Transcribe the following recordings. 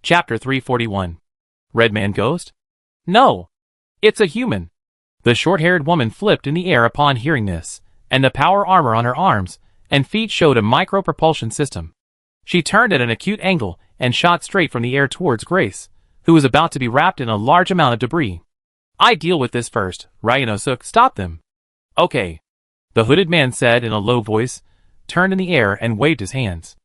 Chapter 341. Red Man Ghost? No! It's a human! The short-haired woman flipped in the air upon hearing this, and the power armor on her arms and feet showed a micro-propulsion system. She turned at an acute angle and shot straight from the air towards Grace, who was about to be wrapped in a large amount of debris. "I deal with this first, Ryanosuk, stop them." "Okay," the hooded man said in a low voice, turned in the air and waved his hands.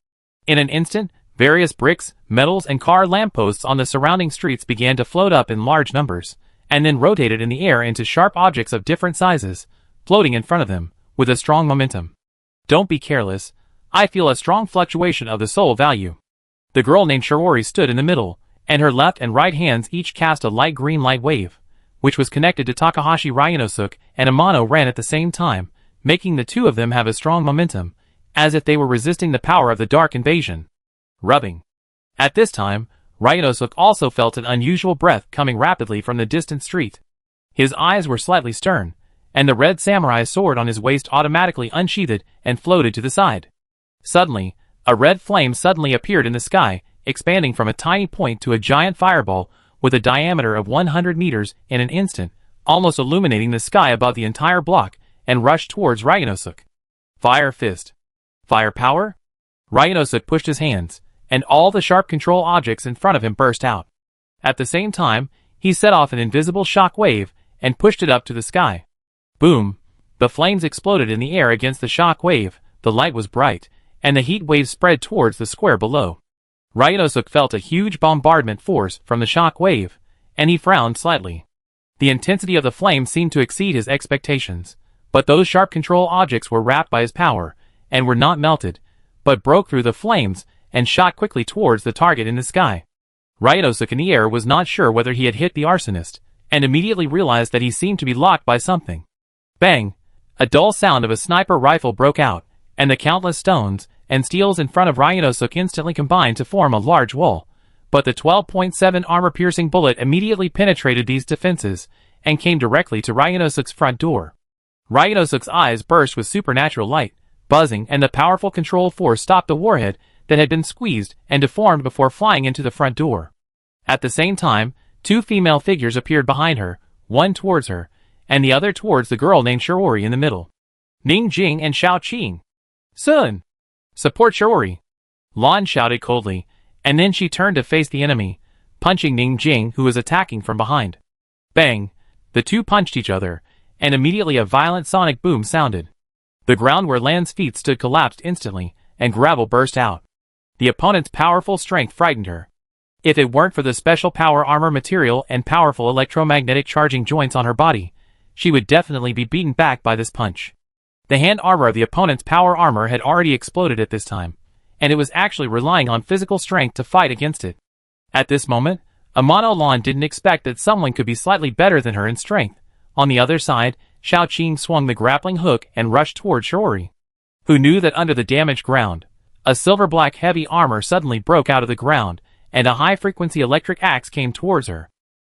In an instant, various bricks, metals, and car lampposts on the surrounding streets began to float up in large numbers, and then rotated in the air into sharp objects of different sizes, floating in front of them, with a strong momentum. "Don't be careless. I feel a strong fluctuation of the soul value." The girl named Shiori stood in the middle, and her left and right hands each cast a light green light wave, which was connected to Takahashi Ryanosuk, and Amano ran at the same time, making the two of them have a strong momentum, as if they were resisting the power of the dark invasion. Rubbing. At this time, Ryanosuk also felt an unusual breath coming rapidly from the distant street. His eyes were slightly stern, and the red samurai sword on his waist automatically unsheathed and floated to the side. Suddenly, a red flame suddenly appeared in the sky, expanding from a tiny point to a giant fireball with a diameter of 100 meters in an instant, almost illuminating the sky above the entire block, and rushed towards Ryanosuk. Fire Fist. Fire power? Ryanosuk pushed his hands, and all the sharp control objects in front of him burst out. At the same time, he set off an invisible shock wave and pushed it up to the sky. Boom! The flames exploded in the air against the shock wave, the light was bright, and the heat wave spread towards the square below. Ryanosuk felt a huge bombardment force from the shock wave, and he frowned slightly. The intensity of the flame seemed to exceed his expectations, but those sharp control objects were wrapped by his power, and were not melted, but broke through the flames and shot quickly towards the target in the sky. Ryanosuk in the air was not sure whether he had hit the arsonist, and immediately realized that he seemed to be locked by something. Bang! A dull sound of a sniper rifle broke out, and the countless stones and steels in front of Ryanosuk instantly combined to form a large wall, but the 12.7 armor-piercing bullet immediately penetrated these defenses, and came directly to Ryanosuk's front door. Ryanosuk's eyes burst with supernatural light, buzzing, and the powerful control force stopped the warhead that had been squeezed and deformed before flying into the front door. At the same time, two female figures appeared behind her, one towards her, and the other towards the girl named Shiori in the middle. Ning Jing and Xiao Qing. "Sun! Support Shiori!" Lan shouted coldly, and then she turned to face the enemy, punching Ning Jing, who was attacking from behind. Bang! The two punched each other, and immediately a violent sonic boom sounded. The ground where Lan's feet stood collapsed instantly, and gravel burst out. The opponent's powerful strength frightened her. If it weren't for the special power armor material and powerful electromagnetic charging joints on her body, she would definitely be beaten back by this punch. The hand armor of the opponent's power armor had already exploded at this time, and it was actually relying on physical strength to fight against it. At this moment, Amano Lan didn't expect that someone could be slightly better than her in strength. On the other side, Xiao Qing swung the grappling hook and rushed toward Shiori, who knew that under the damaged ground, a silver-black heavy armor suddenly broke out of the ground, and a high-frequency electric axe came towards her.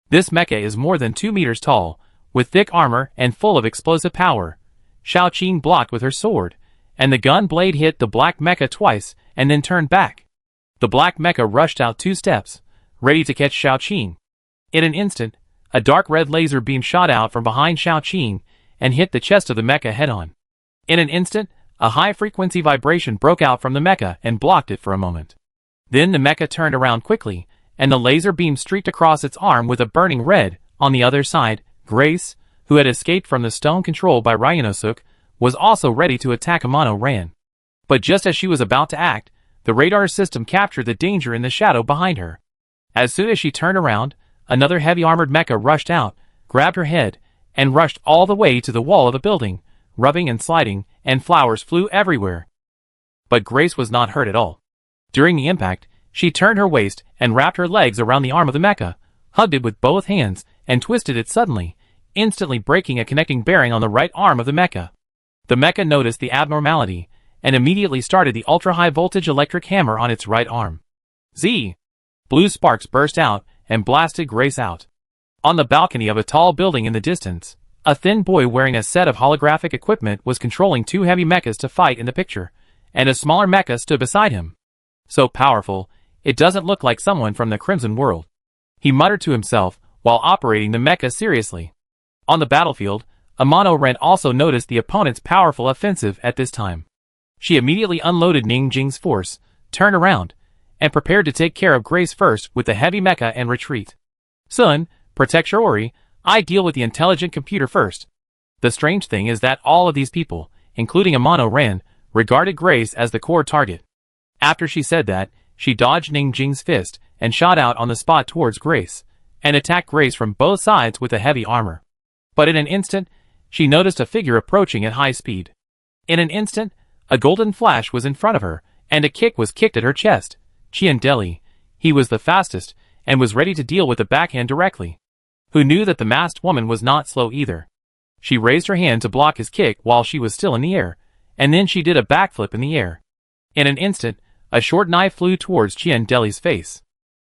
This mecha is more than 2 meters tall, with thick armor and full of explosive power. Xiao Qing blocked with her sword, and the gun blade hit the black mecha twice and then turned back. The black mecha rushed out 2 steps, ready to catch Xiao Qing. In an instant, a dark red laser beam shot out from behind Xiao Qing and hit the chest of the mecha head-on. In an instant, a high-frequency vibration broke out from the mecha and blocked it for a moment. Then the mecha turned around quickly, and the laser beam streaked across its arm with a burning red. On the other side, Grace, who had escaped from the stone controlled by Ryanosuk, was also ready to attack Amano Ran. But just as she was about to act, the radar system captured the danger in the shadow behind her. As soon as she turned around, another heavy armored mecha rushed out, grabbed her head, and rushed all the way to the wall of the building, rubbing and sliding, and flowers flew everywhere. But Grace was not hurt at all. During the impact, she turned her waist and wrapped her legs around the arm of the mecha, hugged it with both hands, and twisted it suddenly, instantly breaking a connecting bearing on the right arm of the mecha. The mecha noticed the abnormality, and immediately started the ultra-high voltage electric hammer on its right arm. Z! Blue sparks burst out, and blasted Grace out. On the balcony of a tall building in the distance, a thin boy wearing a set of holographic equipment was controlling 2 heavy mechas to fight in the picture, and a smaller mecha stood beside him. So powerful, it doesn't look like someone from the Crimson World. He muttered to himself while operating the mecha seriously. On the battlefield, Amano Ren also noticed the opponent's powerful offensive at this time. She immediately unloaded Ning Jing's force, turned around, and prepared to take care of Grace first with the heavy mecha and retreat. Sun, protect your Ori, I deal with the intelligent computer first. The strange thing is that all of these people, including Amano Ren, regarded Grace as the core target. After she said that, she dodged Ning Jing's fist and shot out on the spot towards Grace, and attacked Grace from both sides with a heavy armor. But in an instant, she noticed a figure approaching at high speed. In an instant, a golden flash was in front of her, and a kick was kicked at her chest. Qian Deli, he was the fastest, and was ready to deal with the backhand directly. Who knew that the masked woman was not slow either. She raised her hand to block his kick while she was still in the air, and then she did a backflip in the air. In an instant, a short knife flew towards Qian Deli's face.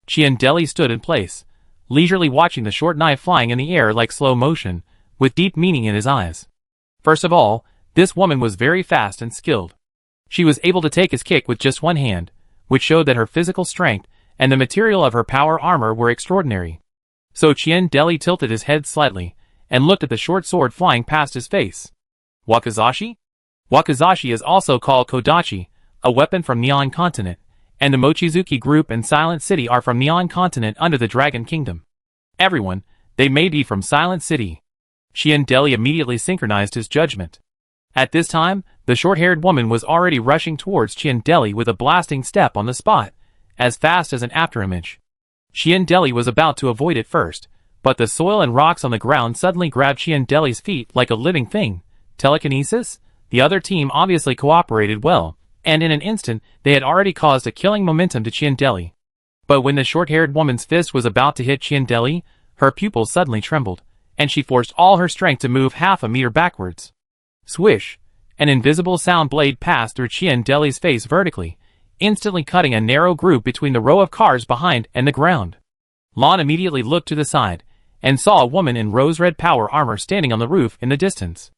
Qian Deli stood in place, leisurely watching the short knife flying in the air like slow motion, with deep meaning in his eyes. First of all, this woman was very fast and skilled. She was able to take his kick with just one hand, which showed that her physical strength and the material of her power armor were extraordinary. So Qian Deli tilted his head slightly, and looked at the short sword flying past his face. Wakizashi? Wakizashi is also called Kodachi, a weapon from Neon Continent, and the Mochizuki Group and Silent City are from Neon Continent under the Dragon Kingdom. Everyone, they may be from Silent City. Qian Deli immediately synchronized his judgment. At this time, the short-haired woman was already rushing towards Qian Deli with a blasting step on the spot, as fast as an afterimage. Qian Deli was about to avoid it first, but the soil and rocks on the ground suddenly grabbed Qian Deli's feet like a living thing. Telekinesis? The other team obviously cooperated well, and in an instant, they had already caused a killing momentum to Qian Deli. But when the short-haired woman's fist was about to hit Qian Deli, her pupils suddenly trembled, and she forced all her strength to move half a meter backwards. Swish! An invisible sound blade passed through Qian Deli's face vertically, instantly cutting a narrow groove between the row of cars behind and the ground. Lan immediately looked to the side, and saw a woman in rose-red power armor standing on the roof in the distance.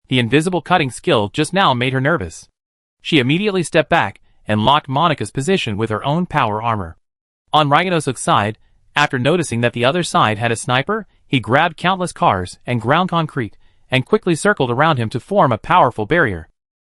The invisible cutting skill just now made her nervous. She immediately stepped back and locked Monika's position with her own power armor. On Ryonosuke's side, after noticing that the other side had a sniper, he grabbed countless cars and ground concrete, and quickly circled around him to form a powerful barrier.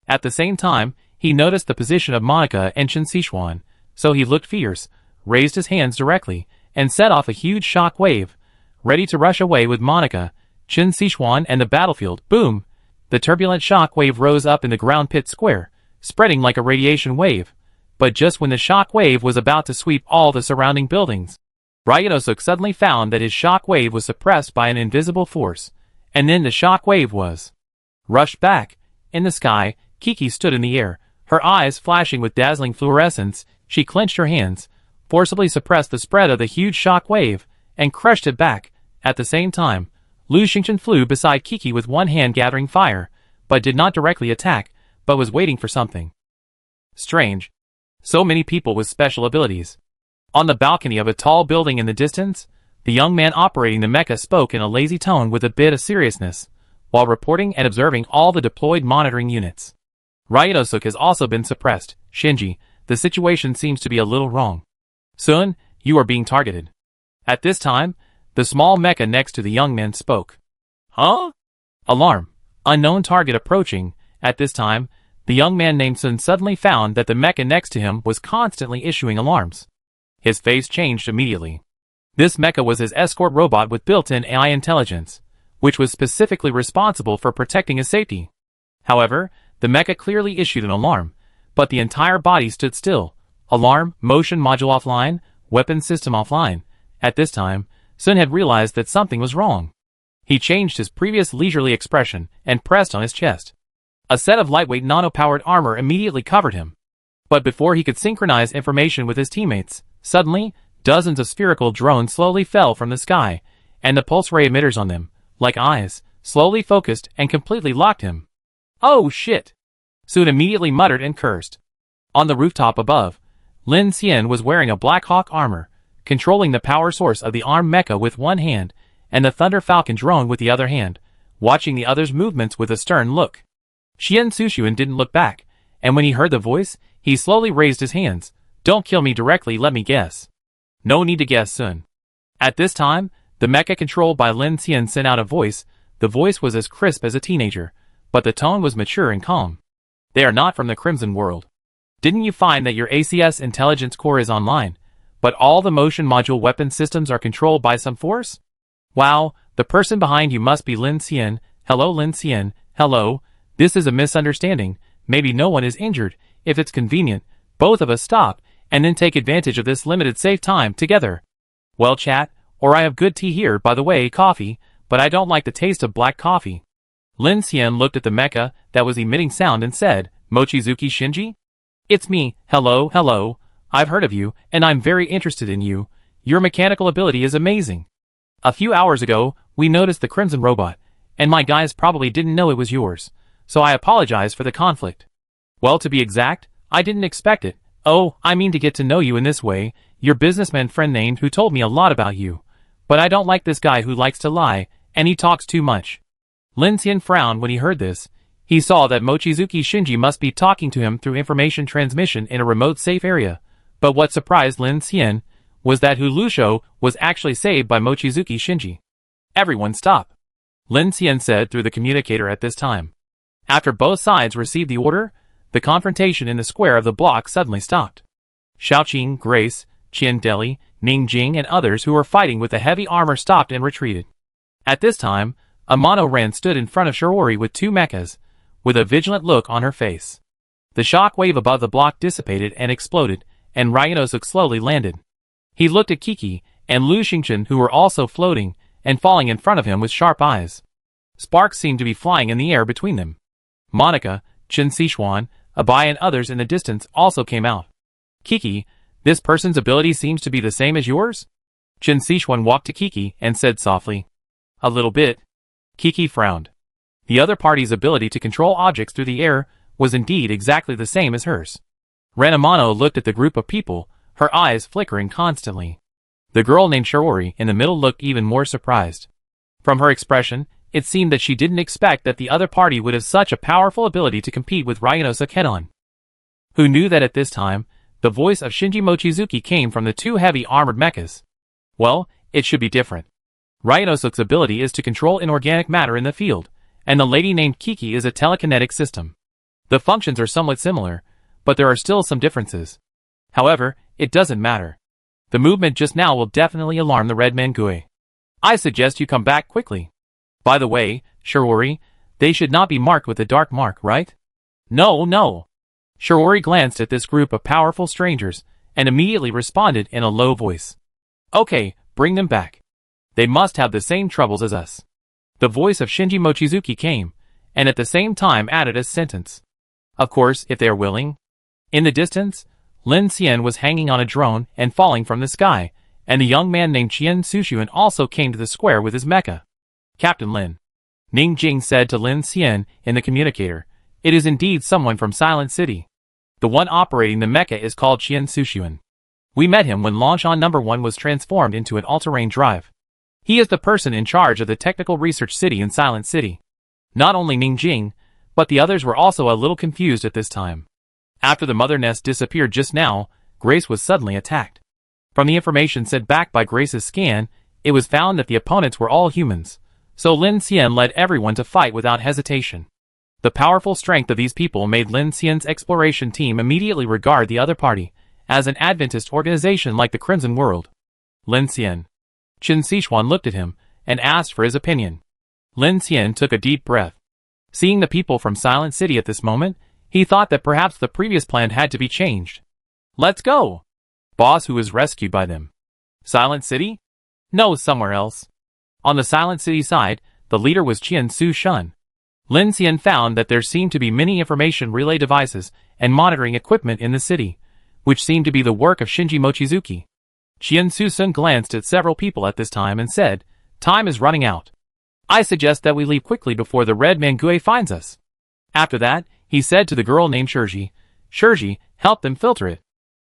At the same time, he noticed the position of Monika and Chen Sichuan, so he looked fierce, raised his hands directly, and set off a huge shock wave, ready to rush away with Monika, Chen Sichuan and the battlefield. Boom! The turbulent shock wave rose up in the ground pit square, spreading like a radiation wave, but just when the shock wave was about to sweep all the surrounding buildings, Ryonosuke suddenly found that his shock wave was suppressed by an invisible force, and then the shock wave was rushed back. In the sky, Kiki stood in the air, her eyes flashing with dazzling fluorescence. She clenched her hands, forcibly suppressed the spread of the huge shock wave, and crushed it back. At the same time, Lu Xingchen flew beside Kiki with one hand gathering fire, but did not directly attack, but was waiting for something. Strange. So many people with special abilities. On the balcony of a tall building in the distance, the young man operating the mecha spoke in a lazy tone with a bit of seriousness, while reporting and observing all the deployed monitoring units. Ryonosuke has also been suppressed. Shinji, the situation seems to be a little wrong. Sun, you are being targeted. At this time, the small mecha next to the young man spoke. Huh? Alarm. Unknown target approaching. At this time, the young man named Sun suddenly found that the mecha next to him was constantly issuing alarms. His face changed immediately. This mecha was his escort robot with built-in AI intelligence, which was specifically responsible for protecting his safety. However, the mecha clearly issued an alarm, but the entire body stood still. Alarm, motion module offline, weapon system offline. At this time, Sun had realized that something was wrong. He changed his previous leisurely expression and pressed on his chest. A set of lightweight nano-powered armor immediately covered him. But before he could synchronize information with his teammates, suddenly, dozens of spherical drones slowly fell from the sky, and the pulse ray emitters on them, like eyes, slowly focused and completely locked him. Oh shit! Sun immediately muttered and cursed. On the rooftop above, Lin Xian was wearing a Black Hawk armor, controlling the power source of the armed mecha with one hand, and the Thunder Falcon drone with the other hand, watching the other's movements with a stern look. Xian Sushuan didn't look back, and when he heard the voice, he slowly raised his hands, Don't kill me directly, let me guess. No need to guess, Sun. At this time, the mecha controlled by Lin Xian sent out a voice. The voice was as crisp as a teenager, but the tone was mature and calm. They are not from the Crimson World. Didn't you find that your ACS intelligence core is online, but all the motion module weapon systems are controlled by some force? Wow, the person behind you must be Lin Xian. Hello Lin Xian, hello. This is a misunderstanding. Maybe no one is injured. If it's convenient, both of us stop, and then take advantage of this limited safe time together. Well chat, or I have good tea here, by the way, coffee, but I don't like the taste of black coffee. Lin Xian looked at the mecha that was emitting sound and said, Mochizuki Shinji? It's me, hello, hello. I've heard of you, and I'm very interested in you. Your mechanical ability is amazing. A few hours ago, we noticed the Crimson Robot, and my guys probably didn't know it was yours, so I apologize for the conflict. Well, to be exact, I didn't expect it. Oh, I mean to get to know you in this way, your businessman friend named who told me a lot about you. But I don't like this guy who likes to lie, and he talks too much. Lin Xian frowned when he heard this. He saw that Mochizuki Shinji must be talking to him through information transmission in a remote safe area. But what surprised Lin Xian was that Hu Lushou was actually saved by Mochizuki Shinji. Everyone stop, Lin Xian said through the communicator at this time. After both sides received the order, the confrontation in the square of the block suddenly stopped. Xiaoqing, Grace, Qian Deli, Ning Jing and others who were fighting with the heavy armor stopped and retreated. At this time, Amano Ren stood in front of Shiori with two mechas, with a vigilant look on her face. The shock wave above the block dissipated and exploded, and Ryanosuke slowly landed. He looked at Kiki and Lu Xingchen who were also floating and falling in front of him with sharp eyes. Sparks seemed to be flying in the air between them. Monica, Chen Sichuan, Abai and others in the distance also came out. Kiki, this person's ability seems to be the same as yours? Chen Sichuan walked to Kiki and said softly. A little bit. Kiki frowned. The other party's ability to control objects through the air was indeed exactly the same as hers. Ren Amano looked at the group of people, her eyes flickering constantly. The girl named Shiori in the middle looked even more surprised. From her expression, it seemed that she didn't expect that the other party would have such a powerful ability to compete with Ryanosuke head-on. Who knew that at this time, the voice of Shinji Mochizuki came from the two heavy armored mechas? Well, it should be different. Ryanosuke's ability is to control inorganic matter in the field, and the lady named Kiki is a telekinetic system. The functions are somewhat similar, but there are still some differences. However, it doesn't matter. The movement just now will definitely alarm the Red Mangui. I suggest you come back quickly. By the way, Shiori, they should not be marked with a dark mark, right? No. Shiori glanced at this group of powerful strangers, and immediately responded in a low voice. Okay, bring them back. They must have the same troubles as us. The voice of Shinji Mochizuki came, and at the same time added a sentence. Of course, if they are willing. In the distance, Lin Xian was hanging on a drone and falling from the sky, and a young man named Qian Sushuan also came to the square with his mecha. Captain Lin. Ning Jing said to Lin Xian in the communicator, it is indeed someone from Silent City. The one operating the mecha is called Qian Sushuan. We met him when Longchan No. 1 was transformed into an all-terrain drive. He is the person in charge of the technical research city in Silent City. Not only Ning Jing, but the others were also a little confused at this time. After the mother nest disappeared just now, Grace was suddenly attacked. From the information sent back by Grace's scan, it was found that the opponents were all humans, so Lin Xian led everyone to fight without hesitation. The powerful strength of these people made Lin Xian's exploration team immediately regard the other party as an Adventist organization like the Crimson World. Lin Xian. Chen Sichuan looked at him and asked for his opinion. Lin Xian took a deep breath. Seeing the people from Silent City at this moment, he thought that perhaps the previous plan had to be changed. Let's go! Boss who was rescued by them. Silent City? No, somewhere else. On the Silent City side, the leader was Qian Su Shun. Lin Xian found that there seemed to be many information relay devices and monitoring equipment in the city, which seemed to be the work of Shinji Mochizuki. Qian Su Shun glanced at several people at this time and said, time is running out. I suggest that we leave quickly before the Red Mangui finds us. After that, he said to the girl named Shirji, Shirji, help them filter it.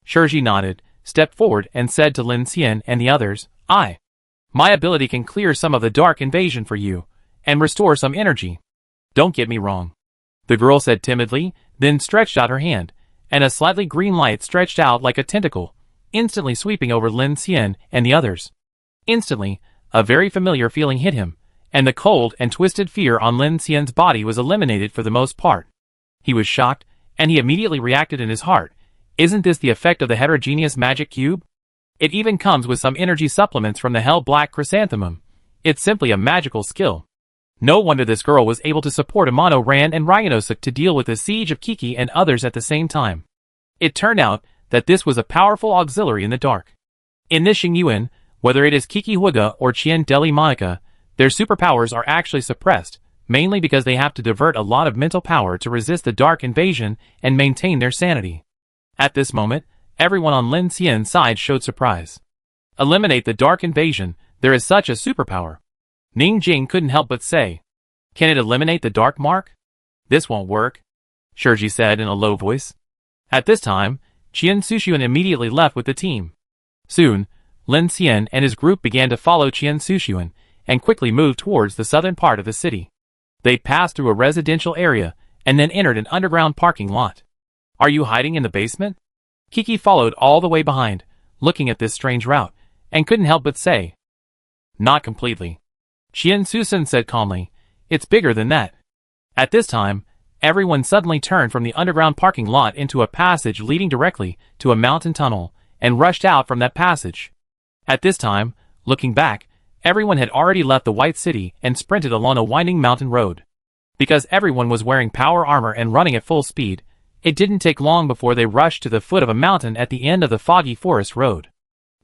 Shirji nodded, stepped forward and said to Lin Xian and the others, my ability can clear some of the dark invasion for you, and restore some energy. Don't get me wrong. The girl said timidly, then stretched out her hand, and a slightly green light stretched out like a tentacle, instantly sweeping over Lin Xian and the others. Instantly, a very familiar feeling hit him, and the cold and twisted fear on Lin Xian's body was eliminated for the most part. He was shocked, and he immediately reacted in his heart. Isn't this the effect of the heterogeneous magic cube? It even comes with some energy supplements from the Hell Black Chrysanthemum. It's simply a magical skill. No wonder this girl was able to support Amano Ran and Ryanosuk to deal with the siege of Kiki and others at the same time. It turned out that this was a powerful auxiliary in the dark. In this Xingyuan, whether it is Kiki Huiga or Qian Deli Monica, their superpowers are actually suppressed, mainly because they have to divert a lot of mental power to resist the dark invasion and maintain their sanity. At this moment, everyone on Lin Xian's side showed surprise. Eliminate the dark invasion, there is such a superpower. Ning Jing couldn't help but say, "Can it eliminate the dark mark?" "This won't work," Shirji said in a low voice. At this time, Qian Suxuan immediately left with the team. Soon, Lin Xian and his group began to follow Qian Suxuan and quickly moved towards the southern part of the city. They passed through a residential area and then entered an underground parking lot. "Are you hiding in the basement?" Kiki followed all the way behind, looking at this strange route, and couldn't help but say, "Not completely." Qian Susan said calmly, "It's bigger than that." At this time, everyone suddenly turned from the underground parking lot into a passage leading directly to a mountain tunnel, and rushed out from that passage. At this time, looking back, everyone had already left the White City and sprinted along a winding mountain road. Because everyone was wearing power armor and running at full speed, it didn't take long before they rushed to the foot of a mountain at the end of the foggy forest road.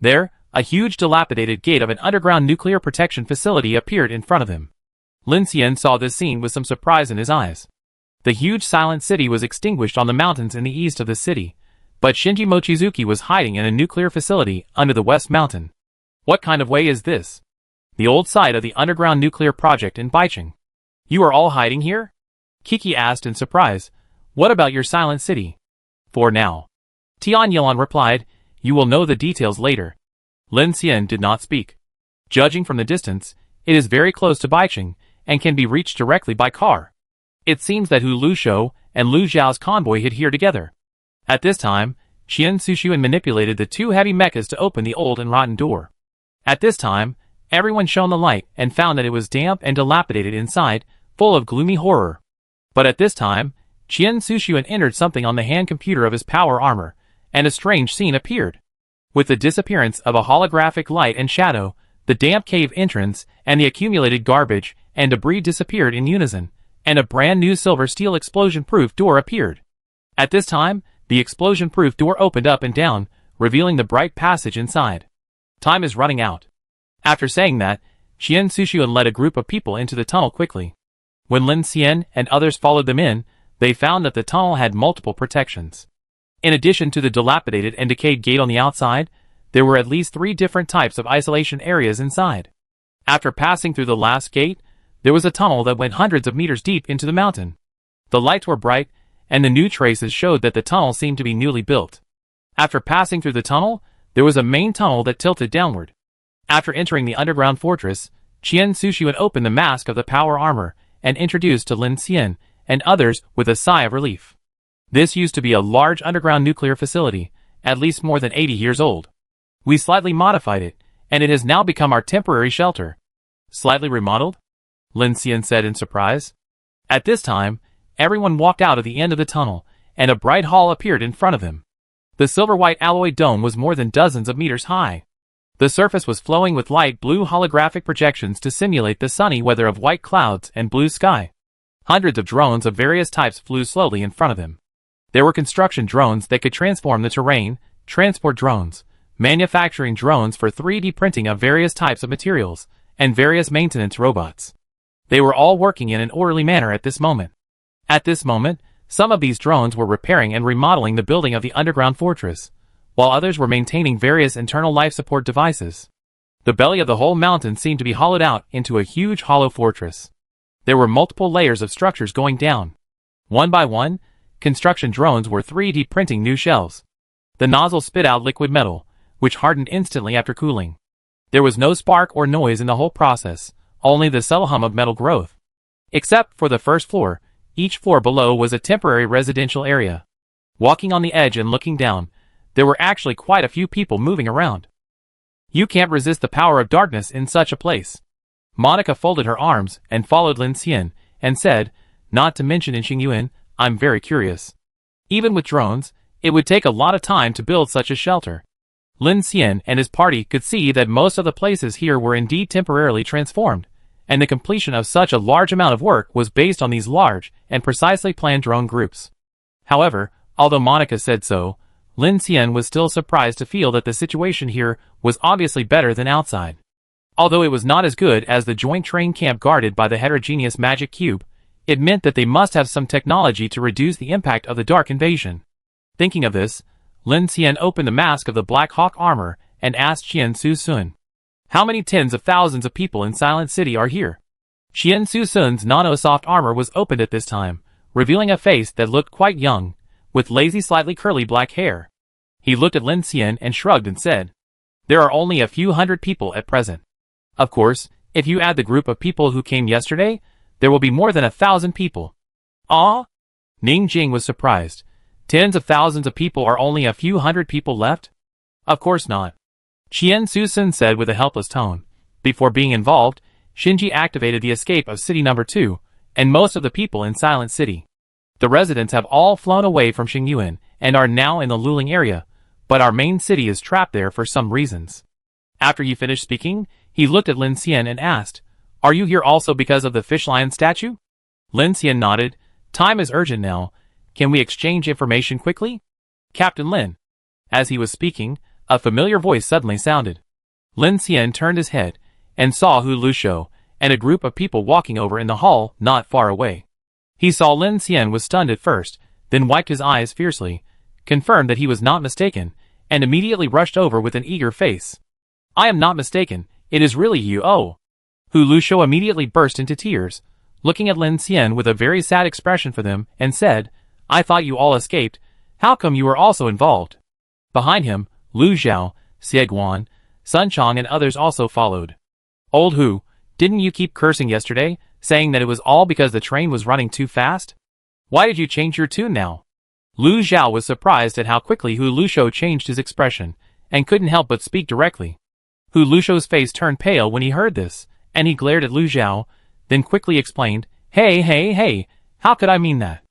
There, a huge dilapidated gate of an underground nuclear protection facility appeared in front of him. Lin Xian saw this scene with some surprise in his eyes. The huge silent city was extinguished on the mountains in the east of the city, but Shinji Mochizuki was hiding in a nuclear facility under the west mountain. What kind of way is this? The old site of the underground nuclear project in Baicheng. You are all hiding here? Kiki asked in surprise. What about your silent city? For now. Tian Yilan replied, you will know the details later. Lin Xian did not speak. Judging from the distance, it is very close to Baicheng, and can be reached directly by car. It seems that Hu Lushou and Lu Zhao's convoy hid here together. At this time, Qian Suxuan manipulated the two heavy mechas to open the old and rotten door. At this time, everyone shone the light and found that it was damp and dilapidated inside, full of gloomy horror. But at this time, Qian Suxuan entered something on the hand computer of his power armor, and a strange scene appeared. With the disappearance of a holographic light and shadow, the damp cave entrance and the accumulated garbage and debris disappeared in unison, and a brand new silver steel explosion-proof door appeared. At this time, the explosion-proof door opened up and down, revealing the bright passage inside. Time is running out. After saying that, Qian Suxuan led a group of people into the tunnel quickly. When Lin Xian and others followed them in, they found that the tunnel had multiple protections. In addition to the dilapidated and decayed gate on the outside, there were at least 3 different types of isolation areas inside. After passing through the last gate, there was a tunnel that went hundreds of meters deep into the mountain. The lights were bright, and the new traces showed that the tunnel seemed to be newly built. After passing through the tunnel, there was a main tunnel that tilted downward. After entering the underground fortress, Qian Suxuan opened the mask of the power armor and introduced to Lin Xian and others with a sigh of relief. This used to be a large underground nuclear facility, at least more than 80 years old. We slightly modified it, and it has now become our temporary shelter. Slightly remodeled? Lin Xian said in surprise. At this time, everyone walked out of the end of the tunnel, and a bright hall appeared in front of them. The silver-white alloy dome was more than dozens of meters high. The surface was flowing with light blue holographic projections to simulate the sunny weather of white clouds and blue sky. Hundreds of drones of various types flew slowly in front of them. There were construction drones that could transform the terrain, transport drones, manufacturing drones for 3D printing of various types of materials, and various maintenance robots. They were all working in an orderly manner at this moment. At this moment, some of these drones were repairing and remodeling the building of the underground fortress, while others were maintaining various internal life support devices. The belly of the whole mountain seemed to be hollowed out into a huge hollow fortress. There were multiple layers of structures going down. One by one, construction drones were 3D printing new shells. The nozzle spit out liquid metal, which hardened instantly after cooling. There was no spark or noise in the whole process, only the subtle hum of metal growth. Except for the first floor, each floor below was a temporary residential area. Walking on the edge and looking down, there were actually quite a few people moving around. You can't resist the power of darkness in such a place. Monica folded her arms and followed Lin Xian and said, not to mention in Xingyuan, I'm very curious. Even with drones, it would take a lot of time to build such a shelter. Lin Xian and his party could see that most of the places here were indeed temporarily transformed, and the completion of such a large amount of work was based on these large and precisely planned drone groups. However, although Monica said so, Lin Xian was still surprised to feel that the situation here was obviously better than outside. Although it was not as good as the joint train camp guarded by the heterogeneous magic cube, it meant that they must have some technology to reduce the impact of the dark invasion. Thinking of this, Lin Xian opened the mask of the Black Hawk armor and asked Qian Su-sun, how many tens of thousands of people in Silent City are here? Qian Su-sun's nano-soft armor was opened at this time, revealing a face that looked quite young, with lazy slightly curly black hair. He looked at Lin Xian and shrugged and said, there are only a few hundred people at present. Of course, if you add the group of people who came yesterday, there will be more than 1,000 people. Ah? Ning Jing was surprised. Tens of thousands of people are only a few hundred people left? Of course not. Qian Su-sun said with a helpless tone. Before being involved, Shinji activated the escape of City Number 2, and most of the people in Silent City. The residents have all flown away from Xingyuan and are now in the Luling area, but our main city is trapped there for some reasons. After he finished speaking, he looked at Lin Xian and asked, are you here also because of the fish lion statue? Lin Xian nodded. Time is urgent now. Can we exchange information quickly? Captain Lin. As he was speaking, a familiar voice suddenly sounded. Lin Xian turned his head and saw Hu Lushou and a group of people walking over in the hall not far away. He saw Lin Xian was stunned at first, then wiped his eyes fiercely, confirmed that he was not mistaken, and immediately rushed over with an eager face. I am not mistaken, it is really you. Oh! Hu Lushou immediately burst into tears, looking at Lin Xian with a very sad expression for them, and said, I thought you all escaped. How come you were also involved? Behind him, Lu Zhao, Xie Guan, Sun Chong and others also followed. Old Hu, didn't you keep cursing yesterday, saying that it was all because the train was running too fast? Why did you change your tune now? Lu Zhao was surprised at how quickly Hu Lushou changed his expression, and couldn't help but speak directly. Hu Lushou's face turned pale when he heard this, and he glared at Lu Zhao, then quickly explained, Hey, how could I mean that?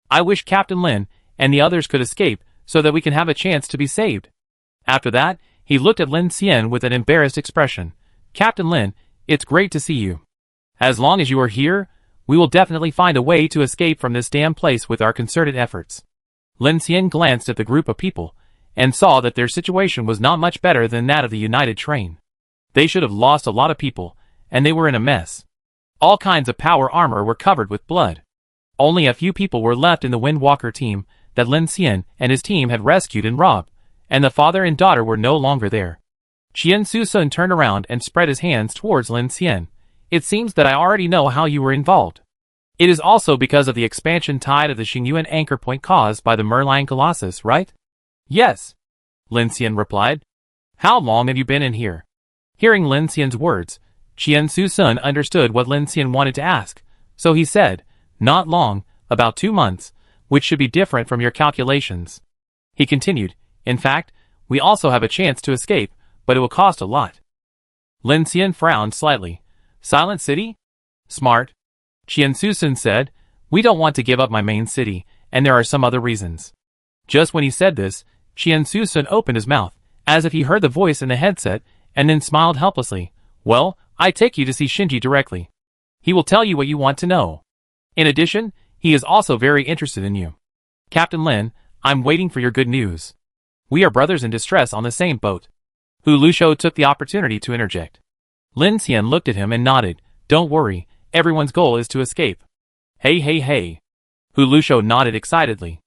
I wish Captain Lin and the others could escape so that we can have a chance to be saved. After that, he looked at Lin Xian with an embarrassed expression. Captain Lin, it's great to see you. As long as you are here, we will definitely find a way to escape from this damn place with our concerted efforts. Lin Xian glanced at the group of people and saw that their situation was not much better than that of the United Train. They should have lost a lot of people, and they were in a mess. All kinds of power armor were covered with blood. Only a few people were left in the Windwalker team that Lin Xian and his team had rescued and robbed, and the father and daughter were no longer there. Qian Su-sun turned around and spread his hands towards Lin Xian. It seems that I already know how you were involved. It is also because of the expansion tide of the Xingyuan anchor point caused by the Merlion Colossus, right? Yes, Lin Xian replied. How long have you been in here? Hearing Lin Xian's words, Qian Su-sun understood what Lin Xian wanted to ask, so he said, not long, about 2 months, which should be different from your calculations. He continued, in fact, we also have a chance to escape, but it will cost a lot. Lin Xian frowned slightly. Silent City? Smart. Qian Su-sun said, we don't want to give up my main city, and there are some other reasons. Just when he said this, Qian Su-sun opened his mouth, as if he heard the voice in the headset, and then smiled helplessly. Well, I take you to see Shinji directly. He will tell you what you want to know. In addition, he is also very interested in you. Captain Lin, I'm waiting for your good news. We are brothers in distress on the same boat. Hu Lushou took the opportunity to interject. Lin Xian looked at him and nodded. Don't worry, everyone's goal is to escape. Hey. Hu Lushou nodded excitedly.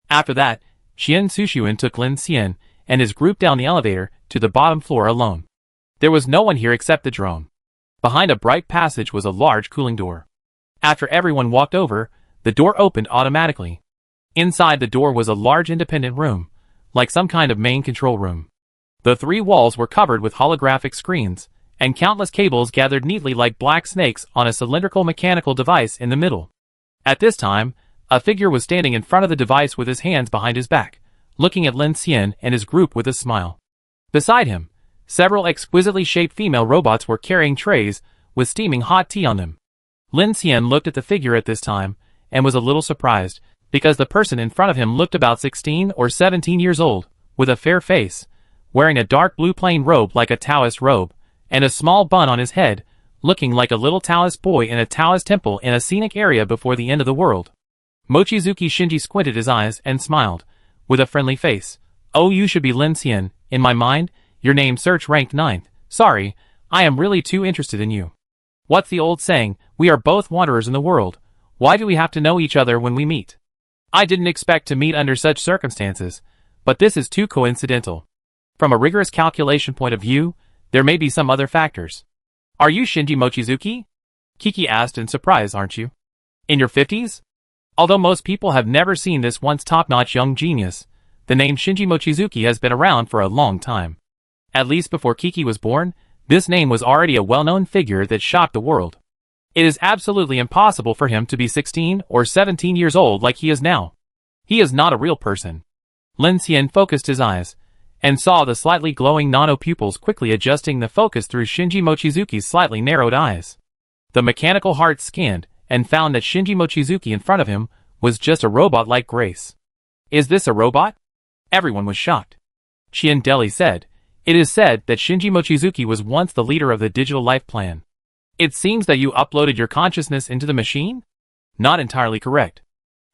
After that, Qian Su-xuan took Lin Xian and his group down the elevator to the bottom floor alone. There was no one here except the drone. Behind a bright passage was a large cooling door. After everyone walked over, the door opened automatically. Inside the door was a large independent room, like some kind of main control room. The 3 walls were covered with holographic screens, and countless cables gathered neatly like black snakes on a cylindrical mechanical device in the middle. At this time, A figure was standing in front of the device with his hands behind his back, looking at Lin Xian and his group with a smile. Beside him, several exquisitely shaped female robots were carrying trays with steaming hot tea on them. Lin Xian looked at the figure at this time and was a little surprised, because the person in front of him looked about 16 or 17 years old, with a fair face, wearing a dark blue plain robe like a Taoist robe, and a small bun on his head, looking like a little Taoist boy in a Taoist temple in a scenic area before the end of the world. Mochizuki Shinji squinted his eyes and smiled, with a friendly face. Oh, you should be Lin Xian. In my mind, your name search ranked 9th. Sorry, I am really too interested in you. What's the old saying, we are both wanderers in the world. Why do we have to know each other when we meet? I didn't expect to meet under such circumstances, but this is too coincidental. From a rigorous calculation point of view, there may be some other factors. Are you Shinji Mochizuki? Kiki asked in surprise, aren't you? In your 50s? Although most people have never seen this once top-notch young genius, the name Shinji Mochizuki has been around for a long time. At least before Kiki was born, this name was already a well-known figure that shocked the world. It is absolutely impossible for him to be 16 or 17 years old like he is now. He is not a real person. Lin Xian focused his eyes, and saw the slightly glowing nano pupils quickly adjusting the focus through Shinji Mochizuki's slightly narrowed eyes. The mechanical heart scanned, and found that Shinji Mochizuki in front of him was just a robot like Grace. Is this a robot? Everyone was shocked. Qian Deli said, it is said that Shinji Mochizuki was once the leader of the digital life plan. It seems that you uploaded your consciousness into the machine? Not entirely correct.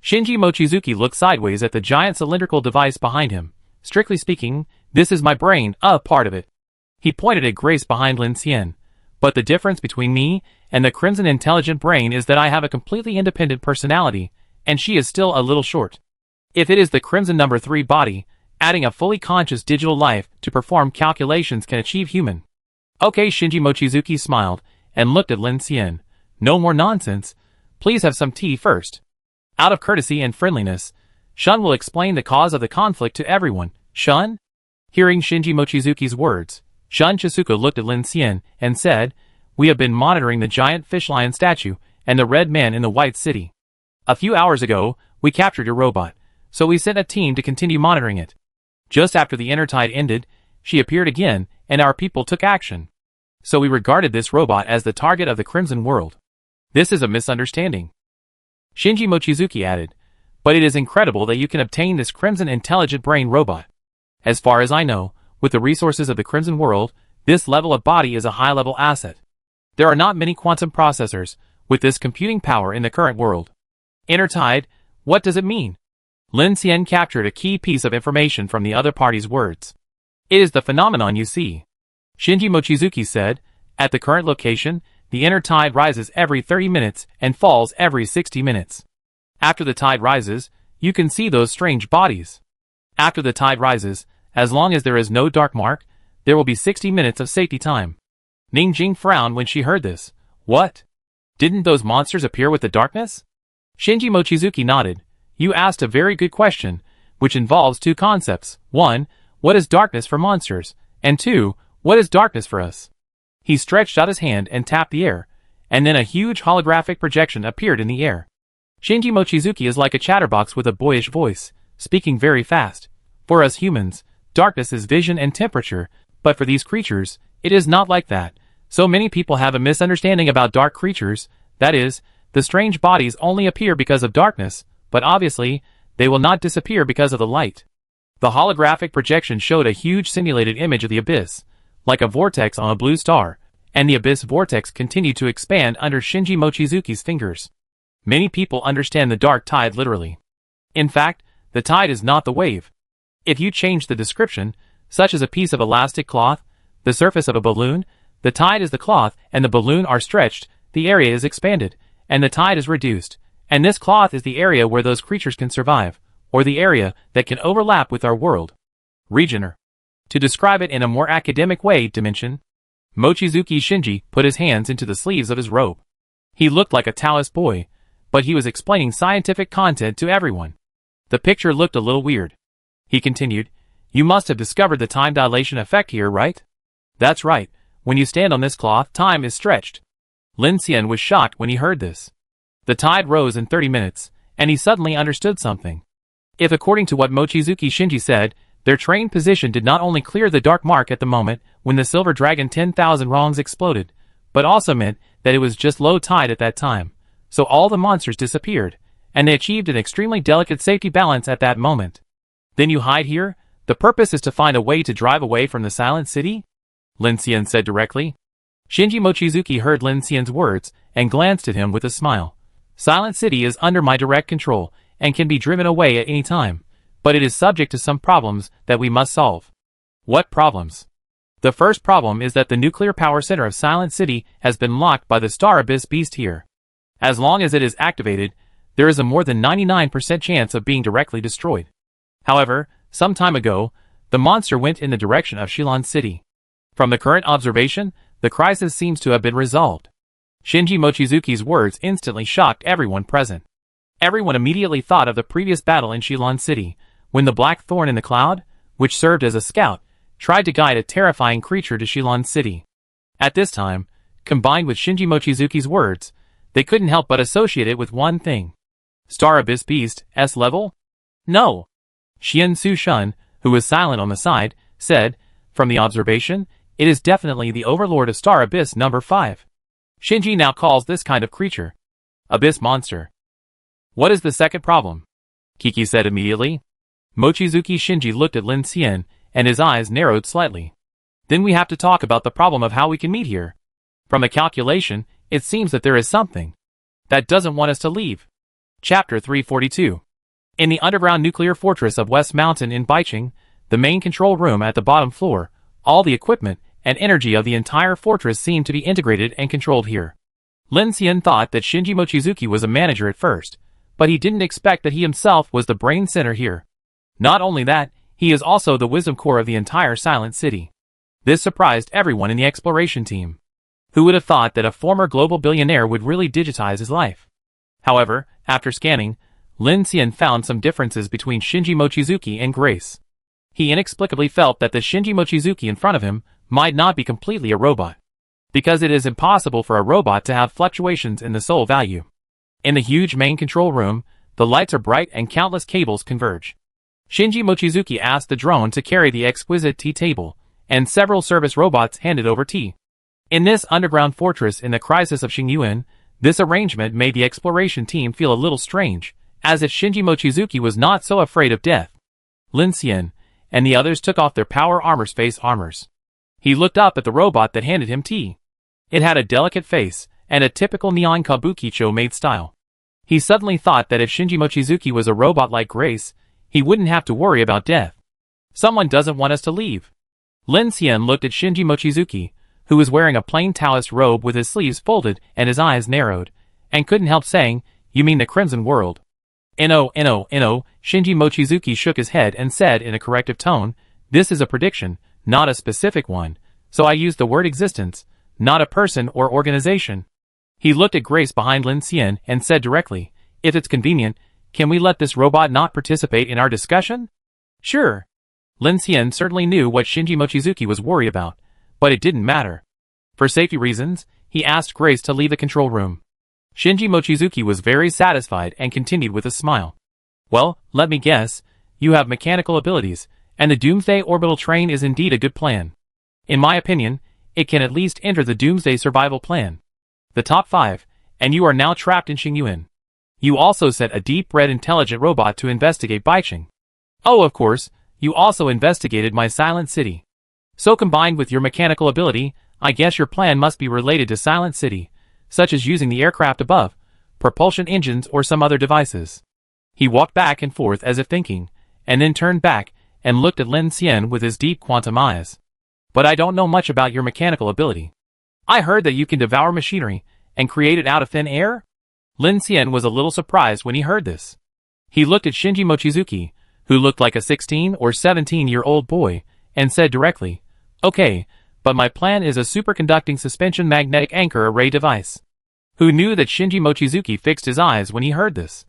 Shinji Mochizuki looked sideways at the giant cylindrical device behind him. Strictly speaking, this is my brain, a part of it. He pointed at Grace behind Lin Xian. But the difference between me and the Crimson Intelligent Brain is that I have a completely independent personality, and she is still a little short. If it is the Crimson number 3 body, adding a fully conscious digital life to perform calculations can achieve human. Okay, Shinji Mochizuki smiled, and looked at Lin Xian. No more nonsense. Please have some tea first. Out of courtesy and friendliness, Shun will explain the cause of the conflict to everyone. Shun? Hearing Shinji Mochizuki's words, Shun Chisuka looked at Lin Xian and said, we have been monitoring the giant fish lion statue and the red man in the white city. A few hours ago, we captured your robot, so we sent a team to continue monitoring it. Just after the inner tide ended, she appeared again, and our people took action. So we regarded this robot as the target of the Crimson World. This is a misunderstanding. Shinji Mochizuki added, but it is incredible that you can obtain this Crimson Intelligent Brain robot. As far as I know, with the resources of the Crimson World, this level of body is a high-level asset. There are not many quantum processors with this computing power in the current world. Inner tide, what does it mean? Lin Xian captured a key piece of information from the other party's words. It is the phenomenon you see. Shinji Mochizuki said, at the current location, the inner tide rises every 30 minutes and falls every 60 minutes. After the tide rises, you can see those strange bodies. After the tide rises, as long as there is no dark mark, there will be 60 minutes of safety time. Ning Jing frowned when she heard this. What? Didn't those monsters appear with the darkness? Shinji Mochizuki nodded. You asked a very good question, which involves two concepts. 1. What is darkness for monsters? And 2. What is darkness for us? He stretched out his hand and tapped the air, and then a huge holographic projection appeared in the air. Shinji Mochizuki is like a chatterbox with a boyish voice, speaking very fast. For us humans, darkness is vision and temperature, but for these creatures, it is not like that. So many people have a misunderstanding about dark creatures, that is, the strange bodies only appear because of darkness, but obviously, they will not disappear because of the light. The holographic projection showed a huge simulated image of the abyss, like a vortex on a blue star, and the abyss vortex continued to expand under Shinji Mochizuki's fingers. Many people understand the dark tide literally. In fact, the tide is not the wave. If you change the description, such as a piece of elastic cloth, the surface of a balloon, the tide is the cloth and the balloon are stretched, the area is expanded, and the tide is reduced, and this cloth is the area where those creatures can survive, or the area that can overlap with our world. Regioner. To describe it in a more academic way, dimension. Mochizuki Shinji put his hands into the sleeves of his robe. He looked like a Taoist boy, but he was explaining scientific content to everyone. The picture looked a little weird. He continued, you must have discovered the time dilation effect here, right? That's right. When you stand on this cloth, time is stretched. Lin Xian was shocked when he heard this. The tide rose in 30 minutes, and he suddenly understood something. If according to what Mochizuki Shinji said, their trained position did not only clear the dark mark at the moment when the Silver Dragon 10,000 wrongs exploded, but also meant that it was just low tide at that time, so all the monsters disappeared, and they achieved an extremely delicate safety balance at that moment. Then you hide here? The purpose is to find a way to drive away from the Silent City? Lin Xian said directly. Shinji Mochizuki heard Lin Xian's words and glanced at him with a smile. Silent City is under my direct control and can be driven away at any time, but it is subject to some problems that we must solve. What problems? The first problem is that the nuclear power center of Silent City has been locked by the Star Abyss beast here. As long as it is activated, there is a more than 99% chance of being directly destroyed. However, some time ago, the monster went in the direction of Shilon City. From the current observation, the crisis seems to have been resolved. Shinji Mochizuki's words instantly shocked everyone present. Everyone immediately thought of the previous battle in Shilon City, when the Black Thorn in the Cloud, which served as a scout, tried to guide a terrifying creature to Shilon City. At this time, combined with Shinji Mochizuki's words, they couldn't help but associate it with one thing. Star Abyss Beast, S level? No. Xian Su Shun, who was silent on the side, said, from the observation, it is definitely the overlord of Star Abyss number 5. Shinji now calls this kind of creature Abyss Monster. What is the second problem? Kiki said immediately. Mochizuki Shinji looked at Lin Xian, and his eyes narrowed slightly. Then we have to talk about the problem of how we can meet here. From the calculation, it seems that there is something that doesn't want us to leave. Chapter 342. In the underground nuclear fortress of West Mountain in Baicheng, the main control room at the bottom floor, all the equipment and energy of the entire fortress seemed to be integrated and controlled here. Lin Xian thought that Shinji Mochizuki was a manager at first, but he didn't expect that he himself was the brain center here. Not only that, he is also the wisdom core of the entire Silent City. This surprised everyone in the exploration team. Who would have thought that a former global billionaire would really digitize his life? However, after scanning, Lin Xian found some differences between Shinji Mochizuki and Grace. He inexplicably felt that the Shinji Mochizuki in front of him might not be completely a robot, because it is impossible for a robot to have fluctuations in the soul value. In the huge main control room, the lights are bright and countless cables converge. Shinji Mochizuki asked the drone to carry the exquisite tea table, and several service robots handed over tea. In this underground fortress in the crisis of Xingyuan, this arrangement made the exploration team feel a little strange, as if Shinji Mochizuki was not so afraid of death. Lin Xian and the others took off their power armor space armors. He looked up at the robot that handed him tea. It had a delicate face and a typical neon kabukicho-made style. He suddenly thought that if Shinji Mochizuki was a robot like Grace, he wouldn't have to worry about death. Someone doesn't want us to leave. Lin Xian looked at Shinji Mochizuki, who was wearing a plain Taoist robe with his sleeves folded and his eyes narrowed, and couldn't help saying, "You mean the Crimson World?" "No, Shinji Mochizuki shook his head and said in a corrective tone, "This is a prediction, not a specific one, so I used the word existence, not a person or organization." He looked at Grace behind Lin Xian and said directly, "If it's convenient, can we let this robot not participate in our discussion?" "Sure." Lin Xian certainly knew what Shinji Mochizuki was worried about, but it didn't matter. For safety reasons, he asked Grace to leave the control room. Shinji Mochizuki was very satisfied and continued with a smile. "Well, let me guess, you have mechanical abilities, and the Doomsday orbital train is indeed a good plan. In my opinion, it can at least enter the Doomsday survival plan. The top 5, and you are now trapped in Xingyuan. You also sent a deep-red intelligent robot to investigate Baicheng. Oh, of course, you also investigated my Silent City. So combined with your mechanical ability, I guess your plan must be related to Silent City, such as using the aircraft above, propulsion engines or some other devices." He walked back and forth as if thinking, and then turned back and looked at Lin Xian with his deep quantum eyes. "But I don't know much about your mechanical ability. I heard that you can devour machinery and create it out of thin air?" Lin Xian was a little surprised when he heard this. He looked at Shinji Mochizuki, who looked like a 16 or 17-year-old boy, and said directly, "Okay, but my plan is a superconducting suspension magnetic anchor array device." Who knew that Shinji Mochizuki fixed his eyes when he heard this?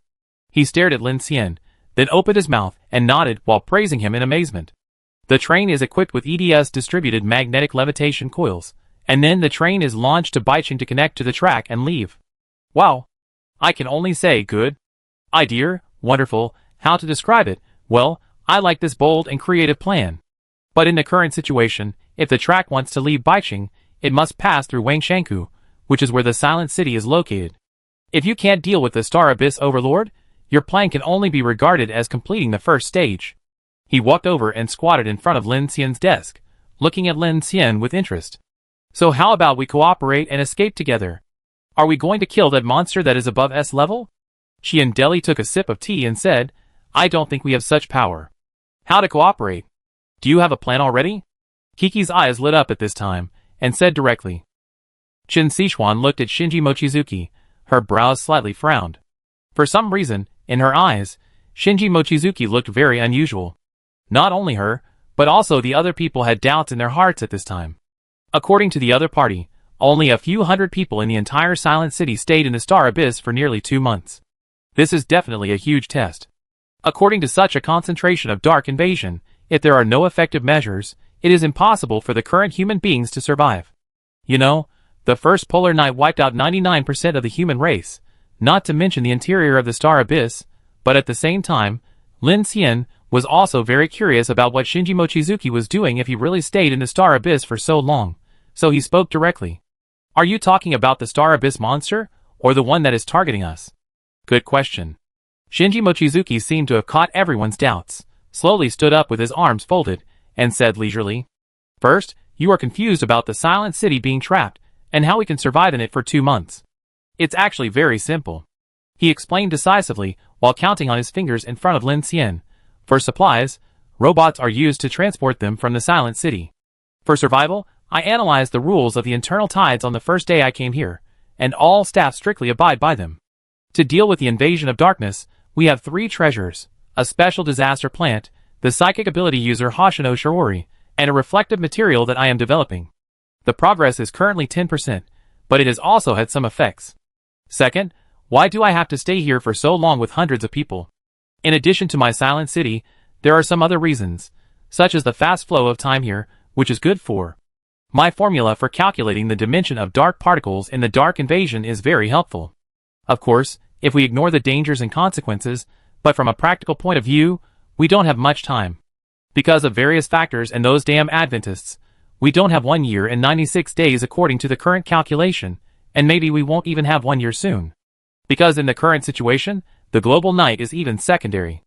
He stared at Lin Xian, then opened his mouth and nodded while praising him in amazement. The train is equipped with EDS distributed magnetic levitation coils, and then the train is launched to Baicheng to connect to the track and leave. Wow! I can only say good. Idea, wonderful, how to describe it? Well, I like this bold and creative plan. But in the current situation, if the track wants to leave Baiqing, it must pass through Wangshanku, which is where the Silent City is located. If you can't deal with the Star Abyss Overlord, your plan can only be regarded as completing the first stage. He walked over and squatted in front of Lin Xian's desk, looking at Lin Xian with interest. So how about we cooperate and escape together? Are we going to kill that monster that is above S level? Qian Deli took a sip of tea and said, I don't think we have such power. How to cooperate? Do you have a plan already? Kiki's eyes lit up at this time, and said directly. Qin Sichuan looked at Shinji Mochizuki, her brows slightly frowned. For some reason, in her eyes, Shinji Mochizuki looked very unusual. Not only her, but also the other people had doubts in their hearts at this time. According to the other party, only a few hundred people in the entire Silent City stayed in the Star Abyss for nearly 2 months. This is definitely a huge test. According to such a concentration of dark invasion, if there are no effective measures, it is impossible for the current human beings to survive. You know, the first polar night wiped out 99% of the human race, not to mention the interior of the Star Abyss, but at the same time, Lin Xian was also very curious about what Shinji Mochizuki was doing if he really stayed in the Star Abyss for so long, so he spoke directly. Are you talking about the Star Abyss monster, or the one that is targeting us? Good question. Shinji Mochizuki seemed to have caught everyone's doubts, slowly stood up with his arms folded, and said leisurely, First, you are confused about the Silent City being trapped, and how we can survive in it for 2 months. It's actually very simple. He explained decisively, while counting on his fingers in front of Lin Xian. For supplies, robots are used to transport them from the Silent City. For survival, I analyzed the rules of the internal tides on the first day I came here, and all staff strictly abide by them. To deal with the invasion of darkness, we have 3 treasures, a special disaster plant, the psychic ability user Hoshino Shiori, and a reflective material that I am developing. The progress is currently 10%, but it has also had some effects. Second, why do I have to stay here for so long with hundreds of people? In addition to my Silent City, there are some other reasons, such as the fast flow of time here, which is good for. My formula for calculating the dimension of dark particles in the dark invasion is very helpful. Of course, if we ignore the dangers and consequences, but from a practical point of view, we don't have much time. Because of various factors and those damn Adventists, we don't have 1 year and 96 days according to the current calculation, and maybe we won't even have 1 year soon. Because in the current situation, the global night is even secondary.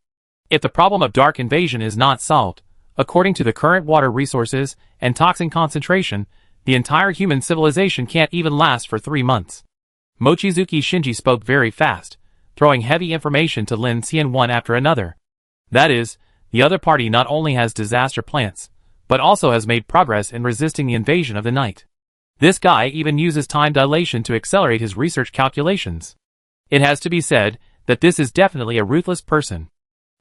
If the problem of dark invasion is not solved, according to the current water resources and toxin concentration, the entire human civilization can't even last for 3 months. Mochizuki Shinji spoke very fast, throwing heavy information to Lin Xian one after another. That is, the other party not only has disaster plants, but also has made progress in resisting the invasion of the night. This guy even uses time dilation to accelerate his research calculations. It has to be said that this is definitely a ruthless person.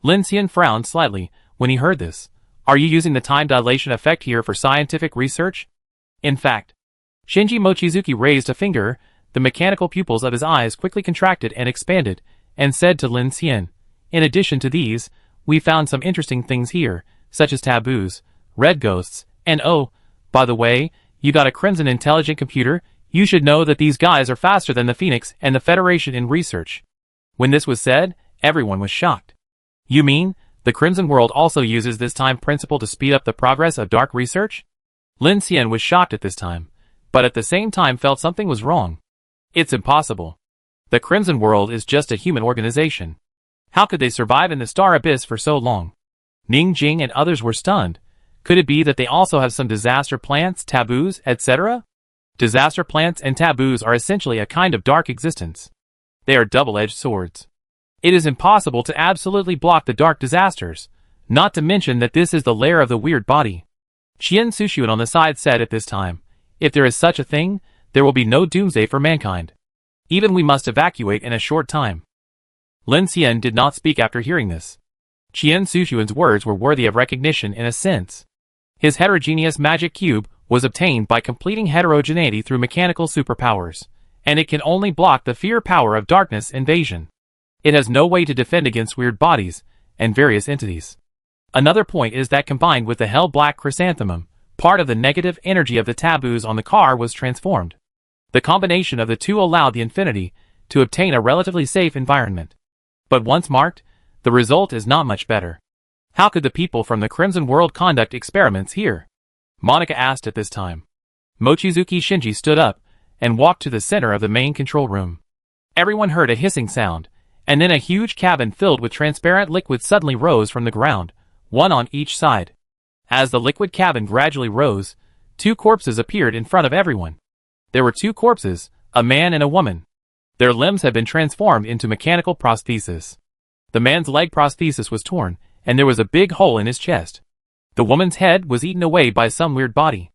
Lin Xian frowned slightly when he heard this. Are you using the time dilation effect here for scientific research? In fact, Shinji Mochizuki raised a finger, the mechanical pupils of his eyes quickly contracted and expanded, and said to Lin Xian, in addition to these, we found some interesting things here, such as taboos, red ghosts, and oh, by the way, you got a Crimson intelligent computer, you should know that these guys are faster than the Phoenix and the Federation in research. When this was said, everyone was shocked. You mean, the Crimson world also uses this time principle to speed up the progress of dark research? Lin Xian was shocked at this time, but at the same time felt something was wrong. It's impossible. The Crimson world is just a human organization. How could they survive in the Star Abyss for so long? Ning Jing and others were stunned. Could it be that they also have some disaster plants, taboos, etc.? Disaster plants and taboos are essentially a kind of dark existence. They are double-edged swords. It is impossible to absolutely block the dark disasters, not to mention that this is the lair of the weird body. Qian Sushuan on the side said at this time, if there is such a thing, there will be no doomsday for mankind. Even we must evacuate in a short time. Lin Xian did not speak after hearing this. Qian Sushuan's words were worthy of recognition in a sense. His heterogeneous magic cube was obtained by completing heterogeneity through mechanical superpowers, and it can only block the fear power of darkness invasion. It has no way to defend against weird bodies and various entities. Another point is that combined with the hell black chrysanthemum, part of the negative energy of the taboos on the car was transformed. The combination of the two allowed the Infinity to obtain a relatively safe environment. But once marked, the result is not much better. How could the people from the Crimson World conduct experiments here? Monica asked at this time. Mochizuki Shinji stood up and walked to the center of the main control room. Everyone heard a hissing sound, and then a huge cabin filled with transparent liquid suddenly rose from the ground, one on each side. As the liquid cabin gradually rose, two corpses appeared in front of everyone. There were two corpses, a man and a woman. Their limbs had been transformed into mechanical prosthesis. The man's leg prosthesis was torn, and there was a big hole in his chest. The woman's head was eaten away by some weird body.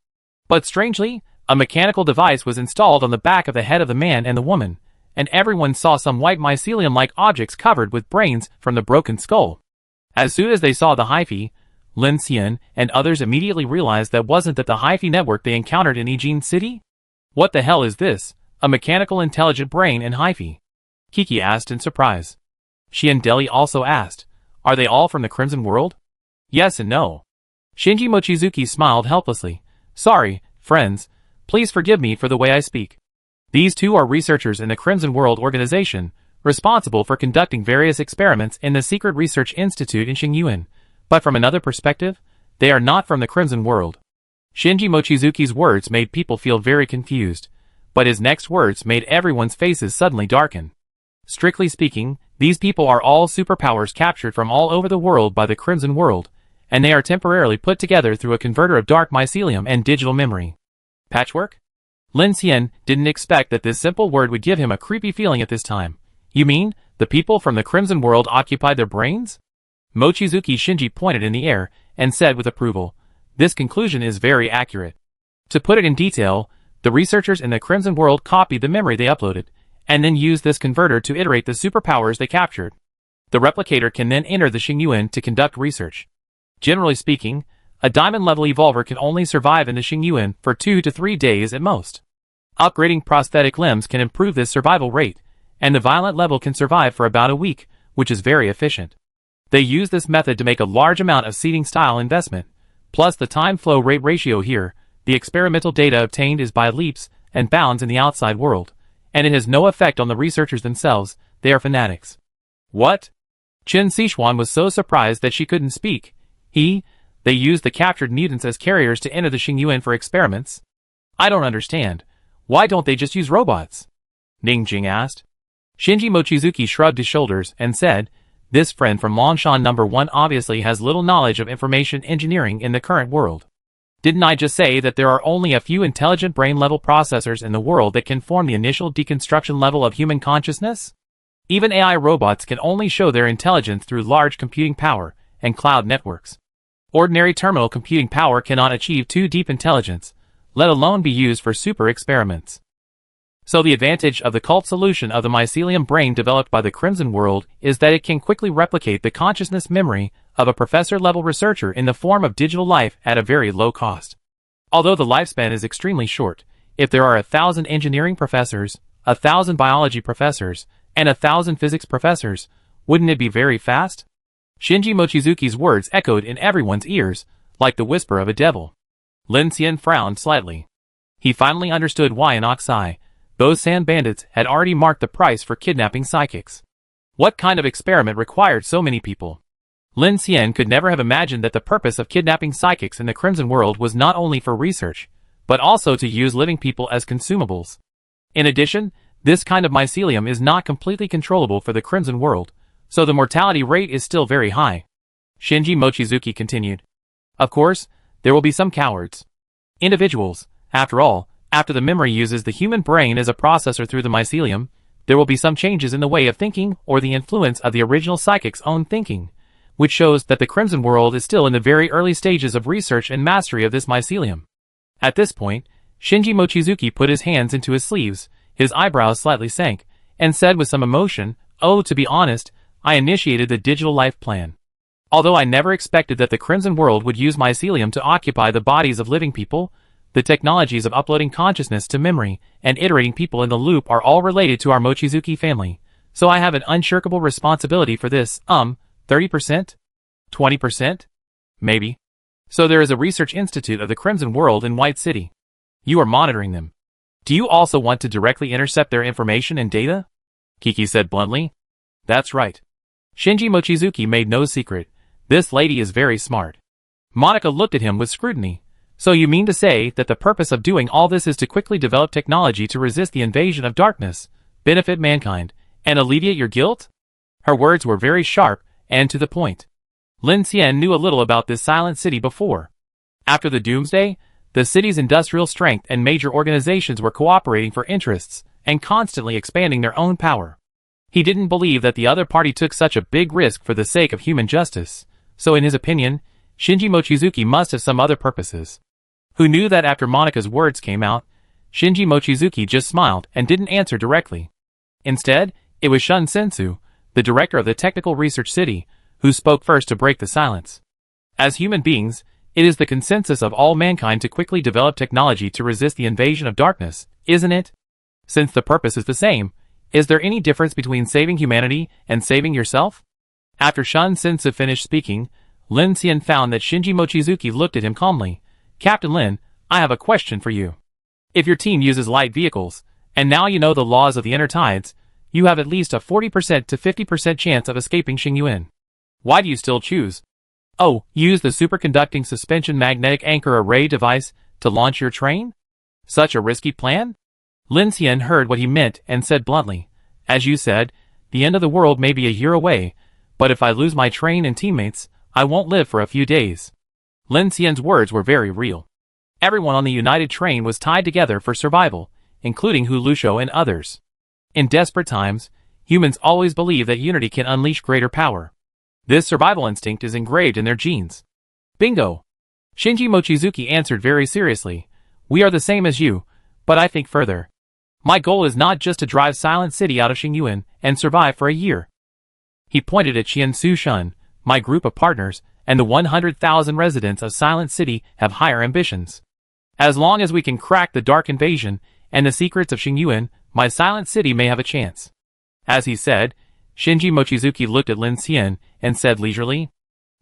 But strangely, a mechanical device was installed on the back of the head of the man and the woman, and everyone saw some white mycelium-like objects covered with brains from the broken skull. As soon as they saw the hyphae, Lin Xian and others immediately realized that wasn't that the hyphae network they encountered in Ijin City? What the hell is this? A mechanical intelligent brain and hyphae? Kiki asked in surprise. Xian Deli also asked, are they all from the Crimson World? Yes and no. Shinji Mochizuki smiled helplessly. Sorry, friends, please forgive me for the way I speak. These two are researchers in the Crimson World organization, responsible for conducting various experiments in the Secret Research Institute in Xingyuan, but from another perspective, they are not from the Crimson World. Shinji Mochizuki's words made people feel very confused, but his next words made everyone's faces suddenly darken. Strictly speaking, these people are all superpowers captured from all over the world by the Crimson World, and they are temporarily put together through a converter of dark mycelium and digital memory. Patchwork? Lin Xian didn't expect that this simple word would give him a creepy feeling at this time. You mean, the people from the Crimson World occupied their brains? Mochizuki Shinji pointed in the air and said with approval, this conclusion is very accurate. To put it in detail, the researchers in the Crimson World copied the memory they uploaded, and then used this converter to iterate the superpowers they captured. The replicator can then enter the Xingyuan to conduct research. Generally speaking, a diamond-level evolver can only survive in the Xingyuan for 2 to 3 days at most. Upgrading prosthetic limbs can improve this survival rate, and the violent level can survive for about a week, which is very efficient. They use this method to make a large amount of seeding-style investment, plus the time-flow rate ratio here. The experimental data obtained is by leaps and bounds in the outside world, and it has no effect on the researchers themselves. They are fanatics. What? Chen Sichuan was so surprised that she couldn't speak. They use the captured mutants as carriers to enter the Xingyuan for experiments? I don't understand. Why don't they just use robots? Ning Jing asked. Shinji Mochizuki shrugged his shoulders and said, this friend from Longshan No. 1 obviously has little knowledge of information engineering in the current world. Didn't I just say that there are only a few intelligent brain-level processors in the world that can form the initial deconstruction level of human consciousness? Even AI robots can only show their intelligence through large computing power and cloud networks. Ordinary terminal computing power cannot achieve too deep intelligence, let alone be used for super experiments. So the advantage of the cult solution of the mycelium brain developed by the Crimson World is that it can quickly replicate the consciousness memory of a professor-level researcher in the form of digital life at a very low cost. Although the lifespan is extremely short, if there are 1,000 engineering professors, 1,000 biology professors, and 1,000 physics professors, wouldn't it be very fast? Shinji Mochizuki's words echoed in everyone's ears, like the whisper of a devil. Lin Xian frowned slightly. He finally understood why in Oxai, those sand bandits had already marked the price for kidnapping psychics. What kind of experiment required so many people? Lin Xian could never have imagined that the purpose of kidnapping psychics in the Crimson World was not only for research, but also to use living people as consumables. In addition, this kind of mycelium is not completely controllable for the Crimson World, so the mortality rate is still very high. Shinji Mochizuki continued. Of course, there will be some cowards. Individuals, after all, after the memory uses the human brain as a processor through the mycelium, there will be some changes in the way of thinking or the influence of the original psychic's own thinking, which shows that the Crimson World is still in the very early stages of research and mastery of this mycelium. At this point, Shinji Mochizuki put his hands into his sleeves, his eyebrows slightly sank, and said with some emotion, oh, to be honest, I initiated the digital life plan. Although I never expected that the Crimson World would use mycelium to occupy the bodies of living people, the technologies of uploading consciousness to memory and iterating people in the loop are all related to our Mochizuki family, so I have an unshirkable responsibility for this, 30%? 20%? Maybe. So there is a research institute of the Crimson World in White City. You are monitoring them. Do you also want to directly intercept their information and data? Kiki said bluntly. That's right. Shinji Mochizuki made no secret. This lady is very smart. Monica looked at him with scrutiny. So you mean to say that the purpose of doing all this is to quickly develop technology to resist the invasion of darkness, benefit mankind, and alleviate your guilt? Her words were very sharp and to the point. Lin Xian knew a little about this silent city before. After the Doomsday, the city's industrial strength and major organizations were cooperating for interests and constantly expanding their own power. He didn't believe that the other party took such a big risk for the sake of human justice, so in his opinion, Shinji Mochizuki must have some other purposes. Who knew that after Monica's words came out, Shinji Mochizuki just smiled and didn't answer directly. Instead, it was Shun Sensu, the director of the Technical Research City, who spoke first to break the silence. As human beings, it is the consensus of all mankind to quickly develop technology to resist the invasion of darkness, isn't it? Since the purpose is the same, is there any difference between saving humanity and saving yourself? After Shun Sensu finished speaking, Lin Xian found that Shinji Mochizuki looked at him calmly. Captain Lin, I have a question for you. If your team uses light vehicles, and now you know the laws of the inner tides, you have at least a 40% to 50% chance of escaping Xingyuan. Why do you still choose? Oh, use the superconducting suspension magnetic anchor array device to launch your train? Such a risky plan? Lin Xian heard what he meant and said bluntly, as you said, the end of the world may be a year away, but if I lose my train and teammates, I won't live for a few days. Lin Xian's words were very real. Everyone on the United Train was tied together for survival, including Hu Lushou and others. In desperate times, humans always believe that unity can unleash greater power. This survival instinct is engraved in their genes. Bingo! Shinji Mochizuki answered very seriously. We are the same as you, but I think further. My goal is not just to drive Silent City out of Xingyuan and survive for a year. He pointed at Qian Su Shun, my group of partners, and the 100,000 residents of Silent City have higher ambitions. As long as we can crack the dark invasion and the secrets of Xingyuan, my Silent City may have a chance. As he said, Shinji Mochizuki looked at Lin Xian and said leisurely,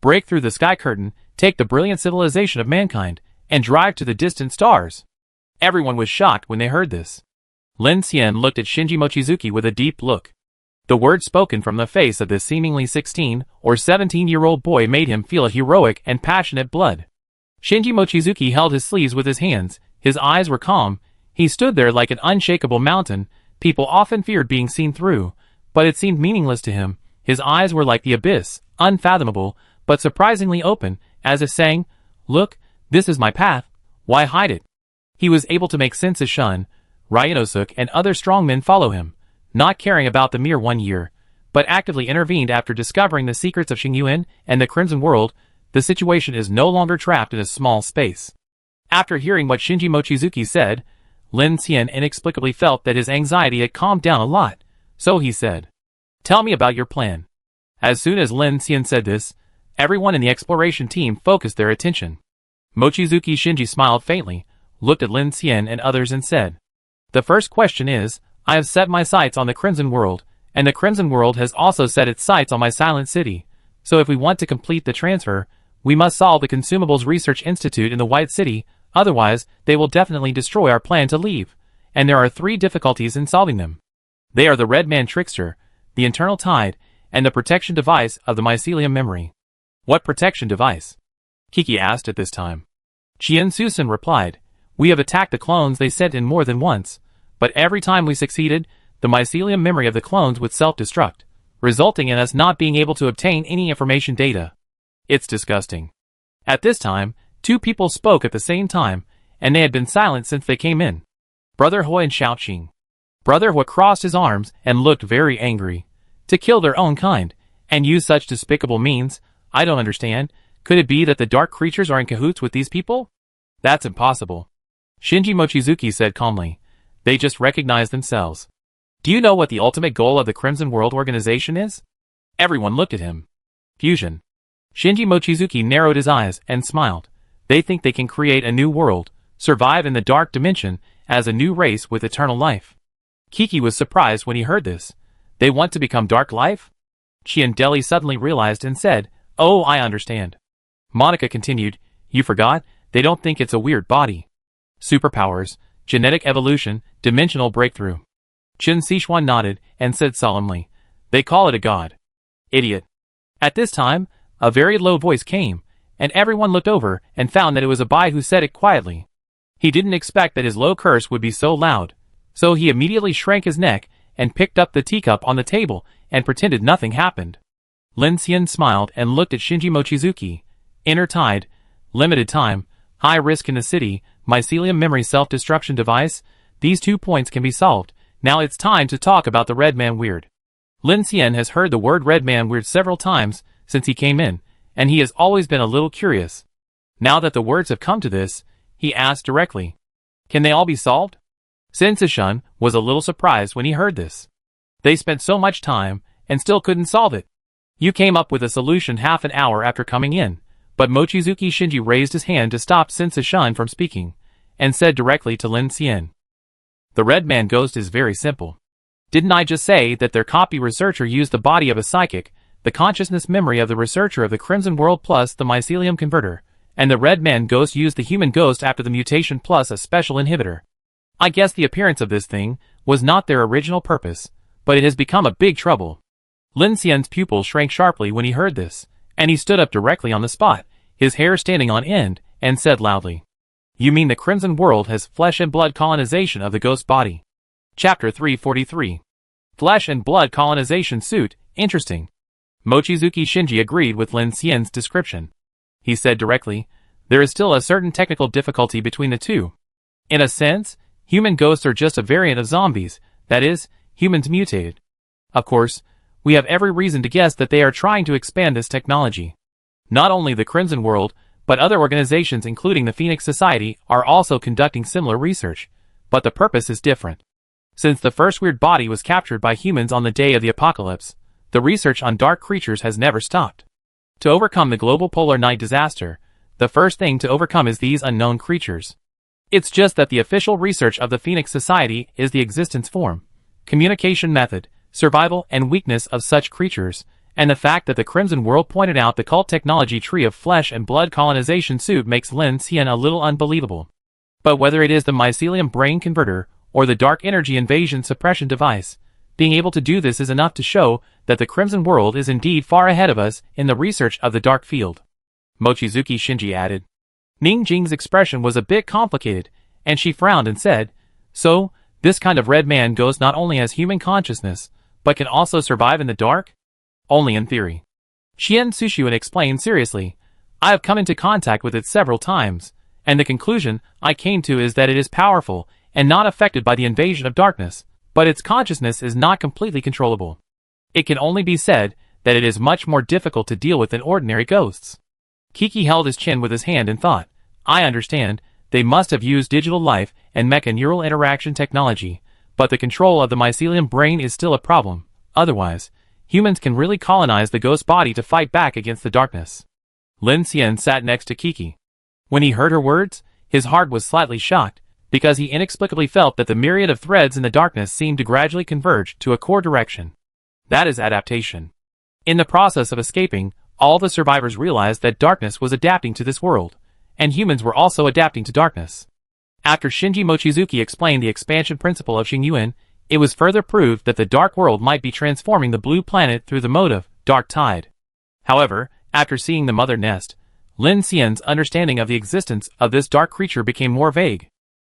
break through the sky curtain, take the brilliant civilization of mankind, and drive to the distant stars. Everyone was shocked when they heard this. Lin Xian looked at Shinji Mochizuki with a deep look. The words spoken from the face of this seemingly 16 or 17-year-old boy made him feel a heroic and passionate blood. Shinji Mochizuki held his sleeves with his hands, his eyes were calm, he stood there like an unshakable mountain. People often feared being seen through, but it seemed meaningless to him. His eyes were like the abyss, unfathomable, but surprisingly open, as if saying, look, this is my path, why hide it? He was able to make sense as Shun, Ryunosuke and other strongmen follow him, not caring about the mere 1 year, but actively intervened after discovering the secrets of Xingyuan and the Crimson World. The situation is no longer trapped in a small space. After hearing what Shinji Mochizuki said, Lin Xian inexplicably felt that his anxiety had calmed down a lot, so he said, tell me about your plan. As soon as Lin Xian said this, everyone in the exploration team focused their attention. Mochizuki Shinji smiled faintly, looked at Lin Xian and others and said, the first question is, I have set my sights on the Crimson World, and the Crimson World has also set its sights on my Silent City, so if we want to complete the transfer, we must solve the Consumables Research Institute in the White City, otherwise they will definitely destroy our plan to leave, and there are 3 difficulties in solving them. They are the Red Man Trickster, the Internal Tide, and the protection device of the mycelium memory. What protection device? Kiki asked at this time. Qian Susan replied, we have attacked the clones they sent in more than once, but every time we succeeded, the mycelium memory of the clones would self-destruct, resulting in us not being able to obtain any information data. It's disgusting. At this time, 2 people spoke at the same time, and they had been silent since they came in. Brother Hui and Xiaoqing. Brother Hui crossed his arms and looked very angry. To kill their own kind, and use such despicable means, I don't understand. Could it be that the dark creatures are in cahoots with these people? That's impossible. Shinji Mochizuki said calmly. They just recognize themselves. Do you know what the ultimate goal of the Crimson World Organization is? Everyone looked at him. Fusion. Shinji Mochizuki narrowed his eyes and smiled. They think they can create a new world, survive in the dark dimension, as a new race with eternal life. Kiki was surprised when he heard this. They want to become Dark Life? Qian Deli suddenly realized and said, oh, I understand. Monica continued, you forgot, they don't think it's a weird body. Superpowers, genetic evolution, dimensional breakthrough. Chen Sichuan nodded and said solemnly, they call it a god. Idiot. At this time, a very low voice came, and everyone looked over and found that it was Abai who said it quietly. He didn't expect that his low curse would be so loud, so he immediately shrank his neck and picked up the teacup on the table and pretended nothing happened. Lin Xian smiled and looked at Shinji Mochizuki. Intertide, limited time, high risk in the city, mycelium memory self-destruction device. These 2 points can be solved. Now it's time to talk about the Red Man Weird. Lin Xian has heard the word Red Man Weird several times since he came in, and he has always been a little curious. Now that the words have come to this, he asked directly, "Can they all be solved?" Sensei-shun was a little surprised when he heard this. They spent so much time and still couldn't solve it. You came up with a solution half an hour after coming in, but Mochizuki Shinji raised his hand to stop Sensei-shun from speaking, and said directly to Lin Xian, "The Red Man Ghost is very simple. Didn't I just say that their copy researcher used the body of a psychic, the consciousness memory of the researcher of the Crimson World plus the mycelium converter, and the Red Man Ghost used the human ghost after the mutation plus a special inhibitor? I guess the appearance of this thing was not their original purpose, but it has become a big trouble." Lin Xian's pupil shrank sharply when he heard this, and he stood up directly on the spot, his hair standing on end, and said loudly, "You mean the Crimson World has flesh and blood colonization of the ghost body?" Chapter 343. Flesh and blood colonization suit, interesting. Mochizuki Shinji agreed with Lin Xian's description. He said directly, "There is still a certain technical difficulty between the two. In a sense, human ghosts are just a variant of zombies, that is, humans mutated. Of course, we have every reason to guess that they are trying to expand this technology. Not only the Crimson World, but other organizations including the Phoenix Society are also conducting similar research, but the purpose is different. Since the first weird body was captured by humans on the day of the apocalypse, the research on dark creatures has never stopped. To overcome the global polar night disaster, the first thing to overcome is these unknown creatures. It's just that the official research of the Phoenix Society is the existence form, communication method, survival and weakness of such creatures, and the fact that the Crimson World pointed out the cult technology tree of flesh and blood colonization suit makes Lin Xian a little unbelievable. But whether it is the mycelium brain converter or the dark energy invasion suppression device, being able to do this is enough to show that the Crimson World is indeed far ahead of us in the research of the dark field." Mochizuki Shinji added. Ning Jing's expression was a bit complicated, and she frowned and said, "So, this kind of red man ghost not only has human consciousness, but can also survive in the dark?" "Only in theory." Xian Sushuan explained seriously, "I have come into contact with it several times, and the conclusion I came to is that it is powerful and not affected by the invasion of darkness, but its consciousness is not completely controllable. It can only be said that it is much more difficult to deal with than ordinary ghosts." Kiki held his chin with his hand and thought, "I understand, they must have used digital life and mecha-neural interaction technology, but the control of the mycelium brain is still a problem. Otherwise, humans can really colonize the ghost body to fight back against the darkness." Lin Xian sat next to Kiki. When he heard her words, his heart was slightly shocked, because he inexplicably felt that the myriad of threads in the darkness seemed to gradually converge to a core direction. That is adaptation. In the process of escaping, all the survivors realized that darkness was adapting to this world, and humans were also adapting to darkness. After Shinji Mochizuki explained the expansion principle of Xingyuan, it was further proved that the dark world might be transforming the blue planet through the mode of dark tide. However, after seeing the mother nest, Lin Xian's understanding of the existence of this dark creature became more vague.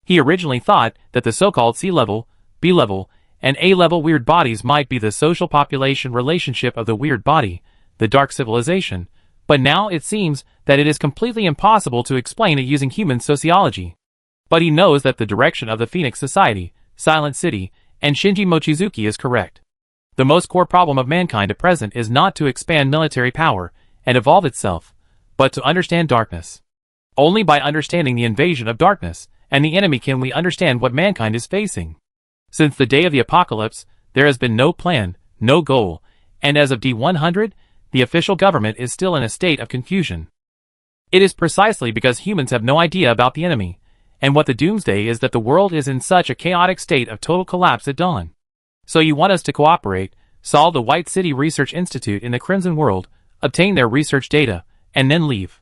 He originally thought that the so-called C-level, B-level, and A-level weird bodies might be the social population relationship of the weird body, the dark civilization, but now it seems that it is completely impossible to explain it using human sociology. But he knows that the direction of the Phoenix Society, Silent City, and Shinji Mochizuki is correct. The most core problem of mankind at present is not to expand military power and evolve itself, but to understand darkness. Only by understanding the invasion of darkness and the enemy can we understand what mankind is facing. Since the day of the apocalypse, there has been no plan, no goal, and as of D100, the official government is still in a state of confusion. It is precisely because humans have no idea about the enemy, and what the Doomsday is that the world is in such a chaotic state of total collapse at dawn. So you want us to cooperate, solve the White City Research Institute in the Crimson World, obtain their research data, and then leave."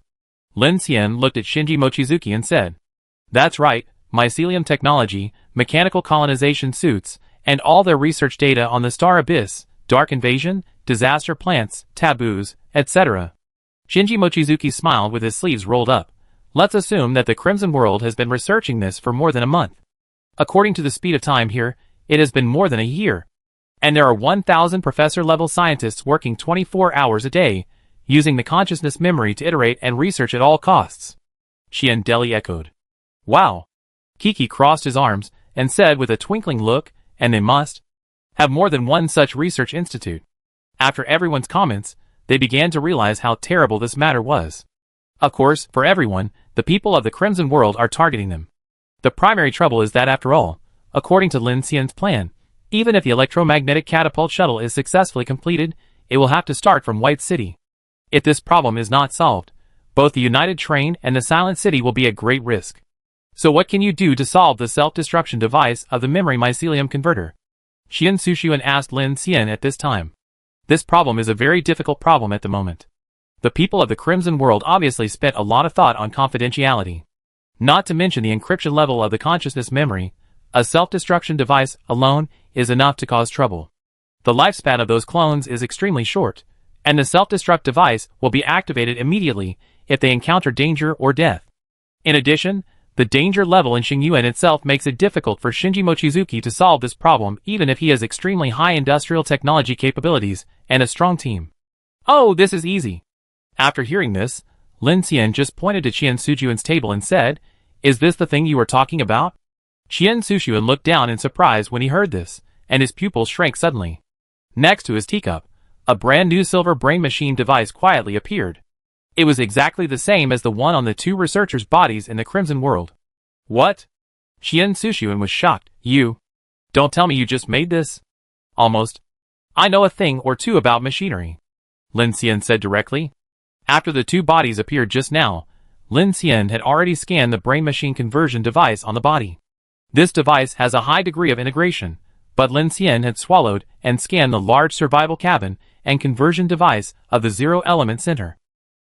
Lin Xian looked at Shinji Mochizuki and said, "That's right, mycelium technology, mechanical colonization suits, and all their research data on the Star Abyss, Dark Invasion, disaster plants, taboos, etc. Shinji Mochizuki smiled with his sleeves rolled up. Let's assume that the Crimson World has been researching this for more than a month. According to the speed of time here, it has been more than a year. And there are 1,000 professor-level scientists working 24 hours a day, using the consciousness memory to iterate and research at all costs. Qian Deli echoed. Wow. Kiki crossed his arms and said with a twinkling look, and they must have more than one such research institute. After everyone's comments, they began to realize how terrible this matter was. Of course, for everyone, the people of the Crimson World are targeting them. The primary trouble is that after all, according to Lin Xian's plan, even if the electromagnetic catapult shuttle is successfully completed, it will have to start from White City. If this problem is not solved, both the United Train and the Silent City will be at great risk. So what can you do to solve the self-destruction device of the memory mycelium converter? Qian Sushuan asked Lin Xian at this time. This problem is a very difficult problem at the moment. The people of the Crimson World obviously spent a lot of thought on confidentiality. Not to mention the encryption level of the consciousness memory, a self-destruction device alone is enough to cause trouble. The lifespan of those clones is extremely short, and the self-destruct device will be activated immediately if they encounter danger or death. In addition, the danger level in Xingyuan itself makes it difficult for Shinji Mochizuki to solve this problem even if he has extremely high industrial technology capabilities and a strong team. Oh, this is easy. After hearing this, Lin Xian just pointed to Qian Sushuan's table and said, "Is this the thing you were talking about?" Qian Sushuan looked down in surprise when he heard this, and his pupils shrank suddenly. Next to his teacup, a brand new silver brain machine device quietly appeared. It was exactly the same as the one on the two researchers' bodies in the Crimson World. What? Qian Sushuan was shocked. You? Don't tell me you just made this? Almost. I know a thing or two about machinery, Lin Xian said directly. After the two bodies appeared just now, Lin Xian had already scanned the brain-machine conversion device on the body. This device has a high degree of integration, but Lin Xian had swallowed and scanned the large survival cabin and conversion device of the zero-element center.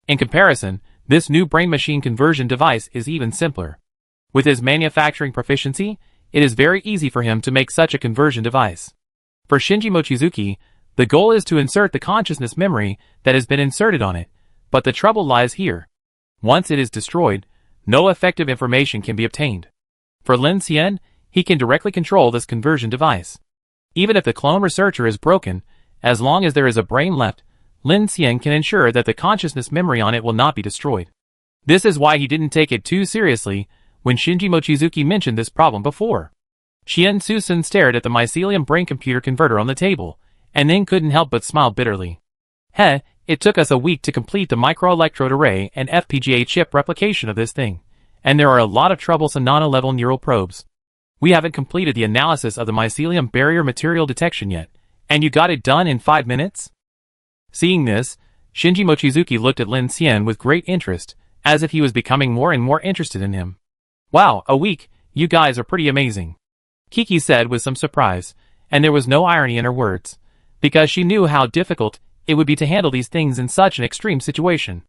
In comparison, this new brain-machine conversion device is even simpler. With his manufacturing proficiency, it is very easy for him to make such a conversion device. For Shinji Mochizuki, the goal is to insert the consciousness memory that has been inserted on it, but the trouble lies here. Once it is destroyed, no effective information can be obtained. For Lin Xian, he can directly control this conversion device. Even if the clone researcher is broken, as long as there is a brain left, Lin Xian can ensure that the consciousness memory on it will not be destroyed. This is why he didn't take it too seriously when Shinji Mochizuki mentioned this problem before. Qian Sushuan stared at the mycelium brain computer converter on the table, and then couldn't help but smile bitterly. It took us a week to complete the microelectrode array and FPGA chip replication of this thing, and there are a lot of troublesome nano-level neural probes. We haven't completed the analysis of the mycelium barrier material detection yet, and you got it done in 5 minutes? Seeing this, Shinji Mochizuki looked at Lin Xian with great interest, as if he was becoming more and more interested in him. Wow, a week, you guys are pretty amazing, Kiki said with some surprise, and there was no irony in her words, because she knew how difficult it would be to handle these things in such an extreme situation.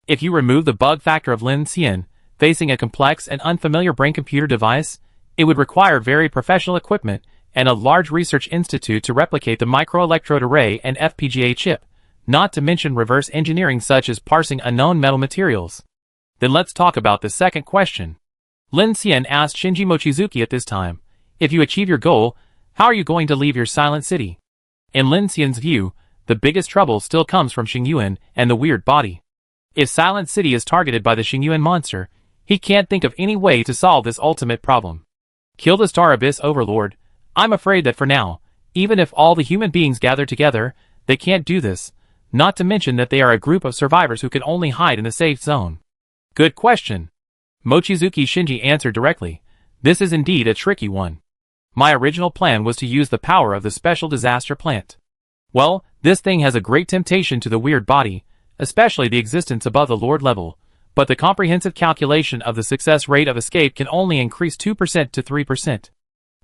If you remove the bug factor of Lin Xian, facing a complex and unfamiliar brain-computer device, it would require very professional equipment and a large research institute to replicate the microelectrode array and FPGA chip, not to mention reverse engineering such as parsing unknown metal materials. Then let's talk about the second question. Lin Xian asked Shinji Mochizuki at this time, if you achieve your goal, how are you going to leave your silent city? In Lin Xian's view, the biggest trouble still comes from Xingyuan and the weird body. If Silent City is targeted by the Xingyuan monster, he can't think of any way to solve this ultimate problem. Kill the Star Abyss Overlord. I'm afraid that for now, even if all the human beings gather together, they can't do this, not to mention that they are a group of survivors who can only hide in the safe zone. Good question. Mochizuki Shinji answered directly. This is indeed a tricky one. My original plan was to use the power of the special disaster plant. Well, this thing has a great temptation to the weird body, especially the existence above the Lord level, but the comprehensive calculation of the success rate of escape can only increase 2% to 3%.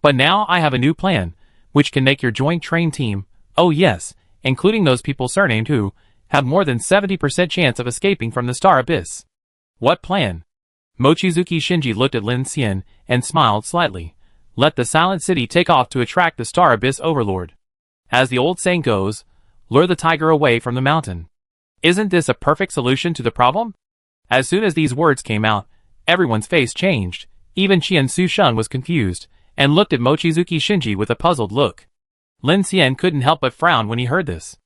But now I have a new plan, which can make your joint train team, oh yes, including those people surnamed who, have more than 70% chance of escaping from the Star Abyss. What plan? Mochizuki Shinji looked at Lin Xian and smiled slightly. Let the Silent City take off to attract the Star Abyss Overlord. As the old saying goes, Lure the tiger away from the mountain. Isn't this a perfect solution to the problem? As soon as these words came out, everyone's face changed. Even Qian Sushun was confused, and looked at Mochizuki Shinji with a puzzled look. Lin Xian couldn't help but frown when he heard this.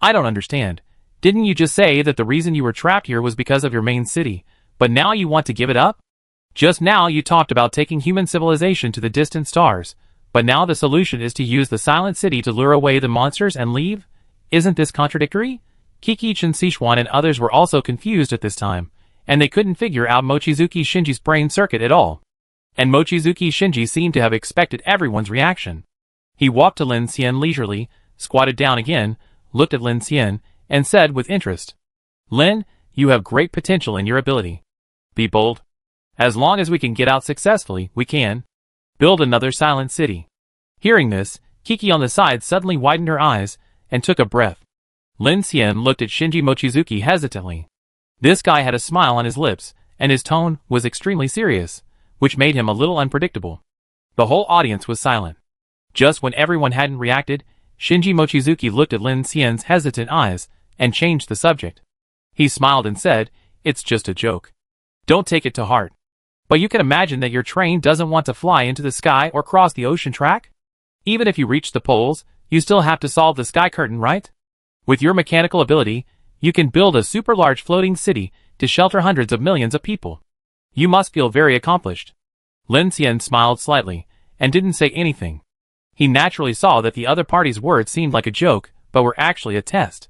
I don't understand. Didn't you just say that the reason you were trapped here was because of your main city, but now you want to give it up? Just now you talked about taking human civilization to the distant stars, but now the solution is to use the silent city to lure away the monsters and leave? Isn't this contradictory? Kiki and Sichuan and others were also confused at this time, and they couldn't figure out Mochizuki Shinji's brain circuit at all. And Mochizuki Shinji seemed to have expected everyone's reaction. He walked to Lin Xian leisurely, squatted down again, looked at Lin Xian, and said with interest, Lin, you have great potential in your ability. Be bold. As long as we can get out successfully, we can build another silent city. Hearing this, Kiki on the side suddenly widened her eyes, and took a breath. Lin Xian looked at Shinji Mochizuki hesitantly. This guy had a smile on his lips, and his tone was extremely serious, which made him a little unpredictable. The whole audience was silent. Just when everyone hadn't reacted, Shinji Mochizuki looked at Lin Xian's hesitant eyes, and changed the subject. He smiled and said, It's just a joke. Don't take it to heart. But you can imagine that your train doesn't want to fly into the sky or cross the ocean track? Even if you reach the poles, you still have to solve the sky curtain, right? With your mechanical ability, you can build a super large floating city to shelter hundreds of millions of people. You must feel very accomplished. Lin Xian smiled slightly, and didn't say anything. He naturally saw that the other party's words seemed like a joke, but were actually a test.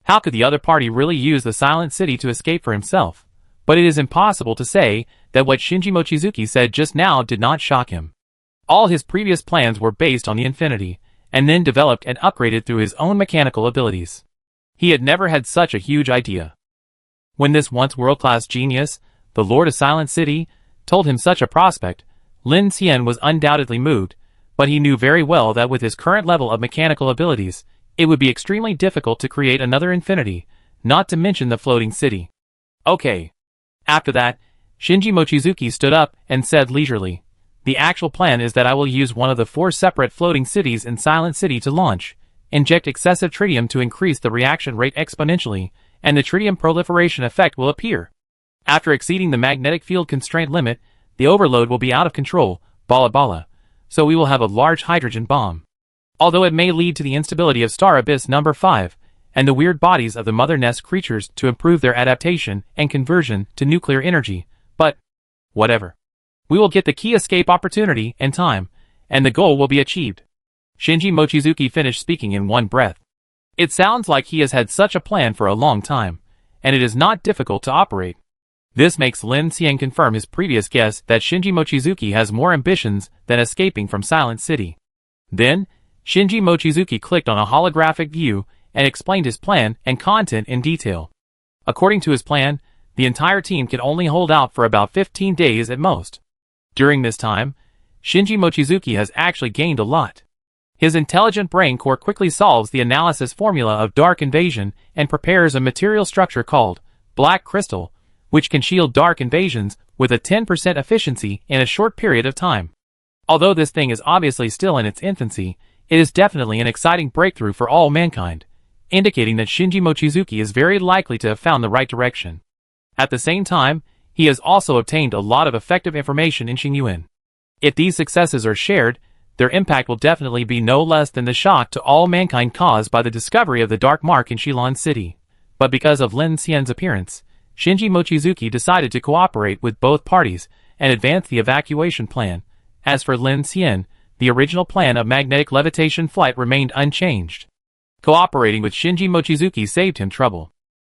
How could the other party really use the silent city to escape for himself? But it is impossible to say that what Shinji Mochizuki said just now did not shock him. All his previous plans were based on the infinity, and then developed and upgraded through his own mechanical abilities. He had never had such a huge idea. When this once world-class genius, the Lord of Silent City, told him such a prospect, Lin Xian was undoubtedly moved, but he knew very well that with his current level of mechanical abilities, it would be extremely difficult to create another infinity, not to mention the floating city. Okay. After that, Shinji Mochizuki stood up and said leisurely, The actual plan is that I will use one of the 4 separate floating cities in Silent City to launch, inject excessive tritium to increase the reaction rate exponentially, and the tritium proliferation effect will appear. After exceeding the magnetic field constraint limit, the overload will be out of control, bala bala, so we will have a large hydrogen bomb. Although it may lead to the instability of Star Abyss number 5, and the weird bodies of the Mother Nest creatures to improve their adaptation and conversion to nuclear energy, but whatever. We will get the key escape opportunity and time, and the goal will be achieved. Shinji Mochizuki finished speaking in one breath. It sounds like he has had such a plan for a long time, and it is not difficult to operate. This makes Lin Xian confirm his previous guess that Shinji Mochizuki has more ambitions than escaping from Silent City. Then, Shinji Mochizuki clicked on a holographic view and explained his plan and content in detail. According to his plan, the entire team can only hold out for about 15 days at most. During this time, Shinji Mochizuki has actually gained a lot. His intelligent brain core quickly solves the analysis formula of dark invasion and prepares a material structure called black crystal, which can shield dark invasions with a 10% efficiency in a short period of time. Although this thing is obviously still in its infancy, it is definitely an exciting breakthrough for all mankind, indicating that Shinji Mochizuki is very likely to have found the right direction. At the same time, he has also obtained a lot of effective information in Xingyuan. If these successes are shared, their impact will definitely be no less than the shock to all mankind caused by the discovery of the Dark Mark in Shilan City. But because of Lin Xian's appearance, Shinji Mochizuki decided to cooperate with both parties and advance the evacuation plan. As for Lin Xian, the original plan of magnetic levitation flight remained unchanged. Cooperating with Shinji Mochizuki saved him trouble.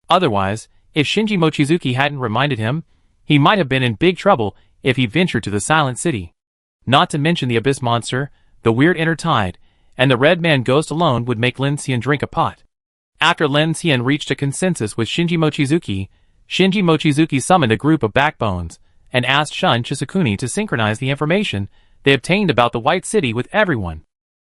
Otherwise, if Shinji Mochizuki hadn't reminded him, he might have been in big trouble if he ventured to the Silent City. Not to mention the Abyss Monster, the weird inner tide, and the Red Man Ghost alone would make Lin Xian drink a pot. After Lin Xian reached a consensus with Shinji Mochizuki summoned a group of backbones, and asked Shun Chisukuni to synchronize the information they obtained about the White City with everyone.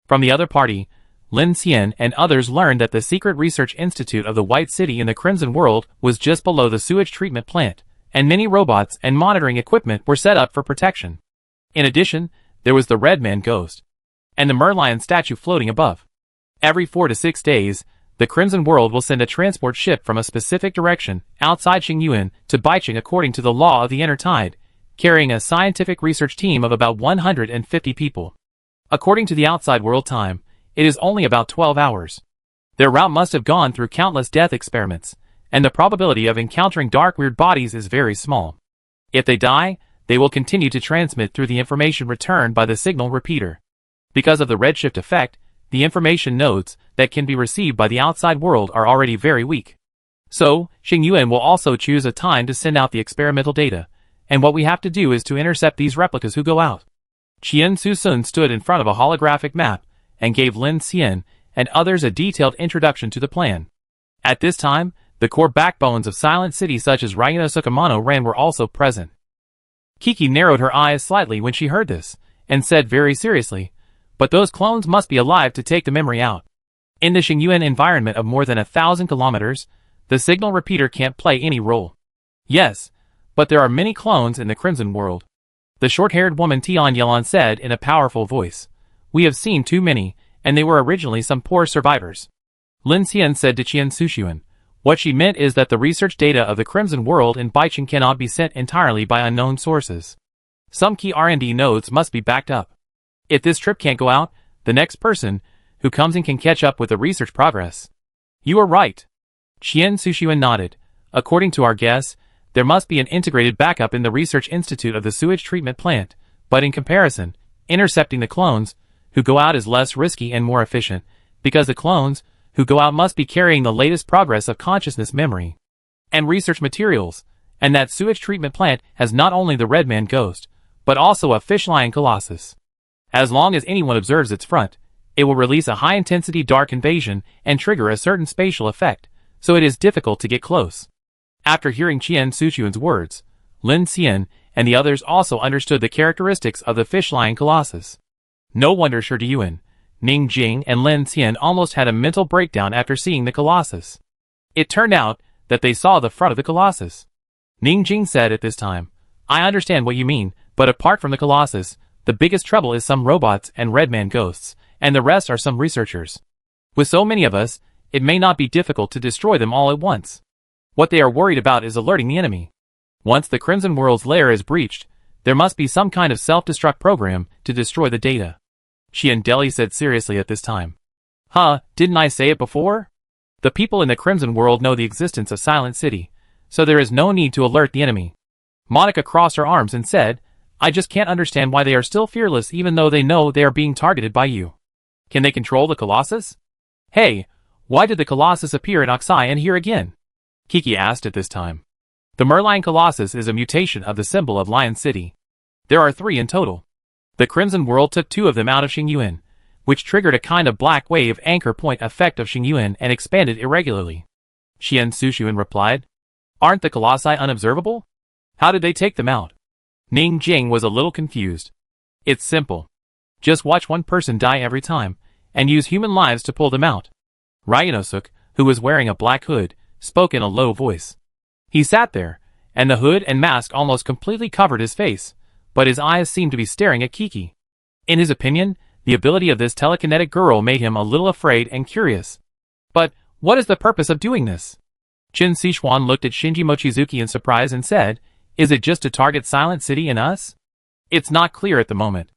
From the other party, Lin Xian and others learned that the secret research institute of the White City in the Crimson World was just below the sewage treatment plant, and many robots and monitoring equipment were set up for protection. In addition, there was the Red Man Ghost, and the Merlion statue floating above. Every 4 to 6 days, the Crimson World will send a transport ship from a specific direction outside Xingyuan to Baiqing according to the law of the inner tide, carrying a scientific research team of about 150 people. According to the outside world time, it is only about 12 hours. Their route must have gone through countless death experiments, and the probability of encountering dark weird bodies is very small. If they die, they will continue to transmit through the information returned by the signal repeater. Because of the redshift effect, the information nodes that can be received by the outside world are already very weak. So, Xingyuan will also choose a time to send out the experimental data, and what we have to do is to intercept these replicas who go out. Qian Susun stood in front of a holographic map and gave Lin Xian and others a detailed introduction to the plan. At this time, the core backbones of Silent City such as Ryuno Sukamano Ran were also present. Kiki narrowed her eyes slightly when she heard this, and said very seriously, "But those clones must be alive to take the memory out. In the Xingyuan environment of more than 1,000 kilometers, the signal repeater can't play any role." "Yes, but there are many clones in the Crimson World," the short-haired woman Tian Yelan said in a powerful voice. "We have seen too many, and they were originally some poor survivors." Lin Xian said to Qian Sushuan, "What she meant is that the research data of the Crimson World in Baiqing cannot be sent entirely by unknown sources. Some key R&D nodes must be backed up. If this trip can't go out, the next person who comes in can catch up with the research progress." "You are right." Qian Sushuan nodded. "According to our guess, there must be an integrated backup in the research institute of the sewage treatment plant, but in comparison, intercepting the clones who go out is less risky and more efficient, because the clones who go out must be carrying the latest progress of consciousness memory and research materials, and that sewage treatment plant has not only the Red Man Ghost, but also a fish-lion colossus. As long as anyone observes its front, it will release a high-intensity dark invasion and trigger a certain spatial effect, so it is difficult to get close." After hearing Qian Sushuan's words, Lin Xian and the others also understood the characteristics of the fish-lion colossus. No wonder Shi Diyuan, Ning Jing and Lin Xian almost had a mental breakdown after seeing the colossus. It turned out that they saw the front of the colossus. Ning Jing said at this time, "I understand what you mean, but apart from the colossus, the biggest trouble is some robots and Red Man ghosts, and the rest are some researchers. With so many of us, it may not be difficult to destroy them all at once. What they are worried about is alerting the enemy. Once the Crimson World's lair is breached, there must be some kind of self-destruct program to destroy the data." Qian Deli said seriously at this time. "Huh, didn't I say it before? The people in the Crimson World know the existence of Silent City, so there is no need to alert the enemy." Monica crossed her arms and said, "I just can't understand why they are still fearless even though they know they are being targeted by you. Can they control the Colossus? Hey, why did the Colossus appear in Oxai and here again?" Kiki asked at this time. The Merlion Colossus is a mutation of the symbol of Lion City. There are 3 in total. The Crimson World took 2 of them out of Xingyuan, which triggered a kind of black wave anchor point effect of Xingyuan and expanded irregularly. Qian Sushuan replied, "Aren't the colossi unobservable? How did they take them out?" Ning Jing was a little confused. "It's simple. Just watch one person die every time, and use human lives to pull them out." Ryanosuk, who was wearing a black hood, spoke in a low voice. He sat there, and the hood and mask almost completely covered his face, but his eyes seemed to be staring at Kiki. In his opinion, the ability of this telekinetic girl made him a little afraid and curious. "But what is the purpose of doing this?" Qin Sichuan looked at Shinji Mochizuki in surprise and said, "Is it just to target Silent City and us?" "It's not clear at the moment."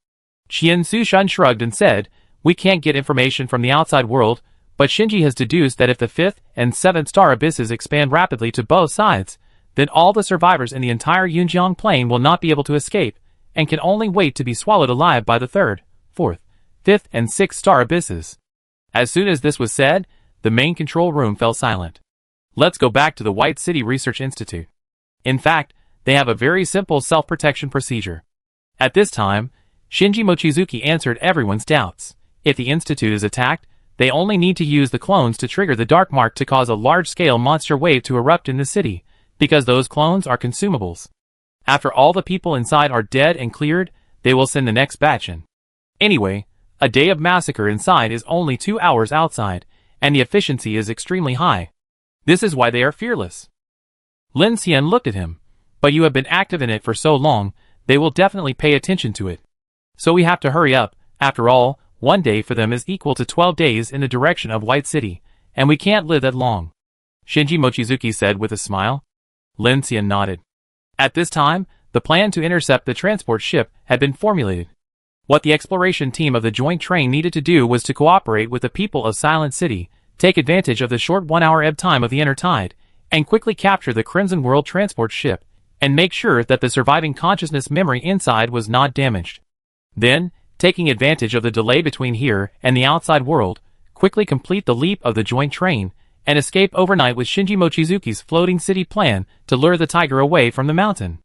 Qian Sushan shrugged and said, "We can't get information from the outside world, but Shinji has deduced that if the 5th and 7th star abysses expand rapidly to both sides, then all the survivors in the entire Yunjiang plain will not be able to escape, and can only wait to be swallowed alive by the 3rd, 4th, 5th and 6th star abysses." As soon as this was said, the main control room fell silent. Let's go back to the White City Research Institute. In fact, they have a very simple self-protection procedure. At this time, Shinji Mochizuki answered everyone's doubts. If the institute is attacked, they only need to use the clones to trigger the Dark Mark to cause a large-scale monster wave to erupt in the city, because those clones are consumables. After all the people inside are dead and cleared, they will send the next batch in. Anyway, a day of massacre inside is only 2 hours outside, and the efficiency is extremely high. This is why they are fearless. Lin Xian looked at him. "But you have been active in it for so long, they will definitely pay attention to it. So we have to hurry up. After all, 1 day for them is equal to 12 days in the direction of White City, and we can't live that long," Shinji Mochizuki said with a smile. Lin Xian nodded. At this time, the plan to intercept the transport ship had been formulated. What the exploration team of the joint train needed to do was to cooperate with the people of Silent City, take advantage of the short 1-hour ebb time of the inner tide, and quickly capture the Crimson World transport ship, and make sure that the surviving consciousness memory inside was not damaged. Then, taking advantage of the delay between here and the outside world, quickly complete the leap of the joint train, and escape overnight with Shinji Mochizuki's floating city plan to lure the tiger away from the mountain.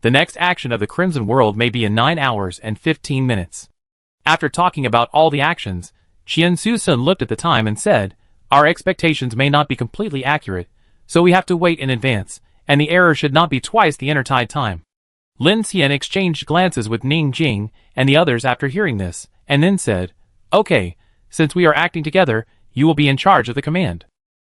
The next action of the Crimson World may be in 9 hours and 15 minutes. After talking about all the actions, Qian Su-sun looked at the time and said, "Our expectations may not be completely accurate, so we have to wait in advance, and the error should not be twice the inner tide time." Lin Xian exchanged glances with Ning Jing and the others after hearing this, and then said, "Okay, since we are acting together, you will be in charge of the command."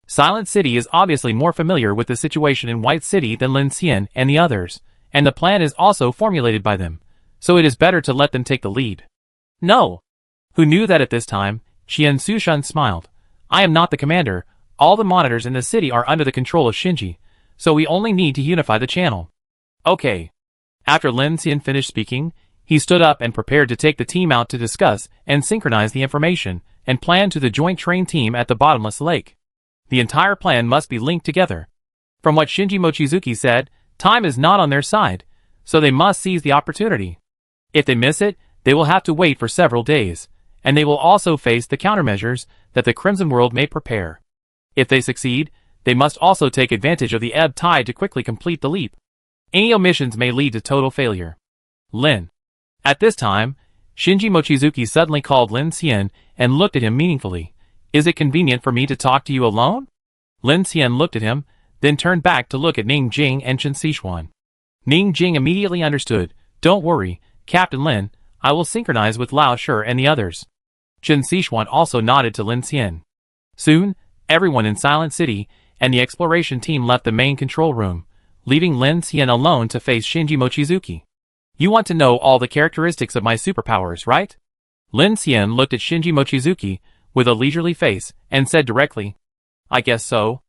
Silent City is obviously more familiar with the situation in White City than Lin Xian and the others, and the plan is also formulated by them, so it is better to let them take the lead. "No." Who knew that at this time, Qian Su-sun smiled. "I am not the commander. All the monitors in the city are under the control of Shinji, so we only need to unify the channel." "Okay." After Lin Xian finished speaking, he stood up and prepared to take the team out to discuss and synchronize the information and plan to the joint train team at the bottomless lake. The entire plan must be linked together. From what Shinji Mochizuki said, time is not on their side, so they must seize the opportunity. If they miss it, they will have to wait for several days, and they will also face the countermeasures that the Crimson World may prepare. If they succeed, they must also take advantage of the ebb tide to quickly complete the leap. Any omissions may lead to total failure. Lin. At this time, Shinji Mochizuki suddenly called Lin Xian and looked at him meaningfully. "Is it convenient for me to talk to you alone?" Lin Xian looked at him, then turned back to look at Ning Jing and Chen Sichuan. Ning Jing immediately understood. "Don't worry, Captain Lin, I will synchronize with Lao Shi and the others." Chen Sichuan also nodded to Lin Xian. Soon, everyone in Silent City and the exploration team left the main control room, leaving Lin Xian alone to face Shinji Mochizuki. "You want to know all the characteristics of my superpowers, right?" Lin Xian looked at Shinji Mochizuki with a leisurely face and said directly, "I guess so."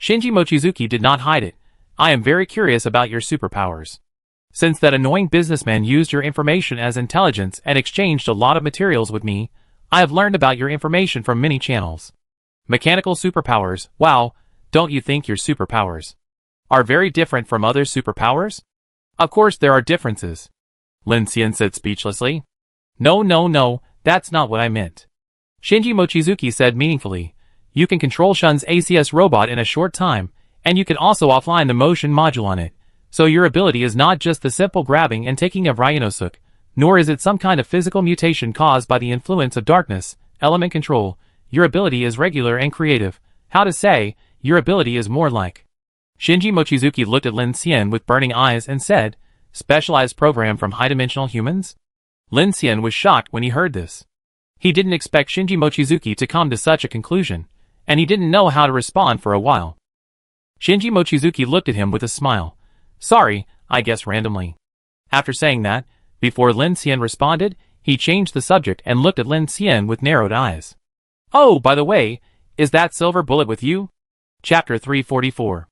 Shinji Mochizuki did not hide it. "I am very curious about your superpowers. Since that annoying businessman used your information as intelligence and exchanged a lot of materials with me, I have learned about your information from many channels. Mechanical superpowers, wow, don't you think your superpowers are very different from other superpowers?" "Of course there are differences," Lin Xian said speechlessly. No, that's not what I meant," Shinji Mochizuki said meaningfully. "You can control Shun's ACS robot in a short time, and you can also offline the motion module on it, so your ability is not just the simple grabbing and taking of Ryanosuke, nor is it some kind of physical mutation caused by the influence of darkness, element control. Your ability is regular and creative. How to say, your ability is more like..." Shinji Mochizuki looked at Lin Xian with burning eyes and said, "Specialized program from high-dimensional humans?" Lin Xian was shocked when he heard this. He didn't expect Shinji Mochizuki to come to such a conclusion, and he didn't know how to respond for a while. Shinji Mochizuki looked at him with a smile. "Sorry, I guess randomly." After saying that, before Lin Xian responded, he changed the subject and looked at Lin Xian with narrowed eyes. "Oh, by the way, is that Silver Bullet with you?" Chapter 344.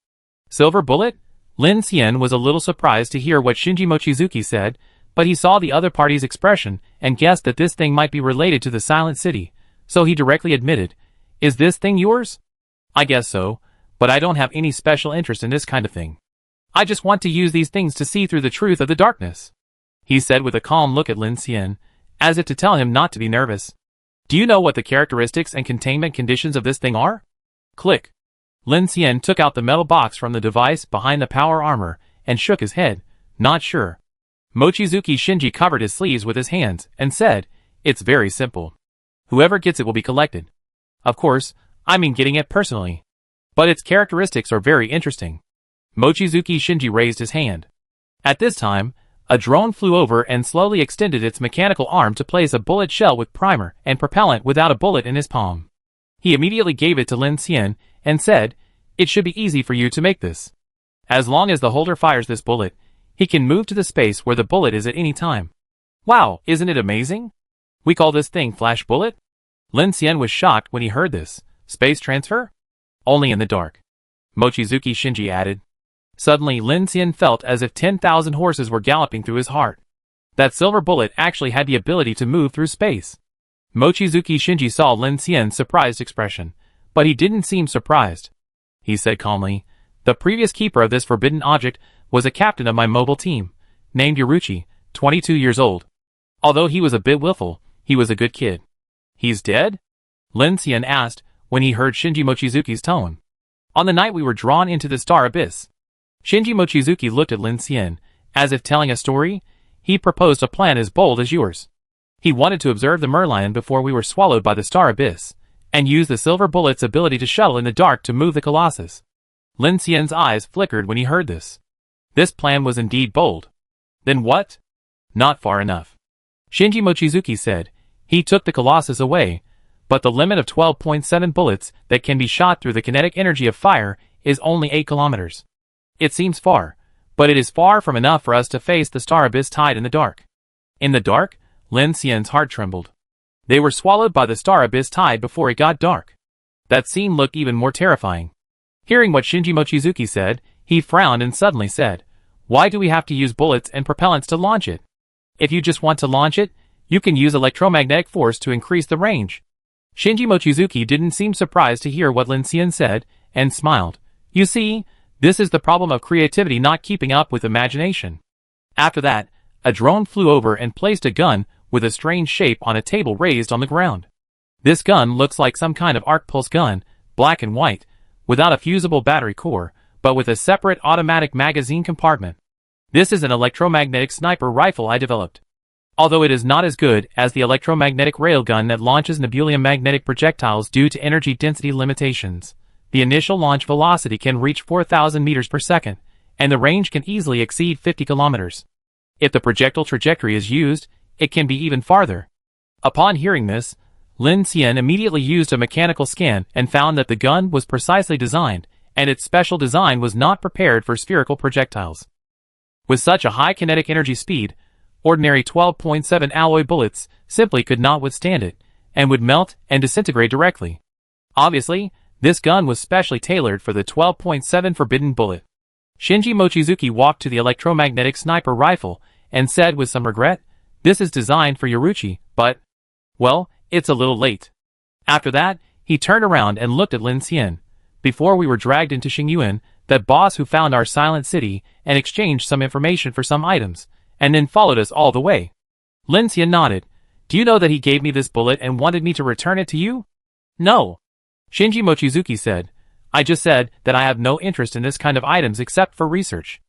Silver Bullet? Lin Xian was a little surprised to hear what Shinji Mochizuki said, but he saw the other party's expression and guessed that this thing might be related to the Silent City, so he directly admitted, "Is this thing yours?" "I guess so, but I don't have any special interest in this kind of thing. I just want to use these things to see through the truth of the darkness," he said with a calm look at Lin Xian, as if to tell him not to be nervous. "Do you know what the characteristics and containment conditions of this thing are?" Click. Lin Xian took out the metal box from the device behind the power armor and shook his head, not sure. Mochizuki Shinji covered his sleeves with his hands and said, "It's very simple. Whoever gets it will be collected. Of course, I mean getting it personally. But its characteristics are very interesting." Mochizuki Shinji raised his hand. At this time, a drone flew over and slowly extended its mechanical arm to place a bullet shell with primer and propellant without a bullet in his palm. He immediately gave it to Lin Xian and said, "It should be easy for you to make this. As long as the holder fires this bullet, he can move to the space where the bullet is at any time." "Wow, isn't it amazing? We call this thing Flash Bullet?" Lin Xian was shocked when he heard this, Space transfer? Only in the dark. Mochizuki Shinji added. Suddenly Lin Xian felt as if 10,000 horses were galloping through his heart. That silver bullet actually had the ability to move through space. Mochizuki Shinji saw Lin Xian's surprised expression, but he didn't seem surprised. He said calmly, "The previous keeper of this forbidden object was a captain of my mobile team, named Yoruchi, 22 years old. Although he was a bit willful, he was a good kid." "He's dead?" Lin Xian asked when he heard Shinji Mochizuki's tone. "On the night we were drawn into the star abyss." Shinji Mochizuki looked at Lin Xian, as if telling a story. "He proposed a plan as bold as yours. He wanted to observe the Merlion before we were swallowed by the star abyss, and use the silver bullet's ability to shuttle in the dark to move the Colossus." Lin Xian's eyes flickered when he heard this. This plan was indeed bold. Then what? Not far enough. Shinji Mochizuki said, "He took the Colossus away, but the limit of 12.7 bullets that can be shot through the kinetic energy of fire is only 8 kilometers. It seems far, but it is far from enough for us to face the star abyss tide in the dark." In the dark? Lin Xian's heart trembled. They were swallowed by the star abyss tide before it got dark. That scene looked even more terrifying. Hearing what Shinji Mochizuki said, he frowned and suddenly said, "Why do we have to use bullets and propellants to launch it? If you just want to launch it, you can use electromagnetic force to increase the range." Shinji Mochizuki didn't seem surprised to hear what Lin Xian said, and smiled. "You see, this is the problem of creativity not keeping up with imagination." After that, a drone flew over and placed a gun with a strange shape on a table raised on the ground. This gun looks like some kind of arc pulse gun, black and white, without a fusible battery core, but with a separate automatic magazine compartment. "This is an electromagnetic sniper rifle I developed. Although it is not as good as the electromagnetic railgun that launches nebulium magnetic projectiles due to energy density limitations, the initial launch velocity can reach 4,000 meters per second, and the range can easily exceed 50 kilometers. If the projectile trajectory is used, it can be even farther." Upon hearing this, Lin Xian immediately used a mechanical scan and found that the gun was precisely designed, and its special design was not prepared for spherical projectiles. With such a high kinetic energy speed, ordinary 12.7 alloy bullets simply could not withstand it, and would melt and disintegrate directly. Obviously, this gun was specially tailored for the 12.7 forbidden bullet. Shinji Mochizuki walked to the electromagnetic sniper rifle and said with some regret, "This is designed for Yoruchi, but, well, it's a little late." After that, he turned around and looked at Lin Xian. "Before we were dragged into Xingyuan, that boss who found our silent city and exchanged some information for some items, and then followed us all the way." Lin Xian nodded. "Do you know that he gave me this bullet and wanted me to return it to you?" "No." Shinji Mochizuki said, "I just said that I have no interest in this kind of items except for research.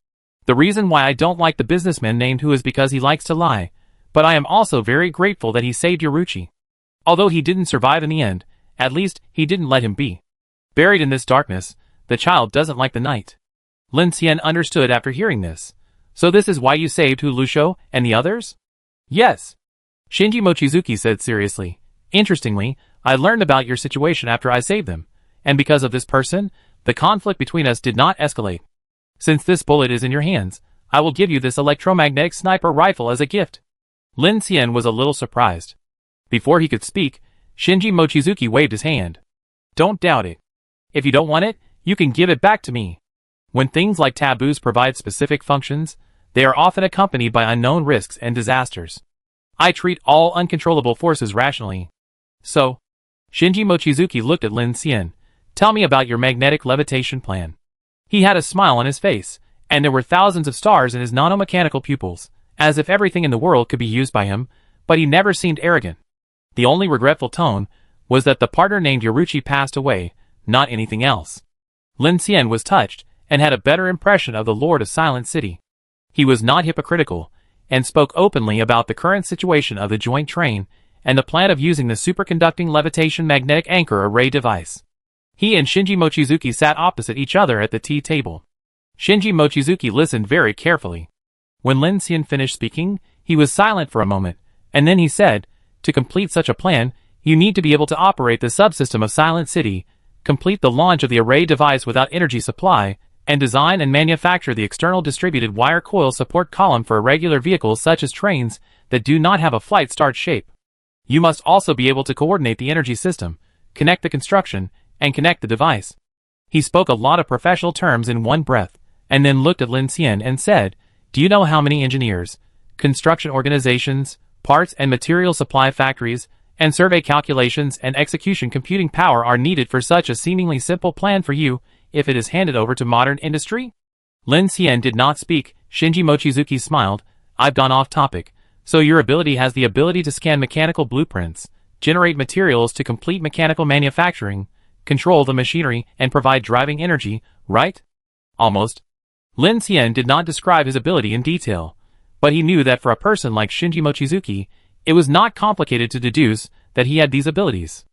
The reason why I don't like the businessman named Hu is because he likes to lie, but I am also very grateful that he saved Yoruchi. Although he didn't survive in the end, at least he didn't let him be buried in this darkness. The child doesn't like the night." Lin Xian understood after hearing this. "So this is why you saved Hu Lushou and the others?" "Yes." Shinji Mochizuki said seriously. "Interestingly, I learned about your situation after I saved them, and because of this person, the conflict between us did not escalate. Since this bullet is in your hands, I will give you this electromagnetic sniper rifle as a gift." Lin Xian was a little surprised. Before he could speak, Shinji Mochizuki waved his hand. "Don't doubt it. If you don't want it, you can give it back to me. When things like taboos provide specific functions, they are often accompanied by unknown risks and disasters. I treat all uncontrollable forces rationally. So," Shinji Mochizuki looked at Lin Xian, "tell me about your magnetic levitation plan." He had a smile on his face, and there were thousands of stars in his nanomechanical pupils, as if everything in the world could be used by him, but he never seemed arrogant. The only regretful tone was that the partner named Yoruchi passed away, not anything else. Lin Xian was touched, and had a better impression of the Lord of Silent City. He was not hypocritical, and spoke openly about the current situation of the joint train, and the plan of using the superconducting levitation magnetic anchor array device. He and Shinji Mochizuki sat opposite each other at the tea table. Shinji Mochizuki listened very carefully. When Lin Xian finished speaking, he was silent for a moment, and then he said, "To complete such a plan, you need to be able to operate the subsystem of Silent City, complete the launch of the array device without energy supply, and design and manufacture the external distributed wire coil support column for irregular vehicles such as trains that do not have a flight start shape. You must also be able to coordinate the energy system, connect the construction, and connect the device. He spoke a lot of professional terms in one breath, and then looked at Lin Xian and said, "Do you know how many engineers, construction organizations, parts and material supply factories, and survey calculations and execution computing power are needed for such a seemingly simple plan for you if it is handed over to modern industry?" Lin Xian did not speak. Shinji Mochizuki smiled. "I've gone off topic. So your ability has the ability to scan mechanical blueprints, generate materials to complete mechanical manufacturing, control the machinery, and provide driving energy, right?" "Almost." Lin Xian did not describe his ability in detail, but he knew that for a person like Shinji Mochizuki, it was not complicated to deduce that he had these abilities.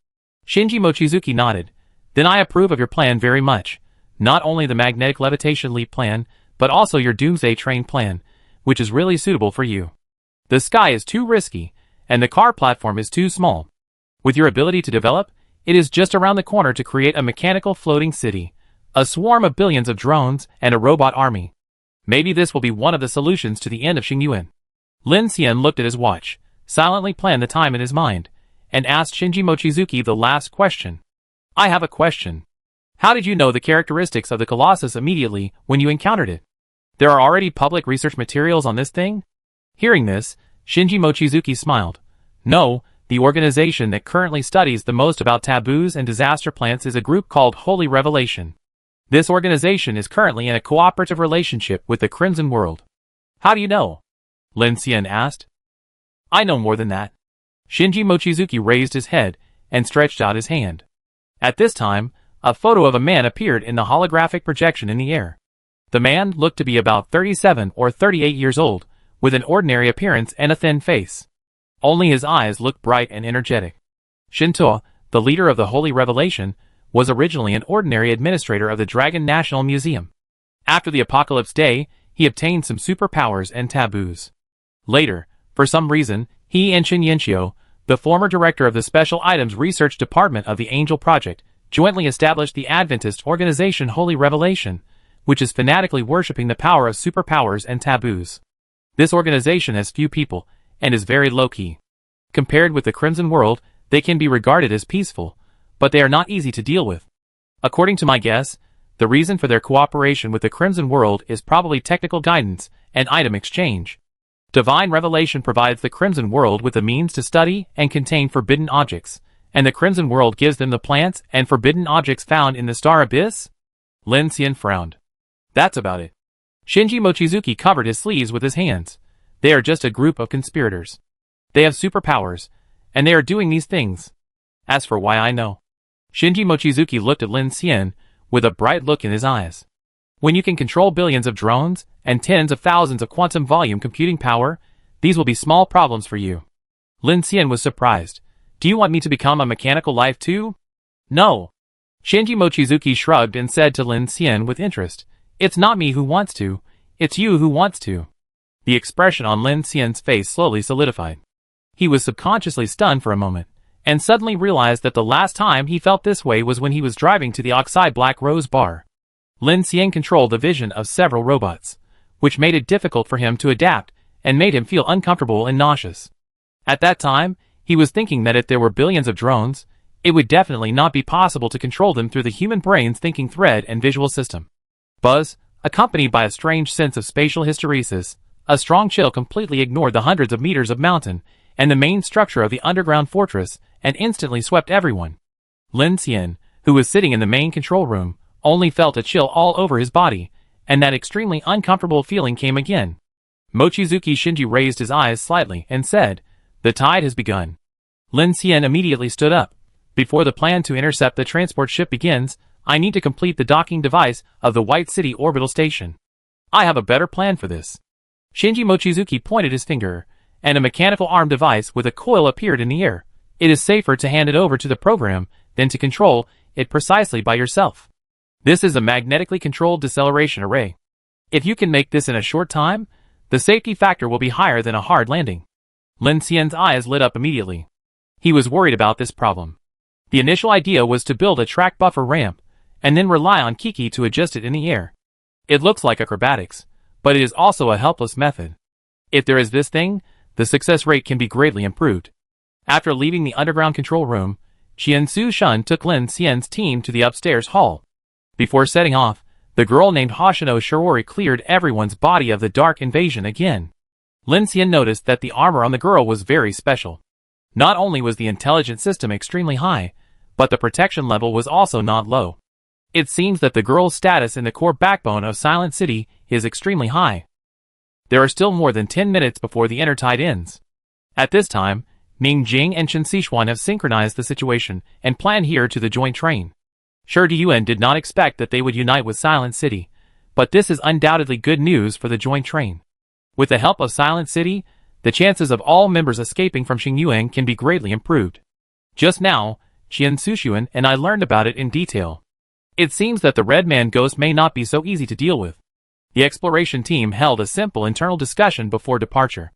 Shinji Mochizuki nodded. "Then I approve of your plan very much. Not only the magnetic levitation leap plan, but also your Doomsday train plan, which is really suitable for you. The sky is too risky, and the car platform is too small. With your ability to develop, it is just around the corner to create a mechanical floating city, a swarm of billions of drones, and a robot army. Maybe this will be one of the solutions to the end of Xingyuan." Lin Xian looked at his watch, silently planned the time in his mind, and asked Shinji Mochizuki the last question. "I have a question. How did you know the characteristics of the Colossus immediately when you encountered it? There are already public research materials on this thing?" Hearing this, Shinji Mochizuki smiled. "No, the organization that currently studies the most about taboos and disaster plants is a group called Holy Revelation. This organization is currently in a cooperative relationship with the Crimson World." "How do you know?" Lin Xian asked. "I know more than that." Shinji Mochizuki raised his head and stretched out his hand. At this time, a photo of a man appeared in the holographic projection in the air. The man looked to be about 37 or 38 years old, with an ordinary appearance and a thin face. Only his eyes looked bright and energetic. Shinto, the leader of the Holy Revelation, was originally an ordinary administrator of the Dragon National Museum. After the Apocalypse Day, he obtained some superpowers and taboos. Later, for some reason, he and Shin Yanxiu, the former director of the Special Items Research Department of the Angel Project, jointly established the Adventist organization Holy Revelation, which is fanatically worshipping the power of superpowers and taboos. This organization has few people, and is very low-key. Compared with the Crimson World, they can be regarded as peaceful, but they are not easy to deal with. According to my guess, the reason for their cooperation with the Crimson World is probably technical guidance and item exchange. Divine Revelation provides the Crimson World with the means to study and contain forbidden objects, and the Crimson World gives them the plants and forbidden objects found in the Star Abyss? Lin Xian frowned. That's about it. Shinji Mochizuki covered his sleeves with his hands. They are just a group of conspirators. They have superpowers, and they are doing these things. As for why I know. Shinji Mochizuki looked at Lin Xian with a bright look in his eyes. When you can control billions of drones and tens of thousands of quantum volume computing power, these will be small problems for you. Lin Xian was surprised. Do you want me to become a mechanical life too? No. Shinji Mochizuki shrugged and said to Lin Xian with interest, It's not me who wants to, it's you who wants to. The expression on Lin Xian's face slowly solidified. He was subconsciously stunned for a moment, and suddenly realized that the last time he felt this way was when he was driving to the Oxide Black Rose bar. Lin Xian controlled the vision of several robots, which made it difficult for him to adapt and made him feel uncomfortable and nauseous. At that time, he was thinking that if there were billions of drones, it would definitely not be possible to control them through the human brain's thinking thread and visual system. Buzz, accompanied by a strange sense of spatial hysteresis, a strong chill completely ignored the hundreds of meters of mountain and the main structure of the underground fortress and instantly swept everyone. Lin Xian, who was sitting in the main control room, only felt a chill all over his body, and that extremely uncomfortable feeling came again. Mochizuki Shinji raised his eyes slightly and said, The tide has begun. Lin Xian immediately stood up. Before the plan to intercept the transport ship begins, I need to complete the docking device of the White City Orbital Station. I have a better plan for this. Shinji Mochizuki pointed his finger, and a mechanical arm device with a coil appeared in the air. It is safer to hand it over to the program than to control it precisely by yourself. This is a magnetically controlled deceleration array. If you can make this in a short time, the safety factor will be higher than a hard landing. Lin Xian's eyes lit up immediately. He was worried about this problem. The initial idea was to build a track buffer ramp, and then rely on Kiki to adjust it in the air. It looks like acrobatics, but it is also a helpless method. If there is this thing, the success rate can be greatly improved. After leaving the underground control room, Qiansu Shun took Lin Xian's team to the upstairs hall. Before setting off, the girl named Hoshino Shiori cleared everyone's body of the dark invasion again. Lin Xian noticed that the armor on the girl was very special. Not only was the intelligence system extremely high, but the protection level was also not low. It seems that the girl's status in the core backbone of Silent City is extremely high. There are still more than 10 minutes before the inner tide ends. At this time, Ning Jing and Chen Xishuan have synchronized the situation and plan here to the joint train. Shi Diyuan did not expect that they would unite with Silent City, but this is undoubtedly good news for the joint train. With the help of Silent City, the chances of all members escaping from Xingyuan can be greatly improved. Just now, Qian Sushuan and I learned about it in detail. It seems that the Red Man ghost may not be so easy to deal with. The exploration team held a simple internal discussion before departure.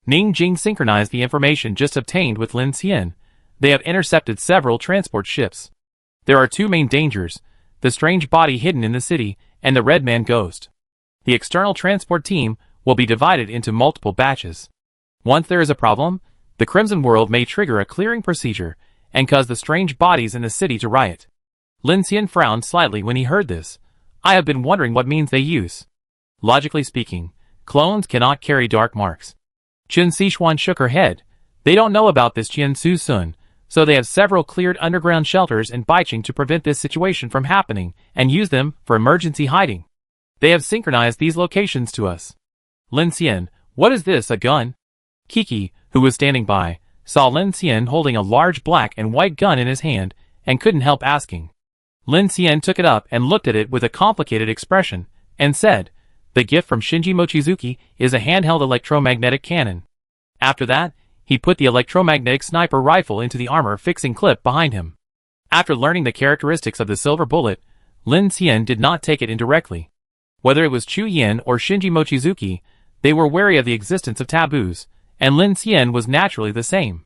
Ning Jing synchronized the information just obtained with Lin Xian. They have intercepted several transport ships. There are two main dangers, the strange body hidden in the city, and the Red Man ghost. The external transport team will be divided into multiple batches. Once there is a problem, the Crimson World may trigger a clearing procedure and cause the strange bodies in the city to riot. Lin Xian frowned slightly when he heard this. I have been wondering what means they use. Logically speaking, clones cannot carry dark marks. Chen Xishuan shook her head. They don't know about this Qiansu Sun, so they have several cleared underground shelters in Baiqing to prevent this situation from happening and use them for emergency hiding. They have synchronized these locations to us. Lin Xian, what is this, a gun? Kiki, who was standing by, saw Lin Xian holding a large black and white gun in his hand and couldn't help asking. Lin Xian took it up and looked at it with a complicated expression and said, the gift from Shinji Mochizuki is a handheld electromagnetic cannon. After that, he put the electromagnetic sniper rifle into the armor-fixing clip behind him. After learning the characteristics of the silver bullet, Lin Xian did not take it indirectly. Whether it was Chu Yin or Shinji Mochizuki, they were wary of the existence of taboos, and Lin Xian was naturally the same.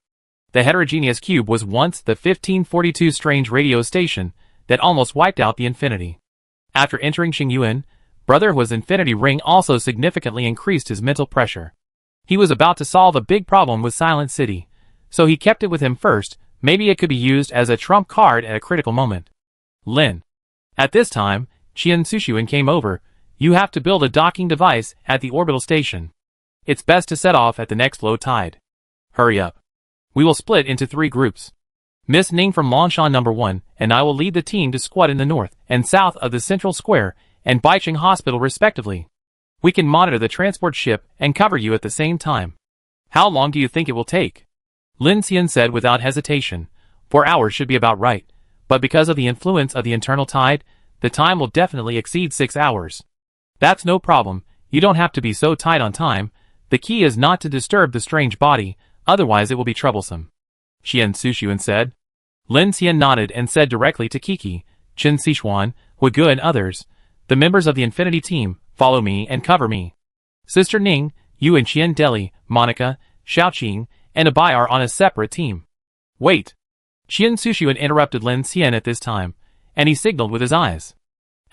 The heterogeneous cube was once the 1542 strange radio station that almost wiped out the infinity. After entering Xingyuan, Brother Hua's infinity ring also significantly increased his mental pressure. He was about to solve a big problem with Silent City, so he kept it with him first. Maybe it could be used as a trump card at a critical moment. Lin. At this time, Qian Sushuan came over. You have to build a docking device at the orbital station. It's best to set off at the next low tide. Hurry up. We will split into 3 groups. Miss Ning from Longshan No. 1 and I will lead the team to squat in the north and south of the Central Square and Baiqing Hospital respectively. We can monitor the transport ship and cover you at the same time. How long do you think it will take? Lin Xian said without hesitation. 4 hours should be about right, but because of the influence of the internal tide, the time will definitely exceed 6 hours. That's no problem, you don't have to be so tight on time. The key is not to disturb the strange body, otherwise it will be troublesome. Qian Sushuan said. Lin Xian nodded and said directly to Kiki, Chen Xishuan, Huigu and others, the members of the Infinity Team, follow me and cover me. Sister Ning, you and Qian Deli, Monica, Xiaoqing, and Abai are on a separate team. Wait. Qian Sushuan interrupted Lin Xian at this time, and he signaled with his eyes.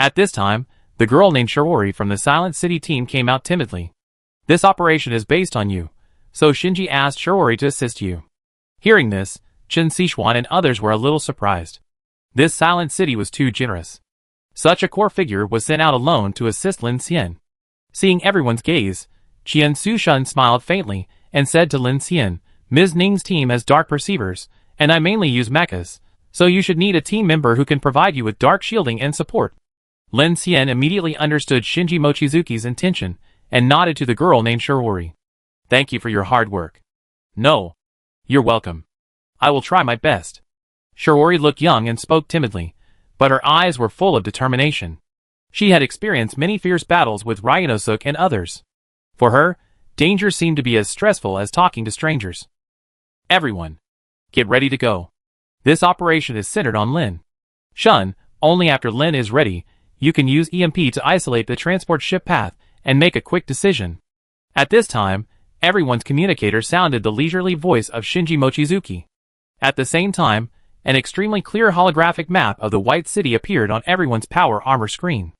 At this time, the girl named Shiori from the Silent City team came out timidly. This operation is based on you, so Shinji asked Shiori to assist you. Hearing this, Chen Xishuan and others were a little surprised. This Silent City was too generous. Such a core figure was sent out alone to assist Lin Xian. Seeing everyone's gaze, Qian Sushuan smiled faintly and said to Lin Xian, Ms. Ning's team has dark perceivers, and I mainly use mechas, so you should need a team member who can provide you with dark shielding and support. Lin Xian immediately understood Shinji Mochizuki's intention and nodded to the girl named Shiori. Thank you for your hard work. No. You're welcome. I will try my best. Shiori looked young and spoke timidly, but her eyes were full of determination. She had experienced many fierce battles with Ryunosuke and others. For her, danger seemed to be as stressful as talking to strangers. Everyone, get ready to go. This operation is centered on Lin. Shun, only after Lin is ready, you can use EMP to isolate the transport ship path and make a quick decision. At this time, everyone's communicator sounded the leisurely voice of Shinji Mochizuki. At the same time, an extremely clear holographic map of the White City appeared on everyone's power armor screen.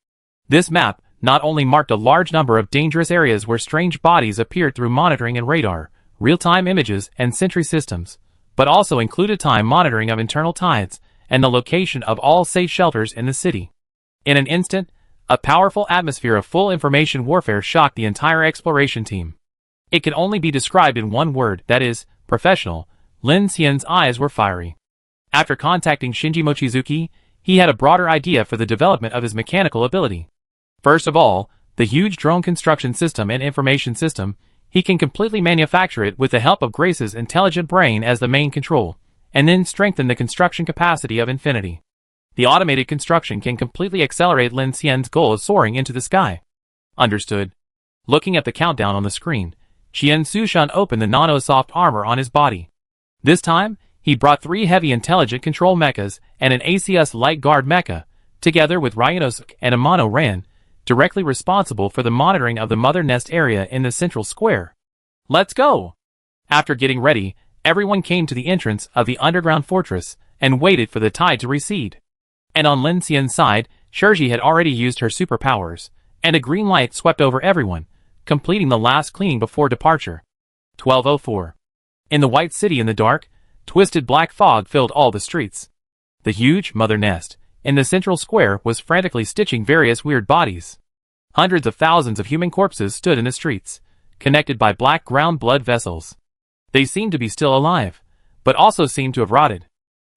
This map not only marked a large number of dangerous areas where strange bodies appeared through monitoring and radar, real-time images and sentry systems, but also included time monitoring of internal tides and the location of all safe shelters in the city. In an instant, a powerful atmosphere of full information warfare shocked the entire exploration team. It can only be described in one word, that is, professional. Lin Xian's eyes were fiery. After contacting Shinji Mochizuki, he had a broader idea for the development of his mechanical ability. First of all, the huge drone construction system and information system, he can completely manufacture it with the help of Grace's intelligent brain as the main control, and then strengthen the construction capacity of Infinity. The automated construction can completely accelerate Lin Xian's goal of soaring into the sky. Understood. Looking at the countdown on the screen, Qian Sushan opened the nano-soft armor on his body. This time, he brought 3 heavy intelligent control mechas and an ACS light guard mecha, together with Ryunosuke and Amano Ran, directly responsible for the monitoring of the Mother Nest area in the central square. Let's go! After getting ready, everyone came to the entrance of the underground fortress and waited for the tide to recede. And on Lin Xian's side, Shirji had already used her superpowers, and a green light swept over everyone, completing the last cleaning before departure. 12:04. In the White City in the dark, twisted black fog filled all the streets. The huge Mother Nest in the central square was frantically stitching various weird bodies. Hundreds of thousands of human corpses stood in the streets, connected by black ground blood vessels. They seemed to be still alive, but also seemed to have rotted.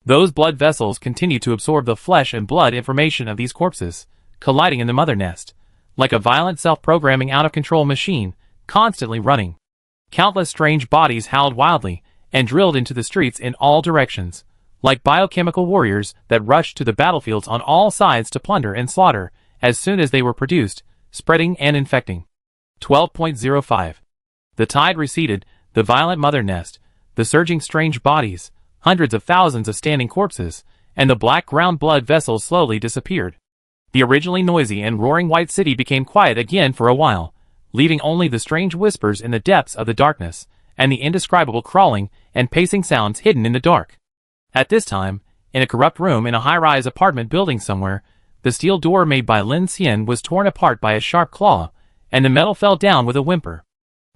Those blood vessels continued to absorb the flesh and blood information of these corpses, colliding in the Mother Nest, like a violent self-programming out-of-control machine, constantly running. Countless strange bodies howled wildly and drilled into the streets in all directions, like biochemical warriors that rushed to the battlefields on all sides to plunder and slaughter as soon as they were produced, spreading and infecting. 12:05. The tide receded, the violent Mother Nest, the surging strange bodies, hundreds of thousands of standing corpses, and the black ground blood vessels slowly disappeared. The originally noisy and roaring White City became quiet again for a while, leaving only the strange whispers in the depths of the darkness, and the indescribable crawling and pacing sounds hidden in the dark. At this time, in a corrupt room in a high-rise apartment building somewhere, the steel door made by Lin Xian was torn apart by a sharp claw, and the metal fell down with a whimper.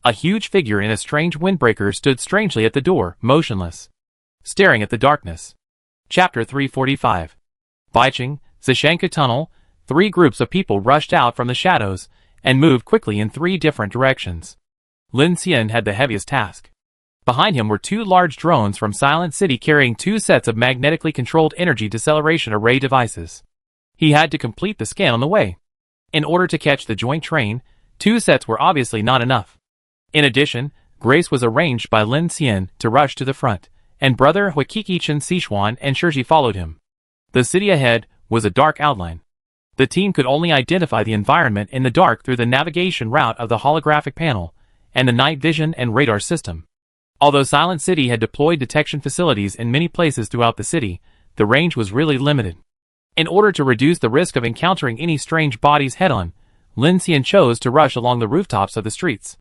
A huge figure in a strange windbreaker stood strangely at the door, motionless, staring at the darkness. Chapter 345. Baiqing, Zishanka Tunnel. 3 groups of people rushed out from the shadows and moved quickly in 3 different directions. Lin Xian had the heaviest task. Behind him were 2 large drones from Silent City carrying 2 sets of magnetically controlled energy deceleration array devices. He had to complete the scan on the way. In order to catch the joint train, 2 sets were obviously not enough. In addition, Grace was arranged by Lin Xian to rush to the front, and brother Huikiqichin Sichuan and Shirji followed him. The city ahead was a dark outline. The team could only identify the environment in the dark through the navigation route of the holographic panel and the night vision and radar system. Although Silent City had deployed detection facilities in many places throughout the city, the range was really limited. In order to reduce the risk of encountering any strange bodies head-on, Lin Xian chose to rush along the rooftops of the streets.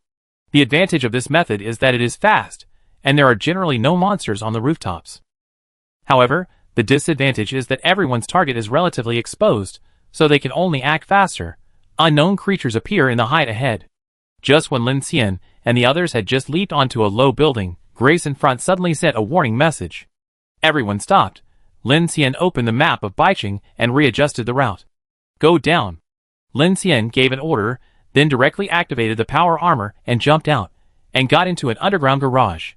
The advantage of this method is that it is fast, and there are generally no monsters on the rooftops. However, the disadvantage is that everyone's target is relatively exposed, so they can only act faster. Unknown creatures appear in the height ahead. Just when Lin Xian and the others had just leaped onto a low building, Grace in front suddenly sent a warning message. Everyone stopped. Lin Xian opened the map of Baiqing and readjusted the route. Go down. Lin Xian gave an order, then directly activated the power armor and jumped out, and got into an underground garage.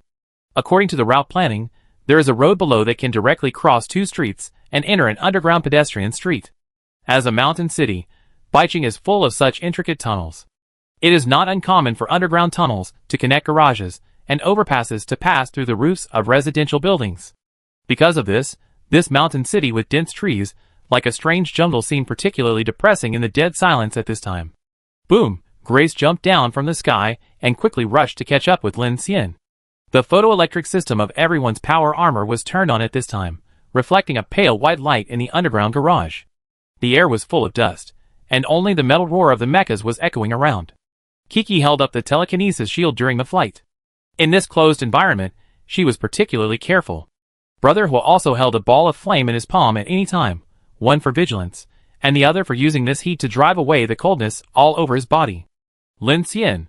According to the route planning, there is a road below that can directly cross 2 streets and enter an underground pedestrian street. As a mountain city, Baiqing is full of such intricate tunnels. It is not uncommon for underground tunnels to connect garages and overpasses to pass through the roofs of residential buildings. Because of this mountain city with dense trees, like a strange jungle, seemed particularly depressing in the dead silence at this time. Boom! Grace jumped down from the sky and quickly rushed to catch up with Lin Xian. The photoelectric system of everyone's power armor was turned on at this time, reflecting a pale white light in the underground garage. The air was full of dust, and only the metal roar of the mechas was echoing around. Kiki held up the telekinesis shield during the flight. In this closed environment, she was particularly careful. Brother Hu also held a ball of flame in his palm at any time, one for vigilance, and the other for using this heat to drive away the coldness all over his body. Lin Xian.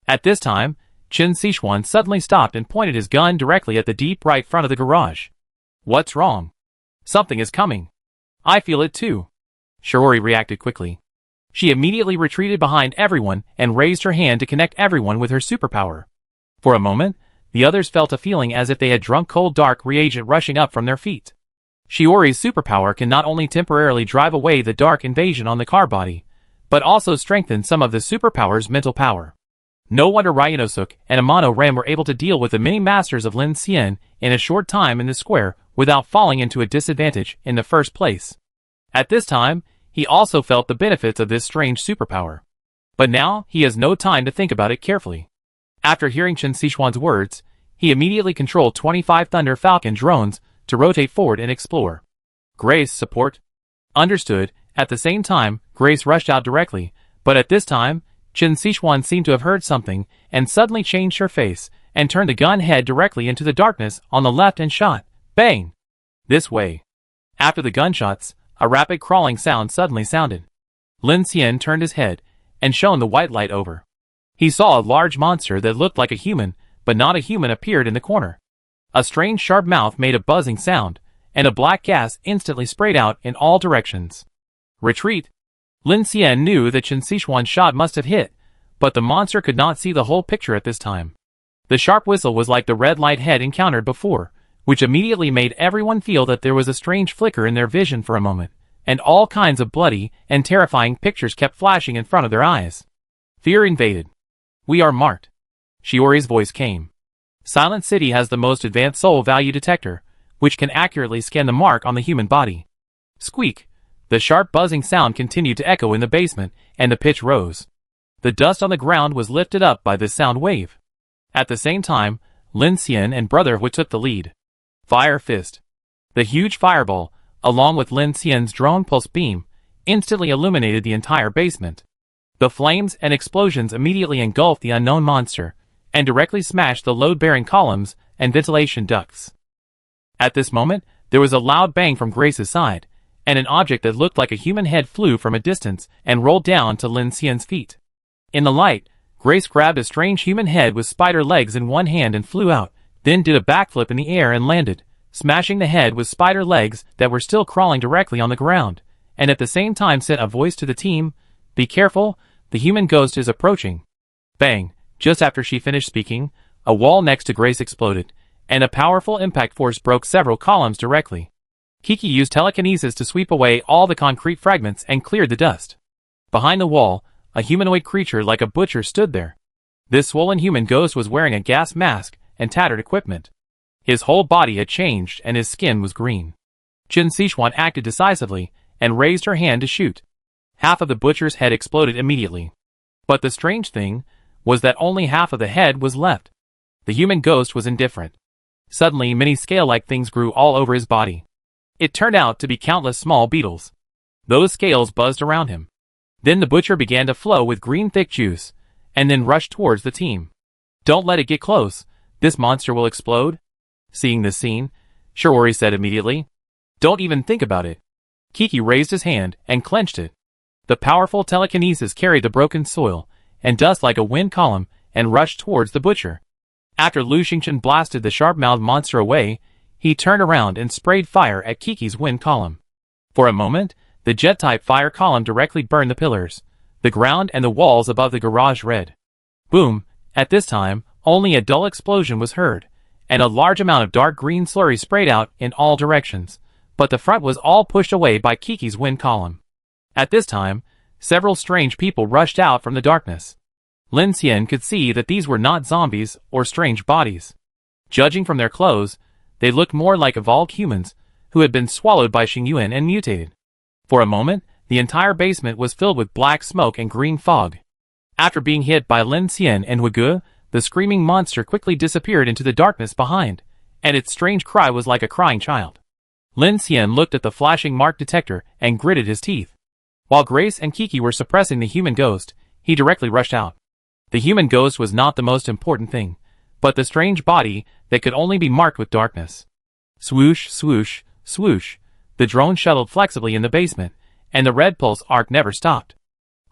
At this time, Qin Sichuan suddenly stopped and pointed his gun directly at the deep right front of the garage. What's wrong? Something is coming. I feel it too. Shiori reacted quickly. She immediately retreated behind everyone and raised her hand to connect everyone with her superpower. For a moment, the others felt a feeling as if they had drunk cold dark reagent rushing up from their feet. Shiori's superpower can not only temporarily drive away the dark invasion on the car body, but also strengthen some of the superpower's mental power. No wonder Ryanosuke and Amano Ren were able to deal with the many masters of Lin Xian in a short time in the square without falling into a disadvantage in the first place. At this time, he also felt the benefits of this strange superpower. But now, he has no time to think about it carefully. After hearing Qin Sichuan's words, he immediately controlled 25 Thunder Falcon drones to rotate forward and explore. Grace, support. Understood. At the same time, Grace rushed out directly, but at this time, Qin Sichuan seemed to have heard something and suddenly changed her face and turned the gun head directly into the darkness on the left and shot. Bang! This way. After the gunshots, a rapid crawling sound suddenly sounded. Lin Xian turned his head and shone the white light over. He saw a large monster that looked like a human, but not a human appeared in the corner. A strange sharp mouth made a buzzing sound, and a black gas instantly sprayed out in all directions. Retreat! Lin Xian knew that Qin Sichuan's shot must have hit, but the monster could not see the whole picture at this time. The sharp whistle was like the red light had encountered before, which immediately made everyone feel that there was a strange flicker in their vision for a moment, and all kinds of bloody and terrifying pictures kept flashing in front of their eyes. Fear invaded. We are marked. Shiori's voice came. Silent City has the most advanced soul value detector, which can accurately scan the mark on the human body. Squeak! The sharp buzzing sound continued to echo in the basement, and the pitch rose. The dust on the ground was lifted up by this sound wave. At the same time, Lin Xian and Brotherhood took the lead. Fire Fist. The huge fireball, along with Lin Xian's drone pulse beam, instantly illuminated the entire basement. The flames and explosions immediately engulfed the unknown monster, and directly smashed the load-bearing columns and ventilation ducts. At this moment, there was a loud bang from Grace's side, and an object that looked like a human head flew from a distance and rolled down to Lin Xian's feet. In the light, Grace grabbed a strange human head with spider legs in one hand and flew out, then did a backflip in the air and landed, smashing the head with spider legs that were still crawling directly on the ground, and at the same time sent a voice to the team, "Be careful, the human ghost is approaching." Bang! Just after she finished speaking, a wall next to Grace exploded, and a powerful impact force broke several columns directly. Kiki used telekinesis to sweep away all the concrete fragments and cleared the dust. Behind the wall, a humanoid creature like a butcher stood there. This swollen human ghost was wearing a gas mask and tattered equipment. His whole body had changed and his skin was green. Qin Sichuan acted decisively and raised her hand to shoot. Half of the butcher's head exploded immediately. But the strange thing was that only half of the head was left. The human ghost was indifferent. Suddenly, many scale-like things grew all over his body. It turned out to be countless small beetles. Those scales buzzed around him. Then the butcher began to flow with green thick juice, and then rushed towards the team. "Don't let it get close. This monster will explode." Seeing this scene, Shiori said immediately, "Don't even think about it." Kiki raised his hand and clenched it. The powerful telekinesis carried the broken soil and dust like a wind column and rushed towards the butcher. After Lu Xingchen blasted the sharp-mouthed monster away, he turned around and sprayed fire at Kiki's wind column. For a moment, the jet-type fire column directly burned the pillars, the ground and the walls above the garage red. Boom! At this time, only a dull explosion was heard, and a large amount of dark green slurry sprayed out in all directions, but the front was all pushed away by Kiki's wind column. At this time, several strange people rushed out from the darkness. Lin Xian could see that these were not zombies or strange bodies. Judging from their clothes, they looked more like evolved humans who had been swallowed by Xingyuan and mutated. For a moment, the entire basement was filled with black smoke and green fog. After being hit by Lin Xian and Huige, the screaming monster quickly disappeared into the darkness behind, and its strange cry was like a crying child. Lin Xian looked at the flashing mark detector and gritted his teeth. While Grace and Kiki were suppressing the human ghost, he directly rushed out. The human ghost was not the most important thing, but the strange body that could only be marked with darkness. Swoosh, swoosh, swoosh. The drone shuttled flexibly in the basement, and the red pulse arc never stopped.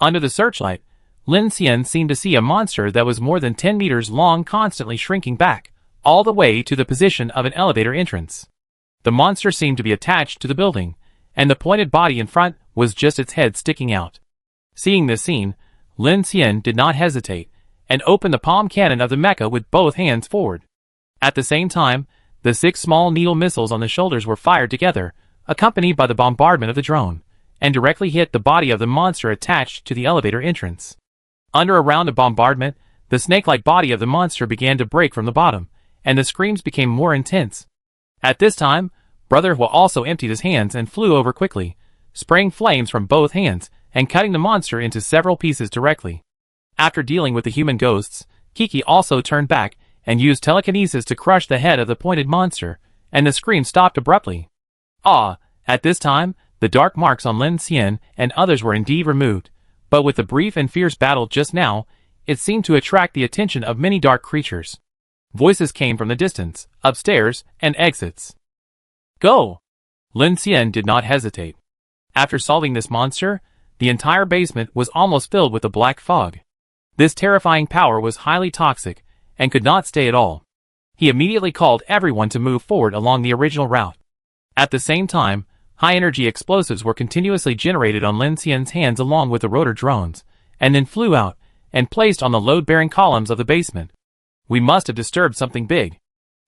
Under the searchlight, Lin Xian seemed to see a monster that was more than 10 meters long constantly shrinking back, all the way to the position of an elevator entrance. The monster seemed to be attached to the building, and the pointed body in front was just its head sticking out. Seeing this scene, Lin Xian did not hesitate, and opened the palm cannon of the mecha with both hands forward. At the same time, the 6 small needle missiles on the shoulders were fired together, accompanied by the bombardment of the drone, and directly hit the body of the monster attached to the elevator entrance. Under a round of bombardment, the snake-like body of the monster began to break from the bottom, and the screams became more intense. At this time, Brother Hua also emptied his hands and flew over quickly, spraying flames from both hands and cutting the monster into several pieces directly. After dealing with the human ghosts, Kiki also turned back and used telekinesis to crush the head of the pointed monster, and the scream stopped abruptly. At this time, the dark marks on Lin Xian and others were indeed removed, but with the brief and fierce battle just now, it seemed to attract the attention of many dark creatures. Voices came from the distance, upstairs, and exits. Go! Lin Xian did not hesitate. After solving this monster, the entire basement was almost filled with a black fog. This terrifying power was highly toxic, and could not stay at all. He immediately called everyone to move forward along the original route. At the same time, high-energy explosives were continuously generated on Lin Xian's hands along with the rotor drones, and then flew out, and placed on the load-bearing columns of the basement. We must have disturbed something big.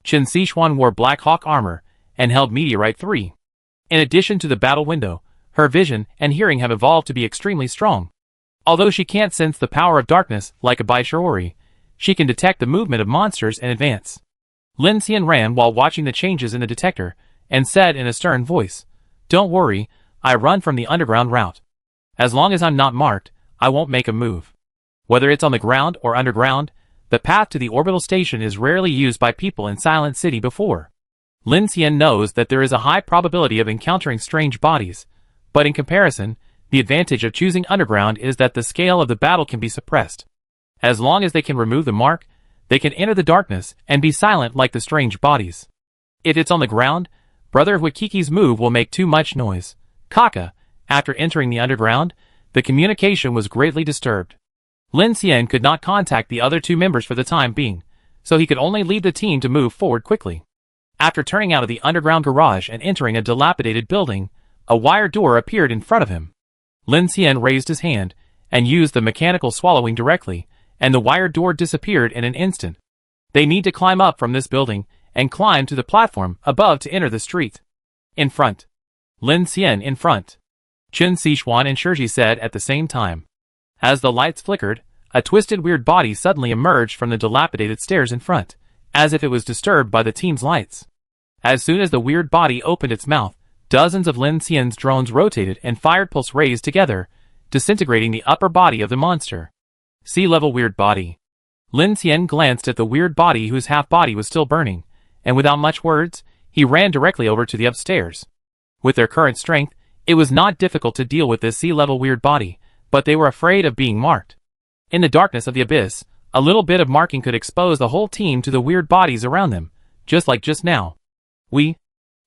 Chen Sichuan wore Black Hawk armor, and held Meteorite 3. In addition to the battle window, her vision and hearing have evolved to be extremely strong. Although she can't sense the power of darkness like a Baishiori, she can detect the movement of monsters in advance. Lin Xian ran while watching the changes in the detector, and said in a stern voice, "Don't worry, I run from the underground route. As long as I'm not marked, I won't make a move. Whether it's on the ground or underground, the path to the orbital station is rarely used by people in Silent City before." Lin Xian knows that there is a high probability of encountering strange bodies, but in comparison, the advantage of choosing underground is that the scale of the battle can be suppressed. As long as they can remove the mark, they can enter the darkness and be silent like the strange bodies. If it's on the ground, Brother Huikiki's move will make too much noise. Kaka, after entering the underground, the communication was greatly disturbed. Lin Xian could not contact the other 2 members for the time being, so he could only lead the team to move forward quickly. After turning out of the underground garage and entering a dilapidated building, a wire door appeared in front of him. Lin Xian raised his hand and used the mechanical swallowing directly, and the wire door disappeared in an instant. They need to climb up from this building and climb to the platform above to enter the street. In front. Lin Xian in front. Chen Sichuan and Shiji said at the same time. As the lights flickered, a twisted weird body suddenly emerged from the dilapidated stairs in front, as if it was disturbed by the team's lights. As soon as the weird body opened its mouth, dozens of Lin Xian's drones rotated and fired pulse rays together, disintegrating the upper body of the monster. Sea-level weird body. Lin Xian glanced at the weird body whose half-body was still burning, and without much words, he ran directly over to the upstairs. With their current strength, it was not difficult to deal with this sea-level weird body, but they were afraid of being marked. In the darkness of the abyss, a little bit of marking could expose the whole team to the weird bodies around them, just like just now. "We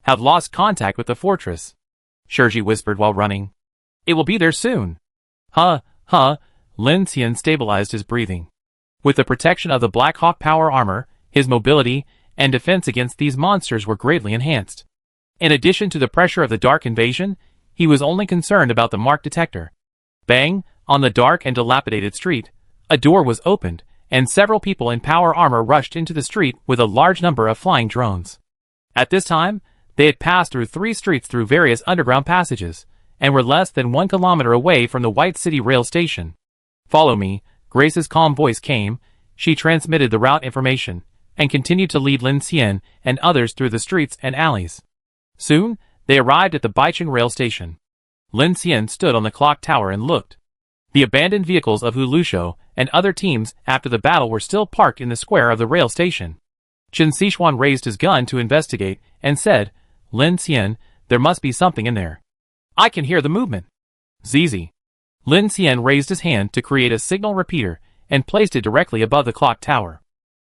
have lost contact with the fortress," Shiji whispered while running. "It will be there soon." Lin Xian stabilized his breathing. With the protection of the Black Hawk power armor, his mobility and defense against these monsters were greatly enhanced. In addition to the pressure of the dark invasion, he was only concerned about the mark detector. Bang! On the dark and dilapidated street, a door was opened, and several people in power armor rushed into the street with a large number of flying drones. At this time, they had passed through 3 streets through various underground passages, and were less than 1 kilometer away from the White City rail station. "Follow me," Grace's calm voice came. She transmitted the route information, and continued to lead Lin Xian and others through the streets and alleys. Soon, they arrived at the Baicheng rail station. Lin Xian stood on the clock tower and looked. The abandoned vehicles of Hu Lushou and other teams after the battle were still parked in the square of the rail station. Chen Sichuan raised his gun to investigate and said, "Lin Xian, there must be something in there. I can hear the movement." "ZZ." Lin Xian raised his hand to create a signal repeater and placed it directly above the clock tower.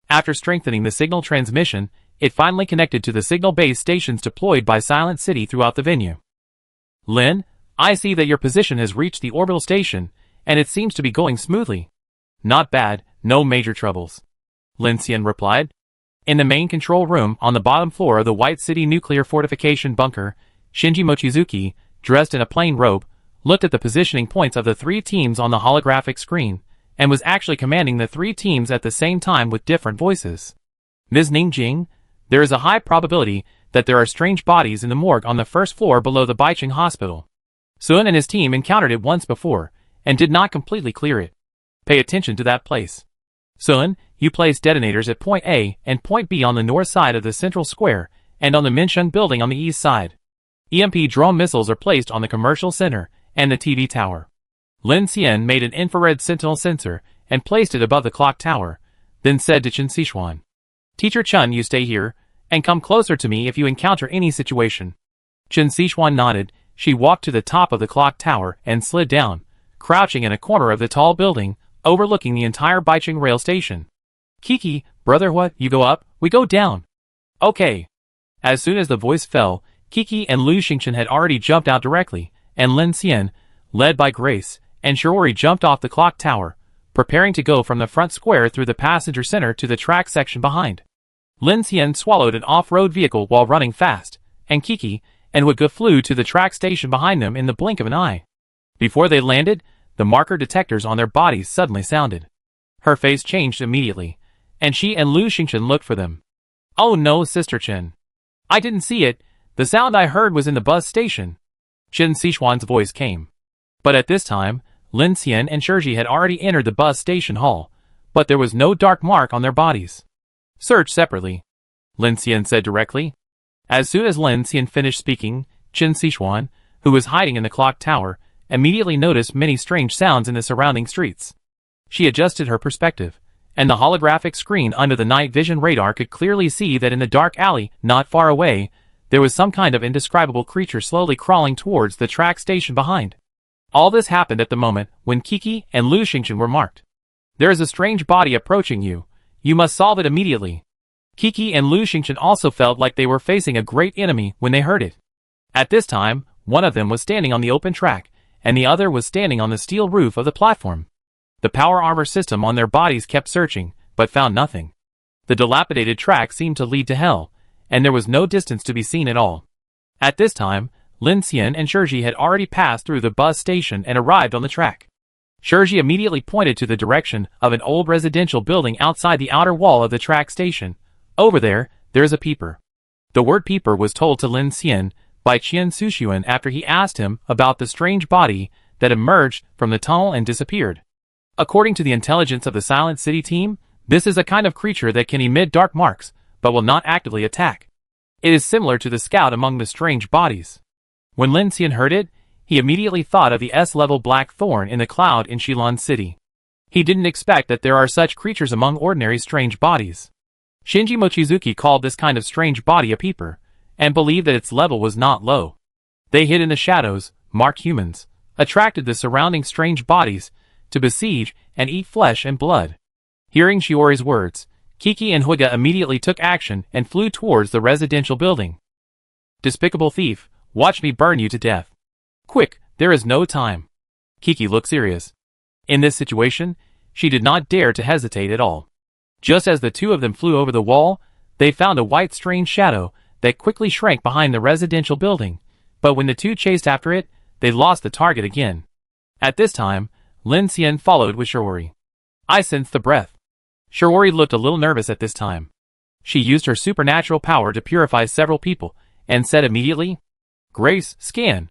After strengthening the signal transmission, it finally connected to the signal base stations deployed by Silent City throughout the venue. "Lin, I see that your position has reached the orbital station, and it seems to be going smoothly. Not bad, no major troubles. Lin Xian replied. In the main control room on the bottom floor of the White City nuclear fortification bunker, Shinji Mochizuki, dressed in a plain robe, looked at the positioning points of the 3 teams on the holographic screen, and was actually commanding the 3 teams at the same time with different voices. Ms. Ningjing, there is a high probability that there are strange bodies in the morgue on the first floor below the Baicheng Hospital. Sun and his team encountered it once before, and did not completely clear it. Pay attention to that place. Sun, you place detonators at point A and point B on the north side of the central square, and on the Minsheng building on the east side. EMP drone missiles are placed on the commercial center and the TV tower. Lin Xian made an infrared sentinel sensor and placed it above the clock tower, then said to Chen Xishuan, Teacher Chen, you stay here, and come closer to me if you encounter any situation. Chen Xishuan nodded. She walked to the top of the clock tower and slid down, crouching in a corner of the tall building, overlooking the entire Baicheng rail station. Kiki, brother, what? You go up, we go down. Okay. As soon as the voice fell, Kiki and Lu Xingchen had already jumped out directly, and Lin Xian, led by Grace, and Shiori jumped off the clock tower, preparing to go from the front square through the passenger center to the track section behind. Lin Xian swallowed an off-road vehicle while running fast, and Kiki and Wigga flew to the track station behind them in the blink of an eye. Before they landed, the marker detectors on their bodies suddenly sounded. Her face changed immediately, and she and Lu Xingchen looked for them. Oh no, Sister Chen. I didn't see it. The sound I heard was in the bus station. Chen Xishuan's voice came. But at this time, Lin Xian and Shirji had already entered the bus station hall, but there was no dark mark on their bodies. Search separately, Lin Xian said directly. As soon as Lin Xian finished speaking, Chen Xishuan, who was hiding in the clock tower, immediately noticed many strange sounds in the surrounding streets. She adjusted her perspective, and the holographic screen under the night vision radar could clearly see that in the dark alley, not far away, there was some kind of indescribable creature slowly crawling towards the track station behind. All this happened at the moment when Kiki and Lu Xingchen were marked. There is a strange body approaching you. You must solve it immediately. Kiki and Lu Xingchen also felt like they were facing a great enemy when they heard it. At this time, one of them was standing on the open track, and the other was standing on the steel roof of the platform. The power armor system on their bodies kept searching, but found nothing. The dilapidated track seemed to lead to hell, and there was no distance to be seen at all. At this time, Lin Xian and Shirji had already passed through the bus station and arrived on the track. Shirji immediately pointed to the direction of an old residential building outside the outer wall of the track station. Over there, there's a peeper. The word peeper was told to Lin Xian by Qian Sushuan after he asked him about the strange body that emerged from the tunnel and disappeared. According to the intelligence of the Silent City team, this is a kind of creature that can emit dark marks, but will not actively attack. It is similar to the scout among the strange bodies. When Lin Xian heard it, he immediately thought of the S-level black thorn in the cloud in Shilan City. He didn't expect that there are such creatures among ordinary strange bodies. Shinji Mochizuki called this kind of strange body a peeper, and believed that its level was not low. They hid in the shadows, marked humans, attracted the surrounding strange bodies to besiege and eat flesh and blood. Hearing Shiori's words, Kiki and Huiga immediately took action and flew towards the residential building. Despicable thief, watch me burn you to death. Quick, there is no time. Kiki looked serious. In this situation, she did not dare to hesitate at all. Just as the two of them flew over the wall, they found a white strange shadow that quickly shrank behind the residential building, but when the two chased after it, they lost the target again. At this time, Lin Xian followed with Shiori. I sensed the breath. Shiori looked a little nervous at this time. She used her supernatural power to purify several people, and said immediately, Grace, scan.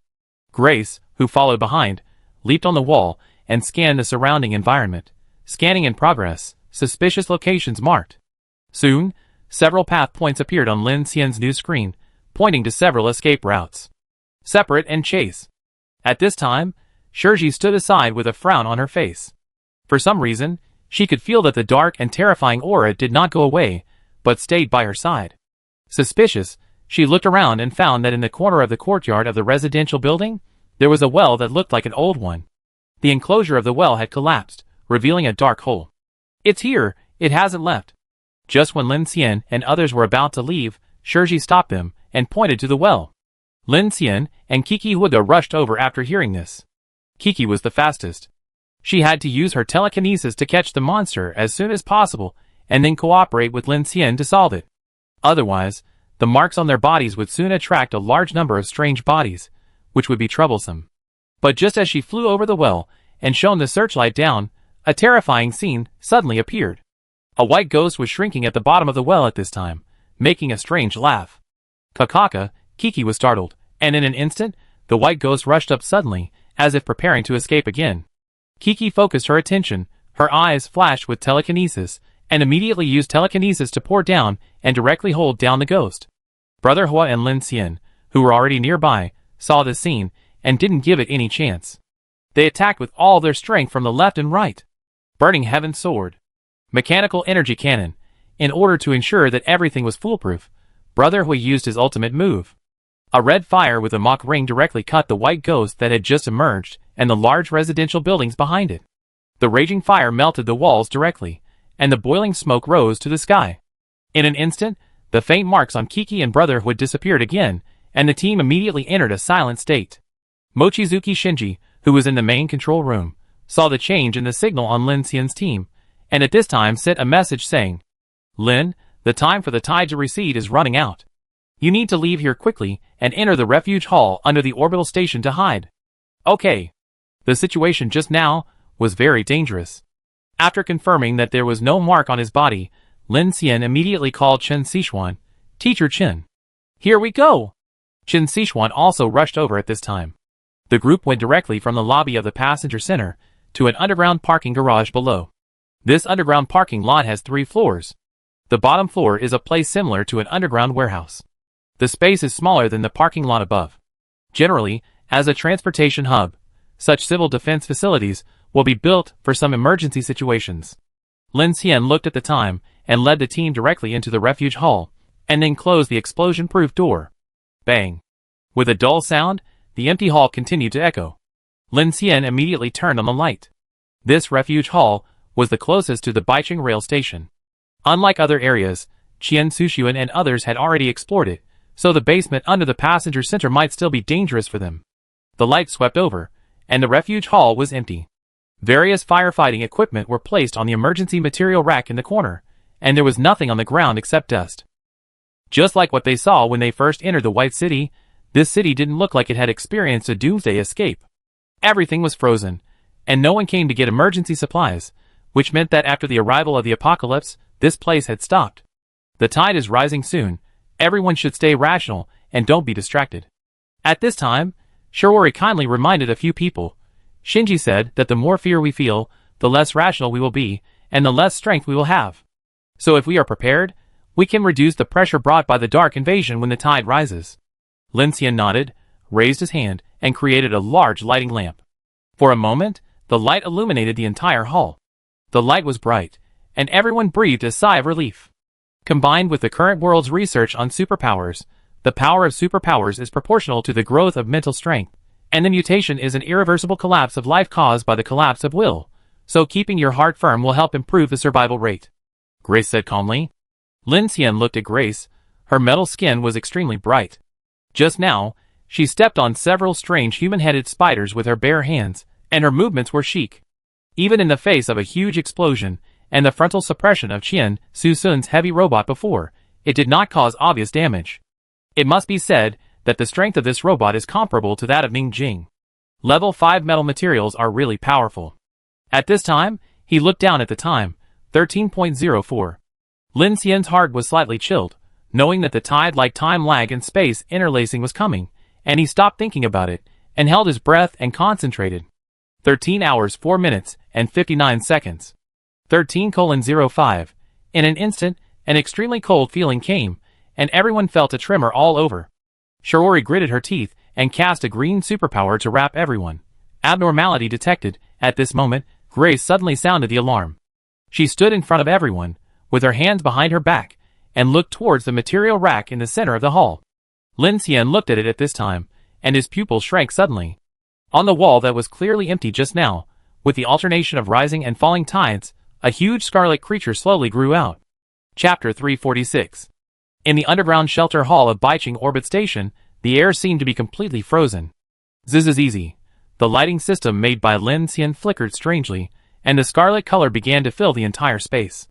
Grace, who followed behind, leaped on the wall and scanned the surrounding environment. Scanning in progress, suspicious locations marked. Soon, several path points appeared on Lin Xian's new screen, pointing to several escape routes. Separate and chase. At this time, Shirji stood aside with a frown on her face. For some reason, she could feel that the dark and terrifying aura did not go away, but stayed by her side. Suspicious, she looked around and found that in the corner of the courtyard of the residential building, there was a well that looked like an old one. The enclosure of the well had collapsed, revealing a dark hole. It's here, it hasn't left. Just when Lin Xian and others were about to leave, Shirji stopped them and pointed to the well. Lin Xian and Kiki Huiga rushed over after hearing this. Kiki was the fastest. She had to use her telekinesis to catch the monster as soon as possible and then cooperate with Lin Xian to solve it. Otherwise, the marks on their bodies would soon attract a large number of strange bodies, which would be troublesome. But just as she flew over the well and shone the searchlight down, a terrifying scene suddenly appeared. A white ghost was shrinking at the bottom of the well at this time, making a strange laugh. Kakaka, Kiki was startled, and in an instant, the white ghost rushed up suddenly, as if preparing to escape again. Kiki focused her attention, her eyes flashed with telekinesis, and immediately used telekinesis to pour down and directly hold down the ghost. Brother Hua and Lin Xian, who were already nearby, saw this scene and didn't give it any chance. They attacked with all their strength from the left and right. Burning Heaven's Sword. Mechanical Energy Cannon. In order to ensure that everything was foolproof, Brother Hua used his ultimate move. A red fire with a Mach ring directly cut the white ghost that had just emerged and the large residential buildings behind it. The raging fire melted the walls directly, and the boiling smoke rose to the sky. In an instant, the faint marks on Kiki and Brother Hua disappeared again, and the team immediately entered a silent state. Mochizuki Shinji, who was in the main control room, saw the change in the signal on Lin Xian's team, and at this time sent a message saying, "Lin, the time for the tide to recede is running out. You need to leave here quickly and enter the refuge hall under the orbital station to hide." Okay. The situation just now was very dangerous. After confirming that there was no mark on his body, Lin Xian immediately called Chen Sichuan, "Teacher Chen. Here we go!" Chen Sichuan also rushed over at this time. The group went directly from the lobby of the passenger center to an underground parking garage below. This underground parking lot has 3 floors. The bottom floor is a place similar to an underground warehouse. The space is smaller than the parking lot above. Generally, as a transportation hub, such civil defense facilities will be built for some emergency situations. Lin Xian looked at the time and led the team directly into the refuge hall, and then closed the explosion-proof door. Bang! With a dull sound, the empty hall continued to echo. Lin Xian immediately turned on the light. This refuge hall was the closest to the Baicheng rail station. Unlike other areas, Qian Sushuan and others had already explored it, so the basement under the passenger center might still be dangerous for them. The light swept over, and the refuge hall was empty. Various firefighting equipment were placed on the emergency material rack in the corner, and there was nothing on the ground except dust. Just like what they saw when they first entered the White City, this city didn't look like it had experienced a Doomsday escape. Everything was frozen, and no one came to get emergency supplies, which meant that after the arrival of the apocalypse, this place had stopped. The tide is rising soon. Everyone should stay rational and don't be distracted. At this time, Shiori kindly reminded a few people. Shinji said that the more fear we feel, the less rational we will be, and the less strength we will have. So if we are prepared, we can reduce the pressure brought by the dark invasion when the tide rises. Lin Xian nodded, raised his hand, and created a large lighting lamp. For a moment, the light illuminated the entire hall. The light was bright, and everyone breathed a sigh of relief. Combined with the current world's research on superpowers, the power of superpowers is proportional to the growth of mental strength, and the mutation is an irreversible collapse of life caused by the collapse of will, so keeping your heart firm will help improve the survival rate. Grace said calmly. Lin Xian looked at Grace. Her metal skin was extremely bright. Just now, she stepped on several strange human-headed spiders with her bare hands, and her movements were chic. Even in the face of a huge explosion, and the frontal suppression of Qian Susun's heavy robot before, it did not cause obvious damage. It must be said that the strength of this robot is comparable to that of Ming Jing. Level 5 metal materials are really powerful. At this time, he looked down at the time, 13.04. Lin Xian's heart was slightly chilled, knowing that the tide-like time lag and space interlacing was coming, and he stopped thinking about it, and held his breath and concentrated. 13 hours 4 minutes and 59 seconds. 13:05. In an instant, an extremely cold feeling came, and everyone felt a tremor all over. Shiori gritted her teeth and cast a green superpower to wrap everyone. Abnormality detected. At this moment, Grace suddenly sounded the alarm. She stood in front of everyone, with her hands behind her back, and looked towards the material rack in the center of the hall. Lin Xian looked at it at this time, and his pupils shrank suddenly. On the wall that was clearly empty just now, with the alternation of rising and falling tides, a huge scarlet creature slowly grew out. Chapter 346. In the underground shelter hall of Baicheng Orbit Station, the air seemed to be completely frozen. This is easy. the lighting system made by Lin Xian flickered strangely, and the scarlet color began to fill the entire space.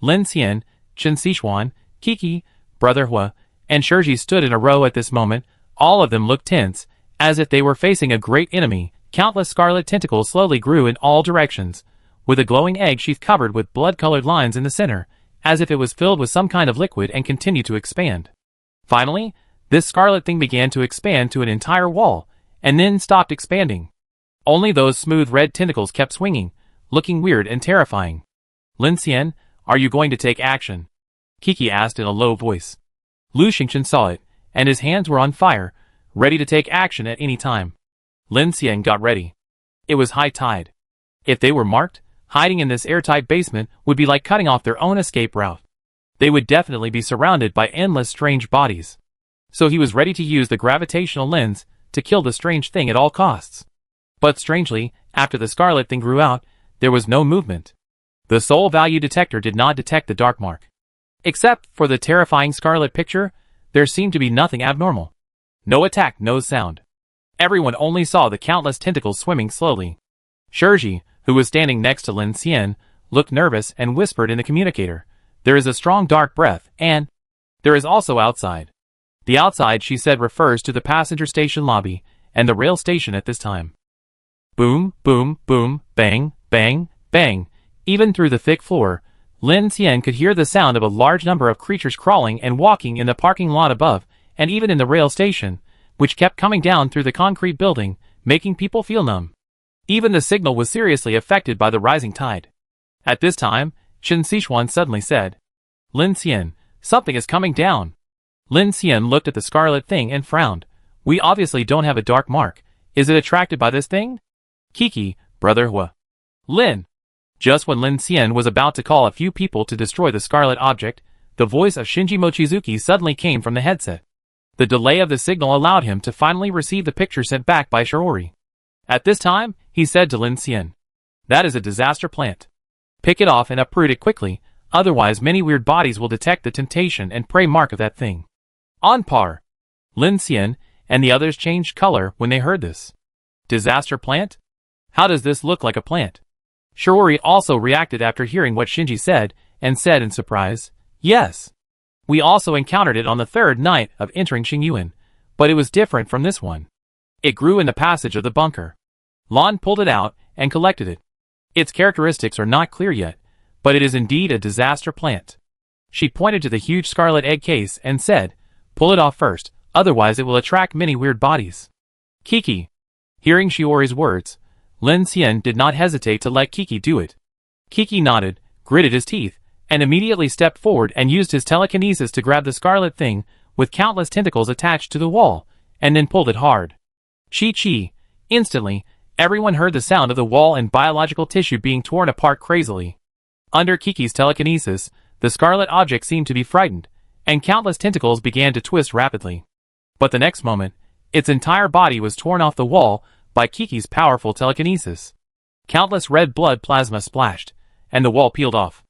Lin Xian, Chen Sichuan, Kiki, Brother Hua, and Shiji stood in a row at this moment. All of them looked tense, as if they were facing a great enemy. Countless scarlet tentacles slowly grew in all directions, with a glowing egg sheath covered with blood-colored lines in the center, as if it was filled with some kind of liquid and continued to expand. Finally, this scarlet thing began to expand to an entire wall, and then stopped expanding. Only those smooth red tentacles kept swinging, looking weird and terrifying. Lin Xian, are you going to take action? Kiki asked in a low voice. Lu Xingchen saw it, and his hands were on fire, ready to take action at any time. Lin Xian got ready. It was high tide. If they were marked, hiding in this airtight basement would be like cutting off their own escape route. They would definitely be surrounded by endless strange bodies. So he was ready to use the gravitational lens to kill the strange thing at all costs. But strangely, after the scarlet thing grew out, there was no movement. The soul value detector did not detect the dark mark. Except for the terrifying scarlet picture, there seemed to be nothing abnormal. No attack, no sound. Everyone only saw the countless tentacles swimming slowly. Shiji, who was standing next to Lin Xian, looked nervous and whispered in the communicator, "There is a strong dark breath, and there is also outside." The outside, she said, refers to the passenger station lobby and the rail station at this time. Boom, boom, boom, bang, bang, bang. Even through the thick floor, Lin Xian could hear the sound of a large number of creatures crawling and walking in the parking lot above, and even in the rail station, which kept coming down through the concrete building, making people feel numb. Even the signal was seriously affected by the rising tide. At this time, Chen Sichuan suddenly said, "Lin Xian, something is coming down." Lin Xian looked at the scarlet thing and frowned. "We obviously don't have a dark mark. Is it attracted by this thing?" Kiki, Brother Hua. Lin. Just when Lin Xian was about to call a few people to destroy the scarlet object, the voice of Shinji Mochizuki suddenly came from the headset. The delay of the signal allowed him to finally receive the picture sent back by Shiori. At this time, he said to Lin Xian, "That is a disaster plant. Pick it off and uproot it quickly, otherwise many weird bodies will detect the temptation and prey mark of that thing." On par. Lin Xian and the others changed color when they heard this. Disaster plant? How does this look like a plant? Shiori also reacted after hearing what Shinji said, and said in surprise, "Yes. We also encountered it on the third night of entering Xingyuan, but it was different from this one. It grew in the passage of the bunker. Lan pulled it out and collected it. Its characteristics are not clear yet, but it is indeed a disaster plant." She pointed to the huge scarlet egg case and said, "Pull it off first, otherwise it will attract many weird bodies." Kiki. Hearing Shiori's words, Lin Xian did not hesitate to let Kiki do it. Kiki nodded, gritted his teeth, and immediately stepped forward and used his telekinesis to grab the scarlet thing with countless tentacles attached to the wall, and then pulled it hard. Chi-chi. Instantly, everyone heard the sound of the wall and biological tissue being torn apart crazily. Under Kiki's telekinesis, the scarlet object seemed to be frightened, and countless tentacles began to twist rapidly. But the next moment, its entire body was torn off the wall by Kiki's powerful telekinesis. Countless red blood plasma splashed, and the wall peeled off.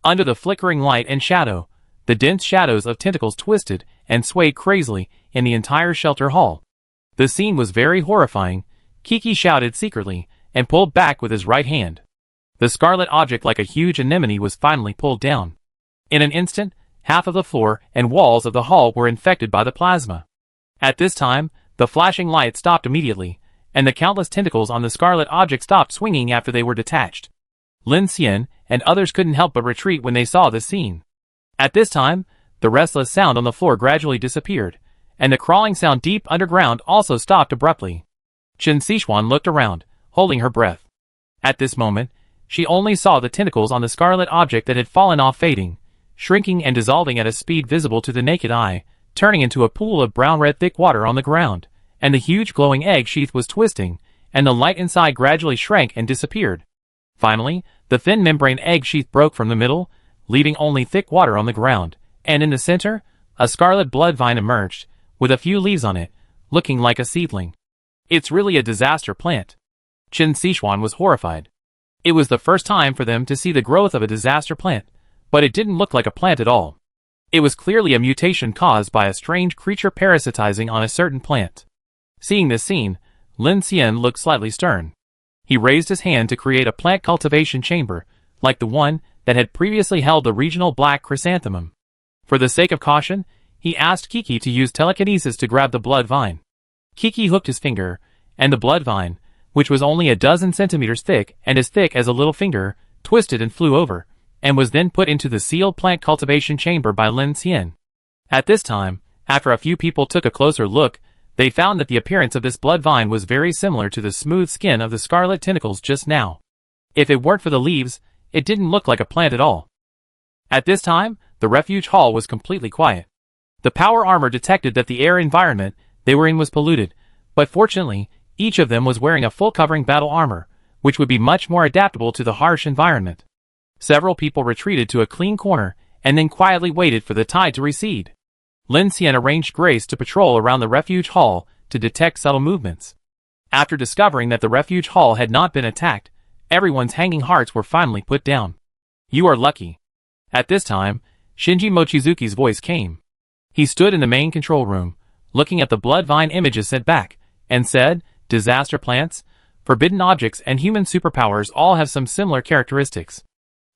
Under the flickering light and shadow, the dense shadows of tentacles twisted and swayed crazily in the entire shelter hall. The scene was very horrifying. Kiki shouted secretly and pulled back with his right hand. The scarlet object, like a huge anemone, was finally pulled down. In an instant, half of the floor and walls of the hall were infected by the plasma. At this time, the flashing light stopped immediately, and the countless tentacles on the scarlet object stopped swinging after they were detached. Lin Xian and others couldn't help but retreat when they saw this scene. At this time, the restless sound on the floor gradually disappeared, and the crawling sound deep underground also stopped abruptly. Chen Sichuan looked around, holding her breath. At this moment, she only saw the tentacles on the scarlet object that had fallen off, fading, shrinking and dissolving at a speed visible to the naked eye, turning into a pool of brown-red thick water on the ground, and the huge glowing egg sheath was twisting, and the light inside gradually shrank and disappeared. Finally, the thin membrane egg sheath broke from the middle, leaving only thick water on the ground, and in the center, a scarlet blood vine emerged, with a few leaves on it, looking like a seedling. "It's really a disaster plant." Chen Sichuan was horrified. It was the first time for them to see the growth of a disaster plant, but it didn't look like a plant at all. It was clearly a mutation caused by a strange creature parasitizing on a certain plant. Seeing this scene, Lin Xian looked slightly stern. He raised his hand to create a plant cultivation chamber, like the one that had previously held the regional black chrysanthemum. For the sake of caution, he asked Kiki to use telekinesis to grab the blood vine. Kiki hooked his finger, and the blood vine, which was only a dozen centimeters thick and as thick as a little finger, twisted and flew over, and was then put into the sealed plant cultivation chamber by Lin Xian. At this time, after a few people took a closer look, they found that the appearance of this blood vine was very similar to the smooth skin of the scarlet tentacles just now. If it weren't for the leaves, it didn't look like a plant at all. At this time, the refuge hall was completely quiet. The power armor detected that the air environment they were in was polluted, but fortunately, each of them was wearing a full covering battle armor, which would be much more adaptable to the harsh environment. Several people retreated to a clean corner, and then quietly waited for the tide to recede. Lin Xian arranged Grace to patrol around the refuge hall to detect subtle movements. After discovering that the refuge hall had not been attacked, everyone's hanging hearts were finally put down. You are lucky. At this time, Shinji Mochizuki's voice came. He stood in the main control room, looking at the blood vine images sent back, and said, "Disaster plants, forbidden objects and human superpowers all have some similar characteristics.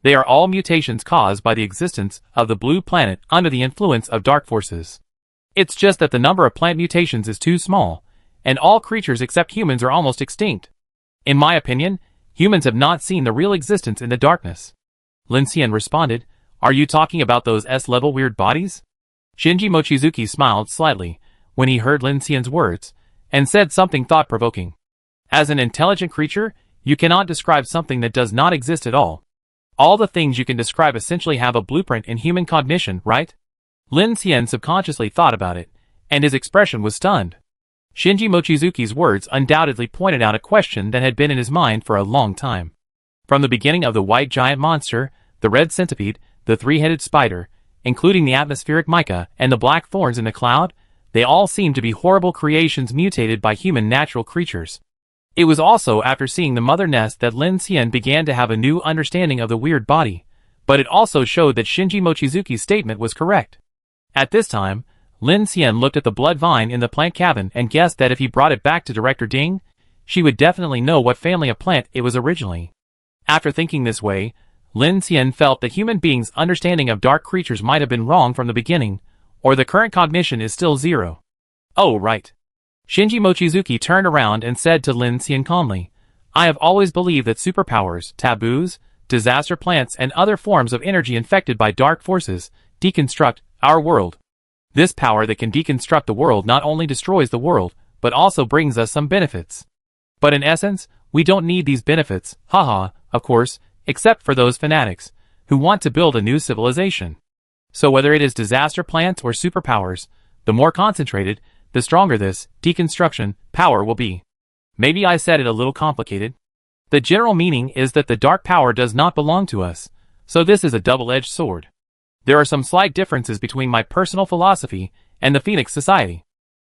They are all mutations caused by the existence of the blue planet under the influence of dark forces. It's just that the number of plant mutations is too small, and all creatures except humans are almost extinct. In my opinion, humans have not seen the real existence in the darkness." Lin Xian responded, "Are you talking about those S-level weird bodies?" Shinji Mochizuki smiled slightly when he heard Lin Xian's words, and said something thought-provoking. "As an intelligent creature, you cannot describe something that does not exist at all. All the things you can describe essentially have a blueprint in human cognition, right?" Lin Xian subconsciously thought about it, and his expression was stunned. Shinji Mochizuki's words undoubtedly pointed out a question that had been in his mind for a long time. From the beginning of the white giant monster, the red centipede, the three-headed spider, including the atmospheric mica and the black thorns in the cloud, they all seemed to be horrible creations mutated by human natural creatures. It was also after seeing the mother nest that Lin Xian began to have a new understanding of the weird body, but it also showed that Shinji Mochizuki's statement was correct. At this time, Lin Xian looked at the blood vine in the plant cabin and guessed that if he brought it back to Director Ding, she would definitely know what family of plant it was originally. After thinking this way, Lin Xian felt that human beings' understanding of dark creatures might have been wrong from the beginning, or the current cognition is still zero. Oh, right. Shinji Mochizuki turned around and said to Lin Xian calmly, "I have always believed that superpowers, taboos, disaster plants and other forms of energy infected by dark forces deconstruct our world. This power that can deconstruct the world not only destroys the world, but also brings us some benefits. But in essence, we don't need these benefits, haha, of course, except for those fanatics who want to build a new civilization. So whether it is disaster plants or superpowers, the more concentrated, the stronger this deconstruction power will be." Maybe I said it a little complicated. The general meaning is that the dark power does not belong to us, so this is a double-edged sword. There are some slight differences between my personal philosophy and the Phoenix Society.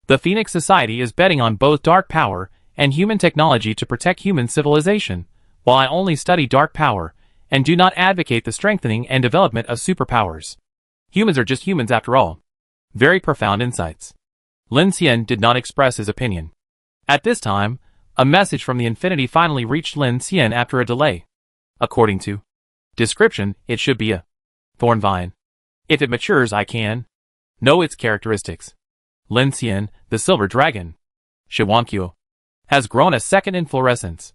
The Phoenix Society is betting on both dark power and human technology to protect human civilization, while I only study dark power and do not advocate the strengthening and development of superpowers. Humans are just humans after all. Very profound insights. Lin Xian did not express his opinion. At this time, a message from the Infinity finally reached Lin Xian after a delay. According to description, it should be a thorn vine. If it matures, I can know its characteristics. Lin Xian, the silver dragon, Shiwankyo, has grown a second inflorescence.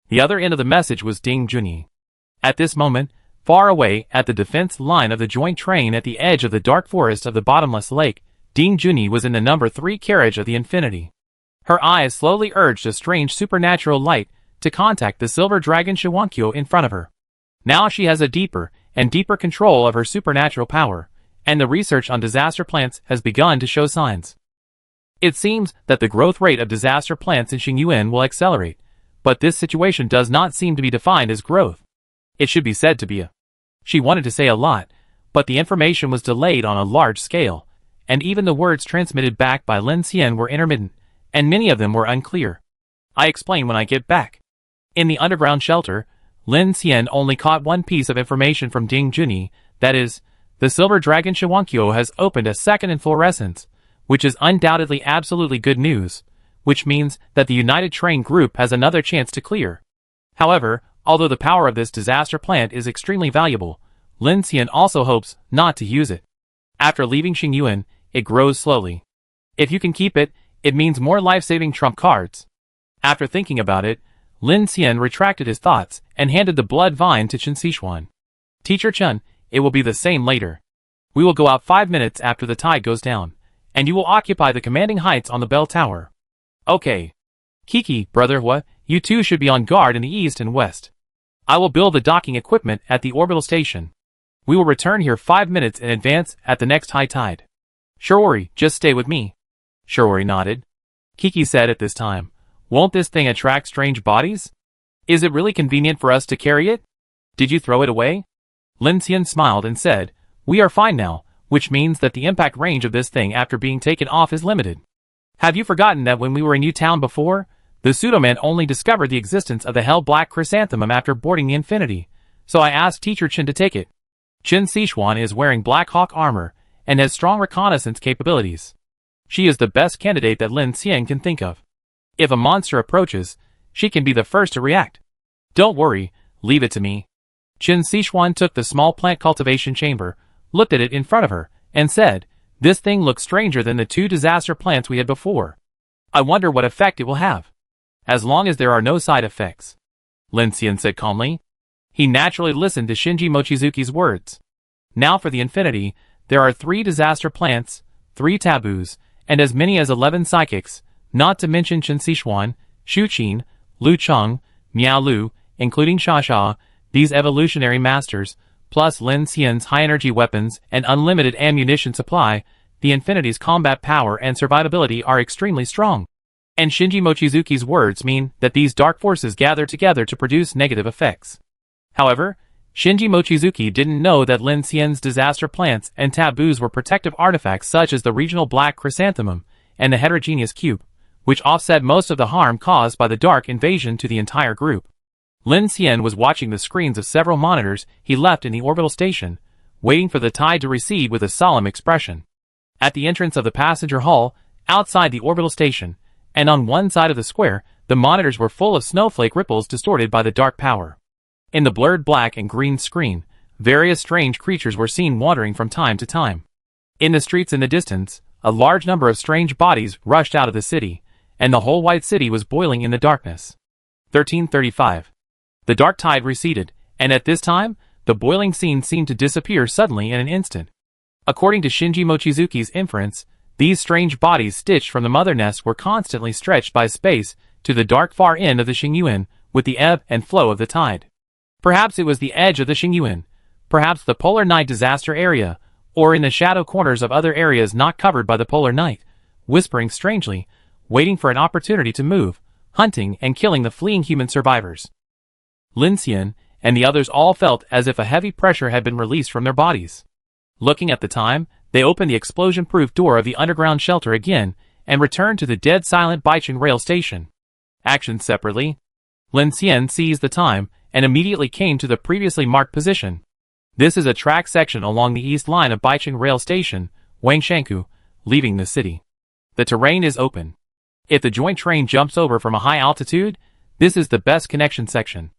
The other end of the message was Ding Junyi. At this moment, far away at the defense line of the joint train at the edge of the dark forest of the bottomless lake, Ding Junyi was in the number 3 carriage of the Infinity. Her eyes slowly urged a strange supernatural light to contact the silver dragon Shiwankyo in front of her. Now she has a deeper and deeper control of her supernatural power, and the research on disaster plants has begun to show signs. It seems that the growth rate of disaster plants in Xingyuan will accelerate, but this situation does not seem to be defined as growth. It should be said to be a. She wanted to say a lot, but the information was delayed on a large scale, and even the words transmitted back by Lin Xian were intermittent, and many of them were unclear. I explain when I get back. In the underground shelter, Lin Xian only caught one piece of information from Ding Junyi, that is, the silver dragon Shiwankyo has opened a second inflorescence, which is undoubtedly absolutely good news, which means that the United Train Group has another chance to clear. However, although the power of this disaster plant is extremely valuable, Lin Xian also hopes not to use it. After leaving Xingyuan, it grows slowly. If you can keep it, it means more life-saving trump cards. After thinking about it, Lin Xian retracted his thoughts and handed the blood vine to Chen Xishuan. Teacher Chen, it will be the same later. We will go out 5 minutes after the tide goes down, and you will occupy the commanding heights on the bell tower. Okay. Kiki, brother Hua, you two should be on guard in the east and west. I will build the docking equipment at the orbital station. We will return here 5 minutes in advance at the next high tide. Shiori, just stay with me. Shiori nodded. Kiki said at this time, won't this thing attract strange bodies? Is it really convenient for us to carry it? Did you throw it away? Lin Xian smiled and said, we are fine now, which means that the impact range of this thing after being taken off is limited. Have you forgotten that when we were in U-Town before, the pseudoman only discovered the existence of the hell black chrysanthemum after boarding the Infinity, so I asked Teacher Chen to take it. Chen Xishuan is wearing Black Hawk armor and has strong reconnaissance capabilities. She is the best candidate that Lin Xian can think of. If a monster approaches, she can be the first to react. Don't worry, leave it to me. Chen Xishuan took the small plant cultivation chamber, looked at it in front of her, and said, this thing looks stranger than the 2 disaster plants we had before. I wonder what effect it will have. As long as there are no side effects. Lin Xian said calmly. He naturally listened to Shinji Mochizuki's words. Now for the Infinity, there are 3 disaster plants, 3 taboos, and as many as 11 psychics, not to mention Chen Xishuan, Shu Qin, Lu Cheng, Miao Lu, including Xia. These evolutionary masters, plus Lin Xian's high-energy weapons and unlimited ammunition supply, the Infinity's combat power and survivability are extremely strong. And Shinji Mochizuki's words mean that these dark forces gather together to produce negative effects. However, Shinji Mochizuki didn't know that Lin Xian's disaster plants and taboos were protective artifacts such as the regional black chrysanthemum and the heterogeneous cube, which offset most of the harm caused by the dark invasion to the entire group. Lin Xian was watching the screens of several monitors he left in the orbital station, waiting for the tide to recede with a solemn expression. At the entrance of the passenger hall, outside the orbital station, and on one side of the square, the monitors were full of snowflake ripples distorted by the dark power. In the blurred black and green screen, various strange creatures were seen wandering from time to time. In the streets in the distance, a large number of strange bodies rushed out of the city, and the whole white city was boiling in the darkness. 1335. The dark tide receded, and at this time, the boiling scene seemed to disappear suddenly in an instant. According to Shinji Mochizuki's inference, these strange bodies stitched from the mother nest were constantly stretched by space to the dark far end of the Xingyuan with the ebb and flow of the tide. Perhaps it was the edge of the Xingyuan, perhaps the polar night disaster area, or in the shadow corners of other areas not covered by the polar night, whispering strangely, waiting for an opportunity to move, hunting and killing the fleeing human survivors. Lin Xian and the others all felt as if a heavy pressure had been released from their bodies. Looking at the time, they opened the explosion-proof door of the underground shelter again and returned to the dead-silent Baicheng rail station. Actions separately. Lin Xian seized the time and immediately came to the previously marked position. This is a track section along the east line of Baicheng rail station, Wangshanku, leaving the city. The terrain is open. If the joint train jumps over from a high altitude, this is the best connection section.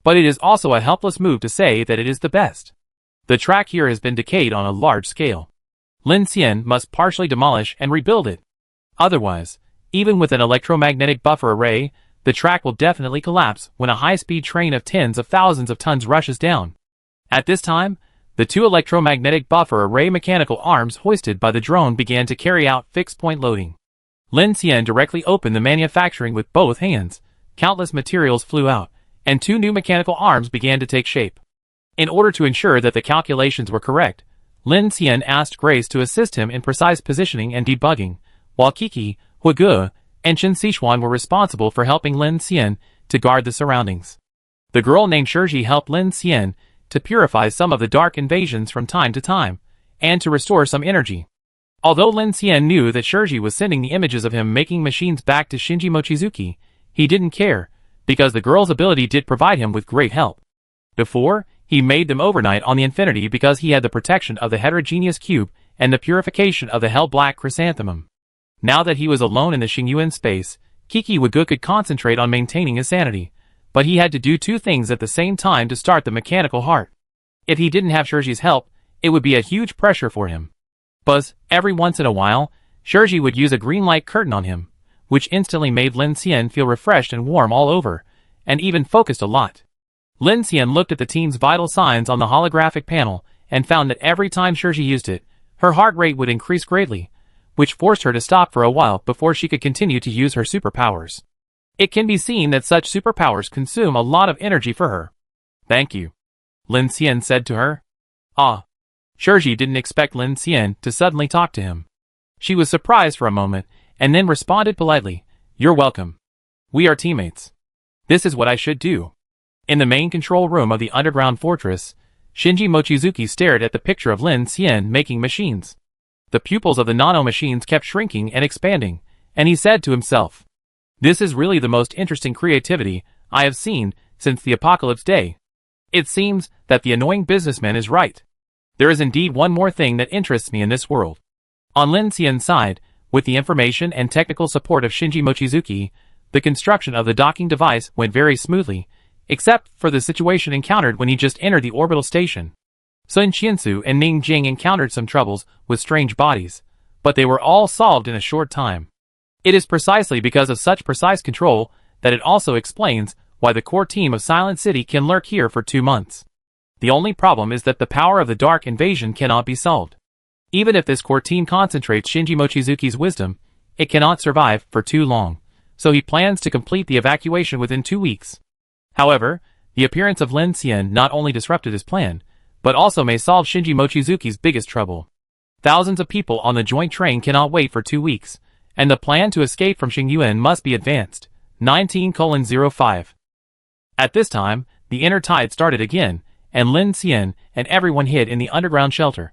But it is also a helpless move to say that it is the best. The track here has been decayed on a large scale. Lin Xian must partially demolish and rebuild it. Otherwise, even with an electromagnetic buffer array, the track will definitely collapse when a high-speed train of tens of thousands of tons rushes down. At this time, the 2 electromagnetic buffer array mechanical arms hoisted by the drone began to carry out fixed-point loading. Lin Xian directly opened the manufacturing with both hands. Countless materials flew out, and 2 new mechanical arms began to take shape. In order to ensure that the calculations were correct, Lin Xian asked Grace to assist him in precise positioning and debugging, while Kiki, Huige, and Chen Xishuan were responsible for helping Lin Xian to guard the surroundings. The girl named Shiji helped Lin Xian to purify some of the dark invasions from time to time, and to restore some energy. Although Lin Xian knew that Shiji was sending the images of him making machines back to Shinji Mochizuki, he didn't care, because the girl's ability did provide him with great help. Before, he made them overnight on the Infinity because he had the protection of the heterogeneous cube and the purification of the hell black chrysanthemum. Now that he was alone in the Xingyuan space, Kiki Wagu could concentrate on maintaining his sanity, but he had to do two things at the same time to start the mechanical heart. If he didn't have Shirji's help, it would be a huge pressure for him. Buzz, every once in a while, Shirji would use a green light curtain on him, which instantly made Lin Xian feel refreshed and warm all over, and even focused a lot. Lin Xian looked at the teen's vital signs on the holographic panel and found that every time Shirji used it, her heart rate would increase greatly, which forced her to stop for a while before she could continue to use her superpowers. It can be seen that such superpowers consume a lot of energy for her. Thank you, Lin Xian said to her. Ah. Shirji didn't expect Lin Xian to suddenly talk to him. She was surprised for a moment, and then responded politely, "You're welcome. We are teammates. This is what I should do." In the main control room of the underground fortress, Shinji Mochizuki stared at the picture of Lin Xian making machines. The pupils of the nano-machines kept shrinking and expanding, and he said to himself, "This is really the most interesting creativity I have seen since the Apocalypse Day. It seems that the annoying businessman is right. There is indeed one more thing that interests me in this world." On Lin Xian's side, with the information and technical support of Shinji Mochizuki, the construction of the docking device went very smoothly, except for the situation encountered when he just entered the orbital station. Sun Qiansu and Ning Jing encountered some troubles with strange bodies, but they were all solved in a short time. It is precisely because of such precise control that it also explains why the core team of Silent City can lurk here for 2 months. The only problem is that the power of the Dark Invasion cannot be solved. Even if this core team concentrates Shinji Mochizuki's wisdom, it cannot survive for too long, so he plans to complete the evacuation within 2 weeks. However, the appearance of Lin Xian not only disrupted his plan, but also may solve Shinji Mochizuki's biggest trouble. Thousands of people on the joint train cannot wait for 2 weeks, and the plan to escape from Xingyuan must be advanced. 19:05. At this time, the inner tide started again, and Lin Xian and everyone hid in the underground shelter.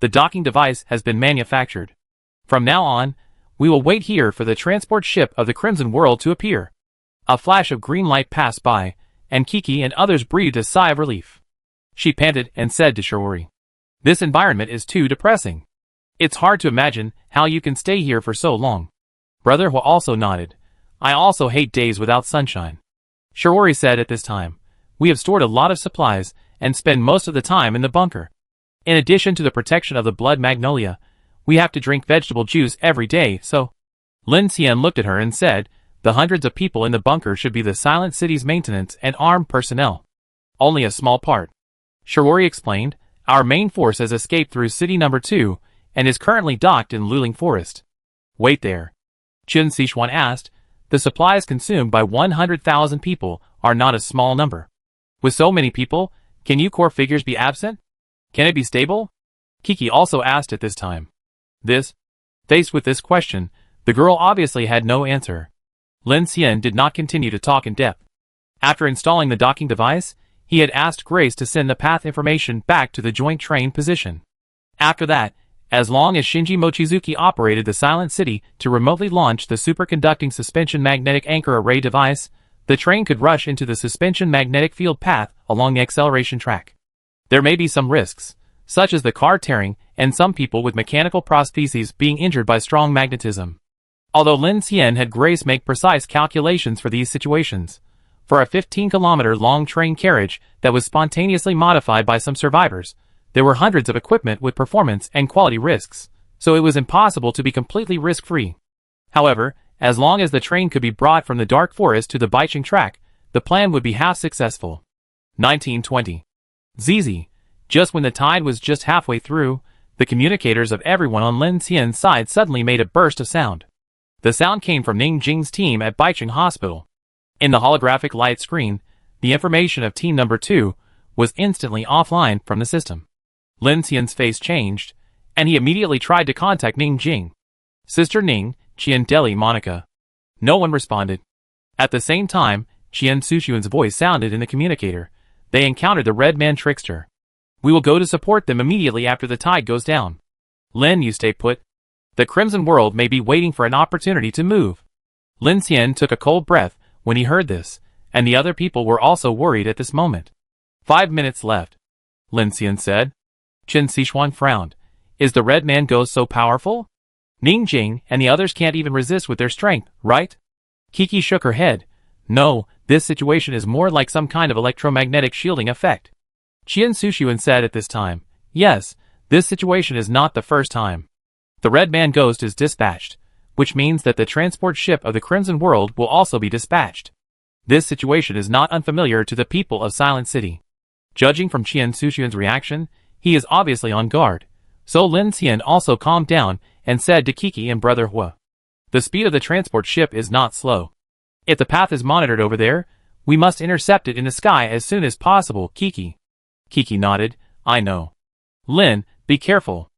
The docking device has been manufactured. From now on, we will wait here for the transport ship of the Crimson World to appear. A flash of green light passed by, and Kiki and others breathed a sigh of relief. She panted and said to Shiori, "This environment is too depressing. It's hard to imagine how you can stay here for so long." Brother Hua also nodded. "I also hate days without sunshine." Shiori said at this time, "We have stored a lot of supplies and spend most of the time in the bunker. In addition to the protection of the blood magnolia, we have to drink vegetable juice every day, so..." Lin Xian looked at her and said, "The hundreds of people in the bunker should be the Silent City's maintenance and armed personnel. Only a small part." Shiori explained, "Our main force has escaped through City Number 2 and is currently docked in Luling Forest." "Wait there?" Chun Sichuan asked. "The supplies consumed by 100,000 people are not a small number. With so many people, can you core figures be absent? Can it be stable?" Kiki also asked at this time. Faced with this question, the girl obviously had no answer. Lin Xian did not continue to talk in depth. After installing the docking device, he had asked Grace to send the path information back to the joint train position. After that, as long as Shinji Mochizuki operated the Silent City to remotely launch the superconducting suspension magnetic anchor array device, the train could rush into the suspension magnetic field path along the acceleration track. There may be some risks, such as the car tearing and some people with mechanical prostheses being injured by strong magnetism. Although Lin Xian had Grace make precise calculations for these situations, for a 15-kilometer-long train carriage that was spontaneously modified by some survivors, there were hundreds of equipment with performance and quality risks, so it was impossible to be completely risk-free. However, as long as the train could be brought from the dark forest to the Baicheng track, the plan would be half successful. 1920. Zizi. Just when the tide was just halfway through, the communicators of everyone on Lin Xian's side suddenly made a burst of sound. The sound came from Ning Jing's team at Baicheng Hospital. In the holographic light screen, the information of Team Number 2 was instantly offline from the system. Lin Xian's face changed, and he immediately tried to contact Ning Jing. "Sister Ning, Qian Deli Monica." No one responded. At the same time, Qian Sushuan's voice sounded in the communicator. They encountered the Red Man Trickster. "We will go to support them immediately after the tide goes down. Lin, you stay put. The Crimson World may be waiting for an opportunity to move." Lin Xian took a cold breath when he heard this, and the other people were also worried at this moment. 5 minutes left, Lin Xian said. Chen Sichuan frowned. "Is the Red Man Ghost so powerful? Ning Jing and the others can't even resist with their strength, right?" Kiki shook her head. No, this situation is more like some kind of electromagnetic shielding effect. Qian Sushuan said at this time. Yes, this situation is not the first time. The Red Man Ghost is dispatched, which means that the transport ship of the Crimson World will also be dispatched. This situation is not unfamiliar to the people of Silent City. Judging from Qian Sushuan's reaction, he is obviously on guard. So Lin Xian also calmed down and said to Kiki and Brother Hua. The speed of the transport ship is not slow. If the path is monitored over there, we must intercept it in the sky as soon as possible, Kiki. Kiki nodded. I know. Lin, be careful.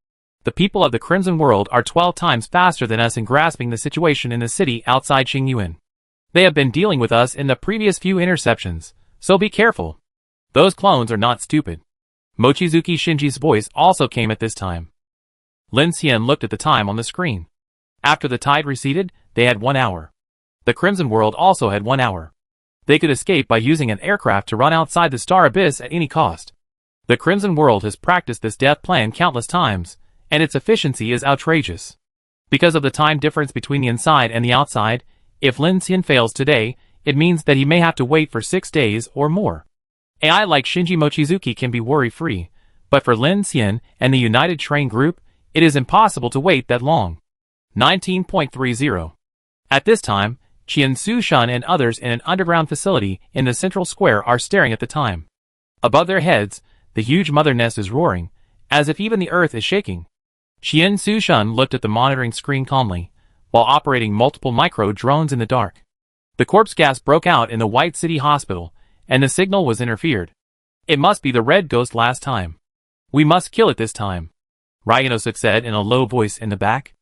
The people of the Crimson World are 12 times faster than us in grasping the situation in the city outside Qingyuan. They have been dealing with us in the previous few interceptions, so be careful. Those clones are not stupid. Mochizuki Shinji's voice also came at this time. Lin Xian looked at the time on the screen. After the tide receded, they had 1 hour. The Crimson World also had 1 hour. They could escape by using an aircraft to run outside the Star Abyss at any cost. The Crimson World has practiced this death plan countless times, and its efficiency is outrageous. Because of the time difference between the inside and the outside, if Lin Xian fails today, it means that he may have to wait for 6 days or more. AI like Shinji Mochizuki can be worry-free, but for Lin Xian and the United Train Group, it is impossible to wait that long. 19.30. At this time, Qian Sushuan and others in an underground facility in the central square are staring at the time. Above their heads, the huge mother nest is roaring, as if even the earth is shaking. Qian Sushuan looked at the monitoring screen calmly, while operating multiple micro-drones in the dark. The corpse gas broke out in the White City Hospital, and the signal was interfered. It must be the Red Ghost last time. We must kill it this time, Ryanosuk said in a low voice in the back.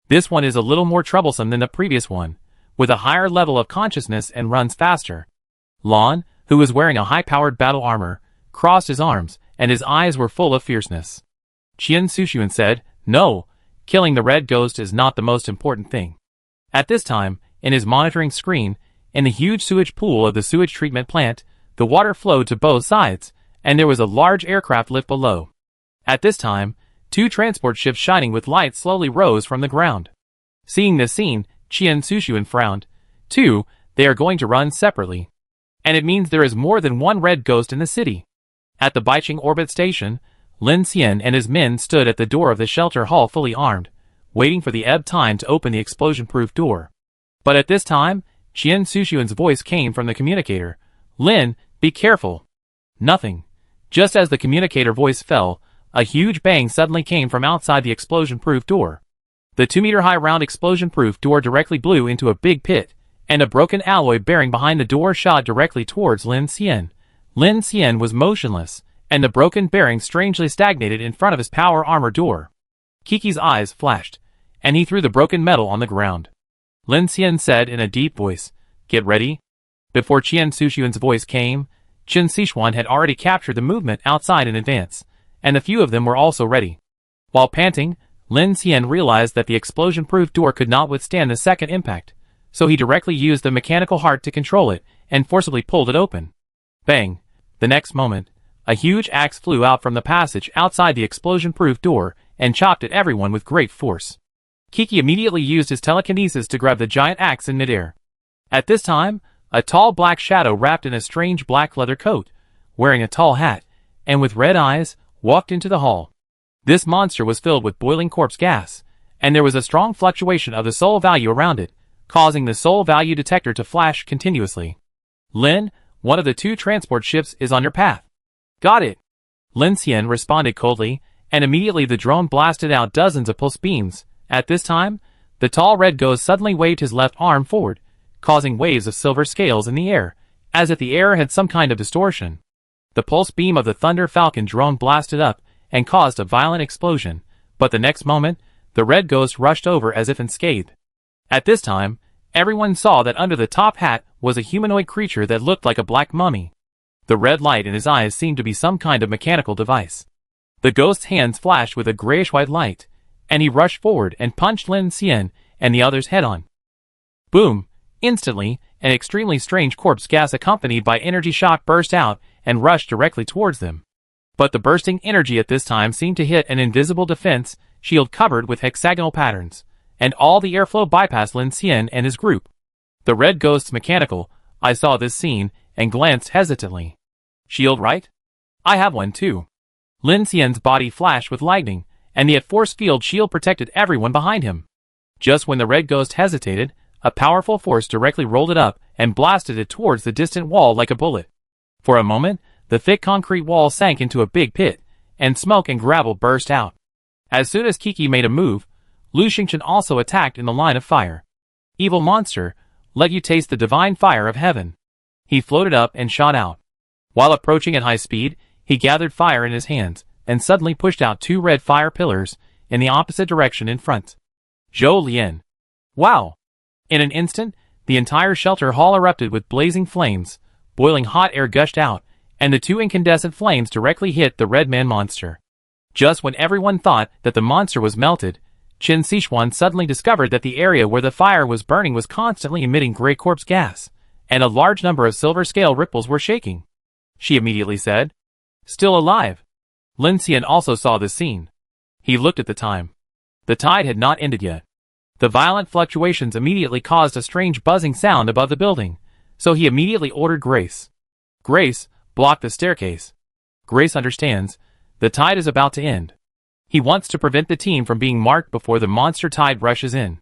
This one is a little more troublesome than the previous one, with a higher level of consciousness and runs faster. Lon, who was wearing a high-powered battle armor, crossed his arms, and his eyes were full of fierceness. Qian Sushuan said, No, killing the Red Ghost is not the most important thing. At this time, in his monitoring screen, in the huge sewage pool of the sewage treatment plant, the water flowed to both sides, and there was a large aircraft lift below. At this time, 2 transport ships shining with light slowly rose from the ground. Seeing this scene, Qian Sushuan frowned. 2, they are going to run separately. And it means there is more than one Red Ghost in the city. At the Baicheng orbit station, Lin Xian and his men stood at the door of the shelter hall fully armed, waiting for the ebb time to open the explosion-proof door. But at this time, Qian Sushuan's voice came from the communicator. Lin, be careful. Nothing. Just as the communicator voice fell, a huge bang suddenly came from outside the explosion-proof door. The 2-meter-high round explosion-proof door directly blew into a big pit, and a broken alloy bearing behind the door shot directly towards Lin Xian. Lin Xian was motionless, and the broken bearing strangely stagnated in front of his power armor door. Kiki's eyes flashed, and he threw the broken metal on the ground. Lin Xian said in a deep voice, Get ready. Before Qian Sushuan's voice came, Qian Sichuan had already captured the movement outside in advance, and a few of them were also ready. While panting, Lin Xian realized that the explosion-proof door could not withstand the second impact, so he directly used the mechanical heart to control it and forcibly pulled it open. Bang! The next moment, a huge axe flew out from the passage outside the explosion-proof door and chopped at everyone with great force. Kiki immediately used his telekinesis to grab the giant axe in midair. At this time, a tall black shadow wrapped in a strange black leather coat, wearing a tall hat, and with red eyes, walked into the hall. This monster was filled with boiling corpse gas, and there was a strong fluctuation of the soul value around it, causing the soul value detector to flash continuously. Lin, one of the 2 transport ships is on your path. Got it. Lin Xian responded coldly, and immediately the drone blasted out dozens of pulse beams. At this time, the tall Red Ghost suddenly waved his left arm forward, causing waves of silver scales in the air, as if the air had some kind of distortion. The pulse beam of the Thunder Falcon drone blasted up and caused a violent explosion, but the next moment, the Red Ghost rushed over as if unscathed. At this time, everyone saw that under the top hat was a humanoid creature that looked like a black mummy. The red light in his eyes seemed to be some kind of mechanical device. The ghost's hands flashed with a grayish-white light, and he rushed forward and punched Lin Xian and the others head-on. Boom! Instantly, an extremely strange corpse gas accompanied by energy shock burst out and rushed directly towards them. But the bursting energy at this time seemed to hit an invisible defense shield covered with hexagonal patterns, and all the airflow bypassed Lin Xian and his group. The red ghost's mechanical. I saw this scene and glanced hesitantly. Shield, right? I have one too. Lin Xian's body flashed with lightning, and the force field shield protected everyone behind him. Just when the red ghost hesitated, a powerful force directly rolled it up and blasted it towards the distant wall like a bullet. For a moment, the thick concrete wall sank into a big pit, and smoke and gravel burst out. As soon as Kiki made a move, Lu Xingchen also attacked in the line of fire. Evil monster, let you taste the divine fire of heaven. He floated up and shot out. While approaching at high speed, he gathered fire in his hands, and suddenly pushed out 2 red fire pillars in the opposite direction in front. Zhou Lian. Wow! In an instant, the entire shelter hall erupted with blazing flames, boiling hot air gushed out, and the 2 incandescent flames directly hit the red man monster. Just when everyone thought that the monster was melted, Qin Sixuan suddenly discovered that the area where the fire was burning was constantly emitting gray corpse gas, and a large number of silver scale ripples were shaking. She immediately said, "Still alive." Lin Xian also saw this scene. He looked at the time. The tide had not ended yet. The violent fluctuations immediately caused a strange buzzing sound above the building, so he immediately ordered Grace. Grace, block the staircase. Grace understands. The tide is about to end. He wants to prevent the team from being marked before the monster tide rushes in.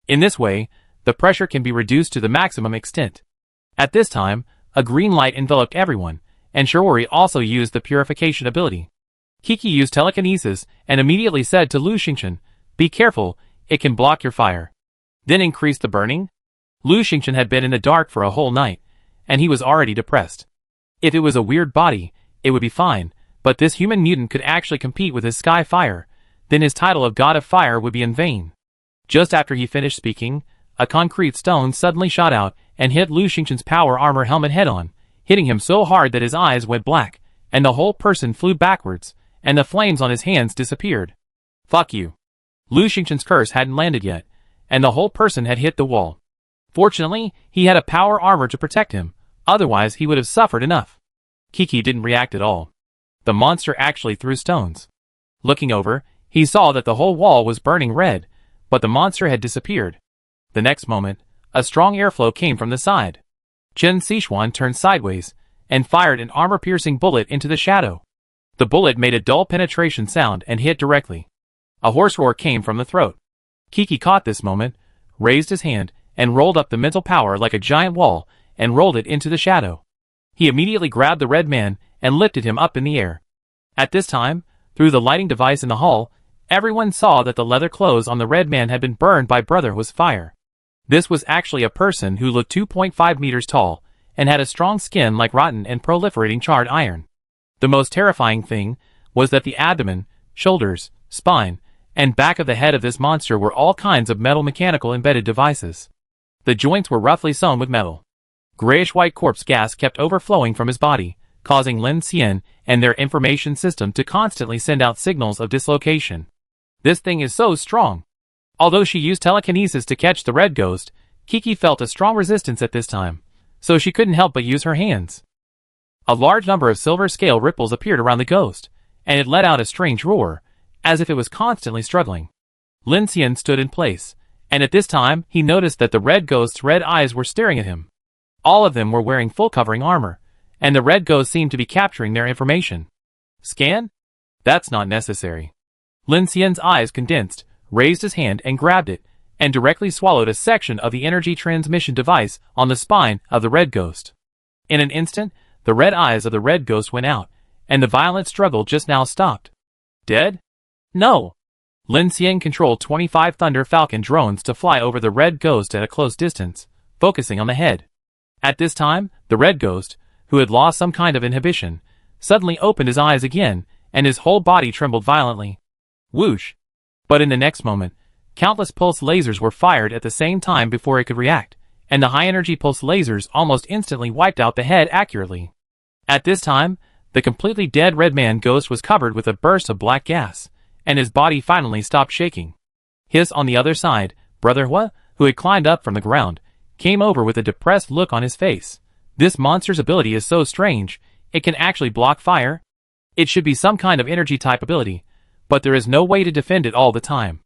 In this way, the pressure can be reduced to the maximum extent. At this time, a green light enveloped everyone, and Shiori also used the purification ability. Kiki used telekinesis and immediately said to Lu Xingchen, "Be careful, it can block your fire." Then increase the burning? Lu Xingchen had been in the dark for a whole night, and he was already depressed. If it was a weird body, it would be fine, but this human mutant could actually compete with his sky fire, then his title of God of Fire would be in vain. Just after he finished speaking, a concrete stone suddenly shot out and hit Lu Xingchen's power armor helmet head-on, hitting him so hard that his eyes went black, and the whole person flew backwards, and the flames on his hands disappeared. Fuck you. Lu Xingchen's curse hadn't landed yet, and the whole person had hit the wall. Fortunately, he had a power armor to protect him, otherwise he would have suffered enough. Kiki didn't react at all. The monster actually threw stones. Looking over, he saw that the whole wall was burning red, but the monster had disappeared. The next moment, a strong airflow came from the side. Qin Sixuan turned sideways, and fired an armor-piercing bullet into the shadow. The bullet made a dull penetration sound and hit directly. A hoarse roar came from the throat. Kiki caught this moment, raised his hand, and rolled up the mental power like a giant wall, and rolled it into the shadow. He immediately grabbed the red man and lifted him up in the air. At this time, through the lighting device in the hall, everyone saw that the leather clothes on the red man had been burned by Brotherhood's fire. This was actually a person who looked 2.5 meters tall, and had a strong skin like rotten and proliferating charred iron. The most terrifying thing was that the abdomen, shoulders, spine, and back of the head of this monster were all kinds of metal mechanical embedded devices. The joints were roughly sewn with metal. Grayish-white corpse gas kept overflowing from his body, causing Lin Xian and their information system to constantly send out signals of dislocation. This thing is so strong. Although she used telekinesis to catch the red ghost, Kiki felt a strong resistance at this time, so she couldn't help but use her hands. A large number of silver scale ripples appeared around the ghost, and it let out a strange roar, as if it was constantly struggling. Lin Xian stood in place, and at this time he noticed that the red ghost's red eyes were staring at him. All of them were wearing full covering armor, and the red ghost seemed to be capturing their information. Scan? That's not necessary. Lin Xian's eyes condensed, raised his hand and grabbed it, and directly swallowed a section of the energy transmission device on the spine of the red ghost. In an instant, the red eyes of the red ghost went out, and the violent struggle just now stopped. Dead? No. Lin Xian controlled 25 Thunder Falcon drones to fly over the red ghost at a close distance, focusing on the head. At this time, the red ghost, who had lost some kind of inhibition, suddenly opened his eyes again, and his whole body trembled violently. Whoosh! But in the next moment, countless pulse lasers were fired at the same time before it could react, and the high-energy pulse lasers almost instantly wiped out the head accurately. At this time, the completely dead red man ghost was covered with a burst of black gas, and his body finally stopped shaking. Hiss on the other side, Brother Hua, who had climbed up from the ground, came over with a depressed look on his face. This monster's ability is so strange, it can actually block fire. It should be some kind of energy type ability, but there is no way to defend it all the time.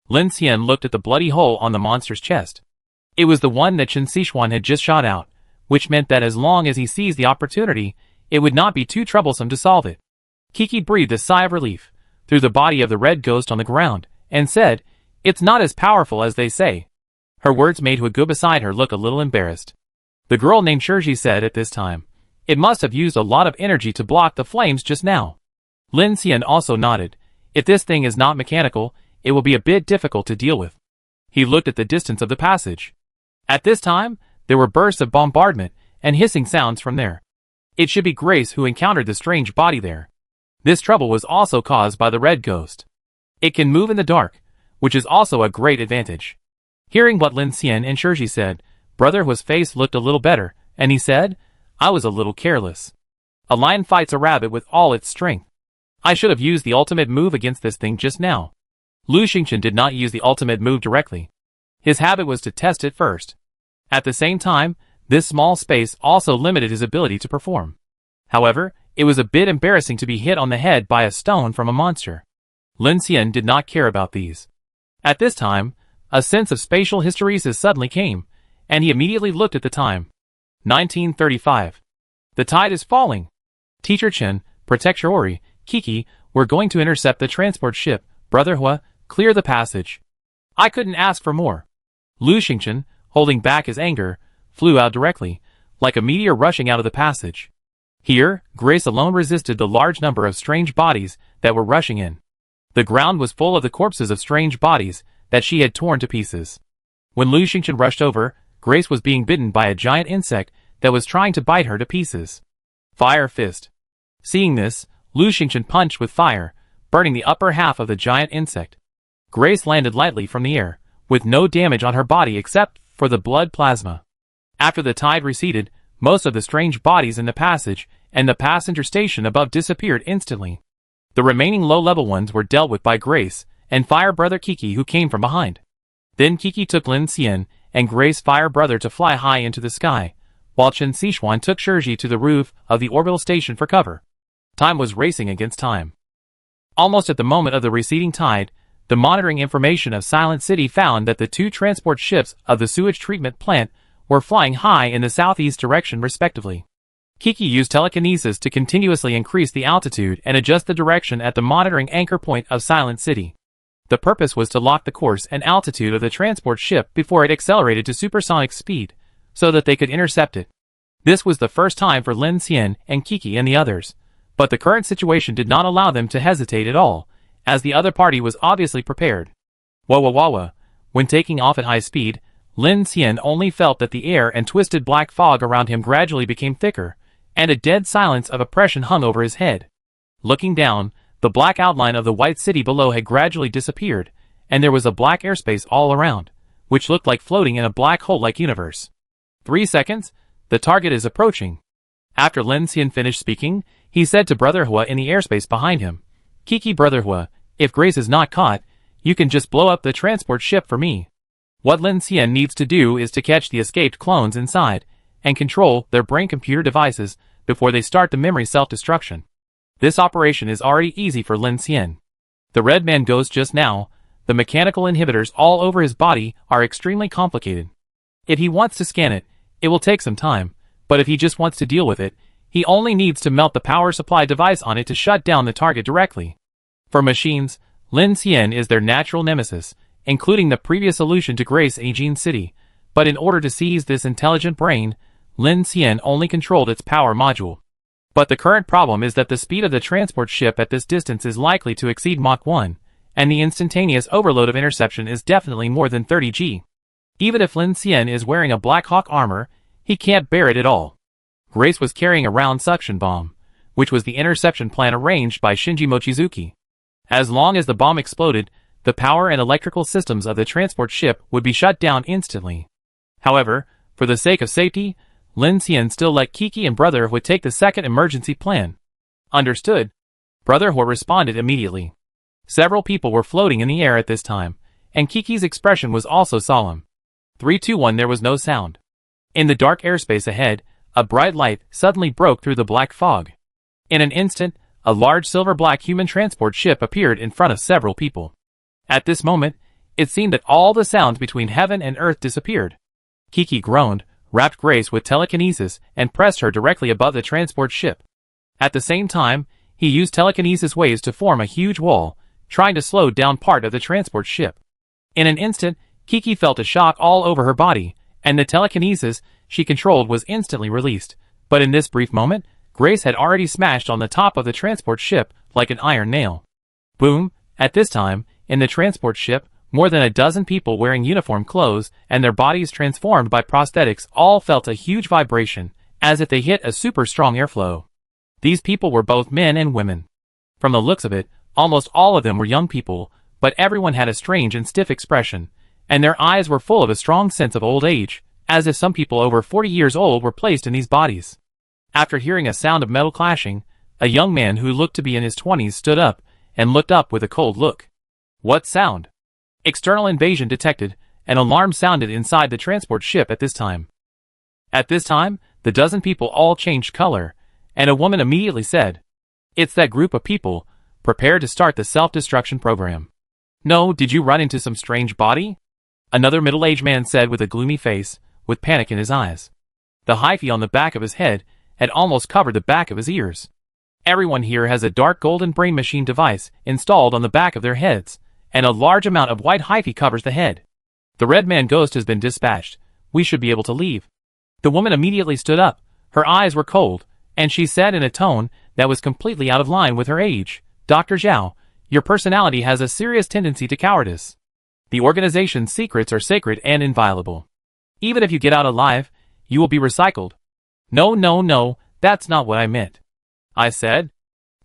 Lin Xian looked at the bloody hole on the monster's chest. It was the one that Chen Sichuan had just shot out, which meant that as long as he seized the opportunity, it would not be too troublesome to solve it. Kiki breathed a sigh of relief through the body of the red ghost on the ground, and said, "It's not as powerful as they say." Her words made Hugo beside her look a little embarrassed. The girl named Shirji said at this time, "It must have used a lot of energy to block the flames just now." Lin Xian also nodded. "If this thing is not mechanical, it will be a bit difficult to deal with." He looked at the distance of the passage. At this time, there were bursts of bombardment and hissing sounds from there. It should be Grace who encountered the strange body there. This trouble was also caused by the red ghost. It can move in the dark, which is also a great advantage. Hearing what Lin Xian and Shirji said, Brother Hua's face looked a little better, and he said, "I was a little careless. A lion fights a rabbit with all its strength. I should have used the ultimate move against this thing just now." Lu Xingchen did not use the ultimate move directly. His habit was to test it first. At the same time, this small space also limited his ability to perform. However, it was a bit embarrassing to be hit on the head by a stone from a monster. Lin Xian did not care about these. At this time, a sense of spatial hysteresis suddenly came, and he immediately looked at the time. 1935. The tide is falling. Teacher Chen, Protector Ori, Kiki, we're going to intercept the transport ship. Brother Hua, clear the passage. I couldn't ask for more. Lu Xingchen, holding back his anger, flew out directly, like a meteor rushing out of the passage. Here, Grace alone resisted the large number of strange bodies that were rushing in. The ground was full of the corpses of strange bodies that she had torn to pieces. When Lu Xingchen rushed over, Grace was being bitten by a giant insect that was trying to bite her to pieces. Fire Fist. Seeing this, Lu Xingchen punched with fire, burning the upper half of the giant insect. Grace landed lightly from the air, with no damage on her body except for the blood plasma. After the tide receded, most of the strange bodies in the passage and the passenger station above disappeared instantly. The remaining low-level ones were dealt with by Grace and Fire Brother Kiki, who came from behind. Then Kiki took Lin Xian and Grace Fire Brother to fly high into the sky, while Chen Sichuan took Shirji to the roof of the orbital station for cover. Time was racing against time. Almost at the moment of the receding tide, the monitoring information of Silent City found that the two transport ships of the sewage treatment plant were flying high in the southeast direction respectively. Kiki used telekinesis to continuously increase the altitude and adjust the direction at the monitoring anchor point of Silent City. The purpose was to lock the course and altitude of the transport ship before it accelerated to supersonic speed, so that they could intercept it. This was the first time for Lin Xian and Kiki and the others, but the current situation did not allow them to hesitate at all, as the other party was obviously prepared. Wah. When taking off at high speed, Lin Xian only felt that the air and twisted black fog around him gradually became thicker, and a dead silence of oppression hung over his head. Looking down, the black outline of the white city below had gradually disappeared, and there was a black airspace all around, which looked like floating in a black hole-like universe. 3 seconds, the target is approaching. After Lin Xian finished speaking, he said to Brother Hua in the airspace behind him, "Kiki, Brother Hua, if Grace is not caught, you can just blow up the transport ship for me." What Lin Xian needs to do is to catch the escaped clones inside, and control their brain-computer devices before they start the memory self-destruction. This operation is already easy for Lin Xian. The red man goes just now, the mechanical inhibitors all over his body are extremely complicated. If he wants to scan it, it will take some time, but if he just wants to deal with it, he only needs to melt the power supply device on it to shut down the target directly. For machines, Lin Xian is their natural nemesis, including the previous allusion to Grace Agene City, but in order to seize this intelligent brain, Lin Xian only controlled its power module. But the current problem is that the speed of the transport ship at this distance is likely to exceed Mach 1, and the instantaneous overload of interception is definitely more than 30 G. Even if Lin Xian is wearing a Black Hawk armor, he can't bear it at all. Grace was carrying a round suction bomb, which was the interception plan arranged by Shinji Mochizuki. As long as the bomb exploded, the power and electrical systems of the transport ship would be shut down instantly. However, for the sake of safety, Lin Xian still let Kiki and Brother Hua take the second emergency plan. Understood. Brother Hua responded immediately. Several people were floating in the air at this time, and Kiki's expression was also solemn. 3, 2, 1. There was no sound. In the dark airspace ahead, a bright light suddenly broke through the black fog. In an instant, a large silver-black human transport ship appeared in front of several people. At this moment, it seemed that all the sounds between heaven and earth disappeared. Kiki groaned, wrapped Grace with telekinesis, and pressed her directly above the transport ship. At the same time, he used telekinesis waves to form a huge wall, trying to slow down part of the transport ship. In an instant, Kiki felt a shock all over her body, and the telekinesis she controlled was instantly released. But in this brief moment, Grace had already smashed on the top of the transport ship like an iron nail. Boom! At this time, in the transport ship, more than a dozen people wearing uniform clothes and their bodies transformed by prosthetics all felt a huge vibration, as if they hit a super strong airflow. These people were both men and women. From the looks of it, almost all of them were young people, but everyone had a strange and stiff expression, and their eyes were full of a strong sense of old age, as if some people over 40 years old were placed in these bodies. After hearing a sound of metal clashing, a young man who looked to be in his 20s stood up and looked up with a cold look. What sound? External invasion detected. An alarm sounded inside the transport ship at this time. At this time, the dozen people all changed color, and a woman immediately said, "It's that group of people. Prepare to start the self-destruction program." "No, did you run into some strange body?" Another middle-aged man said with a gloomy face, with panic in his eyes. The hyphae on the back of his head had almost covered the back of his ears. Everyone here has a dark golden brain machine device installed on the back of their heads, and a large amount of white hyphae covers the head. The red man ghost has been dispatched. We should be able to leave. The woman immediately stood up. Her eyes were cold, and she said in a tone that was completely out of line with her age, "Dr. Zhao, your personality has a serious tendency to cowardice. The organization's secrets are sacred and inviolable. Even if you get out alive, you will be recycled." No, that's not what I meant," I said.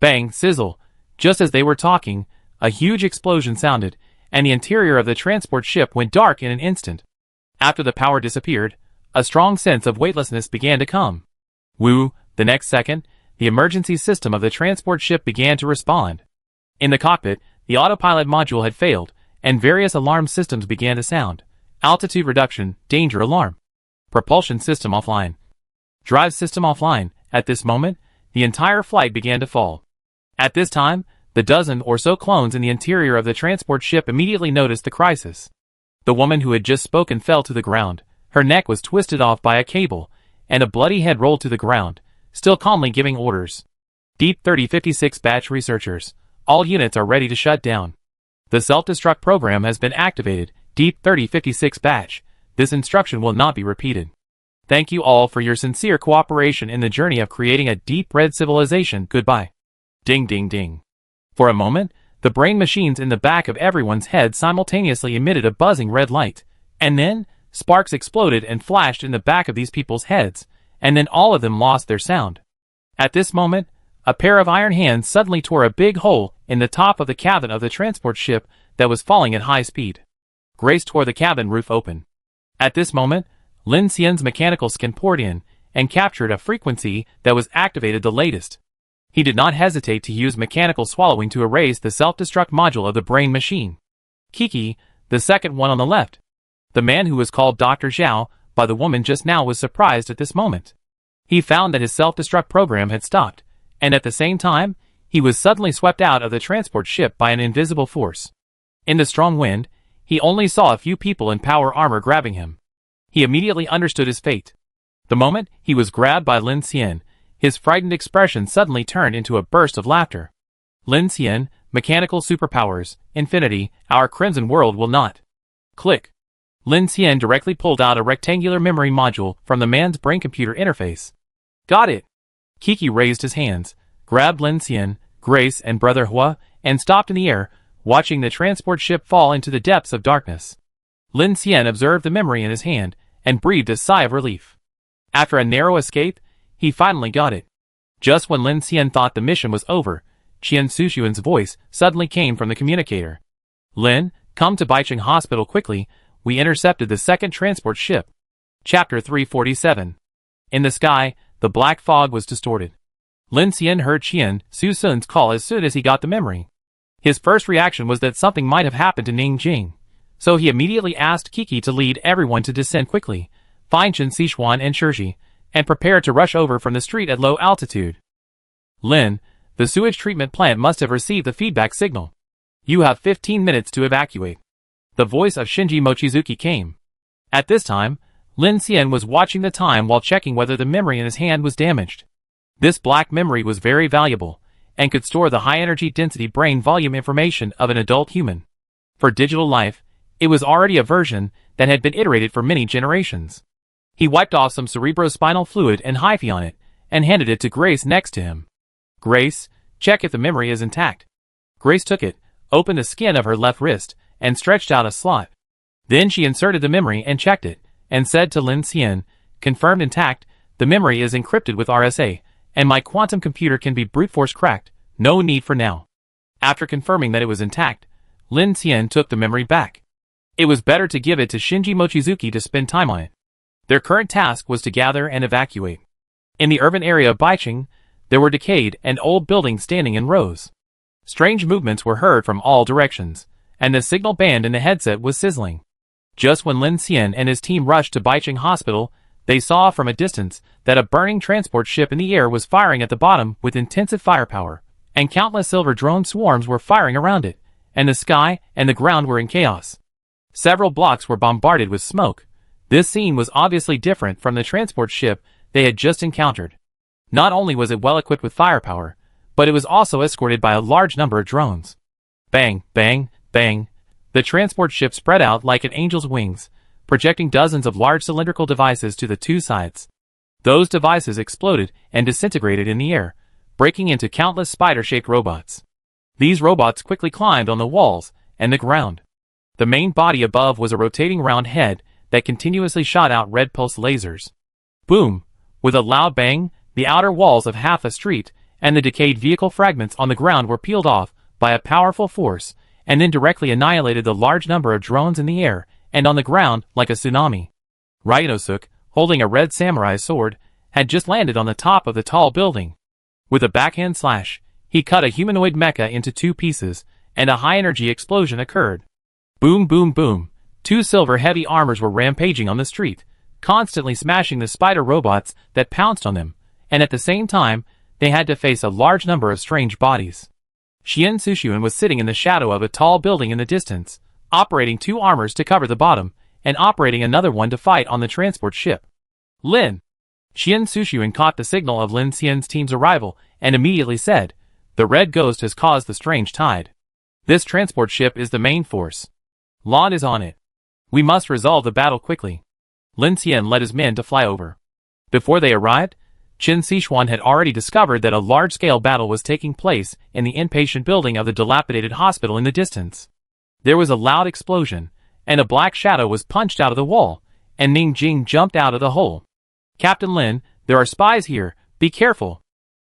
Bang, sizzle. Just as they were talking, a huge explosion sounded, and the interior of the transport ship went dark in an instant. After the power disappeared, a strong sense of weightlessness began to come. Woo! The next second, the emergency system of the transport ship began to respond. In the cockpit, the autopilot module had failed, and various alarm systems began to sound. Altitude reduction, danger alarm. Propulsion system offline. Drive system offline. At this moment, the entire flight began to fall. At this time, the dozen or so clones in the interior of the transport ship immediately noticed the crisis. The woman who had just spoken fell to the ground. Her neck was twisted off by a cable, and a bloody head rolled to the ground, still calmly giving orders. Deep 3056 batch researchers. All units are ready to shut down. The self-destruct program has been activated. Deep 3056 batch. This instruction will not be repeated. Thank you all for your sincere cooperation in the journey of creating a deep red civilization. Goodbye. Ding ding ding. For a moment, the brain machines in the back of everyone's head simultaneously emitted a buzzing red light, and then sparks exploded and flashed in the back of these people's heads, and then all of them lost their sound. At this moment, a pair of iron hands suddenly tore a big hole in the top of the cabin of the transport ship that was falling at high speed. Grace tore the cabin roof open. At this moment, Lin Xian's mechanical skin poured in and captured a frequency that was activated the latest. He did not hesitate to use mechanical swallowing to erase the self-destruct module of the brain machine. Kiki, the second one on the left. The man who was called Dr. Zhao by the woman just now was surprised at this moment. He found that his self-destruct program had stopped, and at the same time, he was suddenly swept out of the transport ship by an invisible force. In the strong wind, he only saw a few people in power armor grabbing him. He immediately understood his fate. The moment he was grabbed by Lin Xian, his frightened expression suddenly turned into a burst of laughter. Lin Xian, mechanical superpowers, infinity, our crimson world will not. Click. Lin Xian directly pulled out a rectangular memory module from the man's brain computer interface. Got it. Kiki raised his hands, grabbed Lin Xian, Grace, and Brother Hua, and stopped in the air, watching the transport ship fall into the depths of darkness. Lin Xian observed the memory in his hand, and breathed a sigh of relief. After a narrow escape, he finally got it. Just when Lin Xian thought the mission was over, Qian Sushuan's voice suddenly came from the communicator. Lin, come to Baicheng Hospital quickly, we intercepted the second transport ship. Chapter 347. In the sky, the black fog was distorted. Lin Xian heard Qian Susun's call as soon as he got the memory. His first reaction was that something might have happened to Ningjing, so he immediately asked Kiki to lead everyone to descend quickly, find Chen Sichuan and Shirji, and prepare to rush over from the street at low altitude. Lin, the sewage treatment plant must have received the feedback signal. You have 15 minutes to evacuate. The voice of Shinji Mochizuki came. At this time, Lin Xian was watching the time while checking whether the memory in his hand was damaged. This black memory was very valuable, and could store the high-energy density brain volume information of an adult human. For digital life, it was already a version that had been iterated for many generations. He wiped off some cerebrospinal fluid and hyphae on it, and handed it to Grace next to him. Grace, check if the memory is intact. Grace took it, opened the skin of her left wrist, and stretched out a slot. Then she inserted the memory and checked it, and said to Lin Xian, confirmed intact, the memory is encrypted with RSA, and my quantum computer can be brute force cracked, no need for now. After confirming that it was intact, Lin Xian took the memory back. It was better to give it to Shinji Mochizuki to spend time on it. Their current task was to gather and evacuate. In the urban area of Baicheng, there were decayed and old buildings standing in rows. Strange movements were heard from all directions, and the signal band in the headset was sizzling. Just when Lin Xian and his team rushed to Baicheng Hospital, they saw from a distance that a burning transport ship in the air was firing at the bottom with intensive firepower, and countless silver drone swarms were firing around it, and the sky and the ground were in chaos. Several blocks were bombarded with smoke. This scene was obviously different from the transport ship they had just encountered. Not only was it well equipped with firepower, but it was also escorted by a large number of drones. Bang, bang, bang. The transport ship spread out like an angel's wings, projecting dozens of large cylindrical devices to the two sides. Those devices exploded and disintegrated in the air, breaking into countless spider-shaped robots. These robots quickly climbed on the walls and the ground. The main body above was a rotating round head that continuously shot out red pulse lasers. Boom! With a loud bang, the outer walls of half a street and the decayed vehicle fragments on the ground were peeled off by a powerful force, and then directly annihilated the large number of drones in the air and on the ground like a tsunami. Ryonosuke, holding a red samurai sword, had just landed on the top of the tall building. With a backhand slash, he cut a humanoid mecha into two pieces, and a high-energy explosion occurred. Boom, boom, boom. Two silver heavy armors were rampaging on the street, constantly smashing the spider robots that pounced on them, and at the same time, they had to face a large number of strange bodies. Xian Sushuan was sitting in the shadow of a tall building in the distance, operating two armors to cover the bottom, and operating another one to fight on the transport ship. Lin! Xian Sushuan caught the signal of Lin Xian's team's arrival, and immediately said, "The Red Ghost has caused the strange tide. This transport ship is the main force. Lan is on it. We must resolve the battle quickly." Lin Xian led his men to fly over. Before they arrived, Qin Sichuan had already discovered that a large-scale battle was taking place in the inpatient building of the dilapidated hospital in the distance. There was a loud explosion, and a black shadow was punched out of the wall, and Ning Jing jumped out of the hole. "Captain Lin, there are spies here, be careful."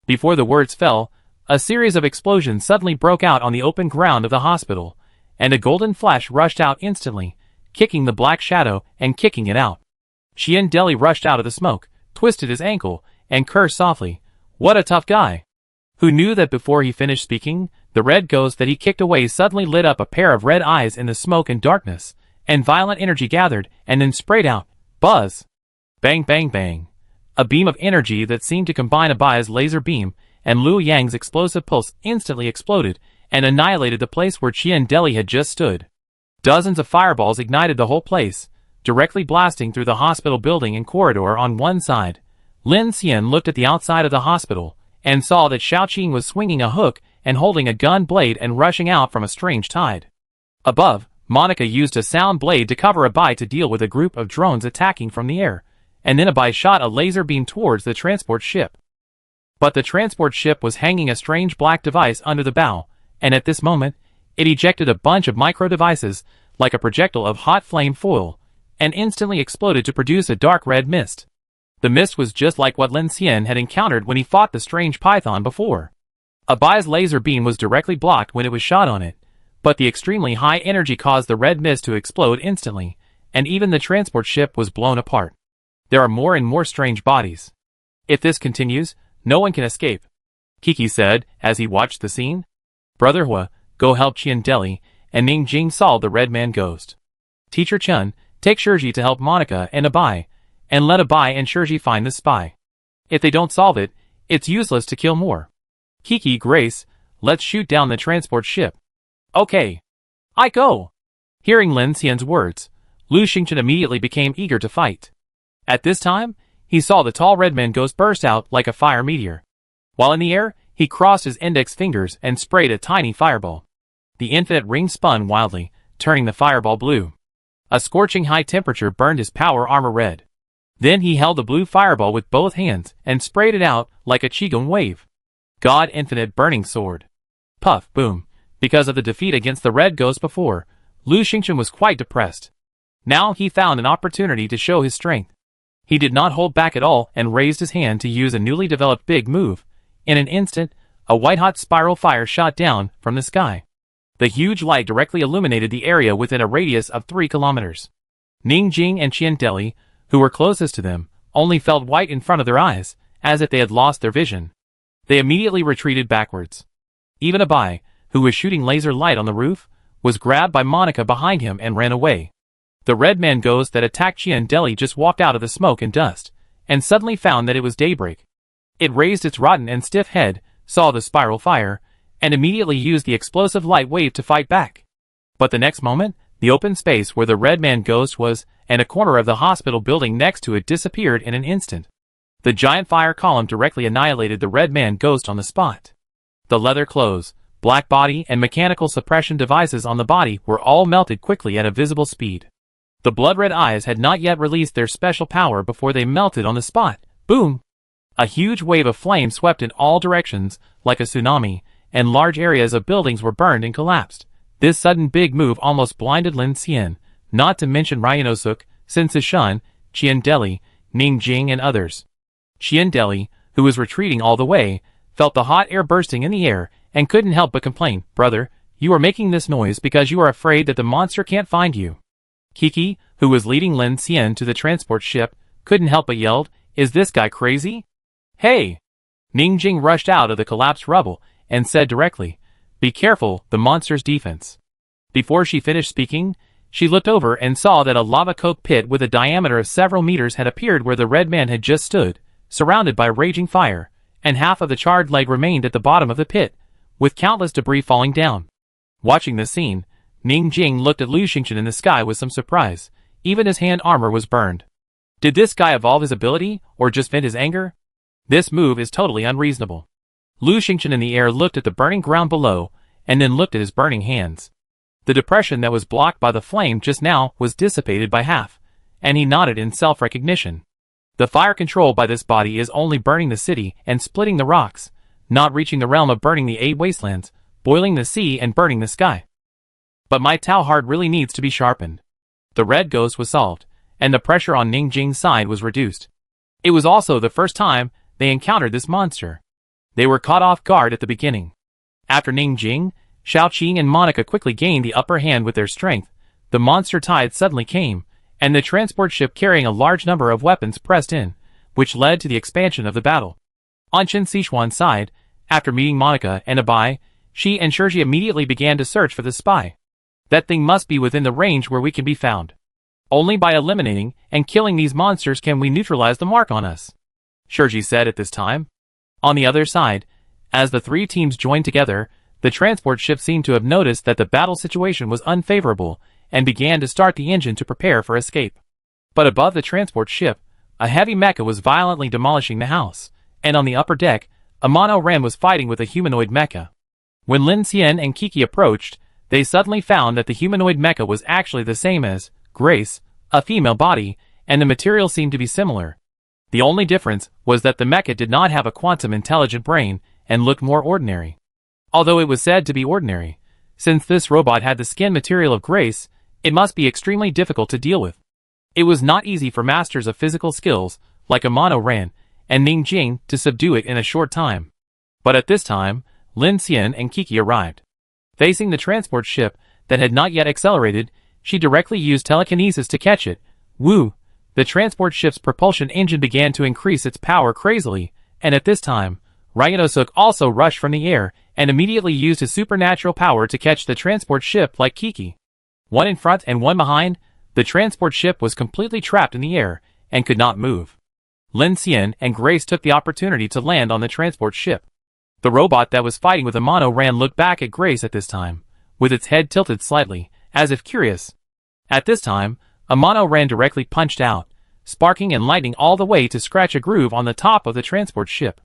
Before the words fell, a series of explosions suddenly broke out on the open ground of the hospital, and a golden flash rushed out instantly, kicking the black shadow and kicking it out. Xian Deli rushed out of the smoke, twisted his ankle, and cursed softly, "What a tough guy!" Who knew that before he finished speaking, the red ghost that he kicked away suddenly lit up a pair of red eyes in the smoke and darkness, and violent energy gathered and then sprayed out. Buzz! Bang, bang, bang. A beam of energy that seemed to combine Abai's laser beam and Liu Yang's explosive pulse instantly exploded and annihilated the place where Qian Deli had just stood. Dozens of fireballs ignited the whole place, directly blasting through the hospital building and corridor on one side. Lin Xian looked at the outside of the hospital and saw that Xiaoqing was swinging a hook and holding a gun blade and rushing out from a strange tide. Above, Monica used a sound blade to cover Abai to deal with a group of drones attacking from the air, and then Abai shot a laser beam towards the transport ship. But the transport ship was hanging a strange black device under the bow, and at this moment, it ejected a bunch of micro-devices, like a projectile of hot flame foil, and instantly exploded to produce a dark red mist. The mist was just like what Lin Xian had encountered when he fought the strange python before. Abai's laser beam was directly blocked when it was shot on it, but the extremely high energy caused the red mist to explode instantly, and even the transport ship was blown apart. There are more and more strange bodies. If this continues, no one can escape, Kiki said as he watched the scene. Brother Hua, go help Qian Deli, and Ning Jing solve the red man ghost. Teacher Chun, take Shirji to help Monica and Abai, and let Abai and Shirji find the spy. If they don't solve it, it's useless to kill more. Kiki, Grace, let's shoot down the transport ship. Okay. I go. Hearing Lin Xian's words, Lu Xingchen immediately became eager to fight. At this time, he saw the tall red man ghost burst out like a fire meteor. While in the air, he crossed his index fingers and sprayed a tiny fireball. The infinite ring spun wildly, turning the fireball blue. A scorching high temperature burned his power armor red. Then he held the blue fireball with both hands and sprayed it out like a qigong wave. God infinite burning sword. Puff, boom. Because of the defeat against the red ghost before, Lu Xingchen was quite depressed. Now he found an opportunity to show his strength. He did not hold back at all and raised his hand to use a newly developed big move. In an instant, a white-hot spiral fire shot down from the sky. The huge light directly illuminated the area within a radius of 3 kilometers. Ning Jing and Qian Deli, who were closest to them, only felt white in front of their eyes, as if they had lost their vision. They immediately retreated backwards. Even Abai, who was shooting laser light on the roof, was grabbed by Monica behind him and ran away. The red man ghost that attacked Qian Deli just walked out of the smoke and dust, and suddenly found that it was daybreak. It raised its rotten and stiff head, saw the spiral fire, and immediately used the explosive light wave to fight back. But the next moment, the open space where the red man ghost was and a corner of the hospital building next to it disappeared in an instant. The giant fire column directly annihilated the red man ghost on the spot. The leather clothes, black body and mechanical suppression devices on the body were all melted quickly at a visible speed. The blood-red eyes had not yet released their special power before they melted on the spot. Boom! A huge wave of flame swept in all directions, like a tsunami, and large areas of buildings were burned and collapsed. This sudden big move almost blinded Lin Xian, not to mention Ryanosuk, Sin Sishan, Qian Deli, Ning Jing and others. Qian Deli, who was retreating all the way, felt the hot air bursting in the air, and couldn't help but complain, "Brother, you are making this noise because you are afraid that the monster can't find you." Kiki, who was leading Lin Xian to the transport ship, couldn't help but yelled, "Is this guy crazy?" "Hey!" Ning Jing rushed out of the collapsed rubble and said directly, "Be careful, the monster's defense." Before she finished speaking, she looked over and saw that a lava coke pit with a diameter of several meters had appeared where the red man had just stood, surrounded by raging fire, and half of the charred leg remained at the bottom of the pit, with countless debris falling down. Watching this scene, Ning Jing looked at Lu Xingchen in the sky with some surprise. Even his hand armor was burned. Did this guy evolve his ability, or just vent his anger? This move is totally unreasonable. Lu Xingchen in the air looked at the burning ground below, and then looked at his burning hands. The depression that was blocked by the flame just now was dissipated by half, and he nodded in self-recognition. The fire controlled by this body is only burning the city and splitting the rocks, not reaching the realm of burning the 8 wastelands, boiling the sea and burning the sky. But my Tao heart really needs to be sharpened. The red ghost was solved, and the pressure on Ning Jing's side was reduced. It was also the first time they encountered this monster. They were caught off guard at the beginning. After Ning Jing, Xiao Qing and Monica quickly gained the upper hand with their strength. The monster tide suddenly came, and the transport ship carrying a large number of weapons pressed in, which led to the expansion of the battle. On Chen Sichuan's side, after meeting Monica and Abai, she and Shirji immediately began to search for the spy. That thing must be within the range where we can be found. Only by eliminating and killing these monsters can we neutralize the mark on us, Shirji said at this time. On the other side, as the 3 teams joined together, the transport ship seemed to have noticed that the battle situation was unfavorable and began to start the engine to prepare for escape. But above the transport ship, a heavy mecha was violently demolishing the house, and on the upper deck, a mono ram was fighting with a humanoid mecha. When Lin Xian and Kiki approached, they suddenly found that the humanoid mecha was actually the same as Grace, a female body, and the material seemed to be similar. The only difference was that the mecha did not have a quantum intelligent brain and looked more ordinary. Although it was said to be ordinary, since this robot had the skin material of Grace, it must be extremely difficult to deal with. It was not easy for masters of physical skills, like Amano Ran and Ning Jing, to subdue it in a short time. But at this time, Lin Xian and Kiki arrived. Facing the transport ship that had not yet accelerated, she directly used telekinesis to catch it. Woo! The transport ship's propulsion engine began to increase its power crazily, and at this time, Ryanosuk also rushed from the air and immediately used his supernatural power to catch the transport ship like Kiki. One in front and one behind, the transport ship was completely trapped in the air and could not move. Lin Xian and Grace took the opportunity to land on the transport ship. The robot that was fighting with Amano Ran looked back at Grace at this time, with its head tilted slightly, as if curious. At this time, Amano Ran directly punched out, sparking and lightning all the way to scratch a groove on the top of the transport ship.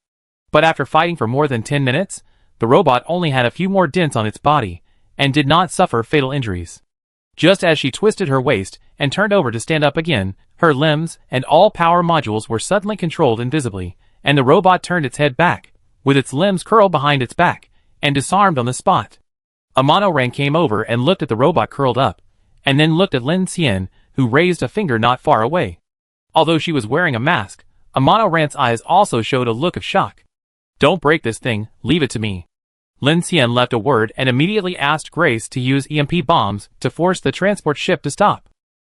But after fighting for more than 10 minutes, the robot only had a few more dents on its body, and did not suffer fatal injuries. Just as she twisted her waist and turned over to stand up again, her limbs and all power modules were suddenly controlled invisibly, and the robot turned its head back, with its limbs curled behind its back, and disarmed on the spot. Amano Ran came over and looked at the robot curled up, and then looked at Lin Xian, who raised a finger not far away. Although she was wearing a mask, Amano Ran's eyes also showed a look of shock. "Don't break this thing, leave it to me." Lin Xian left a word and immediately asked Grace to use EMP bombs to force the transport ship to stop.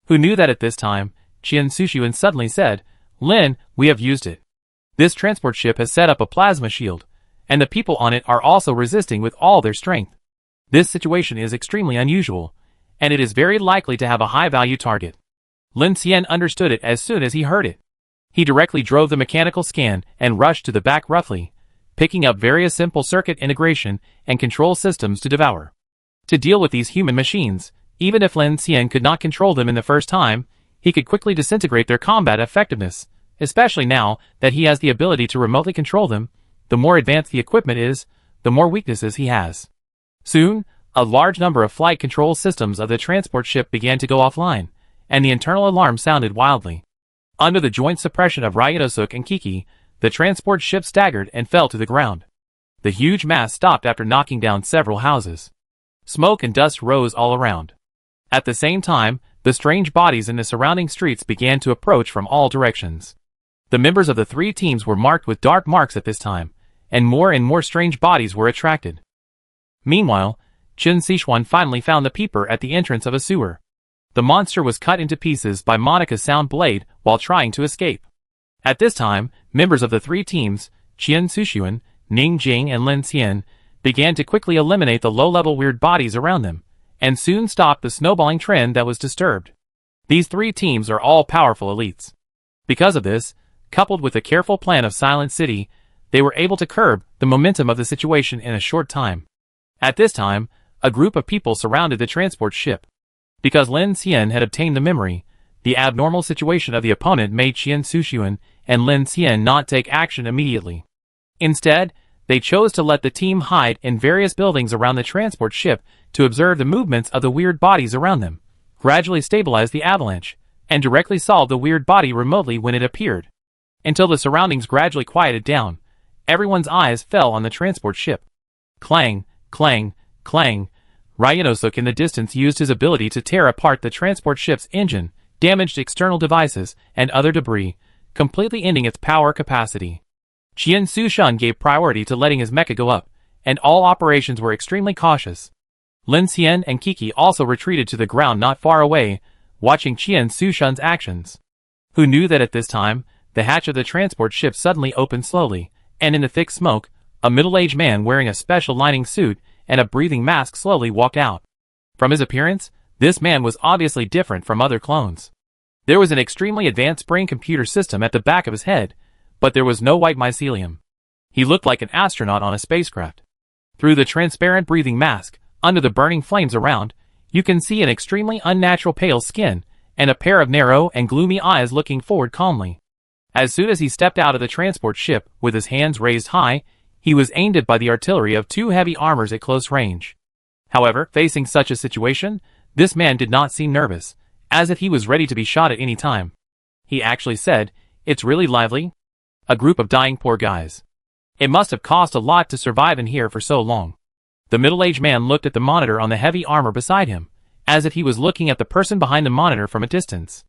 Who knew that at this time, Qian Sushuan suddenly said, "Lin, we have used it. This transport ship has set up a plasma shield, and the people on it are also resisting with all their strength. This situation is extremely unusual, and it is very likely to have a high-value target." Lin Xian understood it as soon as he heard it. He directly drove the mechanical scan and rushed to the back roughly, picking up various simple circuit integration and control systems to devour. To deal with these human machines, even if Lin Xian could not control them in the first time, he could quickly disintegrate their combat effectiveness, especially now that he has the ability to remotely control them. The more advanced the equipment is, the more weaknesses he has. Soon, a large number of flight control systems of the transport ship began to go offline, and the internal alarm sounded wildly. Under the joint suppression of Ryanosuk and Kiki, the transport ship staggered and fell to the ground. The huge mass stopped after knocking down several houses. Smoke and dust rose all around. At the same time, the strange bodies in the surrounding streets began to approach from all directions. The members of the three teams were marked with dark marks at this time, and more strange bodies were attracted. Meanwhile, Chen Sichuan finally found the peeper at the entrance of a sewer. The monster was cut into pieces by Monica's sound blade while trying to escape. At this time, members of the three teams, Qian Sushuan, Ning Jing and Lin Xian, began to quickly eliminate the low-level weird bodies around them, and soon stopped the snowballing trend that was disturbed. These three teams are all powerful elites. Because of this, coupled with a careful plan of Silent City, they were able to curb the momentum of the situation in a short time. At this time, a group of people surrounded the transport ship. Because Lin Xian had obtained the memory, the abnormal situation of the opponent made Qian Sushuan and Lin Xian not take action immediately. Instead, they chose to let the team hide in various buildings around the transport ship to observe the movements of the weird bodies around them, gradually stabilize the avalanche, and directly solve the weird body remotely when it appeared. Until the surroundings gradually quieted down, everyone's eyes fell on the transport ship. Clang, clang, clang. Ryanosuk in the distance used his ability to tear apart the transport ship's engine, damaged external devices, and other debris, completely ending its power capacity. Qian Sushuan gave priority to letting his mecha go up, and all operations were extremely cautious. Lin Xian and Kiki also retreated to the ground not far away, watching Qian Sushuan's actions. Who knew that at this time, the hatch of the transport ship suddenly opened slowly, and in the thick smoke, a middle-aged man wearing a special lining suit and a breathing mask slowly walked out. From his appearance, this man was obviously different from other clones. There was an extremely advanced brain computer system at the back of his head, but there was no white mycelium. He looked like an astronaut on a spacecraft. Through the transparent breathing mask, under the burning flames around, you can see an extremely unnatural pale skin, and a pair of narrow and gloomy eyes looking forward calmly. As soon as he stepped out of the transport ship, with his hands raised high, he was aimed at by the artillery of two heavy armors at close range. However, facing such a situation, this man did not seem nervous, as if he was ready to be shot at any time. He actually said, "It's really lively. A group of dying poor guys. It must have cost a lot to survive in here for so long." The middle-aged man looked at the monitor on the heavy armor beside him, as if he was looking at the person behind the monitor from a distance.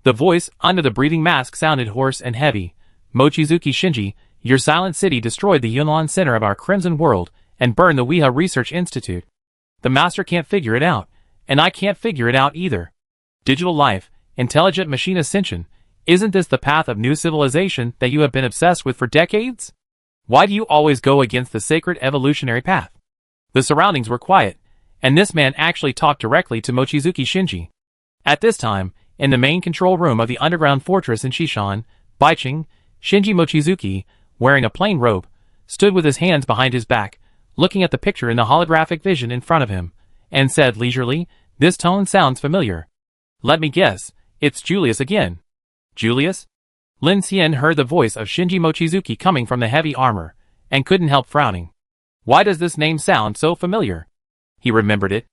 The voice under the breathing mask sounded hoarse and heavy. "Mochizuki Shinji, your Silent City destroyed the Yunlan center of our Crimson World and burned the Weha Research Institute. The Master can't figure it out, and I can't figure it out either. Digital life, intelligent machine ascension, isn't this the path of new civilization that you have been obsessed with for decades? Why do you always go against the sacred evolutionary path?" The surroundings were quiet, and this man actually talked directly to Mochizuki Shinji. At this time, in the main control room of the underground fortress in Shishan, Baiching, Shinji Mochizuki, wearing a plain robe, stood with his hands behind his back, looking at the picture in the holographic vision in front of him, and said leisurely, "This tone sounds familiar. Let me guess, it's Julius again." Julius? Lin Xian heard the voice of Shinji Mochizuki coming from the heavy armor, and couldn't help frowning. Why does this name sound so familiar? He remembered it.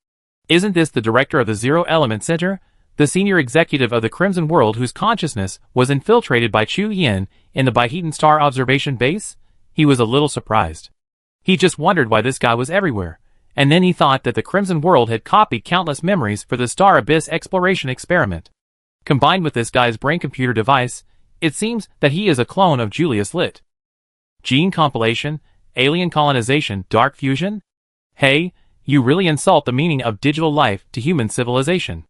Isn't this the director of the Zero Element Center, the senior executive of the Crimson World whose consciousness was infiltrated by Chu Yin in the Baihetan Star Observation Base? He was a little surprised. He just wondered why this guy was everywhere, and then he thought that the Crimson World had copied countless memories for the Star Abyss exploration experiment. Combined with this guy's brain-computer device, it seems that he is a clone of Julius Litt. Gene compilation, alien colonization, dark fusion? Hey, you really insult the meaning of digital life to human civilization.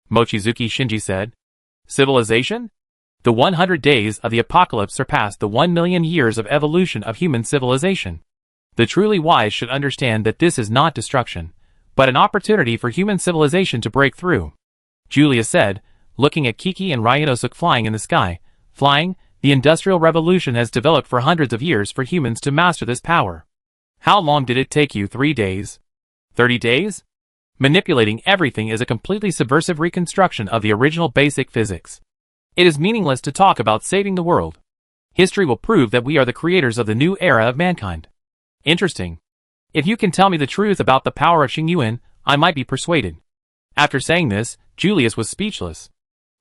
Mochizuki Shinji said. Civilization? The 100 days of the apocalypse surpassed the 1 million years of evolution of human civilization. The truly wise should understand that this is not destruction, but an opportunity for human civilization to break through. Julius said, looking at Kiki and Ryunosuke flying in the sky. Flying, the Industrial Revolution has developed for hundreds of years for humans to master this power. How long did it take you? 3 days? 30 days? Manipulating everything is a completely subversive reconstruction of the original basic physics. It is meaningless to talk about saving the world. History will prove that we are the creators of the new era of mankind. Interesting. If you can tell me the truth about the power of Xingyuan, I might be persuaded. After saying this, Julius was speechless.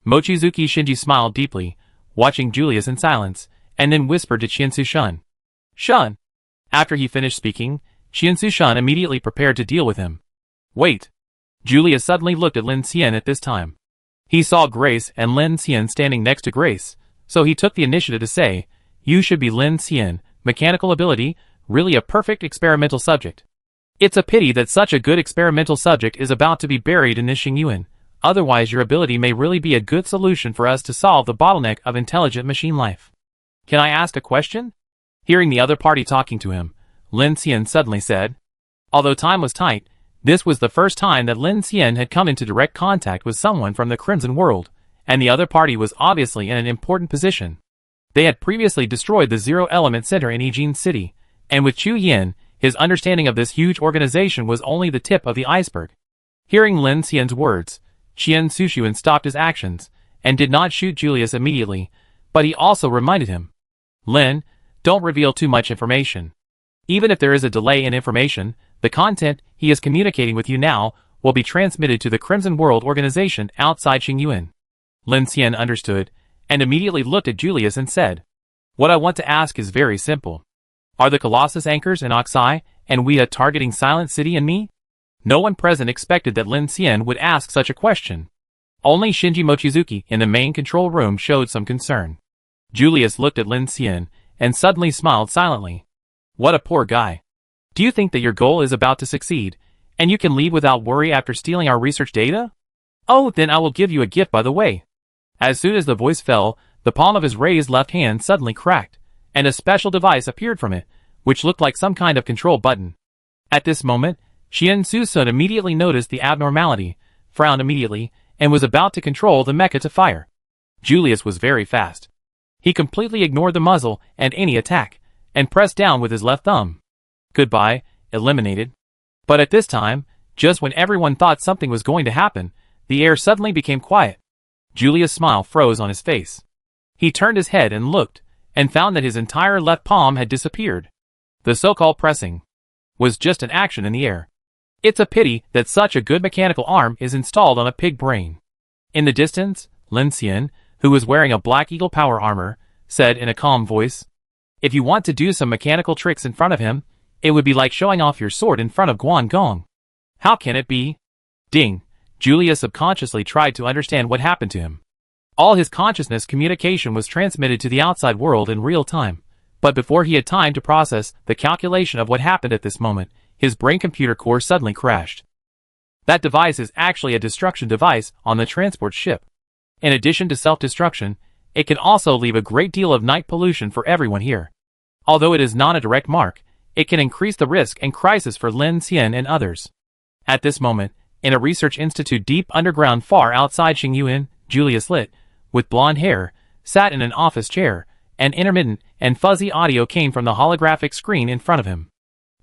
Mochizuki Shinji smiled deeply, watching Julius in silence, and then whispered to Qiansu Shun. Shun! After he finished speaking, Qiansu Shun immediately prepared to deal with him. Wait. Julius suddenly looked at Lin Xian at this time. He saw Grace and Lin Xian standing next to Grace, so he took the initiative to say, You should be Lin Xian, mechanical ability, really a perfect experimental subject. It's a pity that such a good experimental subject is about to be buried in this Xingyuan. Otherwise your ability may really be a good solution for us to solve the bottleneck of intelligent machine life. Can I ask a question? Hearing the other party talking to him, Lin Xian suddenly said. Although time was tight, this was the first time that Lin Xian had come into direct contact with someone from the Crimson World, and the other party was obviously in an important position. They had previously destroyed the Zero Element Center in Yijin City, and with Chu Yin, his understanding of this huge organization was only the tip of the iceberg. Hearing Lin Xian's words, Qian Sushuan stopped his actions, and did not shoot Julius immediately, but he also reminded him. Lin, don't reveal too much information. Even if there is a delay in information, the content he is communicating with you now will be transmitted to the Crimson World organization outside Xingyuan. Lin Xian understood, and immediately looked at Julius and said, What I want to ask is very simple. Are the Colossus anchors in Oxai and Wea targeting Silent City and me? No one present expected that Lin Xian would ask such a question. Only Shinji Mochizuki in the main control room showed some concern. Julius looked at Lin Xian, and suddenly smiled silently. What a poor guy. Do you think that your goal is about to succeed, and you can leave without worry after stealing our research data? Oh, then I will give you a gift by the way. As soon as the voice fell, the palm of his raised left hand suddenly cracked, and a special device appeared from it, which looked like some kind of control button. At this moment, Qian Susun immediately noticed the abnormality, frowned immediately, and was about to control the mecha to fire. Julius was very fast. He completely ignored the muzzle and any attack, and pressed down with his left thumb. Goodbye, eliminated. But at this time, just when everyone thought something was going to happen, the air suddenly became quiet. Julius' smile froze on his face. He turned his head and looked, and found that his entire left palm had disappeared. The so-called pressing was just an action in the air. It's a pity that such a good mechanical arm is installed on a pig brain. In the distance, Lin Xian, who was wearing a Black Eagle power armor, said in a calm voice, If you want to do some mechanical tricks in front of him, it would be like showing off your sword in front of Guan Gong. How can it be? Ding. Julius subconsciously tried to understand what happened to him. All his consciousness communication was transmitted to the outside world in real time, but before he had time to process the calculation of what happened at this moment, his brain-computer core suddenly crashed. That device is actually a destruction device on the transport ship. In addition to self-destruction, it can also leave a great deal of night pollution for everyone here. Although it is not a direct mark, it can increase the risk and crisis for Lin Xian and others. At this moment, in a research institute deep underground far outside Xingyuan, Julius Litt, with blonde hair, sat in an office chair, and intermittent and fuzzy audio came from the holographic screen in front of him.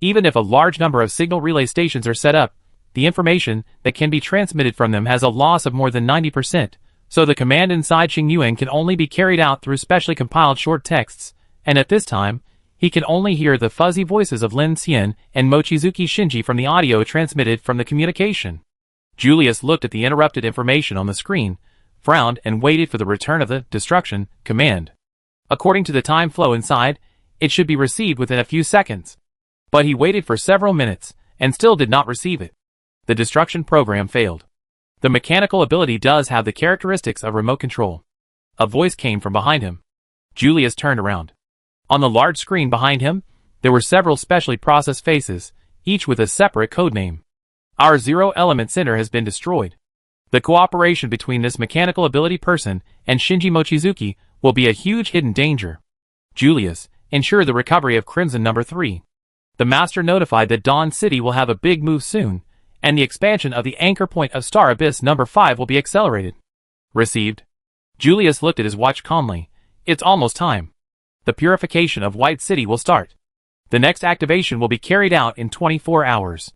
Even if a large number of signal relay stations are set up, the information that can be transmitted from them has a loss of more than 90%, So the command inside Xing Yuan can only be carried out through specially compiled short texts, and at this time, he can only hear the fuzzy voices of Lin Xian and Mochizuki Shinji from the audio transmitted from the communication. Julius looked at the interrupted information on the screen, frowned, and waited for the return of the destruction command. According to the time flow inside, it should be received within a few seconds. But he waited for several minutes, and still did not receive it. The destruction program failed. The mechanical ability does have the characteristics of remote control. A voice came from behind him. Julius turned around. On the large screen behind him, there were several specially processed faces, each with a separate codename. Our zero-element center has been destroyed. The cooperation between this mechanical ability person and Shinji Mochizuki will be a huge hidden danger. Julius, ensure the recovery of Crimson number 3. The Master notified that Dawn City will have a big move soon, and the expansion of the anchor point of Star Abyss number 5 will be accelerated. Received. Julius looked at his watch calmly. It's almost time. The purification of White City will start. The next activation will be carried out in 24 hours.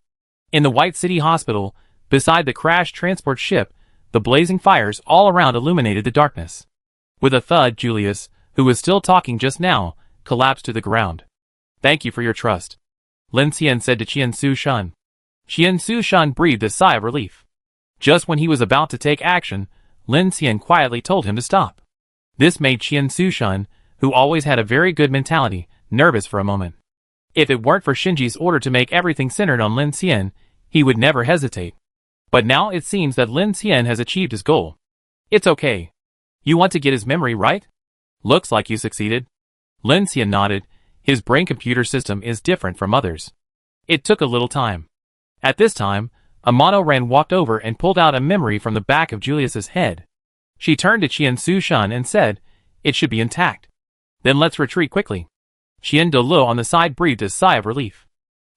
In the White City Hospital, beside the crashed transport ship, the blazing fires all around illuminated the darkness. With a thud, Julius, who was still talking just now, collapsed to the ground. Thank you for your trust, Lin Xian said to Qian Su Shun. Qian Su Shun breathed a sigh of relief. Just when he was about to take action, Lin Xian quietly told him to stop. This made Qian Su Shun, who always had a very good mentality, nervous for a moment. If it weren't for Shinji's order to make everything centered on Lin Xian, he would never hesitate. But now it seems that Lin Xian has achieved his goal. It's okay. You want to get his memory right? Looks like you succeeded. Lin Xian nodded. His brain computer system is different from others. It took a little time. At this time, Amano Ren walked over and pulled out a memory from the back of Julius's head. She turned to Qian Su Shun and said, "It should be intact. Then let's retreat quickly." Qian Delu on the side breathed a sigh of relief.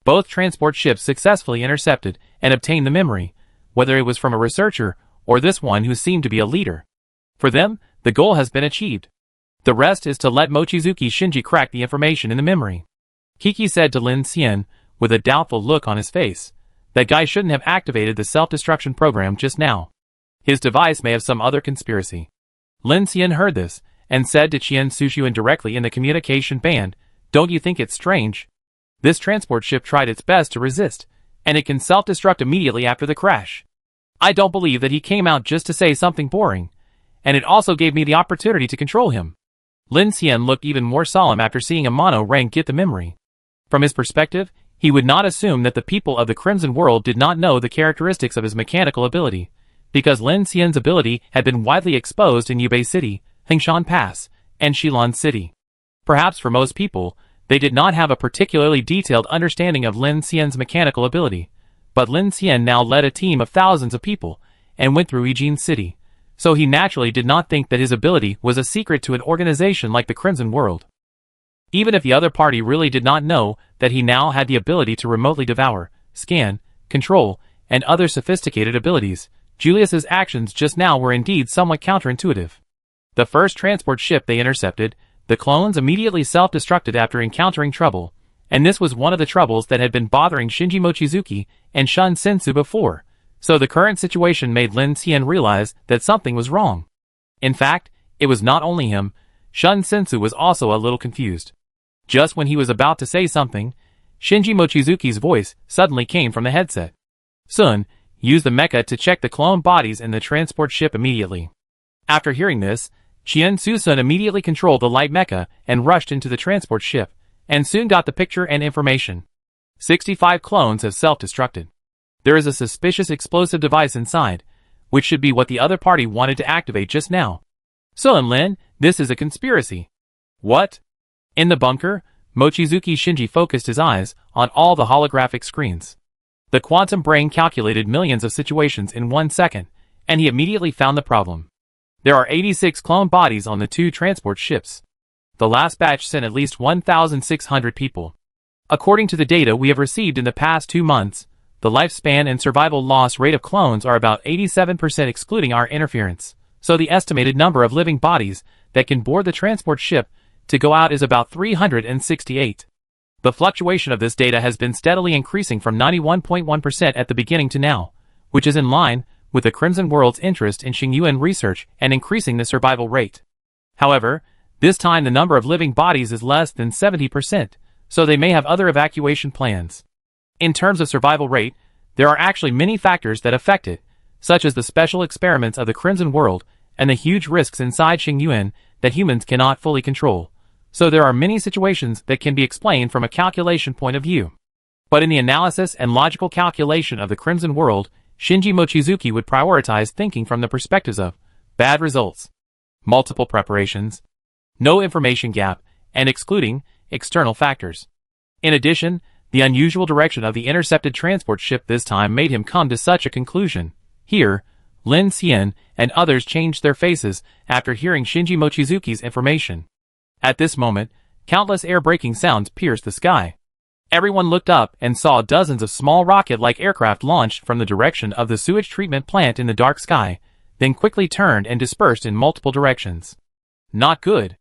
Both transport ships successfully intercepted and obtained the memory, whether it was from a researcher or this one who seemed to be a leader. For them, the goal has been achieved. The rest is to let Mochizuki Shinji crack the information in the memory. Kiki said to Lin Xian, with a doubtful look on his face, that guy shouldn't have activated the self-destruction program just now. His device may have some other conspiracy. Lin Xian heard this, and said to Qian Sushuan directly in the communication band, "Don't you think it's strange? This transport ship tried its best to resist, and it can self-destruct immediately after the crash. I don't believe that he came out just to say something boring, and it also gave me the opportunity to control him." Lin Xian looked even more solemn after seeing Amano Ren get the memory. From his perspective, he would not assume that the people of the Crimson World did not know the characteristics of his mechanical ability, because Lin Xian's ability had been widely exposed in Yubei City, Hengshan Pass, and Shilin City. Perhaps for most people, they did not have a particularly detailed understanding of Lin Xian's mechanical ability, but Lin Xian now led a team of thousands of people, and went through Yijin City, so he naturally did not think that his ability was a secret to an organization like the Crimson World. Even if the other party really did not know that he now had the ability to remotely devour, scan, control, and other sophisticated abilities, Julius's actions just now were indeed somewhat counterintuitive. The first transport ship they intercepted, the clones immediately self-destructed after encountering trouble, and this was one of the troubles that had been bothering Shinji Mochizuki and Shun Sensu before, so the current situation made Lin Xian realize that something was wrong. In fact, it was not only him, Shun Sensu was also a little confused. Just when he was about to say something, Shinji Mochizuki's voice suddenly came from the headset. "Sun, use the mecha to check the clone bodies in the transport ship immediately." After hearing this, Qian Su-sun immediately controlled the light mecha and rushed into the transport ship, and soon got the picture and information. 65 clones have self-destructed. There is a suspicious explosive device inside, which should be what the other party wanted to activate just now. "Sun Lin, this is a conspiracy." "What?" In the bunker, Mochizuki Shinji focused his eyes on all the holographic screens. The quantum brain calculated millions of situations in 1 second, and he immediately found the problem. There are 86 clone bodies on the 2 transport ships. The last batch sent at least 1,600 people. According to the data we have received in the past 2 months, the lifespan and survival loss rate of clones are about 87% excluding our interference, so the estimated number of living bodies that can board the transport ship to go out is about 368. The fluctuation of this data has been steadily increasing from 91.1% at the beginning to now, which is in line with the Crimson World's interest in Xingyuan research and increasing the survival rate. However, this time the number of living bodies is less than 70%, so they may have other evacuation plans. In terms of survival rate, there are actually many factors that affect it, such as the special experiments of the Crimson World and the huge risks inside Xingyuan that humans cannot fully control. So there are many situations that can be explained from a calculation point of view. But in the analysis and logical calculation of the Crimson World, Shinji Mochizuki would prioritize thinking from the perspectives of bad results, multiple preparations, no information gap, and excluding external factors. In addition, the unusual direction of the intercepted transport ship this time made him come to such a conclusion. Here, Lin Xian and others changed their faces after hearing Shinji Mochizuki's information. At this moment, countless air-breaking sounds pierced the sky. Everyone looked up and saw dozens of small rocket-like aircraft launched from the direction of the sewage treatment plant in the dark sky, then quickly turned and dispersed in multiple directions. Not good.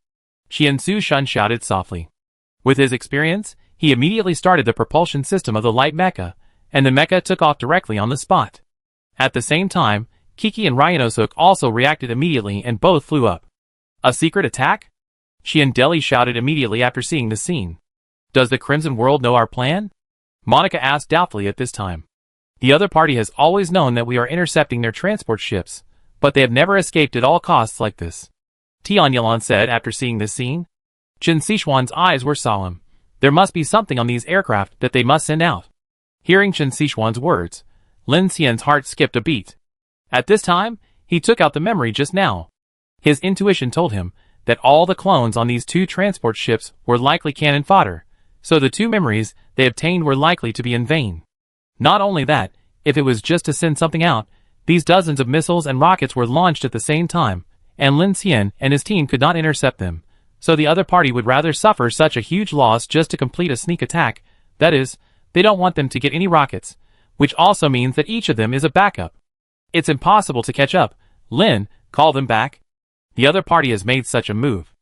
Qian Su-shun shouted softly. With his experience, he immediately started the propulsion system of the light mecha, and the mecha took off directly on the spot. At the same time, Kiki and Ryanosuk also reacted immediately and both flew up. A secret attack? Qian Deli shouted immediately after seeing the scene. Does the Crimson World know our plan? Monica asked doubtfully at this time. The other party has always known that we are intercepting their transport ships, but they have never escaped at all costs like this. Tian Yalan said after seeing this scene. Chen Sichuan's eyes were solemn. There must be something on these aircraft that they must send out. Hearing Chen Sichuan's words, Lin Xian's heart skipped a beat. At this time, he took out the memory just now. His intuition told him that all the clones on these two transport ships were likely cannon fodder, so the two memories they obtained were likely to be in vain. Not only that, if it was just to send something out, these dozens of missiles and rockets were launched at the same time, and Lin Xian and his team could not intercept them, so the other party would rather suffer such a huge loss just to complete a sneak attack. That is, they don't want them to get any rockets, which also means that each of them is a backup. It's impossible to catch up. Lin, call them back. The other party has made such a move.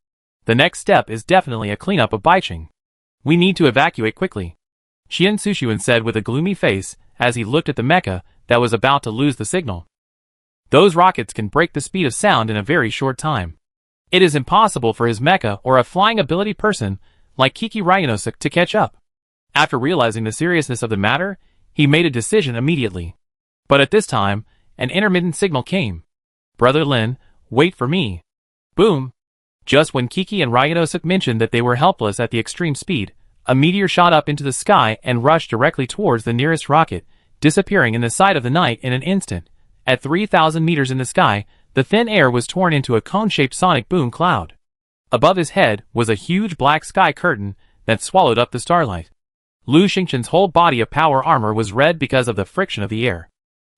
The next step is definitely a cleanup of Baicheng. We need to evacuate quickly. Qian Sushuan said with a gloomy face as he looked at the mecha that was about to lose the signal. Those rockets can break the speed of sound in a very short time. It is impossible for his mecha or a flying ability person like Kiki Ryanosuk to catch up. After realizing the seriousness of the matter, he made a decision immediately. But at this time, an intermittent signal came. Brother Lin, wait for me. Boom. Just when Kiki and Ryanosuk mentioned that they were helpless at the extreme speed, a meteor shot up into the sky and rushed directly towards the nearest rocket, disappearing in the sight of the night in an instant. At 3,000 meters in the sky, the thin air was torn into a cone-shaped sonic boom cloud. Above his head was a huge black sky curtain that swallowed up the starlight. Lu Xingchen's whole body of power armor was red because of the friction of the air.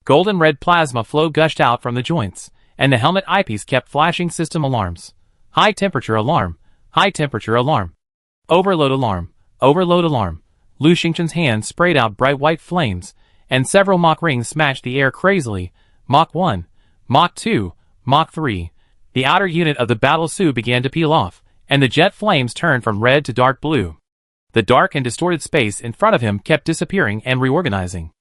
Golden red plasma flow gushed out from the joints, and the helmet eyepiece kept flashing system alarms. High temperature alarm, high temperature alarm. Overload alarm, overload alarm. Lu Xingchen's hand sprayed out bright white flames, and several Mach rings smashed the air crazily. Mach 1, Mach 2, Mach 3. The outer unit of the battle suit began to peel off, and the jet flames turned from red to dark blue. The dark and distorted space in front of him kept disappearing and reorganizing.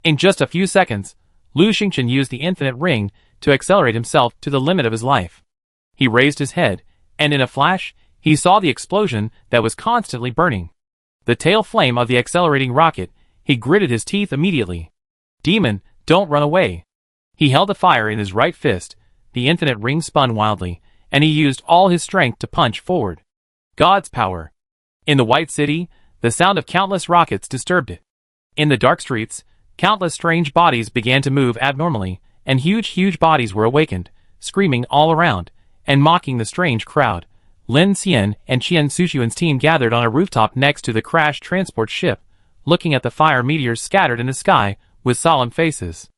In just a few seconds, Lu Xingchen used the infinite ring to accelerate himself to the limit of his life. He raised his head, and in a flash, he saw the explosion that was constantly burning. The tail flame of the accelerating rocket. He gritted his teeth immediately. Demon, don't run away. He held the fire in his right fist. The infinite ring spun wildly, and he used all his strength to punch forward. God's power. In the White City, the sound of countless rockets disturbed it. In the dark streets, countless strange bodies began to move abnormally, and huge bodies were awakened, screaming all around, and mocking the strange crowd. Lin Xian and Qian Sushuan's team gathered on a rooftop next to the crashed transport ship, looking at the fire meteors scattered in the sky with solemn faces.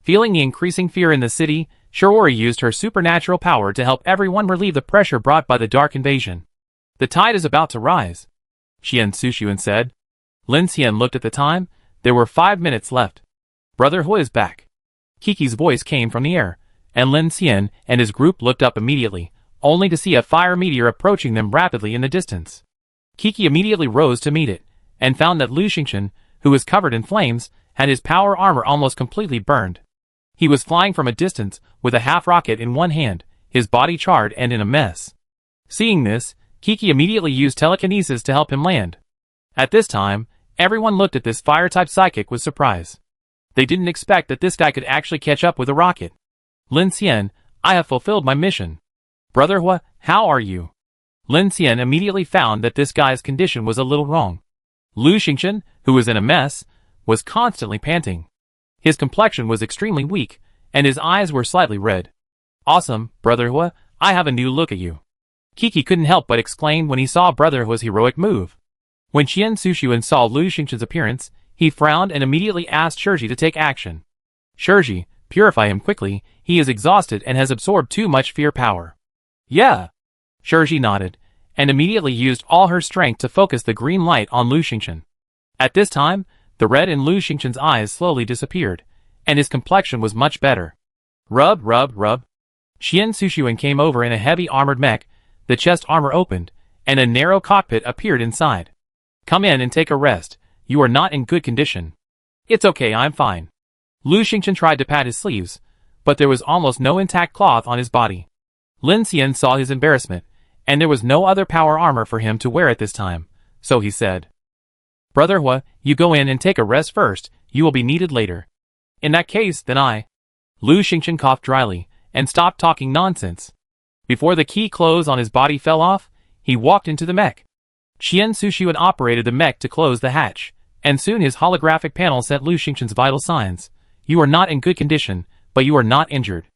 Feeling the increasing fear in the city, Shiori used her supernatural power to help everyone relieve the pressure brought by the dark invasion. The tide is about to rise, Qian Sushuan said. Lin Xian looked at the time. There were 5 minutes left. Brother Hui is back. Kiki's voice came from the air, and Lin Xian and his group looked up immediately, only to see a fire meteor approaching them rapidly in the distance. Kiki immediately rose to meet it, and found that Lu Xingchen, who was covered in flames, had his power armor almost completely burned. He was flying from a distance with a half-rocket in one hand, his body charred and in a mess. Seeing this, Kiki immediately used telekinesis to help him land. At this time, everyone looked at this fire-type psychic with surprise. They didn't expect that this guy could actually catch up with a rocket. Lin Xian, I have fulfilled my mission. Brother Hua, how are you? Lin Xian immediately found that this guy's condition was a little wrong. Lu Xingchen, who was in a mess, was constantly panting. His complexion was extremely weak, and his eyes were slightly red. Awesome, Brother Hua, I have a new look at you. Kiki couldn't help but exclaim when he saw Brother Hua's heroic move. When Qian Sushuan saw Lu Xingchen's appearance, he frowned and immediately asked Shiji to take action. Shiji, purify him quickly, he is exhausted and has absorbed too much fear power. Yeah. Shiji nodded, and immediately used all her strength to focus the green light on Lu Xingchen. At this time, the red in Lu Xingchen's eyes slowly disappeared, and his complexion was much better. Rub, rub, rub. Qian Sushuan came over in a heavy armored mech, the chest armor opened, and a narrow cockpit appeared inside. Come in and take a rest, you are not in good condition. It's okay, I'm fine. Lu Xingchen tried to pat his sleeves, but there was almost no intact cloth on his body. Lin Xian saw his embarrassment, and there was no other power armor for him to wear at this time, so he said, Brother Hua, you go in and take a rest first, you will be needed later. In that case, then I... Lu Xingchen coughed dryly, and stopped talking nonsense. Before the key clothes on his body fell off, he walked into the mech. Qian Sushuan operated the mech to close the hatch, and soon his holographic panel sent Lu Xingchen's vital signs. You are not in good condition, but you are not injured.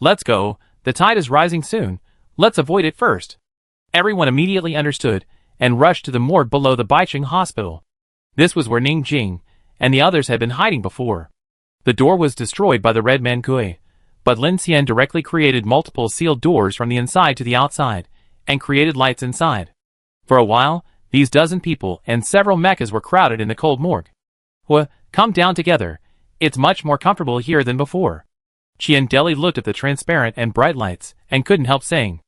Let's go, the tide is rising soon, let's avoid it first. Everyone immediately understood, and rushed to the morgue below the Baicheng hospital. This was where Ning Jing and the others had been hiding before. The door was destroyed by the Red Man Kui, but Lin Xian directly created multiple sealed doors from the inside to the outside, and created lights inside. For a while, these dozen people and several mechas were crowded in the cold morgue. Hua, come down together, it's much more comfortable here than before. Qian Deli looked at the transparent and bright lights, and couldn't help saying.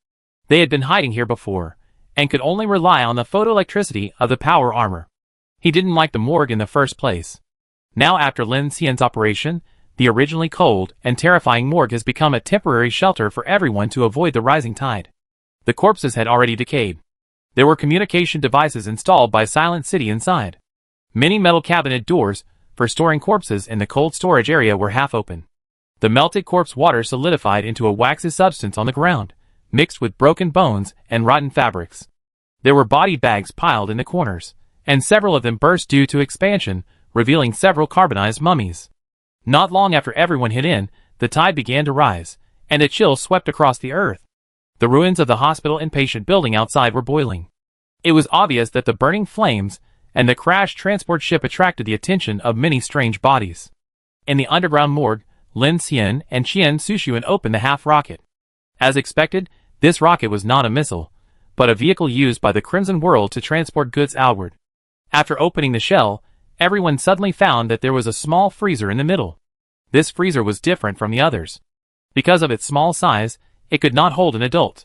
They had been hiding here before, and could only rely on the photoelectricity of the power armor. He didn't like the morgue in the first place. Now after Lin Xian's operation, the originally cold and terrifying morgue has become a temporary shelter for everyone to avoid the rising tide. The corpses had already decayed. There were communication devices installed by Silent City inside. Many metal cabinet doors for storing corpses in the cold storage area were half open. The melted corpse water solidified into a waxy substance on the ground, mixed with broken bones and rotten fabrics. There were body bags piled in the corners, and several of them burst due to expansion, revealing several carbonized mummies. Not long after everyone hit in, the tide began to rise, and a chill swept across the earth. The ruins of the hospital inpatient building outside were boiling. It was obvious that the burning flames and the crashed transport ship attracted the attention of many strange bodies. In the underground morgue, Lin Xian and Qian Sushuan opened the half-rocket. As expected, this rocket was not a missile, but a vehicle used by the Crimson World to transport goods outward. After opening the shell, everyone suddenly found that there was a small freezer in the middle. This freezer was different from the others. Because of its small size, it could not hold an adult.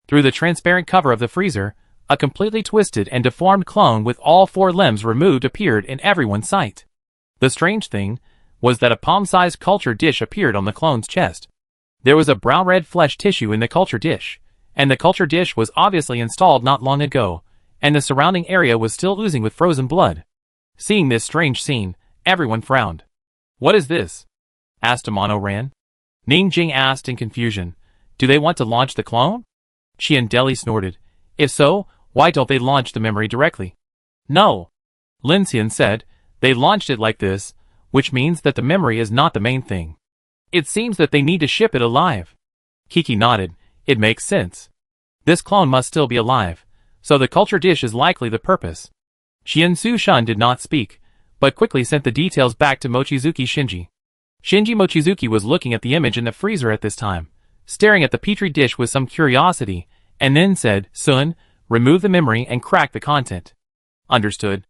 Through the transparent cover of the freezer, a completely twisted and deformed clone with all 4 limbs removed appeared in everyone's sight. The strange thing was that a palm-sized culture dish appeared on the clone's chest. There was a brown-red flesh tissue in the culture dish, and the culture dish was obviously installed not long ago, and the surrounding area was still oozing with frozen blood. Seeing this strange scene, everyone frowned. What is this? Asked Amano Ran. Ning Jing asked in confusion. Do they want to launch the clone? Qian Deli snorted. If so, why don't they launch the memory directly? No. Lin Xian said, they launched it like this, which means that the memory is not the main thing. It seems that they need to ship it alive. Kiki nodded. It makes sense. This clone must still be alive, so the culture dish is likely the purpose. Qian Sushan did not speak, but quickly sent the details back to Mochizuki Shinji. Shinji Mochizuki was looking at the image in the freezer at this time, staring at the petri dish with some curiosity, and then said, Sun, remove the memory and crack the content. Understood.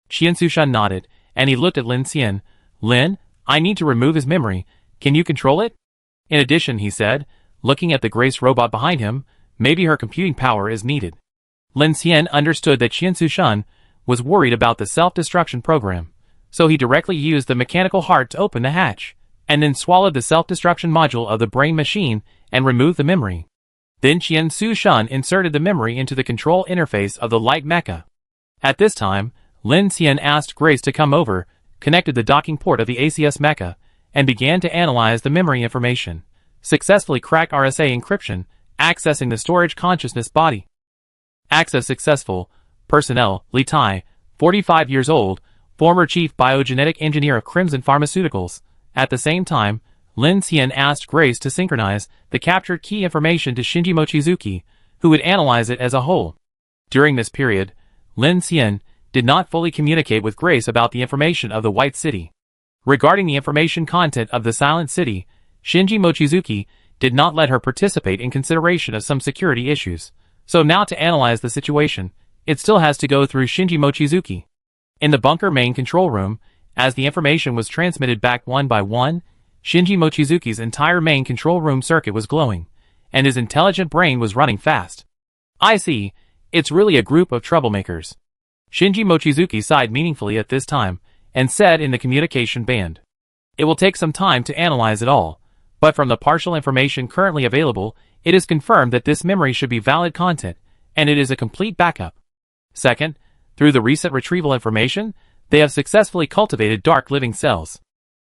Qian Sushan nodded, and he looked at Lin Xian. Lin, I need to remove his memory, can you control it? In addition, he said, looking at the Grace robot behind him, maybe her computing power is needed. Lin Xian understood that Qian Sushan was worried about the self-destruction program, so he directly used the mechanical heart to open the hatch, and then swallowed the self-destruction module of the brain machine and removed the memory. Then Qian Su-shun inserted the memory into the control interface of the light mecha. At this time, Lin Xian asked Grace to come over, connected the docking port of the ACS mecha, and began to analyze the memory information. Successfully cracked RSA encryption, accessing the storage consciousness body. Access successful. Personnel, Li Tai, 45 years old, former chief biogenetic engineer of Crimson Pharmaceuticals. At the same time, Lin Xian asked Grace to synchronize the captured key information to Shinji Mochizuki, who would analyze it as a whole. During this period, Lin Xian did not fully communicate with Grace about the information of the White City. Regarding the information content of the Silent City, Shinji Mochizuki did not let her participate in consideration of some security issues. So now to analyze the situation, it still has to go through Shinji Mochizuki. In the bunker main control room, as the information was transmitted back one by one, Shinji Mochizuki's entire main control room circuit was glowing, and his intelligent brain was running fast. I see, it's really a group of troublemakers. Shinji Mochizuki sighed meaningfully at this time, and said in the communication band. It will take some time to analyze it all, but from the partial information currently available, it is confirmed that this memory should be valid content, and it is a complete backup. Second, through the recent retrieval information, they have successfully cultivated dark living cells.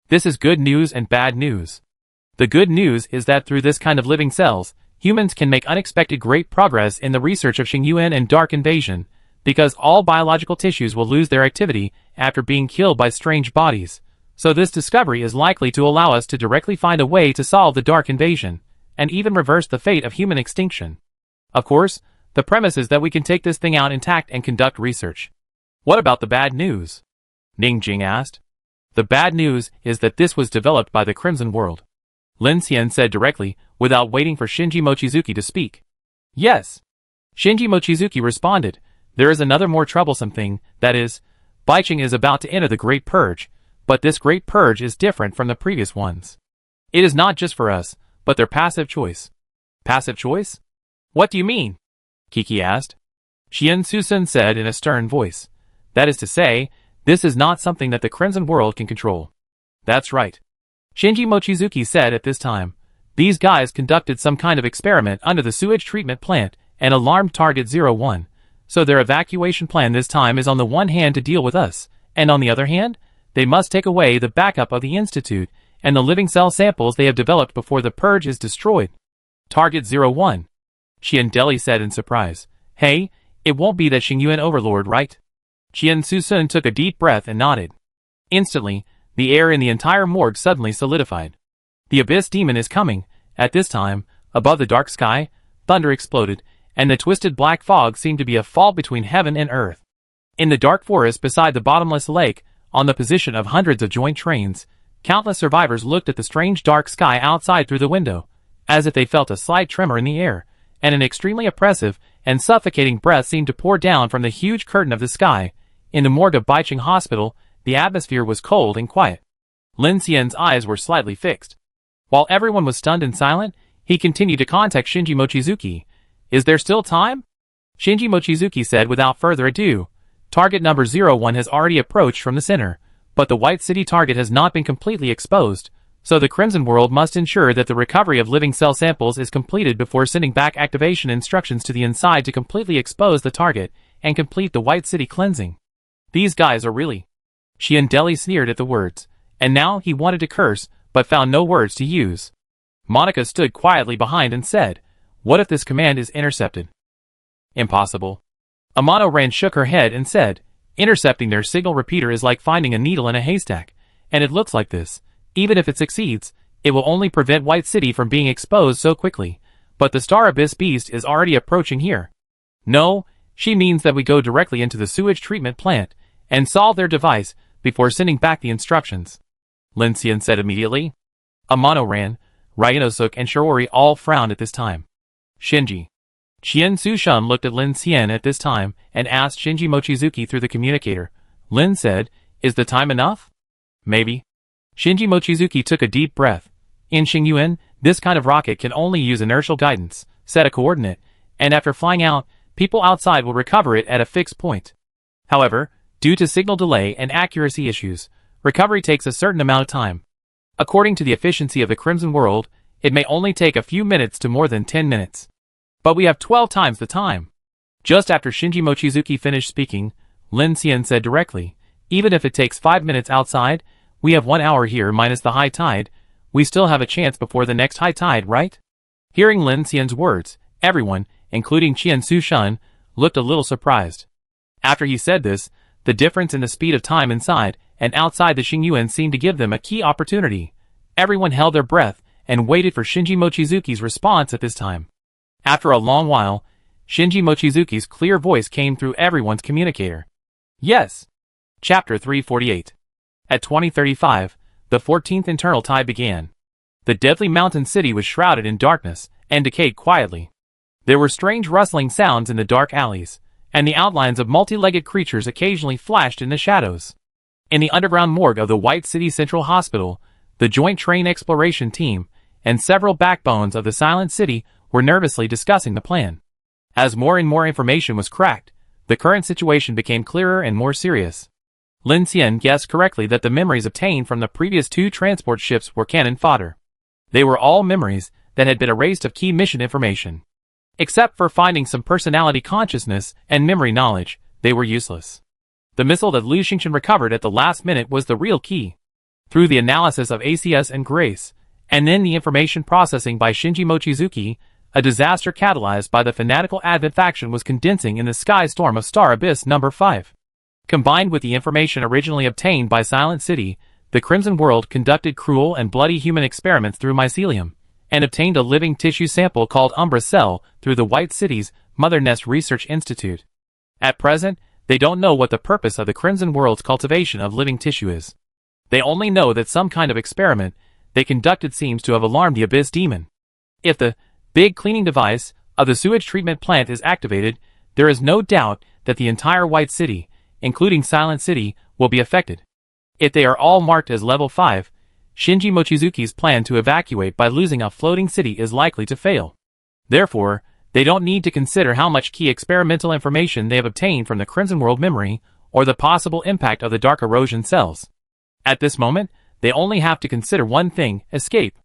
This is good news and bad news. The good news is that through this kind of living cells, humans can make unexpected great progress in the research of Xingyuan and dark invasion, because all biological tissues will lose their activity after being killed by strange bodies. So this discovery is likely to allow us to directly find a way to solve the dark invasion, and even reverse the fate of human extinction. Of course, the premise is that we can take this thing out intact and conduct research. What about the bad news? Ning Jing asked. The bad news is that this was developed by the Crimson World. Lin Xian said directly, without waiting for Shinji Mochizuki to speak. Yes. Shinji Mochizuki responded. There is another more troublesome thing, that is, Baiqing is about to enter the Great Purge, but this Great Purge is different from the previous ones. It is not just for us, but their passive choice. Passive choice? What do you mean? Kiki asked. Qian Susun said in a stern voice. That is to say, this is not something that the Crimson World can control. That's right. Shinji Mochizuki said at this time. These guys conducted some kind of experiment under the sewage treatment plant and alarmed Target 01. So their evacuation plan this time is on the one hand to deal with us, and on the other hand, they must take away the backup of the Institute and the living cell samples they have developed before the purge is destroyed. Target 01. Qian Deli said in surprise. Hey, it won't be that Xingyuan overlord, right? Qian Susun took a deep breath and nodded. Instantly, the air in the entire morgue suddenly solidified. The Abyss Demon is coming. At this time, above the dark sky, thunder exploded, and the twisted black fog seemed to be a fall between heaven and earth. In the dark forest beside the bottomless lake, on the position of hundreds of joint trains, countless survivors looked at the strange dark sky outside through the window, as if they felt a slight tremor in the air, and an extremely oppressive and suffocating breath seemed to pour down from the huge curtain of the sky. In the morgue of Baiqing Hospital, the atmosphere was cold and quiet. Lin Xian's eyes were slightly fixed. While everyone was stunned and silent, he continued to contact Shinji Mochizuki. Is there still time? Shinji Mochizuki said without further ado. Target number 01 has already approached from the center, but the White City target has not been completely exposed, so the Crimson World must ensure that the recovery of living cell samples is completed before sending back activation instructions to the inside to completely expose the target and complete the White City cleansing. These guys are really... Qian Deli sneered at the words, and now he wanted to curse, but found no words to use. Monica stood quietly behind and said, what if this command is intercepted? Impossible. Amano Ran shook her head and said, intercepting their signal repeater is like finding a needle in a haystack, and it looks like this. Even if it succeeds, it will only prevent White City from being exposed so quickly, but the Star Abyss Beast is already approaching here. No, she means that we go directly into the sewage treatment plant, and solve their device before sending back the instructions. Lin Xian said immediately. Amano Ran, Ryanosuk and Shiori all frowned at this time. Shinji. Qian Su-shun looked at Lin Xian at this time and asked Shinji Mochizuki through the communicator. Lin said, is the time enough? Maybe. Shinji Mochizuki took a deep breath. In Xingyuan, this kind of rocket can only use inertial guidance, set a coordinate, and after flying out, people outside will recover it at a fixed point. However, due to signal delay and accuracy issues, recovery takes a certain amount of time. According to the efficiency of the Crimson World, it may only take a few minutes to more than 10 minutes. But we have 12 times the time. Just after Shinji Mochizuki finished speaking, Lin Xian said directly, even if it takes 5 minutes outside, we have 1 hour here minus the high tide. We still have a chance before the next high tide, right? Hearing Lin Xian's words, everyone, including Qian Sushun, looked a little surprised. After he said this, the difference in the speed of time inside and outside the Xingyuan seemed to give them a key opportunity. Everyone held their breath and waited for Shinji Mochizuki's response at this time. After a long while, Shinji Mochizuki's clear voice came through everyone's communicator. Yes. Chapter 348. At 2035, the 14th internal tide began. The deadly mountain city was shrouded in darkness and decayed quietly. There were strange rustling sounds in the dark alleys, and the outlines of multi-legged creatures occasionally flashed in the shadows. In the underground morgue of the White City Central Hospital, the Joint Train Exploration Team and several backbones of the Silent City were nervously discussing the plan. As more and more information was cracked, the current situation became clearer and more serious. Lin Xian guessed correctly that the memories obtained from the previous 2 transport ships were cannon fodder. They were all memories that had been erased of key mission information. Except for finding some personality consciousness and memory knowledge, they were useless. The missile that Liu Xingchen recovered at the last minute was the real key. Through the analysis of ACS and Grace, and then the information processing by Shinji Mochizuki, a disaster catalyzed by the fanatical Advent faction was condensing in the sky storm of Star Abyss No. 5. Combined with the information originally obtained by Silent City, the Crimson World conducted cruel and bloody human experiments through mycelium, and obtained a living tissue sample called Umbra Cell through the White City's Mother Nest Research Institute. At present, they don't know what the purpose of the Crimson World's cultivation of living tissue is. They only know that some kind of experiment they conducted seems to have alarmed the Abyss Demon. If the big cleaning device of the sewage treatment plant is activated, there is no doubt that the entire White City, including Silent City, will be affected. If they are all marked as level 5, Shinji Mochizuki's plan to evacuate by losing a floating city is likely to fail. Therefore, they don't need to consider how much key experimental information they have obtained from the Crimson World memory, or the possible impact of the dark erosion cells. At this moment, they only have to consider one thing: escape.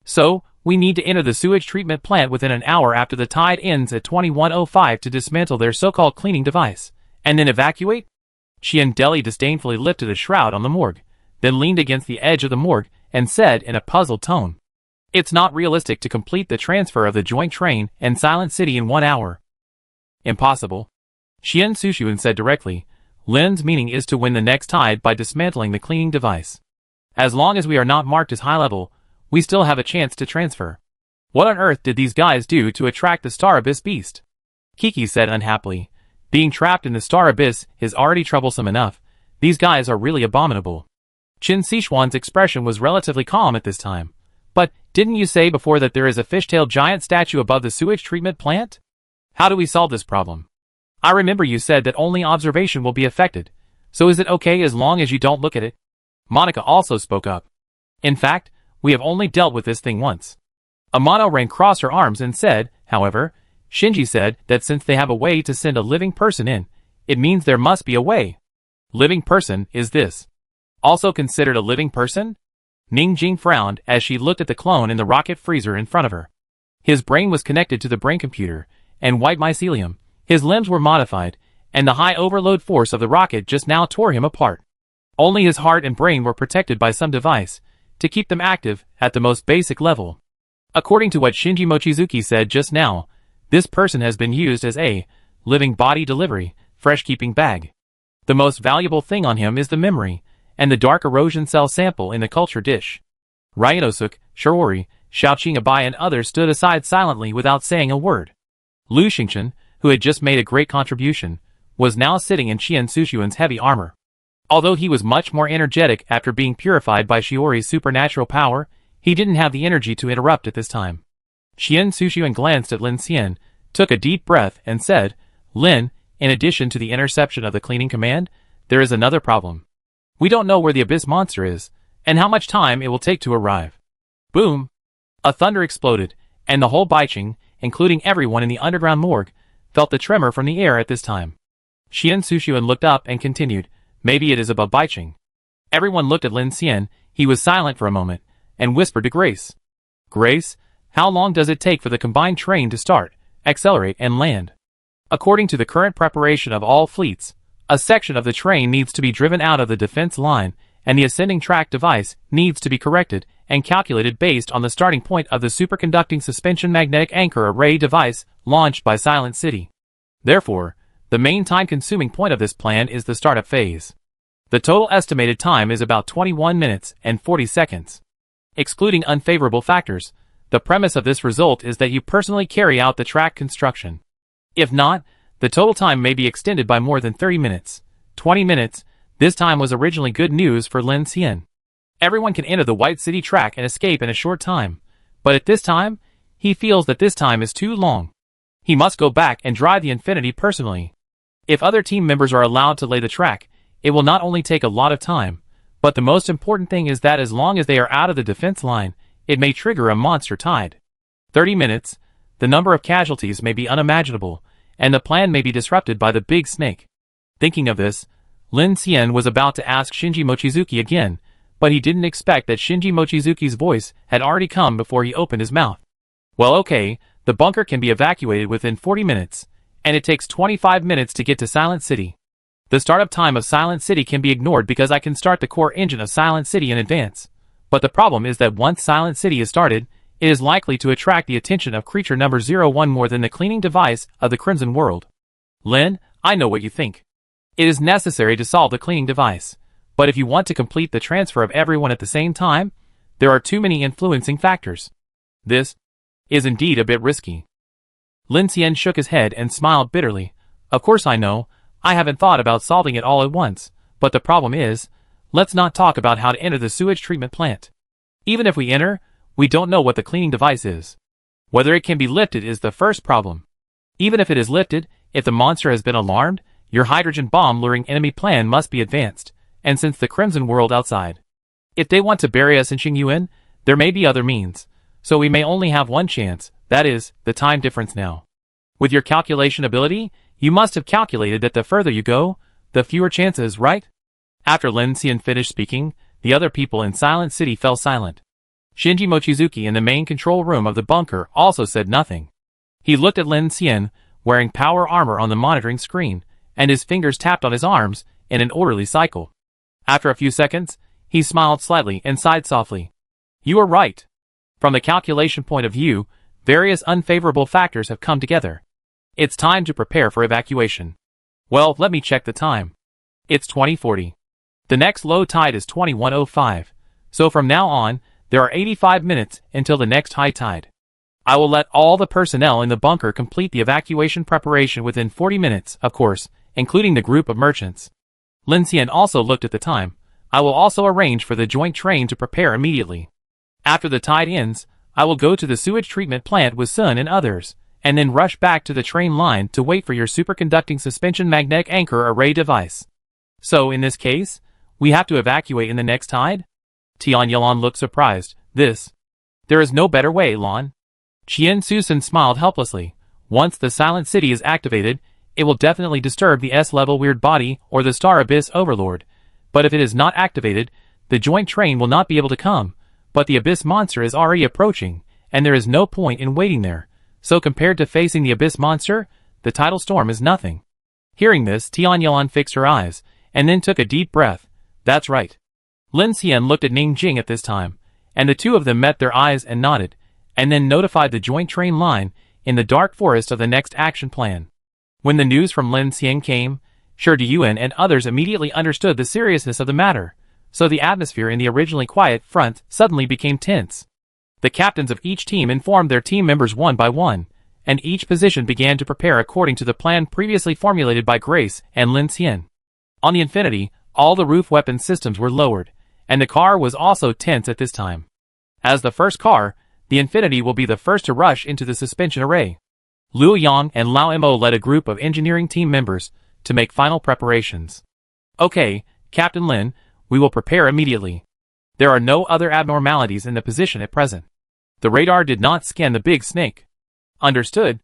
So, we need to enter the sewage treatment plant within an hour after the tide ends at 21:05 to dismantle their so-called cleaning device, and then evacuate? Qian Deli disdainfully lifted a shroud on the morgue, then leaned against the edge of the morgue and said in a puzzled tone, "It's not realistic to complete the transfer of the Joint Train and Silent City in 1 hour." "Impossible," Qian Sushun said directly. "Lin's meaning is to win the next tide by dismantling the cleaning device. As long as we are not marked as high level, we still have a chance to transfer." "What on earth did these guys do to attract the Star Abyss beast?" Kiki said unhappily. "Being trapped in the Star Abyss is already troublesome enough. These guys are really abominable." Qin Sichuan's expression was relatively calm at this time. "But, didn't you say before that there is a fishtail giant statue above the sewage treatment plant? How do we solve this problem? I remember you said that only observation will be affected, so is it okay as long as you don't look at it?" Monica also spoke up. "In fact, we have only dealt with this thing once." Amano ran across her arms and said, however, Shinji said that since they have a way to send a living person in, it means there must be a way. Living person, is this also considered a living person? Ning Jing frowned as she looked at the clone in the rocket freezer in front of her. His brain was connected to the brain computer, and white mycelium. His limbs were modified, and the high overload force of the rocket just now tore him apart. Only his heart and brain were protected by some device to keep them active at the most basic level. According to what Shinji Mochizuki said just now, this person has been used as a living body delivery, fresh keeping bag. The most valuable thing on him is the memory, and the dark erosion cell sample in the culture dish. Ryanosuke, Shiori, Xiaoqing Abai and others stood aside silently without saying a word. Liu Xingchen, who had just made a great contribution, was now sitting in Qian Sushuan's heavy armor. Although he was much more energetic after being purified by Shiori's supernatural power, he didn't have the energy to interrupt at this time. Qian Sushuan glanced at Lin Xian, took a deep breath and said, "Lin, in addition to the interception of the cleaning command, there is another problem. We don't know where the Abyss monster is, and how much time it will take to arrive." Boom! A thunder exploded, and the whole Baiqing, including everyone in the underground morgue, felt the tremor from the air at this time. Qian Sushuan looked up and continued, "Maybe it is above Baiqing." Everyone looked at Lin Xian. He was silent for a moment, and whispered to Grace. Grace, how long does it take for the combined train to start, accelerate, and land? According to the current preparation of all fleets, a section of the train needs to be driven out of the defense line, and the ascending track device needs to be corrected and calculated based on the starting point of the superconducting suspension magnetic anchor array device launched by Silent City. Therefore, the main time-consuming point of this plan is the startup phase. The total estimated time is about 21 minutes and 40 seconds. Excluding unfavorable factors, the premise of this result is that you personally carry out the track construction. If not, the total time may be extended by more than 30 minutes. 20 minutes, this time was originally good news for Lin Xian. Everyone can enter the White City track and escape in a short time, but at this time, he feels that this time is too long. He must go back and drive the Infinity personally. If other team members are allowed to lay the track, it will not only take a lot of time, but the most important thing is that as long as they are out of the defense line, it may trigger a monster tide. 30 minutes, the number of casualties may be unimaginable, and the plan may be disrupted by the big snake. Thinking of this, Lin Xian was about to ask Shinji Mochizuki again, but he didn't expect that Shinji Mochizuki's voice had already come before he opened his mouth. Well, okay, the bunker can be evacuated within 40 minutes, and it takes 25 minutes to get to Silent City. The startup time of Silent City can be ignored because I can start the core engine of Silent City in advance. But the problem is that once Silent City is started, it is likely to attract the attention of creature number 01 more than the cleaning device of the Crimson World. Lin, I know what you think. It is necessary to solve the cleaning device, but if you want to complete the transfer of everyone at the same time, there are too many influencing factors. This is indeed a bit risky. Lin Xian shook his head and smiled bitterly. Of course I know, I haven't thought about solving it all at once, but the problem is, let's not talk about how to enter the sewage treatment plant. Even if we enter, we don't know what the cleaning device is. Whether it can be lifted is the first problem. Even if it is lifted, if the monster has been alarmed, your hydrogen bomb luring enemy plan must be advanced, and since the Crimson World outside, if they want to bury us in Xingyuan, there may be other means, so we may only have one chance, that is, the time difference now. With your calculation ability, you must have calculated that the further you go, the fewer chances, right? After Lin Xian finished speaking, the other people in Silent City fell silent. Shinji Mochizuki in the main control room of the bunker also said nothing. He looked at Lin Xian, wearing power armor on the monitoring screen, and his fingers tapped on his arms in an orderly cycle. After a few seconds, he smiled slightly and sighed softly. You are right. From the calculation point of view, various unfavorable factors have come together. It's time to prepare for evacuation. Well, let me check the time. It's 2040. The next low tide is 2105, so from now on, there are 85 minutes until the next high tide. I will let all the personnel in the bunker complete the evacuation preparation within 40 minutes, of course, including the group of merchants. Lin Xian also looked at the time. I will also arrange for the joint train to prepare immediately. After the tide ends, I will go to the sewage treatment plant with Sun and others, and then rush back to the train line to wait for your superconducting suspension magnetic anchor array device. So, in this case, we have to evacuate in the next tide? Tian Yalan looked surprised. There is no better way, Lan. Qian Susan smiled helplessly. Once the Silent City is activated, it will definitely disturb the S-level weird body or the Star Abyss Overlord. But if it is not activated, the joint train will not be able to come. But the Abyss monster is already approaching, and there is no point in waiting there. So compared to facing the Abyss monster, the tidal storm is nothing. Hearing this, Tian Yalan fixed her eyes, and then took a deep breath. That's right. Lin Xian looked at Ning Jing at this time, and the two of them met their eyes and nodded, and then notified the joint train line in the dark forest of the next action plan. When the news from Lin Xian came, Shi Diyuan and others immediately understood the seriousness of the matter, so the atmosphere in the originally quiet front suddenly became tense. The captains of each team informed their team members one by one, and each position began to prepare according to the plan previously formulated by Grace and Lin Xian. On the Infinity, all the roof weapon systems were lowered, and the car was also tense at this time. As the first car, the Infinity will be the first to rush into the suspension array. Liu Yang and Lao Mo led a group of engineering team members to make final preparations. Okay, Captain Lin, we will prepare immediately. There are no other abnormalities in the position at present. The radar did not scan the big snake. Understood.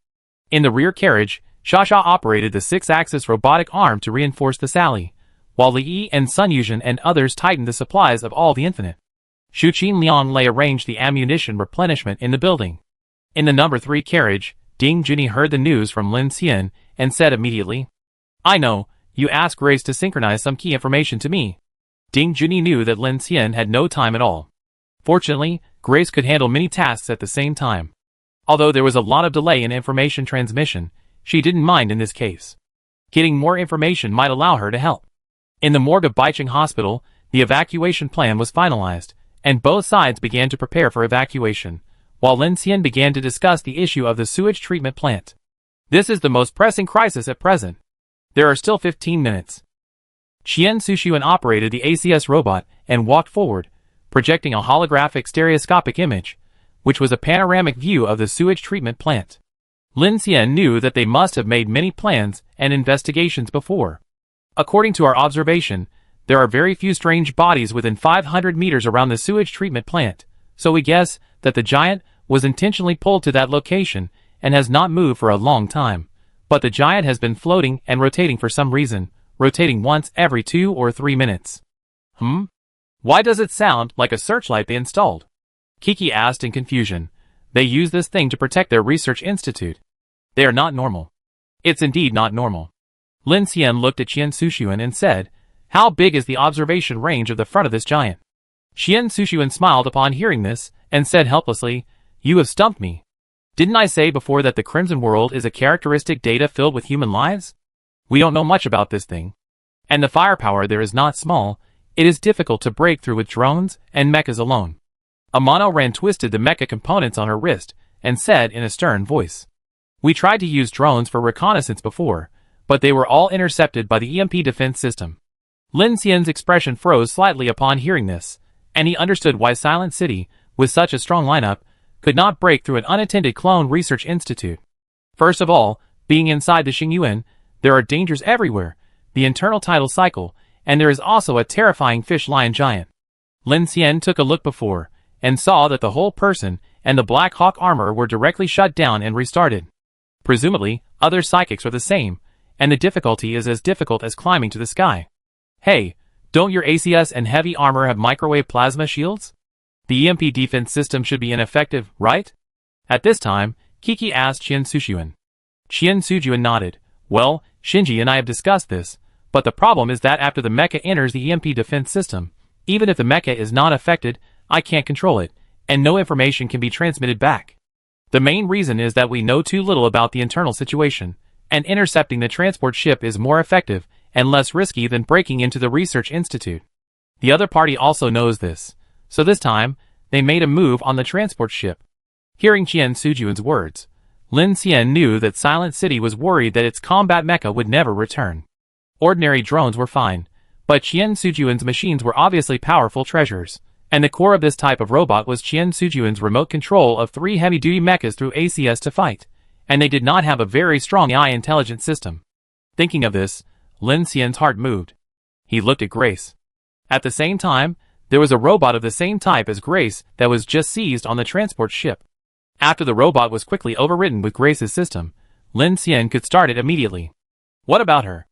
In the rear carriage, Shasha operated the 6-axis robotic arm to reinforce the Sally, while Li Yi and Sun Yuzhen and others tightened the supplies of all the Infinite. Xu Qinliang lay arranged the ammunition replenishment in the building. In the number 3 carriage, Ding Junyi heard the news from Lin Xian and said immediately, "I know, you asked Grace to synchronize some key information to me." Ding Junyi knew that Lin Xian had no time at all. Fortunately, Grace could handle many tasks at the same time. Although there was a lot of delay in information transmission, she didn't mind in this case. Getting more information might allow her to help. In the morgue of Baicheng Hospital, the evacuation plan was finalized, and both sides began to prepare for evacuation, while Lin Xian began to discuss the issue of the sewage treatment plant. This is the most pressing crisis at present. There are still 15 minutes. Qian Sushuan operated the ACS robot and walked forward, projecting a holographic stereoscopic image, which was a panoramic view of the sewage treatment plant. Lin Xian knew that they must have made many plans and investigations before. According to our observation, there are very few strange bodies within 500 meters around the sewage treatment plant, so we guess that the giant was intentionally pulled to that location and has not moved for a long time. But the giant has been floating and rotating for some reason, rotating once every 2 or 3 minutes. Why does it sound like a searchlight they installed? Kiki asked in confusion. They use this thing to protect their research institute. They are not normal. It's indeed not normal. Lin Xian looked at Qian Sushuan and said, "How big is the observation range of the front of this giant?" Qian Sushuan smiled upon hearing this, and said helplessly, "You have stumped me. Didn't I say before that the Crimson World is a characteristic data filled with human lives? We don't know much about this thing. And the firepower there is not small. It is difficult to break through with drones and mechas alone." Amano Ren twisted the mecha components on her wrist, and said in a stern voice, "We tried to use drones for reconnaissance before, but they were all intercepted by the EMP defense system." Lin Xian's expression froze slightly upon hearing this, and he understood why Silent City, with such a strong lineup, could not break through an unattended clone research institute. First of all, being inside the Xingyuan, there are dangers everywhere, the internal tidal cycle, and there is also a terrifying fish lion giant. Lin Xian took a look before, and saw that the whole person and the Black Hawk armor were directly shut down and restarted. Presumably, other psychics are the same, and the difficulty is as difficult as climbing to the sky. Hey, don't your ACS and heavy armor have microwave plasma shields? The EMP defense system should be ineffective, right? At this time, Kiki asked Qian Sushuan. Qian Sushuan nodded. Well, Shinji and I have discussed this, but the problem is that after the mecha enters the EMP defense system, even if the mecha is not affected, I can't control it, and no information can be transmitted back. The main reason is that we know too little about the internal situation, and intercepting the transport ship is more effective and less risky than breaking into the research institute. The other party also knows this, so this time, they made a move on the transport ship. Hearing Qian Sushuan's words, Lin Xian knew that Silent City was worried that its combat mecha would never return. Ordinary drones were fine, but Qian Sushuan's machines were obviously powerful treasures, and the core of this type of robot was Qian Sushuan's remote control of 3 heavy-duty mechas through ACS to fight, and they did not have a very strong AI intelligence system. Thinking of this, Lin Xian's heart moved. He looked at Grace. At the same time, there was a robot of the same type as Grace that was just seized on the transport ship. After the robot was quickly overridden with Grace's system, Lin Xian could start it immediately. What about her?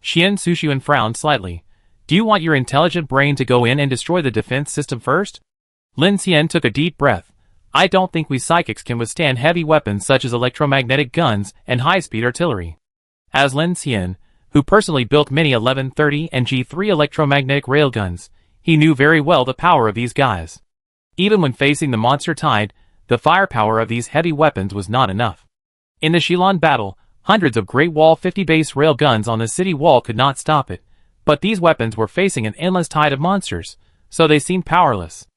Qian Sushuan frowned slightly. Do you want your intelligent brain to go in and destroy the defense system first? Lin Xian took a deep breath. I don't think we psychics can withstand heavy weapons such as electromagnetic guns and high-speed artillery. As Lin Xian, who personally built many 1130 and G3 electromagnetic railguns, he knew very well the power of these guys. Even when facing the monster tide, the firepower of these heavy weapons was not enough. In the Shilon battle, hundreds of Great Wall 50 base rail guns on the city wall could not stop it, but these weapons were facing an endless tide of monsters, so they seemed powerless.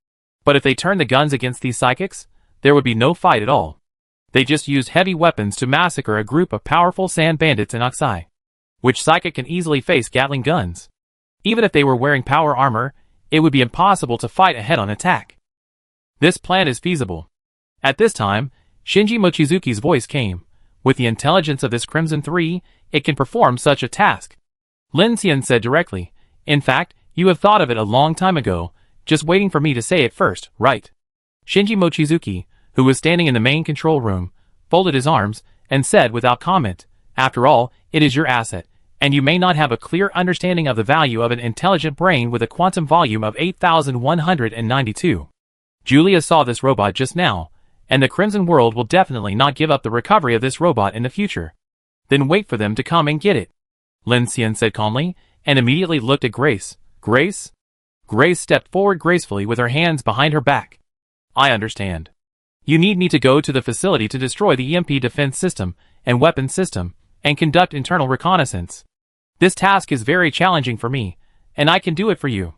But if they turned the guns against these psychics, there would be no fight at all. They just used heavy weapons to massacre a group of powerful sand bandits in Oksai. Which psychic can easily face Gatling guns? Even if they were wearing power armor, it would be impossible to fight a head-on attack. This plan is feasible. At this time, Shinji Mochizuki's voice came. With the intelligence of this Crimson 3, it can perform such a task. Lin Xian said directly, in fact, you have thought of it a long time ago, just waiting for me to say it first, right? Shinji Mochizuki, who was standing in the main control room, folded his arms, and said without comment, after all, it is your asset, And you may not have a clear understanding of the value of an intelligent brain with a quantum volume of 8,192. Julia saw this robot just now, and the Crimson World will definitely not give up the recovery of this robot in the future. Then wait for them to come and get it. Lin Xian said calmly, and immediately looked at Grace. Grace? Grace stepped forward gracefully with her hands behind her back. I understand. You need me to go to the facility to destroy the EMP defense system and weapon system, and conduct internal reconnaissance. This task is very challenging for me, and I can do it for you.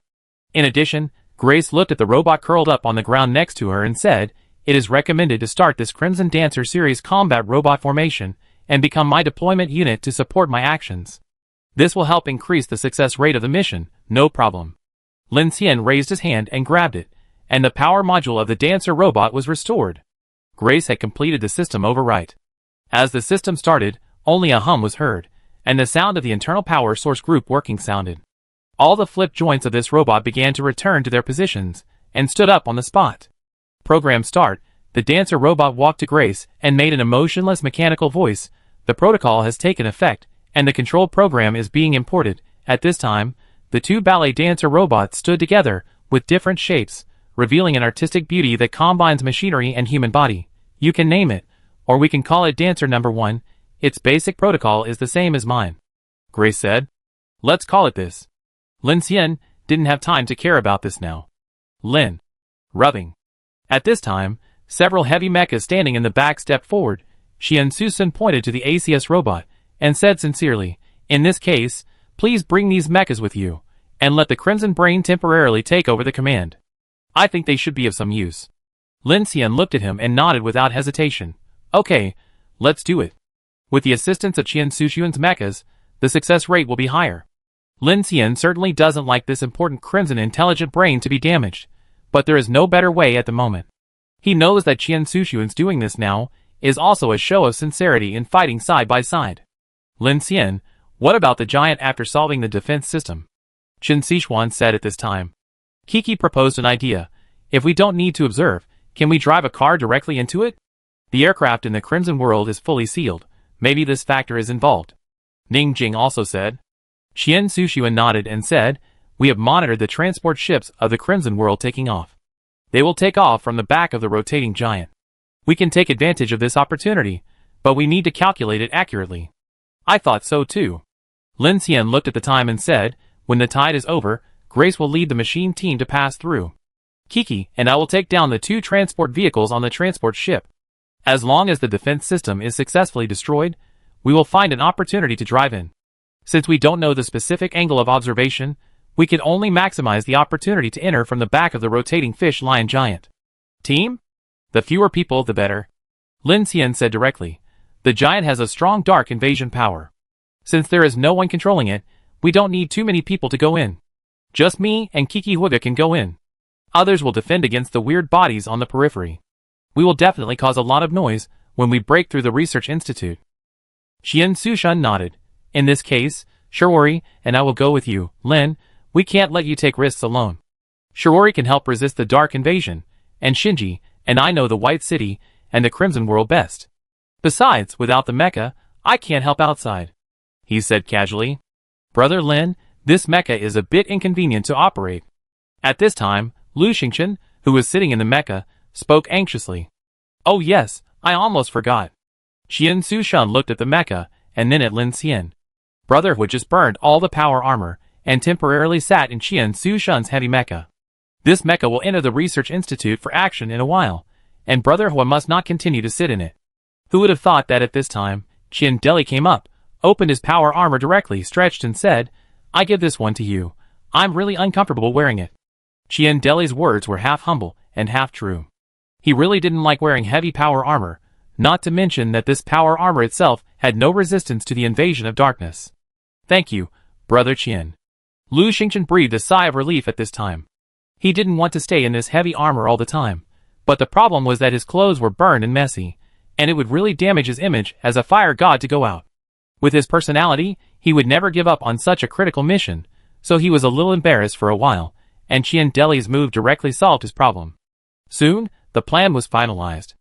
In addition, Grace looked at the robot curled up on the ground next to her and said, it is recommended to start this Crimson Dancer series combat robot formation and become my deployment unit to support my actions. This will help increase the success rate of the mission, no problem. Lin Xian raised his hand and grabbed it, and the power module of the Dancer robot was restored. Grace had completed the system overwrite. As the system started, only a hum was heard, and the sound of the internal power source group working sounded. All the flip joints of this robot began to return to their positions, and stood up on the spot. Program start. The Dancer robot walked to Grace and made an emotionless mechanical voice. The protocol has taken effect, and the control program is being imported. At this time, the two ballet dancer robots stood together, with different shapes, revealing an artistic beauty that combines machinery and human body. You can name it, or we can call it Dancer Number 1. Its basic protocol is the same as mine. Grace said. Let's call it this. Lin Xian didn't have time to care about this now. Lin. Rubbing. At this time, several heavy mechas standing in the back stepped forward. Qian Susun pointed to the ACS robot, and said sincerely, in this case, please bring these mechas with you, and let the Crimson Brain temporarily take over the command. I think they should be of some use. Lin Xian looked at him and nodded without hesitation. Okay, let's do it. With the assistance of Qian Sushun's mechas, the success rate will be higher. Lin Xian certainly doesn't like this important Crimson intelligent brain to be damaged, but there is no better way at the moment. He knows that Qian Sushun's doing this now is also a show of sincerity in fighting side by side. Lin Xian, what about the giant after solving the defense system? Chen Sichuan said at this time. Kiki proposed an idea. If we don't need to observe, can we drive a car directly into it? The aircraft in the Crimson World is fully sealed. Maybe this factor is involved. Ning Jing also said. Qian Suxuan nodded and said, we have monitored the transport ships of the Crimson World taking off. They will take off from the back of the rotating giant. We can take advantage of this opportunity, but we need to calculate it accurately. I thought so too. Lin Xian looked at the time and said, when the tide is over, Grace will lead the machine team to pass through. Kiki and I will take down the two transport vehicles on the transport ship. As long as the defense system is successfully destroyed, we will find an opportunity to drive in. Since we don't know the specific angle of observation, we can only maximize the opportunity to enter from the back of the rotating fish lion giant. Team? The fewer people, the better. Lin Xian said directly. The giant has a strong dark invasion power. Since there is no one controlling it, we don't need too many people to go in. Just me and Kiki Huiga can go in. Others will defend against the weird bodies on the periphery. We will definitely cause a lot of noise when we break through the research institute. Qian Sushun nodded. In this case, Shiori and I will go with you. Lin, we can't let you take risks alone. Shiori can help resist the dark invasion, and Shinji and I know the White City and the Crimson World best. Besides, without the mecha, I can't help outside. He said casually. Brother Lin, this mecha is a bit inconvenient to operate. At this time, Lu Xingchen, who was sitting in the mecha, spoke anxiously. Oh yes, I almost forgot. Qian Sushun looked at the mecha, and then at Lin Xian. Brotherhood just burned all the power armor, and temporarily sat in Qian Sushun's heavy mecha. This mecha will enter the Research Institute for action in a while, and Brotherhood must not continue to sit in it. Who would have thought that at this time, Qian Deli came up, opened his power armor directly, stretched and said, I give this one to you. I'm really uncomfortable wearing it. Qian Deli's words were half humble and half true. He really didn't like wearing heavy power armor, not to mention that this power armor itself had no resistance to the invasion of darkness. Thank you, Brother Qian. Lu Xingchen breathed a sigh of relief at this time. He didn't want to stay in this heavy armor all the time, but the problem was that his clothes were burned and messy, and it would really damage his image as a fire god to go out. With his personality, he would never give up on such a critical mission, so he was a little embarrassed for a while, and Qian Deli's move directly solved his problem. Soon, the plan was finalized.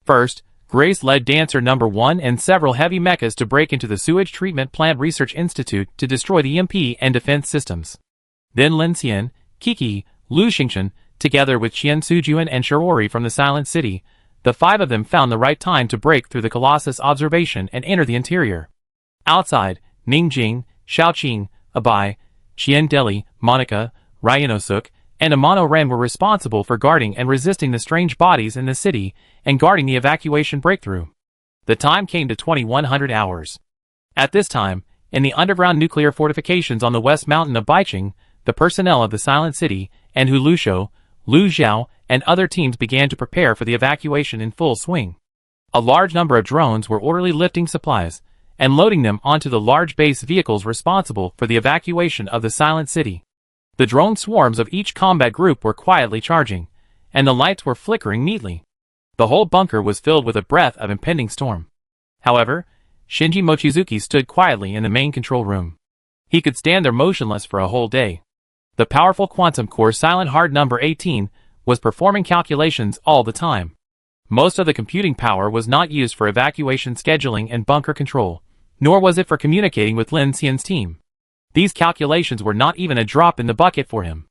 First, Grace led Dancer Number 1 and several heavy mechas to break into the Sewage Treatment Plant Research Institute to destroy the EMP and defense systems. Then Lin Xian, Kiki, Lu Xingchen, together with Qian Sujuan and Shirori from the Silent City, the five of them found the right time to break through the Colossus observation and enter the interior. Outside, Ning Jing, Xiaoqing, Abai, Qian Deli, Monica, Ryanosuk, and Amano Ren were responsible for guarding and resisting the strange bodies in the city and guarding the evacuation breakthrough. The time came to 2100 hours. At this time, in the underground nuclear fortifications on the west mountain of Baiqing, the personnel of the Silent City and Hu Lushou, Lu Zhao, and other teams began to prepare for the evacuation in full swing. A large number of drones were orderly lifting supplies and loading them onto the large base vehicles responsible for the evacuation of the Silent City. The drone swarms of each combat group were quietly charging, and the lights were flickering neatly. The whole bunker was filled with a breath of impending storm. However, Shinji Mochizuki stood quietly in the main control room. He could stand there motionless for a whole day. The powerful quantum core Silent Heart number 18 was performing calculations all the time. Most of the computing power was not used for evacuation scheduling and bunker control, nor was it for communicating with Lin Xian's team. These calculations were not even a drop in the bucket for him.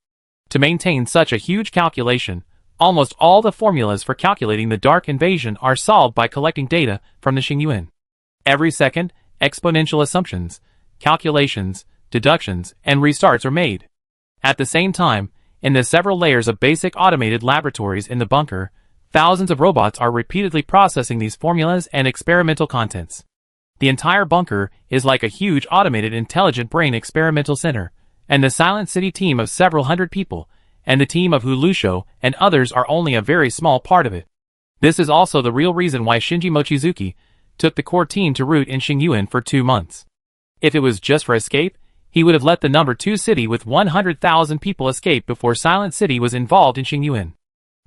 To maintain such a huge calculation, almost all the formulas for calculating the Dark Invasion are solved by collecting data from the Xingyuan. Every second, exponential assumptions, calculations, deductions, and restarts are made. At the same time, in the several layers of basic automated laboratories in the bunker, thousands of robots are repeatedly processing these formulas and experimental contents. The entire bunker is like a huge automated intelligent brain experimental center, and the Silent City team of several hundred people, and the team of Hu Lushou and others are only a very small part of it. This is also the real reason why Shinji Mochizuki took the core team to root in Xingyuan for 2 months. If it was just for escape, he would have let the number 2 city with 100,000 people escape before Silent City was involved in Xingyuan.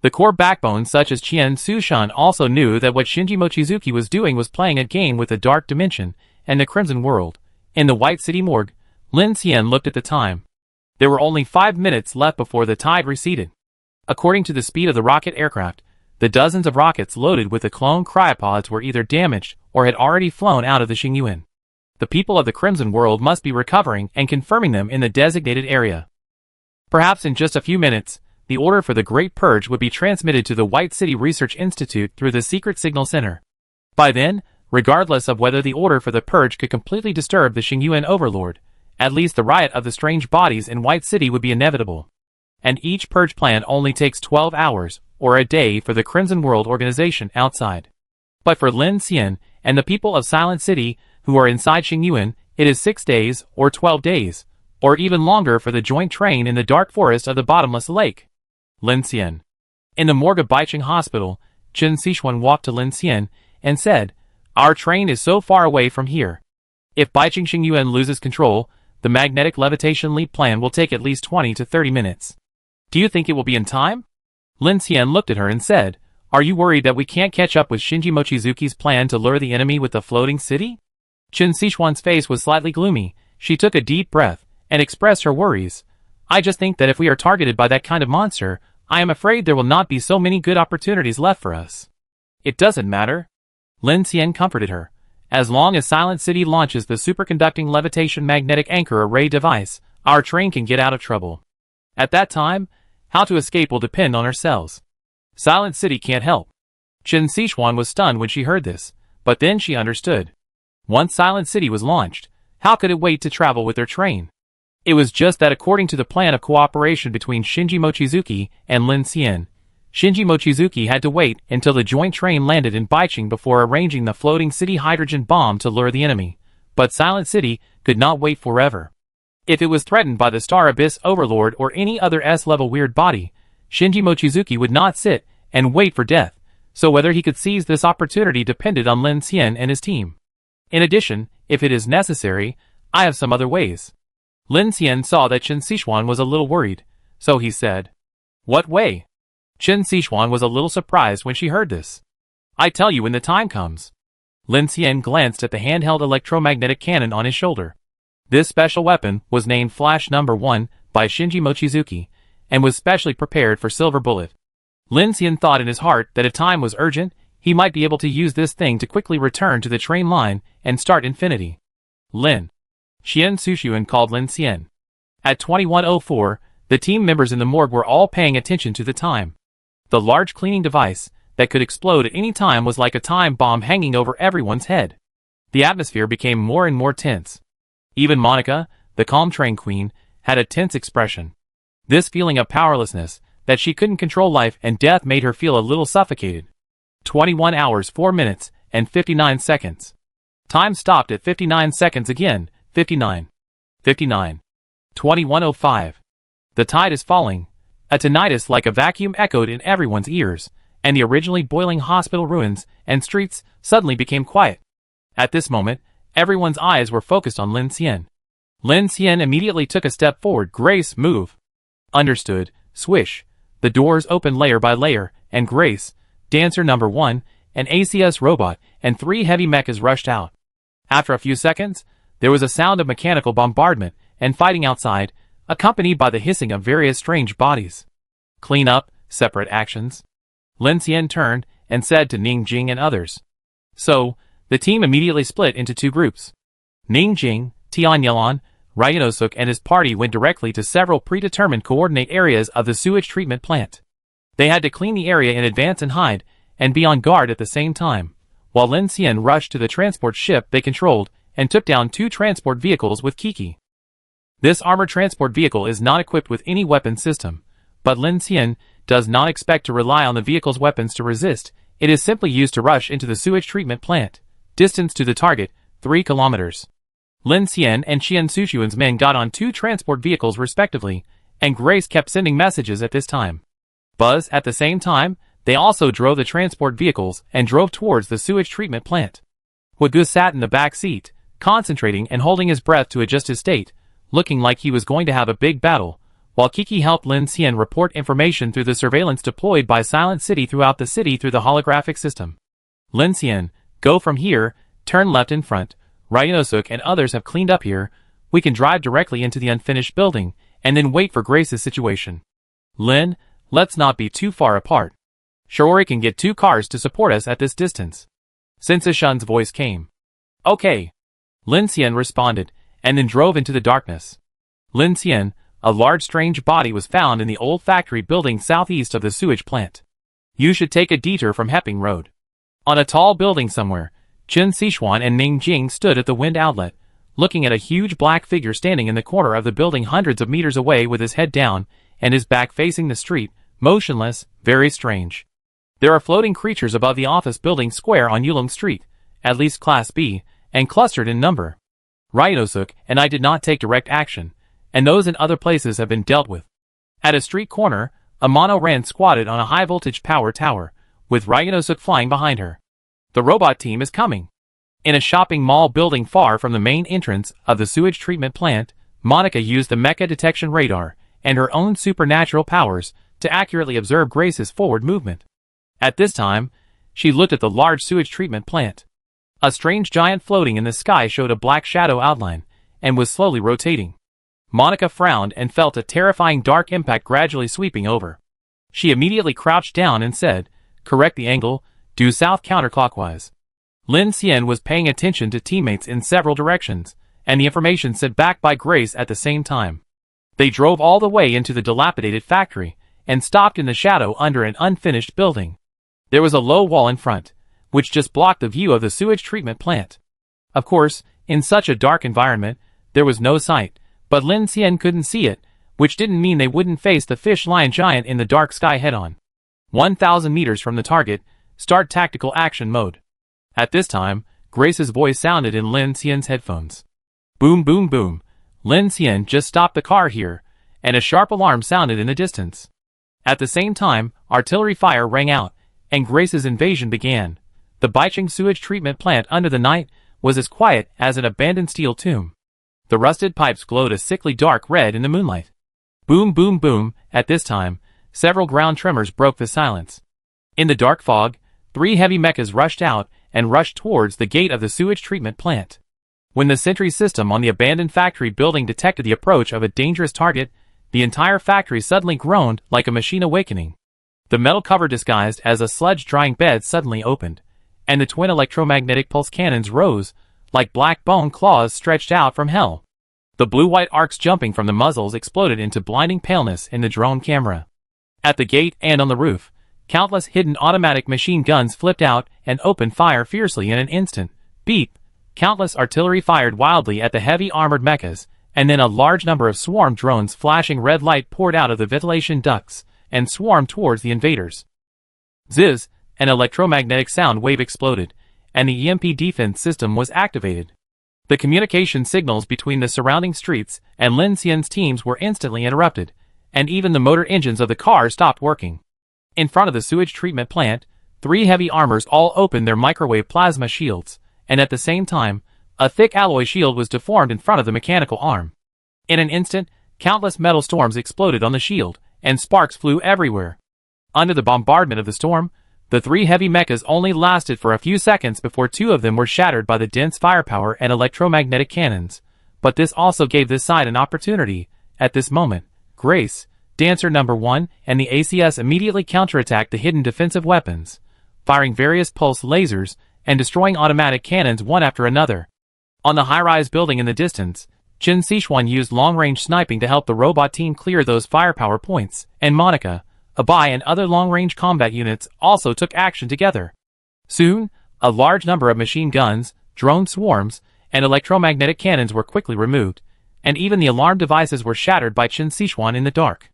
The core backbone such as Qian Sushan also knew that what Shinji Mochizuki was doing was playing a game with the Dark Dimension and the Crimson World. In the White City morgue, Lin Xian looked at the time. There were only 5 minutes left before the tide receded. According to the speed of the rocket aircraft, the dozens of rockets loaded with the clone cryopods were either damaged or had already flown out of the Xingyuan. The people of the Crimson World must be recovering and confirming them in the designated area. Perhaps in just a few minutes, the order for the Great Purge would be transmitted to the White City Research Institute through the Secret Signal Center. By then, regardless of whether the order for the Purge could completely disturb the Xingyuan overlord, at least the riot of the strange bodies in White City would be inevitable. And each Purge plan only takes 12 hours, or a day for the Crimson World organization outside. But for Lin Xian and the people of Silent City who are inside Xingyuan, it is 6 days, or 12 days, or even longer for the joint train in the dark forest of the bottomless lake. Lin Xian. In the morgue of Baiqing Hospital, Chen Xishuan walked to Lin Xian and said, "Our train is so far away from here. If Baiqing Xingyuan loses control, the magnetic levitation leap plan will take at least 20 to 30 minutes. Do you think it will be in time?" Lin Xian looked at her and said, "Are you worried that we can't catch up with Shinji Mochizuki's plan to lure the enemy with the floating city?" Chen Xishuan's face was slightly gloomy. She took a deep breath and expressed her worries. "I just think that if we are targeted by that kind of monster, I am afraid there will not be so many good opportunities left for us." "It doesn't matter." Lin Xian comforted her. "As long as Silent City launches the superconducting levitation magnetic anchor array device, our train can get out of trouble. At that time, how to escape will depend on ourselves. Silent City can't help." Chen Xishuan was stunned when she heard this, but then she understood. Once Silent City was launched, how could it wait to travel with their train? It was just that according to the plan of cooperation between Shinji Mochizuki and Lin Xian, Shinji Mochizuki had to wait until the joint train landed in Baiqing before arranging the floating city hydrogen bomb to lure the enemy. But Silent City could not wait forever. If it was threatened by the Star Abyss Overlord or any other S-level weird body, Shinji Mochizuki would not sit and wait for death, so whether he could seize this opportunity depended on Lin Xian and his team. In addition, if it is necessary, I have some other ways. Lin Xian saw that Chen Xishuan was a little worried, so he said, "What way?" Chen Xishuan was a little surprised when she heard this. "I tell you when the time comes." Lin Xian glanced at the handheld electromagnetic cannon on his shoulder. This special weapon was named Flash Number 1 by Shinji Mochizuki, and was specially prepared for Silver Bullet. Lin Xian thought in his heart that if time was urgent, He might be able to use this thing to quickly return to the train line and start Infinity. Lin Xian Sushuan called Lin Xian. At 21:04, the team members in the morgue were all paying attention to the time. The large cleaning device that could explode at any time was like a time bomb hanging over everyone's head. The atmosphere became more and more tense. Even Monica, the calm train queen, had a tense expression. This feeling of powerlessness, that she couldn't control life and death, made her feel a little suffocated. 21 hours 4 minutes and 59 seconds. Time stopped at 59 seconds again. 59. 59. 21:05. The tide is falling. A tinnitus like a vacuum echoed in everyone's ears, and the originally boiling hospital ruins and streets suddenly became quiet. At this moment, everyone's eyes were focused on Lin Xian. Lin Xian immediately took a step forward. Grace, move. Understood. Swish. The doors opened layer by layer, and Grace, Dancer Number 1, an ACS robot, and 3 heavy mechas rushed out. After a few seconds, there was a sound of mechanical bombardment and fighting outside, accompanied by the hissing of various strange bodies. Clean up, separate actions. Lin Xian turned and said to Ning Jing and others. So, the team immediately split into 2 groups. Ning Jing, Tian Yelan, Ryanosuk and his party went directly to several predetermined coordinate areas of the sewage treatment plant. They had to clean the area in advance and hide, and be on guard at the same time, while Lin Xian rushed to the transport ship they controlled and took down 2 transport vehicles with Kiki. This armored transport vehicle is not equipped with any weapon system, but Lin Xian does not expect to rely on the vehicle's weapons to resist. It is simply used to rush into the sewage treatment plant. Distance to the target, 3 kilometers. Lin Xian and Xian Sushuan's men got on 2 transport vehicles respectively, and Grace kept sending messages at this time. Buzz, at the same time, they also drove the transport vehicles and drove towards the sewage treatment plant. Huagu sat in the back seat, concentrating and holding his breath to adjust his state, looking like he was going to have a big battle, while Kiki helped Lin Xian report information through the surveillance deployed by Silent City throughout the city through the holographic system. Lin Xian, go from here, turn left in front. Ryanosuk and others have cleaned up here. We can drive directly into the unfinished building, and then wait for Grace's situation. Lin, let's not be too far apart. Shiori can get 2 cars to support us at this distance. Sensei Shun's voice came. Okay. Lin Xian responded, and then drove into the darkness. Lin Xian, a large strange body was found in the old factory building southeast of the sewage plant. You should take a detour from Hepping Road. On a tall building somewhere, Chen Sichuan and Ning Jing stood at the wind outlet, looking at a huge black figure standing in the corner of the building hundreds of meters away with his head down and his back facing the street, motionless, very strange. There are floating creatures above the office building square on Yulong Street, at least Class B, and clustered in number. Ryanosuk and I did not take direct action, and those in other places have been dealt with. At a street corner, a mono ran squatted on a high-voltage power tower, with Ryanosuk flying behind her. The robot team is coming. In a shopping mall building far from the main entrance of the sewage treatment plant, Monica used the mecha detection radar and her own supernatural powers to accurately observe Grace's forward movement. At this time, she looked at the large sewage treatment plant. A strange giant floating in the sky showed a black shadow outline and was slowly rotating. Monica frowned and felt a terrifying dark impact gradually sweeping over. She immediately crouched down and said, "Correct the angle, due south counterclockwise." Lin Xian was paying attention to teammates in several directions, and the information sent back by Grace at the same time. They drove all the way into the dilapidated factory, and stopped in the shadow under an unfinished building. There was a low wall in front, which just blocked the view of the sewage treatment plant. Of course, in such a dark environment, there was no sight, but Lin Xian couldn't see it, which didn't mean they wouldn't face the fish lion giant in the dark sky head-on. 1,000 meters from the target, start tactical action mode. At this time, Grace's voice sounded in Lin Xian's headphones. Boom boom boom. Lin Xian just stopped the car here, and a sharp alarm sounded in the distance. At the same time, artillery fire rang out, and Grace's invasion began. The Baicheng sewage treatment plant under the night was as quiet as an abandoned steel tomb. The rusted pipes glowed a sickly dark red in the moonlight. Boom boom boom. At this time, several ground tremors broke the silence. In the dark fog, 3 heavy mechas rushed out and rushed towards the gate of the sewage treatment plant. When the sentry system on the abandoned factory building detected the approach of a dangerous target, the entire factory suddenly groaned like a machine awakening. The metal cover disguised as a sludge drying bed suddenly opened, and the twin electromagnetic pulse cannons rose, like black bone claws stretched out from hell. The blue-white arcs jumping from the muzzles exploded into blinding paleness in the drone camera. At the gate and on the roof, countless hidden automatic machine guns flipped out and opened fire fiercely in an instant. Beep! Countless artillery fired wildly at the heavy armored mechas, and then a large number of swarm drones flashing red light poured out of the ventilation ducts and swarmed towards the invaders. Ziz! An electromagnetic sound wave exploded, and the EMP defense system was activated. The communication signals between the surrounding streets and Lin Xian's teams were instantly interrupted, and even the motor engines of the car stopped working. In front of the sewage treatment plant, 3 heavy armors all opened their microwave plasma shields, and at the same time, a thick alloy shield was deformed in front of the mechanical arm. In an instant, countless metal storms exploded on the shield, and sparks flew everywhere. Under the bombardment of the storm, the 3 heavy mechas only lasted for a few seconds before 2 of them were shattered by the dense firepower and electromagnetic cannons. But this also gave this side an opportunity. At this moment, Grace, Dancer Number 1, and the ACS immediately counterattacked the hidden defensive weapons, firing various pulse lasers and destroying automatic cannons one after another. On the high-rise building in the distance, Chen Sichuan used long-range sniping to help the robot team clear those firepower points, and Monica, Abai and other long-range combat units also took action together. Soon, a large number of machine guns, drone swarms, and electromagnetic cannons were quickly removed, and even the alarm devices were shattered by Chen Sichuan in the dark.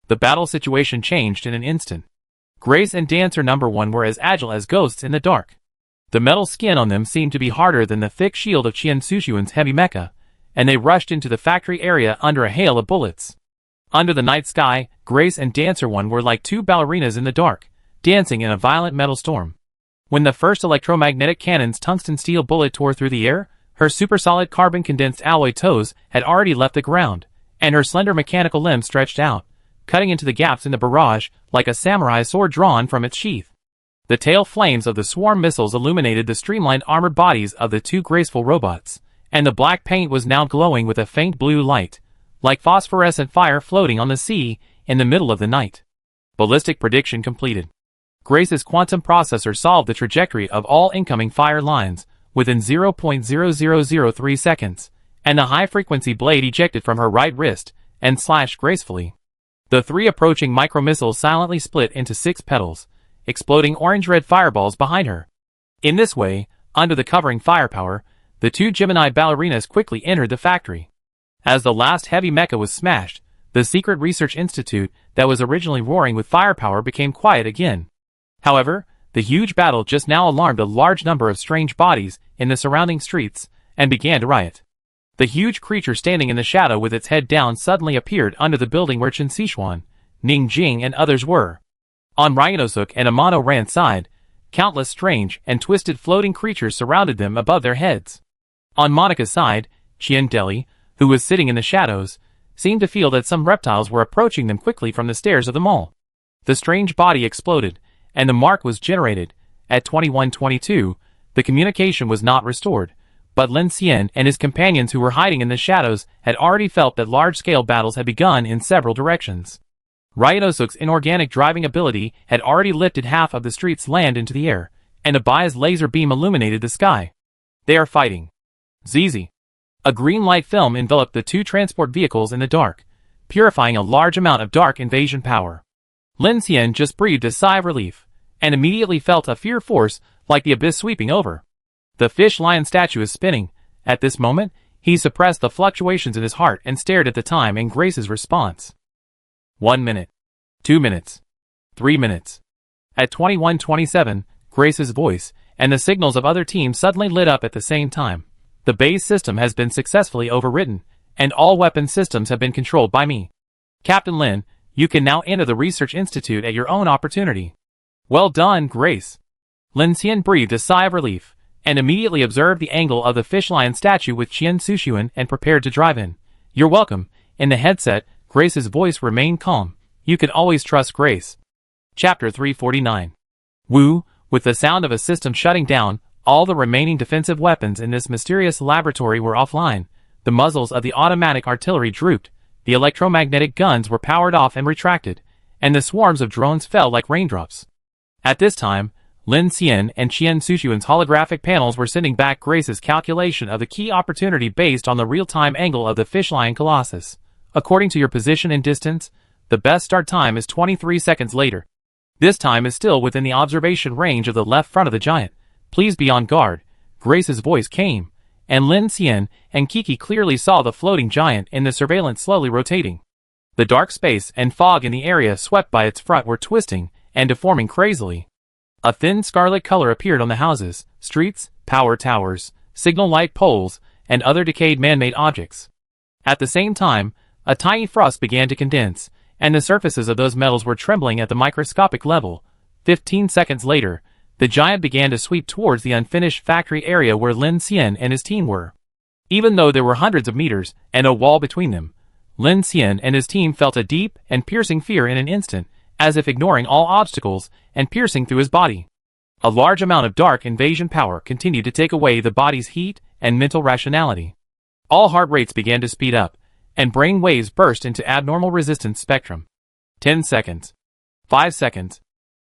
The battle situation changed in an instant. Grace and Dancer Number 1 were as agile as ghosts in the dark. The metal skin on them seemed to be harder than the thick shield of Chen Sichuan's heavy mecha, and they rushed into the factory area under a hail of bullets. Under the night sky, Grace and Dancer 1 were like 2 ballerinas in the dark, dancing in a violent metal storm. When the first electromagnetic cannon's tungsten steel bullet tore through the air, her super-solid carbon-condensed alloy toes had already left the ground, and her slender mechanical limbs stretched out, cutting into the gaps in the barrage like a samurai sword drawn from its sheath. The tail flames of the swarm missiles illuminated the streamlined armored bodies of the 2 graceful robots, and the black paint was now glowing with a faint blue light, like phosphorescent fire floating on the sea in the middle of the night. Ballistic prediction completed. Grace's quantum processor solved the trajectory of all incoming fire lines within 0.0003 seconds, and the high-frequency blade ejected from her right wrist and slashed gracefully. The 3 approaching micro-missiles silently split into 6 petals, exploding orange-red fireballs behind her. In this way, under the covering firepower, the 2 Gemini ballerinas quickly entered the factory. As the last heavy mecha was smashed, the secret research institute that was originally roaring with firepower became quiet again. However, the huge battle just now alarmed a large number of strange bodies in the surrounding streets and began to riot. The huge creature standing in the shadow with its head down suddenly appeared under the building where Chen Sichuan, Ning Jing and others were. On Ryanosuk and Amano Ran's side, countless strange and twisted floating creatures surrounded them above their heads. On Monica's side, Qian Deli, who was sitting in the shadows, seemed to feel that some reptiles were approaching them quickly from the stairs of the mall. The strange body exploded, and the mark was generated. At 21:22, the communication was not restored, but Lin Xian and his companions who were hiding in the shadows had already felt that large-scale battles had begun in several directions. Ryanosuk's inorganic driving ability had already lifted half of the street's land into the air, and Abai's laser beam illuminated the sky. They are fighting. ZZ. A green light film enveloped the 2 transport vehicles in the dark, purifying a large amount of dark invasion power. Lin Xian just breathed a sigh of relief, and immediately felt a fear force like the abyss sweeping over. The fish lion statue is spinning. At this moment, he suppressed the fluctuations in his heart and stared at the time and Grace's response. 1 minute. 2 minutes. 3 minutes. At 21:27, Grace's voice and the signals of other teams suddenly lit up at the same time. The base system has been successfully overwritten, and all weapon systems have been controlled by me. Captain Lin, you can now enter the Research Institute at your own opportunity. Well done, Grace. Lin Xian breathed a sigh of relief, and immediately observed the angle of the fish lion statue with Qian Sichuan and prepared to drive in. You're welcome. In the headset, Grace's voice remained calm. You can always trust Grace. Chapter 349. Wu, with the sound of a system shutting down, all the remaining defensive weapons in this mysterious laboratory were offline. The muzzles of the automatic artillery drooped, the electromagnetic guns were powered off and retracted, and the swarms of drones fell like raindrops. At this time, Lin Xian and Qian Sushuan's holographic panels were sending back Grace's calculation of the key opportunity based on the real-time angle of the fish-lion colossus. According to your position and distance, the best start time is 23 seconds later. This time is still within the observation range of the left front of the giant. Please be on guard. Grace's voice came, and Lin Xian and Kiki clearly saw the floating giant in the surveillance slowly rotating. The dark space and fog in the area swept by its front were twisting and deforming crazily. A thin scarlet color appeared on the houses, streets, power towers, signal light poles, and other decayed man-made objects. At the same time, a tiny frost began to condense, and the surfaces of those metals were trembling at the microscopic level. 15 seconds later, the giant began to sweep towards the unfinished factory area where Lin Xian and his team were. Even though there were hundreds of meters and a wall between them, Lin Xian and his team felt a deep and piercing fear in an instant, as if ignoring all obstacles and piercing through his body. A large amount of dark invasion power continued to take away the body's heat and mental rationality. All heart rates began to speed up, and brain waves burst into abnormal resistance spectrum. 10 seconds. 5 seconds.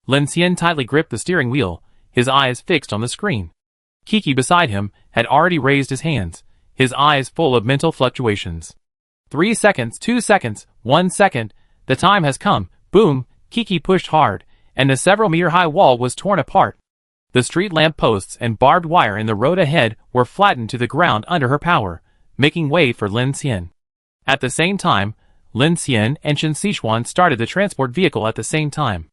Lin Xian tightly gripped the steering wheel, his eyes fixed on the screen. Kiki beside him had already raised his hands, his eyes full of mental fluctuations. 3 seconds, 2 seconds, 1 second. The time has come. Boom. Kiki pushed hard, and the several-meter-high wall was torn apart. The street lamp posts and barbed wire in the road ahead were flattened to the ground under her power, making way for Lin Xian. At the same time, Lin Xian and Chen Sichuan started the transport vehicle at the same time.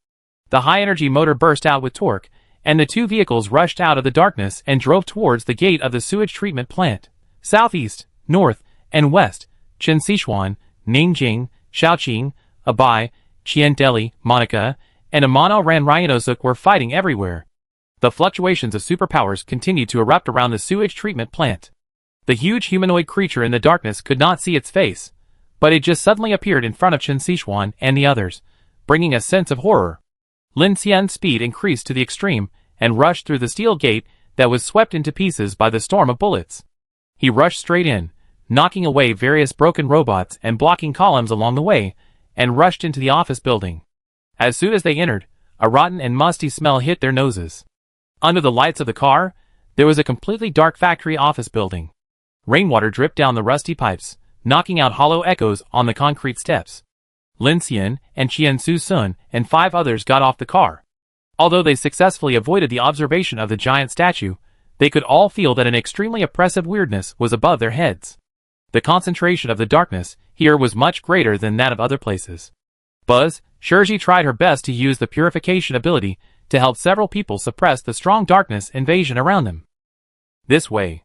The high-energy motor burst out with torque, and the two vehicles rushed out of the darkness and drove towards the gate of the sewage treatment plant. Southeast, north, and west, Chen Sichuan, Ningjing, Shaoqing, Abai, Qian Deli, Monica, and Amano Ran Ryanosuk were fighting everywhere. The fluctuations of superpowers continued to erupt around the sewage treatment plant. The huge humanoid creature in the darkness could not see its face, but it just suddenly appeared in front of Chen Sichuan and the others, bringing a sense of horror. Lin Xian's speed increased to the extreme and rushed through the steel gate that was swept into pieces by the storm of bullets. He rushed straight in, knocking away various broken robots and blocking columns along the way, and rushed into the office building. As soon as they entered, a rotten and musty smell hit their noses. Under the lights of the car, there was a completely dark factory office building. Rainwater dripped down the rusty pipes, knocking out hollow echoes on the concrete steps. Lin Xian and Qian Su-sun and 5 others got off the car. Although they successfully avoided the observation of the giant statue, they could all feel that an extremely oppressive weirdness was above their heads. The concentration of the darkness here was much greater than that of other places. Buzz, Shirji tried her best to use the purification ability to help several people suppress the strong darkness invasion around them. This way,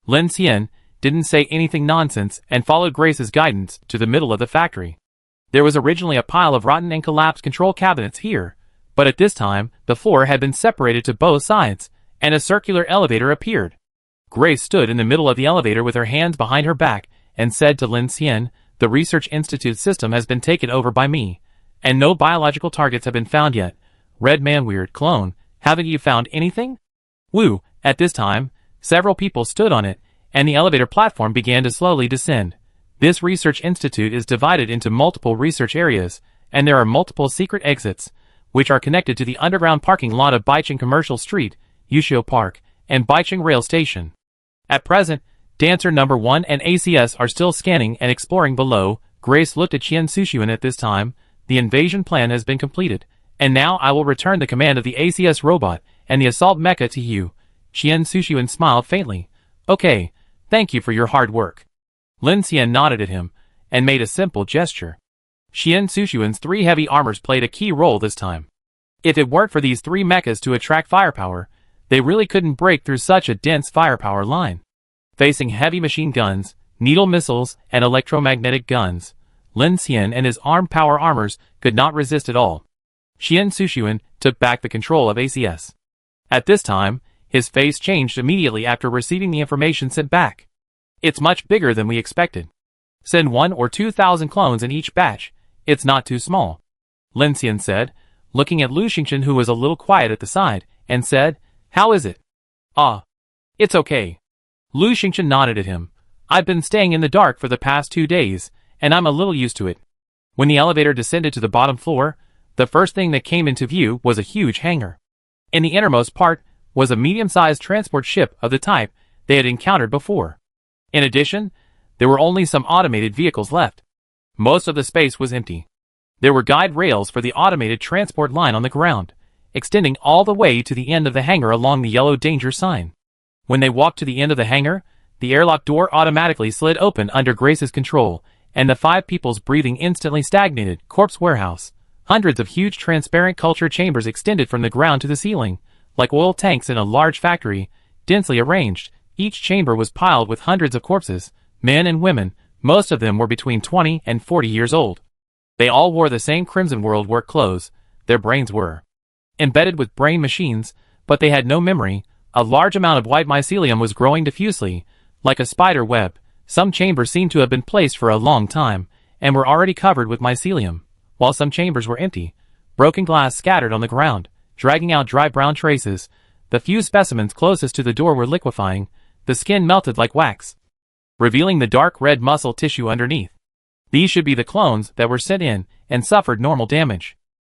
Lin Xian didn't say anything nonsense and followed Grace's guidance to the middle of the factory. There was originally a pile of rotten and collapsed control cabinets here, but at this time, the floor had been separated to both sides, and a circular elevator appeared. Grace stood in the middle of the elevator with her hands behind her back and said to Lin Xian, "The Research Institute system has been taken over by me, and no biological targets have been found yet. Red Man Weird Clone, haven't you found anything?" Woo! At this time, several people stood on it, and the elevator platform began to slowly descend. This research institute is divided into multiple research areas, and there are multiple secret exits, which are connected to the underground parking lot of Baicheng Commercial Street, Yushio Park, and Baicheng Rail Station. At present, Dancer Number 1 and ACS are still scanning and exploring below. Grace looked at Qian Sushuan at this time. The invasion plan has been completed, and now I will return the command of the ACS robot and the assault mecha to you. Qian Sushuan smiled faintly. Okay, thank you for your hard work. Lin Xian nodded at him and made a simple gesture. Qian Sushuan's 3 heavy armors played a key role this time. If it weren't for these 3 mechas to attract firepower, they really couldn't break through such a dense firepower line. Facing heavy machine guns, needle missiles, and electromagnetic guns, Lin Xian and his armed power armors could not resist at all. Qian Sushuan took back the control of ACS. At this time, his face changed immediately after receiving the information sent back. It's much bigger than we expected. Send 1 or 2,000 clones in each batch. It's not too small. Lin Xian said, looking at Lu Xingchen, who was a little quiet at the side, and said, "How is it?" "Ah, it's okay." Lu Xingchen nodded at him. "I've been staying in the dark for the past 2 days, and I'm a little used to it." When the elevator descended to the bottom floor, The first thing that came into view was a huge hangar. In the innermost part was a medium-sized transport ship of the type they had encountered before. In addition, there were only some automated vehicles left. Most of the space was empty. There were guide rails for the automated transport line on the ground, extending all the way to the end of the hangar along the yellow danger sign. When they walked to the end of the hangar, the airlock door automatically slid open under Grace's control, and the 5 people's breathing instantly stagnated. Corpse warehouse. Hundreds of huge transparent culture chambers extended from the ground to the ceiling, like oil tanks in a large factory, densely arranged. Each chamber was piled with hundreds of corpses, men and women. Most of them were between 20 and 40 years old. They all wore the same Crimson World work clothes. Their brains were embedded with brain machines, but they had no memory. A large amount of white mycelium was growing diffusely, like a spider web. Some chambers seemed to have been placed for a long time, and were already covered with mycelium, while some chambers were empty. Broken glass scattered on the ground, dragging out dry brown traces. The few specimens closest to the door were liquefying. The skin melted like wax, revealing the dark red muscle tissue underneath. These should be the clones that were sent in and suffered normal damage.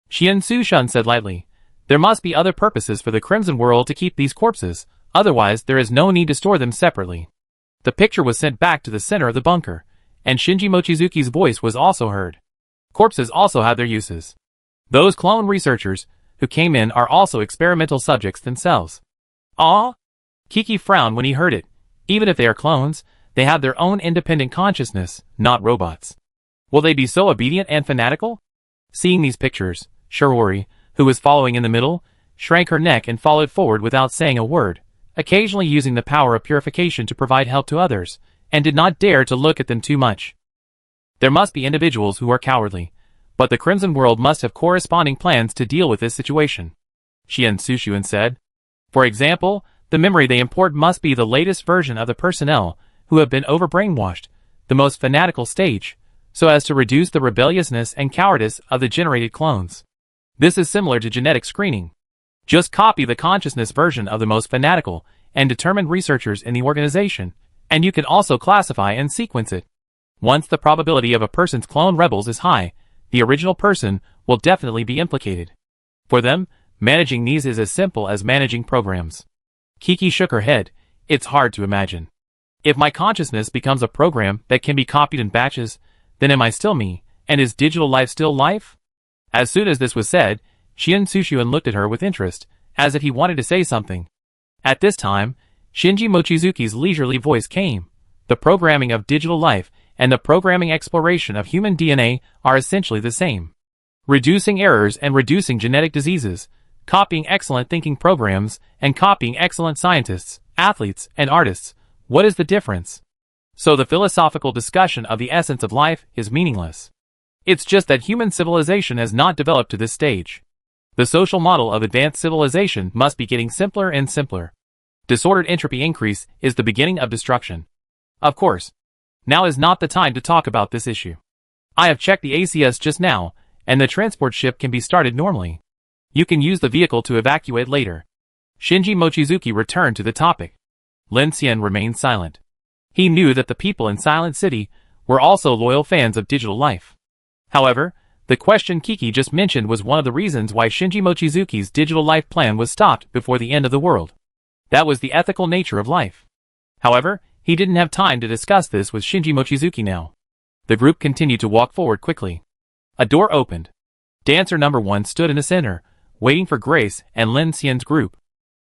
Xian Sushun said lightly. There must be other purposes for the Crimson World to keep these corpses, otherwise there is no need to store them separately. The picture was sent back to the center of the bunker, and Shinji Mochizuki's voice was also heard. Corpses also have their uses. Those clone researchers who came in are also experimental subjects themselves. Ah? Kiki frowned when he heard it. Even if they are clones, they have their own independent consciousness, not robots. Will they be so obedient and fanatical? Seeing these pictures, Shirori, who was following in the middle, shrank her neck and followed forward without saying a word, occasionally using the power of purification to provide help to others, and did not dare to look at them too much. There must be individuals who are cowardly, but the Crimson World must have corresponding plans to deal with this situation. Xian Sushun said. For example, the memory they import must be the latest version of the personnel who have been over-brainwashed, the most fanatical stage, so as to reduce the rebelliousness and cowardice of the generated clones. This is similar to genetic screening. Just copy the consciousness version of the most fanatical and determined researchers in the organization, and you can also classify and sequence it. Once the probability of a person's clone rebels is high, the original person will definitely be implicated. For them, managing these is as simple as managing programs. Kiki shook her head. It's hard to imagine. If my consciousness becomes a program that can be copied in batches, then am I still me, and is digital life still life? As soon as this was said, Xian Sushun looked at her with interest, as if he wanted to say something. At this time, Shinji Mochizuki's leisurely voice came. The programming of digital life and the programming exploration of human DNA are essentially the same. Reducing errors and reducing genetic diseases, copying excellent thinking programs, and copying excellent scientists, athletes, and artists. What is the difference? So the philosophical discussion of the essence of life is meaningless. It's just that human civilization has not developed to this stage. The social model of advanced civilization must be getting simpler and simpler. Disordered entropy increase is the beginning of destruction. Of course, now is not the time to talk about this issue. I have checked the ACS just now, and the transport ship can be started normally. You can use the vehicle to evacuate later. Shinji Mochizuki returned to the topic. Lin Xian remained silent. He knew that the people in Silent City were also loyal fans of digital life. However, the question Kiki just mentioned was one of the reasons why Shinji Mochizuki's digital life plan was stopped before the end of the world. That was the ethical nature of life. However, he didn't have time to discuss this with Shinji Mochizuki now. The group continued to walk forward quickly. A door opened. Dancer number 1 stood in the center, waiting for Grace and Lin Xian's group.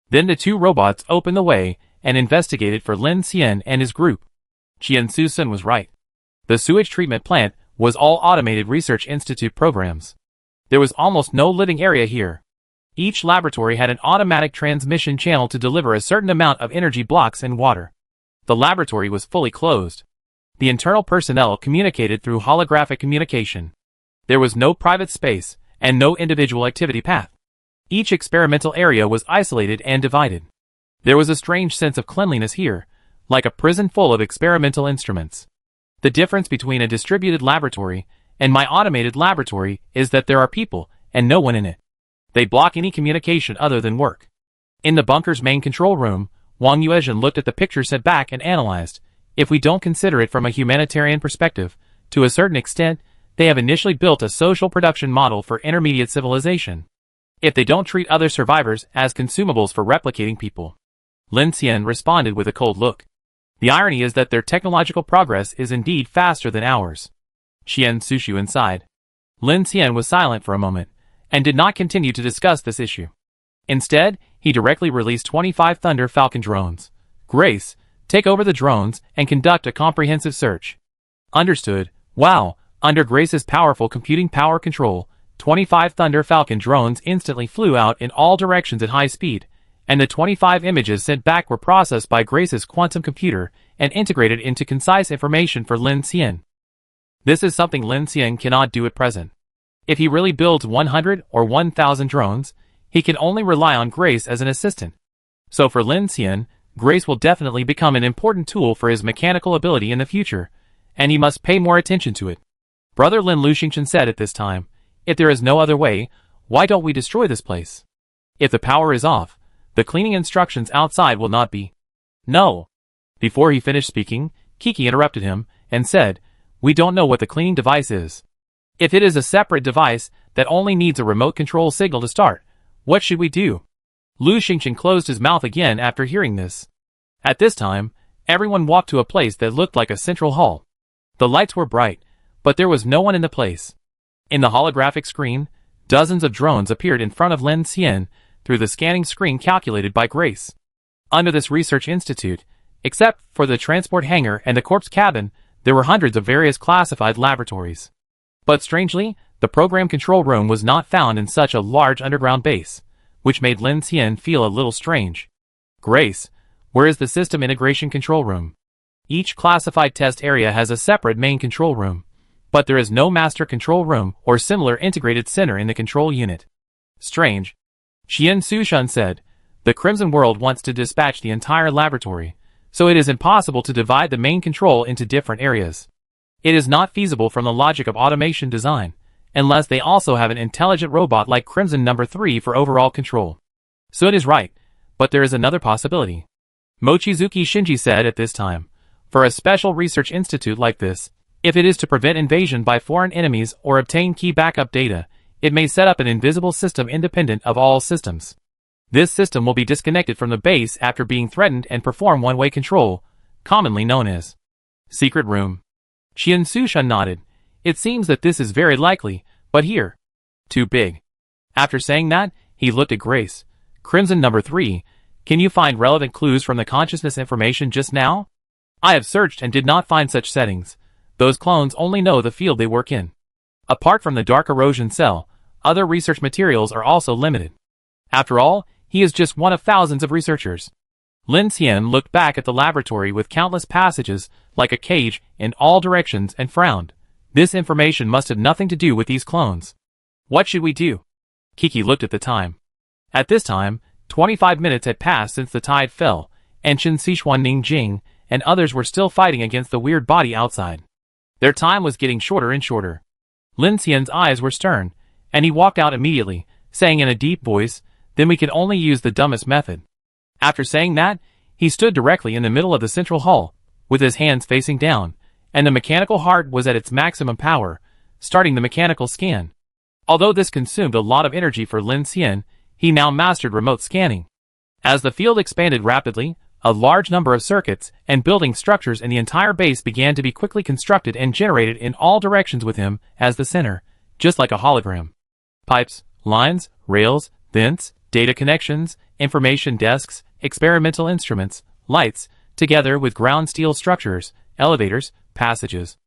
Then the 2 robots opened the way and investigated for Lin Xian and his group. Xian Sushun was right. The sewage treatment plant was all automated research institute programs. There was almost no living area here. Each laboratory had an automatic transmission channel to deliver a certain amount of energy blocks and water. The laboratory was fully closed. The internal personnel communicated through holographic communication. There was no private space and no individual activity path. Each experimental area was isolated and divided. There was a strange sense of cleanliness here, like a prison full of experimental instruments. The difference between a distributed laboratory and my automated laboratory is that there are people and no one in it. They block any communication other than work. In the bunker's main control room, Wang Yuezhen looked at the picture sent back and analyzed. If we don't consider it from a humanitarian perspective, to a certain extent, they have initially built a social production model for intermediate civilization. If they don't treat other survivors as consumables for replicating people. Lin Xian responded with a cold look. The irony is that their technological progress is indeed faster than ours. Xian Sushu sighed. Lin Xian was silent for a moment, and did not continue to discuss this issue. Instead, he directly released 25 Thunder Falcon drones. Grace, take over the drones and conduct a comprehensive search. Understood. Wow, under Grace's powerful computing power control, 25 Thunder Falcon drones instantly flew out in all directions at high speed, and the 25 images sent back were processed by Grace's quantum computer and integrated into concise information for Lin Xian. This is something Lin Xian cannot do at present. If he really builds 100 or 1,000 drones, he can only rely on Grace as an assistant. So for Lin Xian, Grace will definitely become an important tool for his mechanical ability in the future, and he must pay more attention to it. Brother Lin Luxingchen said at this time, if there is no other way, why don't we destroy this place? If the power is off, the cleaning instructions outside will not be. No. Before he finished speaking, Kiki interrupted him and said, we don't know what the cleaning device is. If it is a separate device that only needs a remote control signal to start, what should we do? Lu Xingchen closed his mouth again after hearing this. At this time, everyone walked to a place that looked like a central hall. The lights were bright, but there was no one in the place. In the holographic screen, dozens of drones appeared in front of Lin Xian through the scanning screen calculated by Grace. Under this research institute, except for the transport hangar and the corpse cabin, there were hundreds of various classified laboratories. But strangely, the program control room was not found in such a large underground base, which made Lin Xian feel a little strange. Grace, where is the system integration control room? Each classified test area has a separate main control room, but there is no master control room or similar integrated center in the control unit. Strange. Xian Sushan said, the Crimson World wants to dispatch the entire laboratory, so it is impossible to divide the main control into different areas. It is not feasible from the logic of automation design, unless they also have an intelligent robot like Crimson No. 3 for overall control. So it is right, but there is another possibility. Mochizuki Shinji said at this time, for a special research institute like this, if it is to prevent invasion by foreign enemies or obtain key backup data, it may set up an invisible system independent of all systems. This system will be disconnected from the base after being threatened and perform one-way control, commonly known as secret room. Xian Sushan nodded. It seems that this is very likely, but here, too big. After saying that, he looked at Grace. Crimson No. 3, can you find relevant clues from the consciousness information just now? I have searched and did not find such settings. Those clones only know the field they work in. Apart from the dark erosion cell, other research materials are also limited. After all, he is just one of thousands of researchers. Lin Xian looked back at the laboratory with countless passages, like a cage, in all directions and frowned. This information must have nothing to do with these clones. What should we do? Kiki looked at the time. At this time, 25 minutes had passed since the tide fell, and Chen Sichuan Ningjing and others were still fighting against the weird body outside. Their time was getting shorter and shorter. Lin Xian's eyes were stern, and he walked out immediately, saying in a deep voice, then we can only use the dumbest method. After saying that, he stood directly in the middle of the central hall, with his hands facing down, and the mechanical heart was at its maximum power, starting the mechanical scan. Although this consumed a lot of energy for Lin Xian, he now mastered remote scanning. As the field expanded rapidly, a large number of circuits and building structures in the entire base began to be quickly constructed and generated in all directions with him as the center, just like a hologram. Pipes, lines, rails, vents, data connections, information desks, experimental instruments, lights, together with ground steel structures, elevators, passages.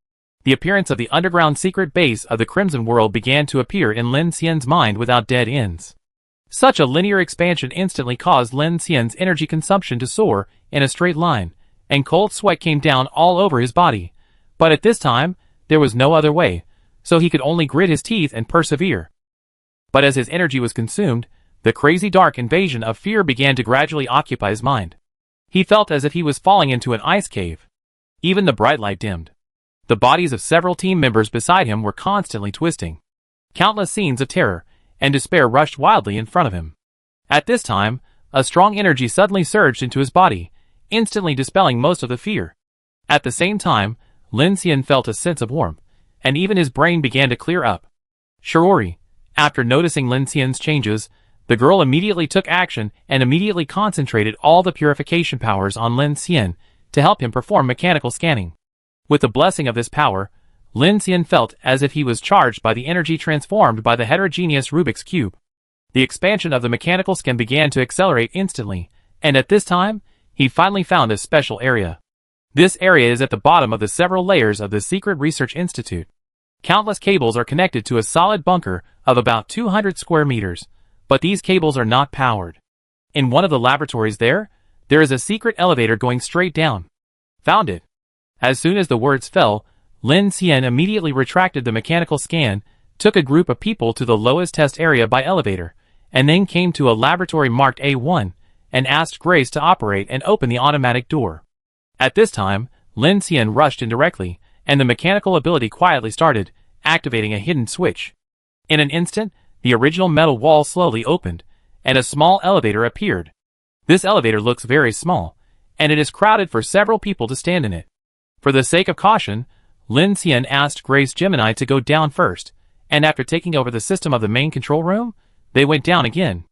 The appearance of the underground secret base of the Crimson World began to appear in Lin Xian's mind without dead ends. Such a linear expansion instantly caused Lin Xian's energy consumption to soar in a straight line, and cold sweat came down all over his body. But at this time, there was no other way, so he could only grit his teeth and persevere. But as his energy was consumed, the crazy dark invasion of fear began to gradually occupy his mind. He felt as if he was falling into an ice cave. Even the bright light dimmed. The bodies of several team members beside him were constantly twisting. Countless scenes of terror and despair rushed wildly in front of him. At this time, a strong energy suddenly surged into his body, instantly dispelling most of the fear. At the same time, Lin Xian felt a sense of warmth, and even his brain began to clear up. Shiori, after noticing Lin Xian's changes, the girl immediately took action and immediately concentrated all the purification powers on Lin Xian to help him perform mechanical scanning. With the blessing of this power, Lin Xian felt as if he was charged by the energy transformed by the heterogeneous Rubik's Cube. The expansion of the mechanical scan began to accelerate instantly, and at this time, he finally found a special area. This area is at the bottom of the several layers of the Secret Research Institute. Countless cables are connected to a solid bunker of about 200 square meters, but these cables are not powered. In one of the laboratories there is a secret elevator going straight down. Found it. As soon as the words fell, Lin Xian immediately retracted the mechanical scan, took a group of people to the lowest test area by elevator, and then came to a laboratory marked A1, and asked Grace to operate and open the automatic door. At this time, Lin Xian rushed in directly, and the mechanical ability quietly started, activating a hidden switch. In an instant, the original metal wall slowly opened, and a small elevator appeared. This elevator looks very small, and it is crowded for several people to stand in it. For the sake of caution, Lin Xian asked Grace Gemini to go down first, and after taking over the system of the main control room, they went down again.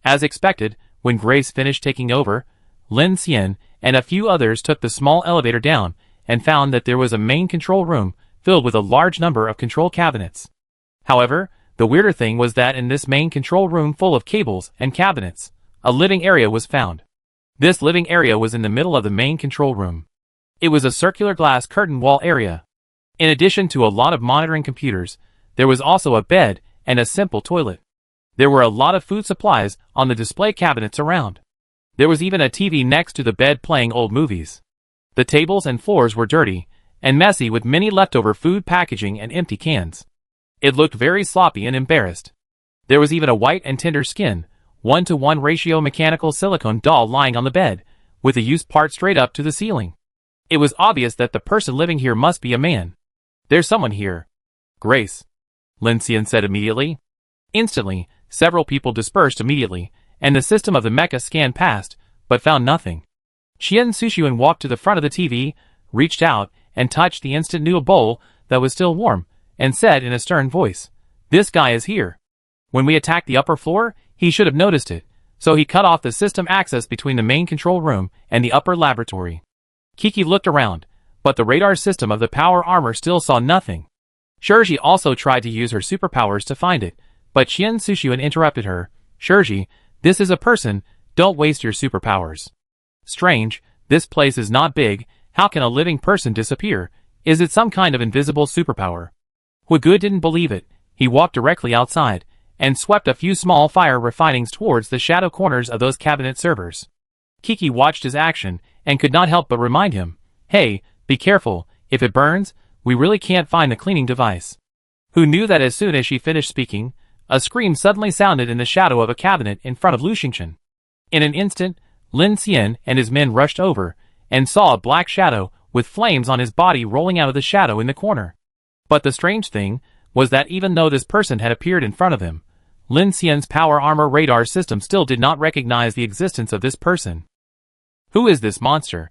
As expected, when Grace finished taking over, Lin Xian and a few others took the small elevator down and found that there was a main control room filled with a large number of control cabinets. However, the weirder thing was that in this main control room full of cables and cabinets, a living area was found. This living area was in the middle of the main control room. It was a circular glass curtain wall area. In addition to a lot of monitoring computers, there was also a bed and a simple toilet. There were a lot of food supplies on the display cabinets around. There was even a TV next to the bed playing old movies. The tables and floors were dirty and messy with many leftover food packaging and empty cans. It looked very sloppy and embarrassed. There was even a white and tender skin, 1-to-1 ratio mechanical silicone doll lying on the bed, with a used part straight up to the ceiling. It was obvious that the person living here must be a man. There's someone here. Grace, Lin Xian said immediately. Instantly, several people dispersed immediately, and the system of the mecha scan passed, but found nothing. Qian Sushuan walked to the front of the TV, reached out, and touched the instant noodle bowl that was still warm, and said in a stern voice, "This guy is here. When we attacked the upper floor, he should have noticed it, so he cut off the system access between the main control room and the upper laboratory." Kiki looked around, but the radar system of the power armor still saw nothing. Shirji also tried to use her superpowers to find it, but Qian Sushuan interrupted her. "Shirji, this is a person, don't waste your superpowers." "Strange, this place is not big, how can a living person disappear? Is it some kind of invisible superpower?" Huigu didn't believe it. He walked directly outside, and swept a few small fire refinings towards the shadow corners of those cabinet servers. Kiki watched his action, and could not help but remind him, "Hey, be careful, if it burns, we really can't find the cleaning device." Who knew that as soon as she finished speaking, a scream suddenly sounded in the shadow of a cabinet in front of Lu Xingchen. In an instant, Lin Xian and his men rushed over, and saw a black shadow with flames on his body rolling out of the shadow in the corner. But the strange thing was that even though this person had appeared in front of him, Lin Xian's power armor radar system still did not recognize the existence of this person. Who is this monster?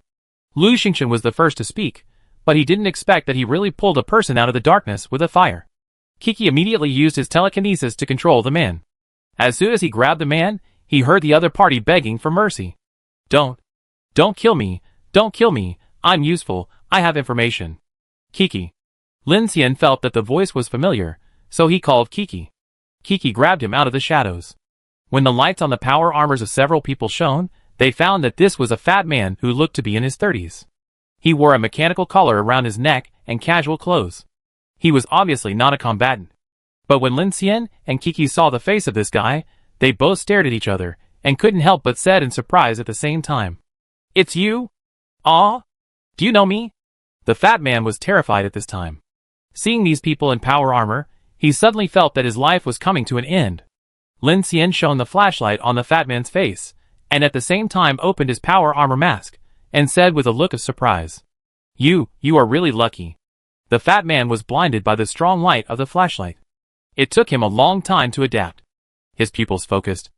Lu Xingchen was the first to speak, but he didn't expect that he really pulled a person out of the darkness with a fire. Kiki immediately used his telekinesis to control the man. As soon as he grabbed the man, he heard the other party begging for mercy. Don't kill me, don't kill me, I'm useful, I have information." Kiki. Lin Xian felt that the voice was familiar, so he called Kiki. Kiki grabbed him out of the shadows. When the lights on the power armors of several people shone, they found that this was a fat man who looked to be in his 30s. He wore a mechanical collar around his neck and casual clothes. He was obviously not a combatant. But when Lin Xian and Kiki saw the face of this guy, they both stared at each other, and couldn't help but said in surprise at the same time, "It's you? Aw? Do you know me?" The fat man was terrified at this time. Seeing these people in power armor, he suddenly felt that his life was coming to an end. Lin Xian shone the flashlight on the fat man's face, and at the same time opened his power armor mask, and said with a look of surprise, You are really lucky." The fat man was blinded by the strong light of the flashlight. It took him a long time to adapt. His pupils focused.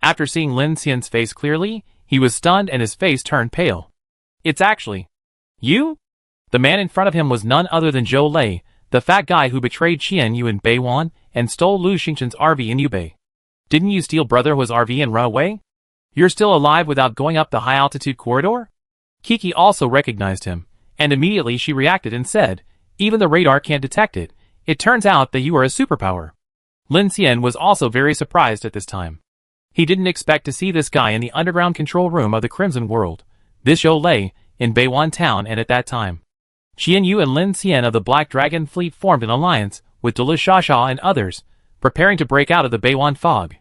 After seeing Lin Xian's face clearly, he was stunned and his face turned pale. "It's actually you?" The man in front of him was none other than Zhou Lei, The fat guy who betrayed Qian Yu in Beiwan and stole Lu Xingchen's RV in Yubei. Didn't you steal Brother Hua's RV and run away? You're still alive without going up the high-altitude corridor? Kiki also recognized him, and immediately she reacted and said, even the radar can't detect it. It turns out that you are a superpower. Lin Xian was also very surprised at this time. He didn't expect to see this guy in the underground control room of the Crimson World, this Zhou Lei, in Beiwan town, and at that time, Qian Yu and Lin Xian of the Black Dragon Fleet formed an alliance with Dulu Shasha and others, preparing to break out of the Beiwan fog.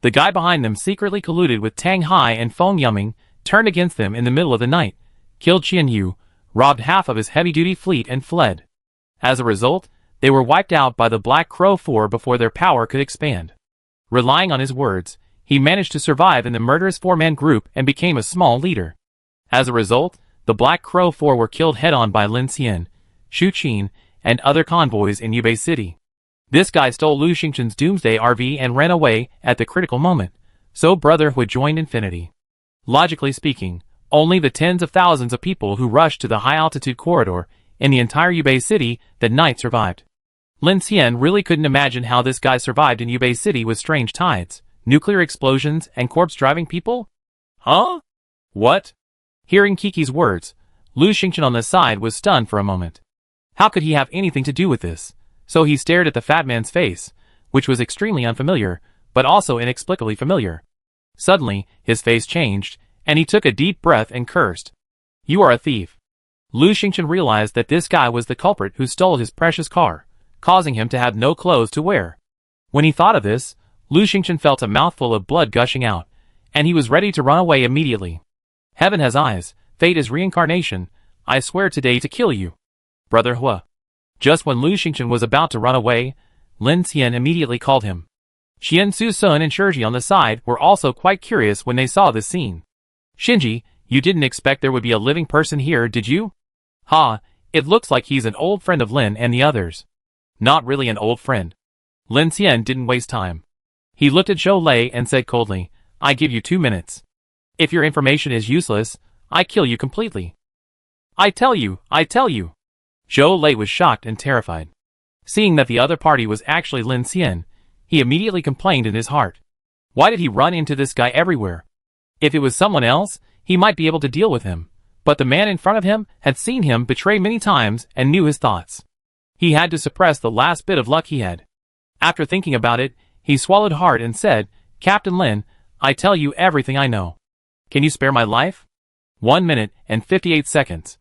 The guy behind them secretly colluded with Tang Hai and Feng Yuming, turned against them in the middle of the night, killed Qian Yu, robbed half of his heavy-duty fleet and fled. As a result, they were wiped out by the Black Crow Four before their power could expand. Relying on his words, he managed to survive in the murderous four-man group and became a small leader. As a result, the Black Crow Four were killed head-on by Lin Xian, Xu Qin, and other convoys in Yubei City. This guy stole Lu Xingchen's Doomsday RV and ran away at the critical moment, so Brother Hu joined Infinity. Logically speaking, only the tens of thousands of people who rushed to the high-altitude corridor in the entire Yubei City that night survived. Lin Xian really couldn't imagine how this guy survived in Yubei City with strange tides, nuclear explosions, and corpse-driving people? Huh? What? Hearing Kiki's words, Lu Xingchen on the side was stunned for a moment. How could he have anything to do with this? So he stared at the fat man's face, which was extremely unfamiliar, but also inexplicably familiar. Suddenly, his face changed, and he took a deep breath and cursed. You are a thief. Lu Xingchen realized that this guy was the culprit who stole his precious car, causing him to have no clothes to wear. When he thought of this, Lu Xingchen felt a mouthful of blood gushing out, and he was ready to run away immediately. Heaven has eyes, fate is reincarnation, I swear today to kill you. Brother Hua. Just when Lu Xingchen was about to run away, Lin Xian immediately called him. Qian Su Sun and Shiji on the side were also quite curious when they saw this scene. Shinji, you didn't expect there would be a living person here, did you? Ha, it looks like he's an old friend of Lin and the others. Not really an old friend. Lin Xian didn't waste time. He looked at Zhou Lei and said coldly, I give you 2 minutes. If your information is useless, I kill you completely. I tell you. Zhou Lei was shocked and terrified. Seeing that the other party was actually Lin Xian, he immediately complained in his heart. Why did he run into this guy everywhere? If it was someone else, he might be able to deal with him, but the man in front of him had seen him betray many times and knew his thoughts. He had to suppress the last bit of luck he had. After thinking about it, he swallowed hard and said, Captain Lin, I tell you everything I know. Can you spare my life? 1 minute and 58 seconds.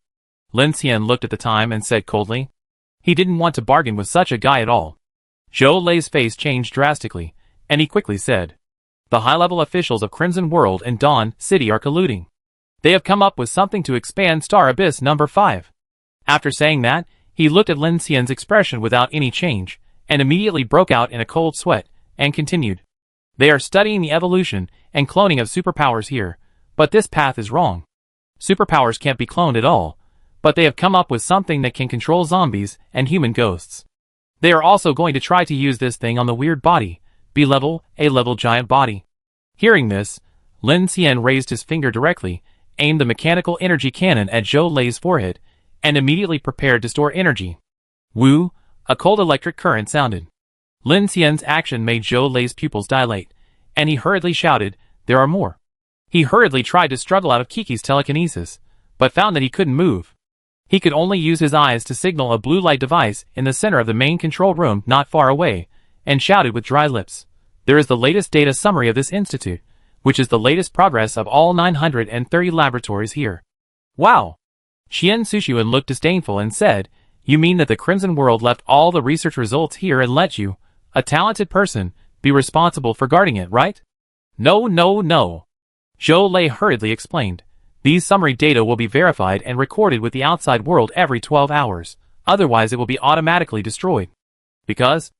Lin Xian looked at the time and said coldly. He didn't want to bargain with such a guy at all. Zhou Lei's face changed drastically, and he quickly said, the high-level officials of Crimson World and Dawn City are colluding. They have come up with something to expand Star Abyss number 5. After saying that, he looked at Lin Xian's expression without any change, and immediately broke out in a cold sweat, and continued. They are studying the evolution and cloning of superpowers here, but this path is wrong. Superpowers can't be cloned at all, but they have come up with something that can control zombies and human ghosts. They are also going to try to use this thing on the weird body, B-level, A-level giant body. Hearing this, Lin Xian raised his finger directly, aimed the mechanical energy cannon at Zhou Lei's forehead, and immediately prepared to store energy. Woo, a cold electric current sounded. Lin Xian's action made Zhou Lei's pupils dilate, and he hurriedly shouted, there are more. He hurriedly tried to struggle out of Kiki's telekinesis, but found that he couldn't move. He could only use his eyes to signal a blue light device in the center of the main control room not far away, and shouted with dry lips. There is the latest data summary of this institute, which is the latest progress of all 930 laboratories here. Wow! Qian Suxuan looked disdainful and said, you mean that the Crimson World left all the research results here and let you, a talented person, be responsible for guarding it, right? No. Zhou Lei hurriedly explained. These summary data will be verified and recorded with the outside world every 12 hours, otherwise it will be automatically destroyed. Because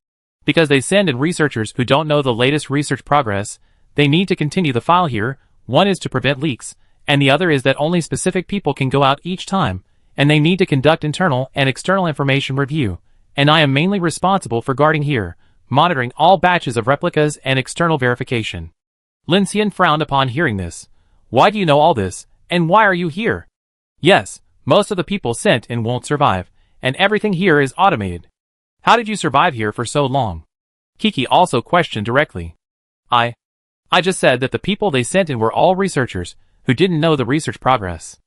they send in researchers who don't know the latest research progress, they need to continue the file here. One is to prevent leaks, and the other is that only specific people can go out each time, and they need to conduct internal and external information review, and I am mainly responsible for guarding here, monitoring all batches of replicas and external verification. Lin Xian frowned upon hearing this. Why do you know all this, and why are you here? Yes, most of the people sent in won't survive, and everything here is automated. How did you survive here for so long? Kiki also questioned directly. I just said that the people they sent in were all researchers who didn't know the research progress.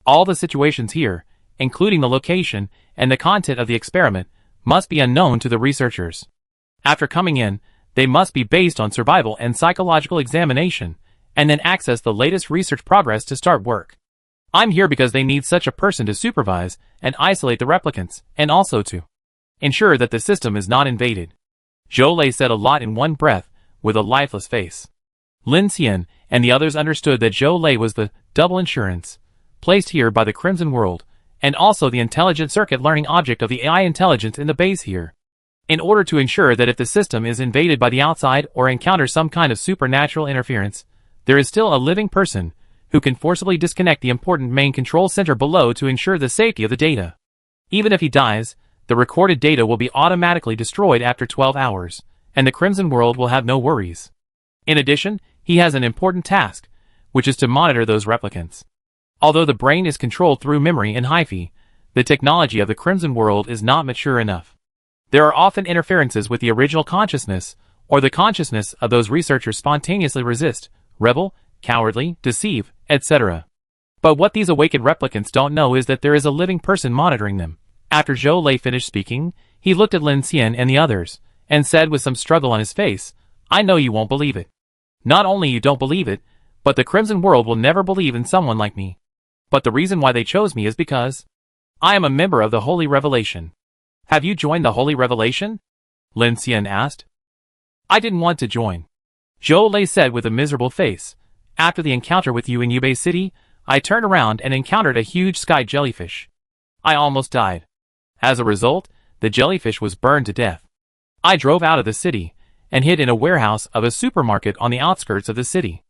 All the situations here, including the location and the content of the experiment, must be unknown to the researchers. After coming in, they must be based on survival and psychological examination, and then access the latest research progress to start work. I'm here because they need such a person to supervise and isolate the replicants, and also to ensure that the system is not invaded. Zhou Lei said a lot in one breath, with a lifeless face. Lin Xian and the others understood that Zhou Lei was the double insurance, placed here by the Crimson World, and also the intelligent circuit learning object of the AI intelligence in the base here. In order to ensure that if the system is invaded by the outside or encounters some kind of supernatural interference, there is still a living person who can forcibly disconnect the important main control center below to ensure the safety of the data. Even if he dies, the recorded data will be automatically destroyed after 12 hours, and the Crimson World will have no worries. In addition, he has an important task, which is to monitor those replicants. Although the brain is controlled through memory and HiFi, the technology of the Crimson World is not mature enough. There are often interferences with the original consciousness, or the consciousness of those researchers spontaneously resist, rebel, cowardly, deceive, etc. But what these awakened replicants don't know is that there is a living person monitoring them. After Zhou Lei finished speaking, he looked at Lin Xian and the others, and said with some struggle on his face, I know you won't believe it. Not only you don't believe it, but the Crimson World will never believe in someone like me. But the reason why they chose me is because I am a member of the Holy Revelation. Have you joined the Holy Revelation? Lin Xian asked. I didn't want to join. Zhou Lei said with a miserable face. After the encounter with you in Yubei City, I turned around and encountered a huge sky jellyfish. I almost died. As a result, the jellyfish was burned to death. I drove out of the city and hid in a warehouse of a supermarket on the outskirts of the city.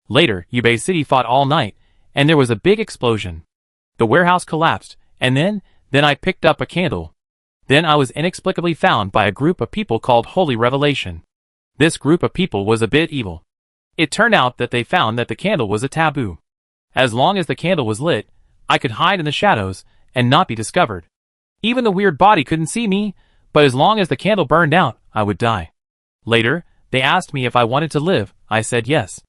Later, Yubei City fought all night, and there was a big explosion. The warehouse collapsed, and then I picked up a candle. Then I was inexplicably found by a group of people called Holy Revelation. This group of people was a bit evil. It turned out that they found that the candle was a taboo. As long as the candle was lit, I could hide in the shadows and not be discovered. Even the weird body couldn't see me, but as long as the candle burned out, I would die. Later, they asked me if I wanted to live. I said yes.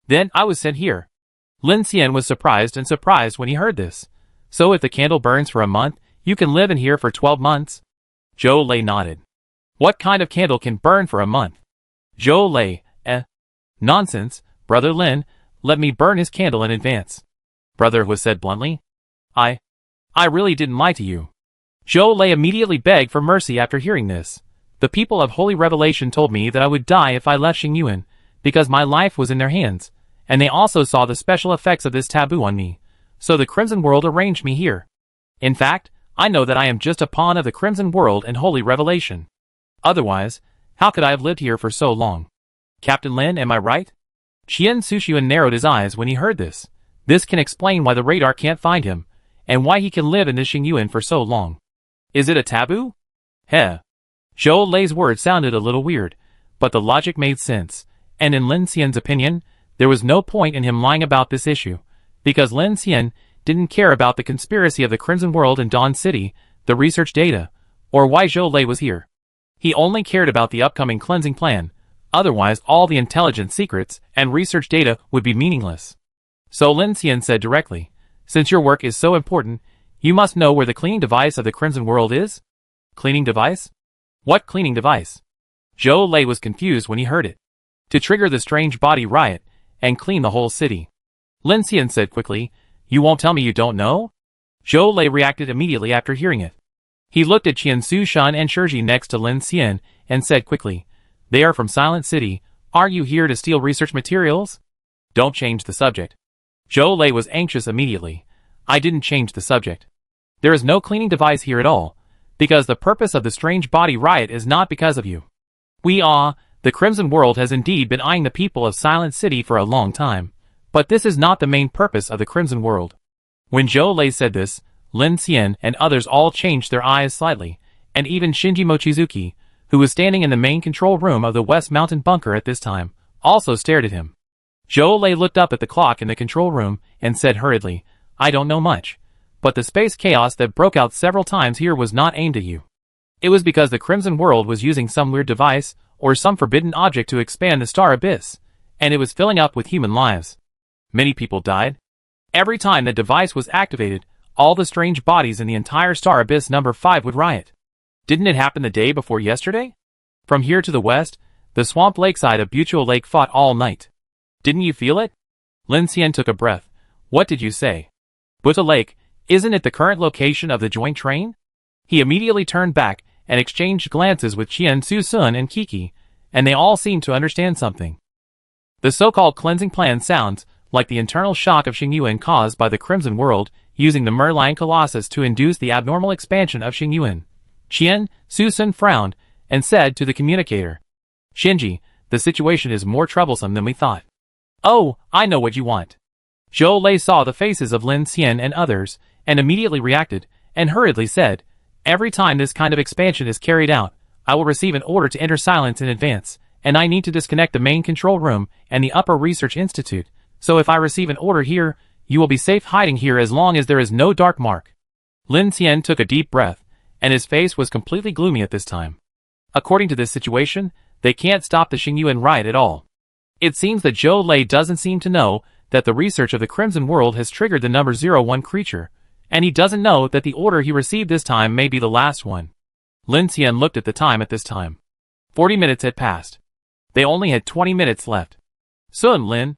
Then I was sent here. Lin Xian was surprised when he heard this. So if the candle burns for a month, you can live in here for 12 months? Zhou Lei nodded. What kind of candle can burn for a month? Zhou Lei, Nonsense, Brother Lin, let me burn his candle in advance. Brother Hu said bluntly. I really didn't lie to you. Zhou Lei immediately begged for mercy after hearing this. The people of Holy Revelation told me that I would die if I left Xingyuan, because my life was in their hands, and they also saw the special effects of this taboo on me. So the Crimson World arranged me here. In fact, I know that I am just a pawn of the Crimson World and Holy Revelation. Otherwise, how could I have lived here for so long? Captain Lin, am I right? Qian Sushuan narrowed his eyes when he heard this. This can explain why the radar can't find him, and why he can live in this Xingyuan for so long. Is it a taboo? Heh. Zhou Lei's words sounded a little weird, but the logic made sense, and in Lin Xian's opinion, there was no point in him lying about this issue, because Lin Xian didn't care about the conspiracy of the Crimson World and Dawn City, the research data, or why Zhou Lei was here. He only cared about the upcoming cleansing plan, otherwise all the intelligence secrets and research data would be meaningless. So Lin Xian said directly, since your work is so important, you must know where the cleaning device of the Crimson World is? Cleaning device? What cleaning device? Zhou Lei was confused when he heard it. To trigger the strange body riot and clean the whole city. Lin Xian said quickly, you won't tell me you don't know? Zhou Lei reacted immediately after hearing it. He looked at Qian Sushan and Shiji next to Lin Xian and said quickly, they are from Silent City, are you here to steal research materials? Don't change the subject. Zhou Lei was anxious immediately. I didn't change the subject. There is no cleaning device here at all, because the purpose of the strange body riot is not because of you. The Crimson World has indeed been eyeing the people of Silent City for a long time, but this is not the main purpose of the Crimson World. When Zhou Lei said this, Lin Xian and others all changed their eyes slightly, and even Shinji Mochizuki, who was standing in the main control room of the West Mountain bunker at this time, also stared at him. Zhou Lei looked up at the clock in the control room and said hurriedly, I don't know much, but the space chaos that broke out several times here was not aimed at you. It was because the Crimson World was using some weird device or some forbidden object to expand the star abyss, and it was filling up with human lives. Many people died. Every time that device was activated, all the strange bodies in the entire star abyss number 5 would riot. Didn't it happen the day before yesterday? From here to the west, the swamp lakeside of Butual Lake fought all night. Didn't you feel it? Lin Xian took a breath. What did you say? Butual Lake, isn't it the current location of the joint train? He immediately turned back and exchanged glances with Qian Su-sun and Kiki, and they all seemed to understand something. The so-called cleansing plan sounds like the internal shock of Xingyuan caused by the Crimson World using the Merlion Colossus to induce the abnormal expansion of Xingyuan. Qian Su-sun frowned and said to the communicator, Shinji, the situation is more troublesome than we thought. Oh, I know what you want. Zhou Lei saw the faces of Lin Xian and others, and immediately reacted, and hurriedly said, every time this kind of expansion is carried out, I will receive an order to enter silence in advance, and I need to disconnect the main control room and the upper research institute, so if I receive an order here, you will be safe hiding here as long as there is no dark mark. Lin Xian took a deep breath, and his face was completely gloomy at this time. According to this situation, they can't stop the Xingyuan riot at all. It seems that Zhou Lei doesn't seem to know that the research of the Crimson World has triggered the number 01 creature, and he doesn't know that the order he received this time may be the last one. Lin Xian looked at the time at this time. 40 minutes had passed. They only had 20 minutes left. Sun Lin.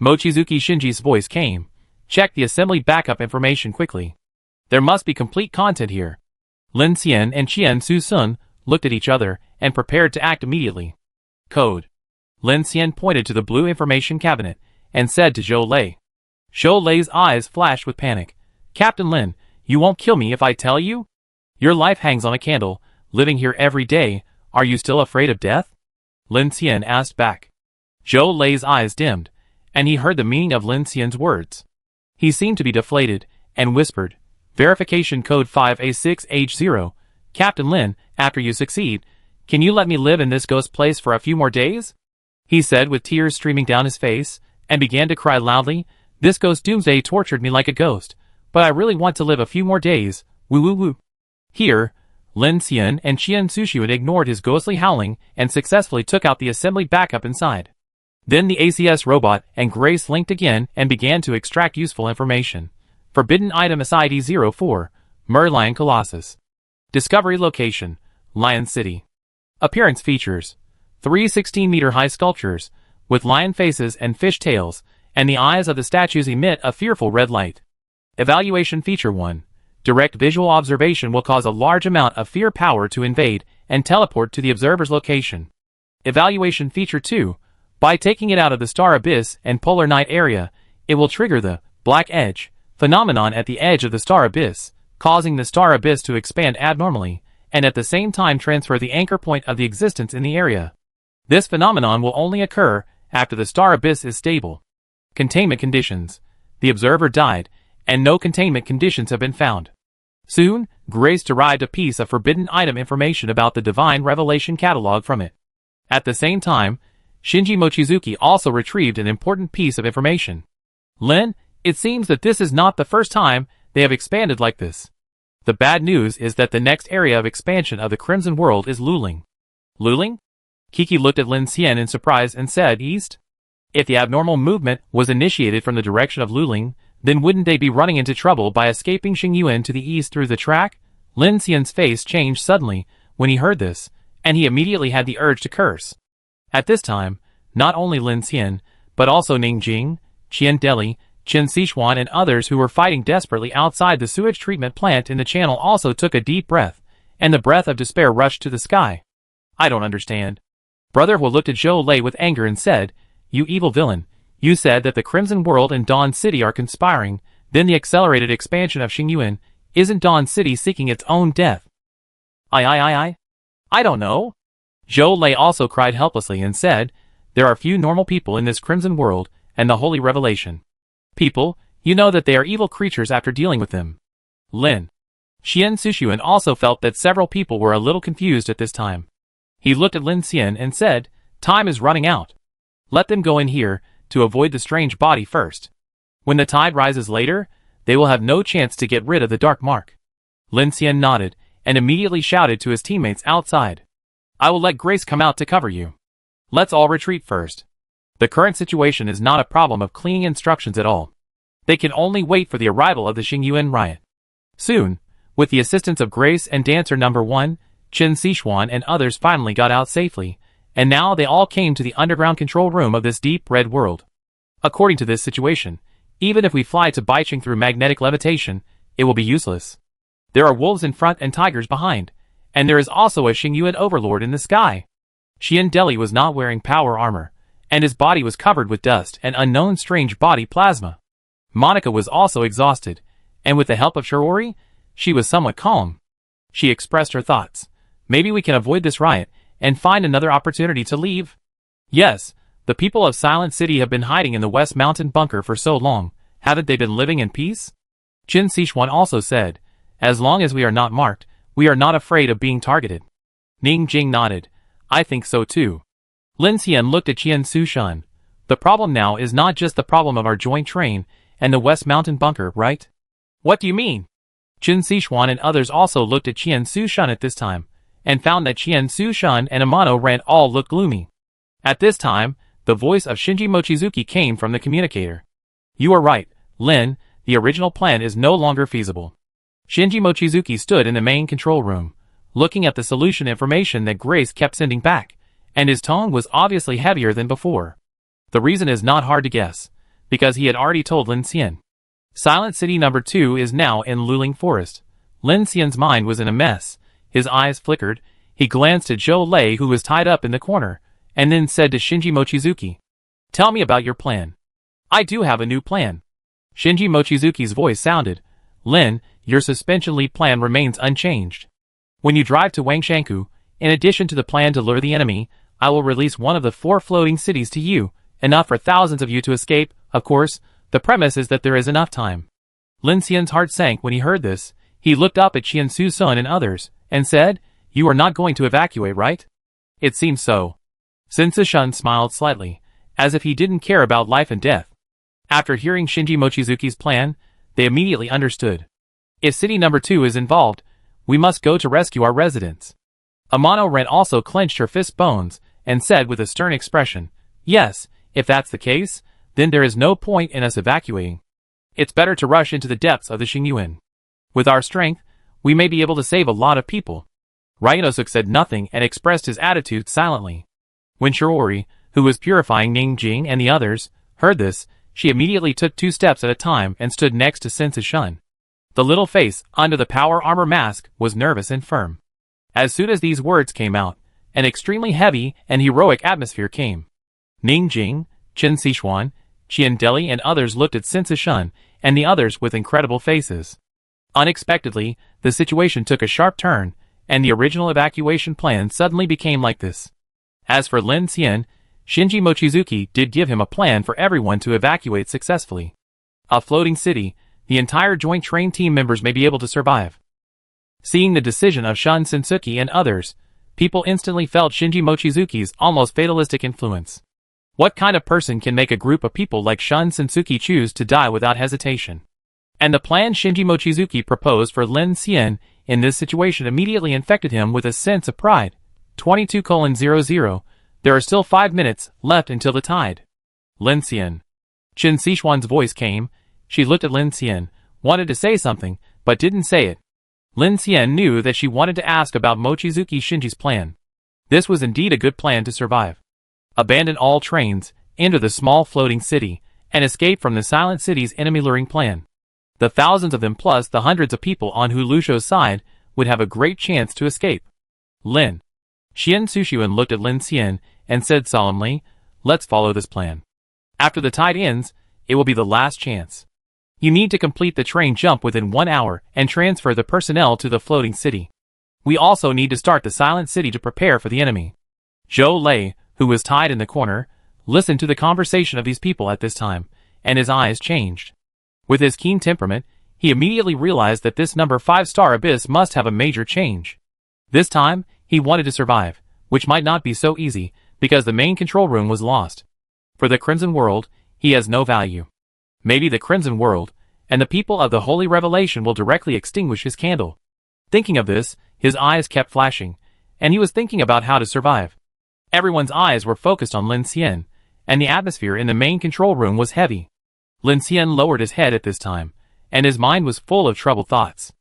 Mochizuki Shinji's voice came. Check the assembly backup information quickly. There must be complete content here. Lin Xian and Qian Su-sun looked at each other and prepared to act immediately. Code. Lin Xian pointed to the blue information cabinet and said to Zhou Lei. Zhou Lei's eyes flashed with panic. Captain Lin, you won't kill me if I tell you? Your life hangs on a candle, living here every day, are you still afraid of death? Lin Xian asked back. Zhou Lei's eyes dimmed, and he heard the meaning of Lin Xian's words. He seemed to be deflated, and whispered, Verification code 5A6H0, Captain Lin, after you succeed, can you let me live in this ghost place for a few more days? He said with tears streaming down his face, and began to cry loudly, This ghost Doomsday tortured me like a ghost, but I really want to live a few more days, woo woo woo. Here, Lin Xian and Qian Su-sun ignored his ghostly howling and successfully took out the assembly backup inside. Then the ACS robot and Grace linked again and began to extract useful information. Forbidden item SID-04, Merlion Colossus. Discovery location, Lion City. Appearance features. 3 16-meter-high sculptures, with lion faces and fish tails, and the eyes of the statues emit a fearful red light. Evaluation feature 1. Direct visual observation will cause a large amount of fear power to invade and teleport to the observer's location. Evaluation feature 2. By taking it out of the star abyss and polar night area, it will trigger the black edge phenomenon at the edge of the star abyss, causing the star abyss to expand abnormally, and at the same time transfer the anchor point of the existence in the area. This phenomenon will only occur after the star abyss is stable. Containment conditions. The observer died, and no containment conditions have been found. Soon, Grace derived a piece of forbidden item information about the Divine Revelation catalog from it. At the same time, Shinji Mochizuki also retrieved an important piece of information. Lin, it seems that this is not the first time they have expanded like this. The bad news is that the next area of expansion of the Crimson World is Luling. Luling? Kiki looked at Lin Xian in surprise and said, East? If the abnormal movement was initiated from the direction of Luling, then wouldn't they be running into trouble by escaping Xingyuan to the east through the track? Lin Xian's face changed suddenly when he heard this, and he immediately had the urge to curse. At this time, not only Lin Xian, but also Ning Jing, Qian Deli, Chen Sichuan and others who were fighting desperately outside the sewage treatment plant in the channel also took a deep breath, and the breath of despair rushed to the sky. I don't understand. Brother Hua looked at Zhou Lei with anger and said, You evil villain, you said that the Crimson World and Dawn City are conspiring, then the accelerated expansion of Xingyuan, isn't Dawn City seeking its own death? I don't know. Zhou Lei also cried helplessly and said, There are few normal people in this Crimson World, and the Holy Revelation. People, you know that they are evil creatures after dealing with them. Lin. Qian Su-sun also felt that several people were a little confused at this time. He looked at Lin Xian and said, Time is running out. Let them go in here, to avoid the strange body first. When the tide rises later, they will have no chance to get rid of the dark mark. Lin Xian nodded, and immediately shouted to his teammates outside. I will let Grace come out to cover you. Let's all retreat first. The current situation is not a problem of cleaning instructions at all. They can only wait for the arrival of the Xingyuan riot. Soon, with the assistance of Grace and dancer number 1, Qin Sichuan and others finally got out safely, and now they all came to the underground control room of this deep red world. According to this situation, even if we fly to Baiqing through magnetic levitation, it will be useless. There are wolves in front and tigers behind, and there is also a Xingyuan overlord in the sky. Qian Deli was not wearing power armor, and his body was covered with dust and unknown strange body plasma. Monica was also exhausted, and with the help of Shiori, she was somewhat calm. She expressed her thoughts. Maybe we can avoid this riot and find another opportunity to leave. Yes, the people of Silent City have been hiding in the West Mountain bunker for so long. Haven't they been living in peace? Qin Sichuan also said, as long as we are not marked, we are not afraid of being targeted. Ning Jing nodded. I think so too. Lin Xian looked at Qian Sushan. The problem now is not just the problem of our joint train and the West Mountain bunker, right? What do you mean? Qin Sichuan and others also looked at Qian Sushan at this time, and found that Qian Sushan and Amano Ran all looked gloomy. At this time, the voice of Shinji Mochizuki came from the communicator. You are right, Lin, the original plan is no longer feasible. Shinji Mochizuki stood in the main control room, looking at the solution information that Grace kept sending back, and his tone was obviously heavier than before. The reason is not hard to guess, because he had already told Lin Xian. Silent City number 2 is now in Luling Forest. Lin Xian's mind was in a mess. His eyes flickered. He glanced at Zhou Lei, who was tied up in the corner, and then said to Shinji Mochizuki, Tell me about your plan. I do have a new plan. Shinji Mochizuki's voice sounded. Lin, your suspension lead plan remains unchanged. When you drive to Wangshanku, in addition to the plan to lure the enemy, I will release one of the 4 floating cities to you, enough for thousands of you to escape. Of course, the premise is that there is enough time. Lin Xian's heart sank when he heard this. He looked up at Qian Susun and others, and said, You are not going to evacuate, right? It seems so. Sin Sishun smiled slightly, as if he didn't care about life and death. After hearing Shinji Mochizuki's plan, they immediately understood. If city number 2 is involved, we must go to rescue our residents. Amano Ren also clenched her fist bones, and said with a stern expression, Yes, if that's the case, then there is no point in us evacuating. It's better to rush into the depths of the Xingyuan. With our strength, we may be able to save a lot of people. Ryanosuk said nothing and expressed his attitude silently. When Shiori, who was purifying Ning Jing and the others, heard this, she immediately took 2 steps at a time and stood next to Sin Sishun. The little face, under the power armor mask, was nervous and firm. As soon as these words came out, an extremely heavy and heroic atmosphere came. Ning Jing, Qin Sichuan, Qian Deli and others looked at Sin Sishun and the others with incredible faces. Unexpectedly, the situation took a sharp turn, and the original evacuation plan suddenly became like this. As for Lin Xian, Shinji Mochizuki did give him a plan for everyone to evacuate successfully. A floating city, the entire joint train team members may be able to survive. Seeing the decision of Shun Sensuki and others, people instantly felt Shinji Mochizuki's almost fatalistic influence. What kind of person can make a group of people like Shun Sensuki choose to die without hesitation? And the plan Shinji Mochizuki proposed for Lin Xian in this situation immediately infected him with a sense of pride. 22:00. There are still 5 minutes left until the tide. Lin Xian. Qin Sichuan's voice came. She looked at Lin Xian, wanted to say something, but didn't say it. Lin Xian knew that she wanted to ask about Mochizuki Shinji's plan. This was indeed a good plan to survive. Abandon all trains, enter the small floating city, and escape from the Silent City's enemy-luring plan. The thousands of them plus the hundreds of people on Hu Lushou's side would have a great chance to escape. Lin. Qian Sushuan looked at Lin Xian and said solemnly, Let's follow this plan. After the tide ends, it will be the last chance. You need to complete the train jump within 1 hour and transfer the personnel to the floating city. We also need to start the Silent City to prepare for the enemy. Zhou Lei, who was tied in the corner, listened to the conversation of these people at this time, and his eyes changed. With his keen temperament, he immediately realized that this number 5-star abyss must have a major change. This time, he wanted to survive, which might not be so easy, because the main control room was lost. For the Crimson World, he has no value. Maybe the Crimson World, and the people of the Holy Revelation will directly extinguish his candle. Thinking of this, his eyes kept flashing, and he was thinking about how to survive. Everyone's eyes were focused on Lin Xian, and the atmosphere in the main control room was heavy. Lin Xian lowered his head at this time, and his mind was full of troubled thoughts.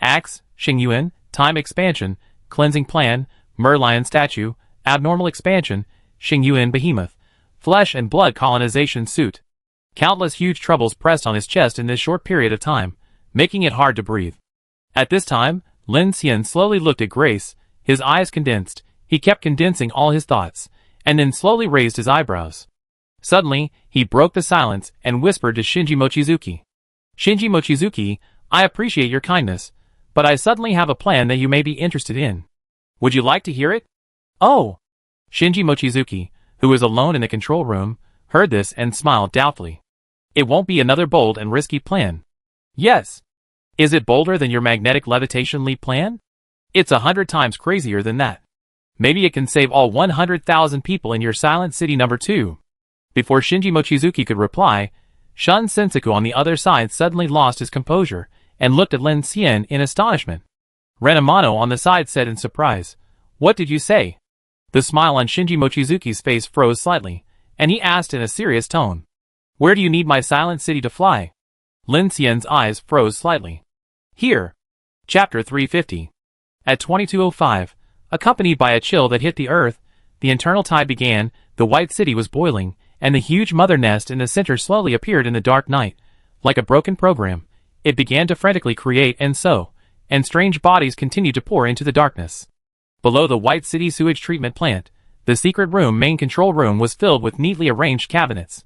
Axe, Xingyuan, time expansion, cleansing plan, Merlion statue, abnormal expansion, Xingyuan behemoth, flesh and blood colonization suit. Countless huge troubles pressed on his chest in this short period of time, making it hard to breathe. At this time, Lin Xian slowly looked at Grace, his eyes condensed, he kept condensing all his thoughts, and then slowly raised his eyebrows. Suddenly, he broke the silence and whispered to Shinji Mochizuki. Shinji Mochizuki, I appreciate your kindness, but I suddenly have a plan that you may be interested in. Would you like to hear it? Oh! Shinji Mochizuki, who was alone in the control room, heard this and smiled doubtfully. It won't be another bold and risky plan. Yes. Is it bolder than your magnetic levitation leap plan? It's 100 times crazier than that. Maybe it can save all 100,000 people in your Silent City number 2. Before Shinji Mochizuki could reply, Shun Sensaku on the other side suddenly lost his composure and looked at Lin Xian in astonishment. Renamano on the side said in surprise, What did you say? The smile on Shinji Mochizuki's face froze slightly, and he asked in a serious tone, Where do you need my Silent City to fly? Lin Xian's eyes froze slightly. Here. Chapter 350. At 22:05, accompanied by a chill that hit the earth, the internal tide began, the White City was boiling, and the huge mother nest in the center slowly appeared in the dark night. Like a broken program, it began to frantically create and sow, and strange bodies continued to pour into the darkness. Below the White City sewage treatment plant, the secret room main control room was filled with neatly arranged cabinets.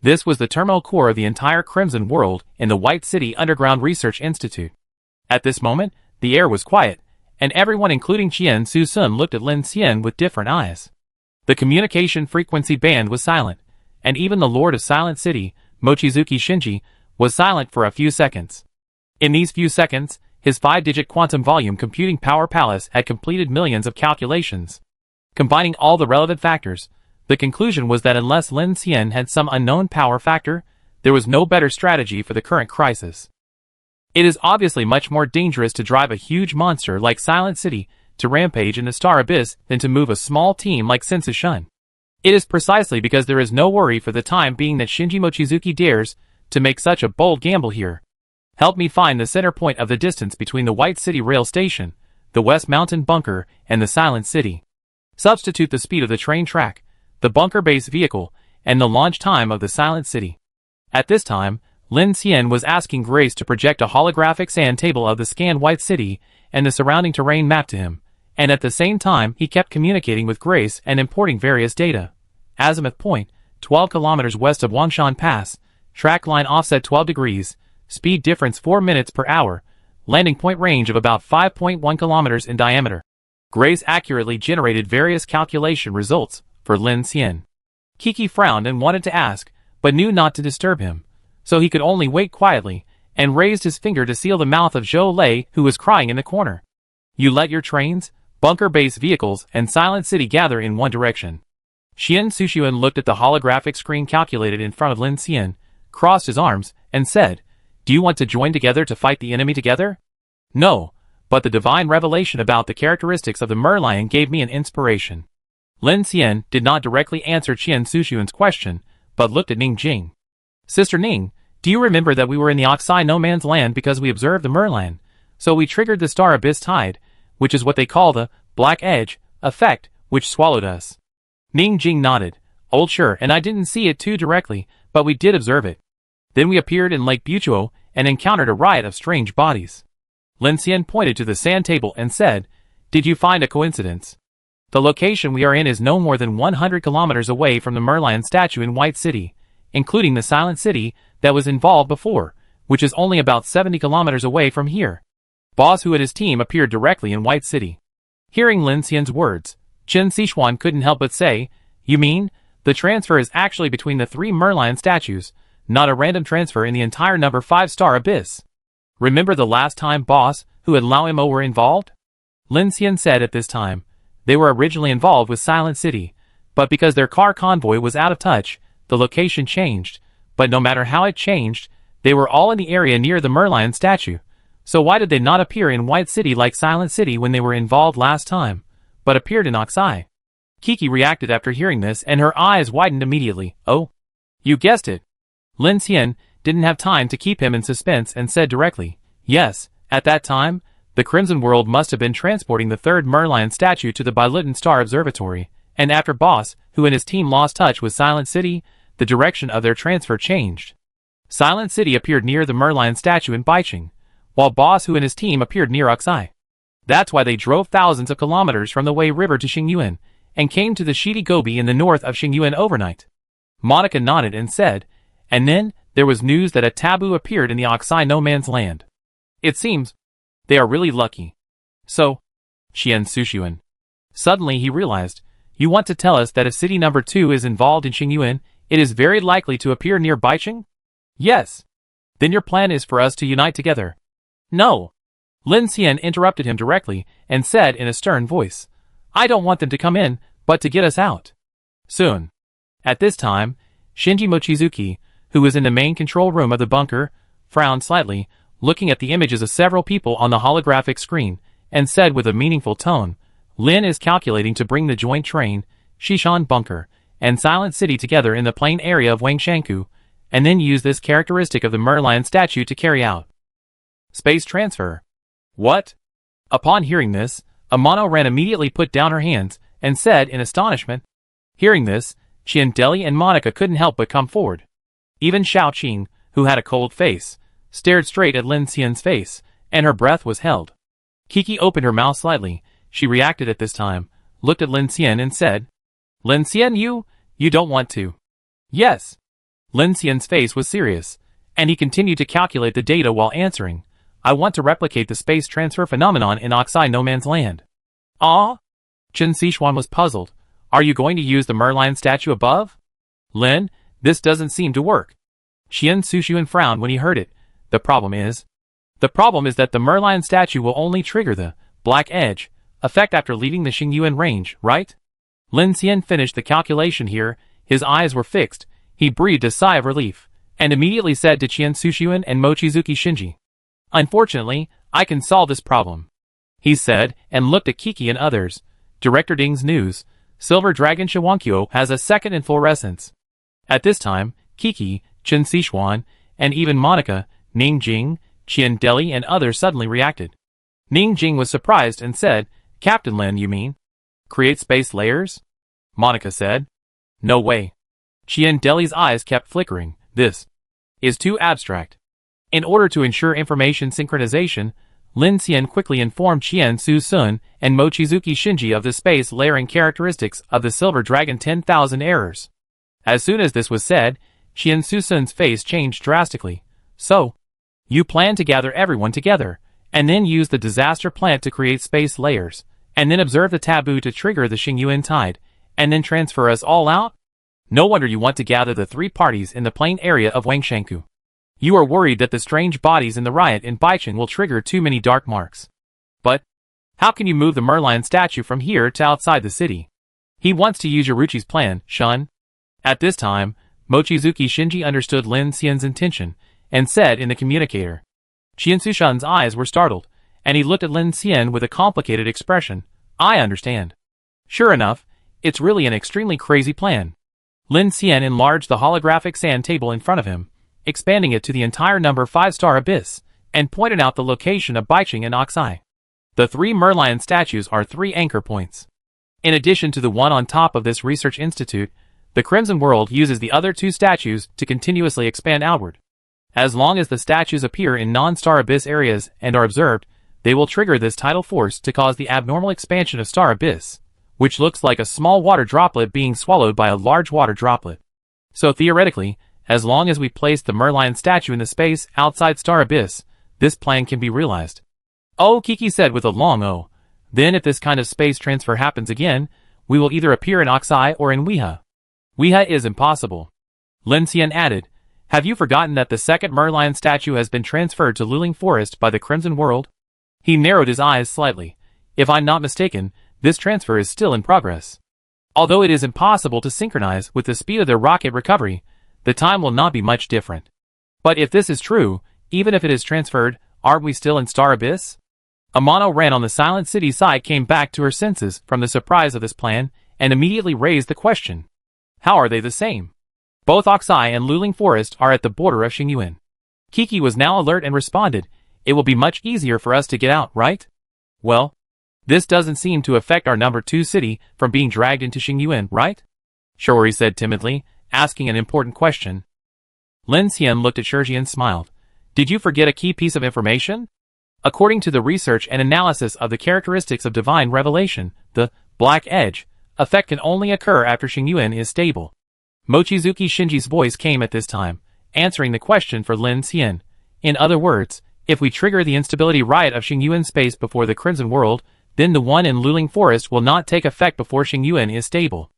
This was the terminal core of the entire Crimson world in the White City Underground Research Institute. At this moment, the air was quiet, and everyone including Qian Su-sun looked at Lin Xian with different eyes. The communication frequency band was silent, and even the Lord of Silent City, Mochizuki Shinji, was silent for a few seconds. In these few seconds, his 5-digit quantum volume computing power palace had completed millions of calculations. Combining all the relevant factors, the conclusion was that unless Lin Xian had some unknown power factor, there was no better strategy for the current crisis. It is obviously much more dangerous to drive a huge monster like Silent City to rampage in the Star Abyss than to move a small team like Sensu Shun. It is precisely because there is no worry for the time being that Shinji Mochizuki dares to make such a bold gamble here. Help me find the center point of the distance between the White City Rail Station, the West Mountain Bunker, and the Silent City. Substitute the speed of the train track, the bunker-based vehicle, and the launch time of the Silent City. At this time, Lin Xian was asking Grace to project a holographic sand table of the scanned White City and the surrounding terrain map to him, and at the same time he kept communicating with Grace and importing various data. Azimuth point, 12 kilometers west of Wangshan Pass, track line offset 12 degrees, speed difference 4 minutes per hour, landing point range of about 5.1 kilometers in diameter. Grace accurately generated various calculation results for Lin Xian. Kiki frowned and wanted to ask, but knew not to disturb him, so he could only wait quietly, and raised his finger to seal the mouth of Zhou Lei, who was crying in the corner. You let your trains, bunker-based vehicles, and Silent City gather in one direction. Qian Sushuan looked at the holographic screen calculated in front of Lin Xian, crossed his arms, and said, Do you want to join together to fight the enemy together? No, but the divine revelation about the characteristics of the Merlion gave me an inspiration. Lin Xian did not directly answer Qian Sushuan's question, but looked at Ning Jing. Sister Ning, do you remember that we were in the Oxai no man's land because we observed the Merlion, so we triggered the Star Abyss Tide, which is what they call the Black Edge effect, which swallowed us. Ning Jing nodded. Old sure, and I didn't see it too directly, but we did observe it. Then we appeared in Lake Butuo and encountered a riot of strange bodies. Lin Xian pointed to the sand table and said, Did you find a coincidence? The location we are in is no more than 100 kilometers away from the Merlion statue in White City, including the Silent City that was involved before, which is only about 70 kilometers away from here. Boss Hu and his team appeared directly in White City. Hearing Lin Xian's words, Chen Sichuan couldn't help but say, You mean, the transfer is actually between the 3 Merlion statues, not a random transfer in the entire number 5-star abyss. Remember the last time Boss Hu and Lao Mo were involved? Lin Xian said at this time, they were originally involved with Silent City, but because their car convoy was out of touch, the location changed, but no matter how it changed, they were all in the area near the Merlion statue, So why did they not appear in White City like Silent City when they were involved last time, but appeared in Oxai? Kiki reacted after hearing this and her eyes widened immediately. Oh, you guessed it. Lin Xian didn't have time to keep him in suspense and said directly, yes, at that time, the Crimson World must have been transporting the third Merlion statue to the Bilutin Star Observatory, and after Boss, who and his team lost touch with Silent City, the direction of their transfer changed. Silent City appeared near the Merlion statue in Baiqing, while Boss, who and his team appeared near Oxai. That's why they drove thousands of kilometers from the Wei River to Xingyuan, and came to the Shidi Gobi in the north of Xingyuan overnight. Monica nodded and said, and then, there was news that a taboo appeared in the Oxai no man's land. It seems, they are really lucky. So, Qian Sushuan. Suddenly he realized, you want to tell us that if city number 2 is involved in Xingyuan, it is very likely to appear near Baiqing? Yes. Then your plan is for us to unite together. No. Lin Xian interrupted him directly and said in a stern voice, I don't want them to come in, but to get us out. Soon. At this time, Shinji Mochizuki, who was in the main control room of the bunker, frowned slightly, looking at the images of several people on the holographic screen, and said with a meaningful tone, Lin is calculating to bring the joint train, Shishan Bunker, and Silent City together in the plain area of Wangshanku, and then use this characteristic of the Merlion statue to carry out space transfer. What? Upon hearing this, Amano Ren immediately put down her hands, and said in astonishment. Hearing this, Qian Deli and Monica couldn't help but come forward. Even Xiao Qing, who had a cold face, stared straight at Lin Xian's face, and her breath was held. Kiki opened her mouth slightly. She reacted at this time, looked at Lin Xian and said, Lin Xian, you don't want to. Yes. Lin Xian's face was serious, and he continued to calculate the data while answering, I want to replicate the space transfer phenomenon in Oxai no man's land. Ah? Chen Sichuan was puzzled. Are you going to use the Merlion statue above? Lin, this doesn't seem to work. Qian Sushuan frowned when he heard it. The problem is that the Merlion statue will only trigger the black edge effect after leaving the Xingyuan range, right? Lin Xian finished the calculation here, his eyes were fixed, he breathed a sigh of relief, and immediately said to Qian Sushuan and Mochizuki Shinji, Unfortunately, I can solve this problem. He said, and looked at Kiki and others. Director Ding's news, Silver Dragon Shiwankyo has a second in fluorescence. At this time, Kiki, Chen Sichuan, and even Monica, Ning Jing, Qian Deli and others suddenly reacted. Ning Jing was surprised and said, Captain Lin, you mean? Create space layers? Monica said. No way. Qian Deli's eyes kept flickering. This is too abstract. In order to ensure information synchronization, Lin Xian quickly informed Qian Su-sun and Mochizuki Shinji of the space layering characteristics of the Silver Dragon 10,000 errors. As soon as this was said, Qian Su-sun's face changed drastically. So, you plan to gather everyone together, and then use the disaster plant to create space layers, and then observe the taboo to trigger the Xingyuan tide, and then transfer us all out? No wonder you want to gather the 3 parties in the plain area of Wangshanku. You are worried that the strange bodies in the riot in Baiqing will trigger too many dark marks. But, how can you move the Merlion statue from here to outside the city? He wants to use Yoruchi's plan, Shun. At this time, Mochizuki Shinji understood Lin Xian's intention, and said in the communicator. Qian Sushan's eyes were startled, and he looked at Lin Xian with a complicated expression. I understand. Sure enough, it's really an extremely crazy plan. Lin Xian enlarged the holographic sand table in front of him, expanding it to the entire number 5-star abyss, and pointed out the location of Baiqing and Oxai. The 3 Merlion statues are 3 anchor points. In addition to the one on top of this research institute, the Crimson World uses the other 2 statues to continuously expand outward. As long as the statues appear in non-star abyss areas and are observed, they will trigger this tidal force to cause the abnormal expansion of star abyss, which looks like a small water droplet being swallowed by a large water droplet. So theoretically, as long as we place the Merlion statue in the space outside star abyss, this plan can be realized. Oh, Kiki said with a long oh. Then if this kind of space transfer happens again, we will either appear in Oxai or in Weha. Weha is impossible. Lin Xian added, have you forgotten that the second Merlion statue has been transferred to Luling Forest by the Crimson World? He narrowed his eyes slightly. If I'm not mistaken, this transfer is still in progress. Although it is impossible to synchronize with the speed of their rocket recovery, the time will not be much different. But if this is true, even if it is transferred, Aren't we still in Star Abyss? Amano ran on the Silent City side came back to her senses from the surprise of this plan and immediately raised the question. How are they the same? Both Oxai and Luling Forest are at the border of Xingyuan. Kiki was now alert and responded, it will be much easier for us to get out, right? Well, this doesn't seem to affect our number 2 city from being dragged into Xingyuan, right? Shiori said timidly, asking an important question. Lin Xian looked at Shurji and smiled. Did you forget a key piece of information? According to the research and analysis of the characteristics of divine revelation, the Black Edge effect can only occur after Xingyuan is stable. Mochizuki Shinji's voice came at this time, answering the question for Lin Xian. In other words, if we trigger the instability riot of Xingyuan space before the Crimson World, then the one in Luling Forest will not take effect before Xingyuan is stable.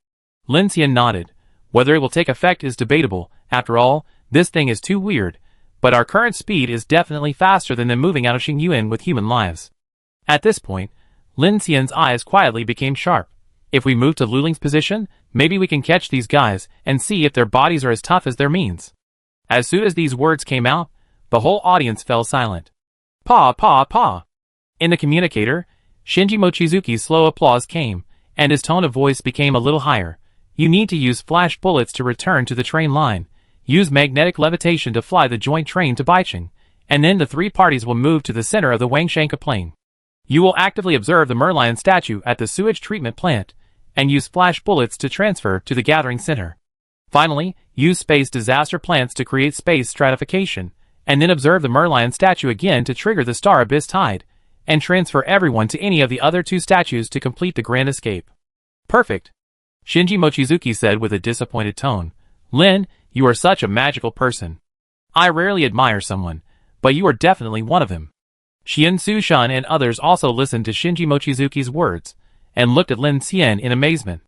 Lin Xian nodded. Whether it will take effect is debatable. After all, this thing is too weird. But our current speed is definitely faster than them moving out of Xingyuan with human lives. At this point, Lin Xian's eyes quietly became sharp. If we move to Luling's position, maybe we can catch these guys and see if their bodies are as tough as their means. As soon as these words came out, the whole audience fell silent. Pa, pa, pa. In the communicator, Shinji Mochizuki's slow applause came, and his tone of voice became a little higher. You need to use flash bullets to return to the train line. Use magnetic levitation to fly the joint train to Baicheng, and then the 3 parties will move to the center of the Wangshanka plain. You will actively observe the Merlion statue at the sewage treatment plant, and use flash bullets to transfer to the gathering center. Finally, use space disaster plants to create space stratification, and then observe the Merlion statue again to trigger the Star Abyss tide, and transfer everyone to any of the other 2 statues to complete the grand escape. Perfect. Shinji Mochizuki said with a disappointed tone. Lin, you are such a magical person. I rarely admire someone, but you are definitely one of them. Xian Sushan and others also listened to Shinji Mochizuki's words, and looked at Lin Xian in amazement.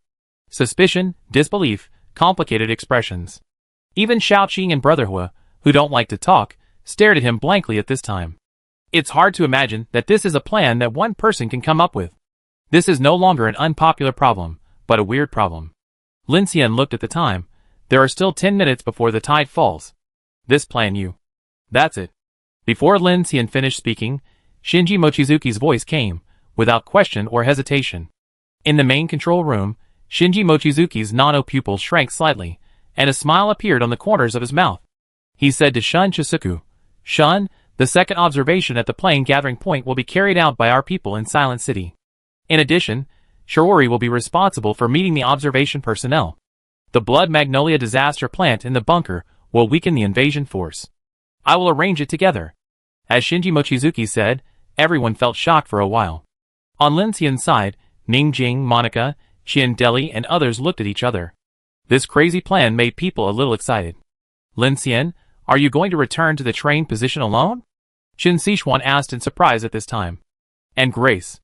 Suspicion, disbelief, complicated expressions. Even Shaoqing and Brother Hua, who don't like to talk, stared at him blankly at this time. It's hard to imagine that this is a plan that one person can come up with. This is no longer an unpopular problem, but a weird problem. Lin Xian looked at the time. There are still 10 minutes before the tide falls. This plan you. That's it. Before Lin Xian finished speaking, Shinji Mochizuki's voice came, without question or hesitation. In the main control room, Shinji Mochizuki's nano-pupil shrank slightly, and a smile appeared on the corners of his mouth. He said to Shun Chisuku, Shun, the second observation at the plane gathering point will be carried out by our people in Silent City. In addition, Shiori will be responsible for meeting the observation personnel. The Blood Magnolia disaster plant in the bunker will weaken the invasion force. I will arrange it together. As Shinji Mochizuki said, everyone felt shocked for a while. On Lin Xian's side, Ning Jing, Monica, Qian Deli and others looked at each other. This crazy plan made people a little excited. Lin Xian, are you going to return to the train position alone? Qin Sichuan asked in surprise at this time. And Grace.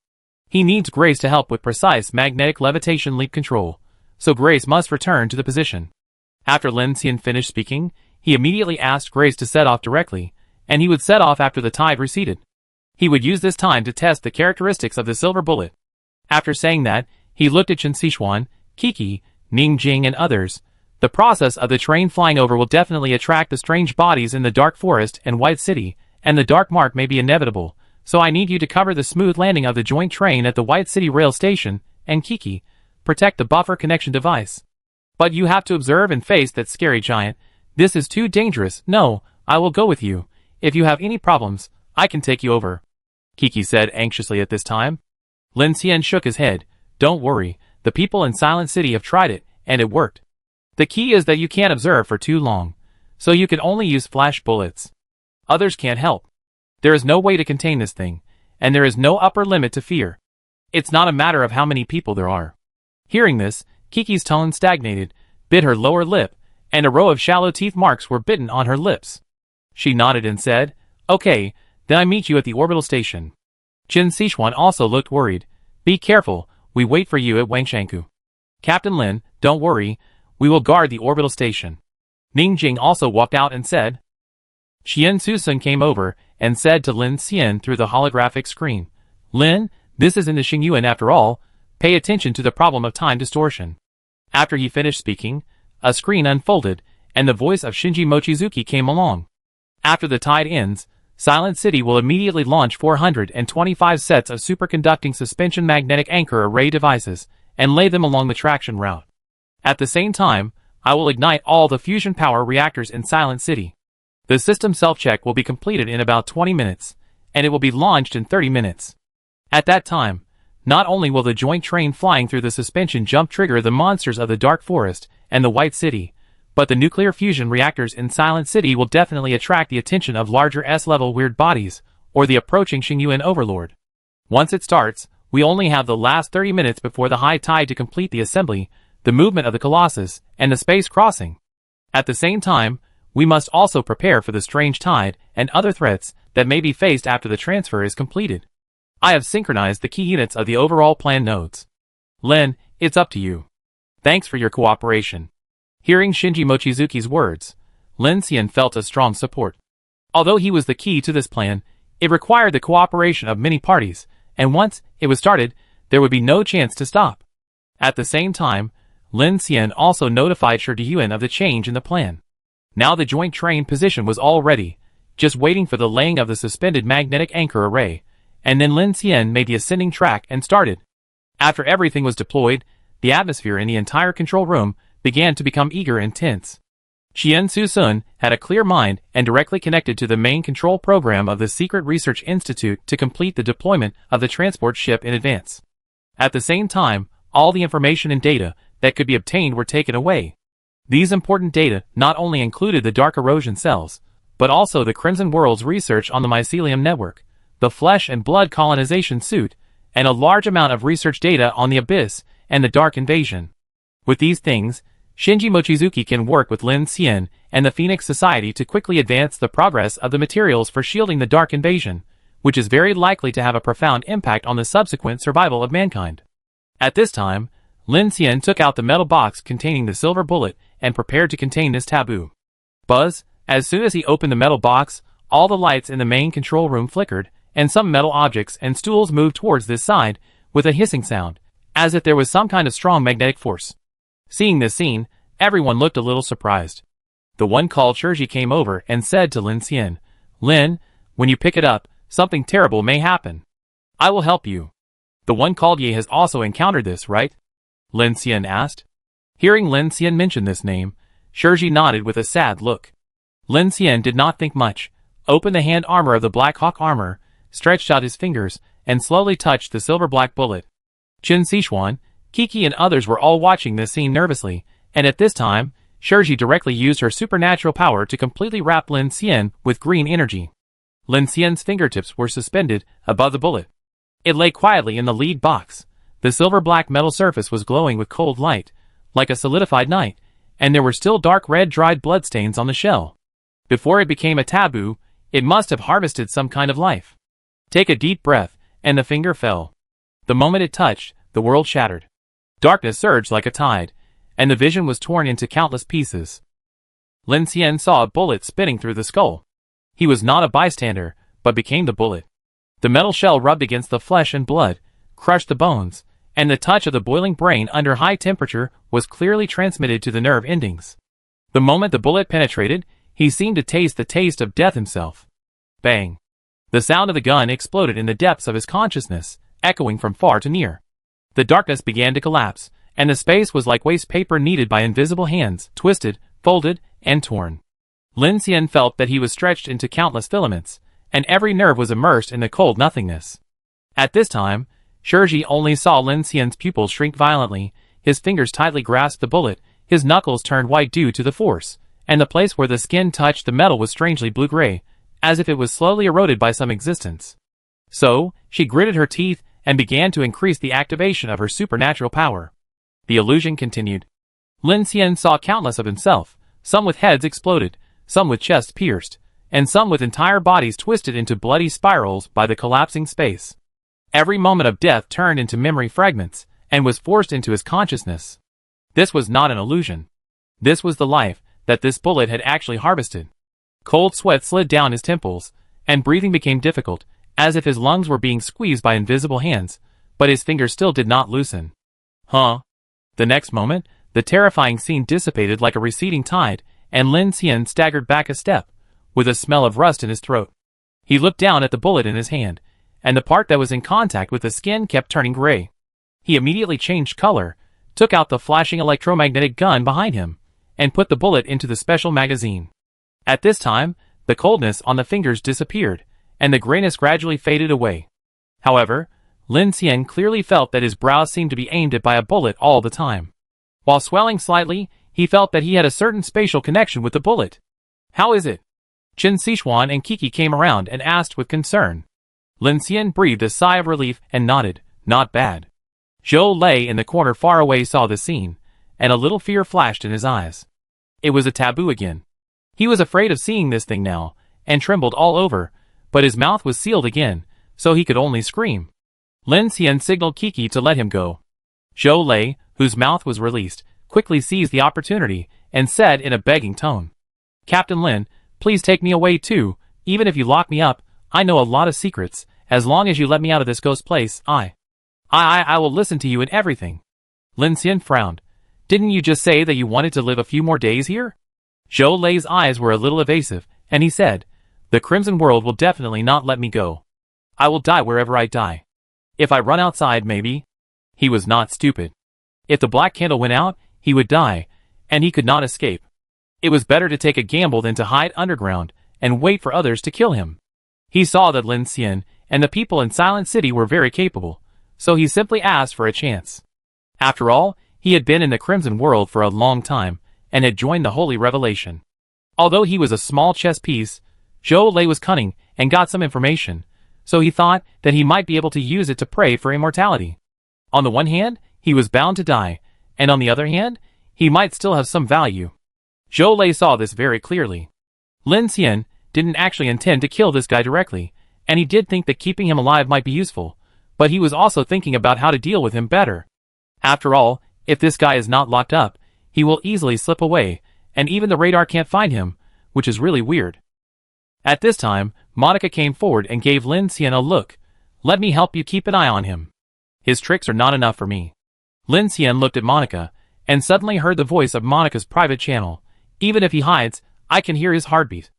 He needs Grace to help with precise magnetic levitation leap control, so Grace must return to the position. After Lin Xian finished speaking, he immediately asked Grace to set off directly, and he would set off after the tide receded. He would use this time to test the characteristics of the silver bullet. After saying that, he looked at Qin Sichuan, Kiki, Ning Jing and others. The process of the train flying over will definitely attract the strange bodies in the Dark Forest and White City, and the Dark Mark may be inevitable, so I need you to cover the smooth landing of the joint train at the White City rail station, and Kiki, protect the buffer connection device. But you have to observe and face that scary giant. This is too dangerous. No, I will go with you. If you have any problems, I can take you over. Kiki said anxiously at this time. Lin Xian shook his head. Don't worry, the people in Silent City have tried it, and it worked. The key is that you can't observe for too long, so you can only use flash bullets. Others can't help. There is no way to contain this thing, and there is no upper limit to fear. It's not a matter of how many people there are. Hearing this, Kiki's tone stagnated, bit her lower lip, and a row of shallow teeth marks were bitten on her lips. She nodded and said, Okay, then I meet you at the orbital station. Qin Sichuan also looked worried. Be careful, we wait for you at Wangshanku. Captain Lin, don't worry, we will guard the orbital station. Ning Jing also walked out and said. Qian Susun came over and said to Lin Xian through the holographic screen, Lin, this is in the Xingyuan after all, pay attention to the problem of time distortion. After he finished speaking, a screen unfolded, and the voice of Shinji Mochizuki came along. After the tide ends, Silent City will immediately launch 425 sets of superconducting suspension magnetic anchor array devices and lay them along the traction route. At the same time, I will ignite all the fusion power reactors in Silent City. The system self-check will be completed in about 20 minutes, and it will be launched in 30 minutes. At that time, not only will the joint train flying through the suspension jump trigger the monsters of the Dark Forest and the White City, but the nuclear fusion reactors in Silent City will definitely attract the attention of larger S-level weird bodies, or the approaching Xingyuan overlord. Once it starts, we only have the last 30 minutes before the high tide to complete the assembly, the movement of the Colossus, and the space crossing. At the same time, we must also prepare for the strange tide and other threats that may be faced after the transfer is completed. I have synchronized the key units of the overall plan nodes. Lin, it's up to you. Thanks for your cooperation. Hearing Shinji Mochizuki's words, Lin Xian felt a strong support. Although he was the key to this plan, it required the cooperation of many parties, and once it was started, there would be no chance to stop. At the same time, Lin Xian also notified Shi Deyuan of the change in the plan. Now the joint train position was all ready, just waiting for the laying of the suspended magnetic anchor array, and then Lin Xian made the ascending track and started. After everything was deployed, the atmosphere in the entire control room began to become eager and tense. Qian Su-sun had a clear mind and directly connected to the main control program of the Secret Research Institute to complete the deployment of the transport ship in advance. At the same time, all the information and data that could be obtained were taken away. These important data not only included the dark erosion cells, but also the Crimson World's research on the mycelium network, the flesh and blood colonization suit, and a large amount of research data on the abyss and the dark invasion. With these things, Shinji Mochizuki can work with Lin Xian and the Phoenix Society to quickly advance the progress of the materials for shielding the dark invasion, which is very likely to have a profound impact on the subsequent survival of mankind. At this time, Lin Xian took out the metal box containing the silver bullet and prepared to contain this taboo. Buzz, as soon as he opened the metal box, all the lights in the main control room flickered, and some metal objects and stools moved towards this side with a hissing sound, as if there was some kind of strong magnetic force. Seeing this scene, everyone looked a little surprised. The one called Shirji came over and said to Lin Xian, "Lin, when you pick it up, something terrible may happen. I will help you." The one called Ye has also encountered this, right? Lin Xian asked. Hearing Lin Xian mention this name, Shirji nodded with a sad look. Lin Xian did not think much, opened the hand armor of the Black Hawk armor, stretched out his fingers, and slowly touched the silver-black bullet. Qin Sichuan, Kiki and others were all watching this scene nervously, and at this time, Shirji directly used her supernatural power to completely wrap Lin Xian with green energy. Lin Xian's fingertips were suspended above the bullet. It lay quietly in the lead box. The silver-black metal surface was glowing with cold light, like a solidified night, and there were still dark red dried bloodstains on the shell. Before it became a taboo, it must have harvested some kind of life. Take a deep breath, and the finger fell. The moment it touched, the world shattered. Darkness surged like a tide, and the vision was torn into countless pieces. Lin Xian saw a bullet spinning through the skull. He was not a bystander, but became the bullet. The metal shell rubbed against the flesh and blood, crushed the bones, and the touch of the boiling brain under high temperature was clearly transmitted to the nerve endings. The moment the bullet penetrated, he seemed to taste the taste of death himself. Bang! The sound of the gun exploded in the depths of his consciousness, echoing from far to near. The darkness began to collapse, and the space was like waste paper kneaded by invisible hands, twisted, folded, and torn. Lin Xian felt that he was stretched into countless filaments, and every nerve was immersed in the cold nothingness. At this time, Shirji only saw Lin Xian's pupils shrink violently, his fingers tightly grasped the bullet, his knuckles turned white due to the force, and the place where the skin touched the metal was strangely blue-gray, as if it was slowly eroded by some existence. So, she gritted her teeth and began to increase the activation of her supernatural power. The illusion continued. Lin Xian saw countless of himself, some with heads exploded, some with chests pierced, and some with entire bodies twisted into bloody spirals by the collapsing space. Every moment of death turned into memory fragments, and was forced into his consciousness. This was not an illusion. This was the life that this bullet had actually harvested. Cold sweat slid down his temples, and breathing became difficult, as if his lungs were being squeezed by invisible hands, but his fingers still did not loosen. Huh? The next moment, the terrifying scene dissipated like a receding tide, and Lin Xian staggered back a step, with a smell of rust in his throat. He looked down at the bullet in his hand, and the part that was in contact with the skin kept turning gray. He immediately changed color, took out the flashing electromagnetic gun behind him, and put the bullet into the special magazine. At this time, the coldness on the fingers disappeared, and the grayness gradually faded away. However, Lin Xian clearly felt that his brows seemed to be aimed at by a bullet all the time. While swelling slightly, he felt that he had a certain spatial connection with the bullet. How is it? Chen Sichuan and Kiki came around and asked with concern. Lin Xian breathed a sigh of relief and nodded, not bad. Zhou Lei in the corner far away saw the scene, and a little fear flashed in his eyes. It was a taboo again. He was afraid of seeing this thing now, and trembled all over, but his mouth was sealed again, so he could only scream. Lin Xian signaled Kiki to let him go. Zhou Lei, whose mouth was released, quickly seized the opportunity, and said in a begging tone, "Captain Lin, please take me away too. Even if you lock me up, I know a lot of secrets. As long as you let me out of this ghost place, I will listen to you in everything." Lin Xian frowned. "Didn't you just say that you wanted to live a few more days here?" Zhou Lei's eyes were a little evasive, and he said, "The Crimson World will definitely not let me go. I will die wherever I die. If I run outside, maybe." He was not stupid. If the black candle went out, he would die, and he could not escape. It was better to take a gamble than to hide underground and wait for others to kill him. He saw that Lin Xian and the people in Silent City were very capable, so he simply asked for a chance. After all, he had been in the Crimson World for a long time, and had joined the Holy Revelation. Although he was a small chess piece, Zhou Lei was cunning and got some information, so he thought that he might be able to use it to pray for immortality. On the one hand, he was bound to die, and on the other hand, he might still have some value. Zhou Lei saw this very clearly. Lin Xian didn't actually intend to kill this guy directly, and he did think that keeping him alive might be useful, but he was also thinking about how to deal with him better. After all, if this guy is not locked up, he will easily slip away, and even the radar can't find him, which is really weird. At this time, Monica came forward and gave Lin Xian a look. "Let me help you keep an eye on him. His tricks are not enough for me." Lin Xian looked at Monica, and suddenly heard the voice of Monica's private channel. "Even if he hides, I can hear his heartbeat."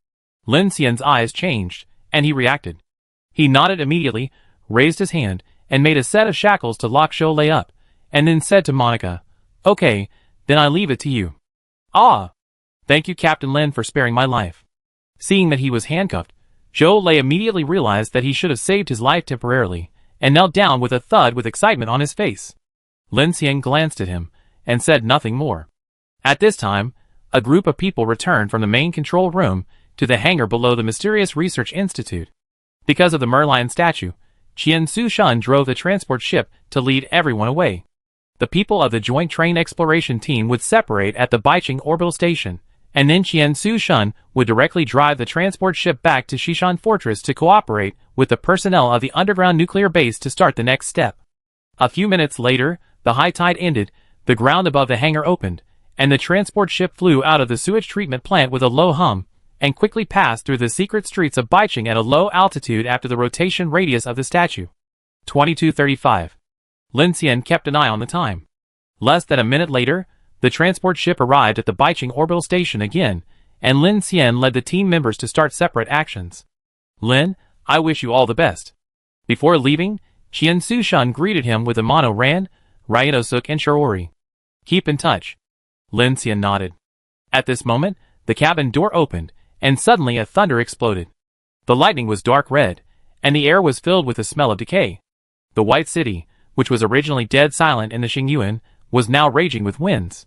Lin Xian's eyes changed, and he reacted. He nodded immediately, raised his hand, and made a set of shackles to lock Zhou Lei up, and then said to Monica, "Okay, then I leave it to you." "Ah! Thank you, Captain Lin, for sparing my life." Seeing that he was handcuffed, Zhou Lei immediately realized that he should have saved his life temporarily, and knelt down with a thud with excitement on his face. Lin Xian glanced at him, and said nothing more. At this time, a group of people returned from the main control room to the hangar below the mysterious research institute. Because of the Merlion statue, Qian Su-shun drove the transport ship to lead everyone away. The people of the joint train exploration team would separate at the Baiqing orbital station, and then Qian Su-shun would directly drive the transport ship back to Xishan Fortress to cooperate with the personnel of the underground nuclear base to start the next step. A few minutes later, the high tide ended, the ground above the hangar opened, and the transport ship flew out of the sewage treatment plant with a low hum, and quickly passed through the secret streets of Baiqing at a low altitude after the rotation radius of the statue. 22:35. Lin Xian kept an eye on the time. Less than a minute later, the transport ship arrived at the Baiqing orbital station again, and Lin Xian led the team members to start separate actions. "Lin, I wish you all the best." Before leaving, Qian Su-shun greeted him with a Mono Ran, Ryanosuk and Shiori. "Keep in touch." Lin Xian nodded. At this moment, the cabin door opened, and suddenly a thunder exploded. The lightning was dark red, and the air was filled with the smell of decay. The White City, which was originally dead silent in the Xingyuan, was now raging with winds.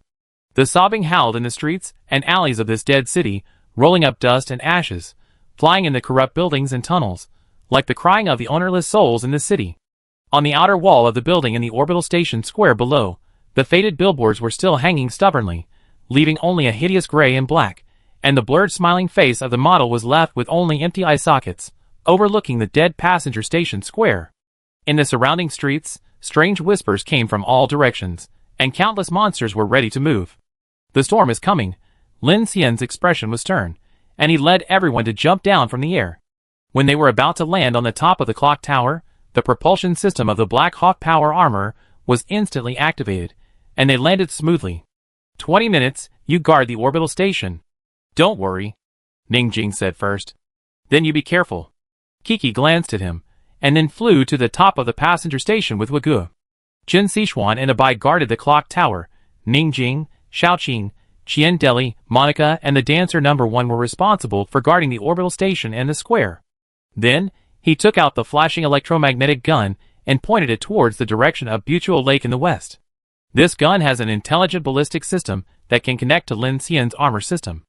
The sobbing howled in the streets and alleys of this dead city, rolling up dust and ashes, flying in the corrupt buildings and tunnels, like the crying of the ownerless souls in the city. On the outer wall of the building in the orbital station square below, the faded billboards were still hanging stubbornly, leaving only a hideous gray and black, and the blurred smiling face of the model was left with only empty eye sockets, overlooking the dead passenger station square. In the surrounding streets, strange whispers came from all directions, and countless monsters were ready to move. "The storm is coming." Lin Xian's expression was stern, and he led everyone to jump down from the air. When they were about to land on the top of the clock tower, the propulsion system of the Black Hawk power armor was instantly activated, and they landed smoothly. 20 minutes, you guard the orbital station. Don't worry, Ning Jing said first. Then you be careful. Kiki glanced at him, and then flew to the top of the passenger station with Wegu. Jin Sichuan and Abai guarded the clock tower. Ningjing, Shaoqing, Qian Deli, Monica, and the dancer #1 were responsible for guarding the orbital station and the square. Then, he took out the flashing electromagnetic gun and pointed it towards the direction of Butuo Lake in the west. This gun has an intelligent ballistic system that can connect to Lin Xian's armor system.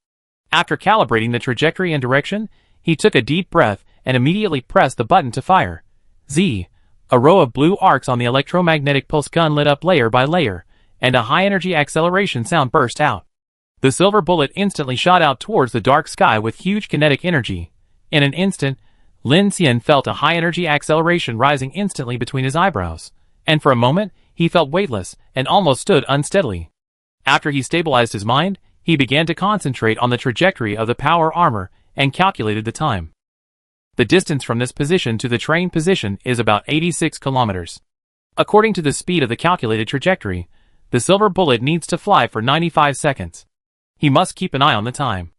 After calibrating the trajectory and direction, he took a deep breath and immediately pressed the button to fire. Z. A row of blue arcs on the electromagnetic pulse gun lit up layer by layer, and a high-energy acceleration sound burst out. The silver bullet instantly shot out towards the dark sky with huge kinetic energy. In an instant, Lin Xian felt a high-energy acceleration rising instantly between his eyebrows, and for a moment, he felt weightless and almost stood unsteadily. After he stabilized his mind, he began to concentrate on the trajectory of the power armor and calculated the time. The distance from this position to the train position is about 86 kilometers. According to the speed of the calculated trajectory, the silver bullet needs to fly for 95 seconds. He must keep an eye on the time.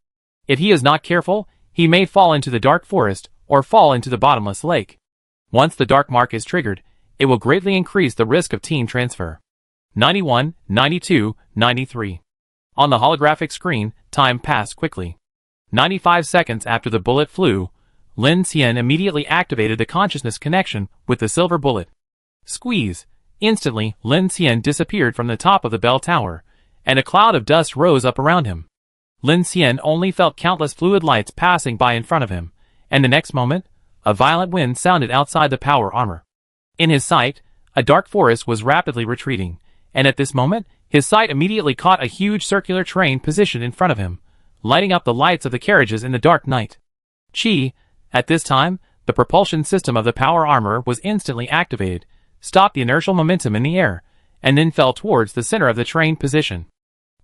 If he is not careful, he may fall into the dark forest or fall into the bottomless lake. Once the dark mark is triggered, it will greatly increase the risk of team transfer. 91, 92, 93. On the holographic screen, time passed quickly. 95 seconds after the bullet flew, Lin Xian immediately activated the consciousness connection with the silver bullet. Squeeze. Instantly, Lin Xian disappeared from the top of the bell tower, and a cloud of dust rose up around him. Lin Xian only felt countless fluid lights passing by in front of him, and the next moment, a violent wind sounded outside the power armor. In his sight, a dark forest was rapidly retreating, and at this moment, his sight immediately caught a huge circular train positioned in front of him, lighting up the lights of the carriages in the dark night. Qi, at this time, the propulsion system of the power armor was instantly activated, stopped the inertial momentum in the air, and then fell towards the center of the train position.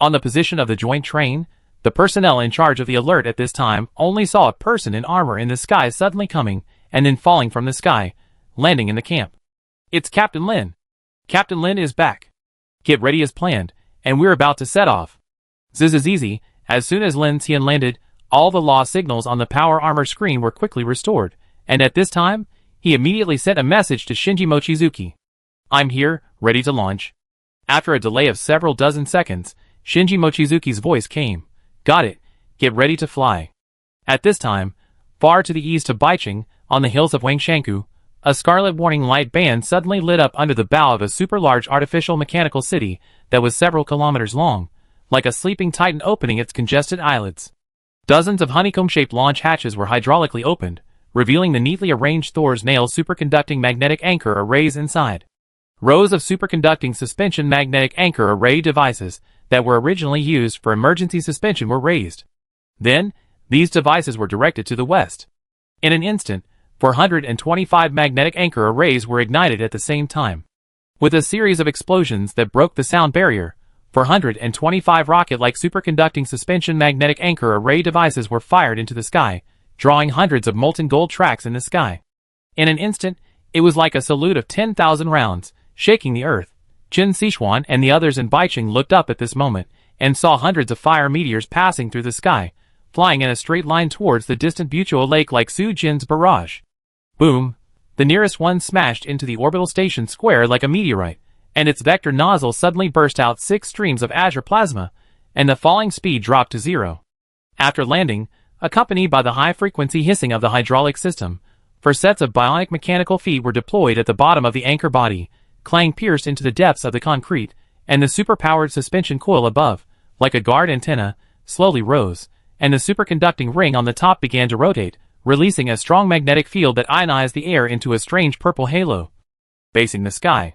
On the position of the joint train, the personnel in charge of the alert at this time only saw a person in armor in the sky suddenly coming and then falling from the sky, landing in the camp. It's Captain Lin. Captain Lin is back. Get ready as planned, and we're about to set off. This is easy. As soon as Lin Xian landed, all the law signals on the power armor screen were quickly restored, and at this time, he immediately sent a message to Shinji Mochizuki. I'm here, ready to launch. After a delay of several dozen seconds, Shinji Mochizuki's voice came. Got it. Get ready to fly. At this time, far to the east of Baicheng, on the hills of Wangshanku, a scarlet warning light band suddenly lit up under the bow of a super-large artificial mechanical city that was several kilometers long, like a sleeping titan opening its congested eyelids. Dozens of honeycomb-shaped launch hatches were hydraulically opened, revealing the neatly arranged Thor's nail superconducting magnetic anchor arrays inside. Rows of superconducting suspension magnetic anchor array devices that were originally used for emergency suspension were raised. Then, these devices were directed to the west. In an instant, 425 magnetic anchor arrays were ignited at the same time. With a series of explosions that broke the sound barrier, 425 rocket-like superconducting suspension magnetic anchor array devices were fired into the sky, drawing hundreds of molten gold tracks in the sky. In an instant, it was like a salute of 10,000 rounds, shaking the earth. Jin Sichuan and the others in Baicheng looked up at this moment, and saw hundreds of fire meteors passing through the sky, flying in a straight line towards the distant Butuo Lake like Su Jin's barrage. Boom! The nearest one smashed into the orbital station square like a meteorite, and its vector nozzle suddenly burst out 6 streams of azure plasma, and the falling speed dropped to 0. After landing, accompanied by the high-frequency hissing of the hydraulic system, 4 sets of bionic mechanical feet were deployed at the bottom of the anchor body, clang pierced into the depths of the concrete, and the super-powered suspension coil above, like a guard antenna, slowly rose, and the superconducting ring on the top began to rotate, releasing a strong magnetic field that ionized the air into a strange purple halo. Basing the sky.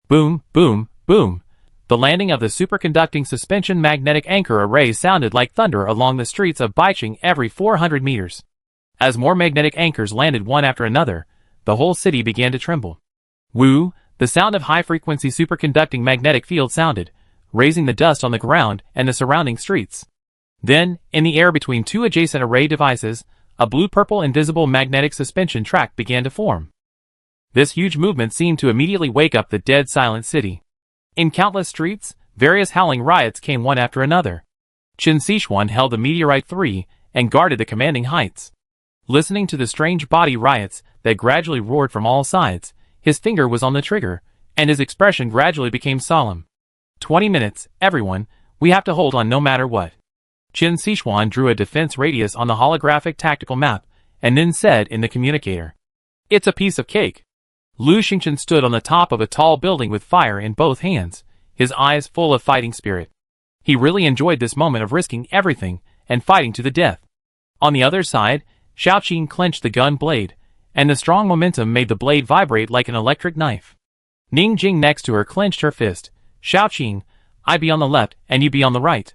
Boom, boom, boom. The landing of the superconducting suspension magnetic anchor array sounded like thunder along the streets of Baicheng every 400 meters. As more magnetic anchors landed one after another, the whole city began to tremble. Woo! The sound of high-frequency superconducting magnetic field sounded, raising the dust on the ground and the surrounding streets. Then, in the air between 2 adjacent array devices, a blue-purple invisible magnetic suspension track began to form. This huge movement seemed to immediately wake up the dead silent city. In countless streets, various howling riots came one after another. Qin Sichuan held the Meteorite 3 and guarded the commanding heights. Listening to the strange body riots that gradually roared from all sides, his finger was on the trigger, and his expression gradually became solemn. 20 minutes, everyone, we have to hold on no matter what. Qin Sichuan drew a defense radius on the holographic tactical map, and then said in the communicator, "It's a piece of cake." Lu Xingchen stood on the top of a tall building with fire in both hands, his eyes full of fighting spirit. He really enjoyed this moment of risking everything and fighting to the death. On the other side, Xiaoqing clenched the gun blade, and the strong momentum made the blade vibrate like an electric knife. Ning Jing next to her clenched her fist. "Xiaoqing, I be on the left and you be on the right."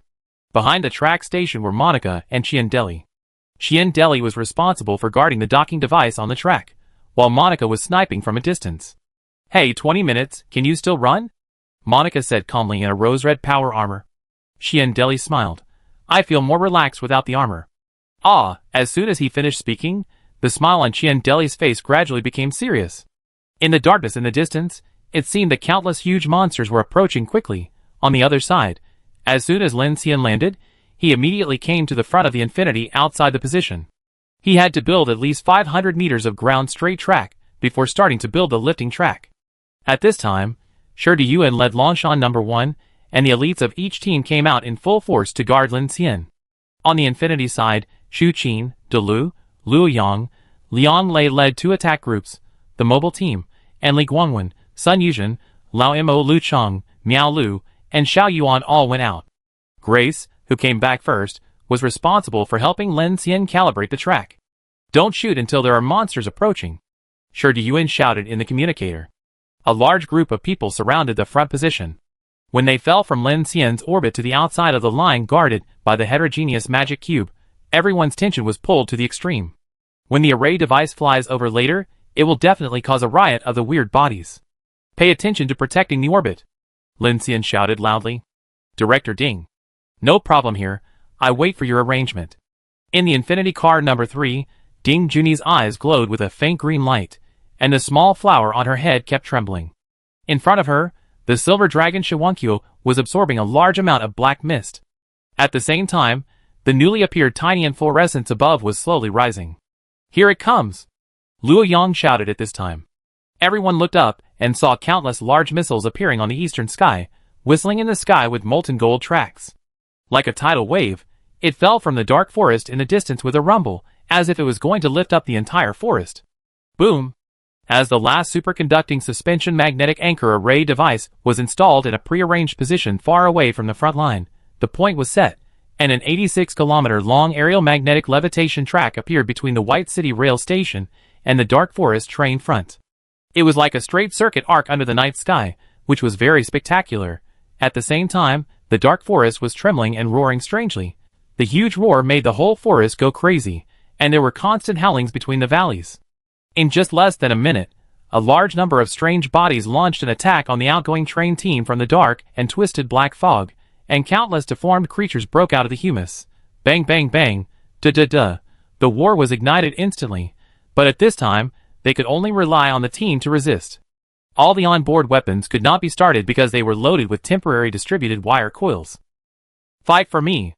Behind the track station were Monica and Qian Deli. Qian Deli was responsible for guarding the docking device on the track, while Monica was sniping from a distance. "Hey, 20 minutes, can you still run?" Monica said calmly in a rose-red power armor. Qian Deli smiled. "I feel more relaxed without the armor." As soon as he finished speaking, the smile on Qian Deli's face gradually became serious. In the darkness in the distance, it seemed that countless huge monsters were approaching quickly. On the other side, as soon as Lin Xian landed, he immediately came to the front of the Infinity outside the position. He had to build at least 500 meters of ground straight track before starting to build the lifting track. At this time, Shi Deyuan led Longshan No. 1, and the elites of each team came out in full force to guard Lin Xian. On the Infinity side, Xu Qin, Delu, Luo Yang, Liang Lei led two attack groups, the mobile team, and Li Guangwen, Sun Yuzhen, Lao Mo Lu Cheng, Miao Lu, and Xiao Yuan all went out. Grace, who came back first, was responsible for helping Lin Xian calibrate the track. "Don't shoot until there are monsters approaching," Shi Deyuan shouted in the communicator. A large group of people surrounded the front position. When they fell from Lin Xian's orbit to the outside of the line guarded by the heterogeneous magic cube, everyone's tension was pulled to the extreme. When the array device flies over later, it will definitely cause a riot of the weird bodies. "Pay attention to protecting the orbit," Lin Xian shouted loudly. Director Ding. "No problem here, I wait for your arrangement." In the Infinity Car No. 3, Ding Junyi's eyes glowed with a faint green light, and the small flower on her head kept trembling. In front of her, the silver dragon Shiwankyo was absorbing a large amount of black mist. At the same time, the newly appeared tiny inflorescence above was slowly rising. "Here it comes!" Luo Yang shouted at this time. Everyone looked up and saw countless large missiles appearing on the eastern sky, whistling in the sky with molten gold tracks. Like a tidal wave, it fell from the dark forest in the distance with a rumble, as if it was going to lift up the entire forest. Boom! As the last superconducting suspension magnetic anchor array device was installed in a prearranged position far away from the front line, the point was set, and an 86-kilometer-long aerial magnetic levitation track appeared between the White City Rail Station and the dark forest train front. It was like a straight circuit arc under the night sky, which was very spectacular. At the same time, the dark forest was trembling and roaring strangely. The huge roar made the whole forest go crazy, and there were constant howlings between the valleys. In just less than a minute, a large number of strange bodies launched an attack on the outgoing train team from the dark and twisted black fog, and countless deformed creatures broke out of the humus. Bang bang bang, da-da-da. The war was ignited instantly, but at this time, they could only rely on the team to resist. All the onboard weapons could not be started because they were loaded with temporary distributed wire coils. "Fight for me!"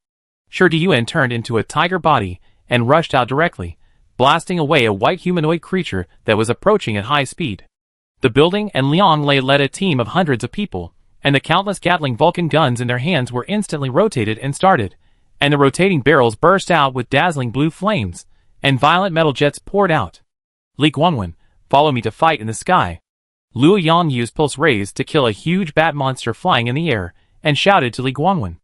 Shi Deyuan turned into a tiger body and rushed out directly, blasting away a white humanoid creature that was approaching at high speed. The building and Liang Lei led a team of hundreds of people, and the countless Gatling Vulcan guns in their hands were instantly rotated and started, and the rotating barrels burst out with dazzling blue flames, and violet metal jets poured out. "Li Guangwen, follow me to fight in the sky." Luo Yang used pulse rays to kill a huge bat monster flying in the air, and shouted to Li Guangwen.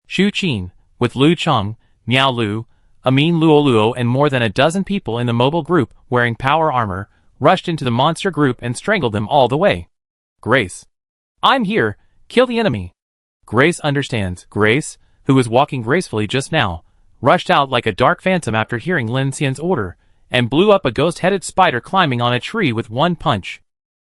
Xu Qin, with Lu Cheng, Miao Lu, Amin Luo Luo and more than a dozen people in the mobile group wearing power armor, rushed into the monster group and strangled them all the way. "Grace. I'm here, kill the enemy." Grace understands. Grace, who was walking gracefully just now, rushed out like a dark phantom after hearing Lin Xian's order, and blew up a ghost-headed spider climbing on a tree with one punch.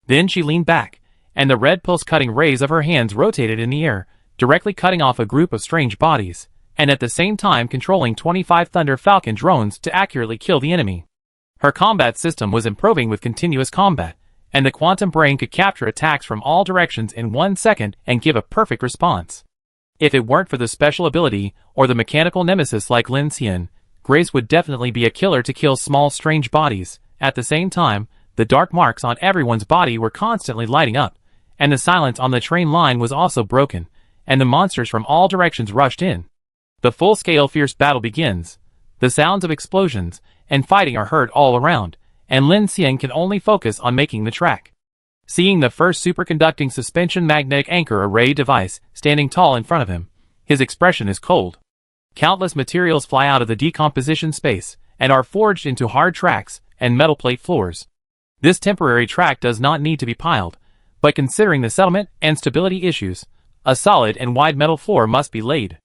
Then she leaned back, and the red pulse-cutting rays of her hands rotated in the air, directly cutting off a group of strange bodies, and at the same time controlling 25 Thunder Falcon drones to accurately kill the enemy. Her combat system was improving with continuous combat, and the quantum brain could capture attacks from all directions in 1 second and give a perfect response. If it weren't for the special ability or the mechanical nemesis like Lin Xian, Grace would definitely be a killer to kill small strange bodies. At the same time, the dark marks on everyone's body were constantly lighting up, and the silence on the train line was also broken, and the monsters from all directions rushed in. The full-scale fierce battle begins. The sounds of explosions and fighting are heard all around, and Lin Xian can only focus on making the track. Seeing the first superconducting suspension magnetic anchor array device standing tall in front of him, his expression is cold. Countless materials fly out of the decomposition space and are forged into hard tracks and metal plate floors. This temporary track does not need to be piled, but considering the settlement and stability issues, a solid and wide metal floor must be laid.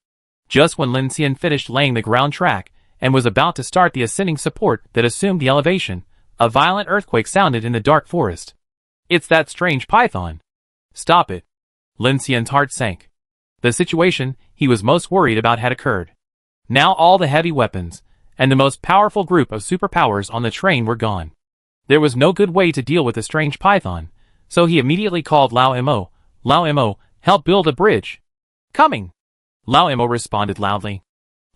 Just when Lin Xian finished laying the ground track and was about to start the ascending support that assumed the elevation, a violent earthquake sounded in the dark forest. It's that strange python. Stop it. Lin Xian's heart sank. The situation he was most worried about had occurred. Now all the heavy weapons and the most powerful group of superpowers on the train were gone. There was no good way to deal with the strange python, so he immediately called Lao Mo. Lao Mo, help build a bridge. Coming. Lao Mo responded loudly.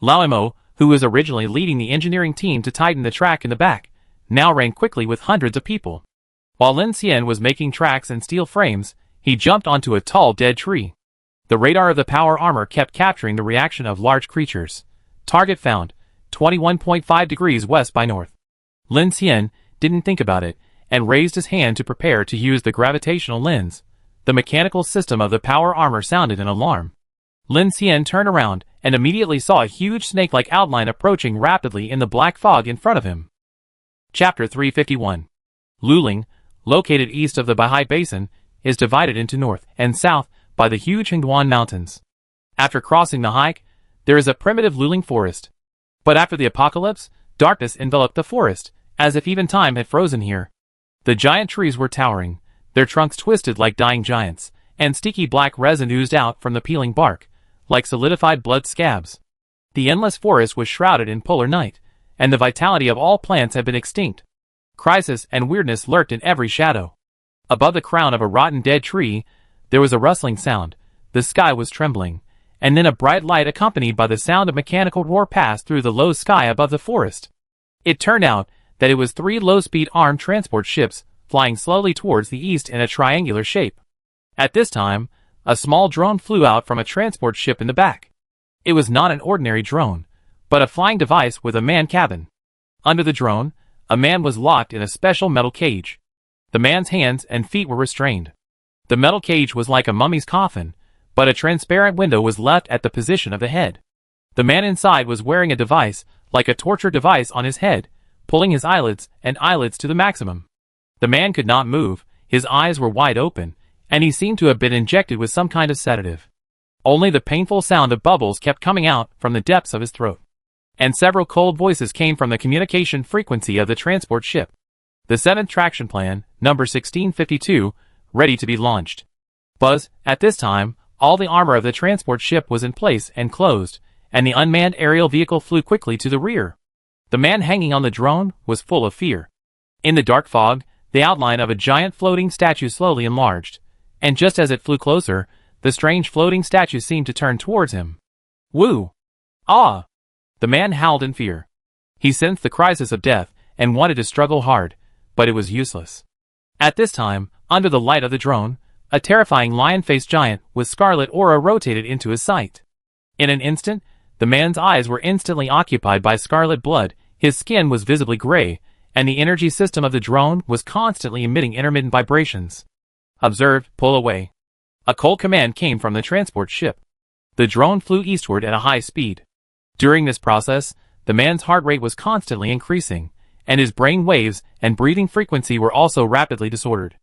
Lao Mo, who was originally leading the engineering team to tighten the track in the back, now ran quickly with hundreds of people. While Lin Xian was making tracks and steel frames, he jumped onto a tall dead tree. The radar of the power armor kept capturing the reaction of large creatures. Target found, 21.5 degrees west by north. Lin Xian didn't think about it, and raised his hand to prepare to use the gravitational lens. The mechanical system of the power armor sounded an alarm. Lin Xian turned around and immediately saw a huge snake-like outline approaching rapidly in the black fog in front of him. Chapter 351. Luling, located east of the Bahai Basin, is divided into north and south by the huge Hengduan Mountains. After crossing the hike, there is a primitive Luling forest. But after the apocalypse, darkness enveloped the forest, as if even time had frozen here. The giant trees were towering, their trunks twisted like dying giants, and sticky black resin oozed out from the peeling bark, like solidified blood scabs. The endless forest was shrouded in polar night, and the vitality of all plants had been extinct. Crisis and weirdness lurked in every shadow. Above the crown of a rotten dead tree, there was a rustling sound. The sky was trembling, and then a bright light accompanied by the sound of mechanical roar passed through the low sky above the forest. It turned out that it was 3 low-speed armed transport ships flying slowly towards the east in a triangular shape. At this time, a small drone flew out from a transport ship in the back. It was not an ordinary drone, but a flying device with a manned cabin. Under the drone, a man was locked in a special metal cage. The man's hands and feet were restrained. The metal cage was like a mummy's coffin, but a transparent window was left at the position of the head. The man inside was wearing a device, like a torture device on his head, pulling his eyelids to the maximum. The man could not move, his eyes were wide open, and he seemed to have been injected with some kind of sedative. Only the painful sound of bubbles kept coming out from the depths of his throat. And several cold voices came from the communication frequency of the transport ship. The 7th traction plan, number 1652, ready to be launched. Buzz, at this time, all the armor of the transport ship was in place and closed, and the unmanned aerial vehicle flew quickly to the rear. The man hanging on the drone was full of fear. In the dark fog, the outline of a giant floating statue slowly enlarged, and just as it flew closer, the strange floating statue seemed to turn towards him. Woo! Ah! The man howled in fear. He sensed the crisis of death and wanted to struggle hard, but it was useless. At this time, under the light of the drone, a terrifying lion-faced giant with scarlet aura rotated into his sight. In an instant, the man's eyes were instantly occupied by scarlet blood, his skin was visibly gray, and the energy system of the drone was constantly emitting intermittent vibrations. Observed, pull away. A cold command came from the transport ship. The drone flew eastward at a high speed. During this process, the man's heart rate was constantly increasing, and his brain waves and breathing frequency were also rapidly disordered.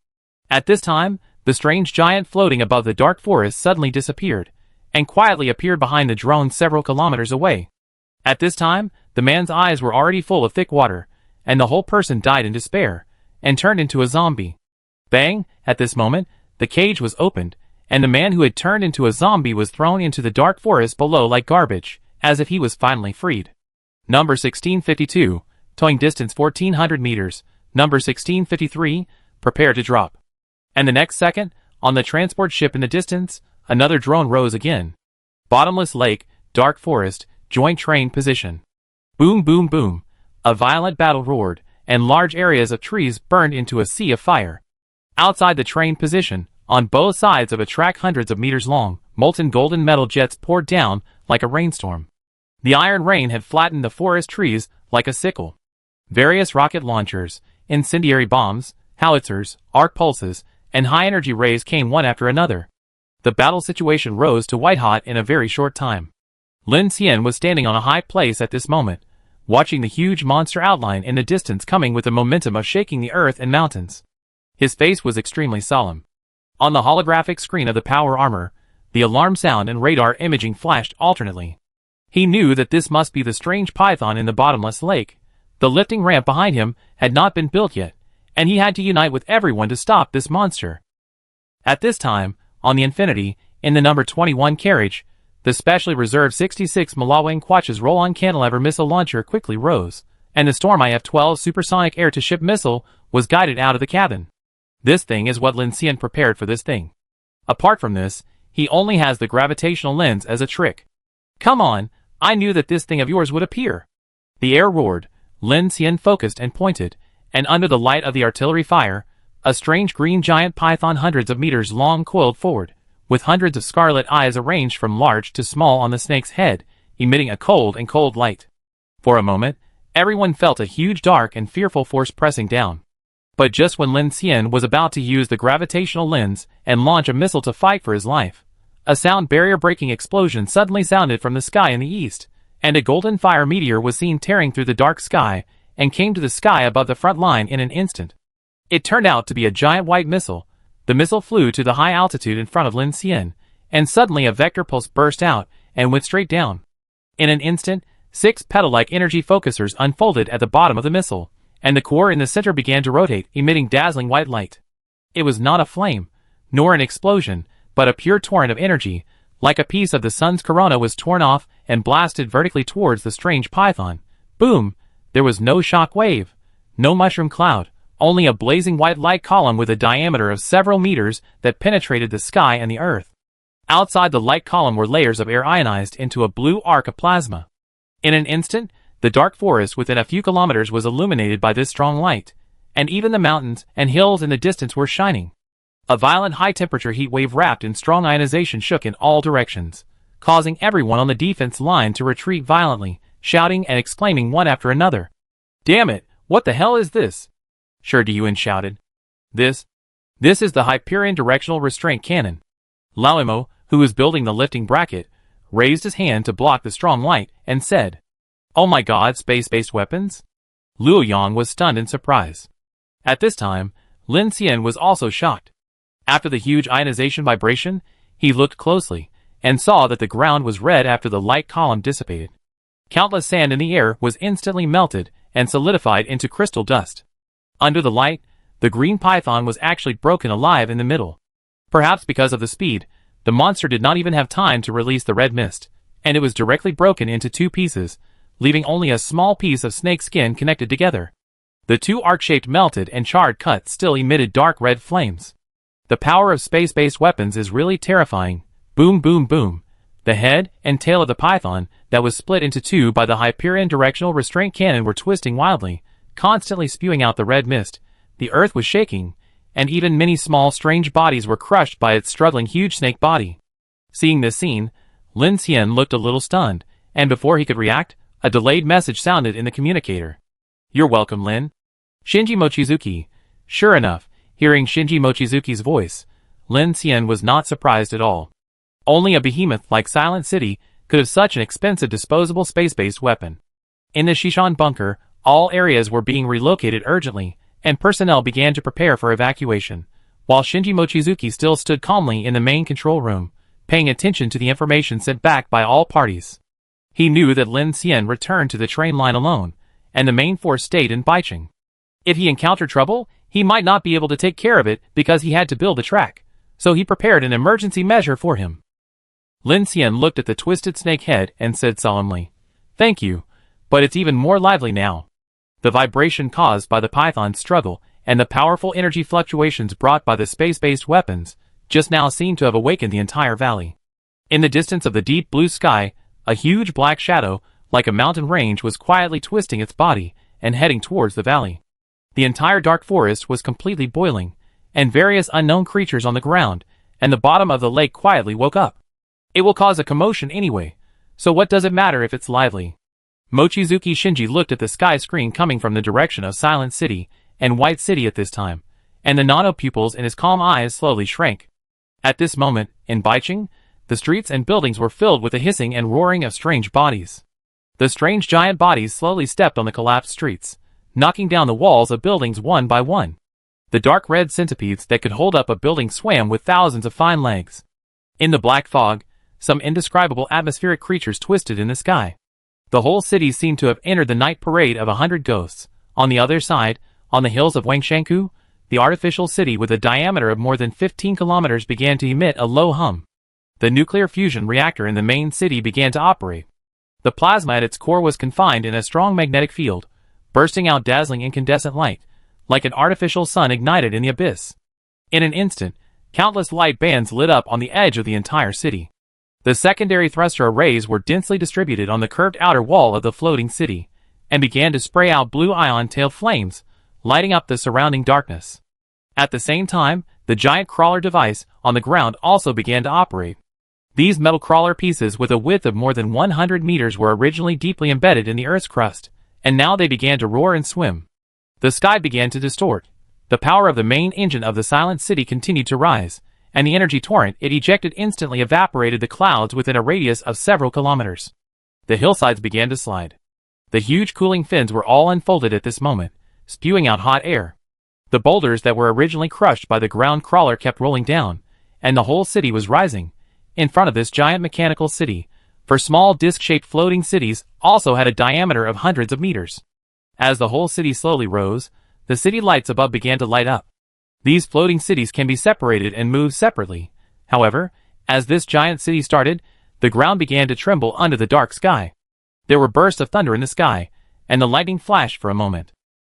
At this time, the strange giant floating above the dark forest suddenly disappeared, and quietly appeared behind the drone several kilometers away. At this time, the man's eyes were already full of thick water, and the whole person died in despair, and turned into a zombie. Bang! At this moment, the cage was opened, and the man who had turned into a zombie was thrown into the dark forest below like garbage, as if he was finally freed. Number 1652, towing distance 1400 meters, number 1653, prepare to drop. And the next second, on the transport ship in the distance, another drone rose again. Bottomless lake, dark forest, joint train position. Boom, boom, boom. A violent battle roared, and large areas of trees burned into a sea of fire. Outside the train position, on both sides of a track hundreds of meters long, molten golden metal jets poured down like a rainstorm. The iron rain had flattened the forest trees like a sickle. Various rocket launchers, incendiary bombs, howitzers, arc pulses, and high-energy rays came one after another. The battle situation rose to white-hot in a very short time. Lin Xian was standing on a high place at this moment, watching the huge monster outline in the distance coming with the momentum of shaking the earth and mountains. His face was extremely solemn. On the holographic screen of the power armor, the alarm sound and radar imaging flashed alternately. He knew that this must be the strange python in the bottomless lake. The lifting ramp behind him had not been built yet, and he had to unite with everyone to stop this monster. At this time, on the Infinity, in the number 21 carriage, the specially reserved 66 Malawang Quach's roll-on cantilever missile launcher quickly rose, and the Storm IF-12 supersonic air-to-ship missile was guided out of the cabin. This thing is what Lin Xian prepared for this thing. Apart from this, he only has the gravitational lens as a trick. Come on, I knew that this thing of yours would appear. The air roared, Lin Xian focused and pointed, and under the light of the artillery fire, a strange green giant python hundreds of meters long coiled forward, with hundreds of scarlet eyes arranged from large to small on the snake's head, emitting a cold light. For a moment, everyone felt a huge dark and fearful force pressing down. But just when Lin Xian was about to use the gravitational lens and launch a missile to fight for his life, a sound barrier-breaking explosion suddenly sounded from the sky in the east, and a golden fire meteor was seen tearing through the dark sky and came to the sky above the front line in an instant. It turned out to be a giant white missile. The missile flew to the high altitude in front of Lin Xian, and suddenly a vector pulse burst out and went straight down. In an instant, 6 petal-like energy focusers unfolded at the bottom of the missile, and the core in the center began to rotate, emitting dazzling white light. It was not a flame, nor an explosion, but a pure torrent of energy, like a piece of the sun's corona was torn off and blasted vertically towards the strange python. Boom! There was no shock wave, no mushroom cloud, only a blazing white light column with a diameter of several meters that penetrated the sky and the earth. Outside the light column were layers of air ionized into a blue arc of plasma. In an instant, the dark forest within a few kilometers was illuminated by this strong light, and even the mountains and hills in the distance were shining. A violent high-temperature heat wave wrapped in strong ionization shook in all directions, causing everyone on the defense line to retreat violently, shouting and exclaiming one after another. "Damn it, what the hell is this?" Sure, Diyuan shouted. This is the Hyperion Directional Restraint Cannon. Laoimo, who was building the lifting bracket, raised his hand to block the strong light and said, "Oh my god, space-based weapons?" Luo Yang was stunned in surprise. At this time, Lin Xian was also shocked. After the huge ionization vibration, he looked closely, and saw that the ground was red after the light column dissipated. Countless sand in the air was instantly melted and solidified into crystal dust. Under the light, the green python was actually broken alive in the middle. Perhaps because of the speed, the monster did not even have time to release the red mist, and it was directly broken into 2 pieces, leaving only a small piece of snake skin connected together. The 2 arc-shaped melted and charred cuts still emitted dark red flames. The power of space-based weapons is really terrifying. Boom, boom, boom. The head and tail of the python that was split into 2 by the Hyperion Directional Restraint Cannon were twisting wildly, constantly spewing out the red mist. The earth was shaking, and even many small strange bodies were crushed by its struggling huge snake body. Seeing this scene, Lin Xian looked a little stunned, and before he could react, a delayed message sounded in the communicator. "You're welcome, Lin." Shinji Mochizuki. Sure enough, hearing Shinji Mochizuki's voice, Lin Xian was not surprised at all. Only a behemoth like Silent City could have such an expensive disposable space-based weapon. In the Shishan bunker, all areas were being relocated urgently, and personnel began to prepare for evacuation, while Shinji Mochizuki still stood calmly in the main control room, paying attention to the information sent back by all parties. He knew that Lin Xian returned to the train line alone, and the main force stayed in Baicheng. If he encountered trouble, he might not be able to take care of it because he had to build the track, so he prepared an emergency measure for him. Lin Xian looked at the twisted snake head and said solemnly, "Thank you, but it's even more lively now." The vibration caused by the python's struggle and the powerful energy fluctuations brought by the space-based weapons just now seemed to have awakened the entire valley. In the distance of the deep blue sky, a huge black shadow, like a mountain range, was quietly twisting its body and heading towards the valley. The entire dark forest was completely boiling, and various unknown creatures on the ground and the bottom of the lake quietly woke up. It will cause a commotion anyway, so what does it matter if it's lively? Mochizuki Shinji looked at the sky screen coming from the direction of Silent City and White City at this time, and the nano pupils in his calm eyes slowly shrank. At this moment, in Baicheng, the streets and buildings were filled with the hissing and roaring of strange bodies. The strange giant bodies slowly stepped on the collapsed streets, knocking down the walls of buildings one by one. The dark red centipedes that could hold up a building swam with thousands of fine legs. In the black fog, some indescribable atmospheric creatures twisted in the sky. The whole city seemed to have entered the night parade of 100 ghosts. On the other side, on the hills of Wangshanku, the artificial city with a diameter of more than 15 kilometers began to emit a low hum. The nuclear fusion reactor in the main city began to operate. The plasma at its core was confined in a strong magnetic field, bursting out dazzling incandescent light, like an artificial sun ignited in the abyss. In an instant, countless light bands lit up on the edge of the entire city. The secondary thruster arrays were densely distributed on the curved outer wall of the floating city, and began to spray out blue ion-tailed flames, lighting up the surrounding darkness. At the same time, the giant crawler device on the ground also began to operate. These metal crawler pieces with a width of more than 100 meters were originally deeply embedded in the Earth's crust, and now they began to roar and swim. The sky began to distort. The power of the main engine of the Silent City continued to rise, and the energy torrent it ejected instantly evaporated the clouds within a radius of several kilometers. The hillsides began to slide. The huge cooling fins were all unfolded at this moment, spewing out hot air. The boulders that were originally crushed by the ground crawler kept rolling down, and the whole city was rising. In front of this giant mechanical city, for small disc-shaped floating cities also had a diameter of hundreds of meters. As the whole city slowly rose, the city lights above began to light up. These floating cities can be separated and moved separately. However, as this giant city started, the ground began to tremble under the dark sky. There were bursts of thunder in the sky, and the lightning flashed for a moment.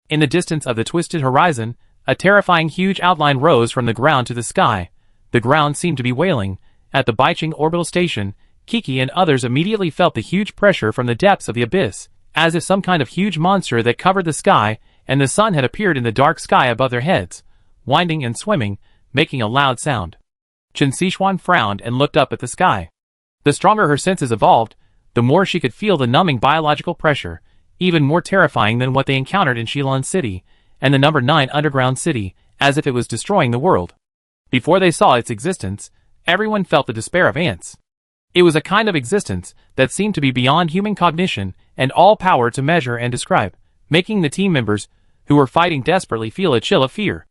In the distance of the twisted horizon, a terrifying huge outline rose from the ground to the sky. The ground seemed to be wailing. At the Baicheng orbital station, Kiki and others immediately felt the huge pressure from the depths of the abyss, as if some kind of huge monster that covered the sky and the sun had appeared in the dark sky above their heads, winding and swimming, making a loud sound. Chen Sichuan frowned and looked up at the sky. The stronger her senses evolved, the more she could feel the numbing biological pressure, even more terrifying than what they encountered in Shilon City and the number 9 underground city, as if it was destroying the world. Before they saw its existence, everyone felt the despair of ants. It was a kind of existence that seemed to be beyond human cognition and all power to measure and describe, making the team members, who were fighting desperately, feel a chill of fear.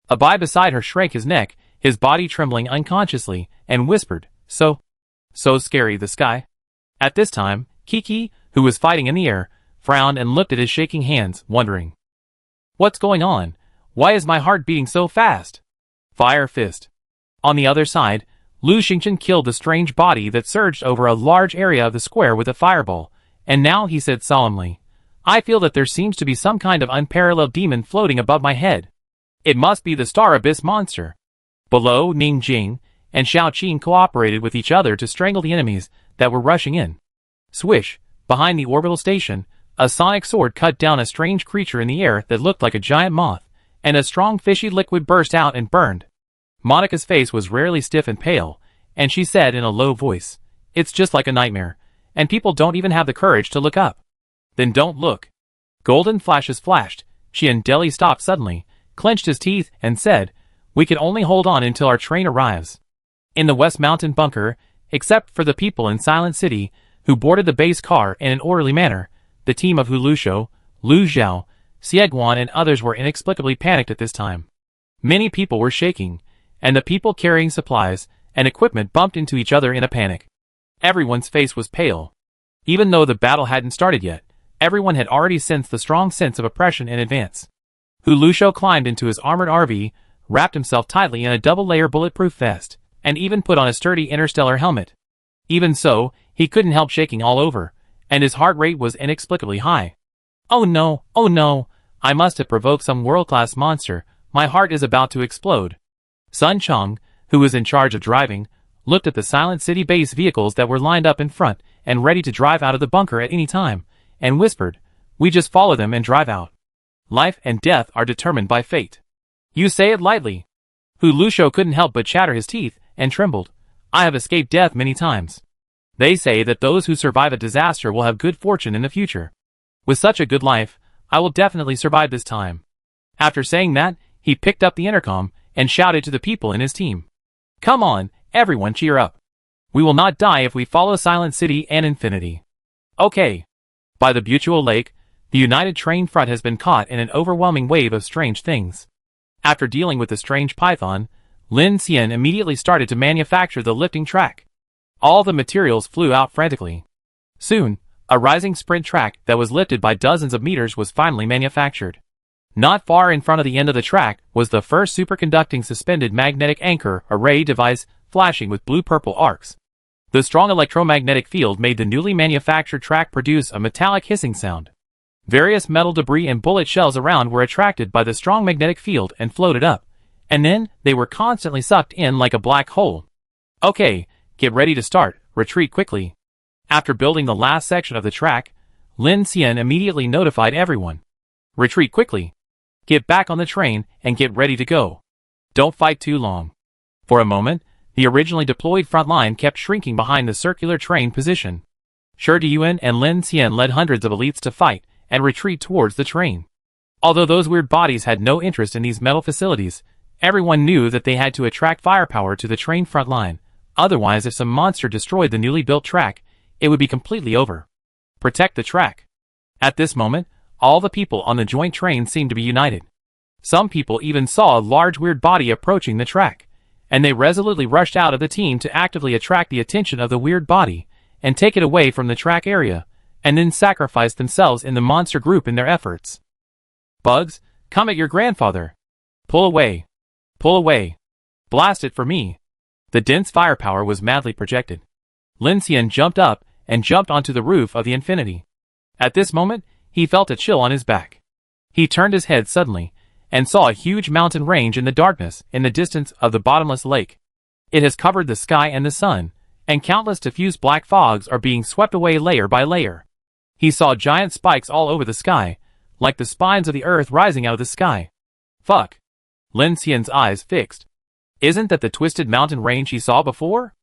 Abai beside her shrank his neck, his body trembling unconsciously, and whispered, so scary, the sky. At this time, Kiki, who was fighting in the air, frowned and looked at his shaking hands, wondering. What's going on? Why is my heart beating so fast? Fire fist. On the other side, Lu Xingchen killed the strange body that surged over a large area of the square with a fireball, and now he said solemnly, I feel that there seems to be some kind of unparalleled demon floating above my head. It must be the Star Abyss monster. Below, Ning Jing and Xiao Qin cooperated with each other to strangle the enemies that were rushing in. Swish, behind the orbital station, a sonic sword cut down a strange creature in the air that looked like a giant moth, and a strong fishy liquid burst out and burned. Monica's face was rarely stiff and pale, and she said in a low voice, It's just like a nightmare, and people don't even have the courage to look up. Then don't look. Golden flashes flashed. Deli stopped suddenly, clenched his teeth, and said, We can only hold on until our train arrives. In the West Mountain bunker, except for the people in Silent City, who boarded the base car in an orderly manner, the team of Hu Lushou, Lu Zhao, Xieguan and others were inexplicably panicked at this time. Many people were shaking, and the people carrying supplies and equipment bumped into each other in a panic. Everyone's face was pale. Even though the battle hadn't started yet, everyone had already sensed the strong sense of oppression in advance. Hu Lushou climbed into his armored RV, wrapped himself tightly in a double-layer bulletproof vest, and even put on a sturdy interstellar helmet. Even so, he couldn't help shaking all over, and his heart rate was inexplicably high. Oh no, I must have provoked some world-class monster, my heart is about to explode. Sun Chong, who was in charge of driving, looked at the Silent City base vehicles that were lined up in front, and ready to drive out of the bunker at any time, and whispered, "We just follow them and drive out. Life and death are determined by fate." "You say it lightly." Hu Lusho couldn't help but chatter his teeth, and trembled. "I have escaped death many times. They say that those who survive a disaster will have good fortune in the future. With such a good life, I will definitely survive this time." After saying that, he picked up the intercom and shouted to the people in his team. "Come on, everyone cheer up. We will not die if we follow Silent City and Infinity. Okay." By the Butuo Lake, the United Train front has been caught in an overwhelming wave of strange things. After dealing with the strange python, Lin Xian immediately started to manufacture the lifting track. All the materials flew out frantically. Soon, a rising sprint track that was lifted by dozens of meters was finally manufactured. Not far in front of the end of the track was the first superconducting suspended magnetic anchor array device flashing with blue-purple arcs. The strong electromagnetic field made the newly manufactured track produce a metallic hissing sound. Various metal debris and bullet shells around were attracted by the strong magnetic field and floated up, and then they were constantly sucked in like a black hole. "Okay, get ready to start, retreat quickly." After building the last section of the track, Lin Xian immediately notified everyone. "Retreat quickly. Get back on the train and get ready to go. Don't fight too long." For a moment, the originally deployed front line kept shrinking behind the circular train position. Shi Diyuan and Lin Xian led hundreds of elites to fight and retreat towards the train. Although those weird bodies had no interest in these metal facilities, everyone knew that they had to attract firepower to the train front line. Otherwise, if some monster destroyed the newly built track, it would be completely over. Protect the track. At this moment, all the people on the joint train seemed to be united. Some people even saw a large weird body approaching the track, and they resolutely rushed out of the team to actively attract the attention of the weird body and take it away from the track area, and then sacrificed themselves in the monster group in their efforts. "Bugs, come at your grandfather. Pull away. Pull away. Blast it for me." The dense firepower was madly projected. Lin Xian jumped up and jumped onto the roof of the Infinity. At this moment, he felt a chill on his back. He turned his head suddenly and saw a huge mountain range in the darkness in the distance of the bottomless lake. It has covered the sky and the sun, and countless diffuse black fogs are being swept away layer by layer. He saw giant spikes all over the sky, like the spines of the earth rising out of the sky. Fuck. Lin Xian's eyes fixed. Isn't that the twisted mountain range he saw before?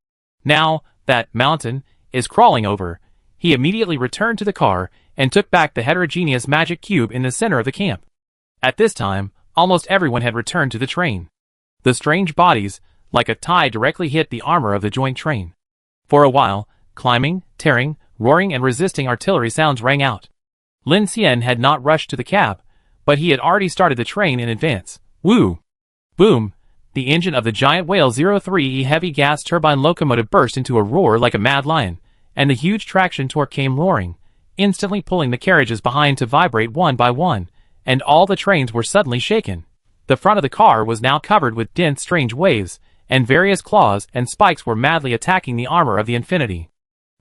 Now, that mountain is crawling over. He immediately returned to the car and took back the heterogeneous magic cube in the center of the camp. At this time, almost everyone had returned to the train. The strange bodies, like a tide, directly hit the armor of the joint train. For a while, climbing, tearing, roaring and resisting artillery sounds rang out. Lin Xian had not rushed to the cab, but he had already started the train in advance. Woo! Boom! The engine of the giant Whale 03E heavy gas turbine locomotive burst into a roar like a mad lion, and the huge traction torque came roaring, instantly pulling the carriages behind to vibrate one by one, and all the trains were suddenly shaken. The front of the car was now covered with dense strange waves, and various claws and spikes were madly attacking the armor of the Infinity.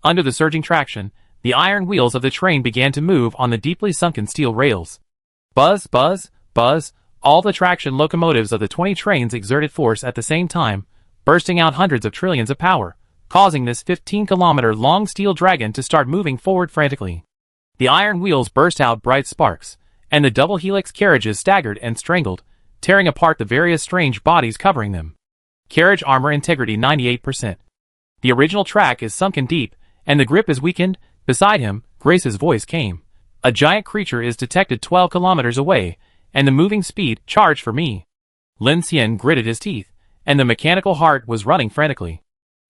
Under the surging traction, the iron wheels of the train began to move on the deeply sunken steel rails. Buzz, buzz, buzz, all the traction locomotives of the 20 trains exerted force at the same time, bursting out hundreds of trillions of power, causing this 15-kilometer-long steel dragon to start moving forward frantically. The iron wheels burst out bright sparks, and the double helix carriages staggered and strangled, tearing apart the various strange bodies covering them. Carriage armor integrity 98%. The original track is sunken deep, and the grip is weakened. Beside him, Grace's voice came. A giant creature is detected 12 kilometers away, and the moving speed charged for me. Lin Xian gritted his teeth, and the mechanical heart was running frantically.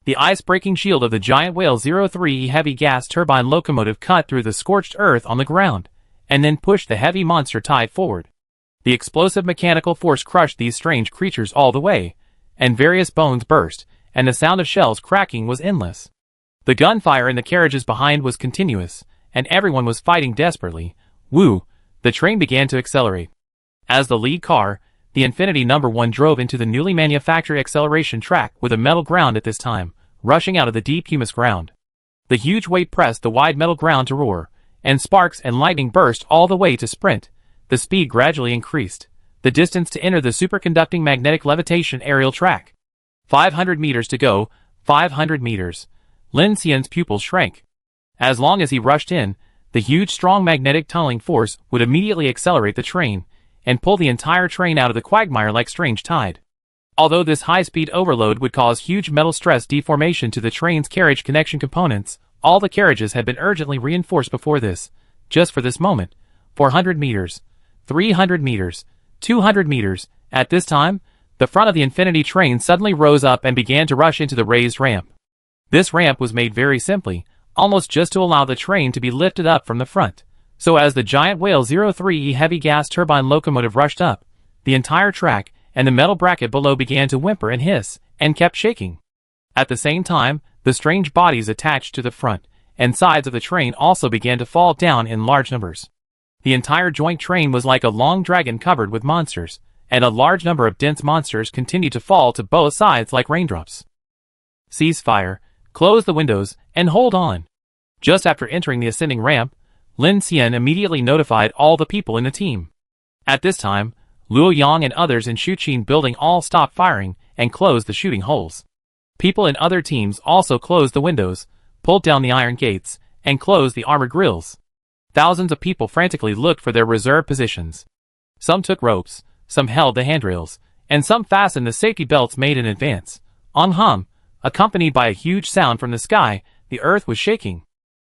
The ice-breaking shield of the giant Whale 03E heavy gas turbine locomotive cut through the scorched earth on the ground, and then pushed the heavy monster tide forward. The explosive mechanical force crushed these strange creatures all the way, and various bones burst, and the sound of shells cracking was endless. The gunfire in the carriages behind was continuous, and everyone was fighting desperately. Woo! The train began to accelerate. As the lead car, the Infinity No. 1 drove into the newly manufactured acceleration track with a metal ground at this time, rushing out of the deep humus ground. The huge weight pressed the wide metal ground to roar, and sparks and lightning burst all the way to sprint. The speed gradually increased. The distance to enter the superconducting magnetic levitation aerial track. 500 meters to go, 500 meters. Lin Xian's pupils shrank. As long as he rushed in, the huge strong magnetic tunneling force would immediately accelerate the train, and pull the entire train out of the quagmire like strange tide. Although this high-speed overload would cause huge metal stress deformation to the train's carriage connection components, all the carriages had been urgently reinforced before this, just for this moment. 400 meters, 300 meters, 200 meters. At this time, the front of the Infinity train suddenly rose up and began to rush into the raised ramp. This ramp was made very simply, almost just to allow the train to be lifted up from the front. So as the giant Whale 03E heavy gas turbine locomotive rushed up, the entire track and the metal bracket below began to whimper and hiss, and kept shaking. At the same time, the strange bodies attached to the front and sides of the train also began to fall down in large numbers. The entire joint train was like a long dragon covered with monsters, and a large number of dense monsters continued to fall to both sides like raindrops. Cease fire, close the windows, and hold on. Just after entering the ascending ramp, Lin Xian immediately notified all the people in the team. At this time, Luo Yang and others in Shuqin building all stopped firing and closed the shooting holes. People in other teams also closed the windows, pulled down the iron gates, and closed the armored grills. Thousands of people frantically looked for their reserve positions. Some took ropes, some held the handrails, and some fastened the safety belts made in advance. On hum, accompanied by a huge sound from the sky, the earth was shaking.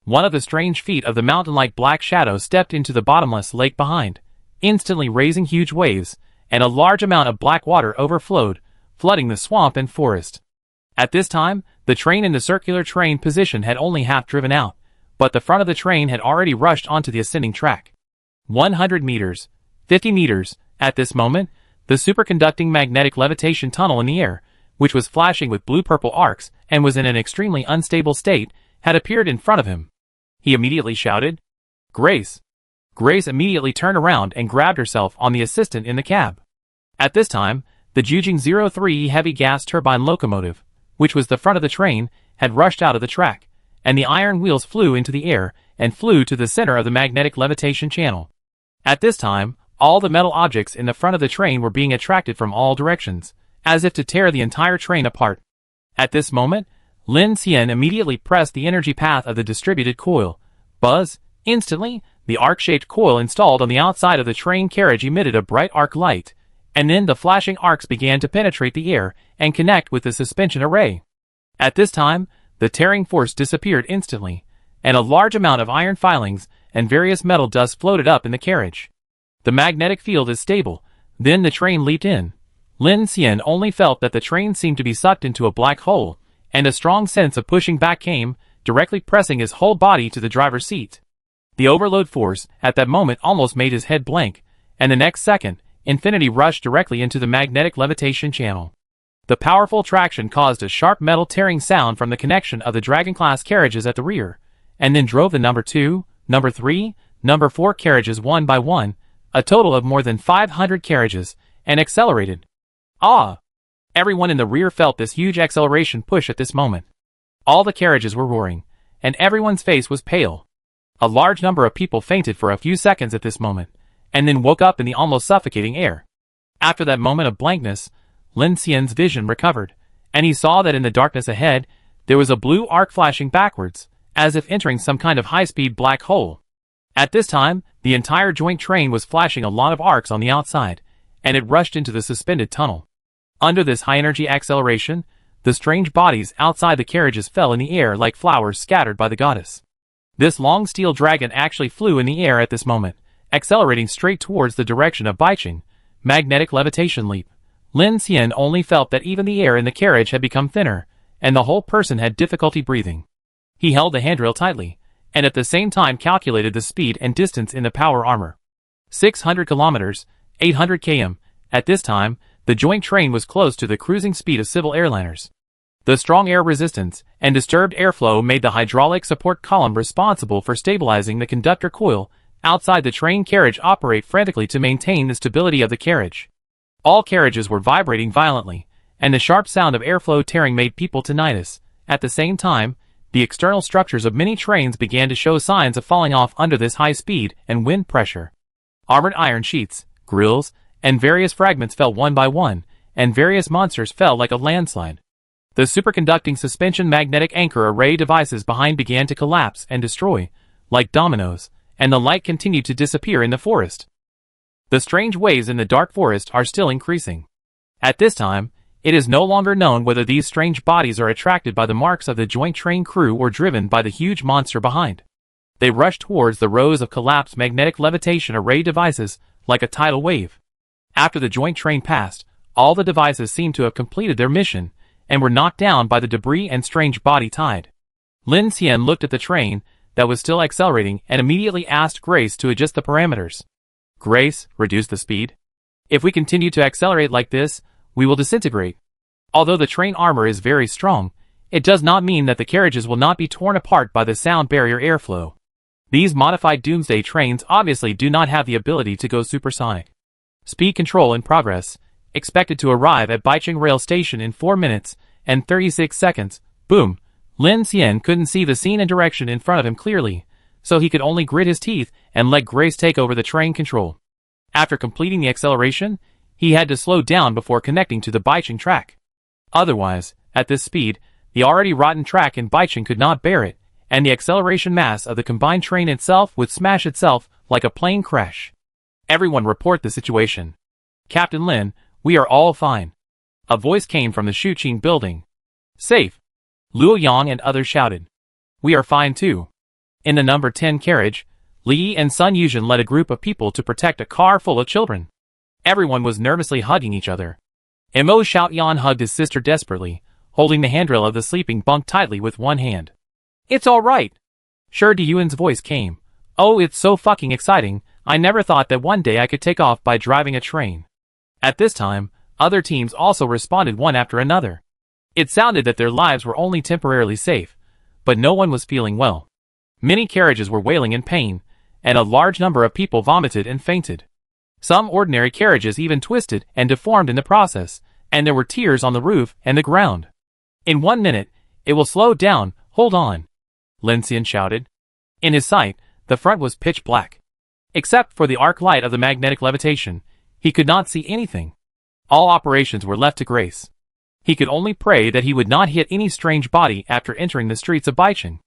One of the strange feet of the mountain-like black shadow stepped into the bottomless lake behind, instantly raising huge waves, and a large amount of black water overflowed, flooding the swamp and forest. At this time, the train in the circular train position had only half driven out, but the front of the train had already rushed onto the ascending track. 100 meters, 50 meters. At this moment, the superconducting magnetic levitation tunnel in the air, which was flashing with blue-purple arcs and was in an extremely unstable state, had appeared in front of him. He immediately shouted, "Grace!" Grace immediately turned around and grabbed herself on the assistant in the cab. At this time, the Jujing 03 heavy gas turbine locomotive, which was the front of the train, had rushed out of the track, and the iron wheels flew into the air and flew to the center of the magnetic levitation channel. At this time, all the metal objects in the front of the train were being attracted from all directions, as if to tear the entire train apart. At this moment, Lin Xian immediately pressed the energy path of the distributed coil. Buzz! Instantly, the arc-shaped coil installed on the outside of the train carriage emitted a bright arc light, and then the flashing arcs began to penetrate the air and connect with the suspension array. At this time, the tearing force disappeared instantly, and a large amount of iron filings and various metal dust floated up in the carriage. The magnetic field is stable. Then the train leaped in. Lin Xian only felt that the train seemed to be sucked into a black hole, and a strong sense of pushing back came, directly pressing his whole body to the driver's seat. The overload force, at that moment, almost made his head blank, and the next second, Infinity rushed directly into the magnetic levitation channel. The powerful traction caused a sharp metal tearing sound from the connection of the Dragon-class carriages at the rear, and then drove the number 2, number 3, number 4 carriages one by one, a total of more than 500 carriages, and accelerated. Ah! Everyone in the rear felt this huge acceleration push at this moment. All the carriages were roaring, and everyone's face was pale. A large number of people fainted for a few seconds at this moment, and then woke up in the almost suffocating air. After that moment of blankness, Lin Xian's vision recovered, and he saw that in the darkness ahead, there was a blue arc flashing backwards, as if entering some kind of high-speed black hole. At this time, the entire joint train was flashing a lot of arcs on the outside, and it rushed into the suspended tunnel. Under this high-energy acceleration, the strange bodies outside the carriages fell in the air like flowers scattered by the goddess. This long steel dragon actually flew in the air at this moment, accelerating straight towards the direction of Baiqing. Magnetic levitation leap. Lin Xian only felt that even the air in the carriage had become thinner, and the whole person had difficulty breathing. He held the handrail tightly, and at the same time calculated the speed and distance in the power armor. 600 kilometers, 800 km. At this time, the joint train was close to the cruising speed of civil airliners. The strong air resistance and disturbed airflow made the hydraulic support column responsible for stabilizing the conductor coil outside the train carriage operate frantically to maintain the stability of the carriage. All carriages were vibrating violently, and the sharp sound of airflow tearing made people tinnitus. At the same time, the external structures of many trains began to show signs of falling off under this high speed and wind pressure. Armored iron sheets, grills, and various fragments fell one by one, and various monsters fell like a landslide. The superconducting suspension magnetic anchor array devices behind began to collapse and destroy, like dominoes, and the light continued to disappear in the forest. The strange waves in the dark forest are still increasing. At this time, it is no longer known whether these strange bodies are attracted by the marks of the joint train crew or driven by the huge monster behind. They rush towards the rows of collapsed magnetic levitation array devices like a tidal wave. After the joint train passed, all the devices seemed to have completed their mission and were knocked down by the debris and strange body tide. Lin Xian looked at the train that was still accelerating and immediately asked Grace to adjust the parameters. Grace, reduce the speed. If we continue to accelerate like this, we will disintegrate. Although the train armor is very strong, it does not mean that the carriages will not be torn apart by the sound barrier airflow. These modified Doomsday trains obviously do not have the ability to go supersonic. Speed control in progress, expected to arrive at Baicheng Rail Station in 4 minutes and 36 seconds. Boom! Lin Xian couldn't see the scene and direction in front of him clearly, so he could only grit his teeth and let Grace take over the train control. After completing the acceleration, he had to slow down before connecting to the Baicheng track. Otherwise, at this speed, the already rotten track in Baicheng could not bear it, and the acceleration mass of the combined train itself would smash itself like a plane crash. Everyone report the situation. Captain Lin, we are all fine. A voice came from the Shuqing building. Safe. Luo Yang and others shouted. We are fine too. In the number 10 carriage, Li and Sun Yuzhen led a group of people to protect a car full of children. Everyone was nervously hugging each other. Mo Xiaoyan hugged his sister desperately, holding the handrail of the sleeping bunk tightly with one hand. It's all right. Shi Diyuan's voice came. Oh, it's so fucking exciting. I never thought that one day I could take off by driving a train. At this time, other teams also responded one after another. It sounded that their lives were only temporarily safe, but no one was feeling well. Many carriages were wailing in pain, and a large number of people vomited and fainted. Some ordinary carriages even twisted and deformed in the process, and there were tears on the roof and the ground. In 1 minute, it will slow down, hold on. Lin Xian shouted. In his sight, the front was pitch black. Except for the arc light of the magnetic levitation, he could not see anything. All operations were left to Grace. He could only pray that he would not hit any strange body after entering the streets of Baicheng.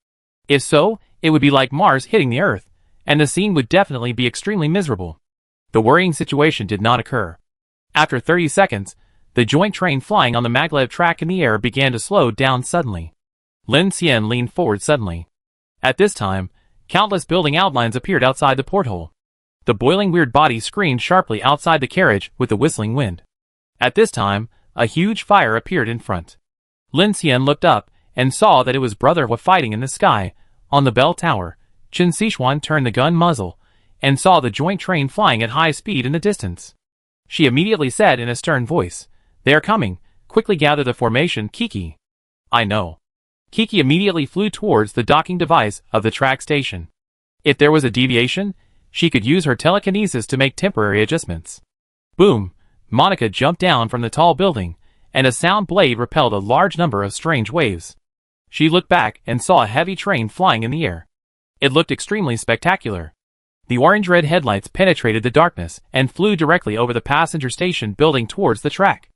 If so, it would be like Mars hitting the Earth, and the scene would definitely be extremely miserable. The worrying situation did not occur. After 30 seconds, the joint train flying on the maglev track in the air began to slow down suddenly. Lin Xian leaned forward suddenly. At this time, countless building outlines appeared outside the porthole. The boiling weird body screamed sharply outside the carriage with the whistling wind. At this time, a huge fire appeared in front. Lin Xian looked up and saw that it was Brother Hua fighting in the sky. On the bell tower, Chen Xishuan turned the gun muzzle and saw the joint train flying at high speed in the distance. She immediately said in a stern voice, "They are coming, quickly gather the formation, Kiki." I know. Kiki immediately flew towards the docking device of the track station. If there was a deviation, she could use her telekinesis to make temporary adjustments. Boom! Monica jumped down from the tall building, and a sound blade repelled a large number of strange waves. She looked back and saw a heavy train flying in the air. It looked extremely spectacular. The orange-red headlights penetrated the darkness and flew directly over the passenger station building towards the track.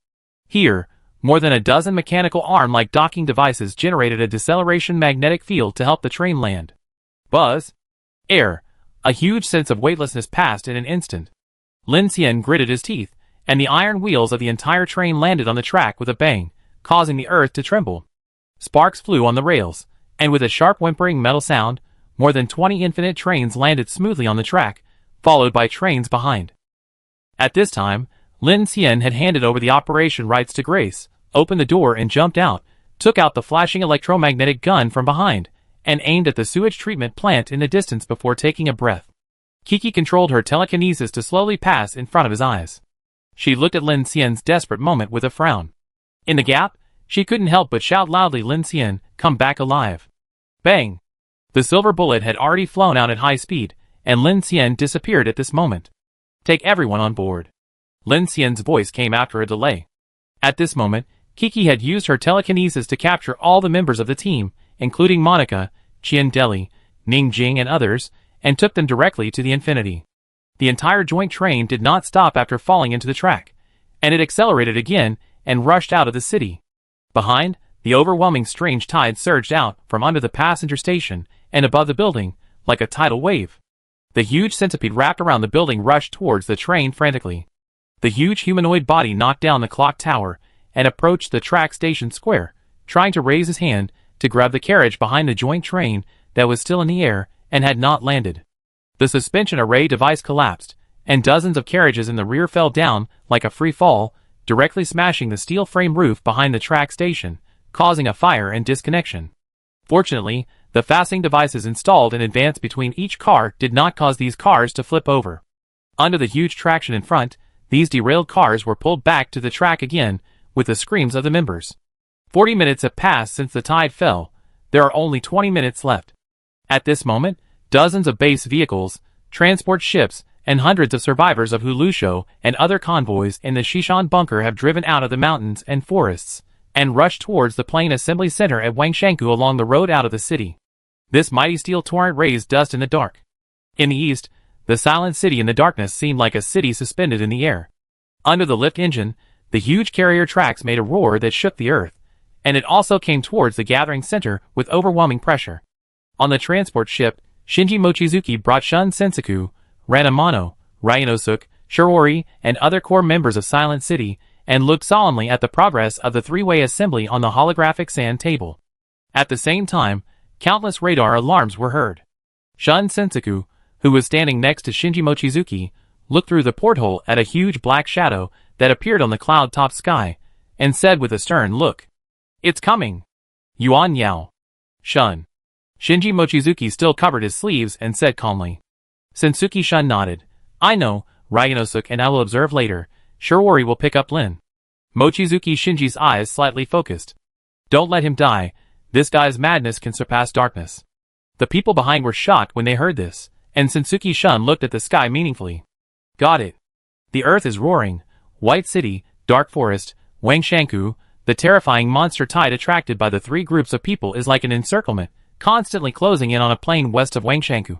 Here, more than a dozen mechanical arm-like docking devices generated a deceleration magnetic field to help the train land. Buzz! Air! A huge sense of weightlessness passed in an instant. Lin Xian gritted his teeth, and the iron wheels of the entire train landed on the track with a bang, causing the earth to tremble. Sparks flew on the rails, and with a sharp whimpering metal sound, more than 20 infinite trains landed smoothly on the track, followed by trains behind. At this time, Lin Xian had handed over the operation rights to Grace, opened the door and jumped out, took out the flashing electromagnetic gun from behind, and aimed at the sewage treatment plant in the distance before taking a breath. Kiki controlled her telekinesis to slowly pass in front of his eyes. She looked at Lin Xian's desperate moment with a frown. In the gap, she couldn't help but shout loudly, "Lin Xian, come back alive." Bang! The silver bullet had already flown out at high speed, and Lin Xian disappeared at this moment. Take everyone on board. Lin Xian's voice came after a delay. At this moment, Kiki had used her telekinesis to capture all the members of the team, including Monica, Qian Deli, Ning Jing and others, and took them directly to the infinity. The entire joint train did not stop after falling into the track, and it accelerated again and rushed out of the city. Behind, The overwhelming strange tide surged out from under the passenger station and above the building, like a tidal wave. The huge centipede wrapped around the building rushed towards the train frantically. The huge humanoid body knocked down the clock tower and approached the track station square, trying to raise his hand to grab the carriage behind the joint train that was still in the air and had not landed. The suspension array device collapsed, and dozens of carriages in the rear fell down like a free fall, directly smashing the steel frame roof behind the track station, causing a fire and disconnection. Fortunately, the fastening devices installed in advance between each car did not cause these cars to flip over. Under the huge traction in front, these derailed cars were pulled back to the track again with the screams of the members. 40 minutes have passed since the tide fell. There are only 20 minutes left. At this moment, dozens of base vehicles, transport ships, and hundreds of survivors of Hulusho and other convoys in the Shishan bunker have driven out of the mountains and forests and rushed towards the plane assembly center at Wangshanku along the road out of the city. This mighty steel torrent raised dust in the dark. In the east, the silent city in the darkness seemed like a city suspended in the air. Under the lift engine, the huge carrier tracks made a roar that shook the earth, and it also came towards the gathering center with overwhelming pressure. On the transport ship, Shinji Mochizuki brought Shun Sensaku, Ranamano, Ryanosuke, Shirori, and other core members of Silent City, and looked solemnly at the progress of the three-way assembly on the holographic sand table. At the same time, countless radar alarms were heard. Shun Sensaku, who was standing next to Shinji Mochizuki, looked through the porthole at a huge black shadow that appeared on the cloud-topped sky, and said with a stern look, "It's coming! Yuan Yao." Shun. Shinji Mochizuki still covered his sleeves and said calmly. Sensuke Shun nodded. "I know, Ryanosuke, and I will observe later. Shirori will pick up Lin." Mochizuki Shinji's eyes slightly focused. "Don't let him die. This guy's madness can surpass darkness." The people behind were shocked when they heard this, and Sensuke Shun looked at the sky meaningfully. "Got it. The earth is roaring. White City, Dark Forest, Wangshanku, the terrifying monster tide attracted by the three groups of people is like an encirclement, constantly closing in on a plain west of Wangshanku.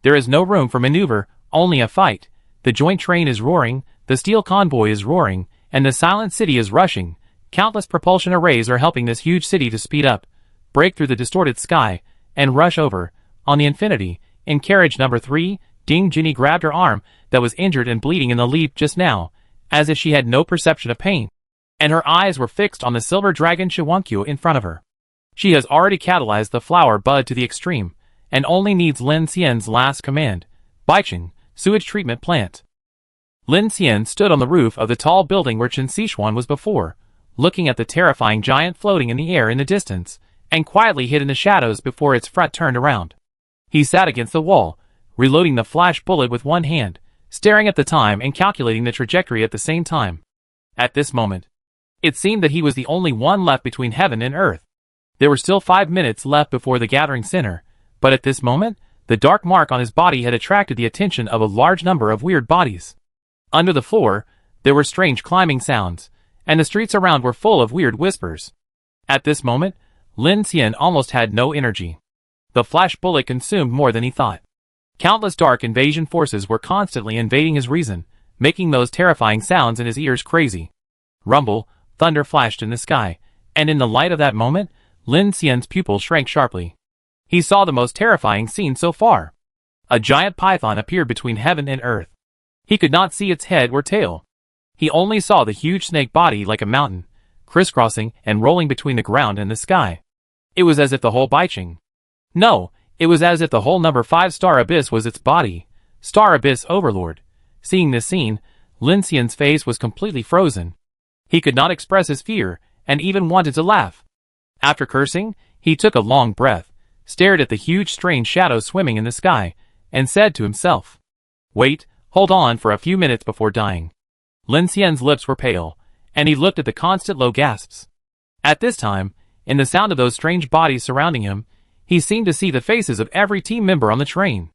There is no room for maneuver, only a fight. The joint train is roaring, the steel convoy is roaring, and the silent city is rushing. Countless propulsion arrays are helping this huge city to speed up, break through the distorted sky, and rush over. On the Infinity, in carriage number 3, Ding Jinny grabbed her arm that was injured and bleeding in the leap just now, as if she had no perception of pain, and her eyes were fixed on the silver dragon Shiwankyu in front of her. She has already catalyzed the flower bud to the extreme, and only needs Lin Xian's last command, Baicheng, sewage treatment plant. Lin Xian stood on the roof of the tall building where Chen Xishuan was before, looking at the terrifying giant floating in the air in the distance, and quietly hid in the shadows before its front turned around. He sat against the wall, reloading the flash bullet with one hand, staring at the time and calculating the trajectory at the same time. At this moment, it seemed that he was the only one left between heaven and earth. There were still 5 minutes left before the gathering center, but at this moment, the dark mark on his body had attracted the attention of a large number of weird bodies. Under the floor, there were strange climbing sounds, and the streets around were full of weird whispers. At this moment, Lin Xian almost had no energy. The flash bullet consumed more than he thought. Countless dark invasion forces were constantly invading his reason, making those terrifying sounds in his ears crazy. Rumble, thunder flashed in the sky, and in the light of that moment, Lin Xian's pupils shrank sharply. He saw the most terrifying scene so far. A giant python appeared between heaven and earth. He could not see its head or tail. He only saw the huge snake body like a mountain, crisscrossing and rolling between the ground and the sky. It was as if the whole Baicheng. No, it was as if the whole number 5 Star Abyss was its body. Star Abyss Overlord. Seeing this scene, Lin Xian's face was completely frozen. He could not express his fear, and even wanted to laugh. After cursing, he took a long breath, stared at the huge strange shadow swimming in the sky, and said to himself, "Wait, hold on for a few minutes before dying." Lin Xian's lips were pale, and he looked at the constant low gasps. At this time, in the sound of those strange bodies surrounding him, he seemed to see the faces of every team member on the train.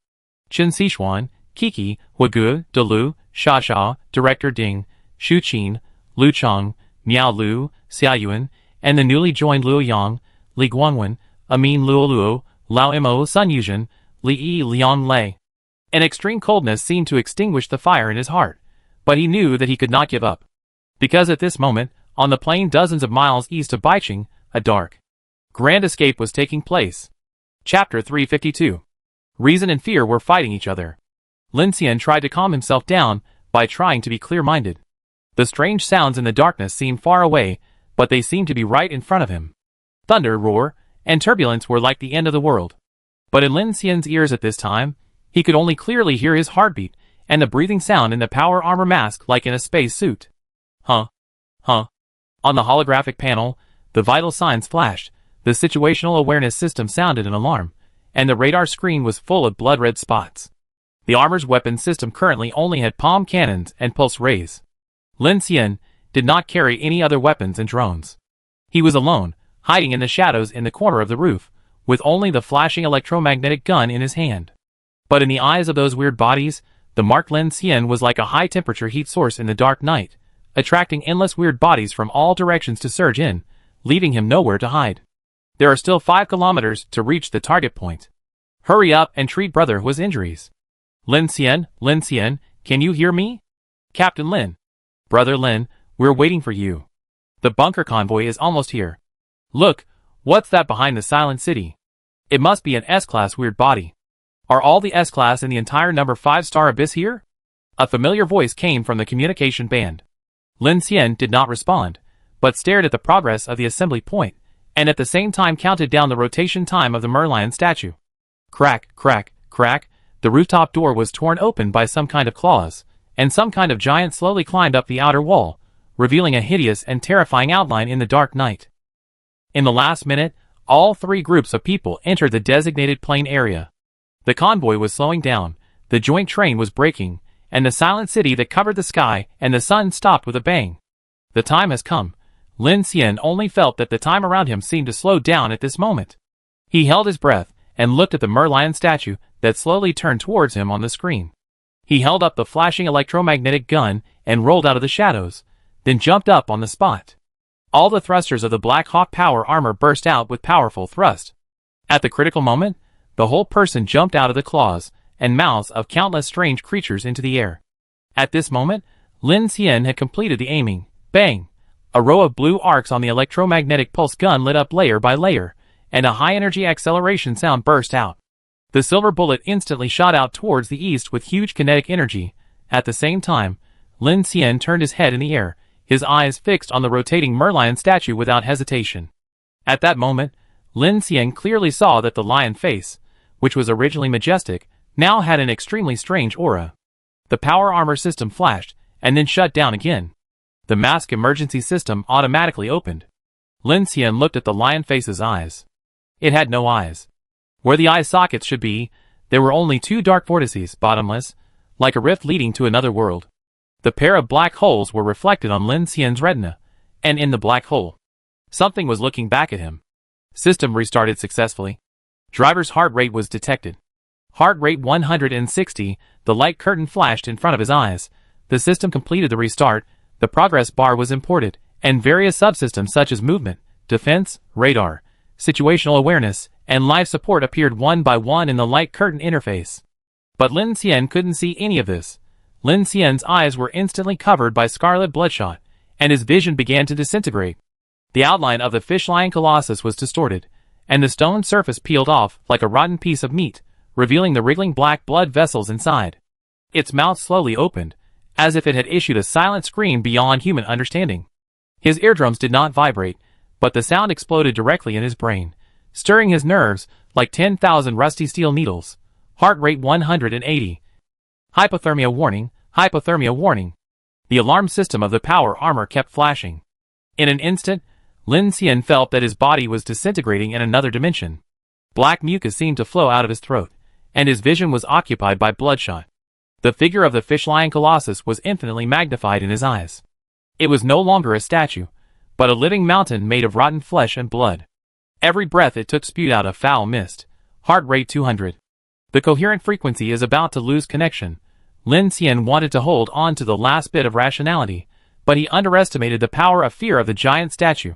Chen Xishuan, Kiki, Huagu, Delu, Xia, Director Ding, Shu Qin, Lu Cheng, Miao Lu, Xia Yuan, and the newly joined Luo Yang, Li Guanwen, Amin Luo Luo, Lao Mo Sun Yuzhen, Li Yi Liang Lei. An extreme coldness seemed to extinguish the fire in his heart, but he knew that he could not give up. Because at this moment, on the plain dozens of miles east of Baicheng, a dark, grand escape was taking place. Chapter 352. Reason and fear were fighting each other. Lin Xian tried to calm himself down by trying to be clear-minded. The strange sounds in the darkness seemed far away, but they seemed to be right in front of him. Thunder, roar, and turbulence were like the end of the world. But in Lin Xian's ears at this time, he could only clearly hear his heartbeat and the breathing sound in the power armor mask like in a space suit. Huh? On the holographic panel, the vital signs flashed, the situational awareness system sounded an alarm, and the radar screen was full of blood-red spots. The armor's weapon system currently only had palm cannons and pulse rays. Lin Xian did not carry any other weapons and drones. He was alone, hiding in the shadows in the corner of the roof, with only the flashing electromagnetic gun in his hand. But in the eyes of those weird bodies, the marked Lin Xian was like a high-temperature heat source in the dark night, attracting endless weird bodies from all directions to surge in, leaving him nowhere to hide. There are still 5 kilometers to reach the target point. Hurry up and treat brother with injuries. Lin Xian, can you hear me? Captain Lin. Brother Lin, we're waiting for you. The bunker convoy is almost here. Look, what's that behind the silent city? It must be an S-class weird body. Are all the S-class in the entire number 5-star abyss here? A familiar voice came from the communication band. Lin Xian did not respond, but stared at the progress of the assembly point, and at the same time counted down the rotation time of the Merlion statue. Crack, crack, crack, the rooftop door was torn open by some kind of claws, and some kind of giant slowly climbed up the outer wall, revealing a hideous and terrifying outline in the dark night. In the last minute, all 3 groups of people entered the designated plane area. The convoy was slowing down, the joint train was braking, and the silent city that covered the sky and the sun stopped with a bang. The time has come. Lin Xian only felt that the time around him seemed to slow down at this moment. He held his breath and looked at the Merlion statue that slowly turned towards him on the screen. He held up the flashing electromagnetic gun and rolled out of the shadows, then jumped up on the spot. All the thrusters of the Black Hawk power armor burst out with powerful thrust. At the critical moment, the whole person jumped out of the claws and mouths of countless strange creatures into the air. At this moment, Lin Xian had completed the aiming. Bang! A row of blue arcs on the electromagnetic pulse gun lit up layer by layer, and a high-energy acceleration sound burst out. The silver bullet instantly shot out towards the east with huge kinetic energy. At the same time, Lin Xian turned his head in the air, his eyes fixed on the rotating Merlion statue without hesitation. At that moment, Lin Xian clearly saw that the lion face, which was originally majestic, now had an extremely strange aura. The power armor system flashed, and then shut down again. The mask emergency system automatically opened. Lin Xian looked at the lion face's eyes. It had no eyes. Where the eye sockets should be, there were only 2 dark vortices, bottomless, like a rift leading to another world. The pair of black holes were reflected on Lin Xian's retina, and in the black hole, something was looking back at him. System restarted successfully. Driver's heart rate was detected. Heart rate 160, the light curtain flashed in front of his eyes. The system completed the restart, the progress bar was imported, and various subsystems such as movement, defense, radar, situational awareness, and life support appeared one by one in the light curtain interface. But Lin Xian couldn't see any of this. Lin Xian's eyes were instantly covered by scarlet bloodshot, and his vision began to disintegrate. The outline of the fish-lion colossus was distorted, and the stone surface peeled off like a rotten piece of meat, revealing the wriggling black blood vessels inside. Its mouth slowly opened, as if it had issued a silent scream beyond human understanding. His eardrums did not vibrate, but the sound exploded directly in his brain, stirring his nerves like 10,000 rusty steel needles. Heart rate 180. Hypothermia warning, hypothermia warning. The alarm system of the power armor kept flashing. In an instant, Lin Xian felt that his body was disintegrating in another dimension. Black mucus seemed to flow out of his throat, and his vision was occupied by bloodshot. The figure of the fish-lion colossus was infinitely magnified in his eyes. It was no longer a statue, but a living mountain made of rotten flesh and blood. Every breath it took spewed out a foul mist. Heart rate 200. The coherent frequency is about to lose connection. Lin Xian wanted to hold on to the last bit of rationality, but he underestimated the power of fear of the giant statue.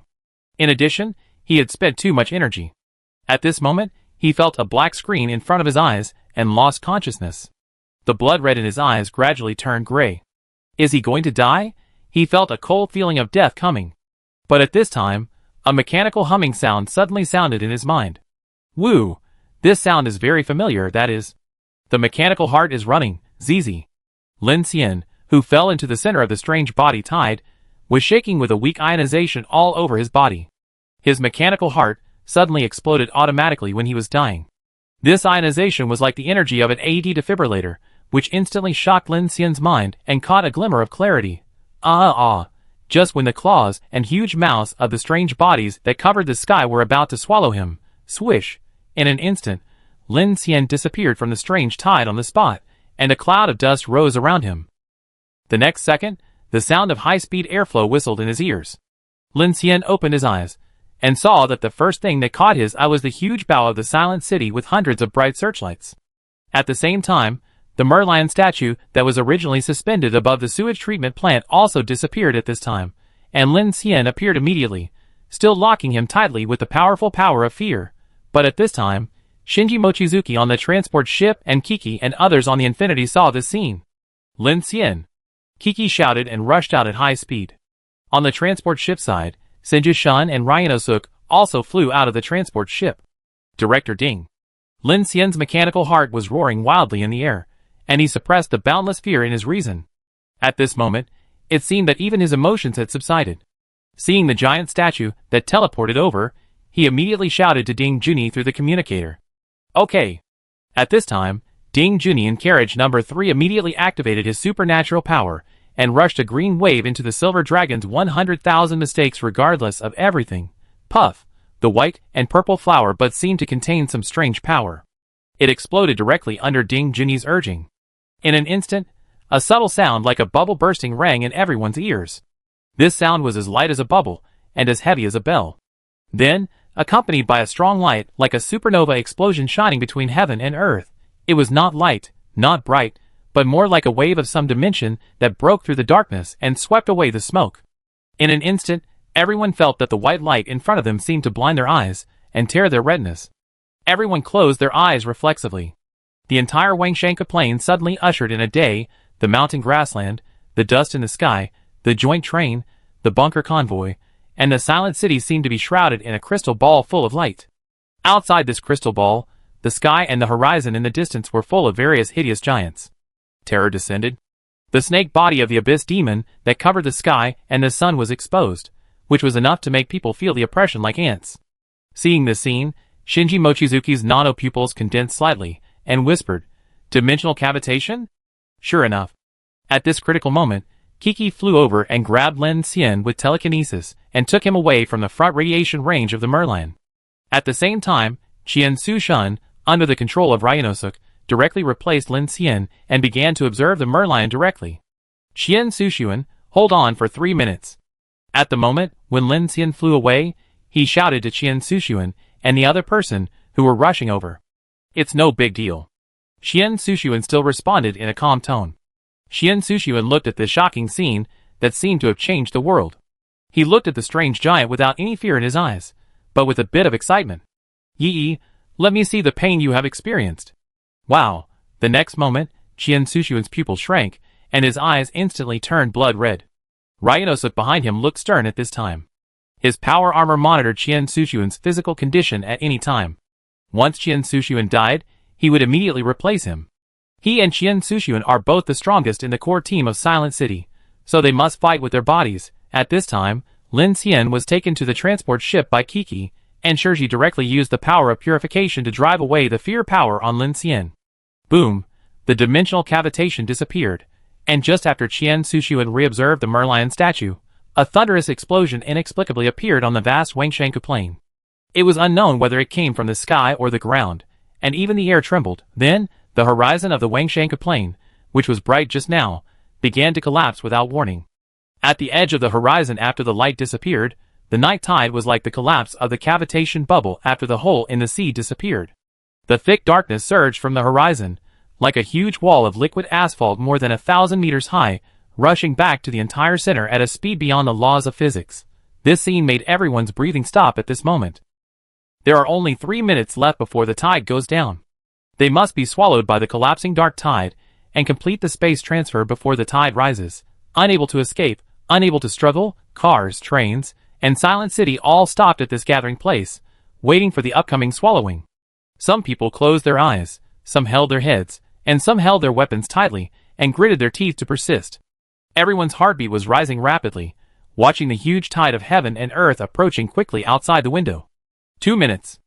In addition, he had spent too much energy. At this moment, he felt a black screen in front of his eyes and lost consciousness. The blood red in his eyes gradually turned gray. Is he going to die? He felt a cold feeling of death coming. But at this time, A mechanical humming sound suddenly sounded in his mind. Woo! This sound is very familiar, that is. The mechanical heart is running, ZZ. Lin Xian, who fell into the center of the strange body tide, was shaking with a weak ionization all over his body. His mechanical heart suddenly exploded automatically when he was dying. This ionization was like the energy of an AED defibrillator, which instantly shocked Lin Xian's mind and caught a glimmer of clarity. Just when the claws and huge mouths of the strange bodies that covered the sky were about to swallow him, swish, in an instant, Lin Xian disappeared from the strange tide on the spot, and a cloud of dust rose around him. The next second, the sound of high-speed airflow whistled in his ears. Lin Xian opened his eyes, and saw that the first thing that caught his eye was the huge bow of the silent city with hundreds of bright searchlights. At the same time, the Merlion statue that was originally suspended above the sewage treatment plant also disappeared at this time, and Lin Xian appeared immediately, still locking him tightly with the powerful power of fear. But at this time, Shinji Mochizuki on the transport ship and Kiki and others on the Infinity saw this scene. Lin Xian! Kiki shouted and rushed out at high speed. On the transport ship side, Shinji Shun and Ryonosuke also flew out of the transport ship. Director Ding. Lin Xian's mechanical heart was roaring wildly in the air, and he suppressed the boundless fear in his reason. At this moment, it seemed that even his emotions had subsided. Seeing the giant statue that teleported over, he immediately shouted to Ding Junyi through the communicator. Okay. At this time, Ding Junyi in carriage number 3 immediately activated his supernatural power and rushed a green wave into the silver dragon's 100,000 mistakes regardless of everything. Puff, the white and purple flower but seemed to contain some strange power. It exploded directly under Ding Junyi's urging. In an instant, a subtle sound like a bubble bursting rang in everyone's ears. This sound was as light as a bubble and as heavy as a bell. Then, accompanied by a strong light like a supernova explosion shining between heaven and earth. It was not light, not bright, but more like a wave of some dimension that broke through the darkness and swept away the smoke. In an instant, everyone felt that the white light in front of them seemed to blind their eyes and tear their retinas. Everyone closed their eyes reflexively. The entire Wangshanka plain suddenly ushered in a day, the mountain grassland, the dust in the sky, the joint train, the bunker convoy, and the silent city seemed to be shrouded in a crystal ball full of light. Outside this crystal ball, the sky and the horizon in the distance were full of various hideous giants. Terror descended. The snake body of the abyss demon that covered the sky and the sun was exposed, which was enough to make people feel the oppression like ants. Seeing this scene, Shinji Mochizuki's nano pupils condensed slightly, and whispered, "Dimensional cavitation?" Sure enough. At this critical moment, Kiki flew over and grabbed Lin Xian with telekinesis and took him away from the front radiation range of the Merlion. At the same time, Qian Su Shun, under the control of Ryonosuke, directly replaced Lin Xian and began to observe the Merlion directly. Qian Su Shun, hold on for 3 minutes. At the moment when Lin Xian flew away, he shouted to Qian Su Shun and the other person who were rushing over. It's no big deal. Qian Su Shun still responded in a calm tone. Qian Su Shun looked at this shocking scene that seemed to have changed the world. He looked at the strange giant without any fear in his eyes, but with a bit of excitement. Yi, let me see the pain you have experienced. Wow. The next moment, Qian Su Shun's pupil shrank, and his eyes instantly turned blood red. Ryonosuke behind him looked stern at this time. His power armor monitored Qian Su Shun's physical condition at any time. Once Qian Su Shun died, he would immediately replace him. He and Qian Su Shun are both the strongest in the core team of Silent City, so they must fight with their bodies. At this time, Lin Xian was taken to the transport ship by Kiki, and Shirji directly used the power of purification to drive away the fear power on Lin Xian. Boom! The dimensional cavitation disappeared, and just after Qian Su Shun reobserved the Merlion statue, a thunderous explosion inexplicably appeared on the vast Wangshanka plain. It was unknown whether it came from the sky or the ground, and even the air trembled. Then, the horizon of the Wangshanka plain, which was bright just now, began to collapse without warning. At the edge of the horizon after the light disappeared, the night tide was like the collapse of the cavitation bubble after the hole in the sea disappeared. The thick darkness surged from the horizon, like a huge wall of liquid asphalt more than 1,000 meters high, rushing back to the entire center at a speed beyond the laws of physics. This scene made everyone's breathing stop at this moment. There are only 3 minutes left before the tide goes down. They must be swallowed by the collapsing dark tide, and complete the space transfer before the tide rises. Unable to escape, unable to struggle, cars, trains, and Silent City all stopped at this gathering place, waiting for the upcoming swallowing. Some people closed their eyes, some held their heads, and some held their weapons tightly and gritted their teeth to persist. Everyone's heartbeat was rising rapidly, watching the huge tide of heaven and earth approaching quickly outside the window. 2 minutes.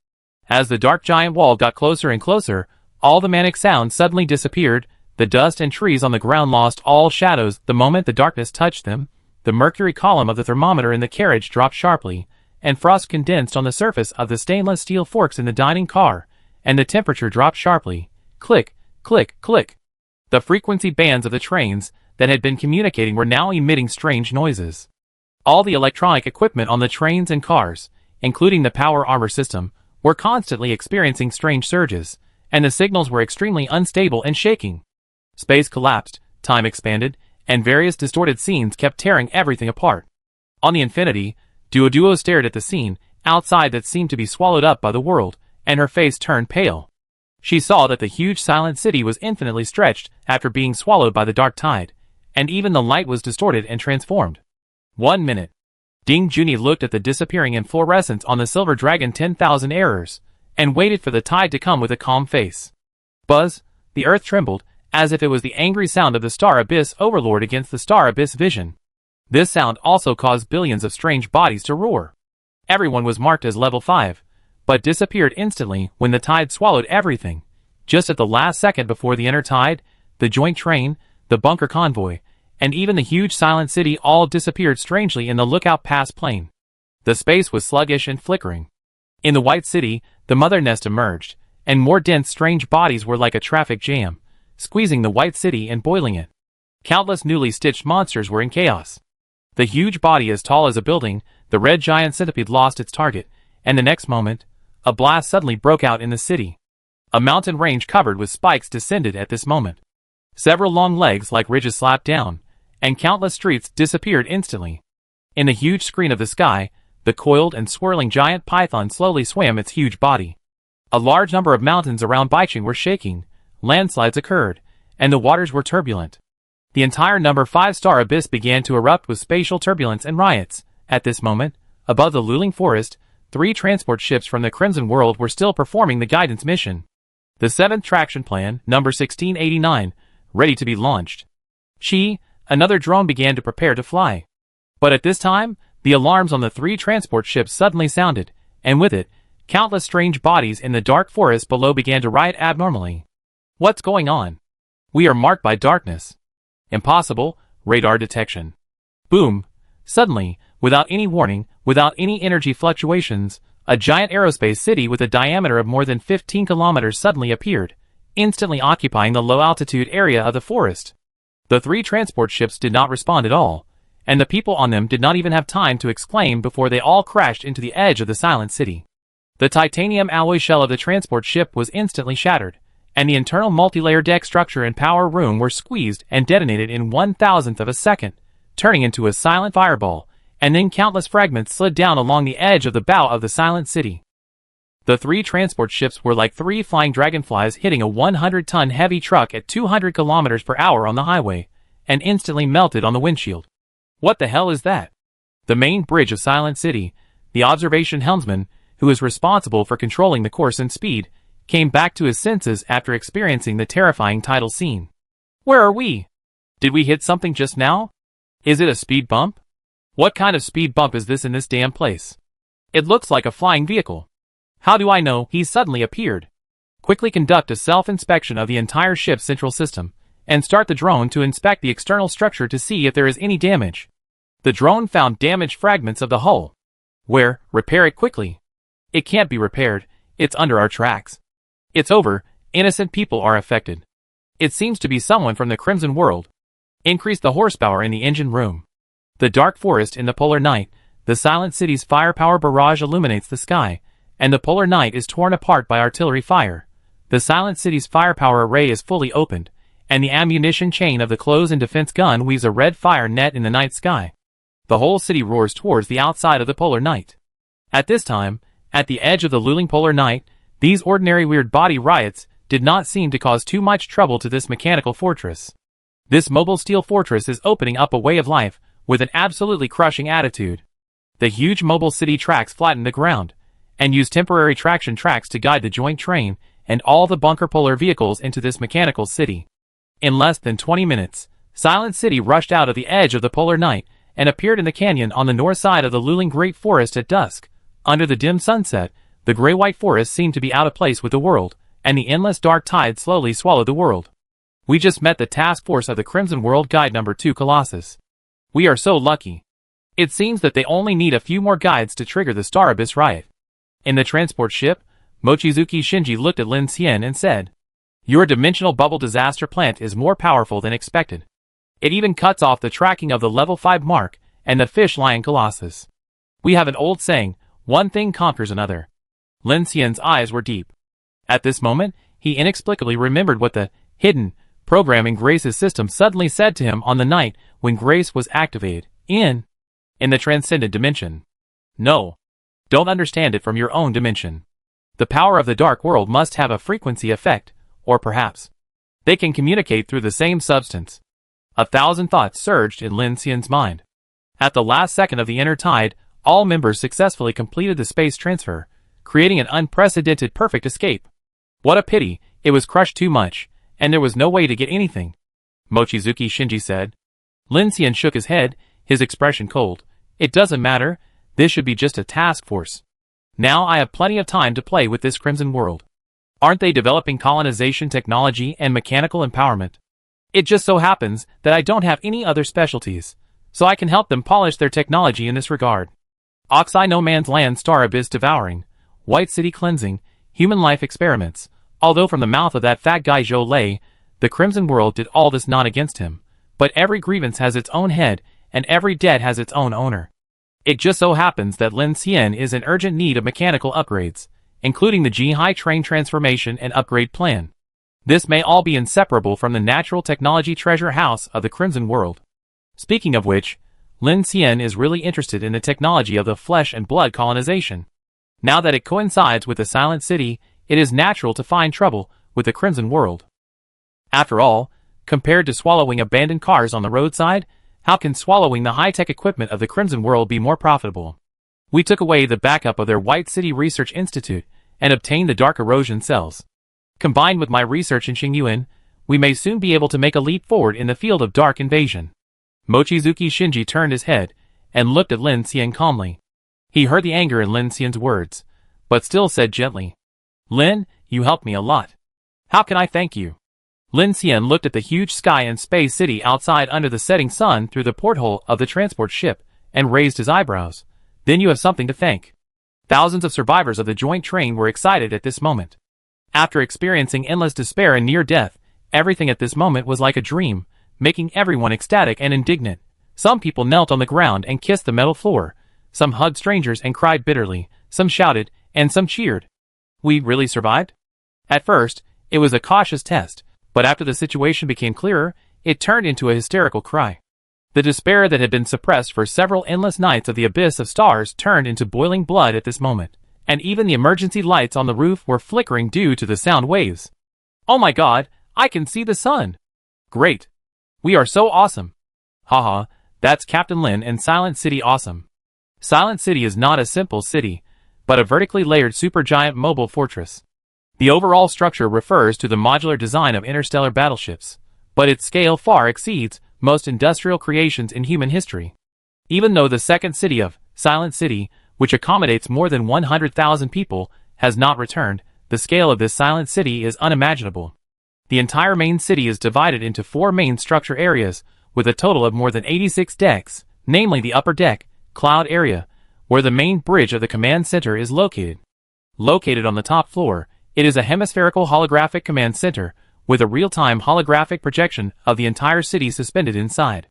As the dark giant wall got closer and closer, all the manic sounds suddenly disappeared, the dust and trees on the ground lost all shadows the moment the darkness touched them, the mercury column of the thermometer in the carriage dropped sharply, and frost condensed on the surface of the stainless steel forks in the dining car, and the temperature dropped sharply. Click, click, click. The frequency bands of the trains that had been communicating were now emitting strange noises. All the electronic equipment on the trains and cars, including the power armor system, were constantly experiencing strange surges, and the signals were extremely unstable and shaking. Space collapsed, time expanded, and various distorted scenes kept tearing everything apart. On the Infinity, Duo stared at the scene outside that seemed to be swallowed up by the world, and her face turned pale. She saw that the huge silent city was infinitely stretched after being swallowed by the dark tide, and even the light was distorted and transformed. 1 minute. Ding Junyi looked at the disappearing inflorescence on the Silver Dragon 10,000 errors, and waited for the tide to come with a calm face. Buzz, the earth trembled, as if it was the angry sound of the Star Abyss Overlord against the Star Abyss Vision. This sound also caused billions of strange bodies to roar. Everyone was marked as level 5, but disappeared instantly when the tide swallowed everything. Just at the last second before the inner tide, the joint train, the bunker convoy, and even the huge silent city all disappeared strangely in the Lookout Pass plain. The space was sluggish and flickering. In the White City, the Mother Nest emerged, and more dense strange bodies were like a traffic jam, squeezing the White City and boiling it. Countless newly stitched monsters were in chaos. The huge body as tall as a building, the red giant centipede lost its target, and the next moment, a blast suddenly broke out in the city. A mountain range covered with spikes descended at this moment. Several long legs like ridges slapped down, and countless streets disappeared instantly. In the huge screen of the sky, the coiled and swirling giant python slowly swam its huge body. A large number of mountains around Baicheng were shaking, landslides occurred, and the waters were turbulent. The entire number 5 star abyss began to erupt with spatial turbulence and riots. At this moment, above the Luling forest, 3 transport ships from the Crimson World were still performing the guidance mission. The 7th traction plan, number 1689, ready to be launched. Another drone began to prepare to fly. But at this time, the alarms on the 3 transport ships suddenly sounded, and with it, countless strange bodies in the dark forest below began to riot abnormally. What's going on? We are marked by darkness. Impossible, radar detection. Boom. Suddenly, without any warning, without any energy fluctuations, a giant aerospace city with a diameter of more than 15 kilometers suddenly appeared, instantly occupying the low-altitude area of the forest. The 3 transport ships did not respond at all, and the people on them did not even have time to exclaim before they all crashed into the edge of the silent city. The titanium alloy shell of the transport ship was instantly shattered, and the internal multi-layer deck structure and power room were squeezed and detonated in 1/1000th of a second, turning into a silent fireball, and then countless fragments slid down along the edge of the bow of the silent city. The 3 transport ships were like 3 flying dragonflies hitting a 100-ton heavy truck at 200 kilometers per hour on the highway, and instantly melted on the windshield. What the hell is that? The main bridge of Silent City, the observation helmsman, who is responsible for controlling the course and speed, came back to his senses after experiencing the terrifying tidal scene. Where are we? Did we hit something just now? Is it a speed bump? What kind of speed bump is this in this damn place? It looks like a flying vehicle. How do I know he suddenly appeared? Quickly conduct a self-inspection of the entire ship's central system, and start the drone to inspect the external structure to see if there is any damage. The drone found damaged fragments of the hull. Where? Repair it quickly. It can't be repaired, it's under our tracks. It's over, innocent people are affected. It seems to be someone from the Crimson World. Increase the horsepower in the engine room. The dark forest in the polar night, the silent city's firepower barrage illuminates the sky, and the polar night is torn apart by artillery fire. The silent city's firepower array is fully opened, and the ammunition chain of the close and defense gun weaves a red fire net in the night sky. The whole city roars towards the outside of the polar night. At this time, at the edge of the Luling polar night, these ordinary weird body riots did not seem to cause too much trouble to this mechanical fortress. This mobile steel fortress is opening up a way of life with an absolutely crushing attitude. The huge mobile city tracks flattened the ground, and used temporary traction tracks to guide the joint train and all the bunker puller vehicles into this mechanical city. In less than 20 minutes, Silent City rushed out of the edge of the polar night and appeared in the canyon on the north side of the looming great forest at dusk. Under the dim sunset, the gray-white forest seemed to be out of place with the world, and the endless dark tide slowly swallowed the world. We just met the task force of the Crimson World Guide No. 2 Colossus. We are so lucky. It seems that they only need a few more guides to trigger the Star Abyss riot. In the transport ship, Mochizuki Shinji looked at Lin Xian and said, "Your dimensional bubble disaster plant is more powerful than expected. It even cuts off the tracking of the level 5 mark and the fish lion Colossus. We have an old saying, one thing conquers another." Lin Xian's eyes were deep. At this moment, he inexplicably remembered what the hidden program in Grace's system suddenly said to him on the night when Grace was activated in the transcendent dimension. No. Don't understand it from your own dimension. The power of the dark world must have a frequency effect, or perhaps they can communicate through the same substance. 1,000 thoughts surged in Lin Xian's mind. At the last second of the inner tide, all members successfully completed the space transfer, creating an unprecedented perfect escape. What a pity, it was crushed too much, and there was no way to get anything, Mochizuki Shinji said. Lin Xian shook his head, his expression cold. It doesn't matter, this should be just a task force. Now I have plenty of time to play with this Crimson World. Aren't they developing colonization technology and mechanical empowerment? It just so happens that I don't have any other specialties, so I can help them polish their technology in this regard. Oxai no man's land Star Abyss devouring, White City cleansing, human life experiments. Although from the mouth of that fat guy Zhou Lei, the Crimson World did all this not against him. But every grievance has its own head, and every debt has its own owner. It just so happens that Lin Xian is in urgent need of mechanical upgrades, including the Ji-Hai train transformation and upgrade plan. This may all be inseparable from the natural technology treasure house of the Crimson World. Speaking of which, Lin Xian is really interested in the technology of the flesh and blood colonization. Now that it coincides with the Silent City, it is natural to find trouble with the Crimson World. After all, compared to swallowing abandoned cars on the roadside, how can swallowing the high-tech equipment of the Crimson World be more profitable? We took away the backup of their White City Research Institute and obtained the dark erosion cells. Combined with my research in Xingyuan, we may soon be able to make a leap forward in the field of dark invasion. Mochizuki Shinji turned his head and looked at Lin Xian calmly. He heard the anger in Lin Xian's words, but still said gently, "Lin, you helped me a lot. How can I thank you?" Lin Xian looked at the huge sky and space city outside under the setting sun through the porthole of the transport ship and raised his eyebrows. "Then you have something to thank." Thousands of survivors of the joint train were excited at this moment. After experiencing endless despair and near death, everything at this moment was like a dream, making everyone ecstatic and indignant. Some people knelt on the ground and kissed the metal floor. Some hugged strangers and cried bitterly. Some shouted, and some cheered. We really survived? At first, it was a cautious test, but after the situation became clearer, it turned into a hysterical cry. The despair that had been suppressed for several endless nights of the abyss of stars turned into boiling blood at this moment, and even the emergency lights on the roof were flickering due to the sound waves. "Oh my god, I can see the sun! Great! We are so awesome! Haha, that's Captain Lin and Silent City awesome." Silent City is not a simple city, but a vertically layered supergiant mobile fortress. The overall structure refers to the modular design of interstellar battleships, but its scale far exceeds most industrial creations in human history. Even though the second city of Silent City, which accommodates more than 100,000 people, has not returned, the scale of this Silent City is unimaginable. The entire main city is divided into 4 main structure areas, with a total of more than 86 decks, namely the upper deck, cloud area, where the main bridge of the command center is located. Located on the top floor, it is a hemispherical holographic command center, with a real-time holographic projection of the entire city suspended inside.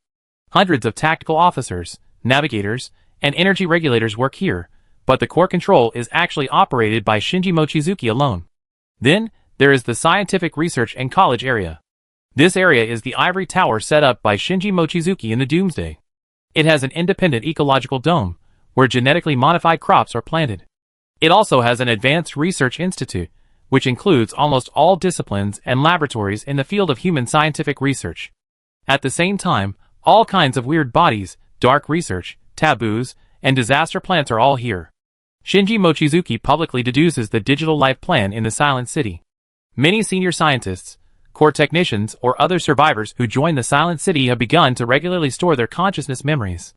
Hundreds of tactical officers, navigators, and energy regulators work here, but the core control is actually operated by Shinji Mochizuki alone. Then, there is the scientific research and college area. This area is the ivory tower set up by Shinji Mochizuki in the Doomsday. It has an independent ecological dome, where genetically modified crops are planted. It also has an advanced research institute, which includes almost all disciplines and laboratories in the field of human scientific research. At the same time, all kinds of weird bodies, dark research, taboos, and disaster plants are all here. Shinji Mochizuki publicly deduces the digital life plan in the Silent City. Many senior scientists, core technicians, or other survivors who join the Silent City have begun to regularly store their consciousness memories.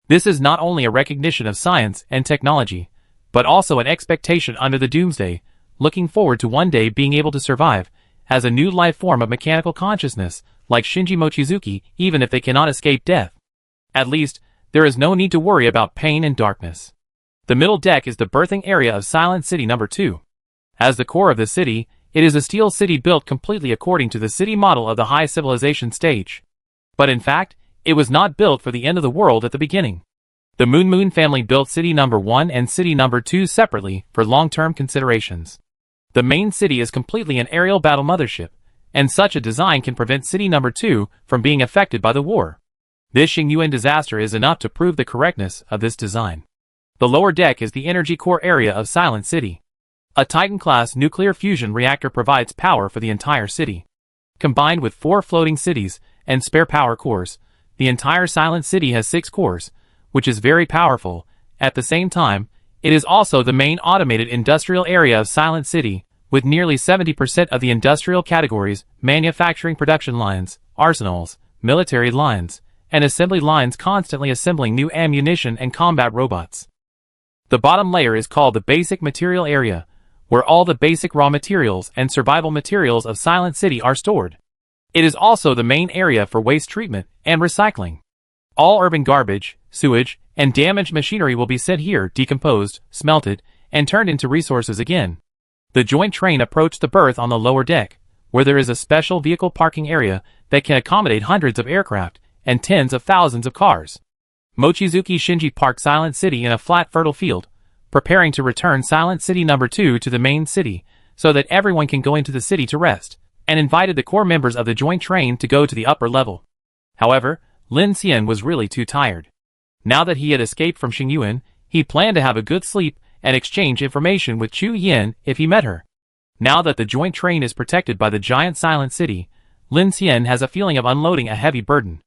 This is not only a recognition of science and technology, but also an expectation under the Doomsday, looking forward to one day being able to survive as a new life form of mechanical consciousness, like Shinji Mochizuki, even if they cannot escape death. At least, there is no need to worry about pain and darkness. The middle deck is the birthing area of Silent City No. 2. As the core of the city, it is a steel city built completely according to the city model of the high civilization stage. But in fact, it was not built for the end of the world at the beginning. The Moon family built City No. 1 and City No. 2 separately for long-term considerations. The main city is completely an aerial battle mothership, and such a design can prevent City No. 2 from being affected by the war. This Xingyuan disaster is enough to prove the correctness of this design. The lower deck is the energy core area of Silent City. A Titan-class nuclear fusion reactor provides power for the entire city. Combined with 4 floating cities and spare power cores, the entire Silent City has 6 cores, which is very powerful. At the same time, it is also the main automated industrial area of Silent City, with nearly 70% of the industrial categories, manufacturing production lines, arsenals, military lines, and assembly lines constantly assembling new ammunition and combat robots. The bottom layer is called the basic material area, where all the basic raw materials and survival materials of Silent City are stored. It is also the main area for waste treatment and recycling. All urban garbage, sewage, and damaged machinery will be sent here, decomposed, smelted, and turned into resources again. The joint train approached the berth on the lower deck, where there is a special vehicle parking area that can accommodate hundreds of aircraft and tens of thousands of cars. Mochizuki Shinji parked Silent City in a flat fertile field, preparing to return Silent City No. 2 to the main city, so that everyone can go into the city to rest, and invited the core members of the joint train to go to the upper level. However, Lin Xian was really too tired. Now that he had escaped from Xingyuan, he planned to have a good sleep and exchange information with Chu Yin if he met her. Now that the joint train is protected by the giant Silent City, Lin Xian has a feeling of unloading a heavy burden.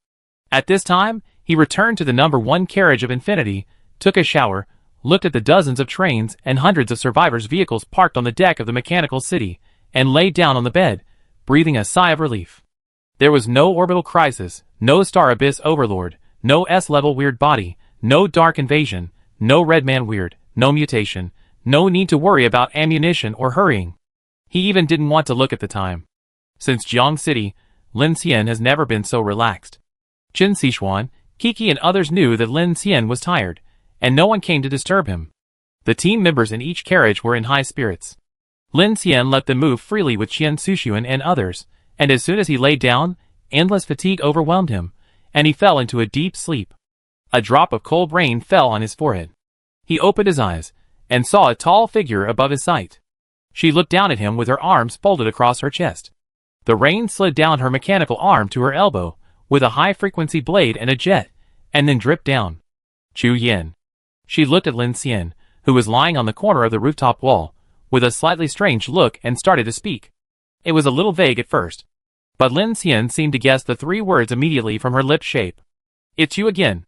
At this time, he returned to the No. 1 carriage of Infinity, took a shower, looked at the dozens of trains and hundreds of survivors' vehicles parked on the deck of the mechanical city, and lay down on the bed, breathing a sigh of relief. There was no orbital crisis, no star abyss overlord, no S-level weird body, no dark invasion, no Redman weird, no mutation, no need to worry about ammunition or hurrying. He even didn't want to look at the time. Since Jiang City, Lin Xian has never been so relaxed. Qin Sichuan, Kiki and others knew that Lin Xian was tired, and no one came to disturb him. The team members in each carriage were in high spirits. Lin Xian let them move freely with Qian Sushuan and others, and as soon as he lay down, endless fatigue overwhelmed him, and he fell into a deep sleep. A drop of cold rain fell on his forehead. He opened his eyes, and saw a tall figure above his sight. She looked down at him with her arms folded across her chest. The rain slid down her mechanical arm to her elbow, with a high-frequency blade and a jet, and then dripped down. Chu Yin. She looked at Lin Xian, who was lying on the corner of the rooftop wall, with a slightly strange look and started to speak. It was a little vague at first, but Lin Xian seemed to guess the 3 words immediately from her lip shape. "It's you again."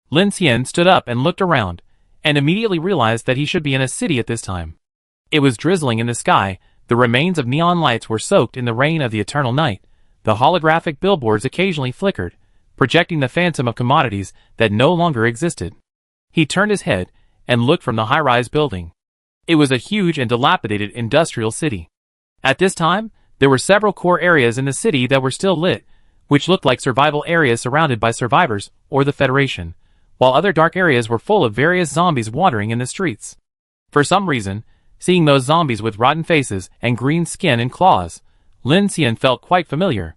Lin Xian stood up and looked around, and immediately realized that he should be in a city at this time. It was drizzling in the sky, the remains of neon lights were soaked in the rain of the eternal night, the holographic billboards occasionally flickered, projecting the phantom of commodities that no longer existed. He turned his head and looked from the high-rise building. It was a huge and dilapidated industrial city. At this time, there were several core areas in the city that were still lit, which looked like survival areas surrounded by survivors or the Federation, while other dark areas were full of various zombies wandering in the streets. For some reason, seeing those zombies with rotten faces and green skin and claws, Lin Xian felt quite familiar.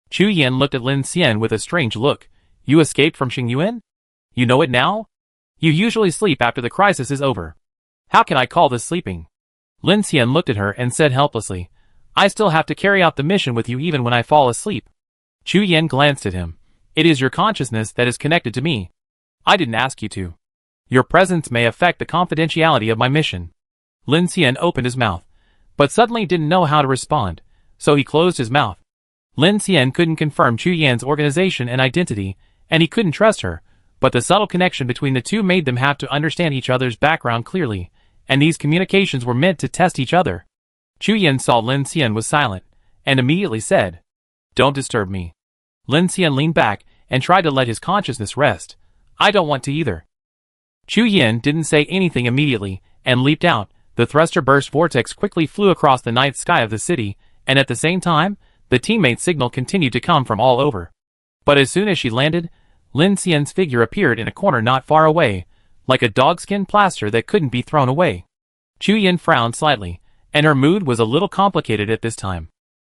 Chu Yin looked at Lin Xian with a strange look. "You escaped from Xingyuan? You know it now? You usually sleep after the crisis is over. How can I call this sleeping?" Lin Xian looked at her and said helplessly, "I still have to carry out the mission with you even when I fall asleep." Chu Yin glanced at him. "It is your consciousness that is connected to me. I didn't ask you to. Your presence may affect the confidentiality of my mission." Lin Xian opened his mouth, but suddenly didn't know how to respond, so he closed his mouth. Lin Xian couldn't confirm Chu Yan's organization and identity, and he couldn't trust her, but the subtle connection between the two made them have to understand each other's background clearly, and these communications were meant to test each other. Chu Yin saw Lin Xian was silent, and immediately said, "Don't disturb me." Lin Xian leaned back and tried to let his consciousness rest. "I don't want to either." Chu Yin didn't say anything immediately, and leaped out. The thruster burst vortex quickly flew across the night sky of the city, and at the same time, the teammate signal continued to come from all over. But as soon as she landed, Lin Xian's figure appeared in a corner not far away, like a dogskin plaster that couldn't be thrown away. Chu Yin frowned slightly, and her mood was a little complicated at this time.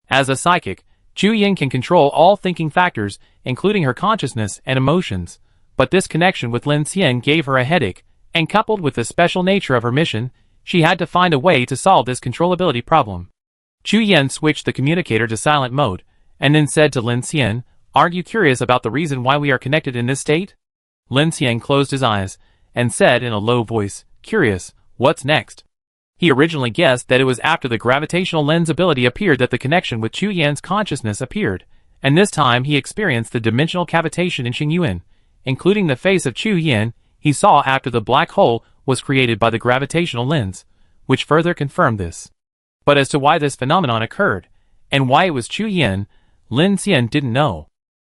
As a psychic, Chu Yin can control all thinking factors, including her consciousness and emotions, but this connection with Lin Xian gave her a headache, and coupled with the special nature of her mission, she had to find a way to solve this controllability problem. Chu Yin switched the communicator to silent mode, and then said to Lin Xian, "Aren't you curious about the reason why we are connected in this state?" Lin Xian closed his eyes, and said in a low voice, "Curious, what's next?" He originally guessed that it was after the gravitational lens ability appeared that the connection with Chu Yan's consciousness appeared, and this time he experienced the dimensional cavitation in Xingyuan, including the face of Chu Yan he saw after the black hole was created by the gravitational lens, which further confirmed this. But as to why this phenomenon occurred, and why it was Chu Yan, Lin Xian didn't know.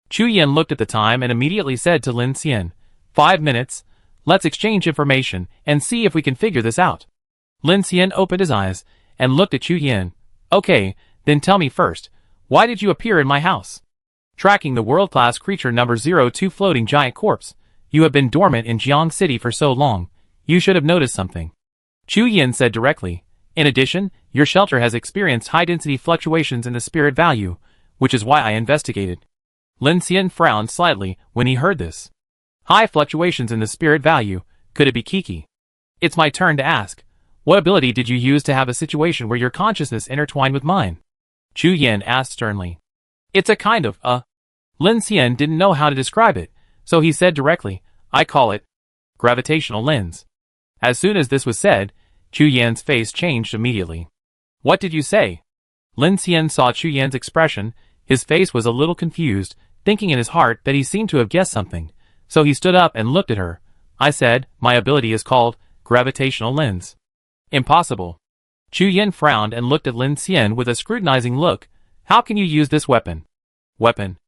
Chu Yan looked at the time and immediately said to Lin Xian, 5 minutes, let's exchange information and see if we can figure this out. Lin Xian opened his eyes and looked at Chu Yan. Okay, then tell me first, why did you appear in my house? Tracking the world-class creature number 02 floating giant corpse, you have been dormant in Jiang City for so long, you should have noticed something. Chu Yan said directly. In addition, your shelter has experienced high-density fluctuations in the spirit value, which is why I investigated. Lin Xian frowned slightly when he heard this. High fluctuations in the spirit value, could it be Kiki? It's my turn to ask. What ability did you use to have a situation where your consciousness intertwined with mine? Chu Yan asked sternly. It's a kind of, Lin Xian didn't know how to describe it, so he said directly, I call it gravitational lens. As soon as this was said, Chu Yan's face changed immediately. What did you say? Lin Xian saw Chu Yan's expression. His face was a little confused, thinking in his heart that he seemed to have guessed something, so he stood up and looked at her. I said, my ability is called gravitational lens. Impossible. Chu Yan frowned and looked at Lin Xian with a scrutinizing look. How can you use this weapon? Weapon.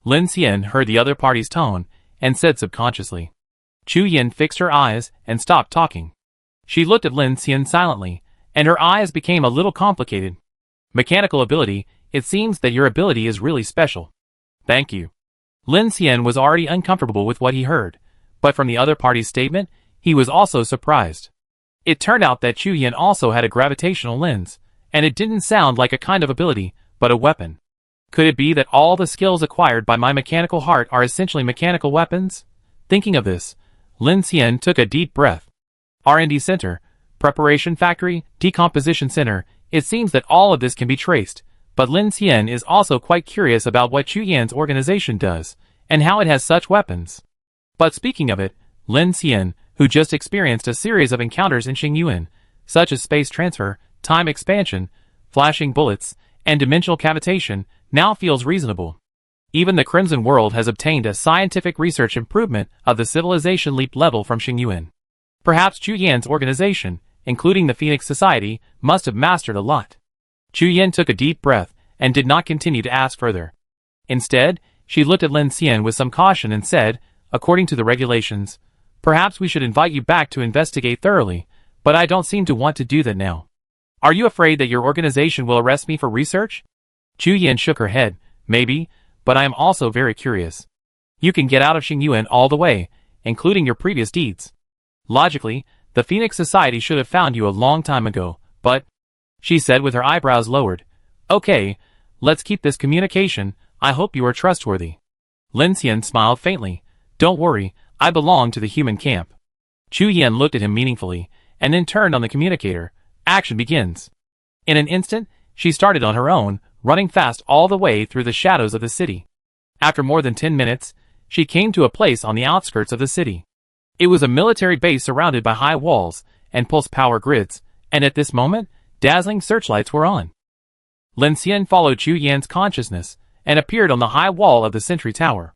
Lin Xian heard the other party's tone and said subconsciously. Chu Yan fixed her eyes and stopped talking. She looked at Lin Xian silently, and her eyes became a little complicated. Mechanical ability, it seems that your ability is really special. Thank you. Lin Xian was already uncomfortable with what he heard, but from the other party's statement, he was also surprised. It turned out that Chu Yan also had a gravitational lens, and it didn't sound like a kind of ability, but a weapon. Could it be that all the skills acquired by my mechanical heart are essentially mechanical weapons? Thinking of this, Lin Xian took a deep breath. R&D Center, Preparation Factory, Decomposition Center, it seems that all of this can be traced, but Lin Xian is also quite curious about what Chu Yan's organization does, and how it has such weapons. But speaking of it, Lin Xian, who just experienced a series of encounters in Xingyuan, such as space transfer, time expansion, flashing bullets, and dimensional cavitation, now feels reasonable. Even the Crimson World has obtained a scientific research improvement of the civilization leap level from Xingyuan. Perhaps Chu Yan's organization, including the Phoenix Society, must have mastered a lot. Chu Yan took a deep breath and did not continue to ask further. Instead, she looked at Lin Xian with some caution and said, according to the regulations, perhaps we should invite you back to investigate thoroughly, but I don't seem to want to do that now. Are you afraid that your organization will arrest me for research? Chu Yan shook her head. Maybe, but I am also very curious. You can get out of Xingyuan all the way, including your previous deeds. Logically, the Phoenix Society should have found you a long time ago, but, she said with her eyebrows lowered, okay, let's keep this communication, I hope you are trustworthy. Lin Xian smiled faintly. Don't worry, I belong to the human camp. Chu Yan looked at him meaningfully, and then turned on the communicator. Action begins. In an instant, she started on her own, running fast all the way through the shadows of the city. After more than 10 minutes, she came to a place on the outskirts of the city. It was a military base surrounded by high walls and pulse power grids, and at this moment, dazzling searchlights were on. Lin Xian followed Chu Yan's consciousness and appeared on the high wall of the sentry tower.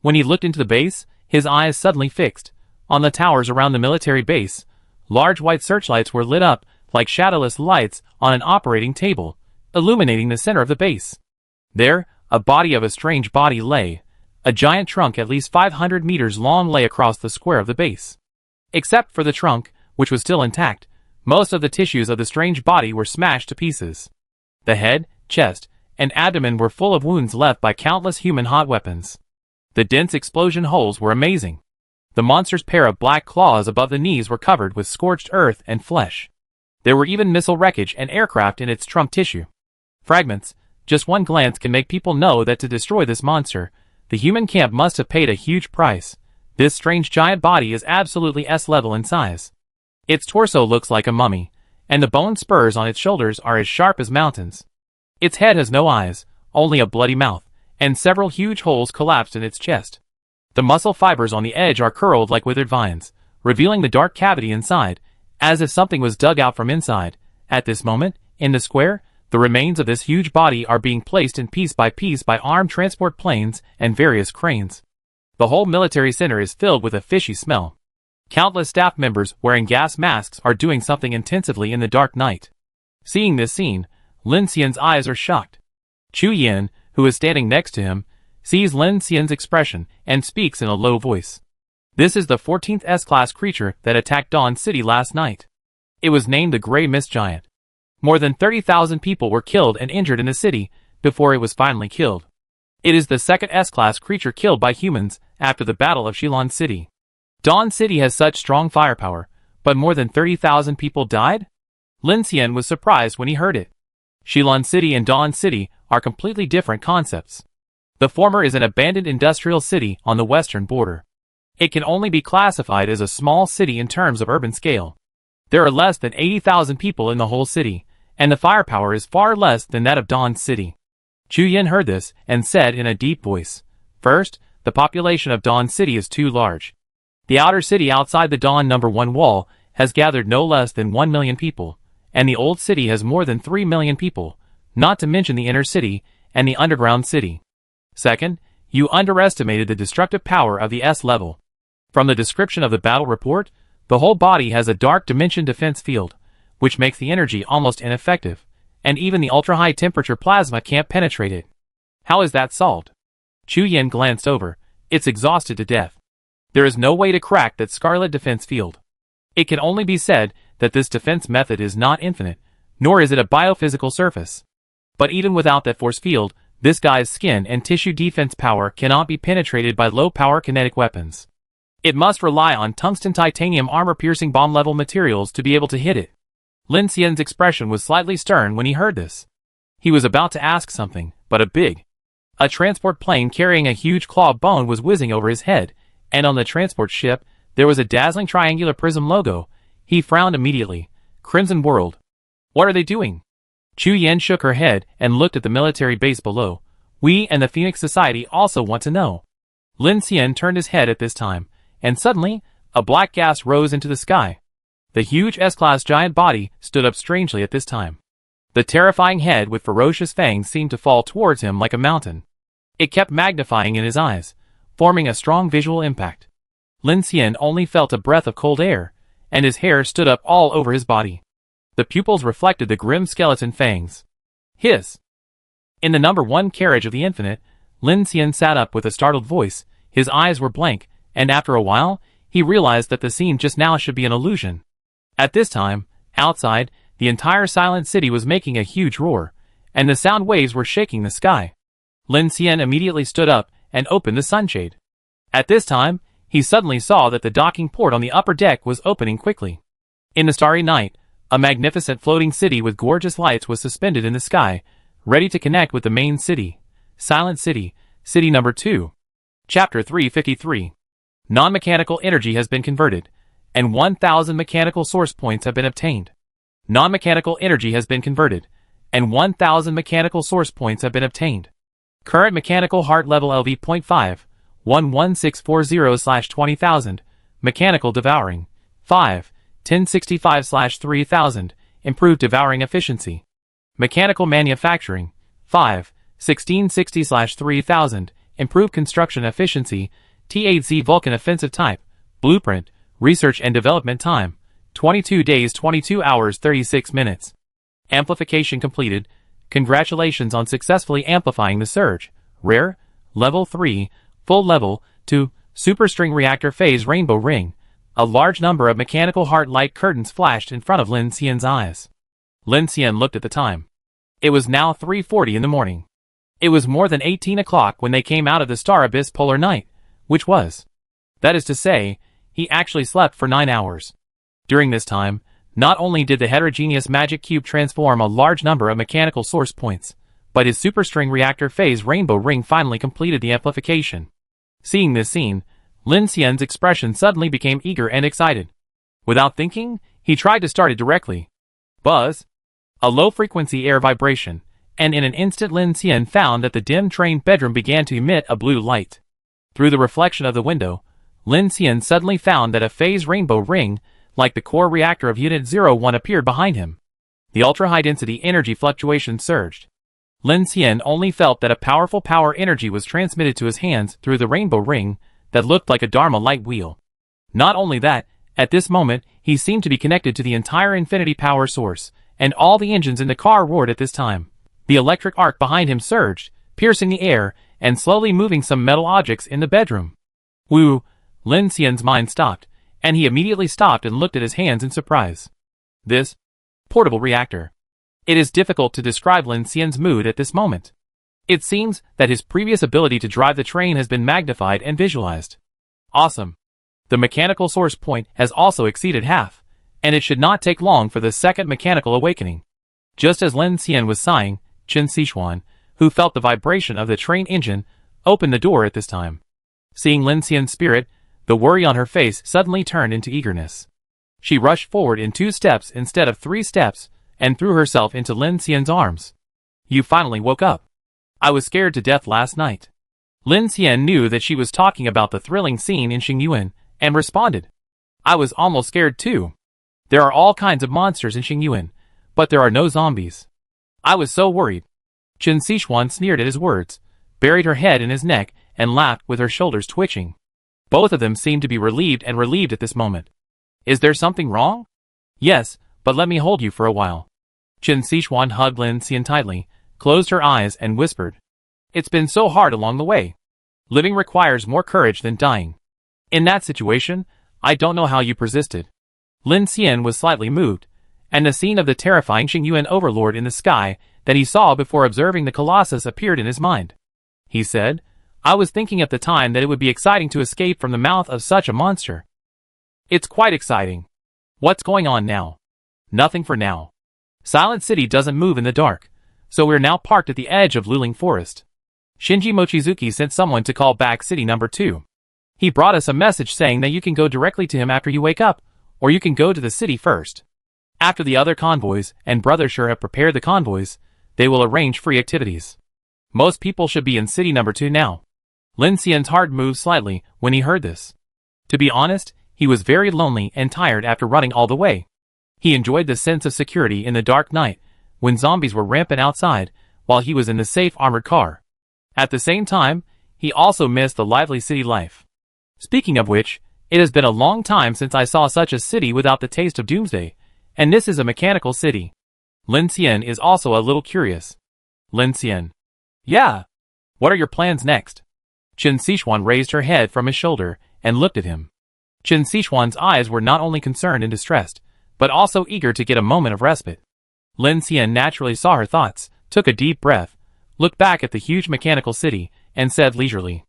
When he looked into the base, his eyes suddenly fixed on the towers around the military base. Large white searchlights were lit up like shadowless lights on an operating table, illuminating the center of the base. There, a body of a strange body lay. A giant trunk at least 500 meters long lay across the square of the base. Except for the trunk, which was still intact, most of the tissues of the strange body were smashed to pieces. The head, chest, and abdomen were full of wounds left by countless human hot weapons. The dense explosion holes were amazing. The monster's pair of black claws above the knees were covered with scorched earth and flesh. There were even missile wreckage and aircraft in its trunk tissue. Fragments. Just one glance can make people know that to destroy this monster, the human camp must have paid a huge price. This strange giant body is absolutely S-level in size. Its torso looks like a mummy, and the bone spurs on its shoulders are as sharp as mountains. Its head has no eyes, only a bloody mouth, and several huge holes collapsed in its chest. The muscle fibers on the edge are curled like withered vines, revealing the dark cavity inside, as if something was dug out from inside. At this moment, in the square, the remains of this huge body are being placed in piece by armed transport planes and various cranes. The whole military center is filled with a fishy smell. Countless staff members wearing gas masks are doing something intensively in the dark night. Seeing this scene, Lin Xian's eyes are shocked. Chu Yan, who is standing next to him, sees Lin Xian's expression and speaks in a low voice. This is the 14th S-class creature that attacked Dawn City last night. It was named the Grey Mist Giant. More than 30,000 people were killed and injured in the city before it was finally killed. It is the second S-class creature killed by humans after the Battle of Shilon City. Dawn City has such strong firepower, but more than 30,000 people died? Lin Xian was surprised when he heard it. Shilon City and Dawn City are completely different concepts. The former is an abandoned industrial city on the western border. It can only be classified as a small city in terms of urban scale. There are less than 80,000 people in the whole city, and the firepower is far less than that of Dawn City. Chu Yan heard this and said in a deep voice, "First, the population of Dawn City is too large. The outer city outside the Dawn No. 1 wall has gathered no less than 1 million people, and the old city has more than 3 million people, not to mention the inner city and the underground city. Second, you underestimated the destructive power of the S-level. From the description of the battle report, the whole body has a dark dimension defense field, which makes the energy almost ineffective, and even the ultra-high temperature plasma can't penetrate it. How is that solved?" Chu Yan glanced over. "It's exhausted to death. There is no way to crack that scarlet defense field. It can only be said that this defense method is not infinite, nor is it a biophysical surface. But even without that force field, this guy's skin and tissue defense power cannot be penetrated by low-power kinetic weapons. It must rely on tungsten titanium armor-piercing bomb-level materials to be able to hit it." Lin Xian's expression was slightly stern when he heard this. He was about to ask something, but a transport plane carrying a huge claw bone was whizzing over his head, and on the transport ship, there was a dazzling triangular prism logo. He frowned immediately. Crimson World. What are they doing? Chu Yan shook her head and looked at the military base below. We and the Phoenix Society also want to know. Lin Xian turned his head at this time, and suddenly, a black gas rose into the sky. The huge S-class giant body stood up strangely at this time. The terrifying head with ferocious fangs seemed to fall towards him like a mountain. It kept magnifying in his eyes, forming a strong visual impact. Lin Xian only felt a breath of cold air, and his hair stood up all over his body. The pupils reflected the grim skeleton fangs. Hiss! In the No. 1 carriage of the Infinite, Lin Xian sat up with a startled voice. His eyes were blank, and after a while, he realized that the scene just now should be an illusion. At this time, outside, the entire silent city was making a huge roar, and the sound waves were shaking the sky. Lin Xian immediately stood up and opened the sunshade. At this time, he suddenly saw that the docking port on the upper deck was opening quickly. In the starry night, a magnificent floating city with gorgeous lights was suspended in the sky, ready to connect with the main city. Silent City, City No. 2. Chapter 353. Non-mechanical energy has been converted, and 1,000 mechanical source points have been obtained. Non-mechanical energy has been converted, and 1,000 mechanical source points have been obtained. Current mechanical heart level LV.5, 11640/20,000, mechanical devouring, 5, 1065/3000, improved devouring efficiency. Mechanical manufacturing, 5, 1660/3000, improved construction efficiency, T8Z Vulcan Offensive Type. Blueprint. Research and Development Time. 22 days 22 hours 36 minutes. Amplification completed. Congratulations on successfully amplifying the surge. Rare. Level 3. Full level 2. Superstring reactor phase rainbow ring. A large number of mechanical heart light curtains flashed in front of Lin Xian's eyes. Lin Xian looked at the time. It was now 3:40 in the morning. It was more than 18 o'clock when they came out of the Star Abyss polar night, which was. That is to say, he actually slept for 9 hours. During this time, not only did the heterogeneous magic cube transform a large number of mechanical source points, but his superstring reactor phase rainbow ring finally completed the amplification. Seeing this scene, Lin Xian's expression suddenly became eager and excited. Without thinking, he tried to start it directly. Buzz. A low-frequency air vibration, and in an instant Lin Xian found that the dim train bedroom began to emit a blue light. Through the reflection of the window, Lin Xian suddenly found that a phase rainbow ring, like the core reactor of Unit 01, appeared behind him. The ultra-high-density energy fluctuation surged. Lin Xian only felt that a powerful power energy was transmitted to his hands through the rainbow ring that looked like a Dharma light wheel. Not only that, at this moment, he seemed to be connected to the entire infinity power source, and all the engines in the car roared at this time. The electric arc behind him surged, piercing the air, and slowly moving some metal objects in the bedroom. Woo! Lin Xian's mind stopped, and he immediately stopped and looked at his hands in surprise. This portable reactor. It is difficult to describe Lin Xian's mood at this moment. It seems that his previous ability to drive the train has been magnified and visualized. Awesome. The mechanical source point has also exceeded half, and it should not take long for the second mechanical awakening. Just as Lin Xian was sighing, Chen Sichuan, who felt the vibration of the train engine, opened the door at this time. Seeing Lin Xian's spirit, the worry on her face suddenly turned into eagerness. She rushed forward in 2 steps instead of 3 steps, and threw herself into Lin Xian's arms. You finally woke up. I was scared to death last night. Lin Xian knew that she was talking about the thrilling scene in Xingyuan, and responded. I was almost scared too. There are all kinds of monsters in Xingyuan, but there are no zombies. I was so worried. Chen Sichuan sneered at his words, buried her head in his neck, and laughed with her shoulders twitching. Both of them seemed to be relieved at this moment. Is there something wrong? Yes, but let me hold you for a while. Chen Sichuan hugged Lin Xian tightly, closed her eyes and whispered. It's been so hard along the way. Living requires more courage than dying. In that situation, I don't know how you persisted. Lin Xian was slightly moved, and the scene of the terrifying Xingyuan overlord in the sky that he saw before observing the Colossus appeared in his mind. He said, I was thinking at the time that it would be exciting to escape from the mouth of such a monster. It's quite exciting. What's going on now? Nothing for now. Silent City doesn't move in the dark, so we're now parked at the edge of Luling Forest. Shinji Mochizuki sent someone to call back City Number 2. He brought us a message saying that you can go directly to him after you wake up, or you can go to the city first. After the other convoys and Brother Sure have prepared the convoys, they will arrange free activities. Most people should be in City Number 2 now. Lin Xian's heart moved slightly when he heard this. To be honest, he was very lonely and tired after running all the way. He enjoyed the sense of security in the dark night, when zombies were rampant outside, while he was in the safe armored car. At the same time, he also missed the lively city life. Speaking of which, it has been a long time since I saw such a city without the taste of Doomsday, and this is a mechanical city. Lin Xian is also a little curious. Lin Xian. Yeah. What are your plans next? Chen Sichuan raised her head from his shoulder and looked at him. Chen Sichuan's eyes were not only concerned and distressed, but also eager to get a moment of respite. Lin Xian naturally saw her thoughts, took a deep breath, looked back at the huge mechanical city, and said leisurely.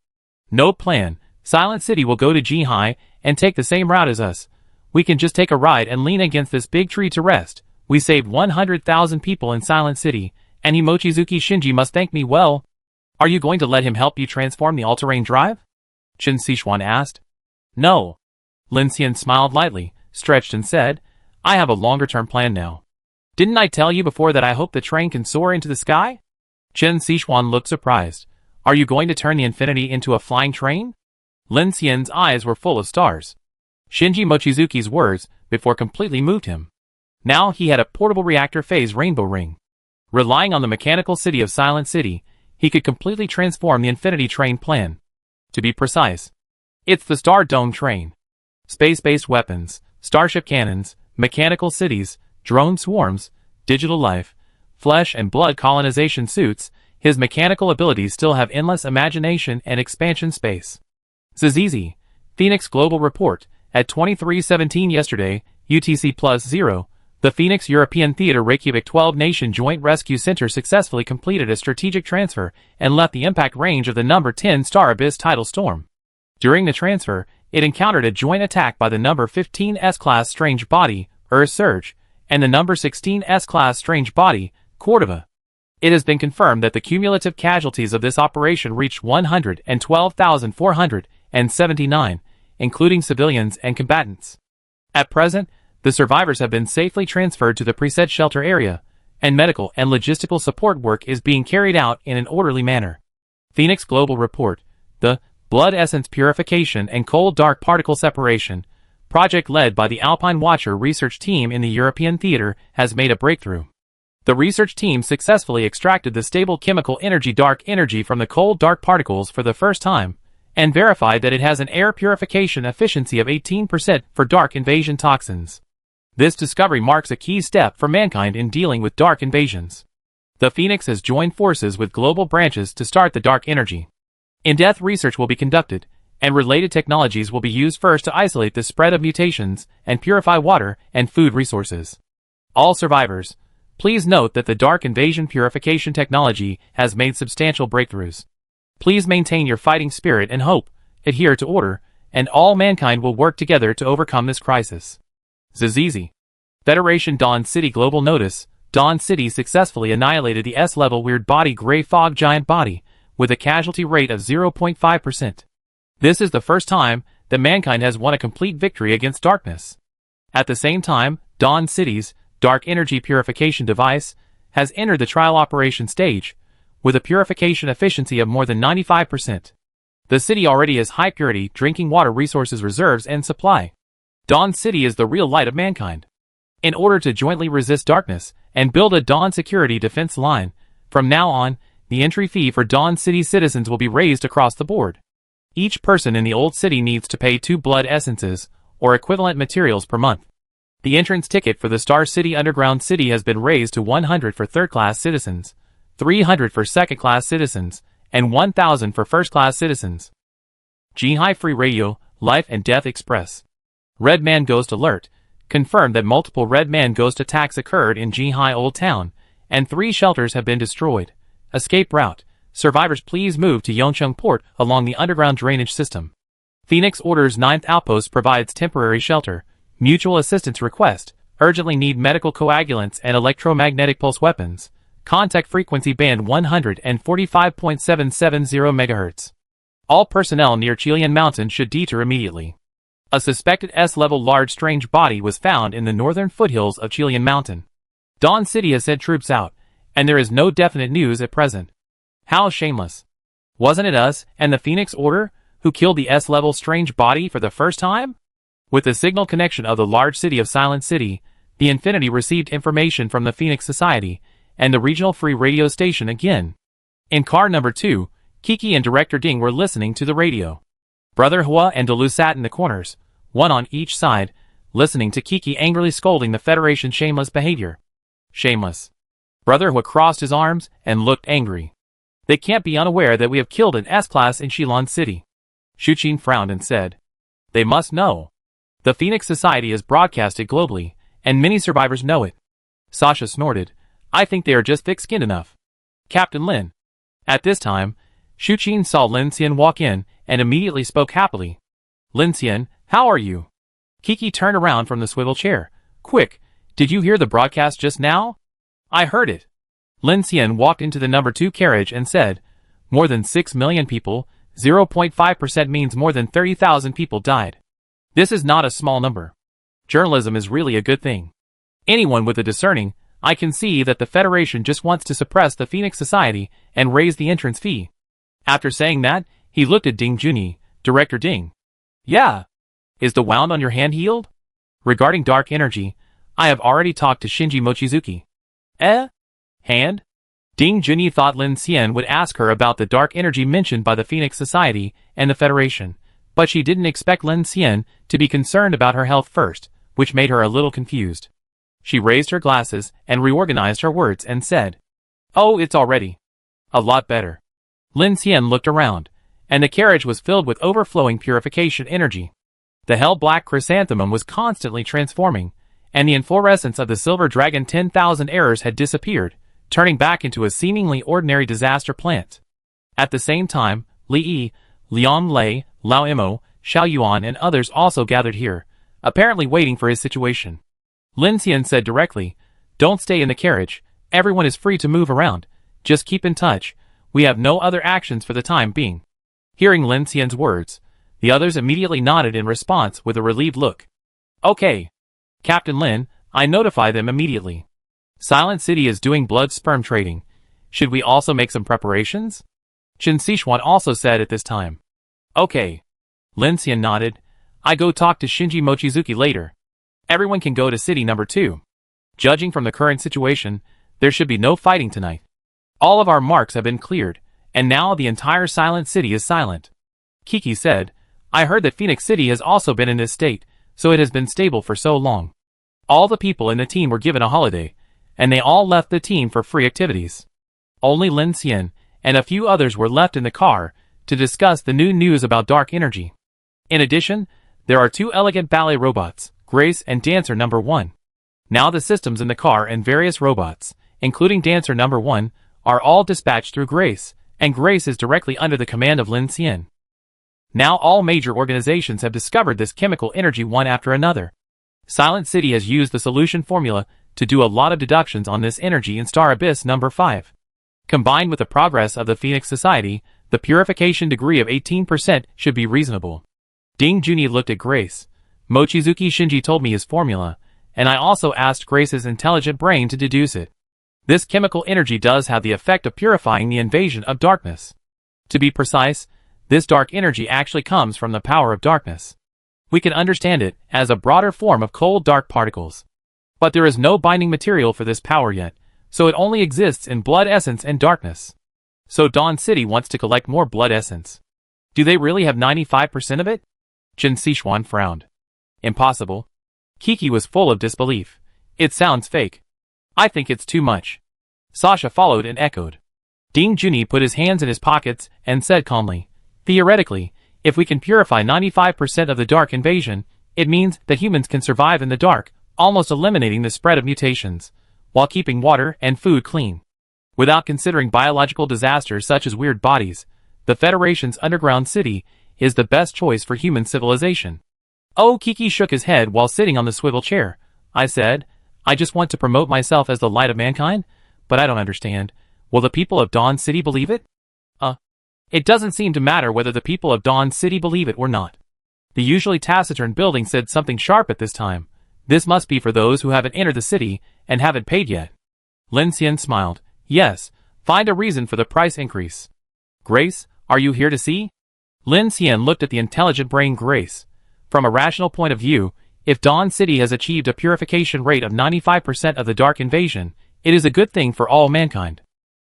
No plan. Silent City will go to Jihai and take the same route as us. We can just take a ride and lean against this big tree to rest. We saved 100,000 people in Silent City, and Mochizuki Shinji must thank me well. Are you going to let him help you transform the all-terrain drive? Chen Sichuan asked. No. Lin Xian smiled lightly, stretched and said, I have a longer-term plan now. Didn't I tell you before that I hope the train can soar into the sky? Chen Sichuan looked surprised. Are you going to turn the infinity into a flying train? Lin Xian's eyes were full of stars. Shinji Mochizuki's words before completely moved him. Now he had a portable reactor phase rainbow ring. Relying on the mechanical city of Silent City, he could completely transform the infinity train plan. To be precise, It's the Star Dome train. Space-based weapons, starship cannons, mechanical cities, drone swarms, digital life, flesh and blood colonization suits. His mechanical abilities still have endless imagination and expansion space. Zizizi, Phoenix Global Report, at 23:17 yesterday, UTC+0, the Phoenix European Theater Reykjavik 12-Nation Joint Rescue Center successfully completed a strategic transfer and left the impact range of the number 10 Star Abyss tidal storm. During the transfer, it encountered a joint attack by the number 15 S-Class Strange Body, Surge, and the number 16 S-Class Strange Body, Cordova. It has been confirmed that the cumulative casualties of this operation reached 112,479, including civilians and combatants. At present, the survivors have been safely transferred to the preset shelter area, and medical and logistical support work is being carried out in an orderly manner. Phoenix Global Report, the Blood Essence Purification and Cold Dark Particle Separation project led by the Alpine Watcher research team in the European Theater has made a breakthrough. The research team successfully extracted the stable chemical energy dark energy from the cold dark particles for the first time, and verified that it has an air purification efficiency of 18% for dark invasion toxins. This discovery marks a key step for mankind in dealing with dark invasions. The Phoenix has joined forces with global branches to start the dark energy. In-depth research will be conducted, and related technologies will be used first to isolate the spread of mutations and purify water and food resources. All survivors, please note that the dark invasion purification technology has made substantial breakthroughs. Please maintain your fighting spirit and hope, adhere to order, and all mankind will work together to overcome this crisis. Zizizi. Federation Dawn City Global Notice, Dawn City successfully annihilated the S-level weird body gray fog giant body, with a casualty rate of 0.5%. This is the first time that mankind has won a complete victory against darkness. At the same time, Dawn City's dark energy purification device has entered the trial operation stage, with a purification efficiency of more than 95%. The city already has high purity drinking water resources reserves and supply. Dawn City is the real light of mankind. In order to jointly resist darkness and build a Dawn security defense line, from now on, the entry fee for Dawn City citizens will be raised across the board. Each person in the old city needs to pay 2 blood essences, or equivalent materials per month. The entrance ticket for the Star City Underground City has been raised to 100 for third-class citizens, 300 for second-class citizens, and 1,000 for first-class citizens. Jihai Free Radio, Life and Death Express. Red Man Ghost Alert, confirmed that multiple Red Man Ghost attacks occurred in Jihai Old Town, and 3 shelters have been destroyed. Escape route. Survivors please move to Yeoncheong Port along the underground drainage system. Phoenix Order's 9th Outpost provides temporary shelter. Mutual assistance request. Urgently need medical coagulants and electromagnetic pulse weapons. Contact frequency band 145.770 MHz. All personnel near Chilean Mountain should deter immediately. A suspected S-level large strange body was found in the northern foothills of Chilean Mountain. Dawn City has sent troops out, and there is no definite news at present. How shameless. Wasn't it us and the Phoenix Order who killed the S-level strange body for the first time? With the signal connection of the large city of Silent City, the Infinity received information from the Phoenix Society and the regional free radio station again. In car number 2, Kiki and Director Ding were listening to the radio. Brother Hua and Delu sat in the corners, one on each side, listening to Kiki angrily scolding the Federation's shameless behavior. Shameless. Brother Hua crossed his arms and looked angry. They can't be unaware that we have killed an S-class in Shilon City. Shuqin frowned and said, they must know. The Phoenix Society is broadcasted globally, and many survivors know it. Sasha snorted, I think they are just thick-skinned enough. Captain Lin. At this time, Shuqin saw Lin Xian walk in and immediately spoke happily. Lin Xian, how are you? Kiki turned around from the swivel chair. Quick, did you hear the broadcast just now? I heard it. Lin Xian walked into the number 2 carriage and said, more than 6 million people, 0.5% means more than 30,000 people died. This is not a small number. Journalism is really a good thing. Anyone with a discerning eye can see that the Federation just wants to suppress the Phoenix Society and raise the entrance fee. After saying that, he looked at Ding Junyi, Director Ding. Yeah. Is the wound on your hand healed? Regarding dark energy, I have already talked to Shinji Mochizuki. Hand? Ding Junyi thought Lin Xian would ask her about the dark energy mentioned by the Phoenix Society and the Federation, But she didn't expect Lin Xian to be concerned about her health first, which made her a little confused. She raised her glasses and reorganized her words and said, "Oh, it's already a lot better." Lin Xian looked around, and the carriage was filled with overflowing purification energy. The hell-black chrysanthemum was constantly transforming, and the inflorescence of the silver dragon 10,000 errors had disappeared, turning back into a seemingly ordinary disaster plant. At the same time, Li Yi, Liang Lei, Lao Imo, Xiao Yuan and others also gathered here, apparently waiting for his situation. Lin Xian said directly, "Don't stay in the carriage, everyone is free to move around, just keep in touch, we have no other actions for the time being." Hearing Lin Xian's words, the others immediately nodded in response with a relieved look. "Okay. Captain Lin, I notify them immediately. Silent City is doing blood sperm trading. Should we also make some preparations?" Qin Sichuan also said at this time. "Okay." Lin Xian nodded. "I go talk to Shinji Mochizuki later. Everyone can go to city number 2. Judging from the current situation, there should be no fighting tonight. All of our marks have been cleared, and now the entire Silent City is silent." Kiki said, "I heard that Phoenix City has also been in this state, so it has been stable for so long. All the people in the team were given a holiday, and they all left the team for free activities. Only Lin Xian and a few others were left in the car to discuss the new news about dark energy. In addition, there are 2 elegant ballet robots, Grace and Dancer number 1. Now the systems in the car and various robots, including Dancer number 1, are all dispatched through Grace, and Grace is directly under the command of Lin Xian. Now all major organizations have discovered this chemical energy one after another. Silent City has used the solution formula to do a lot of deductions on this energy in Star Abyss number 5. Combined with the progress of the Phoenix Society, the purification degree of 18% should be reasonable." Ding Junyi looked at Grace. "Mochizuki Shinji told me his formula, and I also asked Grace's intelligent brain to deduce it. This chemical energy does have the effect of purifying the invasion of darkness. To be precise, this dark energy actually comes from the power of darkness. We can understand it as a broader form of cold dark particles. But there is no binding material for this power yet, so it only exists in blood essence and darkness. So Dawn City wants to collect more blood essence. Do they really have 95% of it?" Qin Sichuan frowned. "Impossible." Kiki was full of disbelief. "It sounds fake. I think it's too much." Sasha followed and echoed. Ding Junyi put his hands in his pockets and said calmly, "Theoretically, if we can purify 95% of the dark invasion, it means that humans can survive in the dark, almost eliminating the spread of mutations, while keeping water and food clean. Without considering biological disasters such as weird bodies, the Federation's underground city is the best choice for human civilization." "Oh," Kiki shook his head while sitting on the swivel chair. "I said, I just want to promote myself as the light of mankind, but I don't understand. Will the people of Dawn City believe it?" It doesn't seem to matter whether the people of Dawn City believe it or not." The usually taciturn building said something sharp at this time. "This must be for those who haven't entered the city and haven't paid yet." Lin Xian smiled. "Yes, find a reason for the price increase." "Grace, are you here to see?" Lin Xian looked at the intelligent brain Grace. From a rational point of view, if Dawn City has achieved a purification rate of 95% of the dark invasion, it is a good thing for all mankind.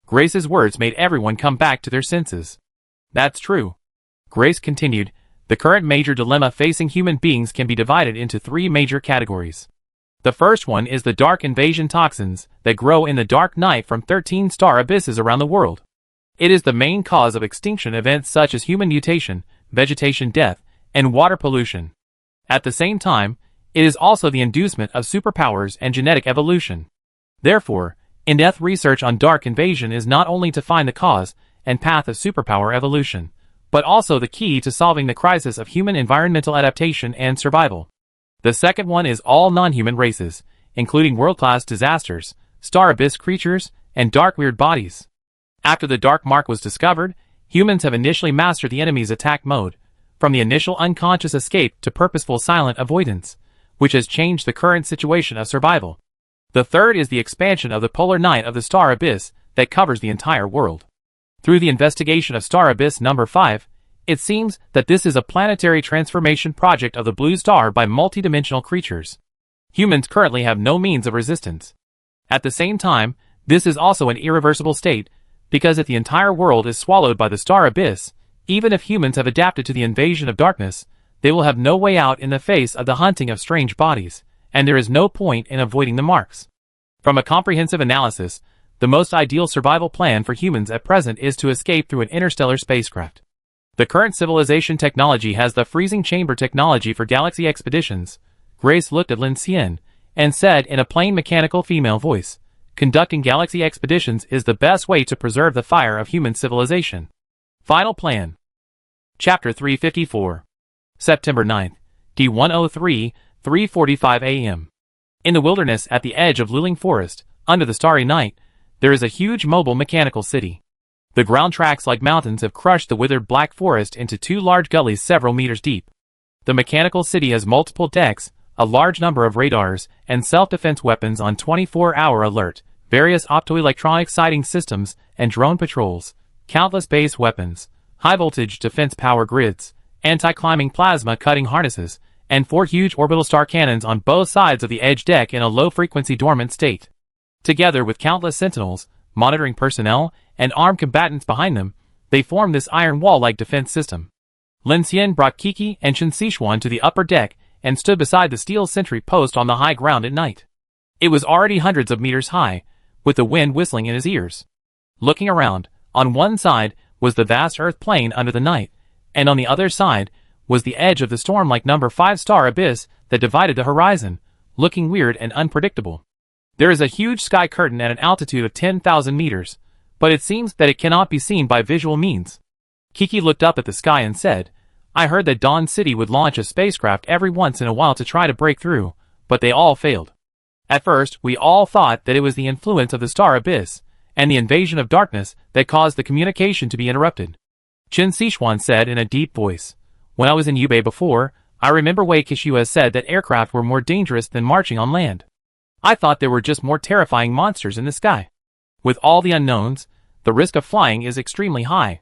Grace's words made everyone come back to their senses. "That's true." Grace continued, "The current major dilemma facing human beings can be divided into 3 major categories. The first one is the dark invasion toxins that grow in the dark night from 13 star abysses around the world. It is the main cause of extinction events such as human mutation, vegetation death, and water pollution. At the same time, it is also the inducement of superpowers and genetic evolution. Therefore, in-depth research on dark invasion is not only to find the cause and path of superpower evolution, but also the key to solving the crisis of human environmental adaptation and survival. The second one is all non-human races, including world-class disasters, star abyss creatures, and dark weird bodies. After the dark mark was discovered, humans have initially mastered the enemy's attack mode, from the initial unconscious escape to purposeful silent avoidance, which has changed the current situation of survival. The third is the expansion of the polar night of the star abyss that covers the entire world. Through the investigation of Star Abyss number 5, it seems that this is a planetary transformation project of the blue star by multidimensional creatures. Humans currently have no means of resistance. At the same time, this is also an irreversible state, because if the entire world is swallowed by the star abyss, Even if humans have adapted to the invasion of darkness, they will have no way out in the face of the hunting of strange bodies, and there is no point in avoiding the marks. From a comprehensive analysis, the most ideal survival plan for humans at present is to escape through an interstellar spacecraft. The current civilization technology has the freezing chamber technology for galaxy expeditions. Grace looked at Lin Xian and said in a plain mechanical female voice, conducting galaxy expeditions is the best way to preserve the fire of human civilization. Final Plan. Chapter 354. September 9th, D103, 3:45 a.m. In the wilderness at the edge of Luling Forest, under the starry night, there is a huge mobile mechanical city. The ground tracks like mountains have crushed the withered black forest into two large gullies several meters deep. The mechanical city has multiple decks, a large number of radars, and self-defense weapons on 24-hour alert, various optoelectronic sighting systems, and drone patrols, countless base weapons, high-voltage defense power grids, anti-climbing plasma cutting harnesses, and 4 huge orbital star cannons on both sides of the edge deck in a low-frequency dormant state. Together with countless sentinels, monitoring personnel, and armed combatants behind them, they form this iron wall-like defense system. Lin Xian brought Kiki and Chen Sichuan to the upper deck and stood beside the steel sentry post on the high ground at night. It was already hundreds of meters high, with the wind whistling in his ears. Looking around, on one side was the vast Earth plain under the night, and on the other side was the edge of the storm-like number 5-star abyss that divided the horizon, looking weird and unpredictable. There is a huge sky curtain at an altitude of 10,000 meters, but it seems that it cannot be seen by visual means. Kiki looked up at the sky and said, I heard that Dawn City would launch a spacecraft every once in a while to try to break through, but they all failed. At first, we all thought that it was the influence of the star abyss and the invasion of darkness that caused the communication to be interrupted. Chen Sichuan said in a deep voice, When I was in Yubei before, I remember Wei Kishua said that aircraft were more dangerous than marching on land. I thought there were just more terrifying monsters in the sky. With all the unknowns, the risk of flying is extremely high.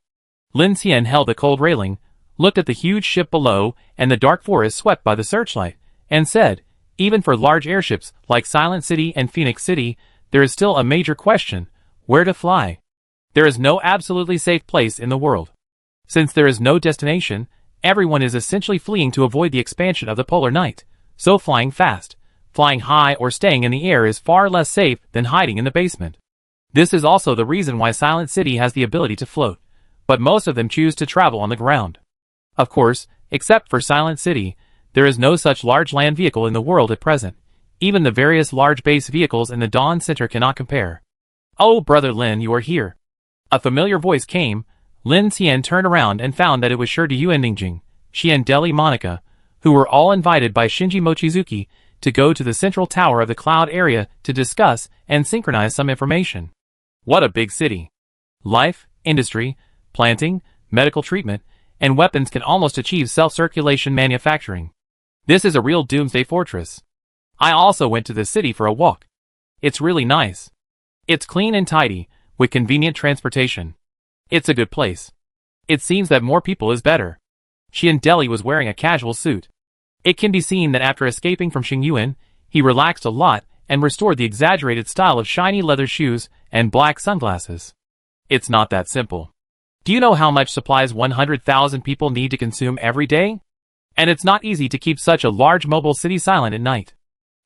Lin Xian held the cold railing, looked at the huge ship below and the dark forest swept by the searchlight, and said, even for large airships like Silent City and Phoenix City, there is still a major question, where to fly. There is no absolutely safe place in the world. Since there is no destination, everyone is essentially fleeing to avoid the expansion of the polar night, so flying fast, flying high or staying in the air is far less safe than hiding in the basement. This is also the reason why Silent City has the ability to float, but most of them choose to travel on the ground. Of course, except for Silent City, there is no such large land vehicle in the world at present. Even the various large base vehicles in the Dawn Center cannot compare. Oh, Brother Lin, you are here. A familiar voice came. Lin Xian turned around and found that it was Shi Yu and Ningjing, Xian Deli Monica, who were all invited by Shinji Mochizuki to go to the central tower of the cloud area to discuss and synchronize some information. What a big city. Life, industry, planting, medical treatment, and weapons can almost achieve self-circulation manufacturing. This is a real Doomsday fortress. I also went to the city for a walk. It's really nice. It's clean and tidy, with convenient transportation. It's a good place. It seems that more people is better. Xian Deli was wearing a casual suit. It can be seen that after escaping from Xingyuan, he relaxed a lot and restored the exaggerated style of shiny leather shoes and black sunglasses. It's not that simple. Do you know how much supplies 100,000 people need to consume every day? And it's not easy to keep such a large mobile city silent at night.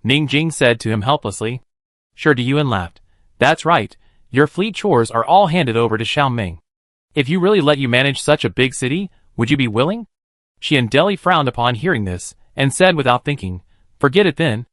Ningjing said to him helplessly. Shi Yuan laughed. That's right, your fleet chores are all handed over to Xiaoming. If you really let you manage such a big city, would you be willing? Xian Deli frowned upon hearing this, and said without thinking, forget it then.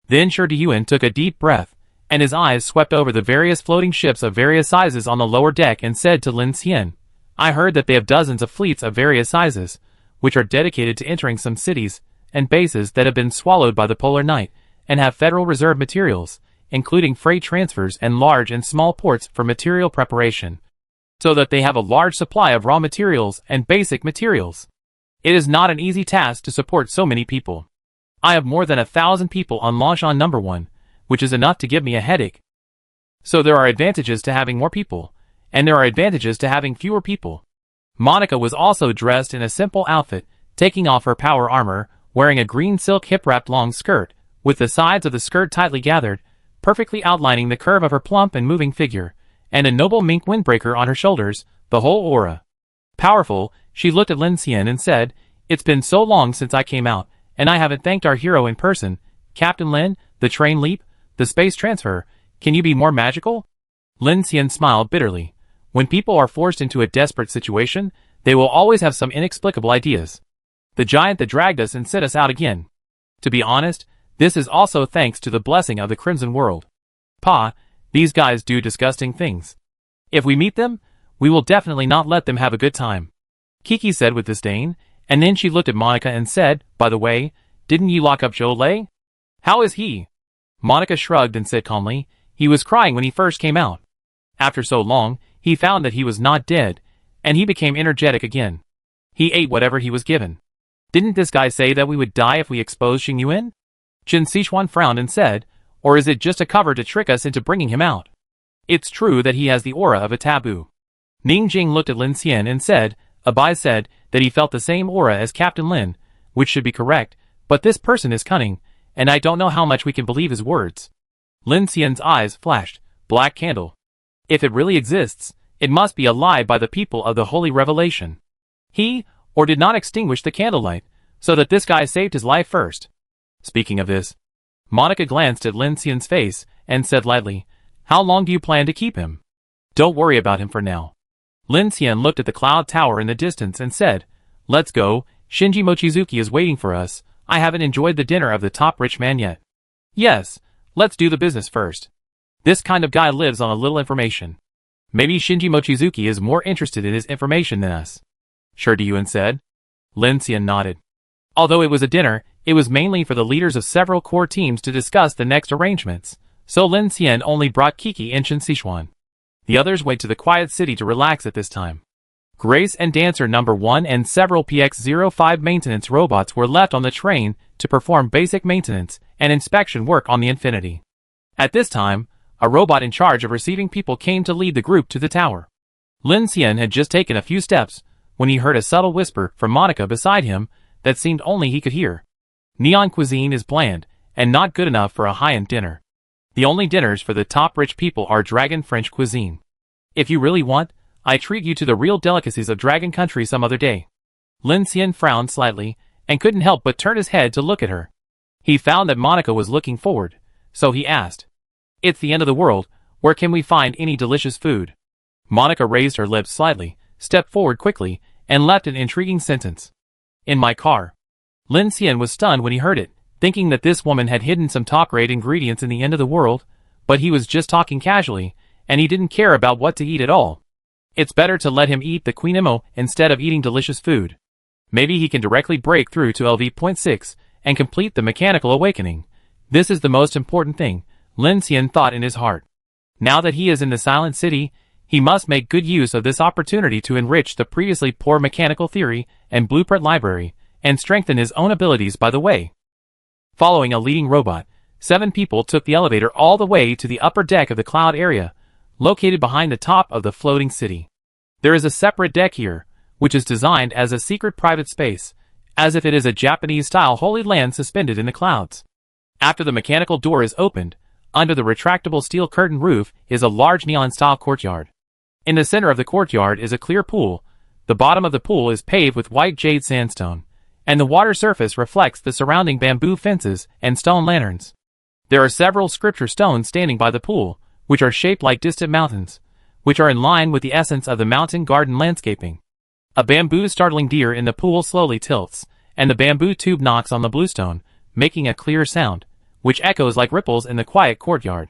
Then Shi Yuan took a deep breath, and his eyes swept over the various floating ships of various sizes on the lower deck and said to Lin Xian, I heard that they have dozens of fleets of various sizes, which are dedicated to entering some cities and bases that have been swallowed by the polar night, and have Federal Reserve materials, including freight transfers and large and small ports for material preparation, so that they have a large supply of raw materials and basic materials. It is not an easy task to support so many people. I have more than 1,000 people on Longchamp number 1, which is enough to give me a headache. So there are advantages to having more people, and there are advantages to having fewer people. Monica was also dressed in a simple outfit, taking off her power armor, wearing a green silk hip-wrapped long skirt, with the sides of the skirt tightly gathered, perfectly outlining the curve of her plump and moving figure, and a noble mink windbreaker on her shoulders, the whole aura. Powerful, she looked at Lin Xian and said, "It's been so long since I came out, and I haven't thanked our hero in person. Captain Lin, the train leap, the space transfer, can you be more magical?" Lin Xian smiled bitterly. When people are forced into a desperate situation, they will always have some inexplicable ideas. The giant that dragged us and set us out again. To be honest, this is also thanks to the blessing of the Crimson World. Pa, these guys do disgusting things. If we meet them, we will definitely not let them have a good time. Kiki said with disdain, and then she looked at Monica and said, "By the way, didn't you lock up Zhou Lei? How is he?" Monica shrugged and said calmly, "He was crying when he first came out. After so long, he found that he was not dead, and he became energetic again. He ate whatever he was given. Didn't this guy say that we would die if we exposed Xing Yuan?" Qin Sichuan frowned and said, "Or is it just a cover to trick us into bringing him out? It's true that he has the aura of a taboo." Ning Jing looked at Lin Xian and said, "Abai said that he felt the same aura as Captain Lin, which should be correct, but this person is cunning, and I don't know how much we can believe his words." Lin Xian's eyes flashed. Black candle. If it really exists, it must be a lie by the people of the Holy Revelation. He, or did not extinguish the candlelight, so that this guy saved his life first. Speaking of this, Monica glanced at Lin Xian's face and said lightly, "How long do you plan to keep him? Don't worry about him for now." Lin Xian looked at the cloud tower in the distance and said, "Let's go, Shinji Mochizuki is waiting for us. I haven't enjoyed the dinner of the top rich man yet." "Yes, let's do the business first. This kind of guy lives on a little information. Maybe Shinji Mochizuki is more interested in his information than us." "Sure," Diyuan said. Lin Xian nodded. Although it was a dinner, it was mainly for the leaders of several core teams to discuss the next arrangements, so Lin Xian only brought Kiki and Qin Sichuan. The others went to the quiet city to relax at this time. Grace and Dancer number 1 and several PX-05 maintenance robots were left on the train to perform basic maintenance and inspection work on the Infinity. At this time, a robot in charge of receiving people came to lead the group to the tower. Lin Xian had just taken a few steps when he heard a subtle whisper from Monica beside him that seemed only he could hear. "Neon cuisine is bland and not good enough for a high-end dinner. The only dinners for the top rich people are Dragon French cuisine. If you really want, I treat you to the real delicacies of Dragon Country some other day." Lin Xian frowned slightly and couldn't help but turn his head to look at her. He found that Monica was looking forward, so he asked, "It's the end of the world, where can we find any delicious food?" Monica raised her lips slightly, stepped forward quickly, and left an intriguing sentence. "In my car." Lin Xian was stunned when he heard it, thinking that this woman had hidden some top-rate ingredients in the end of the world, but he was just talking casually, and he didn't care about what to eat at all. It's better to let him eat the Queen Imo instead of eating delicious food. Maybe he can directly break through to LV.6 and complete the mechanical awakening. This is the most important thing, Lin Xian thought in his heart. Now that he is in the Silent City, he must make good use of this opportunity to enrich the previously poor mechanical theory and blueprint library, and strengthen his own abilities by the way. Following a leading robot, 7 people took the elevator all the way to the upper deck of the cloud area, located behind the top of the floating city. There is a separate deck here, which is designed as a secret private space, as if it is a Japanese-style holy land suspended in the clouds. After the mechanical door is opened, under the retractable steel curtain roof is a large neon-style courtyard. In the center of the courtyard is a clear pool. The bottom of the pool is paved with white jade sandstone, and the water surface reflects the surrounding bamboo fences and stone lanterns. There are several scripture stones standing by the pool, which are shaped like distant mountains, which are in line with the essence of the mountain garden landscaping. A bamboo startling deer in the pool slowly tilts, and the bamboo tube knocks on the bluestone, making a clear sound, which echoes like ripples in the quiet courtyard.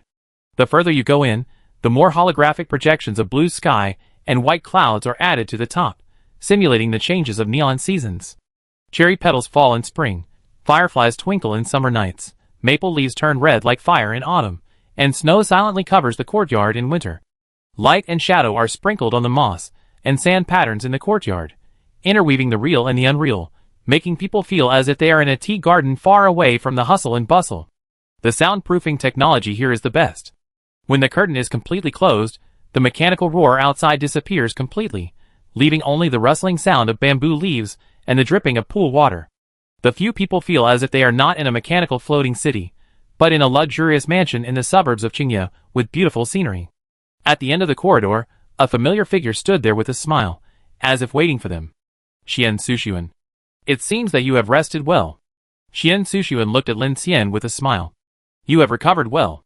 The further you go in, the more holographic projections of blue sky and white clouds are added to the top, simulating the changes of neon seasons. Cherry petals fall in spring, fireflies twinkle in summer nights, maple leaves turn red like fire in autumn, and snow silently covers the courtyard in winter. Light and shadow are sprinkled on the moss and sand patterns in the courtyard, interweaving the real and the unreal, making people feel as if they are in a tea garden far away from the hustle and bustle. The soundproofing technology here is the best. When the curtain is completely closed, the mechanical roar outside disappears completely, leaving only the rustling sound of bamboo leaves and the dripping of pool water. The few people feel as if they are not in a mechanical floating city, but in a luxurious mansion in the suburbs of Qingye with beautiful scenery. At the end of the corridor, a familiar figure stood there with a smile, as if waiting for them. Xian Sushuan. It seems that you have rested well. Xian Sushuan looked at Lin Xian with a smile. You have recovered well.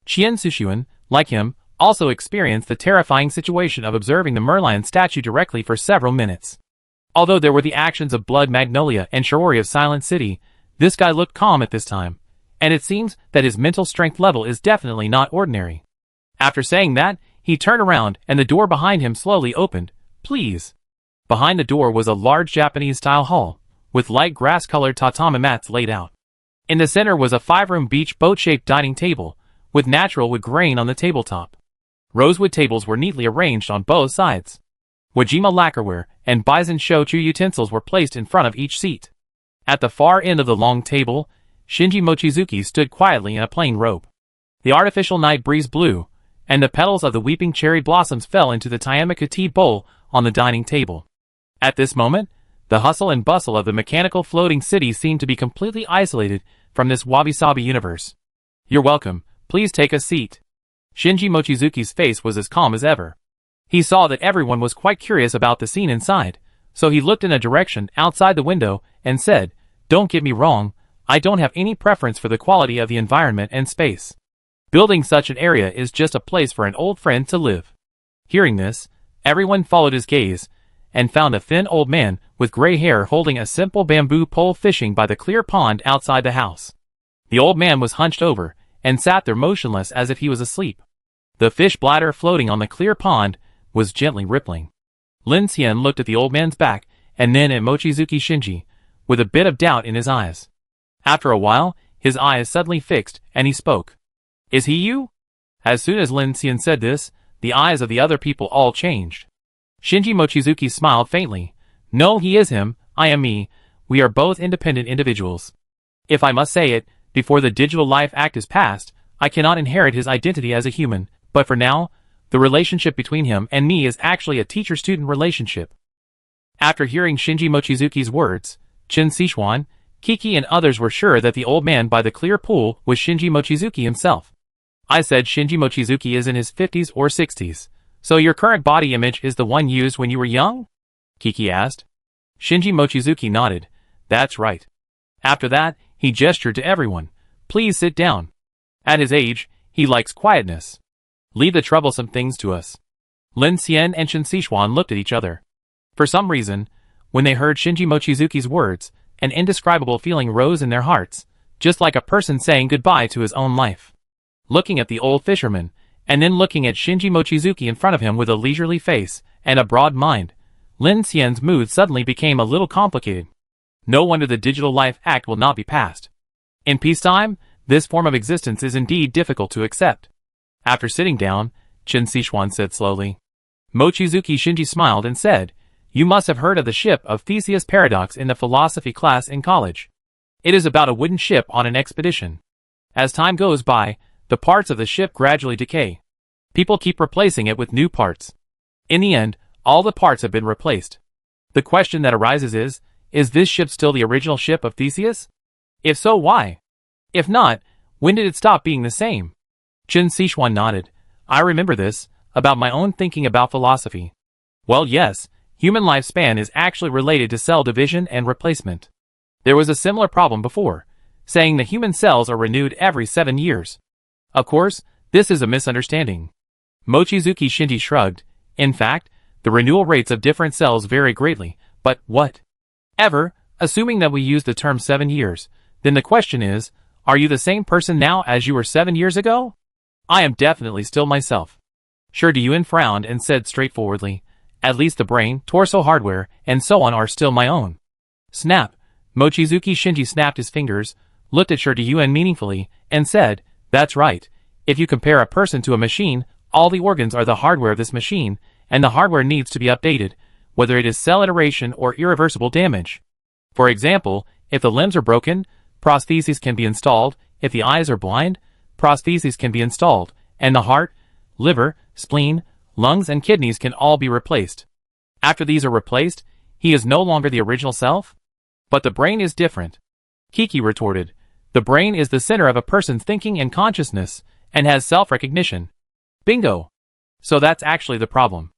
Xian Sushuan, like him, also experienced the terrifying situation of observing the Merlion statue directly for several minutes. Although there were the actions of Blood Magnolia and Shiori of Silent City, this guy looked calm at this time, and it seems that his mental strength level is definitely not ordinary. After saying that, he turned around and the door behind him slowly opened. Please. Behind the door was a large Japanese-style hall, with light grass-colored tatami mats laid out. In the center was a 5-room beach boat-shaped dining table, with natural wood grain on the tabletop. Rosewood tables were neatly arranged on both sides. Wajima lacquerware and bison shochu utensils were placed in front of each seat. At the far end of the long table, Shinji Mochizuki stood quietly in a plain robe. The artificial night breeze blew, and the petals of the weeping cherry blossoms fell into the Tiamaka tea bowl on the dining table. At this moment, the hustle and bustle of the mechanical floating city seemed to be completely isolated from this wabi-sabi universe. You're welcome, please take a seat. Shinji Mochizuki's face was as calm as ever. He saw that everyone was quite curious about the scene inside, so he looked in a direction outside the window and said, Don't get me wrong, I don't have any preference for the quality of the environment and space. Building such an area is just a place for an old friend to live. Hearing this, everyone followed his gaze, and found a thin old man with gray hair holding a simple bamboo pole fishing by the clear pond outside the house. The old man was hunched over, and sat there motionless as if he was asleep. The fish bladder floating on the clear pond was gently rippling. Lin Xian looked at the old man's back, and then at Mochizuki Shinji, with a bit of doubt in his eyes. After a while, his eyes suddenly fixed, and he spoke. Is he you? As soon as Lin Xian said this, the eyes of the other people all changed. Shinji Mochizuki smiled faintly. No, he is him, I am me, we are both independent individuals. If I must say it, before the Digital Life Act is passed, I cannot inherit his identity as a human, but for now, the relationship between him and me is actually a teacher-student relationship. After hearing Shinji Mochizuki's words, Chen Sichuan, Kiki and others were sure that the old man by the clear pool was Shinji Mochizuki himself. I said Shinji Mochizuki is in his 50s or 60s, so your current body image is the one used when you were young? Kiki asked. Shinji Mochizuki nodded. That's right. After that, he gestured to everyone. Please sit down. At his age, he likes quietness. Leave the troublesome things to us. Lin Xian and Chen Sichuan looked at each other. For some reason, when they heard Shinji Mochizuki's words, an indescribable feeling rose in their hearts, just like a person saying goodbye to his own life. Looking at the old fisherman, and then looking at Shinji Mochizuki in front of him with a leisurely face and a broad mind, Lin Xian's mood suddenly became a little complicated. No wonder the Digital Life Act will not be passed. In peacetime, this form of existence is indeed difficult to accept. After sitting down, Chen Sichuan said slowly. Mochizuki Shinji smiled and said, You must have heard of the ship of Theseus paradox in the philosophy class in college. It is about a wooden ship on an expedition. As time goes by, the parts of the ship gradually decay. People keep replacing it with new parts. In the end, all the parts have been replaced. The question that arises is this ship still the original ship of Theseus? If so, why? If not, when did it stop being the same? Chen Sichuan nodded. I remember this, about my own thinking about philosophy. Well, yes, human lifespan is actually related to cell division and replacement. There was a similar problem before, saying the human cells are renewed every 7 years. Of course, this is a misunderstanding. Mochizuki Shinji shrugged. In fact, the renewal rates of different cells vary greatly, but whatever, assuming that we use the term 7 years, then the question is, are you the same person now as you were 7 years ago? I am definitely still myself. Shurdiyuan frowned and said straightforwardly, At least the brain, torso hardware, and so on are still my own. Snap. Mochizuki Shinji snapped his fingers, looked at Shurdiyuan meaningfully, and said, That's right. If you compare a person to a machine, all the organs are the hardware of this machine, and the hardware needs to be updated, whether it is cell iteration or irreversible damage. For example, if the limbs are broken, prostheses can be installed, if the eyes are blind, prostheses can be installed, and the heart, liver, spleen, lungs and kidneys can all be replaced. After these are replaced, he is no longer the original self? But the brain is different. Kiki retorted. The brain is the center of a person's thinking and consciousness, and has self-recognition. Bingo! So that's actually the problem.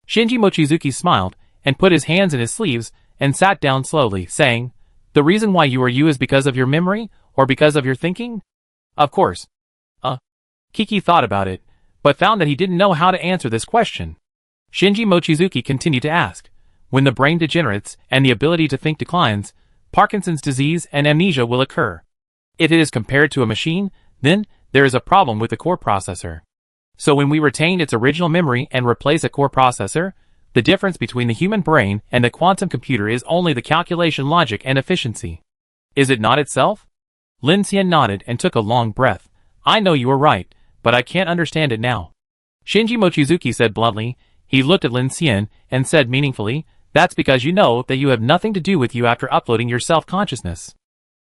Shinji Mochizuki smiled, and put his hands in his sleeves and sat down slowly, saying, "The reason why you are you is because of your memory, or because of your thinking?" Of course. Kiki thought about it, but found that he didn't know how to answer this question. Shinji Mochizuki continued to ask, "When the brain degenerates and the ability to think declines, Parkinson's disease and amnesia will occur. If it is compared to a machine, then there is a problem with the core processor. So when we retain its original memory and replace a core processor, the difference between the human brain and the quantum computer is only the calculation logic and efficiency. Is it not itself?" Lin Xian nodded and took a long breath. "I know you are right, but I can't understand it now." Shinji Mochizuki said bluntly. He looked at Lin Xian and said meaningfully, "That's because you know that you have nothing to do with you after uploading your self-consciousness.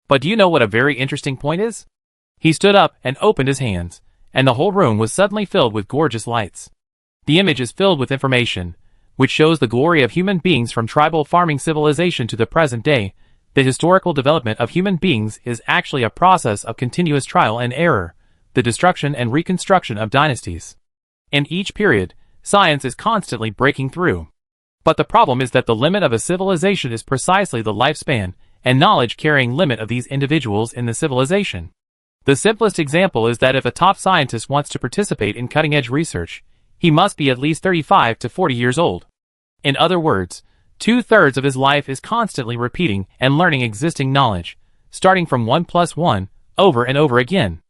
But do you know what a very interesting point is?" He stood up and opened his hands, and the whole room was suddenly filled with gorgeous lights. The image is filled with information, which shows the glory of human beings from tribal farming civilization to the present day. The historical development of human beings is actually a process of continuous trial and error, the destruction and reconstruction of dynasties. In each period, science is constantly breaking through. But the problem is that the limit of a civilization is precisely the lifespan and knowledge-carrying limit of these individuals in the civilization. The simplest example is that if a top scientist wants to participate in cutting-edge research, he must be at least 35 to 40 years old. In other words, 2/3 of his life is constantly repeating and learning existing knowledge, starting from 1 plus 1, over and over again.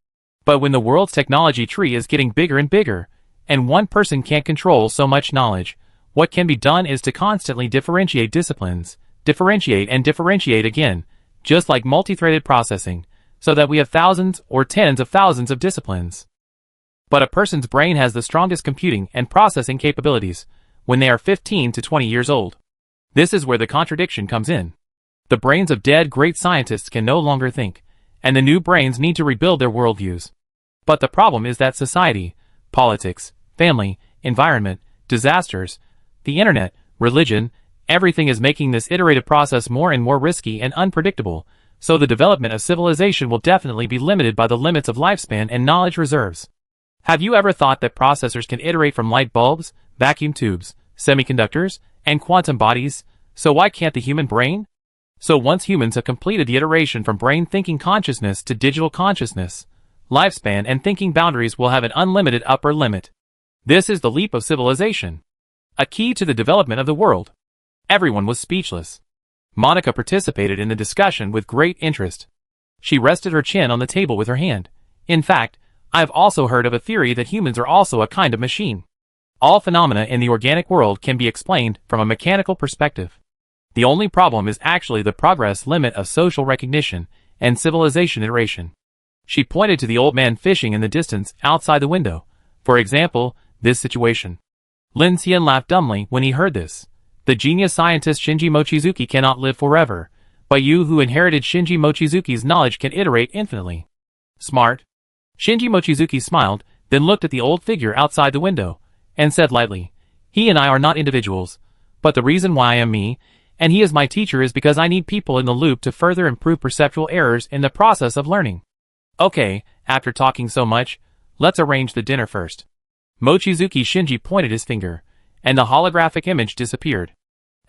But when the world's technology tree is getting bigger and bigger, and one person can't control so much knowledge, what can be done is to constantly differentiate disciplines, differentiate and differentiate again, just like multi-threaded processing, so that we have thousands or tens of thousands of disciplines. But a person's brain has the strongest computing and processing capabilities when they are 15 to 20 years old. This is where the contradiction comes in. The brains of dead great scientists can no longer think, and the new brains need to rebuild their worldviews. But the problem is that society, politics, family, environment, disasters, the internet, religion, everything is making this iterative process more and more risky and unpredictable, so the development of civilization will definitely be limited by the limits of lifespan and knowledge reserves. Have you ever thought that processors can iterate from light bulbs, vacuum tubes, semiconductors, and quantum bodies, so why can't the human brain? So once humans have completed the iteration from brain thinking consciousness to digital consciousness, lifespan and thinking boundaries will have an unlimited upper limit. This is the leap of civilization, a key to the development of the world. Everyone was speechless. Monica participated in the discussion with great interest. She rested her chin on the table with her hand. "In fact, I have also heard of a theory that humans are also a kind of machine. All phenomena in the organic world can be explained from a mechanical perspective. The only problem is actually the progress limit of social recognition and civilization iteration." She pointed to the old man fishing in the distance outside the window. For example, this situation. Lin Xian laughed dumbly when he heard this. The genius scientist Shinji Mochizuki cannot live forever, but you who inherited Shinji Mochizuki's knowledge can iterate infinitely. Smart. Shinji Mochizuki smiled, then looked at the old figure outside the window, and said lightly, "He and I are not individuals, but the reason why I am me, and he is my teacher is because I need people in the loop to further improve perceptual errors in the process of learning. Okay, after talking so much, let's arrange the dinner first." Mochizuki Shinji pointed his finger, and the holographic image disappeared.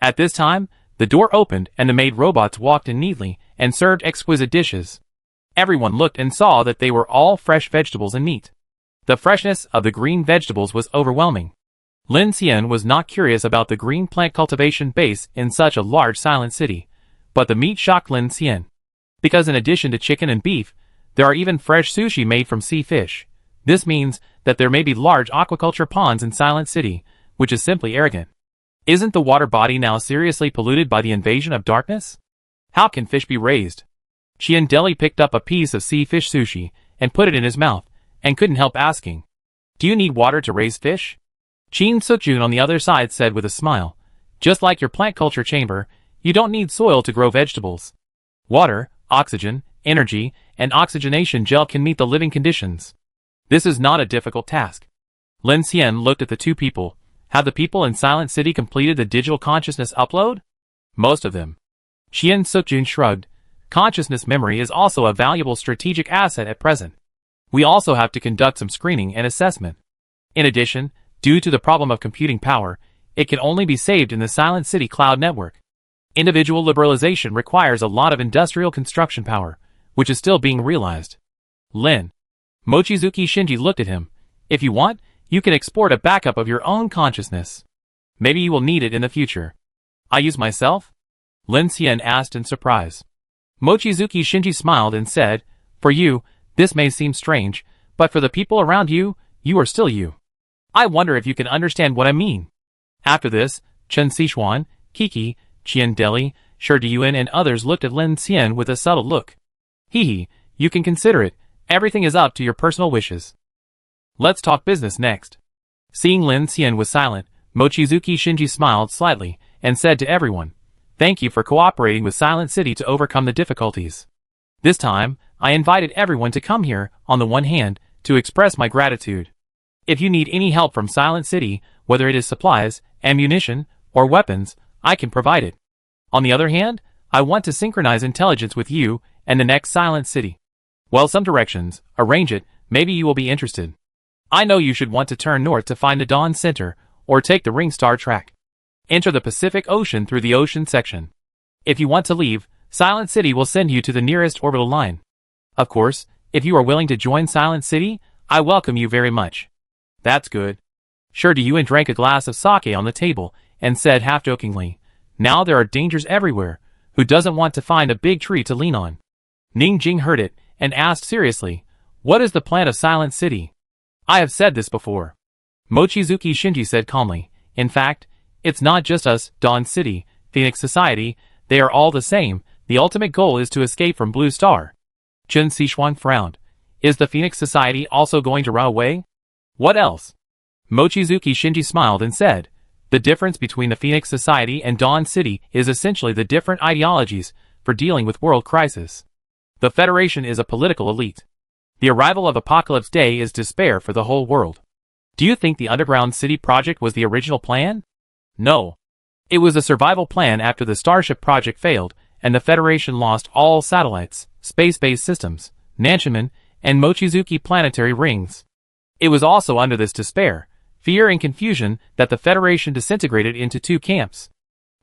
At this time, the door opened and the maid robots walked in neatly and served exquisite dishes. Everyone looked and saw that they were all fresh vegetables and meat. The freshness of the green vegetables was overwhelming. Lin Xian was not curious about the green plant cultivation base in such a large silent city, but the meat shocked Lin Xian. Because in addition to chicken and beef, there are even fresh sushi made from sea fish. This means that there may be large aquaculture ponds in Silent City, which is simply arrogant. Isn't the water body now seriously polluted by the invasion of darkness? How can fish be raised? Qian Deli picked up a piece of sea fish sushi and put it in his mouth, and couldn't help asking, "Do you need water to raise fish?" Qin Sukjun on the other side said with a smile, "Just like your plant culture chamber, you don't need soil to grow vegetables. Water, oxygen, energy, and oxygenation gel can meet the living conditions. This is not a difficult task." Lin Xian looked at the two people. Have the people in Silent City completed the digital consciousness upload? Most of them. Qian Sukjun shrugged. Consciousness memory is also a valuable strategic asset at present. We also have to conduct some screening and assessment. In addition, due to the problem of computing power, It can only be saved in the Silent City cloud network. Individual liberalization requires a lot of industrial construction power, which is still being realized. Lin. Mochizuki Shinji looked at him. If you want, you can export a backup of your own consciousness. Maybe you will need it in the future. I use myself? Lin Xian asked in surprise. Mochizuki Shinji smiled and said, for you, this may seem strange, but for the people around you, you are still you. I wonder if you can understand what I mean. After this, Chen Sichuan, Kiki, Qian Deli, Shi Diyuan and others looked at Lin Xian with a subtle look. Hee, you can consider it. Everything is up to your personal wishes. Let's talk business next. Seeing Lin Xian was silent, Mochizuki Shinji smiled slightly and said to everyone, thank you for cooperating with Silent City to overcome the difficulties. This time, I invited everyone to come here, on the one hand, to express my gratitude. If you need any help from Silent City, whether it is supplies, ammunition, or weapons, I can provide it. On the other hand, I want to synchronize intelligence with you and the next Silent City. Well, some directions, arrange it, maybe you will be interested. I know you should want to turn north to find the Dawn Center, or take the Ring Star track. Enter the Pacific Ocean through the ocean section. If you want to leave, Silent City will send you to the nearest orbital line. Of course, if you are willing to join Silent City, I welcome you very much. That's good. Shi Diyuan drank a glass of sake on the table and said half-jokingly, now there are dangers everywhere. Who doesn't want to find a big tree to lean on? Ning Jing heard it and asked seriously, what is the plan of Silent City? I have said this before. Mochizuki Shinji said calmly, in fact, it's not just us, Dawn City, Phoenix Society, they are all the same. The ultimate goal is to escape from Blue Star. Chen Sichuan frowned. Is the Phoenix Society also going to run away? What else? Mochizuki Shinji smiled and said, the difference between the Phoenix Society and Dawn City is essentially the different ideologies for dealing with world crisis. The Federation is a political elite. The arrival of Apocalypse Day is despair for the whole world. Do you think the Underground City project was the original plan? No. It was a survival plan after the Starship project failed and the Federation lost all satellites, space-based systems, Nanshimen, and Mochizuki planetary rings. It was also under this despair, fear and confusion that the Federation disintegrated into two camps.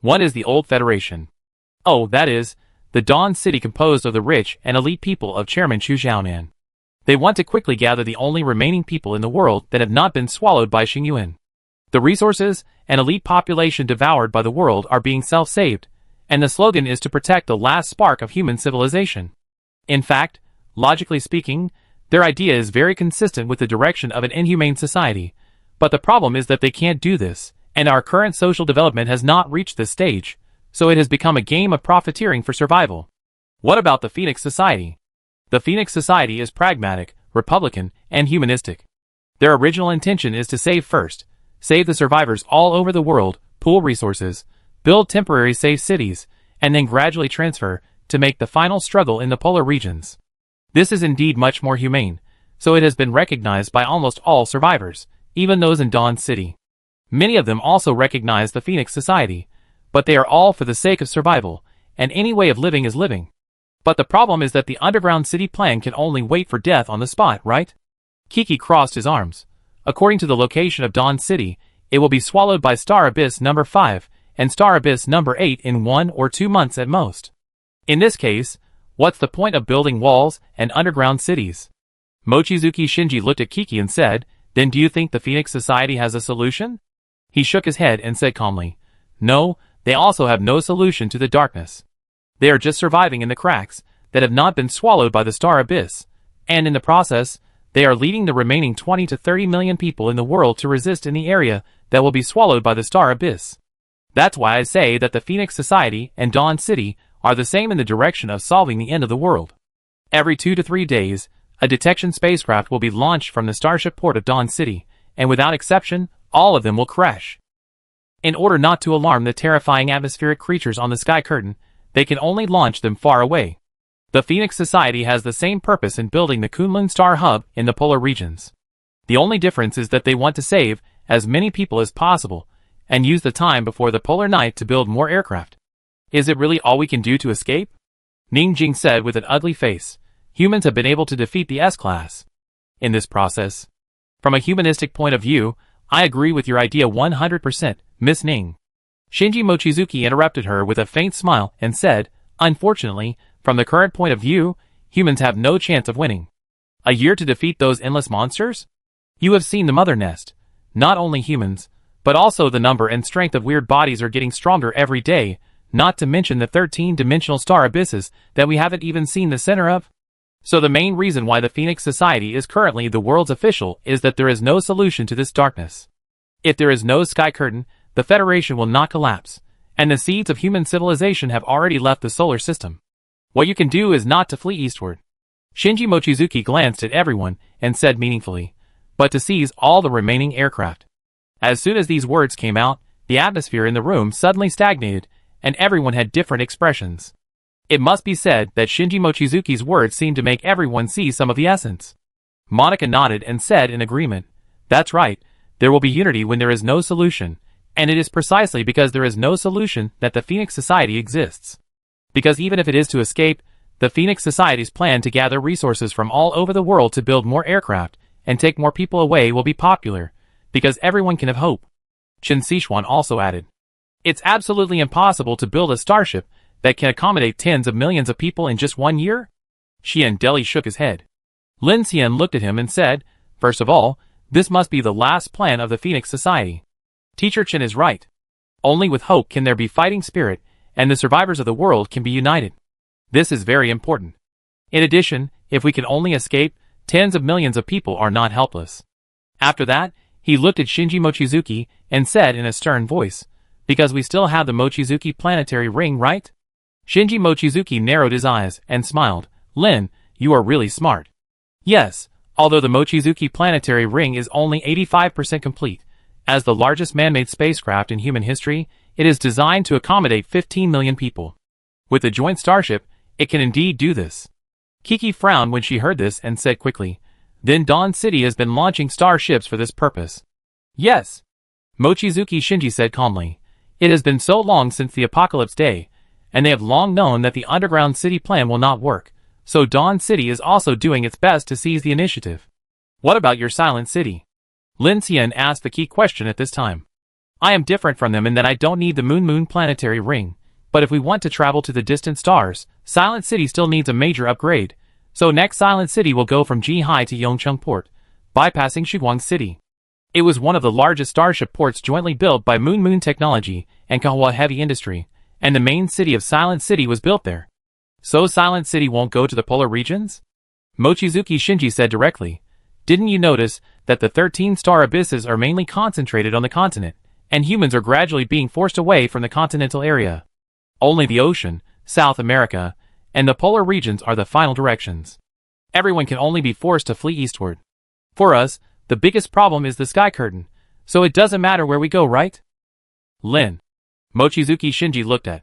One is the old Federation. Oh, that is, the Dawn City composed of the rich and elite people of Chairman Chu Xiaonan. They want to quickly gather the only remaining people in the world that have not been swallowed by Xingyuan. The resources and elite population devoured by the world are being self-saved, and the slogan is to protect the last spark of human civilization. In fact, logically speaking, their idea is very consistent with the direction of an inhumane society, but the problem is that they can't do this, and our current social development has not reached this stage, so it has become a game of profiteering for survival. What about the Phoenix Society? The Phoenix Society is pragmatic, republican, and humanistic. Their original intention is to save first, save the survivors all over the world, pool resources, build temporary safe cities, and then gradually transfer to make the final struggle in the polar regions. This is indeed much more humane, so it has been recognized by almost all survivors, even those in Dawn City. Many of them also recognize the Phoenix Society, but they are all for the sake of survival, and any way of living is living. But the problem is that the Underground City plan can only wait for death on the spot, right? Kiki crossed his arms. According to the location of Dawn City, it will be swallowed by Star Abyss number 5 and Star Abyss number 8 in 1 or 2 months at most. In this case, what's the point of building walls and underground cities? Mochizuki Shinji looked at Kiki and said, then do you think the Phoenix Society has a solution? He shook his head and said calmly, no, they also have no solution to the darkness. They are just surviving in the cracks that have not been swallowed by the Star Abyss, and in the process, they are leading the remaining 20 to 30 million people in the world to resist in the area that will be swallowed by the Star Abyss. That's why I say that the Phoenix Society and Dawn City are the same in the direction of solving the end of the world. Every 2 to 3 days, a detection spacecraft will be launched from the starship port of Dawn City, and without exception, all of them will crash. In order not to alarm the terrifying atmospheric creatures on the sky curtain, they can only launch them far away. The Phoenix Society has the same purpose in building the Kunlun Star Hub in the polar regions. The only difference is that they want to save as many people as possible, and use the time before the polar night to build more aircraft. Is it really all we can do to escape? Ning Jing said with an ugly face. Humans have been able to defeat the S-Class in this process. From a humanistic point of view, I agree with your idea 100%, Miss Ning. Shinji Mochizuki interrupted her with a faint smile and said, unfortunately, from the current point of view, humans have no chance of winning. A year to defeat those endless monsters? You have seen the mother nest. Not only humans, but also the number and strength of weird bodies are getting stronger every day, not to mention the 13-dimensional star abysses that we haven't even seen the center of. So the main reason why the Phoenix Society is currently the world's official is that there is no solution to this darkness. If there is no sky curtain, the Federation will not collapse, and the seeds of human civilization have already left the solar system. What you can do is not to flee eastward. Shinji Mochizuki glanced at everyone and said meaningfully, but to seize all the remaining aircraft. As soon as these words came out, the atmosphere in the room suddenly stagnated, and everyone had different expressions. It must be said that Shinji Mochizuki's words seemed to make everyone see some of the essence. Monica nodded and said in agreement, that's right, there will be unity when there is no solution, and it is precisely because there is no solution that the Phoenix Society exists. Because even if it is to escape, the Phoenix Society's plan to gather resources from all over the world to build more aircraft and take more people away will be popular, because everyone can have hope. Chen Sichuan also added, it's absolutely impossible to build a starship that can accommodate tens of millions of people in just 1 year? Qian Deli shook his head. Lin Xian looked at him and said, first of all, this must be the last plan of the Phoenix Society. Teacher Chen is right. Only with hope can there be fighting spirit, and the survivors of the world can be united. This is very important. In addition, if we can only escape, tens of millions of people are not helpless. After that, he looked at Shinji Mochizuki and said in a stern voice, because we still have the Mochizuki planetary ring, right? Shinji Mochizuki narrowed his eyes and smiled. Lin, you are really smart. Yes, although the Mochizuki planetary ring is only 85% complete, as the largest man-made spacecraft in human history, it is designed to accommodate 15 million people. With the joint starship, it can indeed do this. Kiki frowned when she heard this and said quickly, then Dawn City has been launching starships for this purpose. Yes. Mochizuki Shinji said calmly. It has been so long since the Apocalypse Day, and they have long known that the underground city plan will not work, so Dawn City is also doing its best to seize the initiative. What about your Silent City? Lin Xian asked the key question at this time. I am different from them in that I don't need the Moon planetary ring, but if we want to travel to the distant stars, Silent City still needs a major upgrade, so next Silent City will go from Zhihai to Yongcheng Port, bypassing Shiguang City. It was one of the largest starship ports jointly built by Moon Technology and Kahua Heavy Industry, and the main city of Silent City was built there. So Silent City won't go to the polar regions? Mochizuki Shinji said directly. Didn't you notice that the 13 star abysses are mainly concentrated on the continent, and humans are gradually being forced away from the continental area? Only the ocean, South America, and the polar regions are the final directions. Everyone can only be forced to flee eastward. For us, the biggest problem is the sky curtain, so it doesn't matter where we go, right? Lin. Mochizuki Shinji looked at.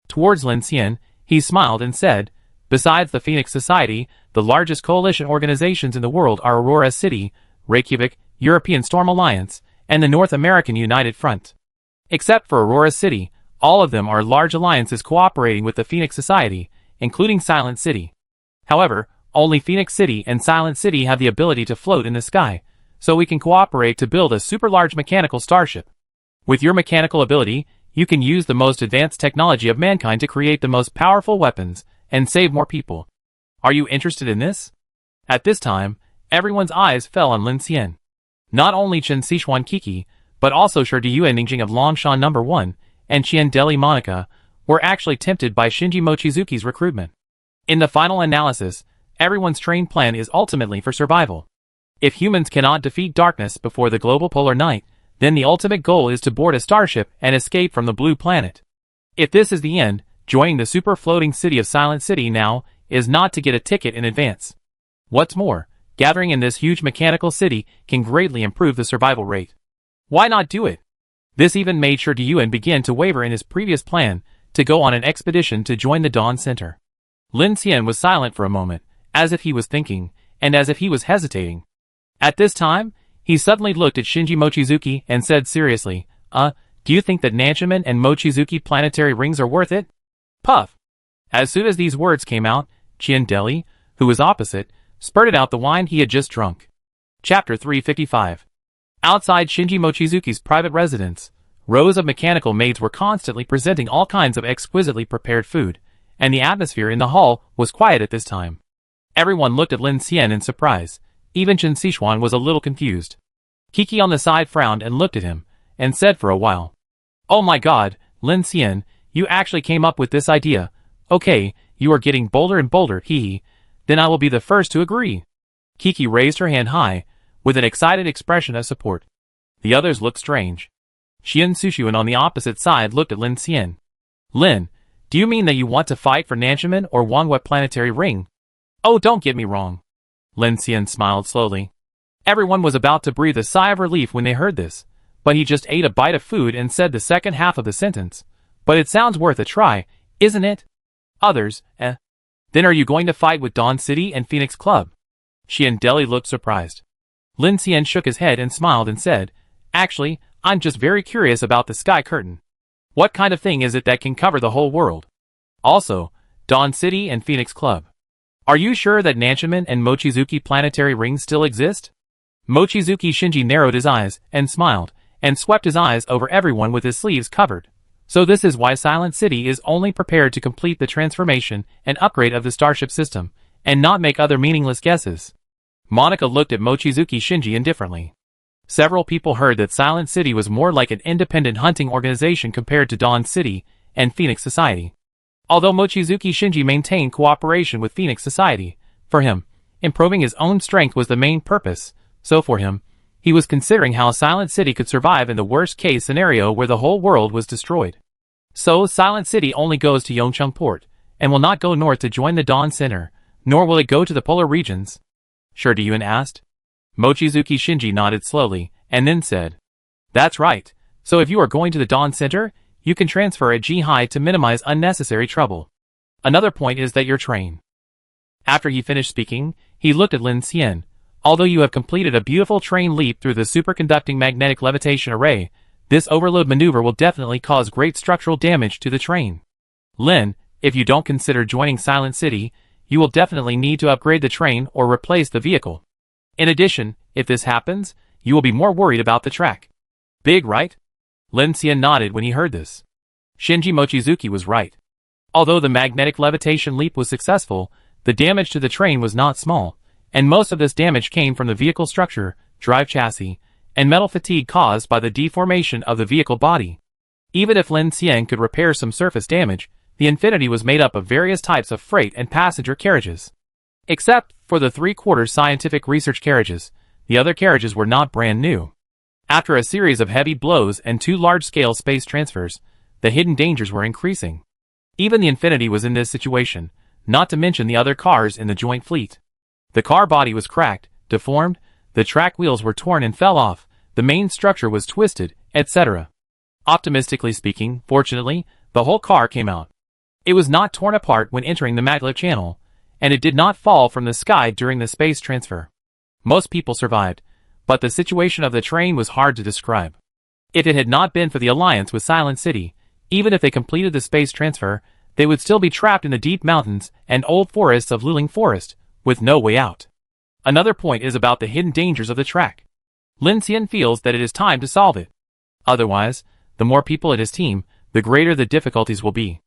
Towards Lin Xian, he smiled and said, besides the Phoenix Society, the largest coalition organizations in the world are Aurora City, Reykjavik, European Storm Alliance, and the North American United Front. Except for Aurora City, all of them are large alliances cooperating with the Phoenix Society, including Silent City. However, only Phoenix City and Silent City have the ability to float in the sky, so we can cooperate to build a super large mechanical starship. With your mechanical ability, you can use the most advanced technology of mankind to create the most powerful weapons and save more people. Are you interested in this? At this time, everyone's eyes fell on Lin Xian. Not only Chen Sichuan Kiki, but also Shi Diyue Ningjing of Longshan No. 1 and Qian Deli Monica were actually tempted by Shinji Mochizuki's recruitment. In the final analysis, everyone's trained plan is ultimately for survival. If humans cannot defeat darkness before the global polar night, then the ultimate goal is to board a starship and escape from the blue planet. If this is the end, joining the super floating city of Silent City now is not to get a ticket in advance. What's more, gathering in this huge mechanical city can greatly improve the survival rate. Why not do it? This even made Shi Diyue begin to waver in his previous plan to go on an expedition to join the Dawn Center. Lin Xian was silent for a moment, as if he was thinking, and as if he was hesitating. At this time, he suddenly looked at Shinji Mochizuki and said seriously, do you think that Nanchaman and Mochizuki planetary rings are worth it? Puff. As soon as these words came out, Qian Deli, who was opposite, spurted out the wine he had just drunk. Chapter 355. Outside Shinji Mochizuki's private residence, Rows of mechanical maids were constantly presenting all kinds of exquisitely prepared food, and the atmosphere in the hall was quiet at this time. Everyone looked at Lin Xian in surprise. Even Chen Xishuan was a little confused. Kiki on the side frowned and looked at him, and said for a while, "Oh my god, Lin Xian, you actually came up with this idea. Okay, you are getting bolder and bolder, hee. Then I will be the first to agree." Kiki raised her hand high, with an excited expression of support. The others looked strange. Xian Sushuan on the opposite side looked at Lin Xian. "Lin, do you mean that you want to fight for Nanshimen or Wanhua planetary ring?" "Oh, don't get me wrong." Lin Xian smiled slowly. Everyone was about to breathe a sigh of relief when they heard this, but he just ate a bite of food and said the second half of the sentence. "But it sounds worth a try, isn't it?" Others, "Then are you going to fight with Dawn City and Phoenix Club?" Xian Deli looked surprised. Lin Xian shook his head and smiled and said, "Actually, I'm just very curious about the Sky Curtain. What kind of thing is it that can cover the whole world? Also, Dawn City and Phoenix Club. Are you sure that Nanshimen and Mochizuki planetary rings still exist?" Mochizuki Shinji narrowed his eyes and smiled, and swept his eyes over everyone with his sleeves covered. So this is why Silent City is only prepared to complete the transformation and upgrade of the starship system, and not make other meaningless guesses. Monica looked at Mochizuki Shinji indifferently. Several people heard that Silent City was more like an independent hunting organization compared to Dawn City and Phoenix Society. Although Mochizuki Shinji maintained cooperation with Phoenix Society, for him, improving his own strength was the main purpose, so for him, he was considering how Silent City could survive in the worst-case scenario where the whole world was destroyed. So Silent City only goes to Yongcheng Port, and will not go north to join the Dawn Center, nor will it go to the polar regions. Sure, Diyun asked. Mochizuki Shinji nodded slowly, and then said, "That's right. So if you are going to the Dawn Center, you can transfer at G-High to minimize unnecessary trouble. Another point is that your train." After he finished speaking, he looked at Lin Xian. "Although you have completed a beautiful train leap through the superconducting magnetic levitation array, this overload maneuver will definitely cause great structural damage to the train. Lin, if you don't consider joining Silent City, you will definitely need to upgrade the train or replace the vehicle. In addition, if this happens, you will be more worried about the track." "Big, right?" Lin Xian nodded when he heard this. Shinji Mochizuki was right. Although the magnetic levitation leap was successful, the damage to the train was not small, and most of this damage came from the vehicle structure, drive chassis, and metal fatigue caused by the deformation of the vehicle body. Even if Lin Xian could repair some surface damage, the Infinity was made up of various types of freight and passenger carriages. Except for the three-quarters scientific research carriages, the other carriages were not brand new. After a series of heavy blows and 2 large-scale space transfers, the hidden dangers were increasing. Even the Infinity was in this situation, not to mention the other cars in the joint fleet. The car body was cracked, deformed, the track wheels were torn and fell off, the main structure was twisted, etc. Optimistically speaking, fortunately, the whole car came out. It was not torn apart when entering the maglev channel, and it did not fall from the sky during the space transfer. Most people survived, but the situation of the train was hard to describe. If it had not been for the alliance with Silent City, even if they completed the space transfer, they would still be trapped in the deep mountains and old forests of Luling Forest, with no way out. Another point is about the hidden dangers of the track. Lin Xian feels that it is time to solve it. Otherwise, the more people in his team, the greater the difficulties will be.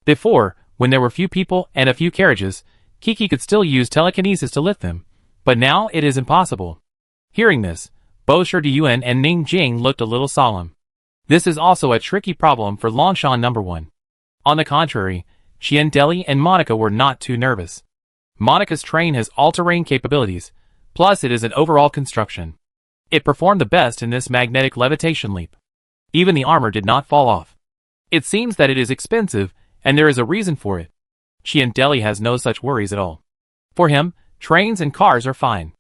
Before, when there were few people and a few carriages, Kiki could still use telekinesis to lift them, but now it is impossible. Hearing this, both Shi Diyuan and Ning Jing looked a little solemn. This is also a tricky problem for Longshan No. 1. On the contrary, Xian Deli and Monica were not too nervous. Monica's train has all-terrain capabilities, plus it is an overall construction. It performed the best in this magnetic levitation leap. Even the armor did not fall off. It seems that it is expensive, and there is a reason for it. Xian Deli has no such worries at all. For him, trains and cars are fine.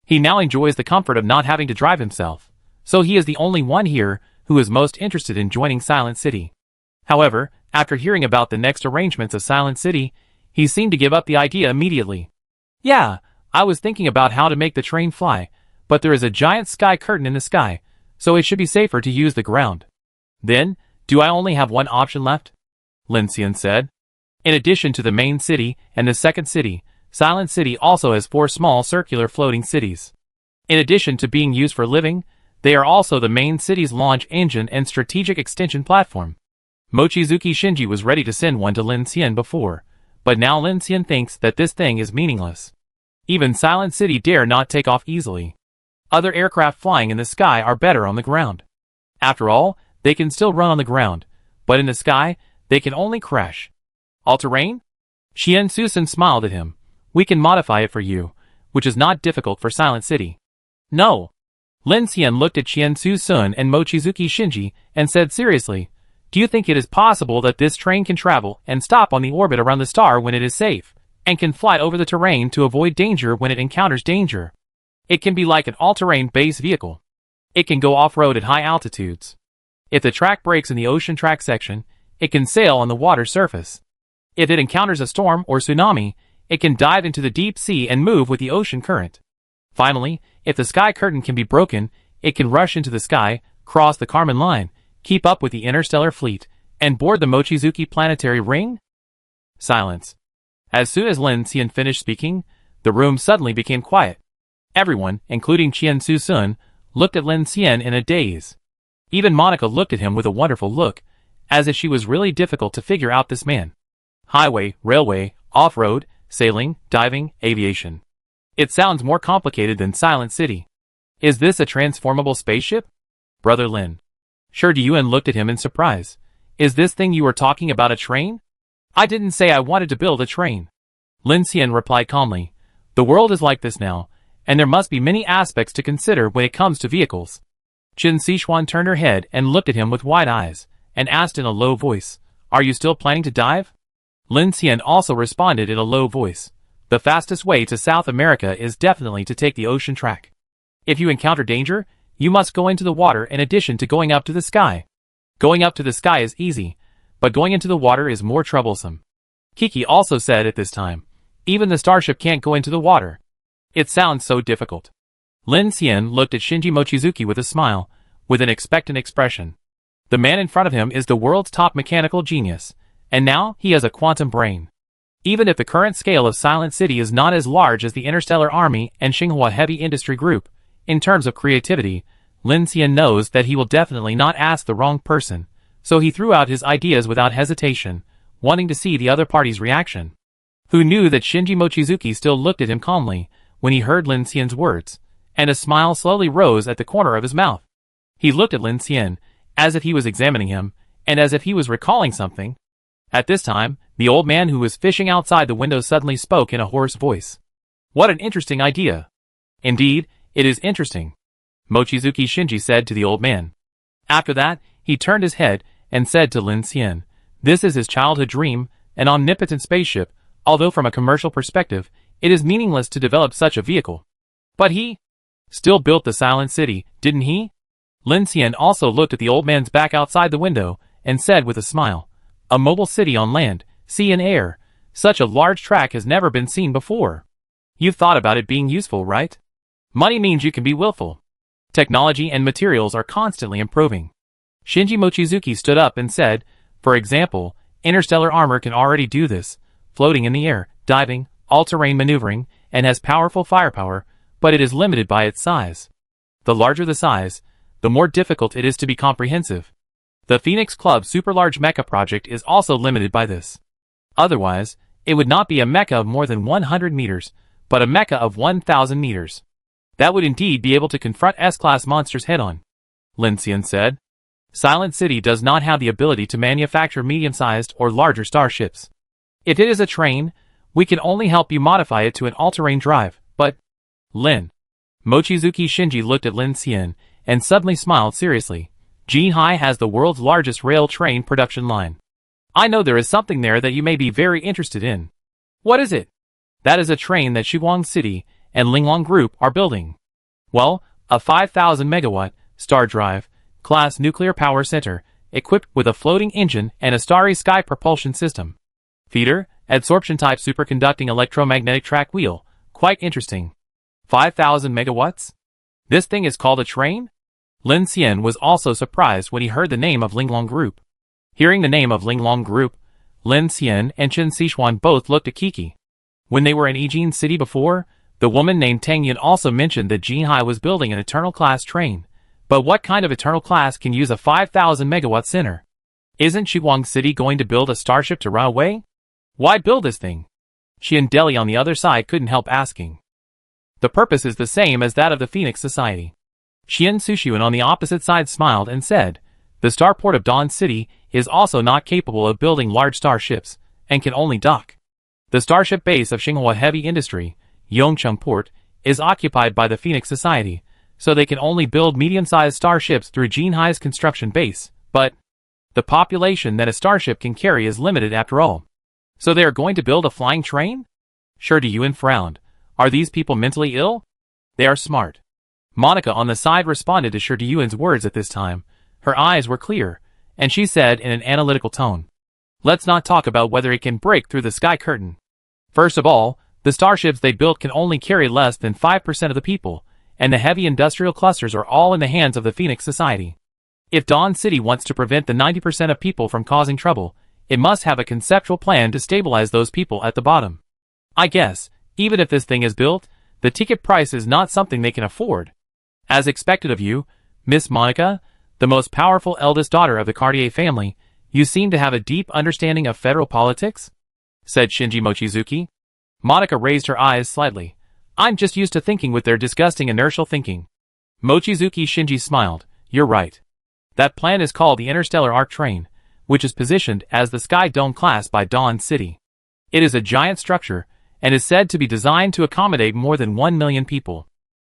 He now enjoys the comfort of not having to drive himself, so he is the only one here who is most interested in joining Silent City. However, after hearing about the next arrangements of Silent City, he seemed to give up the idea immediately. "Yeah, I was thinking about how to make the train fly, but there is a giant sky curtain in the sky, so it should be safer to use the ground." "Then, do I only have one option left?" Lin Xian said. In addition to the main city and the second city, Silent City also has 4 small circular floating cities. In addition to being used for living, They are also the main city's launch engine and strategic extension platform. Mochizuki Shinji was ready to send one to Lin Xian before, but now Lin Xian thinks that this thing is meaningless. Even Silent City dare not take off easily. Other aircraft flying in the sky are better on the ground. After all, they can still run on the ground, but in the sky, they can only crash. All-terrain? Qian Susan smiled at him. We can modify it for you, which is not difficult for Silent City. No. Lin Xian looked at Qian Susun and Mochizuki Shinji and said seriously, do you think it is possible that this train can travel and stop on the orbit around the star when it is safe, and can fly over the terrain to avoid danger when it encounters danger? It can be like an all-terrain base vehicle. It can go off-road at high altitudes. If the track breaks in the ocean track section, it can sail on the water surface. If it encounters a storm or tsunami, it can dive into the deep sea and move with the ocean current. Finally, if the sky curtain can be broken, it can rush into the sky, cross the Kármán line, keep up with the interstellar fleet, and board the Mochizuki planetary ring? Silence. As soon as Lin Xian finished speaking, the room suddenly became quiet. Everyone, including Qian Susun, looked at Lin Xian in a daze. Even Monica looked at him with a wonderful look, as if she was really difficult to figure out this man. Highway, railway, off-road, sailing, diving, aviation. It sounds more complicated than Silent City. Is this a transformable spaceship? Brother Lin. Sure, Yuan looked at him in surprise. Is this thing you were talking about a train? I didn't say I wanted to build a train. Lin Xian replied calmly. The world is like this now, and there must be many aspects to consider when it comes to vehicles. Qin Sichuan turned her head and looked at him with wide eyes, and asked in a low voice, Are you still planning to dive? Lin Xian also responded in a low voice. The fastest way to South America is definitely to take the ocean track. If you encounter danger, you must go into the water in addition to going up to the sky. Going up to the sky is easy, but going into the water is more troublesome. Kiki also said at this time, even the starship can't go into the water. It sounds so difficult. Lin Xian looked at Shinji Mochizuki with a smile, with an expectant expression. The man in front of him is the world's top mechanical genius, and now he has a quantum brain. Even if the current scale of Silent City is not as large as the Interstellar Army and Xinhua Heavy Industry Group, in terms of creativity, Lin Xian knows that he will definitely not ask the wrong person, so he threw out his ideas without hesitation, wanting to see the other party's reaction. Who knew that Shinji Mochizuki still looked at him calmly when he heard Lin Xian's words, and a smile slowly rose at the corner of his mouth. He looked at Lin Xian, as if he was examining him, and as if he was recalling something. At this time, the old man who was fishing outside the window suddenly spoke in a hoarse voice. What an interesting idea. Indeed, it is interesting, Mochizuki Shinji said to the old man. After that, he turned his head and said to Lin Xian, This is his childhood dream, an omnipotent spaceship, although from a commercial perspective, it is meaningless to develop such a vehicle. But he still built the Silent City, didn't he? Lin Xian also looked at the old man's back outside the window and said with a smile, A mobile city on land, sea and air, such a large track has never been seen before. You've thought about it being useful, right? Money means you can be willful. Technology and materials are constantly improving. Shinji Mochizuki stood up and said, For example, interstellar armor can already do this, floating in the air, diving, all-terrain maneuvering, and has powerful firepower, but it is limited by its size. The larger the size, the more difficult it is to be comprehensive. The Phoenix Club Super Large Mecha project is also limited by this. Otherwise, it would not be a mecha of more than 100 meters, but a mecha of 1,000 meters. That would indeed be able to confront S-class monsters head-on, Lin Xian said. Silent City does not have the ability to manufacture medium-sized or larger starships. If it is a train, we can only help you modify it to an all-terrain drive, but... Lin. Mochizuki Shinji looked at Lin Xian, and suddenly smiled seriously. Jinhai has the world's largest rail train production line. I know there is something there that you may be very interested in. What is it? That is a train that Shuang City and Linglong Group are building. Well, a 5,000 megawatt, star drive, class nuclear power center, equipped with a floating engine and a starry sky propulsion system. Feeder, adsorption type superconducting electromagnetic track wheel, quite interesting. 5,000 megawatts? This thing is called a train? Lin Xian was also surprised when he heard the name of Linglong Group. Hearing the name of Linglong Group, Lin Xian and Qin Sichuan both looked at Kiki. When they were in Yijin City before, the woman named Tang Yun also mentioned that Jinhai was building an Eternal class train, But what kind of eternal class can use a 5,000 megawatt center? Isn't Shiguang City going to build a starship to run away? Why build this thing? She and Deli on the other side couldn't help asking. The purpose is the same as that of the Phoenix Society. Xian Sushuan on the opposite side smiled and said, the starport of Dawn City is also not capable of building large starships, and can only dock. The starship base of Xinghua Heavy Industry, Yongcheng Port, is occupied by the Phoenix Society, so they can only build medium-sized starships through Jinhai's construction base, but the population that a starship can carry is limited after all. So they are going to build a flying train? Shi Diyuan frowned. Are these people mentally ill? They are smart. Monica on the side responded to Shi Diyuan's words at this time. Her eyes were clear, and she said in an analytical tone, let's not talk about whether it can break through the sky curtain. First of all, the starships they built can only carry less than 5% of the people, and the heavy industrial clusters are all in the hands of the Phoenix Society. If Dawn City wants to prevent the 90% of people from causing trouble, it must have a conceptual plan to stabilize those people at the bottom. I guess, even if this thing is built, the ticket price is not something they can afford. As expected of you, Miss Monica, the most powerful eldest daughter of the Cartier family, you seem to have a deep understanding of federal politics? Said Shinji Mochizuki. Monica raised her eyes slightly. I'm just used to thinking with their disgusting inertial thinking. Mochizuki Shinji smiled. You're right. That plan is called the Interstellar Arc Train, which is positioned as the Sky Dome class by Dawn City. It is a giant structure, and is said to be designed to accommodate more than 1 million people.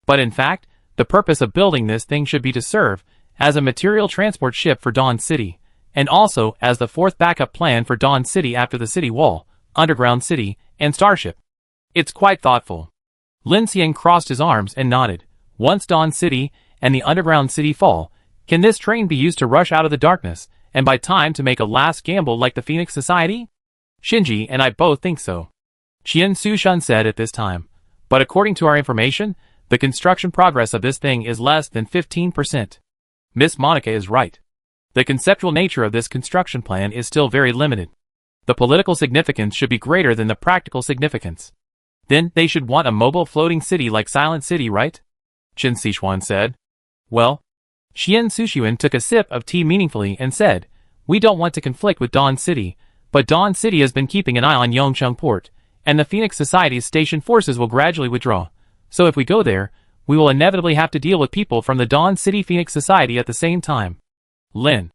But in fact, the purpose of building this thing should be to serve as a material transport ship for Dawn City, and also as the fourth backup plan for Dawn City after the city wall, underground city, and starship. It's quite thoughtful. Lin Xian crossed his arms and nodded. Once Dawn City and the underground city fall, can this train be used to rush out of the darkness, and by time to make a last gamble like the Phoenix Society? Shinji and I both think so. Qian Sushan said at this time. But according to our information, the construction progress of this thing is less than 15%. Miss Monica is right. The conceptual nature of this construction plan is still very limited. The political significance should be greater than the practical significance. Then they should want a mobile floating city like Silent City, right? Chen Sichuan said. Well, Xian Sushuan took a sip of tea meaningfully and said, we don't want to conflict with Dawn City, but Dawn City has been keeping an eye on Yongcheng Port, and the Phoenix Society's station forces will gradually withdraw. So if we go there, we will inevitably have to deal with people from the Dawn City Phoenix Society at the same time. Lin.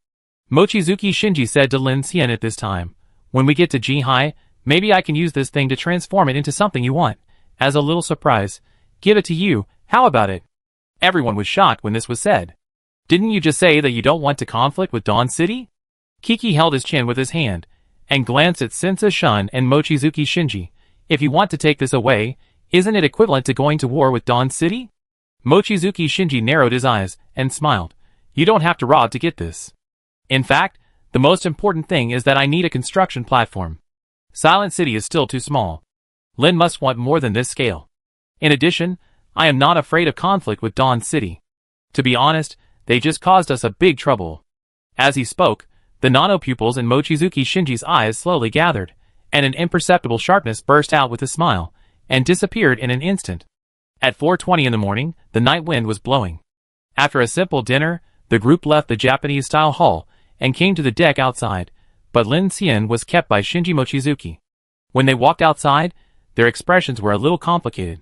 Mochizuki Shinji said to Lin Xian at this time, when we get to Jinhai, maybe I can use this thing to transform it into something you want. As a little surprise, give it to you, how about it? Everyone was shocked when this was said. Didn't you just say that you don't want to conflict with Dawn City? Kiki held his chin with his hand, and glanced at Sensa Shun and Mochizuki Shinji. If you want to take this away, isn't it equivalent to going to war with Dawn City? Mochizuki Shinji narrowed his eyes, and smiled. You don't have to rob to get this. In fact, the most important thing is that I need a construction platform. Silent City is still too small. Lin must want more than this scale. In addition, I am not afraid of conflict with Dawn City. To be honest, they just caused us a big trouble. As he spoke, the nano-pupils in Mochizuki Shinji's eyes slowly gathered, and an imperceptible sharpness burst out with a smile, and disappeared in an instant. At 4:20 in the morning, the night wind was blowing. After a simple dinner, the group left the Japanese-style hall, and came to the deck outside, but Lin Xian was kept by Shinji Mochizuki. When they walked outside, their expressions were a little complicated.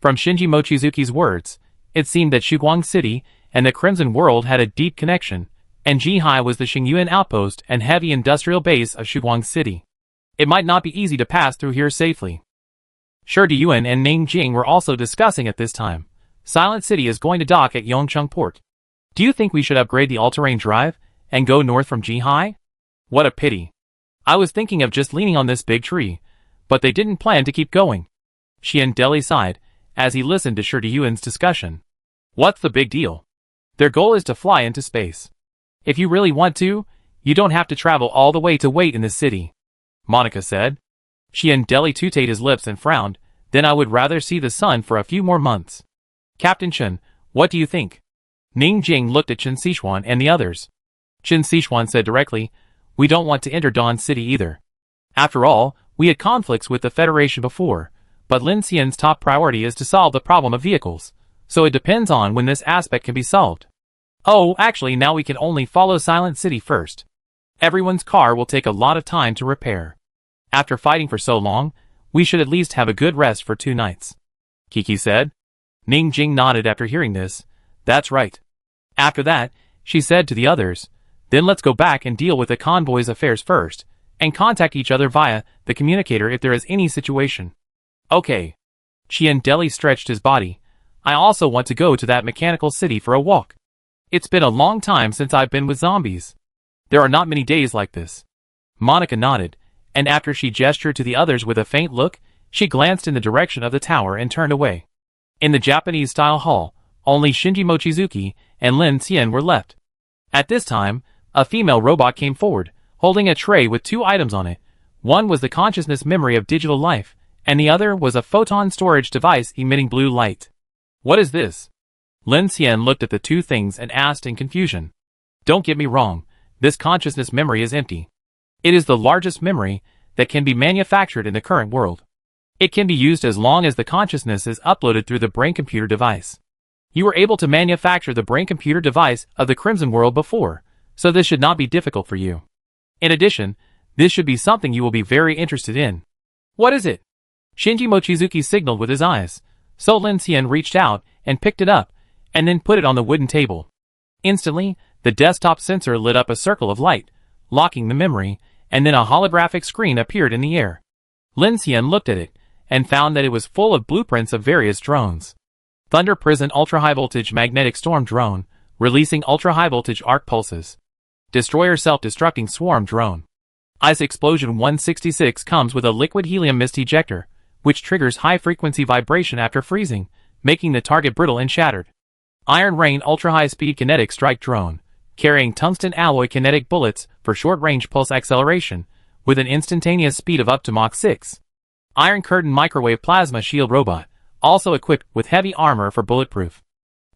From Shinji Mochizuki's words, it seemed that Shiguang City and the Crimson World had a deep connection, and Jinhai was the Xingyuan outpost and heavy industrial base of Shiguang City. It might not be easy to pass through here safely. Shi Diyuan and Ningjing were also discussing at this time. Silent City is going to dock at Yongcheng Port. Do you think we should upgrade the all-terrain drive and go north from Jinhai? What a pity. I was thinking of just leaning on this big tree, but they didn't plan to keep going. Xian Deli sighed as he listened to Shi Diyuan's discussion. What's the big deal? Their goal is to fly into space. If you really want to, you don't have to travel all the way to wait in the city, Monica said. Xian Deli tooted his lips and frowned. Then I would rather see the sun for a few more months. Captain Chen, what do you think? Ning Jing looked at Chen Sichuan and the others. Chen Sichuan said directly, we don't want to enter Dawn City either. After all, we had conflicts with the Federation before, but Lin Xian's top priority is to solve the problem of vehicles, so it depends on when this aspect can be solved. Oh, actually now we can only follow Silent City first. Everyone's car will take a lot of time to repair. After fighting for so long, we should at least have a good rest for 2 nights. Kiki said. Ning Jing nodded after hearing this. That's right. After that, she said to the others, then let's go back and deal with the convoy's affairs first, and contact each other via the communicator if there is any situation. Okay. Qian Deli stretched his body. I also want to go to that mechanical city for a walk. It's been a long time since I've been with zombies. There are not many days like this. Monica nodded, and after she gestured to the others with a faint look, she glanced in the direction of the tower and turned away. In the Japanese-style hall, only Shinji Mochizuki and Lin Xian were left. At this time, a female robot came forward, holding a tray with 2 items on it. One was the consciousness memory of digital life, and the other was a photon storage device emitting blue light. What is this? Lin Xian looked at the 2 things and asked in confusion. Don't get me wrong, this consciousness memory is empty. It is the largest memory that can be manufactured in the current world. It can be used as long as the consciousness is uploaded through the brain-computer device. You were able to manufacture the brain-computer device of the Crimson World before, so this should not be difficult for you. In addition, this should be something you will be very interested in. What is it? Shinji Mochizuki signaled with his eyes, so Lin Xian reached out and picked it up, and then put it on the wooden table. Instantly, the desktop sensor lit up a circle of light, locking the memory, and then a holographic screen appeared in the air. Lin Xian looked at it, and found that it was full of blueprints of various drones. Thunder Prison Ultra-High-Voltage Magnetic Storm Drone, releasing ultra-high-voltage arc pulses. Destroyer Self-Destructing Swarm Drone. Ice Explosion 166 comes with a liquid helium mist ejector, which triggers high-frequency vibration after freezing, making the target brittle and shattered. Iron Rain Ultra-High-Speed Kinetic Strike Drone, carrying tungsten alloy kinetic bullets for short-range pulse acceleration, with an instantaneous speed of up to Mach 6. Iron Curtain Microwave Plasma Shield Robot, also equipped with heavy armor for bulletproof.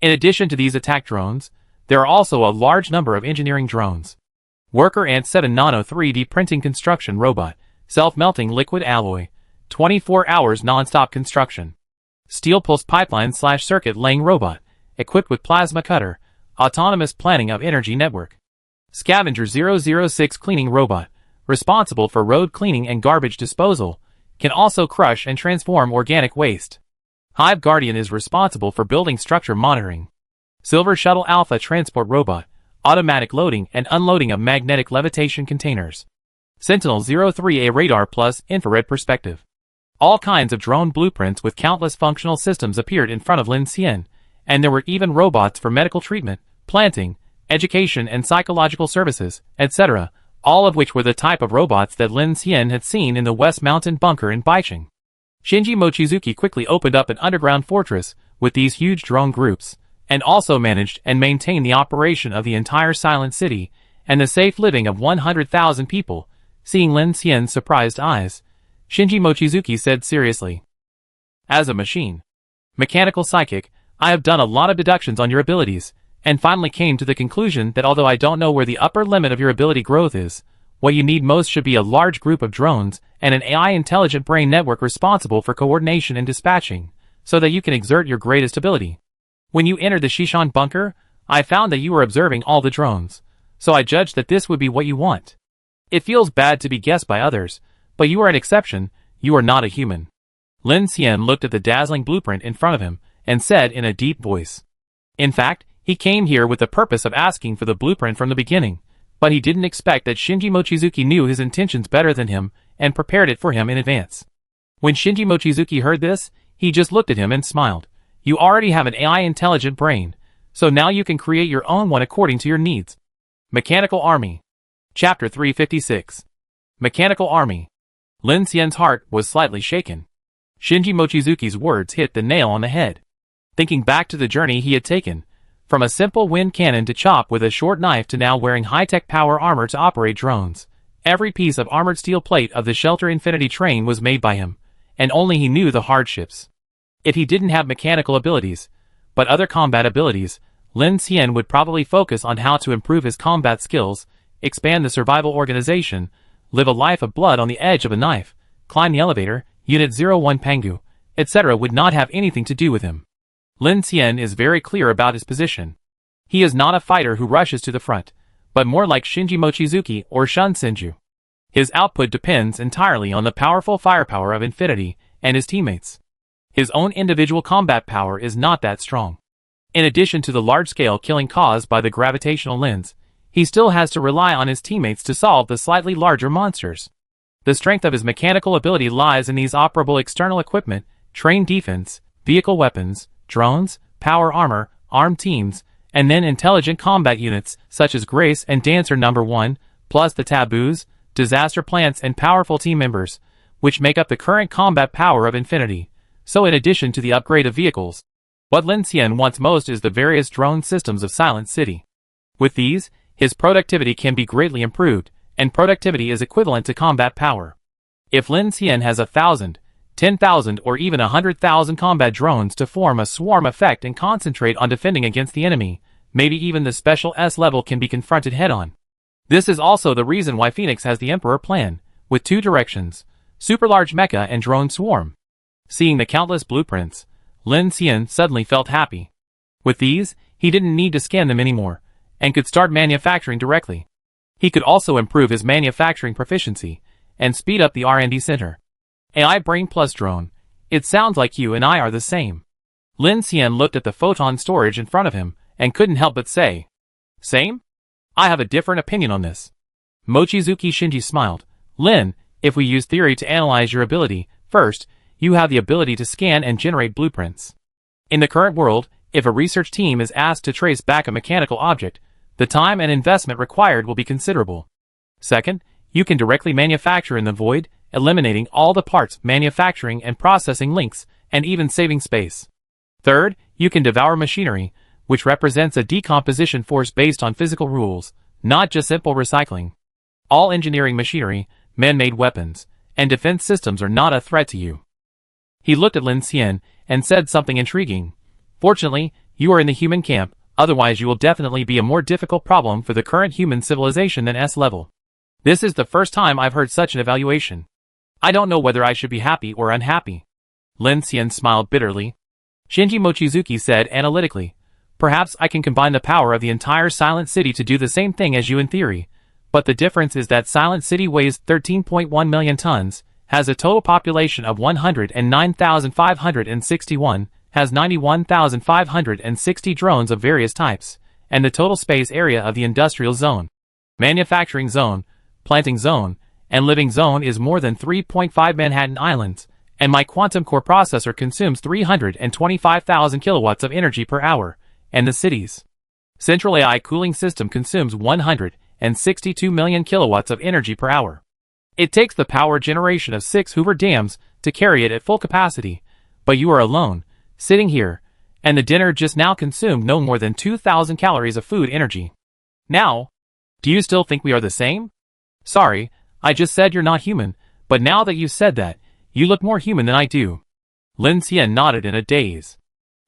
In addition to these attack drones, there are also a large number of engineering drones. Worker Ant 7 Nano 3D Printing Construction Robot, Self-Melting Liquid Alloy, 24 hours non-stop construction. Steel Pulse Pipeline / Circuit Laying Robot, equipped with Plasma Cutter, Autonomous Planning of Energy Network. Scavenger 006 Cleaning Robot, responsible for road cleaning and garbage disposal, can also crush and transform organic waste. Hive Guardian is responsible for building structure monitoring. Silver Shuttle Alpha Transport Robot, automatic loading and unloading of magnetic levitation containers. Sentinel 03A Radar Plus Infrared Perspective. All kinds of drone blueprints with countless functional systems appeared in front of Lin Xian, and there were even robots for medical treatment, planting, education and psychological services, etc., all of which were the type of robots that Lin Xian had seen in the West Mountain bunker in Baicheng. Shinji Mochizuki quickly opened up an underground fortress with these huge drone groups, and also managed and maintained the operation of the entire Silent City and the safe living of 100,000 people. Seeing Lin Xian's surprised eyes, Shinji Mochizuki said seriously, "As a machine, mechanical psychic, I have done a lot of deductions on your abilities, and finally came to the conclusion that although I don't know where the upper limit of your ability growth is, what you need most should be a large group of drones and an AI intelligent brain network responsible for coordination and dispatching, so that you can exert your greatest ability. When you entered the Shishan bunker, I found that you were observing all the drones, so I judged that this would be what you want. It feels bad to be guessed by others, but you are an exception, you are not a human." Lin Xian looked at the dazzling blueprint in front of him, and said in a deep voice. In fact, he came here with the purpose of asking for the blueprint from the beginning, but he didn't expect that Shinji Mochizuki knew his intentions better than him, and prepared it for him in advance. When Shinji Mochizuki heard this, he just looked at him and smiled. "You already have an AI intelligent brain, so now you can create your own one according to your needs." Mechanical Army. Chapter 356. Mechanical Army. Lin Xian's heart was slightly shaken. Shinji Mochizuki's words hit the nail on the head. Thinking back to the journey he had taken, from a simple wind cannon to chop with a short knife to now wearing high-tech power armor to operate drones, every piece of armored steel plate of the Shelter Infinity train was made by him, and only he knew the hardships. If he didn't have mechanical abilities, but other combat abilities, Lin Xian would probably focus on how to improve his combat skills, expand the survival organization, live a life of blood on the edge of a knife, climb the elevator, Unit 01 Pangu, etc. would not have anything to do with him. Lin Xian is very clear about his position. He is not a fighter who rushes to the front, but more like Shinji Mochizuki or Shun Senju. His output depends entirely on the powerful firepower of Infinity and his teammates. His own individual combat power is not that strong. In addition to the large-scale killing caused by the gravitational lens, he still has to rely on his teammates to solve the slightly larger monsters. The strength of his mechanical ability lies in these operable external equipment, trained defense, vehicle weapons, drones, power armor, armed teams, and then intelligent combat units such as Grace and Dancer No. 1, plus the taboos, disaster plants and powerful team members, which make up the current combat power of Infinity. So in addition to the upgrade of vehicles, what Lin Xian wants most is the various drone systems of Silent City. With these, his productivity can be greatly improved, and productivity is equivalent to combat power. If Lin Xian has 1,000, 10,000 or even 100,000 combat drones to form a swarm effect and concentrate on defending against the enemy, maybe even the special S level can be confronted head-on. This is also the reason why Phoenix has the Emperor plan, with 2 directions, super large mecha and drone swarm. Seeing the countless blueprints, Lin Xian suddenly felt happy. With these, he didn't need to scan them anymore, and could start manufacturing directly. He could also improve his manufacturing proficiency, and speed up the R&D center. AI Brain Plus Drone, it sounds like you and I are the same. Lin Xian looked at the photon storage in front of him, and couldn't help but say, "Same? I have a different opinion on this." Mochizuki Shinji smiled. "Lin, if we use theory to analyze your ability, first, you have the ability to scan and generate blueprints. In the current world, if a research team is asked to trace back a mechanical object, the time and investment required will be considerable. Second, you can directly manufacture in the void, eliminating all the parts, manufacturing and processing links, and even saving space. Third, you can devour machinery, which represents a decomposition force based on physical rules, not just simple recycling. All engineering machinery, man-made weapons, and defense systems are not a threat to you." He looked at Lin Xian and said something intriguing. "Fortunately, you are in the human camp, otherwise you will definitely be a more difficult problem for the current human civilization than S level. This is the first time I've heard such an evaluation. I don't know whether I should be happy or unhappy." Lin Xian smiled bitterly. Shinji Mochizuki said analytically, "Perhaps I can combine the power of the entire Silent City to do the same thing as you in theory, but the difference is that Silent City weighs 13.1 million tons, has a total population of 109,561, has 91,560 drones of various types, and the total space area of the industrial zone, manufacturing zone, planting zone, and living zone is more than 3.5 Manhattan Islands, and my quantum core processor consumes 325,000 kilowatts of energy per hour, and the city's central AI cooling system consumes 162 million kilowatts of energy per hour. It takes the power generation of 6 Hoover dams to carry it at full capacity, but you are alone, sitting here, and the dinner just now consumed no more than 2,000 calories of food energy. Now, do you still think we are the same? Sorry, I just said you're not human, but now that you said that, you look more human than I do." Lin Xian nodded in a daze.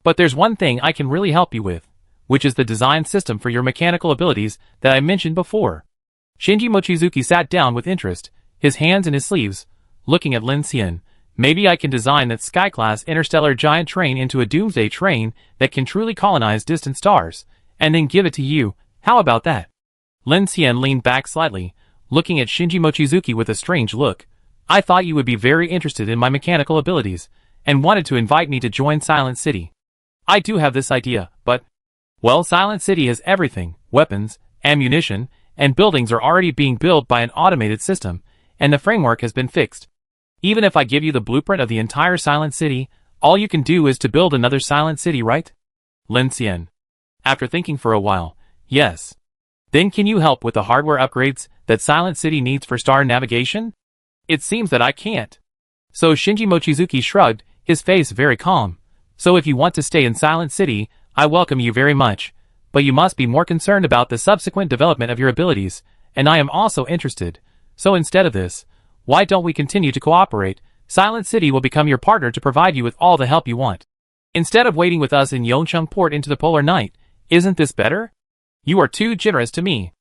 "But there's one thing I can really help you with, which is the design system for your mechanical abilities that I mentioned before." Shinji Mochizuki sat down with interest, his hands in his sleeves, looking at Lin Xian. "Maybe I can design that sky-class interstellar giant train into a Doomsday train that can truly colonize distant stars, and then give it to you. How about that?" Lin Xian leaned back slightly, looking at Shinji Mochizuki with a strange look. "I thought you would be very interested in my mechanical abilities, and wanted to invite me to join Silent City. I do have this idea, but... Well, Silent City has everything, weapons, ammunition, and buildings are already being built by an automated system, and the framework has been fixed. Even if I give you the blueprint of the entire Silent City, all you can do is to build another Silent City, right?" Lin Xian, after thinking for a while, "Yes. Then can you help with the hardware upgrades that Silent City needs for star navigation?" "It seems that I can't." So Shinji Mochizuki shrugged, his face very calm. "So if you want to stay in Silent City, I welcome you very much, but you must be more concerned about the subsequent development of your abilities, and I am also interested. So instead of this, why don't we continue to cooperate? Silent City will become your partner to provide you with all the help you want. Instead of waiting with us in Yongcheng Port into the polar night, isn't this better? You are too generous to me."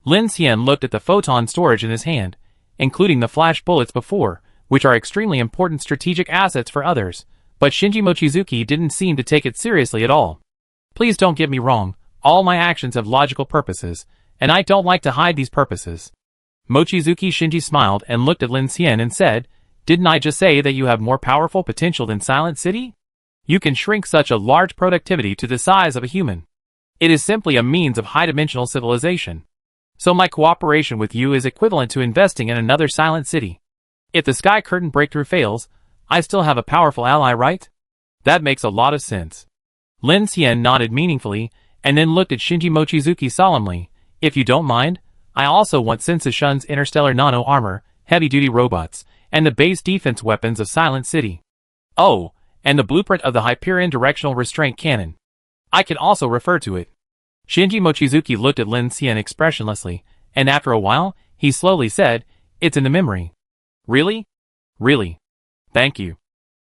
Lin Xian looked at the photon storage in his hand, including the flash bullets before, which are extremely important strategic assets for others, but Shinji Mochizuki didn't seem to take it seriously at all. "Please don't get me wrong, All my actions have logical purposes, and I don't like to hide these purposes. Mochizuki Shinji smiled and looked at Lin Xian and said, "Didn't I just say that you have more powerful potential than Silent City? You can shrink such a large productivity to the size of a human. It is simply a means of high-dimensional civilization. So my cooperation with you is equivalent to investing in another Silent City. If the Sky Curtain breakthrough fails, I still have a powerful ally, right? That makes a lot of sense." Lin Xian nodded meaningfully, and then looked at Shinji Mochizuki solemnly. "If you don't mind, I also want Sensei Shun's interstellar nano armor, heavy-duty robots, and the base defense weapons of Silent City. Oh, and the blueprint of the Hyperion directional restraint cannon. I can also refer to it." Shinji Mochizuki looked at Lin Xian expressionlessly, and after a while, he slowly said, "It's in the memory." "Really? Really? Thank you.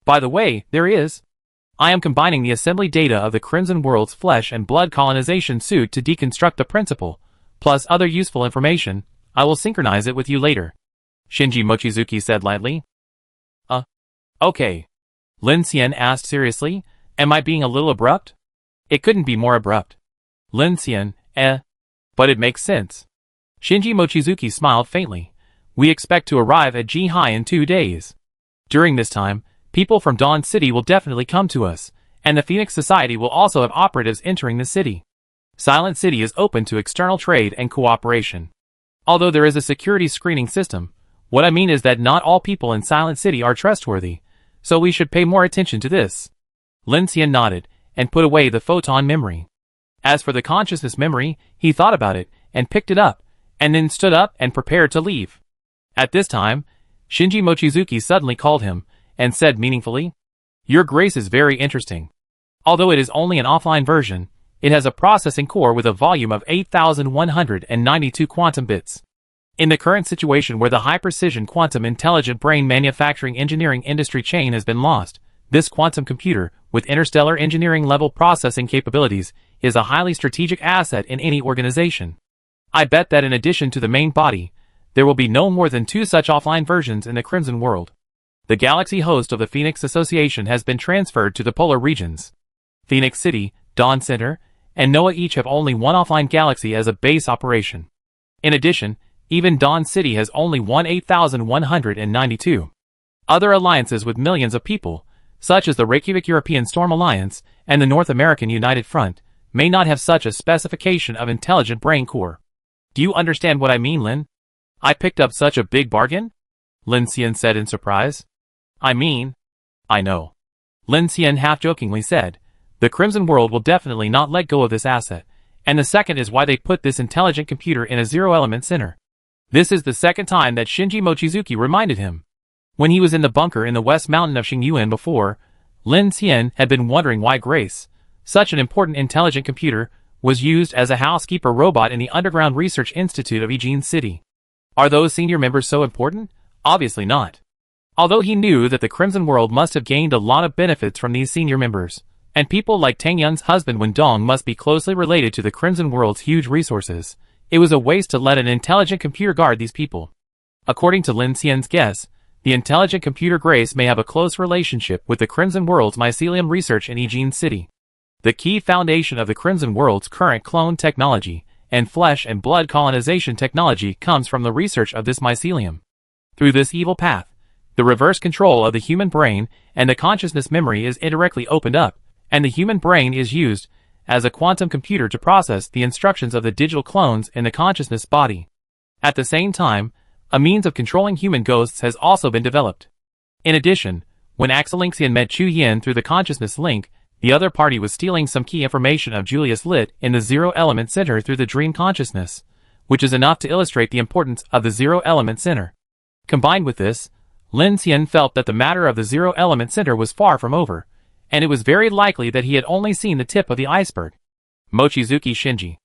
By the way, there is. I am combining the assembly data of the Crimson World's flesh and blood colonization suit to deconstruct the principle, plus other useful information. I will synchronize it with you later," Shinji Mochizuki said lightly. Okay. Lin Xian asked seriously, "Am I being a little abrupt?" "It couldn't be more abrupt." Lin Xian, But it makes sense. Shinji Mochizuki smiled faintly. "We expect to arrive at Ji-Hai in 2 days. During this time, people from Dawn City will definitely come to us, and the Phoenix Society will also have operatives entering the city. Silent City is open to external trade and cooperation. Although there is a security screening system, what I mean is that not all people in Silent City are trustworthy, so we should pay more attention to this." Lin Xian nodded, and put away the photon memory. As for the consciousness memory, he thought about it, and picked it up, and then stood up and prepared to leave. At this time, Shinji Mochizuki suddenly called him, and said meaningfully, "Your Grace is very interesting. Although it is only an offline version, it has a processing core with a volume of 8,192 quantum bits. In the current situation where the high-precision quantum intelligent brain manufacturing engineering industry chain has been lost, this quantum computer, with interstellar engineering-level processing capabilities, is a highly strategic asset in any organization. I bet that in addition to the main body, there will be no more than 2 such offline versions in the Crimson World. The galaxy host of the Phoenix Association has been transferred to the polar regions. Phoenix City, Dawn Center, and Noah each have only one offline galaxy as a base operation. In addition, even Dawn City has only 8,192. Other alliances with millions of people, such as the Reykjavik European Storm Alliance and the North American United Front, may not have such a specification of intelligent brain core. Do you understand what I mean, Lin? I picked up such a big bargain? Lin Xian said in surprise. I know. Lin Xian half-jokingly said, the Crimson World will definitely not let go of this asset, and the second is why they put this intelligent computer in a zero-element center. This is the second time that Shinji Mochizuki reminded him. When he was in the bunker in the West Mountain of Xingyuan before, Lin Xian had been wondering why Grace, such an important intelligent computer, was used as a housekeeper robot in the Underground Research Institute of Eugene City. Are those senior members so important? Obviously not. Although he knew that the Crimson World must have gained a lot of benefits from these senior members, and people like Tang Yun's husband Wendong must be closely related to the Crimson World's huge resources, it was a waste to let an intelligent computer guard these people. According to Lin Xian's guess, the intelligent computer Grace may have a close relationship with the Crimson World's mycelium research in Eugene City. The key foundation of the Crimson World's current clone technology and flesh and blood colonization technology comes from the research of this mycelium. Through this evil path, the reverse control of the human brain and the consciousness memory is indirectly opened up, and the human brain is used as a quantum computer to process the instructions of the digital clones in the consciousness body. At the same time, a means of controlling human ghosts has also been developed. In addition, when Axelixian met Chu Yin through the consciousness link, the other party was stealing some key information of Julius Litt in the zero-element center through the dream consciousness, which is enough to illustrate the importance of the zero-element center. Combined with this, Lin Xian felt that the matter of the zero-element center was far from over, and it was very likely that he had only seen the tip of the iceberg. Mochizuki Shinji.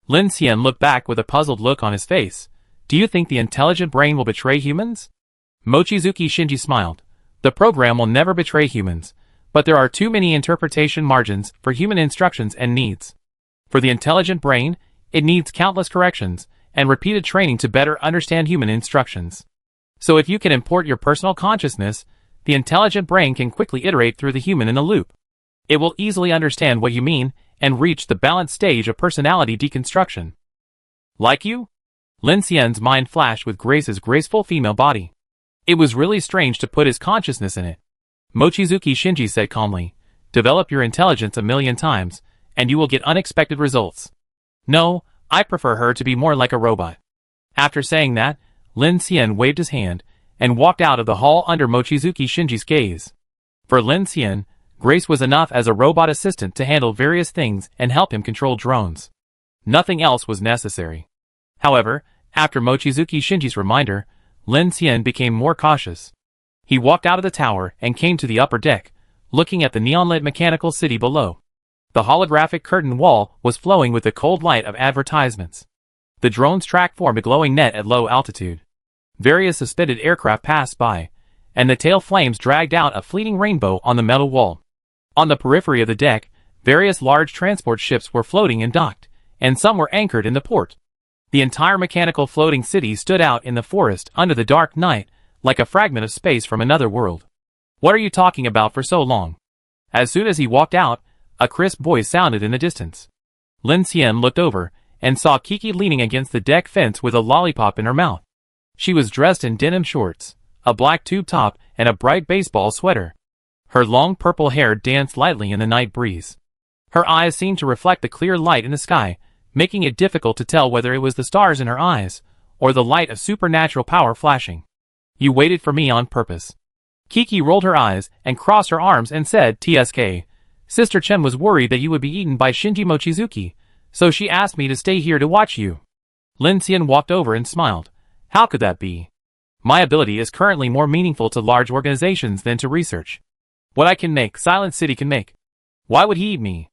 Lin Xian looked back with a puzzled look on his face. Do you think the intelligent brain will betray humans? Mochizuki Shinji smiled. The program will never betray humans, but there are too many interpretation margins for human instructions and needs. For the intelligent brain, it needs countless corrections and repeated training to better understand human instructions. So if you can import your personal consciousness, the intelligent brain can quickly iterate through the human in a loop. It will easily understand what you mean and reached the balanced stage of personality deconstruction. Like you? Lin Xian's mind flashed with Grace's graceful female body. It was really strange to put his consciousness in it. Mochizuki Shinji said calmly, "Develop your intelligence 1,000,000 times, and you will get unexpected results." "No, I prefer her to be more like a robot." After saying that, Lin Xian waved his hand and walked out of the hall under Mochizuki Shinji's gaze. For Lin Xian, Grace was enough as a robot assistant to handle various things and help him control drones. Nothing else was necessary. However, after Mochizuki Shinji's reminder, Lin Xian became more cautious. He walked out of the tower and came to the upper deck, looking at the neon-lit mechanical city below. The holographic curtain wall was flowing with the cold light of advertisements. The drone's track formed a glowing net at low altitude. Various suspended aircraft passed by, and the tail flames dragged out a fleeting rainbow on the metal wall. On the periphery of the deck, various large transport ships were floating and docked, and some were anchored in the port. The entire mechanical floating city stood out in the forest under the dark night, like a fragment of space from another world. "What are you talking about for so long?" As soon as he walked out, a crisp voice sounded in the distance. Lin Xian looked over and saw Kiki leaning against the deck fence with a lollipop in her mouth. She was dressed in denim shorts, a black tube top, and a bright baseball sweater. Her long purple hair danced lightly in the night breeze. Her eyes seemed to reflect the clear light in the sky, making it difficult to tell whether it was the stars in her eyes or the light of supernatural power flashing. "You waited for me on purpose." Kiki rolled her eyes and crossed her arms and said, "TSK, Sister Chen was worried that you would be eaten by Shinji Mochizuki, so she asked me to stay here to watch you." Lin Xian walked over and smiled. "How could that be? My ability is currently more meaningful to large organizations than to research. What I can make, Silent City can make. Why would he eat me?"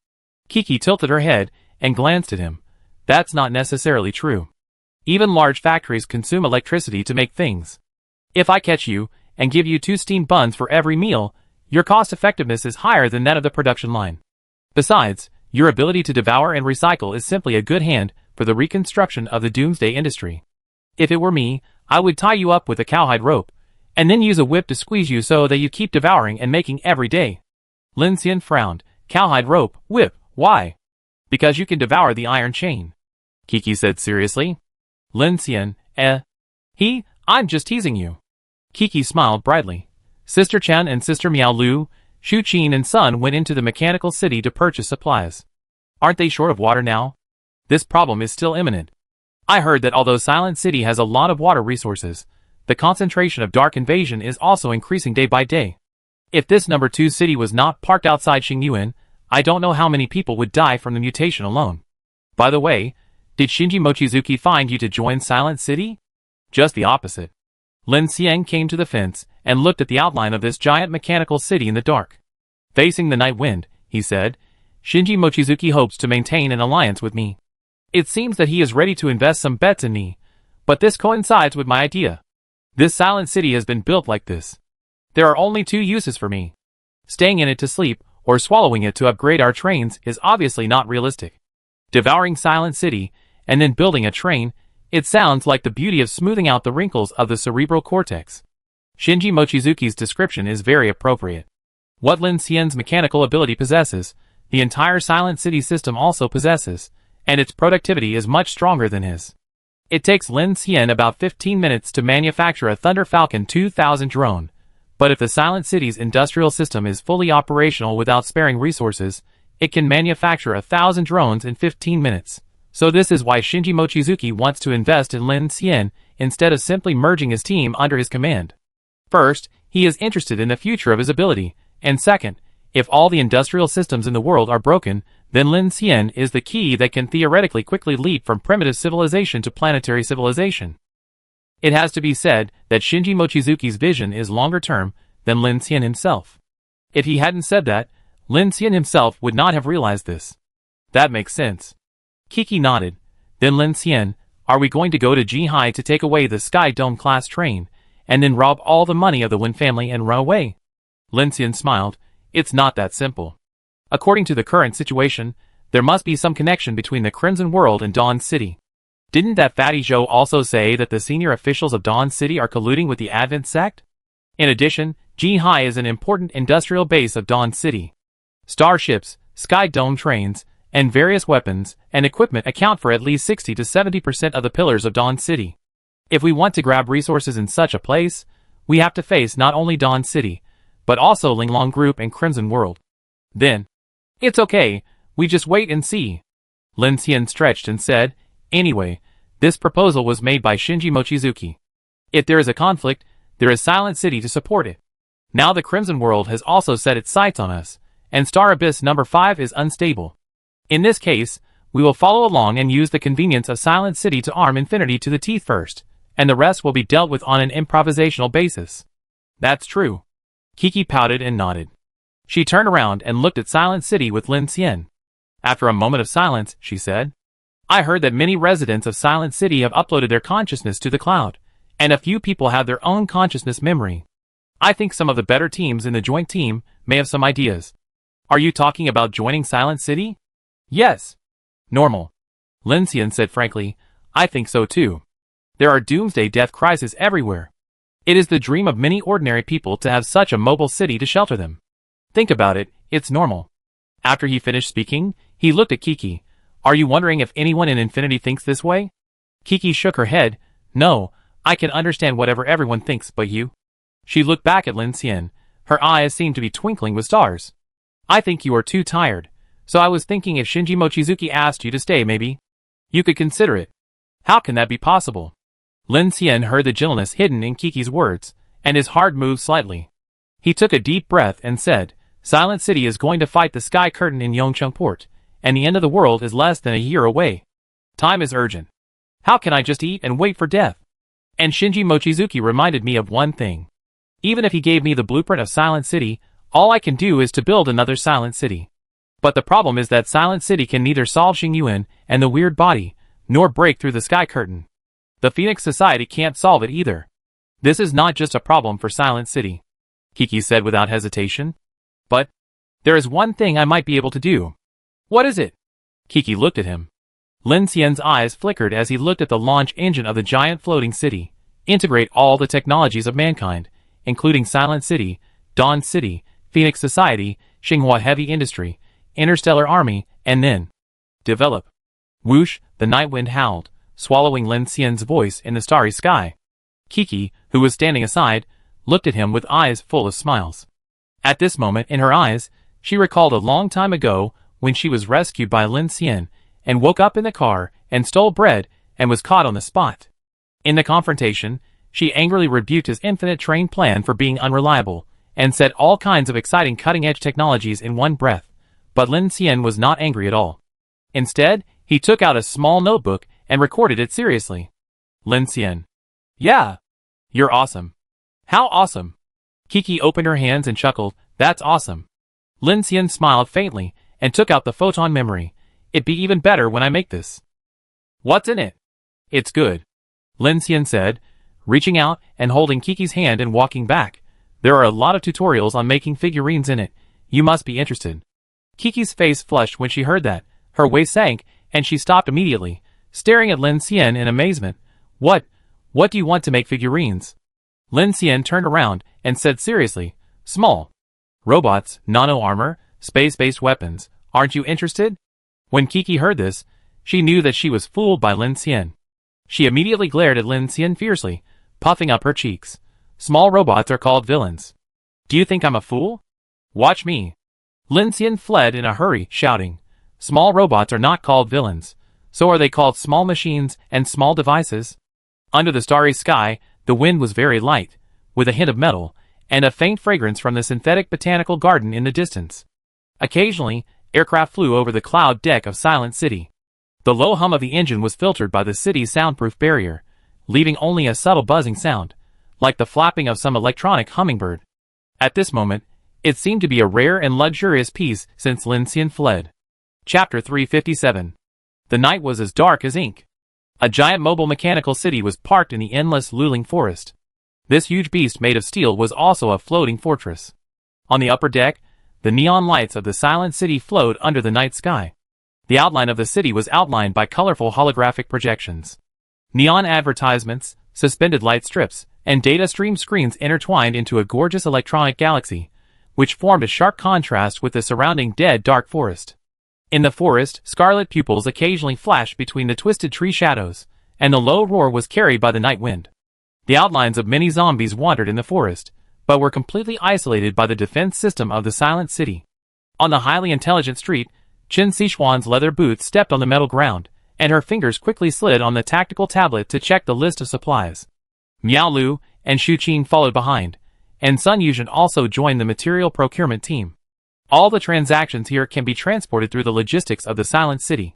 Kiki tilted her head and glanced at him. "That's not necessarily true. Even large factories consume electricity to make things. If I catch you and give you 2 steamed buns for every meal, your cost effectiveness is higher than that of the production line. Besides, your ability to devour and recycle is simply a good hand for the reconstruction of the Doomsday industry. If it were me, I would tie you up with a cowhide rope, and then use a whip to squeeze you so that you keep devouring and making every day." Lin Xian frowned. "Cowhide rope, whip, why?" "Because you can devour the iron chain," Kiki said seriously. Lin Xian, I'm just teasing you." Kiki smiled brightly. Sister Chen and Sister Miao Lu, Shu Qin and Sun went into the mechanical city to purchase supplies. "Aren't they short of water now? This problem is still imminent. I heard that although Silent City has a lot of water resources, the concentration of dark invasion is also increasing day by day. If this number 2 city was not parked outside Xingyuan, I don't know how many people would die from the mutation alone. By the way, did Shinji Mochizuki find you to join Silent City?" "Just the opposite." Lin Xian came to the fence and looked at the outline of this giant mechanical city in the dark. "Facing the night wind," he said, "Shinji Mochizuki hopes to maintain an alliance with me. It seems that he is ready to invest some bets in me, but this coincides with my idea. This Silent City has been built like this. There are only 2 uses for me. Staying in it to sleep, or swallowing it to upgrade our trains is obviously not realistic. Devouring Silent City, and then building a train, it sounds like the beauty of smoothing out the wrinkles of the cerebral cortex." Shinji Mochizuki's description is very appropriate. What Lin Xian's mechanical ability possesses, the entire Silent City system also possesses, and its productivity is much stronger than his. It takes Lin Xian about 15 minutes to manufacture a Thunder Falcon 2000 drone, but if the Silent City's industrial system is fully operational without sparing resources, it can manufacture 1,000 drones in 15 minutes. So this is why Shinji Mochizuki wants to invest in Lin Xian instead of simply merging his team under his command. First, he is interested in the future of his ability, and second, if all the industrial systems in the world are broken, then Lin Xian is the key that can theoretically quickly leap from primitive civilization to planetary civilization. It has to be said that Shinji Mochizuki's vision is longer term than Lin Xian himself. If he hadn't said that, Lin Xian himself would not have realized this. "That makes sense." Kiki nodded. "Then Lin Xian, are we going to go to Jihai to take away the Sky Dome class train, and then rob all the money of the Wen family and run away?" Lin Xian smiled. "It's not that simple. According to the current situation, there must be some connection between the Crimson World and Dawn City. Didn't that fatty Zhou also say that the senior officials of Dawn City are colluding with the Advent sect? In addition, Jihai is an important industrial base of Dawn City. Starships, Sky Dome trains, and various weapons and equipment account for at least 60 to 70% of the pillars of Dawn City. If we want to grab resources in such a place, we have to face not only Dawn City, but also Linglong Group and Crimson World. Then, it's okay, we just wait and see. Lin Xian stretched and said, anyway, this proposal was made by Shinji Mochizuki. If there is a conflict, there is Silent City to support it. Now the Crimson World has also set its sights on us, and Star Abyss number 5 is unstable. In this case, we will follow along and use the convenience of Silent City to arm Infinity to the teeth first, and the rest will be dealt with on an improvisational basis. That's true. Kiki pouted and nodded. She turned around and looked at Silent City with Lin Xian. After a moment of silence, she said, I heard that many residents of Silent City have uploaded their consciousness to the cloud, and a few people have their own consciousness memory. I think some of the better teams in the joint team may have some ideas. Are you talking about joining Silent City? Yes. Normal. Lin Xian said frankly, I think so too. There are Doomsday death crises everywhere. It is the dream of many ordinary people to have such a mobile city to shelter them. Think about it, it's normal. After he finished speaking, he looked at Kiki. Are you wondering if anyone in Infinity thinks this way? Kiki shook her head. No, I can understand whatever everyone thinks but you. She looked back at Lin Xian. Her eyes seemed to be twinkling with stars. I think you are too tired, so I was thinking if Shinji Mochizuki asked you to stay maybe, you could consider it. How can that be possible? Lin Xian heard the gentleness hidden in Kiki's words, and his heart moved slightly. He took a deep breath and said, Silent City is going to fight the Sky Curtain in Yongcheng Port, and the end of the world is less than a year away. Time is urgent. How can I just eat and wait for death? And Shinji Mochizuki reminded me of one thing. Even if he gave me the blueprint of Silent City, all I can do is to build another Silent City. But the problem is that Silent City can neither solve Xing Yuan and the weird body, nor break through the Sky Curtain. The Phoenix Society can't solve it either. This is not just a problem for Silent City, Kiki said without hesitation. But there is one thing I might be able to do. What is it? Kiki looked at him. Lin Xian's eyes flickered as he looked at the launch engine of the giant floating city. Integrate all the technologies of mankind, including Silent City, Dawn City, Phoenix Society, Xinhua Heavy Industry, Interstellar Army, and then develop. Whoosh, the night wind howled, swallowing Lin Xian's voice in the starry sky. Kiki, who was standing aside, looked at him with eyes full of smiles. At this moment in her eyes, she recalled a long time ago when she was rescued by Lin Xian and woke up in the car and stole bread and was caught on the spot. In the confrontation, she angrily rebuked his infinite train plan for being unreliable and said all kinds of exciting cutting-edge technologies in one breath, but Lin Xian was not angry at all. Instead, he took out a small notebook and recorded it seriously. Lin Xian. Yeah. You're awesome. How awesome. Kiki opened her hands and chuckled, that's awesome. Lin Xian smiled faintly and took out the photon memory. It'd be even better when I make this. What's in it? It's good. Lin Xian said, reaching out and holding Kiki's hand and walking back. There are a lot of tutorials on making figurines in it. You must be interested. Kiki's face flushed when she heard that. Her waist sank, and she stopped immediately, staring at Lin Xian in amazement. What do you want to make figurines? Lin Xian turned around and said seriously, small robots, nano-armor, space-based weapons. Aren't you interested? When Kiki heard this, she knew that she was fooled by Lin Xian. She immediately glared at Lin Xian fiercely, puffing up her cheeks. Small robots are called villains. Do you think I'm a fool? Watch me. Lin Xian fled in a hurry, shouting, small robots are not called villains. So are they called small machines and small devices? Under the starry sky, the wind was very light, with a hint of metal, and a faint fragrance from the synthetic botanical garden in the distance. Occasionally, aircraft flew over the cloud deck of Silent City. The low hum of the engine was filtered by the city's soundproof barrier, leaving only a subtle buzzing sound, like the flapping of some electronic hummingbird. At this moment, it seemed to be a rare and luxurious peace since Lin Xian fled. Chapter 357. The night was as dark as ink. A giant mobile mechanical city was parked in the endless Luling forest. This huge beast made of steel was also a floating fortress. On the upper deck, the neon lights of the Silent City flowed under the night sky. The outline of the city was outlined by colorful holographic projections. Neon advertisements, suspended light strips, and data stream screens intertwined into a gorgeous electronic galaxy, which formed a sharp contrast with the surrounding dead dark forest. In the forest, scarlet pupils occasionally flashed between the twisted tree shadows, and the low roar was carried by the night wind. The outlines of many zombies wandered in the forest, but were completely isolated by the defense system of the Silent City. On the highly intelligent street, Qin Sichuan's leather boots stepped on the metal ground, and her fingers quickly slid on the tactical tablet to check the list of supplies. Miao Lu and Shu Qing followed behind, and Sun Yuzhen also joined the material procurement team. All the transactions here can be transported through the logistics of the Silent City.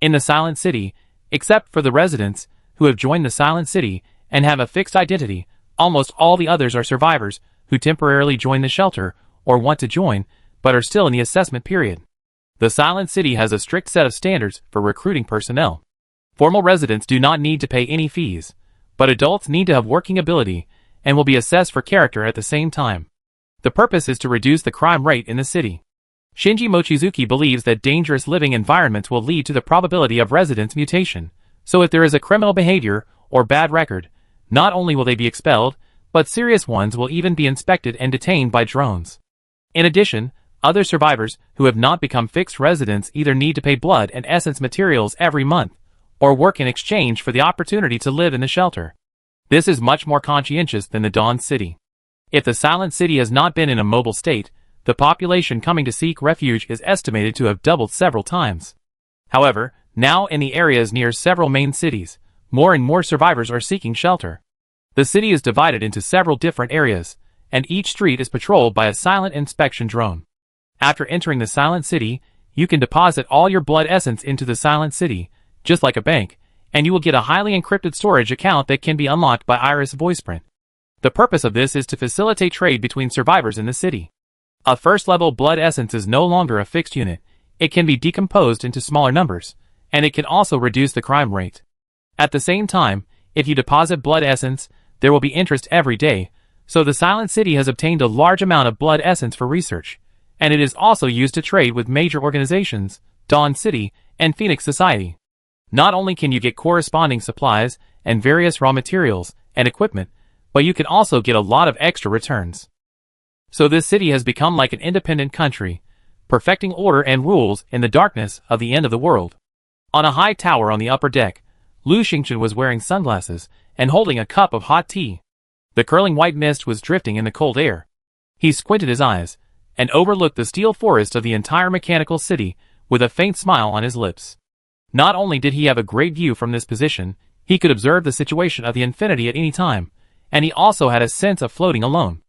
In the Silent City, except for the residents who have joined the Silent City and have a fixed identity, almost all the others are survivors who temporarily join the shelter or want to join but are still in the assessment period. The Silent City has a strict set of standards for recruiting personnel. Formal residents do not need to pay any fees, but adults need to have working ability and will be assessed for character at the same time. The purpose is to reduce the crime rate in the city. Shinji Mochizuki believes that dangerous living environments will lead to the probability of residents' mutation, so if there is a criminal behavior or bad record, not only will they be expelled, but serious ones will even be inspected and detained by drones. In addition, other survivors who have not become fixed residents either need to pay blood and essence materials every month, or work in exchange for the opportunity to live in the shelter. This is much more conscientious than the Dawn City. If the Silent City has not been in a mobile state, the population coming to seek refuge is estimated to have doubled several times. However, now in the areas near several main cities, more and more survivors are seeking shelter. The city is divided into several different areas, and each street is patrolled by a silent inspection drone. After entering the Silent City, you can deposit all your blood essence into the Silent City, just like a bank, and you will get a highly encrypted storage account that can be unlocked by Iris VoicePrint. The purpose of this is to facilitate trade between survivors in the city. A first-level blood essence is no longer a fixed unit. It can be decomposed into smaller numbers, and it can also reduce the crime rate. At the same time, if you deposit blood essence, there will be interest every day, so the Silent City has obtained a large amount of blood essence for research, and it is also used to trade with major organizations, Dawn City, and Phoenix Society. Not only can you get corresponding supplies and various raw materials and equipment, but you can also get a lot of extra returns. So this city has become like an independent country, perfecting order and rules in the darkness of the end of the world. On a high tower on the upper deck, Lu Xingchen was wearing sunglasses and holding a cup of hot tea. The curling white mist was drifting in the cold air. He squinted his eyes and overlooked the steel forest of the entire mechanical city with a faint smile on his lips. Not only did he have a great view from this position, he could observe the situation of the infinity at any time, and he also had a sense of floating alone.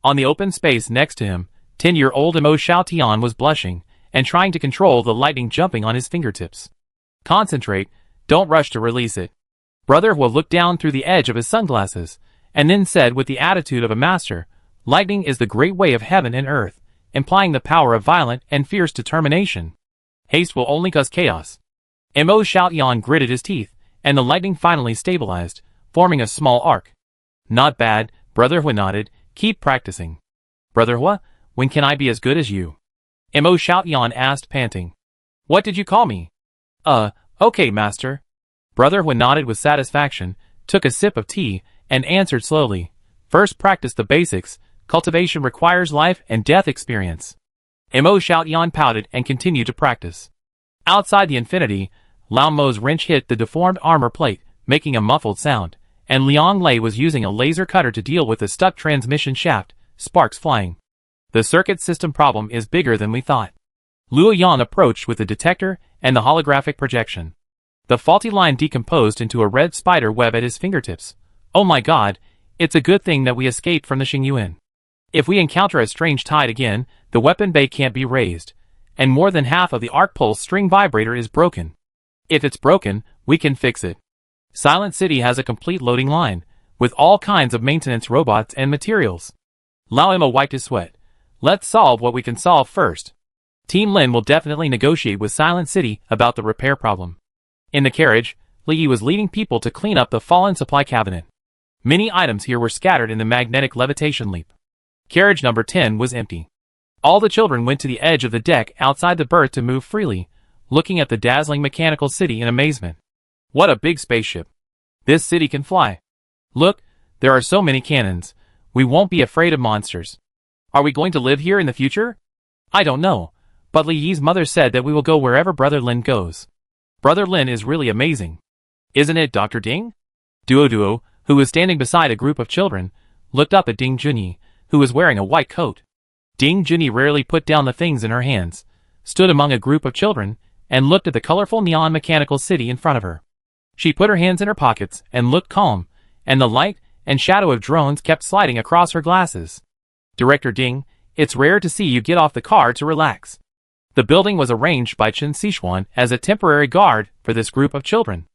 On the open space next to him, 10-year-old Mo Xiaotian was blushing and trying to control the lightning jumping on his fingertips. Concentrate, don't rush to release it. Brother Hua looked down through the edge of his sunglasses, and then said with the attitude of a master, lightning is the great way of heaven and earth, implying the power of violent and fierce determination. Haste will only cause chaos. Mo Xiaotian gritted his teeth, and the lightning finally stabilized, forming a small arc. Not bad, Brother Hua nodded. Keep practicing. Brother Hua, when can I be as good as you? Mo Xiaotian asked, panting. What did you call me? Okay, master. Brother Hua nodded with satisfaction, took a sip of tea, and answered slowly. First practice the basics. Cultivation requires life and death experience. Mo Xiaotian pouted and continued to practice. Outside the infinity, Lao Mo's wrench hit the deformed armor plate, making a muffled sound, and Liang Lei was using a laser cutter to deal with the stuck transmission shaft, sparks flying. The circuit system problem is bigger than we thought. Luo Yan approached with the detector and the holographic projection. The faulty line decomposed into a red spider web at his fingertips. Oh my god, it's a good thing that we escaped from the Xingyuan. If we encounter a strange tide again, the weapon bay can't be raised, and more than half of the arc pulse string vibrator is broken. If it's broken, we can fix it. Silent City has a complete loading line, with all kinds of maintenance robots and materials. Lao Mo wiped his sweat. Let's solve what we can solve first. Team Lin will definitely negotiate with Silent City about the repair problem. In the carriage, Li Yi was leading people to clean up the fallen supply cabinet. Many items here were scattered in the magnetic levitation leap. Carriage number 10 was empty. All the children went to the edge of the deck outside the berth to move freely, looking at the dazzling mechanical city in amazement. What a big spaceship. This city can fly. Look, there are so many cannons. We won't be afraid of monsters. Are we going to live here in the future? I don't know, But Li Yi's mother said that we will go wherever Brother Lin goes. Brother Lin is really amazing. Isn't it, Dr. Ding? Duo, who was standing beside a group of children, looked up at Ding Junyi, who was wearing a white coat. Ding Junyi rarely put down the things in her hands, stood among a group of children, and looked at the colorful neon mechanical city in front of her. She put her hands in her pockets and looked calm, and the light and shadow of drones kept sliding across her glasses. Director Ding, it's rare to see you get off the car to relax. The building was arranged by Chen Xishuan as a temporary guard for this group of children.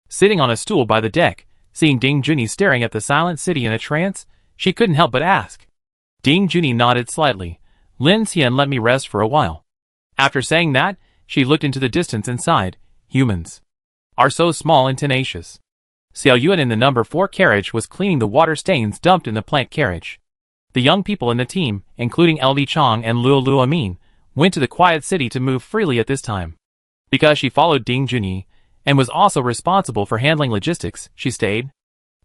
Sitting on a stool by the deck, seeing Ding Junyi staring at the silent city in a trance, she couldn't help but ask. Ding Junyi nodded slightly. Lin Xian let me rest for a while. After saying that, she looked into the distance and sighed. Humans are so small and tenacious. Xiao Yuan in the number 4 carriage was cleaning the water stains dumped in the plant carriage. The young people in the team, including LD Chong and Luo Amin, went to the quiet city to move freely at this time. Because she followed Ding Junyi, and was also responsible for handling logistics, she stayed.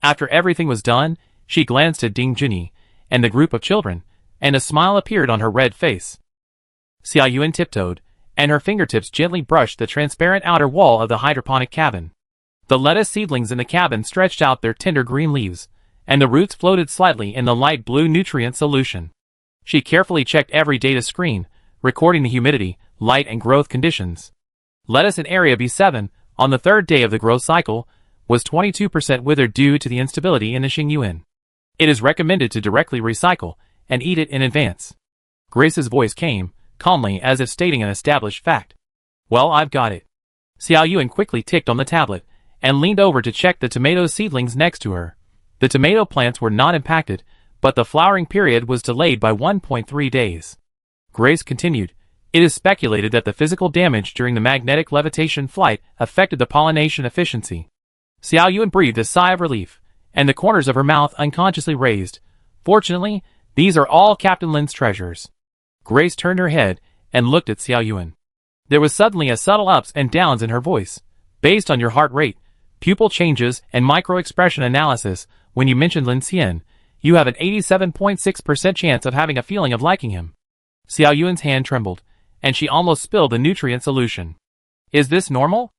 After everything was done, she glanced at Ding Junyi, and the group of children, and a smile appeared on her red face. Xiao Yuan tiptoed, and her fingertips gently brushed the transparent outer wall of the hydroponic cabin. The lettuce seedlings in the cabin stretched out their tender green leaves, and the roots floated slightly in the light blue nutrient solution. She carefully checked every data screen, recording the humidity, light and growth conditions. Lettuce in area B7, on the 3rd day of the growth cycle, was 22% withered due to the instability in the Xingyuan. It is recommended to directly recycle and eat it in advance. Grace's voice came, calmly as if stating an established fact. Well, I've got it. Xiao Yuan quickly ticked on the tablet, and leaned over to check the tomato seedlings next to her. The tomato plants were not impacted, but the flowering period was delayed by 1.3 days. Grace continued. It is speculated that the physical damage during the magnetic levitation flight affected the pollination efficiency. Xiao Yuan breathed a sigh of relief, and the corners of her mouth unconsciously raised. Fortunately, these are all Captain Lin's treasures. Grace turned her head and looked at Xiao Yuan. There was suddenly a subtle ups and downs in her voice. Based on your heart rate, pupil changes, and micro-expression analysis, when you mentioned Lin Xian, you have an 87.6% chance of having a feeling of liking him. Xiao Yuan's hand trembled, and she almost spilled the nutrient solution. Is this normal?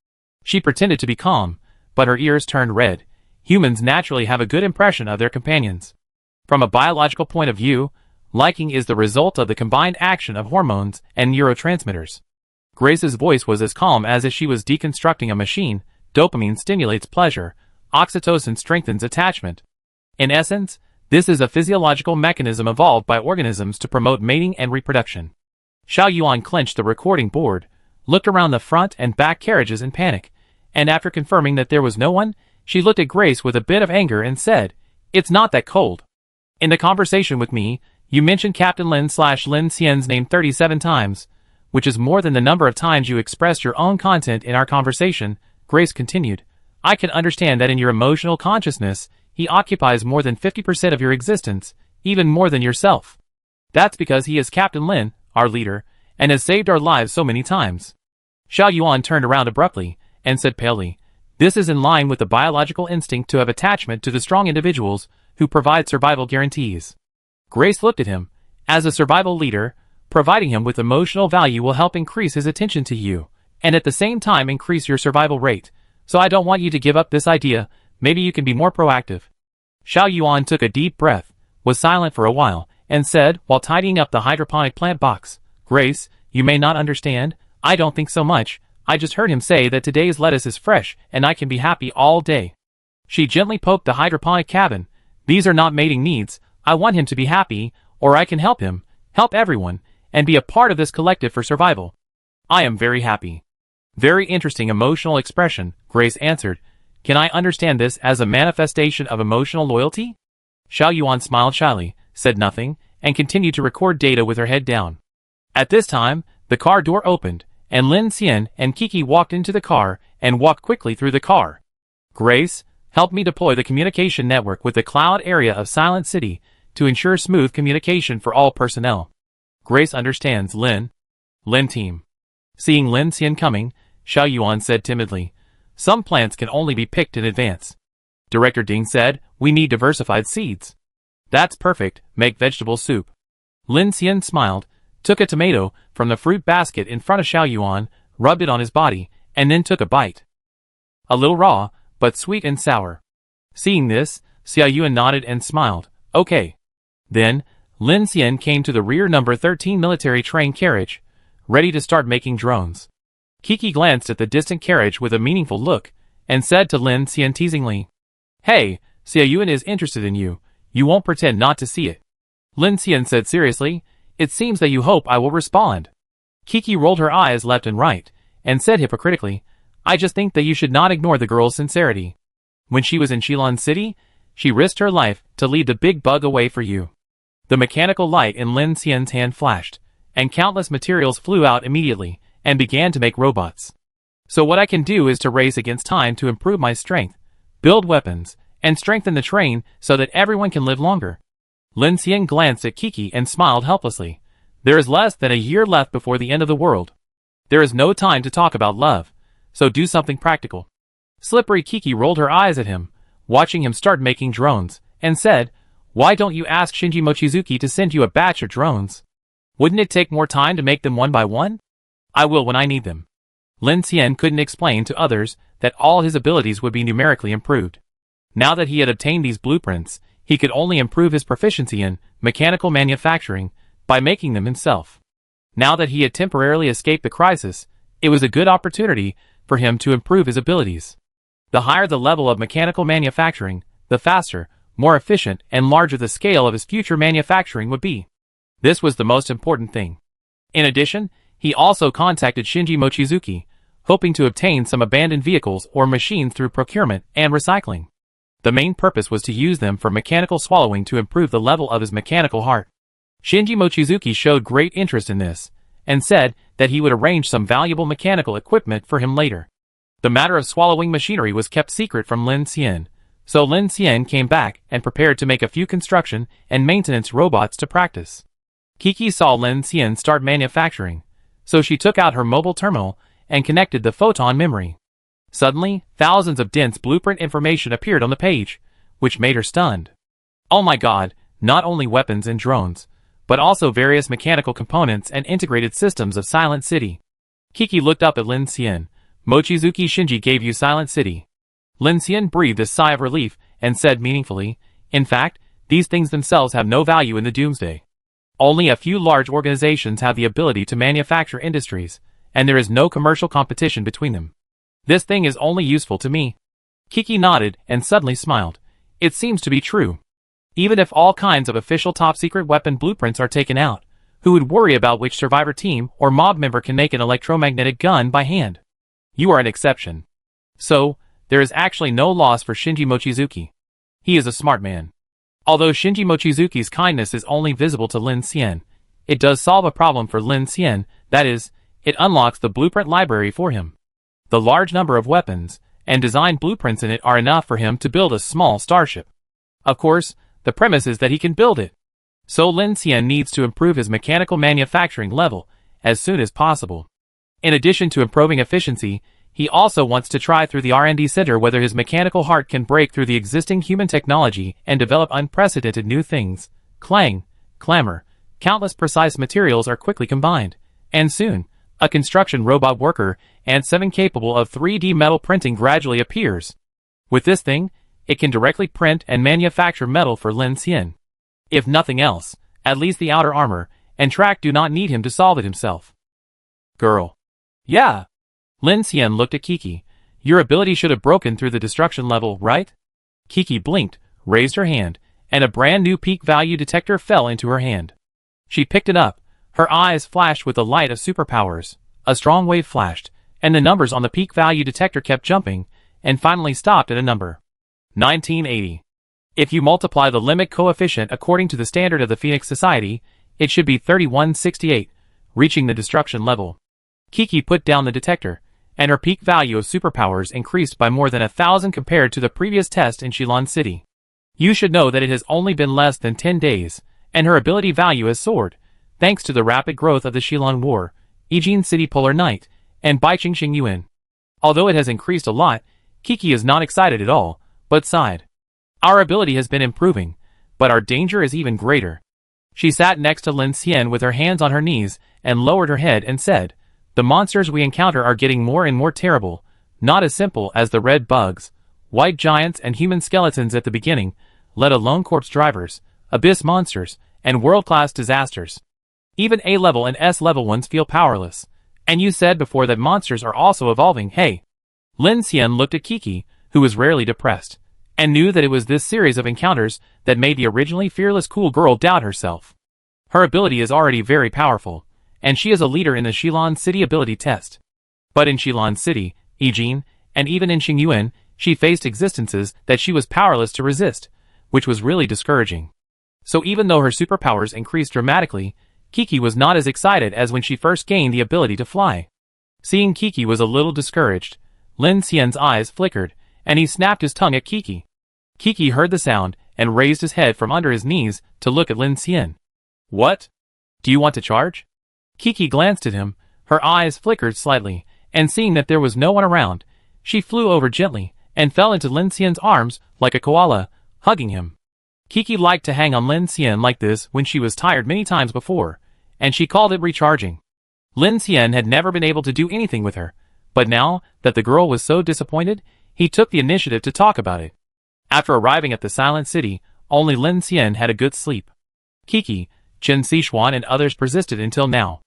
She pretended to be calm, but her ears turned red. Humans naturally have a good impression of their companions. From a biological point of view, liking is the result of the combined action of hormones and neurotransmitters. Grace's voice was as calm as if she was deconstructing a machine. Dopamine stimulates pleasure, oxytocin strengthens attachment. In essence, this is a physiological mechanism evolved by organisms to promote mating and reproduction. Xiao Yuan clenched the recording board, looked around the front and back carriages in panic, and after confirming that there was no one, she looked at Grace with a bit of anger and said, "It's not that cold. In the conversation with me, you mentioned Captain Lin Xian's name 37 times, which is more than the number of times you expressed your own content in our conversation." Grace continued, "I can understand that in your emotional consciousness, he occupies more than 50% of your existence, even more than yourself. That's because he is Captain Lin, our leader, and has saved our lives so many times." Xiao Yuan turned around abruptly, and said palely, "This is in line with the biological instinct to have attachment to the strong individuals who provide survival guarantees." Grace looked at him. As a survival leader, providing him with emotional value will help increase his attention to you, and at the same time increase your survival rate. So I don't want you to give up this idea. Maybe you can be more proactive. Xiao Yuan took a deep breath, was silent for a while, and said, while tidying up the hydroponic plant box, "Grace, you may not understand. I don't think so much. I just heard him say that today's lettuce is fresh, and I can be happy all day." She gently poked the hydroponic cabin. "These are not mating needs. I want him to be happy, or I can help him, help everyone, and be a part of this collective for survival. I am very happy." "Very interesting emotional expression," Grace answered. "Can I understand this as a manifestation of emotional loyalty?" Xiao Yuan smiled shyly, said nothing, and continued to record data with her head down. At this time, the car door opened, and Lin Xian and Kiki walked into the car and walked quickly through the car. "Grace, help me deploy the communication network with the cloud area of Silent City to ensure smooth communication for all personnel." "Grace understands, Lin." "Lin team." Seeing Lin Xian coming, Xiao Yuan said timidly, "Some plants can only be picked in advance." Director Ding said, "We need diversified seeds." "That's perfect, make vegetable soup." Lin Xian smiled, took a tomato from the fruit basket in front of Xiao Yuan, rubbed it on his body, and then took a bite. A little raw, but sweet and sour. Seeing this, Xiao Yuan nodded and smiled. Okay. Then, Lin Xian came to the rear number 13 military train carriage, ready to start making drones. Kiki glanced at the distant carriage with a meaningful look, and said to Lin Xian teasingly, "Hey, Xiao Yuan is interested in you. You won't pretend not to see it." Lin Xian said seriously, "It seems that you hope I will respond." Kiki rolled her eyes left and right, and said hypocritically, "I just think that you should not ignore the girl's sincerity. When she was in Shilin City, she risked her life to lead the big bug away for you." The mechanical light in Lin Xian's hand flashed, and countless materials flew out immediately, and began to make robots. "So what I can do is to race against time to improve my strength, build weapons, and strengthen the train so that everyone can live longer." Lin Xian glanced at Kiki and smiled helplessly. "There is less than a year left before the end of the world. There is no time to talk about love, so do something practical." Slippery Kiki rolled her eyes at him, watching him start making drones, and said, "Why don't you ask Shinji Mochizuki to send you a batch of drones? Wouldn't it take more time to make them one by one? I will when I need them." Lin Xian couldn't explain to others that all his abilities would be numerically improved. Now that he had obtained these blueprints, he could only improve his proficiency in mechanical manufacturing by making them himself. Now that he had temporarily escaped the crisis, it was a good opportunity for him to improve his abilities. The higher the level of mechanical manufacturing, the faster, more efficient, and larger the scale of his future manufacturing would be. This was the most important thing. In addition, he also contacted Shinji Mochizuki, hoping to obtain some abandoned vehicles or machines through procurement and recycling. The main purpose was to use them for mechanical swallowing to improve the level of his mechanical heart. Shinji Mochizuki showed great interest in this, and said that he would arrange some valuable mechanical equipment for him later. The matter of swallowing machinery was kept secret from Lin Xian, so Lin Xian came back and prepared to make a few construction and maintenance robots to practice. Kiki saw Lin Xian start manufacturing, so she took out her mobile terminal and connected the photon memory. Suddenly, thousands of dense blueprint information appeared on the page, which made her stunned. Oh my god, not only weapons and drones, but also various mechanical components and integrated systems of Silent City. Kiki looked up at Lin Xian. "Mochizuki Shinji gave you Silent City." Lin Xian breathed a sigh of relief and said meaningfully, "In fact, these things themselves have no value in the Doomsday. Only a few large organizations have the ability to manufacture industries, and there is no commercial competition between them. This thing is only useful to me." Kiki nodded and suddenly smiled. It seems to be true. Even if all kinds of official top-secret weapon blueprints are taken out, who would worry about which survivor team or mob member can make an electromagnetic gun by hand? You are an exception. So, there is actually no loss for Shinji Mochizuki. He is a smart man. Although Shinji Mochizuki's kindness is only visible to Lin Xian, it does solve a problem for Lin Xian, that is, it unlocks the blueprint library for him. The large number of weapons and design blueprints in it are enough for him to build a small starship. Of course, the premise is that he can build it. So Lin Xian needs to improve his mechanical manufacturing level as soon as possible. In addition to improving efficiency, he also wants to try through the R&D center whether his mechanical heart can break through the existing human technology and develop unprecedented new things. Clang, clamor, countless precise materials are quickly combined, and soon, a construction robot worker and 7 capable of 3D metal printing gradually appears. With this thing, it can directly print and manufacture metal for Lin Xian. If nothing else, at least the outer armor and track do not need him to solve it himself. Girl. Yeah. Lin Xian looked at Kiki. Your ability should have broken through the destruction level, right? Kiki blinked, raised her hand, and a brand new peak value detector fell into her hand. She picked it up. Her eyes flashed with the light of superpowers. A strong wave flashed, and the numbers on the peak value detector kept jumping, and finally stopped at a number. 1980. If you multiply the limit coefficient according to the standard of the Phoenix Society, it should be 3168, reaching the destruction level. Kiki put down the detector, and her peak value of superpowers increased by more than 1,000 compared to the previous test in Shilin City. You should know that it has only been less than 10 days, and her ability value has soared, thanks to the rapid growth of the Shilin War, Yijin City Polar Night, and Baiqing Xingyuan. Although it has increased a lot, Kiki is not excited at all, but sighed. Our ability has been improving, but our danger is even greater. She sat next to Lin Xian with her hands on her knees and lowered her head and said, "The monsters we encounter are getting more and more terrible, not as simple as the red bugs, white giants and human skeletons at the beginning, let alone corpse drivers, abyss monsters, and world-class disasters. Even A-level and S-level ones feel powerless. And you said before that monsters are also evolving, hey?" Lin Xian looked at Kiki, who was rarely depressed, and knew that it was this series of encounters that made the originally fearless cool girl doubt herself. Her ability is already very powerful, and she is a leader in the Shilin City ability test. But in Shilin City, Yijin, and even in Xingyuan, she faced existences that she was powerless to resist, which was really discouraging. So even though her superpowers increased dramatically, Kiki was not as excited as when she first gained the ability to fly. Seeing Kiki was a little discouraged, Lin Xian's eyes flickered, and he snapped his tongue at Kiki. Kiki heard the sound and raised his head from under his knees to look at Lin Xian. "What? Do you want to charge?" Kiki glanced at him, her eyes flickered slightly, and seeing that there was no one around, she flew over gently and fell into Lin Xian's arms like a koala, hugging him. Kiki liked to hang on Lin Xian like this when she was tired many times before, and she called it recharging. Lin Xian had never been able to do anything with her, but now that the girl was so disappointed, he took the initiative to talk about it. After arriving at the Silent City, only Lin Xian had a good sleep. Kiki, Chen Sichuan and others persisted until now.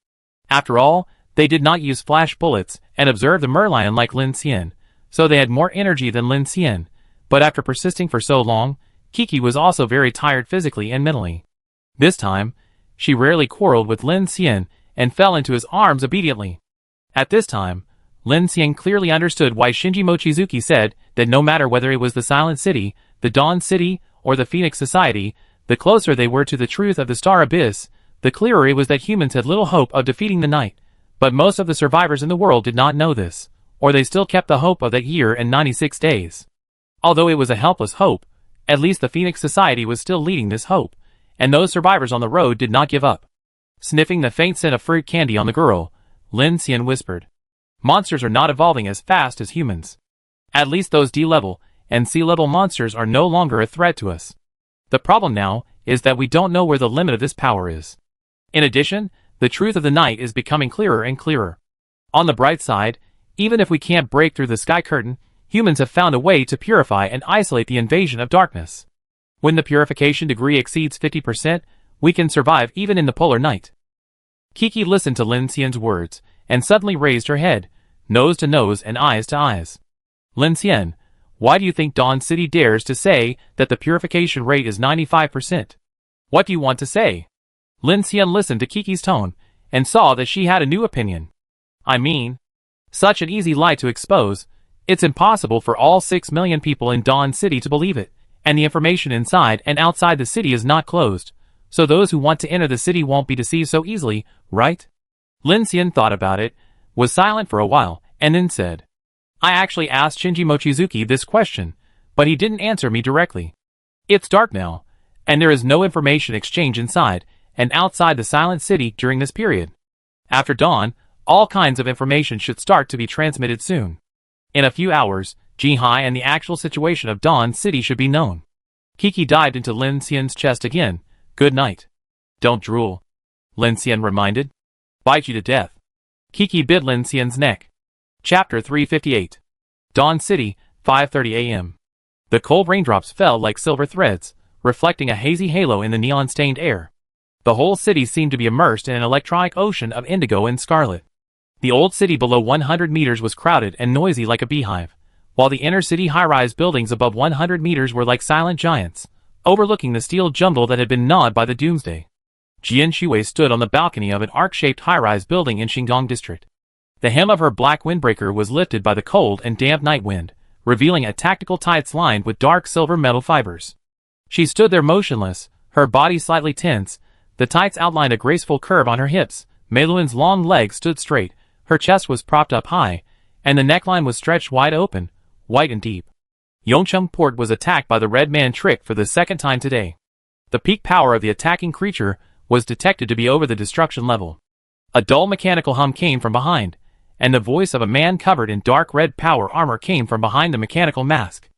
After all, they did not use flash bullets and observe the merlion like Lin Xian, so they had more energy than Lin Xian, but after persisting for so long, Kiki was also very tired physically and mentally. This time, she rarely quarreled with Lin Xian and fell into his arms obediently. At this time, Lin Xian clearly understood why Shinji Mochizuki said that no matter whether it was the Silent City, the Dawn City, or the Phoenix Society, the closer they were to the truth of the Star Abyss, the clearer it was that humans had little hope of defeating the night. But most of the survivors in the world did not know this, or they still kept the hope of that year and 96 days. Although it was a helpless hope, at least the Phoenix Society was still leading this hope, and those survivors on the road did not give up. Sniffing the faint scent of fruit candy on the girl, Lin Xian whispered, "Monsters are not evolving as fast as humans. At least those D-level and C-level monsters are no longer a threat to us. The problem now is that we don't know where the limit of this power is. In addition, the truth of the night is becoming clearer and clearer. On the bright side, even if we can't break through the sky curtain, humans have found a way to purify and isolate the invasion of darkness. When the purification degree exceeds 50%, we can survive even in the polar night." Kiki listened to Lin Xian's words, and suddenly raised her head, nose to nose and eyes to eyes. "Lin Xian, why do you think Dawn City dares to say that the purification rate is 95%? What do you want to say?" Lin Xian listened to Kiki's tone, and saw that she had a new opinion. "I mean, such an easy lie to expose. It's impossible for all 6 million people in Dawn City to believe it, and the information inside and outside the city is not closed, so those who want to enter the city won't be deceived so easily, right?" Lin Xian thought about it, was silent for a while, and then said, "I actually asked Shinji Mochizuki this question, but he didn't answer me directly. It's dark now, and there is no information exchange inside and outside the Silent City during this period. After dawn, all kinds of information should start to be transmitted soon. In a few hours, Jihai and the actual situation of Dawn City should be known." Kiki dived into Lin Xian's chest again. "Good night. Don't drool," Lin Xian reminded. "Bite you to death." Kiki bit Lin Xian's neck. Chapter 358. Dawn City, 5:30 a.m. The cold raindrops fell like silver threads, reflecting a hazy halo in the neon-stained air. The whole city seemed to be immersed in an electronic ocean of indigo and scarlet. The old city below 100 meters was crowded and noisy like a beehive, while the inner-city high-rise buildings above 100 meters were like silent giants, overlooking the steel jungle that had been gnawed by the Doomsday. Jian Shuwei stood on the balcony of an arc-shaped high-rise building in Xingang District. The hem of her black windbreaker was lifted by the cold and damp night wind, revealing a tactical tights lined with dark silver metal fibers. She stood there motionless, her body slightly tense. The tights outlined a graceful curve on her hips. Meiluan's long legs stood straight, her chest was propped up high, and the neckline was stretched wide open, white and deep. Yongcheng Port was attacked by the Red Man trick for the second time today. The peak power of the attacking creature was detected to be over the destruction level. A dull mechanical hum came from behind, and the voice of a man covered in dark red power armor came from behind the mechanical mask.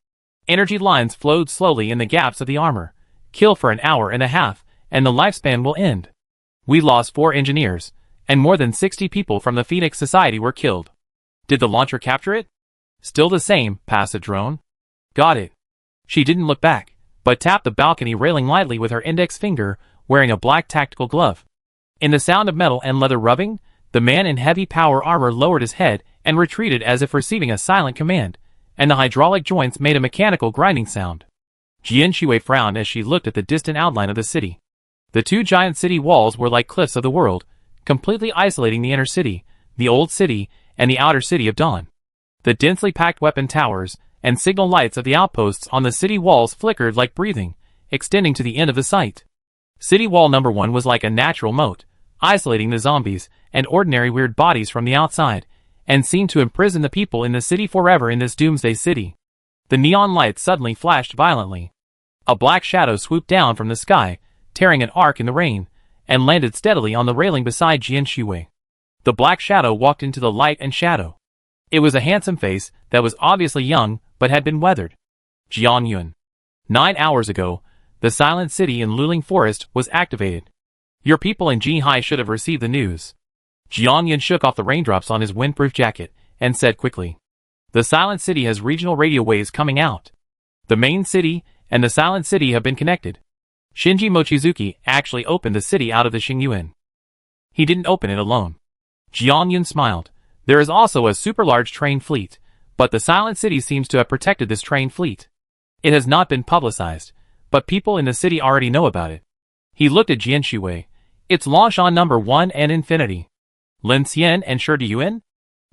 Energy lines flowed slowly in the gaps of the armor. Kill for an hour and a half, and the lifespan will end. We lost 4 engineers, and more than 60 people from the Phoenix Society were killed. Did the launcher capture it? Still the same, passive drone. Got it. She didn't look back, but tapped the balcony railing lightly with her index finger, wearing a black tactical glove. In the sound of metal and leather rubbing, the man in heavy power armor lowered his head and retreated as if receiving a silent command, and the hydraulic joints made a mechanical grinding sound. Jian Shui frowned as she looked at the distant outline of the city. The 2 giant city walls were like cliffs of the world, completely isolating the inner city, the old city, and the outer city of Dawn. The densely packed weapon towers and signal lights of the outposts on the city walls flickered like breathing, extending to the end of the site. City wall number 1 was like a natural moat, isolating the zombies and ordinary weird bodies from the outside, and seemed to imprison the people in the city forever in this Doomsday city. The neon lights suddenly flashed violently. A black shadow swooped down from the sky, tearing an arc in the rain, and landed steadily on the railing beside Jian Shui. The black shadow walked into the light and shadow. It was a handsome face that was obviously young but had been weathered. Jian Yun. 9 hours ago, the silent city in Luling Forest was activated. Your people in Jinhai should have received the news. Jian Yun shook off the raindrops on his windproof jacket and said quickly. The silent city has regional radio waves coming out. The main city and the silent city have been connected. Shinji Mochizuki actually opened the city out of the Xingyuan. He didn't open it alone. Jian Yun smiled. There is also a super large train fleet, but the silent city seems to have protected this train fleet. It has not been publicized, but people in the city already know about it. He looked at Jian Shui. It's Longshang number 1 and Infinity. Lin Xian and Shi Diyuan?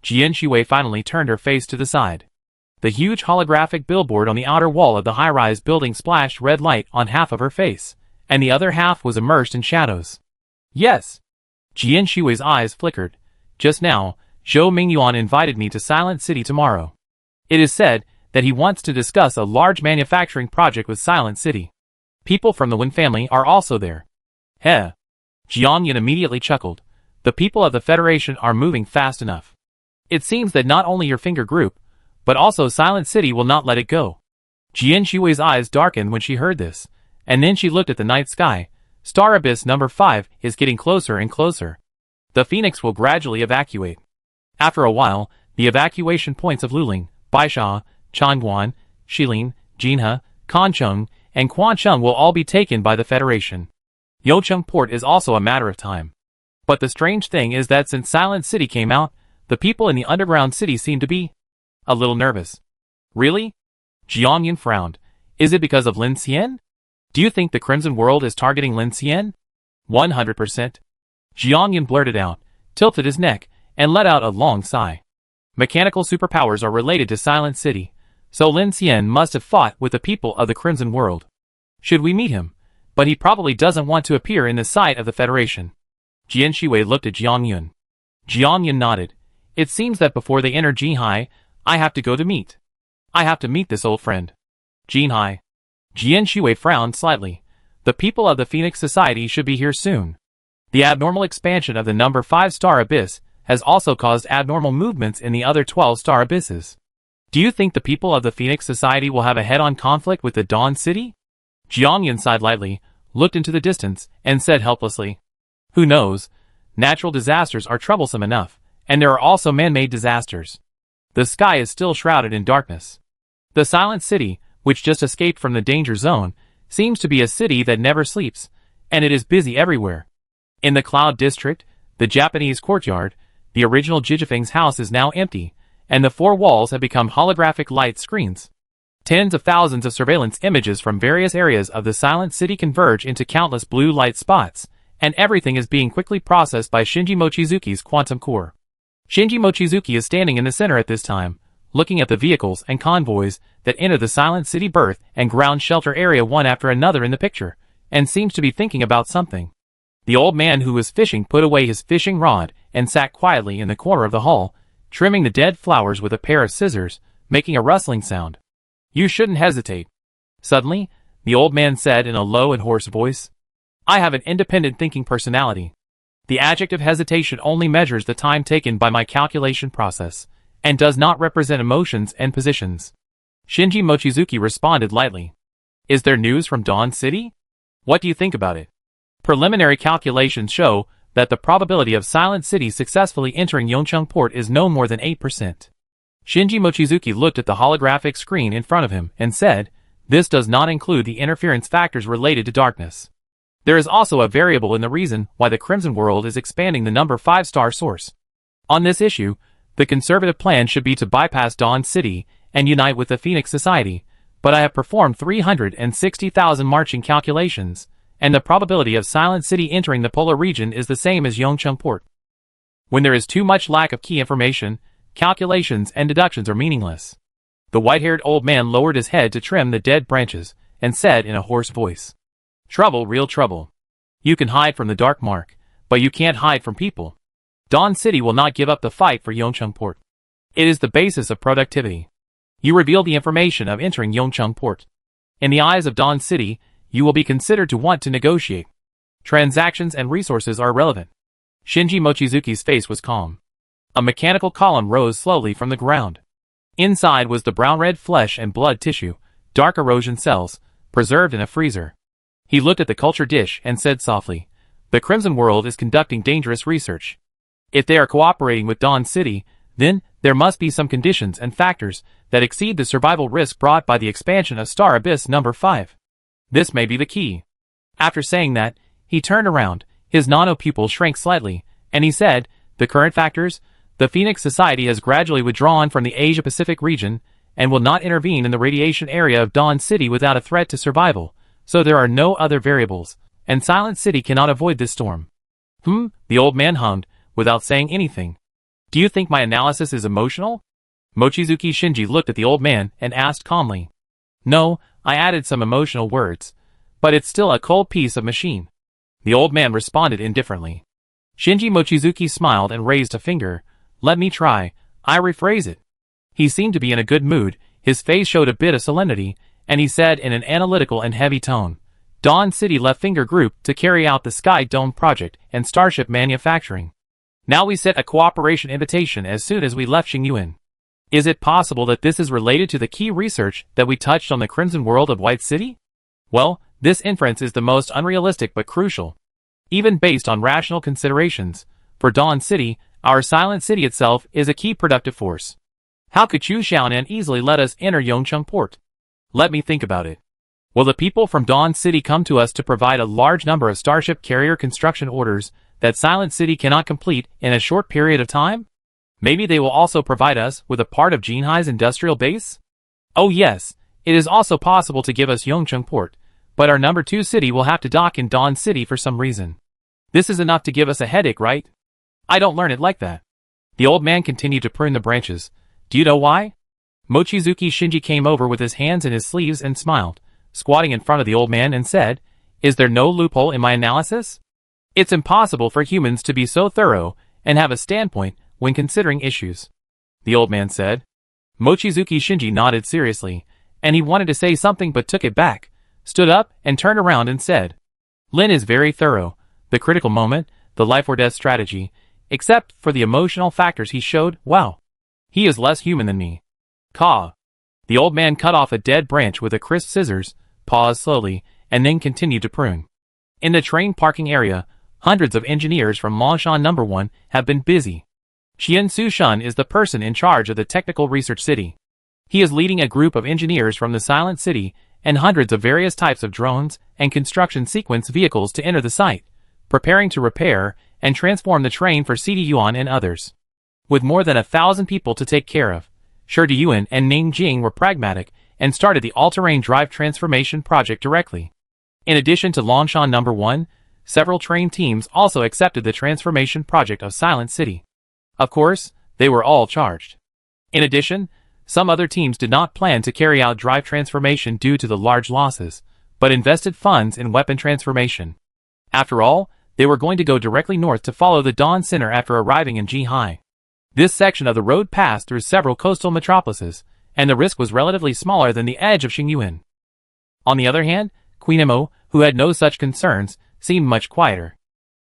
Jian Shui finally turned her face to the side. The huge holographic billboard on the outer wall of the high-rise building splashed red light on half of her face, and the other half was immersed in shadows. Yes. Jian Shui's eyes flickered. Just now, Zhou Mingyuan invited me to Silent City tomorrow. It is said that he wants to discuss a large manufacturing project with Silent City. People from the Wen family are also there. Heh. Jian Yun immediately chuckled. The people of the Federation are moving fast enough. It seems that not only your finger group, but also Silent City will not let it go. Jian Shui's eyes darkened when she heard this, and then she looked at the night sky. Star Abyss number 5 is getting closer and closer. The Phoenix will gradually evacuate. After a while, the evacuation points of Luling, Baisha, Changguan, Shilin, Jinhe, Kancheng, and Quancheng will all be taken by the Federation. Youcheng Port is also a matter of time. But the strange thing is that since Silent City came out, the people in the underground city seem to be a little nervous. Really? Jian Yun frowned. Is it because of Lin Xian? Do you think the Crimson World is targeting Lin Xian? 100%. Jian Yun blurted out, tilted his neck, and let out a long sigh. Mechanical superpowers are related to Silent City, so Lin Xian must have fought with the people of the Crimson World. Should we meet him? But he probably doesn't want to appear in the sight of the Federation. Jian Shui looked at Jian Yun. Jian Yun nodded. It seems that before they enter Jinhai, I have to meet this old friend. Jinhai. Jian Shui frowned slightly. The people of the Phoenix Society should be here soon. The abnormal expansion of the number 5-star abyss has also caused abnormal movements in the other 12-star abysses. Do you think the people of the Phoenix Society will have a head-on conflict with the Dawn City? Jian Yun sighed lightly, looked into the distance, and said helplessly. Who knows? Natural disasters are troublesome enough, and there are also man-made disasters. The sky is still shrouded in darkness. The Silent City, which just escaped from the danger zone, seems to be a city that never sleeps, and it is busy everywhere. In the Cloud District, the Japanese courtyard, the original Jijifeng's house is now empty, and the 4 walls have become holographic light screens. Tens of thousands of surveillance images from various areas of the Silent City converge into countless blue light spots, and everything is being quickly processed by Shinji Mochizuki's quantum core. Shinji Mochizuki is standing in the center at this time, looking at the vehicles and convoys that enter the Silent City berth and ground shelter area one after another in the picture, and seems to be thinking about something. The old man who was fishing put away his fishing rod and sat quietly in the corner of the hall, trimming the dead flowers with a pair of scissors, making a rustling sound. You shouldn't hesitate. Suddenly, the old man said in a low and hoarse voice, I have an independent thinking personality. The adjective hesitation only measures the time taken by my calculation process, and does not represent emotions and positions. Shinji Mochizuki responded lightly. Is there news from Dawn City? What do you think about it? Preliminary calculations show that the probability of Silent City successfully entering Yeongcheon port is no more than 8%. Shinji Mochizuki looked at the holographic screen in front of him and said, "This does not include the interference factors related to darkness. There is also a variable in the reason why the Crimson World is expanding the number 5-star source. On this issue, the conservative plan should be to bypass Dawn City and unite with the Phoenix Society, but I have performed 360,000 marching calculations, and the probability of Silent City entering the polar region is the same as Yeongcheon port. When there is too much lack of key information, calculations and deductions are meaningless." The white-haired old man lowered his head to trim the dead branches and said in a hoarse voice, "Trouble, real trouble. You can hide from the Dark Mark, but you can't hide from people. Dawn City will not give up the fight for Yeongcheon port. It is the basis of productivity. You reveal the information of entering Yeongcheon port. In the eyes of Dawn City, you will be considered to want to negotiate. Transactions and resources are irrelevant." Shinji Mochizuki's face was calm. A mechanical column rose slowly from the ground. Inside was the brown-red flesh and blood tissue, dark erosion cells, preserved in a freezer. He looked at the culture dish and said softly, "The Crimson World is conducting dangerous research. If they are cooperating with Dawn City, then there must be some conditions and factors that exceed the survival risk brought by the expansion of Star Abyss number 5. This may be the key." After saying that, he turned around, his nano-pupil shrank slightly, and he said, "The current factors, the Phoenix Society has gradually withdrawn from the Asia-Pacific region and will not intervene in the radiation area of Dawn City without a threat to survival, so there are no other variables, and Silent City cannot avoid this storm." The old man hummed, without saying anything. "Do you think my analysis is emotional?" Mochizuki Shinji looked at the old man and asked calmly. "No, I added some emotional words, but it's still a cold piece of machine." The old man responded indifferently. Shinji Mochizuki smiled and raised a finger. "Let me try, I rephrase it." He seemed to be in a good mood, his face showed a bit of solemnity, and he said in an analytical and heavy tone, "Dawn City left Finger Group to carry out the Sky Dome project and starship manufacturing. Now we set a cooperation invitation as soon as we left Xingyuan. Is it possible that this is related to the key research that we touched on the Crimson World of White City? Well, this inference is the most unrealistic but crucial. Even based on rational considerations, for Dawn City, our Silent City itself is a key productive force. How could Chu Xiaonan easily let us enter Yeongcheon port? Let me think about it. Will the people from Dawn City come to us to provide a large number of starship carrier construction orders that Silent City cannot complete in a short period of time? Maybe they will also provide us with a part of Jinhai's industrial base? Oh yes, it is also possible to give us Yeongcheon port, but our number 2 city will have to dock in Dawn City for some reason. This is enough to give us a headache, right? I don't learn it like that." The old man continued to prune the branches. "Do you know why?" Mochizuki Shinji came over with his hands in his sleeves and smiled, squatting in front of the old man and said, "Is there no loophole in my analysis? It's impossible for humans to be so thorough and have a standpoint when considering issues," the old man said. Mochizuki Shinji nodded seriously, and he wanted to say something but took it back, stood up and turned around and said, "Lin is very thorough, the critical moment, the life or death strategy, except for the emotional factors he showed, wow. He is less human than me." Caw. The old man cut off a dead branch with a crisp scissors, paused slowly, and then continued to prune. In the train parking area, hundreds of engineers from Longshan No. 1 have been busy. Xian Su-shun is the person in charge of the Technical Research City. He is leading a group of engineers from the Silent City and hundreds of various types of drones and construction sequence vehicles to enter the site, preparing to repair and transform the train for CD Yuan and others. With more than 1,000 people to take care of, Shi Yuan and Ning Jing were pragmatic and started the all-terrain drive transformation project directly. In addition to Longshan No. 1, several train teams also accepted the transformation project of Silent City. Of course, they were all charged. In addition, some other teams did not plan to carry out drive transformation due to the large losses, but invested funds in weapon transformation. After all, they were going to go directly north to follow the Dawn Center after arriving in Jinhai. This section of the road passed through several coastal metropolises, and the risk was relatively smaller than the edge of Xingyuan. On the other hand, Queen Emo, who had no such concerns, seemed much quieter.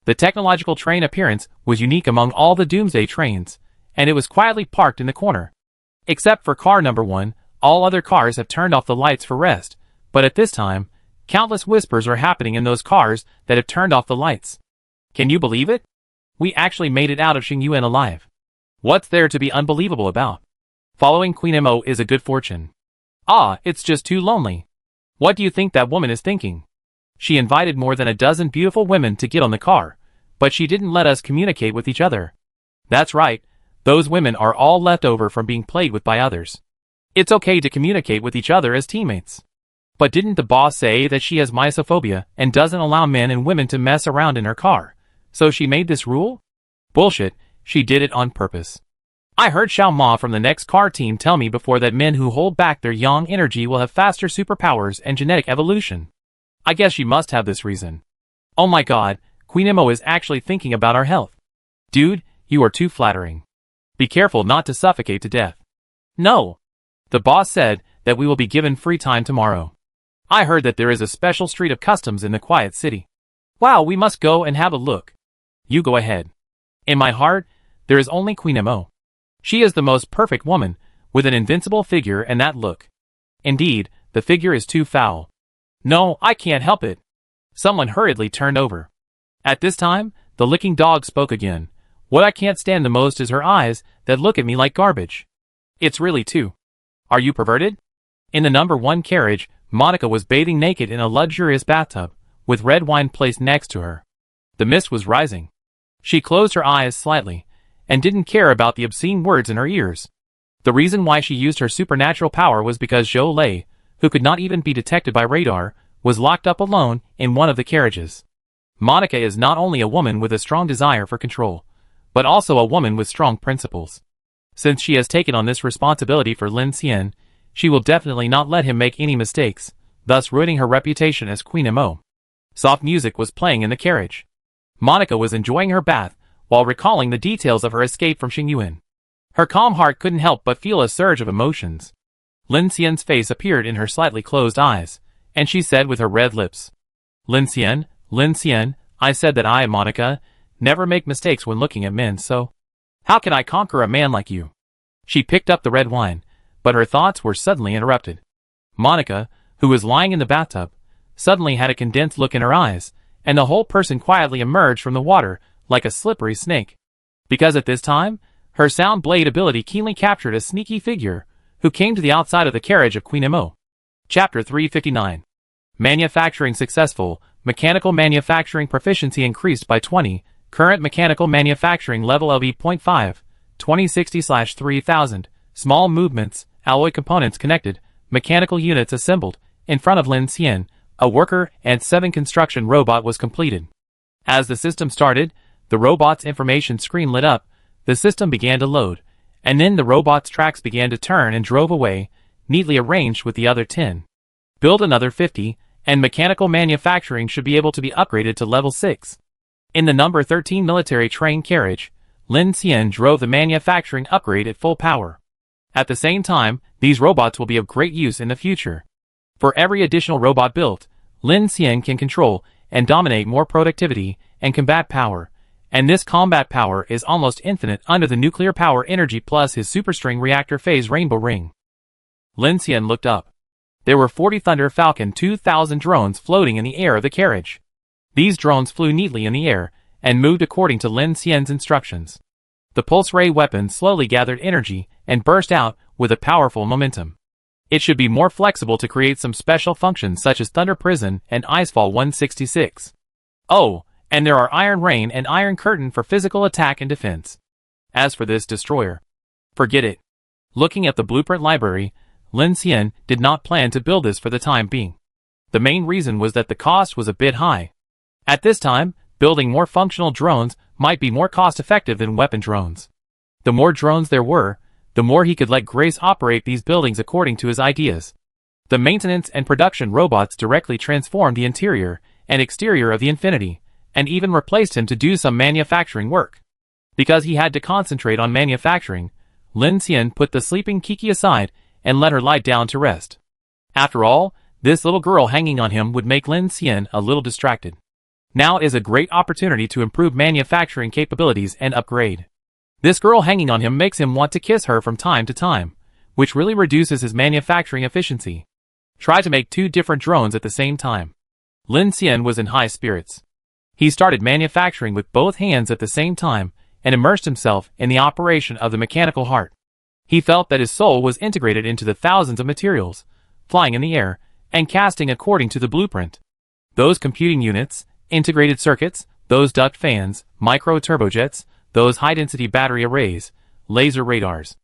The technological train appearance was unique among all the Doomsday trains, and it was quietly parked in the corner. Except for car number 1, all other cars have turned off the lights for rest, but at this time, Countless whispers are happening in those cars that have turned off the lights. Can you believe it? We actually made it out of Xingyuan alive. What's there to be unbelievable about? Following Queen Mo is a good fortune. Ah, it's just too lonely. What do you think that woman is thinking? She invited more than a dozen beautiful women to get on the car, but she didn't let us communicate with each other. That's right, those women are all left over from being played with by others. It's okay to communicate with each other as teammates. But didn't the boss say that she has mysophobia and doesn't allow men and women to mess around in her car? So she made this rule? Bullshit, she did it on purpose. I heard Xiao Ma from the next car team tell me before that men who hold back their yang energy will have faster superpowers and genetic evolution. I guess she must have this reason. Oh my god, Queen Mo is actually thinking about our health. Dude, you are too flattering. Be careful not to suffocate to death. No. The boss said that we will be given free time tomorrow. I heard that there is a special street of customs in the quiet city. Wow, we must go and have a look. You go ahead. In my heart, there is only Queen Mo. She is the most perfect woman, with an invincible figure and that look. Indeed, the figure is too foul. No, I can't help it. Someone hurriedly turned over. At this time, the licking dog spoke again. What I can't stand the most is her eyes that look at me like garbage. It's really too. Are you perverted? In the number 1 carriage, Monica was bathing naked in a luxurious bathtub, with red wine placed next to her. The mist was rising. She closed her eyes slightly, and didn't care about the obscene words in her ears. The reason why she used her supernatural power was because Zhou Lei, who could not even be detected by radar, was locked up alone in one of the carriages. Monica is not only a woman with a strong desire for control, but also a woman with strong principles. Since she has taken on this responsibility for Lin Xian, she will definitely not let him make any mistakes, thus ruining her reputation as Queen Mo. Soft music was playing in the carriage. Monica was enjoying her bath while recalling the details of her escape from Xingyuan. Her calm heart couldn't help but feel a surge of emotions. Lin Xian's face appeared in her slightly closed eyes, and she said with her red lips, Lin Xian, I said that I, Monica, never make mistakes when looking at men, so how can I conquer a man like you? She picked up the red wine, but her thoughts were suddenly interrupted. Monica, who was lying in the bathtub, suddenly had a condensed look in her eyes, and the whole person quietly emerged from the water like a slippery snake. Because at this time, her sound blade ability keenly captured a sneaky figure, who came to the outside of the carriage of Queen Mo. Chapter 359. Manufacturing successful, mechanical manufacturing proficiency increased by 20, current mechanical manufacturing level of E.5, 2060/3000, small movements, alloy components connected, mechanical units assembled, in front of Lin Xian, a worker and 7 construction robot was completed. As the system started, the robot's information screen lit up, the system began to load, and then the robot's tracks began to turn and drove away, neatly arranged with the other 10. Build another 50, and mechanical manufacturing should be able to be upgraded to level 6. In the number 13 military train carriage, Lin Xian drove the manufacturing upgrade at full power. At the same time, these robots will be of great use in the future. For every additional robot built, Lin Xian can control and dominate more productivity and combat power, and this combat power is almost infinite under the nuclear power energy plus his superstring reactor phase rainbow ring. Lin Xian looked up. There were 40 Thunder Falcon 2000 drones floating in the air of the carriage. These drones flew neatly in the air and moved according to Lin Xian's instructions. The pulse ray weapon slowly gathered energy and burst out with a powerful momentum. It should be more flexible to create some special functions such as Thunder Prison and Icefall 166. Oh, and there are Iron Rain and Iron Curtain for physical attack and defense. As for this destroyer, forget it. Looking at the blueprint library, Lin Xian did not plan to build this for the time being. The main reason was that the cost was a bit high. At this time, building more functional drones might be more cost-effective than weapon drones. The more drones there were, the more he could let Grace operate these buildings according to his ideas. The maintenance and production robots directly transformed the interior and exterior of the Infinity, and even replaced him to do some manufacturing work. Because he had to concentrate on manufacturing, Lin Xian put the sleeping Kiki aside and let her lie down to rest. After all, this little girl hanging on him would make Lin Xian a little distracted. Now is a great opportunity to improve manufacturing capabilities and upgrade. This girl hanging on him makes him want to kiss her from time to time, which really reduces his manufacturing efficiency. Try to make 2 different drones at the same time. Lin Xian was in high spirits. He started manufacturing with both hands at the same time and immersed himself in the operation of the mechanical heart. He felt that his soul was integrated into the thousands of materials, flying in the air, and casting according to the blueprint. Those computing units, integrated circuits, those duct fans, micro-turbojets, those high-density battery arrays, laser radars.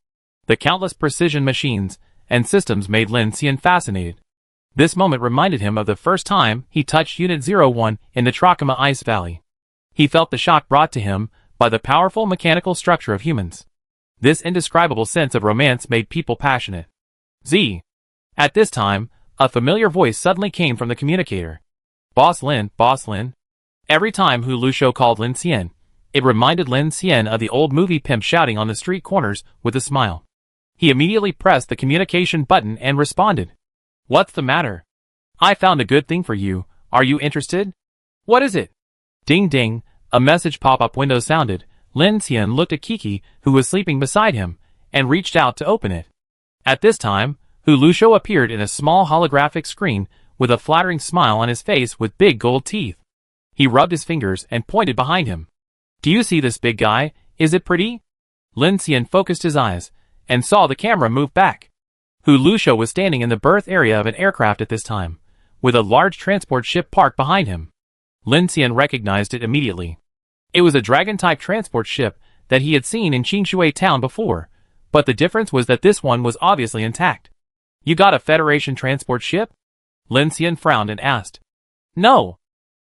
The countless precision machines and systems made Lin Xian fascinated. This moment reminded him of the first time he touched Unit 01 in the Trachoma Ice Valley. He felt the shock brought to him by the powerful mechanical structure of humans. This indescribable sense of romance made people passionate. Z. At this time, a familiar voice suddenly came from the communicator. Boss Lin, Boss Lin. Every time Hu Lushou called Lin Xian, it reminded Lin Xian of the old movie pimp shouting on the street corners with a smile. He immediately pressed the communication button and responded. What's the matter? I found a good thing for you. Are you interested? What is it? Ding ding, a message pop-up window sounded. Lin Xian looked at Kiki, who was sleeping beside him, and reached out to open it. At this time, Hu Lushou appeared in a small holographic screen with a flattering smile on his face with big gold teeth. He rubbed his fingers and pointed behind him. Do you see this big guy? Is it pretty? Lin Xian focused his eyes and saw the camera move back. Hu Lushou was standing in the berth area of an aircraft at this time, with a large transport ship parked behind him. Lin Xian recognized it immediately. It was a Dragon-type transport ship that he had seen in Qingshui town before, but the difference was that this one was obviously intact. You got a Federation transport ship? Lin Xian frowned and asked. No.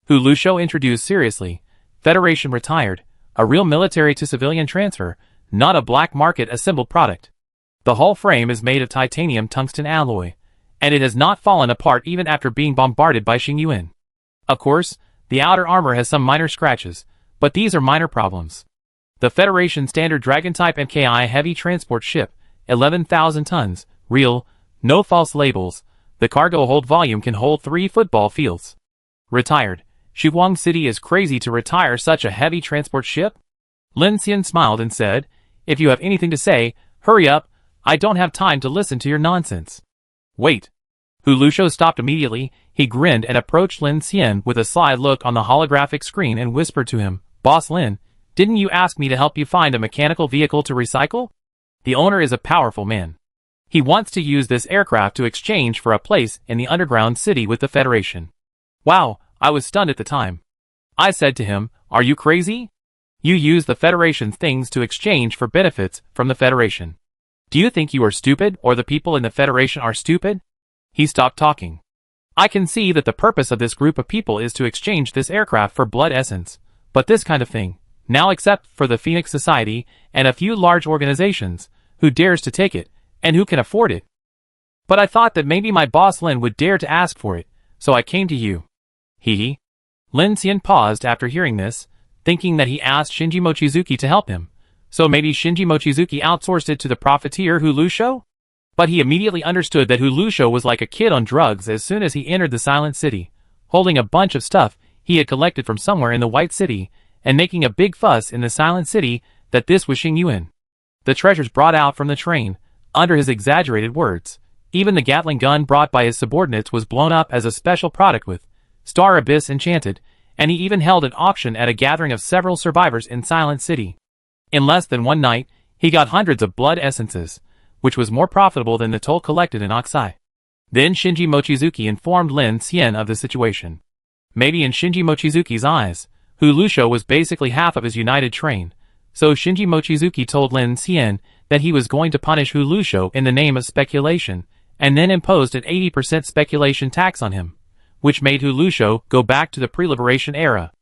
Hu Lushou introduced seriously. Federation retired, a real military-to-civilian transfer, not a black market assembled product. The hull frame is made of titanium tungsten alloy, and it has not fallen apart even after being bombarded by Xingyuan. Of course, the outer armor has some minor scratches, but these are minor problems. The Federation standard Dragon-type MKI heavy transport ship, 11,000 tons, real, no false labels. The cargo hold volume can hold 3 football fields. Retired. Shuguang City is crazy to retire such a heavy transport ship? Lin Xian smiled and said, If you have anything to say, hurry up, I don't have time to listen to your nonsense. Wait. Hu Lushou stopped immediately. He grinned and approached Lin Xian with a sly look on the holographic screen and whispered to him, Boss Lin, didn't you ask me to help you find a mechanical vehicle to recycle? The owner is a powerful man. He wants to use this aircraft to exchange for a place in the underground city with the Federation. Wow, I was stunned at the time. I said to him, Are you crazy? You use the Federation's things to exchange for benefits from the Federation. Do you think you are stupid or the people in the Federation are stupid? He stopped talking. I can see that the purpose of this group of people is to exchange this aircraft for blood essence, but this kind of thing, now except for the Phoenix Society and a few large organizations, who dares to take it, and who can afford it? But I thought that maybe my boss Lin would dare to ask for it, so I came to you. He. Lin Xian paused after hearing this, thinking that he asked Shinji Mochizuki to help him, so maybe Shinji Mochizuki outsourced it to the profiteer Hu Lushou? But he immediately understood that Hu Lushou was like a kid on drugs as soon as he entered the Silent City, holding a bunch of stuff he had collected from somewhere in the White City, and making a big fuss in the Silent City that this was Xingyuan. The treasures brought out from the train, under his exaggerated words. Even the Gatling gun brought by his subordinates was blown up as a special product with Star Abyss enchanted, and he even held an auction at a gathering of several survivors in Silent City. In less than one night, he got hundreds of blood essences, which was more profitable than the toll collected in Oxai. Then Shinji Mochizuki informed Lin Xian of the situation. Maybe in Shinji Mochizuki's eyes, Hu Lushou was basically half of his united train, so Shinji Mochizuki told Lin Xian that he was going to punish Hu Lushou in the name of speculation, and then imposed an 80% speculation tax on him, which made Hu Lushou go back to the pre-liberation era.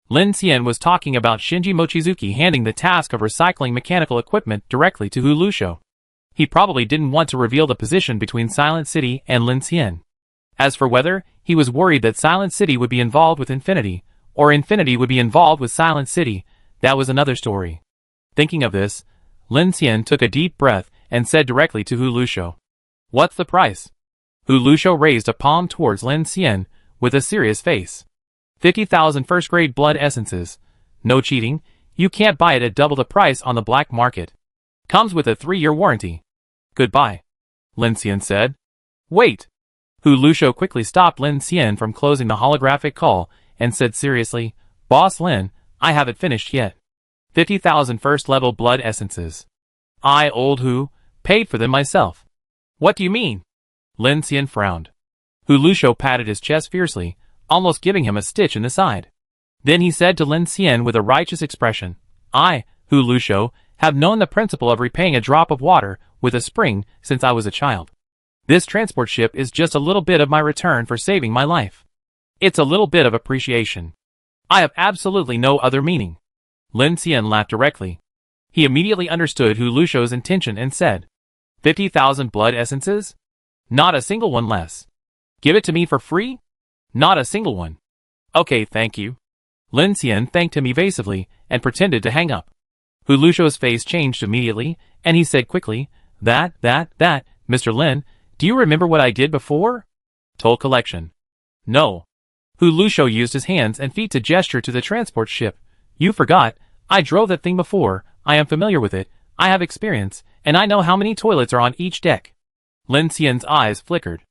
Lin Xian was talking about Shinji Mochizuki handing the task of recycling mechanical equipment directly to Hu Lushou. He probably didn't want to reveal the position between Silent City and Lin Xian. As for whether he was worried that Silent City would be involved with Infinity, or Infinity would be involved with Silent City, that was another story. Thinking of this, Lin Xian took a deep breath and said directly to Hu Lushou, What's the price? Hu Lushou raised a palm towards Lin Xian with a serious face. 50,000 first-grade blood essences. No cheating, you can't buy it at double the price on the black market. Comes with a 3-year warranty. Goodbye. Lin Xian said. Wait. Hu Lushou quickly stopped Lin Xian from closing the holographic call and said seriously, Boss Lin, I haven't finished yet. 50,000 first-level blood essences. I, old Hu, paid for them myself. What do you mean? Lin Xian frowned. Hu Lushou patted his chest fiercely, almost giving him a stitch in the side. Then he said to Lin Xian with a righteous expression, I, Hu Lushou, have known the principle of repaying a drop of water with a spring since I was a child. This transport ship is just a little bit of my return for saving my life. It's a little bit of appreciation. I have absolutely no other meaning. Lin Xian laughed directly. He immediately understood Hu Lushou's intention and said, 50,000 blood essences? Not a single one less. Give it to me for free? Not a single one. Okay, thank you. Lin Xian thanked him evasively and pretended to hang up. Hu Lushou's face changed immediately, and he said quickly, That, Mr. Lin, do you remember what I did before? Toll collection. No. Hu Lushou used his hands and feet to gesture to the transport ship. You forgot, I drove that thing before, I am familiar with it, I have experience, and I know how many toilets are on each deck. Lin Xian's eyes flickered.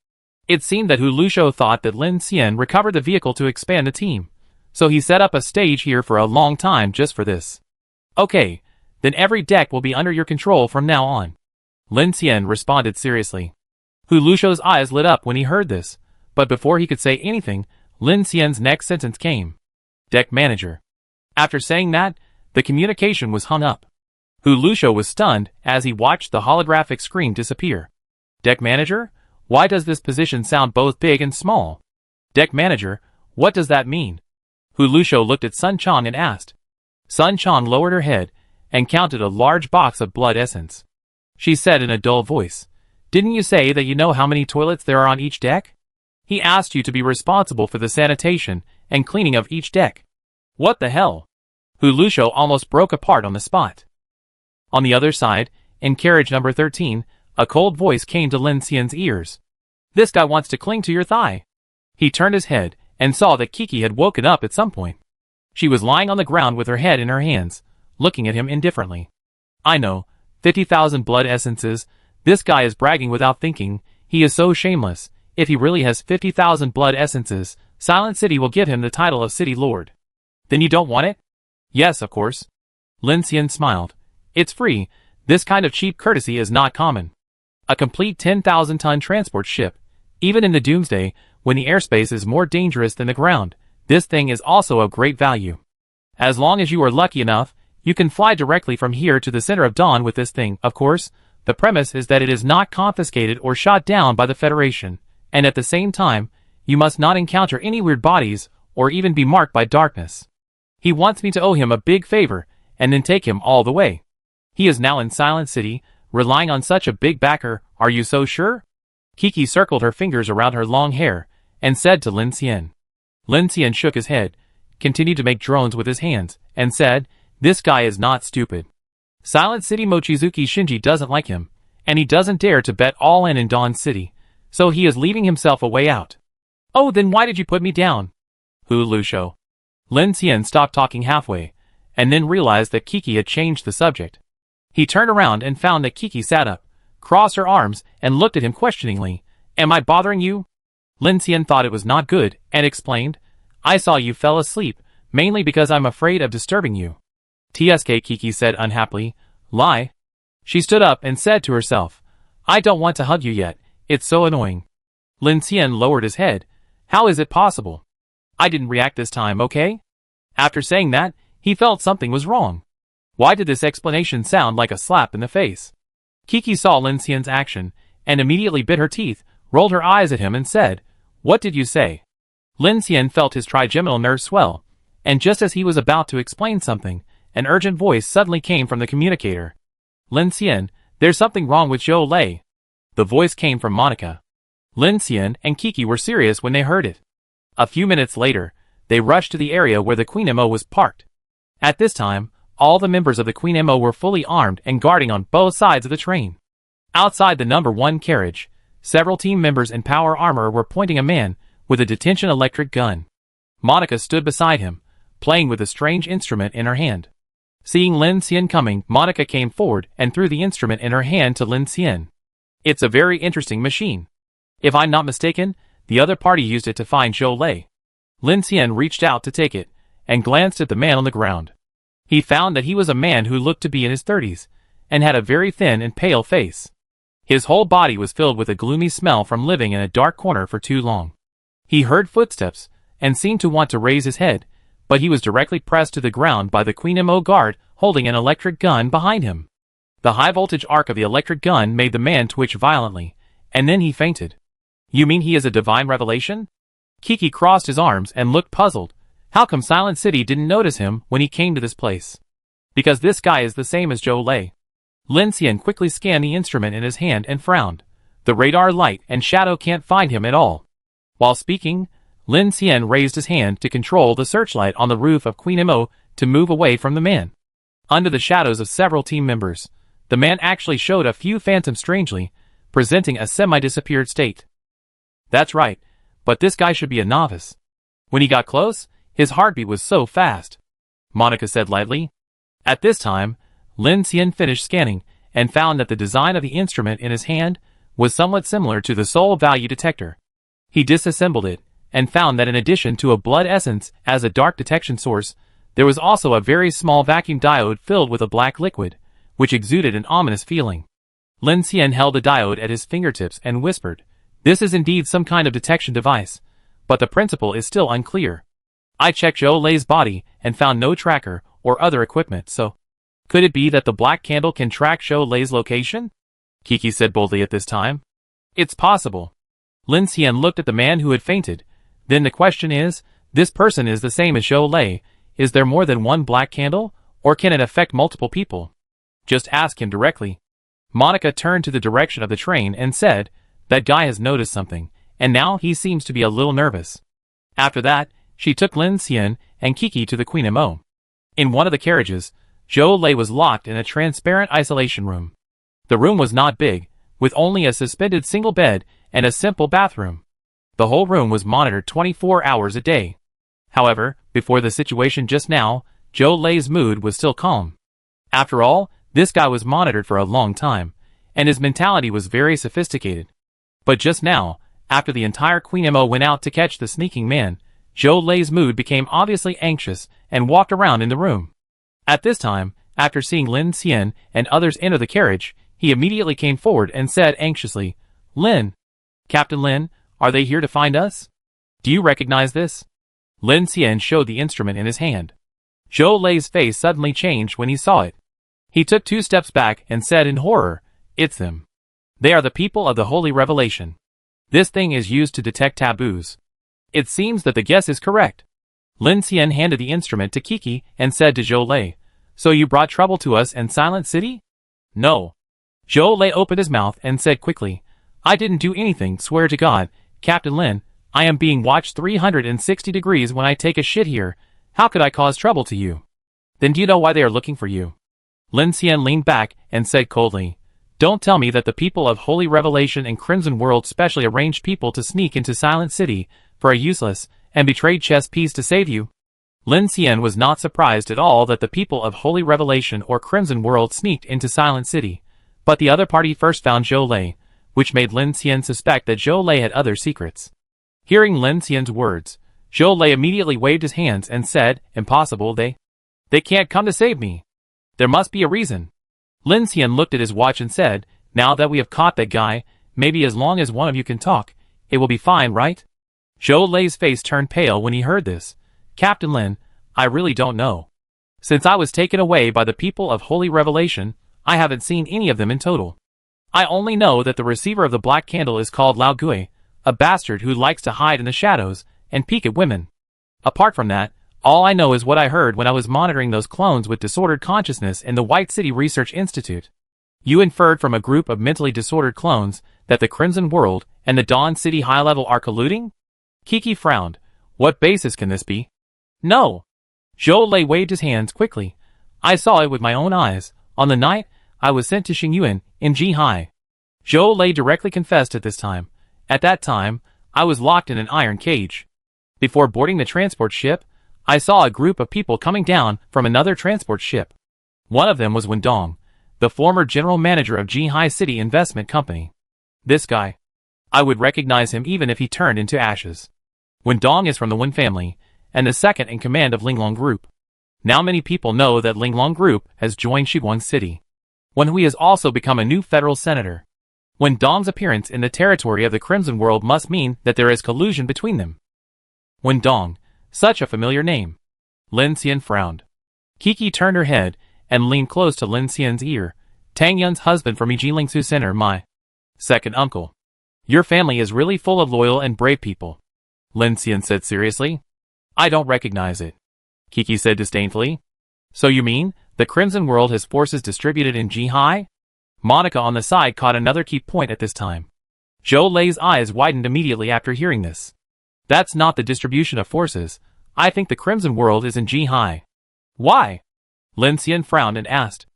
It seemed that Hu Lushou thought that Lin Xian recovered the vehicle to expand the team, so he set up a stage here for a long time just for this. Okay, then every deck will be under your control from now on. Lin Xian responded seriously. Hu Lushou's eyes lit up when he heard this, but before he could say anything, Lin Xian's next sentence came. Deck manager. After saying that, the communication was hung up. Hu Lushou was stunned as he watched the holographic screen disappear. Deck manager? Why does this position sound both big and small? Deck manager, what does that mean? Hu Lushou looked at Sun Chong and asked. Sun Chong lowered her head and counted a large box of blood essence. She said in a dull voice, Didn't you say that you know how many toilets there are on each deck? He asked you to be responsible for the sanitation and cleaning of each deck. What the hell? Hu Lushou almost broke apart on the spot. On the other side, in carriage number 13, a cold voice came to Lin Xian's ears. This guy wants to cling to your thigh. He turned his head and saw that Kiki had woken up at some point. She was lying on the ground with her head in her hands, looking at him indifferently. I know, 50,000 blood essences, this guy is bragging without thinking, he is so shameless, if he really has 50,000 blood essences, Silent City will give him the title of City Lord. Then you don't want it? Yes, of course. Lin Xian smiled. It's free, this kind of cheap courtesy is not common. A complete 10,000-ton transport ship, even in the Doomsday, when the airspace is more dangerous than the ground, this thing is also of great value. As long as you are lucky enough, you can fly directly from here to the center of Dawn with this thing, of course. The premise is that it is not confiscated or shot down by the Federation, and at the same time, you must not encounter any weird bodies, or even be marked by darkness. He wants me to owe him a big favor, and then take him all the way. He is now in Silent City, relying on such a big backer, are you so sure? Kiki circled her fingers around her long hair, and said to Lin Xian. Lin Xian shook his head, continued to make drones with his hands, and said, This guy is not stupid. Silent City Mochizuki Shinji doesn't like him, and he doesn't dare to bet all in Dawn City, so he is leaving himself a way out. Oh, then why did you put me down? Hu Lushou. Lin Xian stopped talking halfway, and then realized that Kiki had changed the subject. He turned around and found that Kiki sat up, crossed her arms, and looked at him questioningly. Am I bothering you? Lin Xian thought it was not good, and explained, I saw you fell asleep, mainly because I'm afraid of disturbing you. TSK, Kiki said unhappily. Lie. She stood up and said to herself, I don't want to hug you yet, it's so annoying. Lin Xian lowered his head. How is it possible? I didn't react this time, okay? After saying that, he felt something was wrong. Why did this explanation sound like a slap in the face? Kiki saw Lin Xian's action, and immediately bit her teeth, rolled her eyes at him and said, What did you say? Lin Xian felt his trigeminal nerve swell, and just as he was about to explain something, an urgent voice suddenly came from the communicator. Lin Xian, there's something wrong with Zhou Lei. The voice came from Monica. Lin Xian and Kiki were serious when they heard it. A few minutes later, they rushed to the area where the Queen Mo was parked. At this time, all the members of the Queen Mo were fully armed and guarding on both sides of the train. Outside the number 1 carriage, several team members in power armor were pointing a man with a detention electric gun. Monica stood beside him, playing with a strange instrument in her hand. Seeing Lin Xian coming, Monica came forward and threw the instrument in her hand to Lin Xian. It's a very interesting machine. If I'm not mistaken, the other party used it to find Zhou Lei. Lin Xian reached out to take it, and glanced at the man on the ground. He found that he was a man who looked to be in his 30s, and had a very thin and pale face. His whole body was filled with a gloomy smell from living in a dark corner for too long. He heard footsteps, and seemed to want to raise his head, but he was directly pressed to the ground by the Queen Mo guard holding an electric gun behind him. The high-voltage arc of the electric gun made the man twitch violently, and then he fainted. You mean he is a divine revelation? Kiki crossed his arms and looked puzzled. How come Silent City didn't notice him when he came to this place? Because this guy is the same as Zhou Lei. Lin Xian quickly scanned the instrument in his hand and frowned. The radar light and shadow can't find him at all. While speaking, Lin Xian raised his hand to control the searchlight on the roof of Queen Mo to move away from the man. Under the shadows of several team members, the man actually showed a few phantoms strangely, presenting a semi-disappeared state. That's right, but this guy should be a novice. When he got close, his heartbeat was so fast, Monica said lightly. At this time, Lin Xian finished scanning, and found that the design of the instrument in his hand was somewhat similar to the soul value detector. He disassembled it, and found that in addition to a blood essence as a dark detection source, there was also a very small vacuum diode filled with a black liquid, which exuded an ominous feeling. Lin Xian held the diode at his fingertips and whispered, "This is indeed some kind of detection device, but the principle is still unclear. I checked Zhou Lei's body and found no tracker or other equipment, so could it be that the black candle can track Zhou Lei's location?" Kiki said boldly at this time. "It's possible." Lin Xian looked at the man who had fainted. Then the question is, this person is the same as Zhou Lei. Is there more than one black candle, or can it affect multiple people? Just ask him directly. Monica turned to the direction of the train and said, "That guy has noticed something, and now he seems to be a little nervous." After that, she took Lin Xian and Kiki to the Queen Mo. In one of the carriages, Zhou Lei was locked in a transparent isolation room. The room was not big, with only a suspended single bed and a simple bathroom. The whole room was monitored 24 hours a day. However, before the situation just now, Zhou Lei's mood was still calm. After all, this guy was monitored for a long time, and his mentality was very sophisticated. But just now, after the entire Queen Mo went out to catch the sneaking man, Zhou Lei's mood became obviously anxious and walked around in the room. At this time, after seeing Lin Xian and others enter the carriage, he immediately came forward and said anxiously, "Lin, Captain Lin, are they here to find us? Do you recognize this?" Lin Xian showed the instrument in his hand. Zhou Lei's face suddenly changed when he saw it. He took 2 steps back and said in horror, "It's them. They are the people of the Holy Revelation. This thing is used to detect taboos." It seems that the guess is correct. Lin Xian handed the instrument to Kiki and said to Zhou Lei, "So you brought trouble to us and Silent City?" "No." Zhou Lei opened his mouth and said quickly, "I didn't do anything, swear to God, Captain Lin. I am being watched 360 degrees when I take a shit here. How could I cause trouble to you?" "Then do you know why they are looking for you?" Lin Xian leaned back and said coldly, "Don't tell me that the people of Holy Revelation and Crimson World specially arranged people to sneak into Silent City for a useless and betrayed chess piece to save you." Lin Xian was not surprised at all that the people of Holy Revelation or Crimson World sneaked into Silent City, but the other party first found Zhou Lei, which made Lin Xian suspect that Zhou Lei had other secrets. Hearing Lin Xian's words, Zhou Lei immediately waved his hands and said, "Impossible, they can't come to save me. There must be a reason." Lin Xian looked at his watch and said, "Now that we have caught that guy, maybe as long as one of you can talk, it will be fine, right?" Zhou Lei's face turned pale when he heard this. "Captain Lin, I really don't know. Since I was taken away by the people of Holy Revelation, I haven't seen any of them in total. I only know that the receiver of the Black Candle is called Lao Gui, a bastard who likes to hide in the shadows and peek at women. Apart from that, all I know is what I heard when I was monitoring those clones with disordered consciousness in the White City Research Institute. You inferred from a group of mentally disordered clones that the Crimson World and the Dawn City High Level are colluding?" Kiki frowned. "What basis can this be?" "No." Zhou Lei waved his hands quickly. "I saw it with my own eyes, on the night I was sent to Xingyuan in Jihai." Zhou Lei directly confessed at this time. "At that time, I was locked in an iron cage. Before boarding the transport ship, I saw a group of people coming down from another transport ship. One of them was Wendong, the former general manager of Jihai City Investment Company. This guy. I would recognize him even if he turned into ashes. Wen Dong is from the Wen family, and the second in command of Linglong Group. Now many people know that Linglong Group has joined Shiguang City. Wen Hui has also become a new federal senator. Wen Dong's appearance in the territory of the Crimson World must mean that there is collusion between them. Wen Dong, such a familiar name. Lin Xian frowned. Kiki turned her head and leaned close to Lin Xian's ear. Tang Yun's husband from Yijiling Su Center, my second uncle. Your family is really full of loyal and brave people. Lin Xian said seriously. I don't recognize it. Kiki said disdainfully. So you mean, the Crimson World has forces distributed in Jihai? Monica on the side caught another key point at this time. Zhou Lei's eyes widened immediately after hearing this. That's not the distribution of forces. I think the Crimson World is in Jihai. Why? Lin Xian frowned and asked.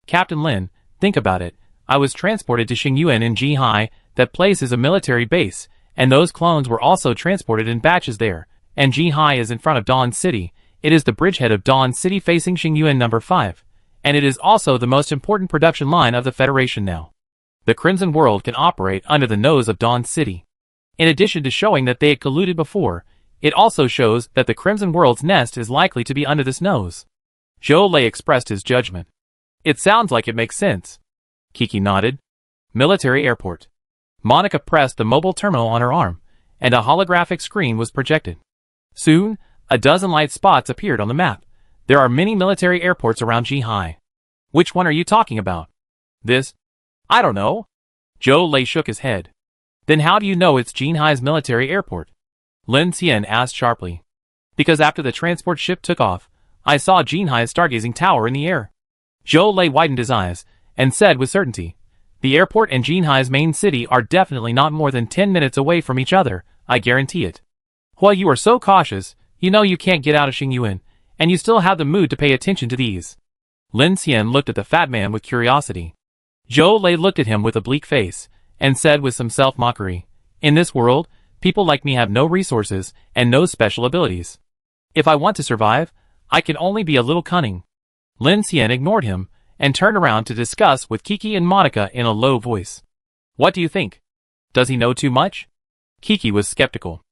Captain Lin, think about it. I was transported to Xingyuan in Jihai. That place is a military base, and those clones were also transported in batches there, and Jihai is in front of Dawn City. It is the bridgehead of Dawn City facing Xingyuan number 5, and it is also the most important production line of the Federation now. The Crimson World can operate under the nose of Dawn City. In addition to showing that they had colluded before, it also shows that the Crimson World's nest is likely to be under this nose. Zhou Lei expressed his judgment. It sounds like it makes sense. Kiki nodded. Military airport. Monica pressed the mobile terminal on her arm, and a holographic screen was projected. Soon, a dozen light spots appeared on the map. There are many military airports around Jihai. Which one are you talking about? This? I don't know. Zhou Lei shook his head. Then how do you know it's Jihai's military airport? Lin Xian asked sharply. Because after the transport ship took off, I saw Jihai's stargazing tower in the air. Zhou Lei widened his eyes, and said with certainty, the airport and Jihai's main city are definitely not more than 10 minutes away from each other, I guarantee it. While you are so cautious, you know you can't get out of Xingyuan, and you still have the mood to pay attention to these. Lin Xian looked at the fat man with curiosity. Zhou Lei looked at him with a bleak face, and said with some self-mockery, in this world, people like me have no resources and no special abilities. If I want to survive, I can only be a little cunning. Lin Xian ignored him, and turned around to discuss with Kiki and Monica in a low voice. What do you think? Does he know too much? Kiki was skeptical.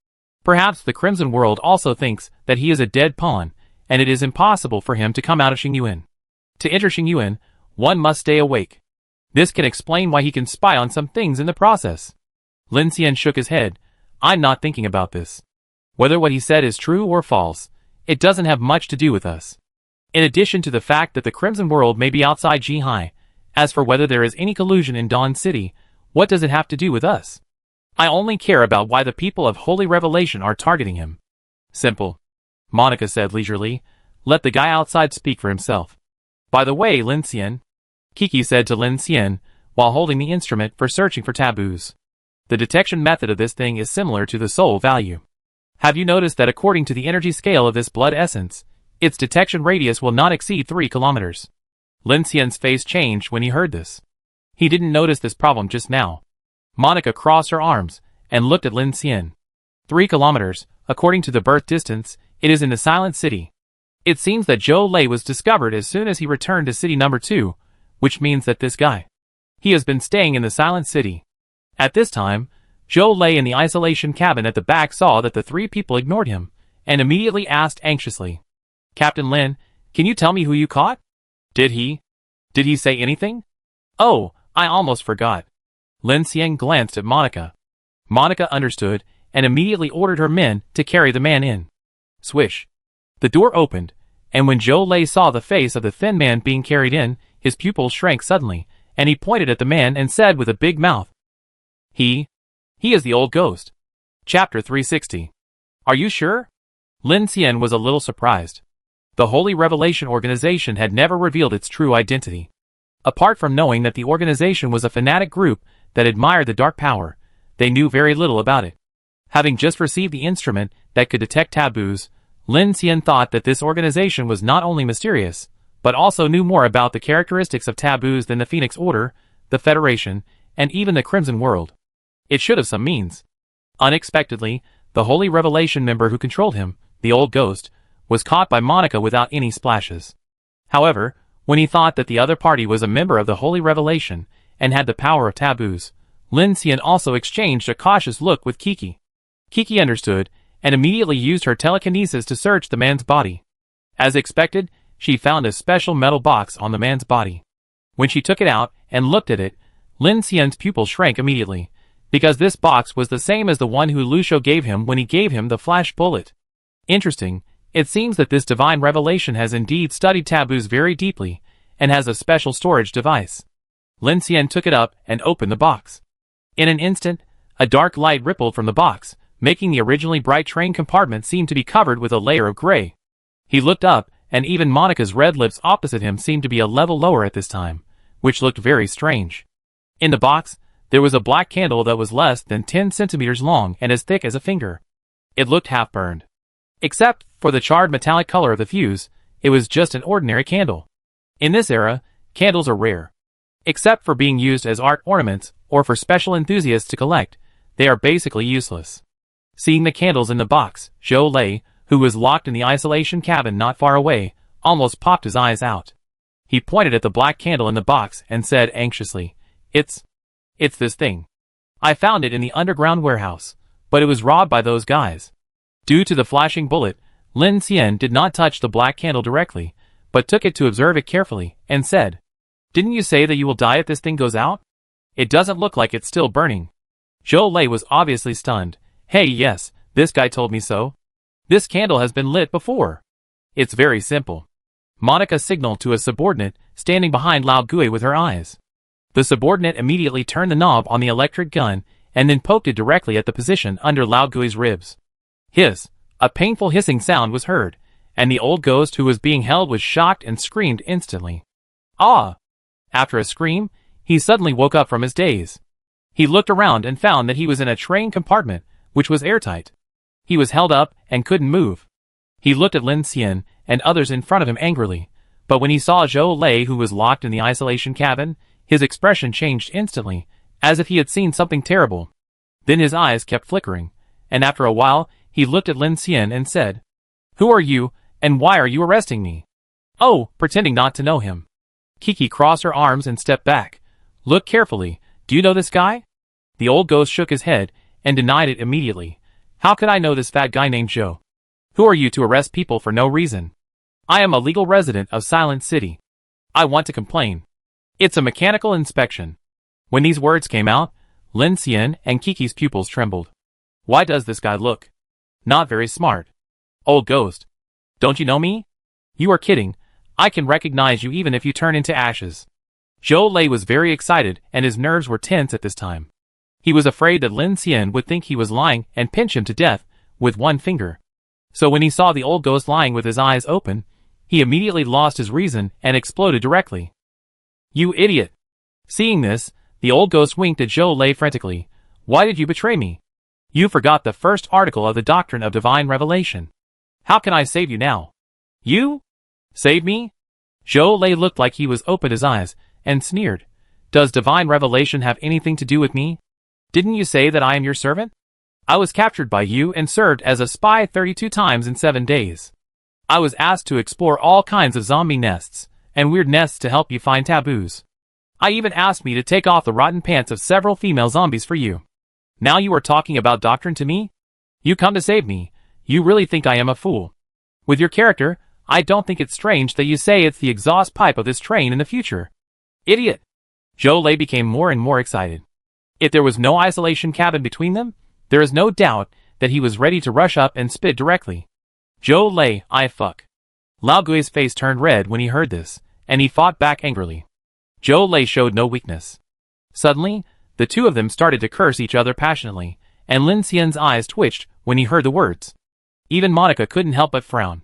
Perhaps the Crimson World also thinks that he is a dead pawn, and it is impossible for him to come out of Xingyuan. To enter Xingyuan, one must stay awake. This can explain why he can spy on some things in the process. Lin Xian shook his head. I'm not thinking about this. Whether what he said is true or false, it doesn't have much to do with us. In addition to the fact that the Crimson World may be outside Jihai, as for whether there is any collusion in Dawn City, what does it have to do with us? I only care about why the people of Holy Revelation are targeting him. Simple. Monica said leisurely. Let the guy outside speak for himself. By the way, Lin Xian, Kiki said to Lin Xian, while holding the instrument for searching for taboos. The detection method of this thing is similar to the soul value. Have you noticed that according to the energy scale of this blood essence, its detection radius will not exceed 3 kilometers. Lin Xian's face changed when he heard this. He didn't notice this problem just now. Monica crossed her arms and looked at Lin Xian. 3 kilometers, according to the birth distance, it is in the Silent City. It seems that Zhou Lei was discovered as soon as he returned to city number 2, which means that this guy. He has been staying in the Silent City. At this time, Zhou Lei in the isolation cabin at the back saw that the 3 people ignored him, and immediately asked anxiously. Captain Lin, can you tell me who you caught? Did he say anything? Oh, I almost forgot. Lin Xian glanced at Monica. Monica understood, and immediately ordered her men to carry the man in. Swish. The door opened, and when Zhou Lei saw the face of the thin man being carried in, his pupils shrank suddenly, and he pointed at the man and said with a big mouth. He is the old ghost. Chapter 360. Are you sure? Lin Xian was a little surprised. The Holy Revelation organization had never revealed its true identity. Apart from knowing that the organization was a fanatic group that admired the dark power, they knew very little about it. Having just received the instrument that could detect taboos, Lin Xian thought that this organization was not only mysterious, but also knew more about the characteristics of taboos than the Phoenix Order, the Federation, and even the Crimson World. It should have some means. Unexpectedly, the Holy Revelation member who controlled him, the old ghost, was caught by Monica without any splashes. However, when he thought that the other party was a member of the Holy Revelation and had the power of taboos, Lin Xian also exchanged a cautious look with Kiki. Kiki understood, and immediately used her telekinesis to search the man's body. As expected, she found a special metal box on the man's body. When she took it out and looked at it, Lin Xian's pupil shrank immediately, because this box was the same as the one who Lu Shou gave him when he gave him the flash bullet. Interesting, it seems that this divine revelation has indeed studied taboos very deeply, and has a special storage device. Lin Xian took it up and opened the box. In an instant, a dark light rippled from the box, making the originally bright train compartment seem to be covered with a layer of gray. He looked up, and even Monica's red lips opposite him seemed to be a level lower at this time, which looked very strange. In the box, there was a black candle that was less than 10 centimeters long and as thick as a finger. It looked half-burned. Except for the charred metallic color of the fuse, it was just an ordinary candle. In this era, candles are rare. Except for being used as art ornaments or for special enthusiasts to collect, they are basically useless. Seeing the candles in the box, Zhou Lei, who was locked in the isolation cabin not far away, almost popped his eyes out. He pointed at the black candle in the box and said anxiously, It's this thing. I found it in the underground warehouse, but it was robbed by those guys." Due to the flashing bullet, Lin Xian did not touch the black candle directly, but took it to observe it carefully, and said, "Didn't you say that you will die if this thing goes out? It doesn't look like it's still burning." Zhou Lei was obviously stunned. "Hey, yes, this guy told me so. This candle has been lit before. It's very simple." Monica signaled to a subordinate standing behind Lao Gui with her eyes. The subordinate immediately turned the knob on the electric gun and then poked it directly at the position under Lao Gui's ribs. Hiss! A painful hissing sound was heard, and the old ghost who was being held was shocked and screamed instantly. "Ah!" After a scream, he suddenly woke up from his daze. He looked around and found that he was in a train compartment, which was airtight. He was held up and couldn't move. He looked at Lin Xian and others in front of him angrily, but when he saw Zhou Lei who was locked in the isolation cabin, his expression changed instantly, as if he had seen something terrible. Then his eyes kept flickering, and after a while, he looked at Lin Xian and said, "Who are you, and why are you arresting me?" "Oh," pretending not to know him. Kiki crossed her arms and stepped back. "Look carefully, do you know this guy?" The old ghost shook his head, and denied it immediately. "How could I know this fat guy named Zhou? Who are you to arrest people for no reason? I am a legal resident of Silent City. I want to complain. It's a mechanical inspection." When these words came out, Lin Xian and Kiki's pupils trembled. Why does this guy look not very smart? "Old ghost. Don't you know me? You are kidding. I can recognize you even if you turn into ashes." Zhou Lei was very excited and his nerves were tense at this time. He was afraid that Lin Xian would think he was lying and pinch him to death with one finger. So when he saw the old ghost lying with his eyes open, he immediately lost his reason and exploded directly. "You idiot!" Seeing this, the old ghost winked at Zhou Lei frantically. "Why did you betray me? You forgot the first article of the doctrine of divine revelation. How can I save you now?" "You? Save me?" Zhou Lei looked like he was opened his eyes, and sneered. "Does divine revelation have anything to do with me? Didn't you say that I am your servant? I was captured by you and served as a spy 32 times in 7 days. I was asked to explore all kinds of zombie nests and weird nests to help you find taboos. I even asked me to take off the rotten pants of several female zombies for you. Now you are talking about doctrine to me? You come to save me. You really think I am a fool? With your character, I don't think it's strange that you say it's the exhaust pipe of this train in the future. Idiot!" Zhou Lei became more and more excited. If there was no isolation cabin between them, there is no doubt that he was ready to rush up and spit directly. "Zhou Lei, I fuck." Lao Gui's face turned red when he heard this, and he fought back angrily. Zhou Lei showed no weakness. Suddenly, the two of them started to curse each other passionately, and Lin Xian's eyes twitched when he heard the words. Even Monica couldn't help but frown.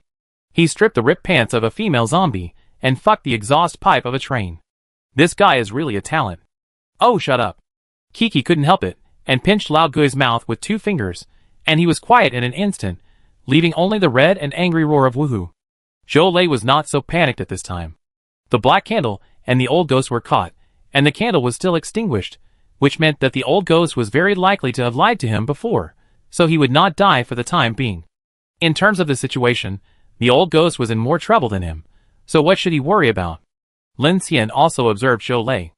He stripped the ripped pants of a female zombie, and fucked the exhaust pipe of a train. This guy is really a talent. "Oh, shut up." Kiki couldn't help it, and pinched Lao Gui's mouth with 2 fingers, and he was quiet in an instant, leaving only the red and angry roar of woohoo. Zhou Lei was not so panicked at this time. The black candle and the old ghost were caught, and the candle was still extinguished, which meant that the old ghost was very likely to have lied to him before, so he would not die for the time being. In terms of the situation, the old ghost was in more trouble than him, so what should he worry about? Lin Xian also observed Zhou Lei.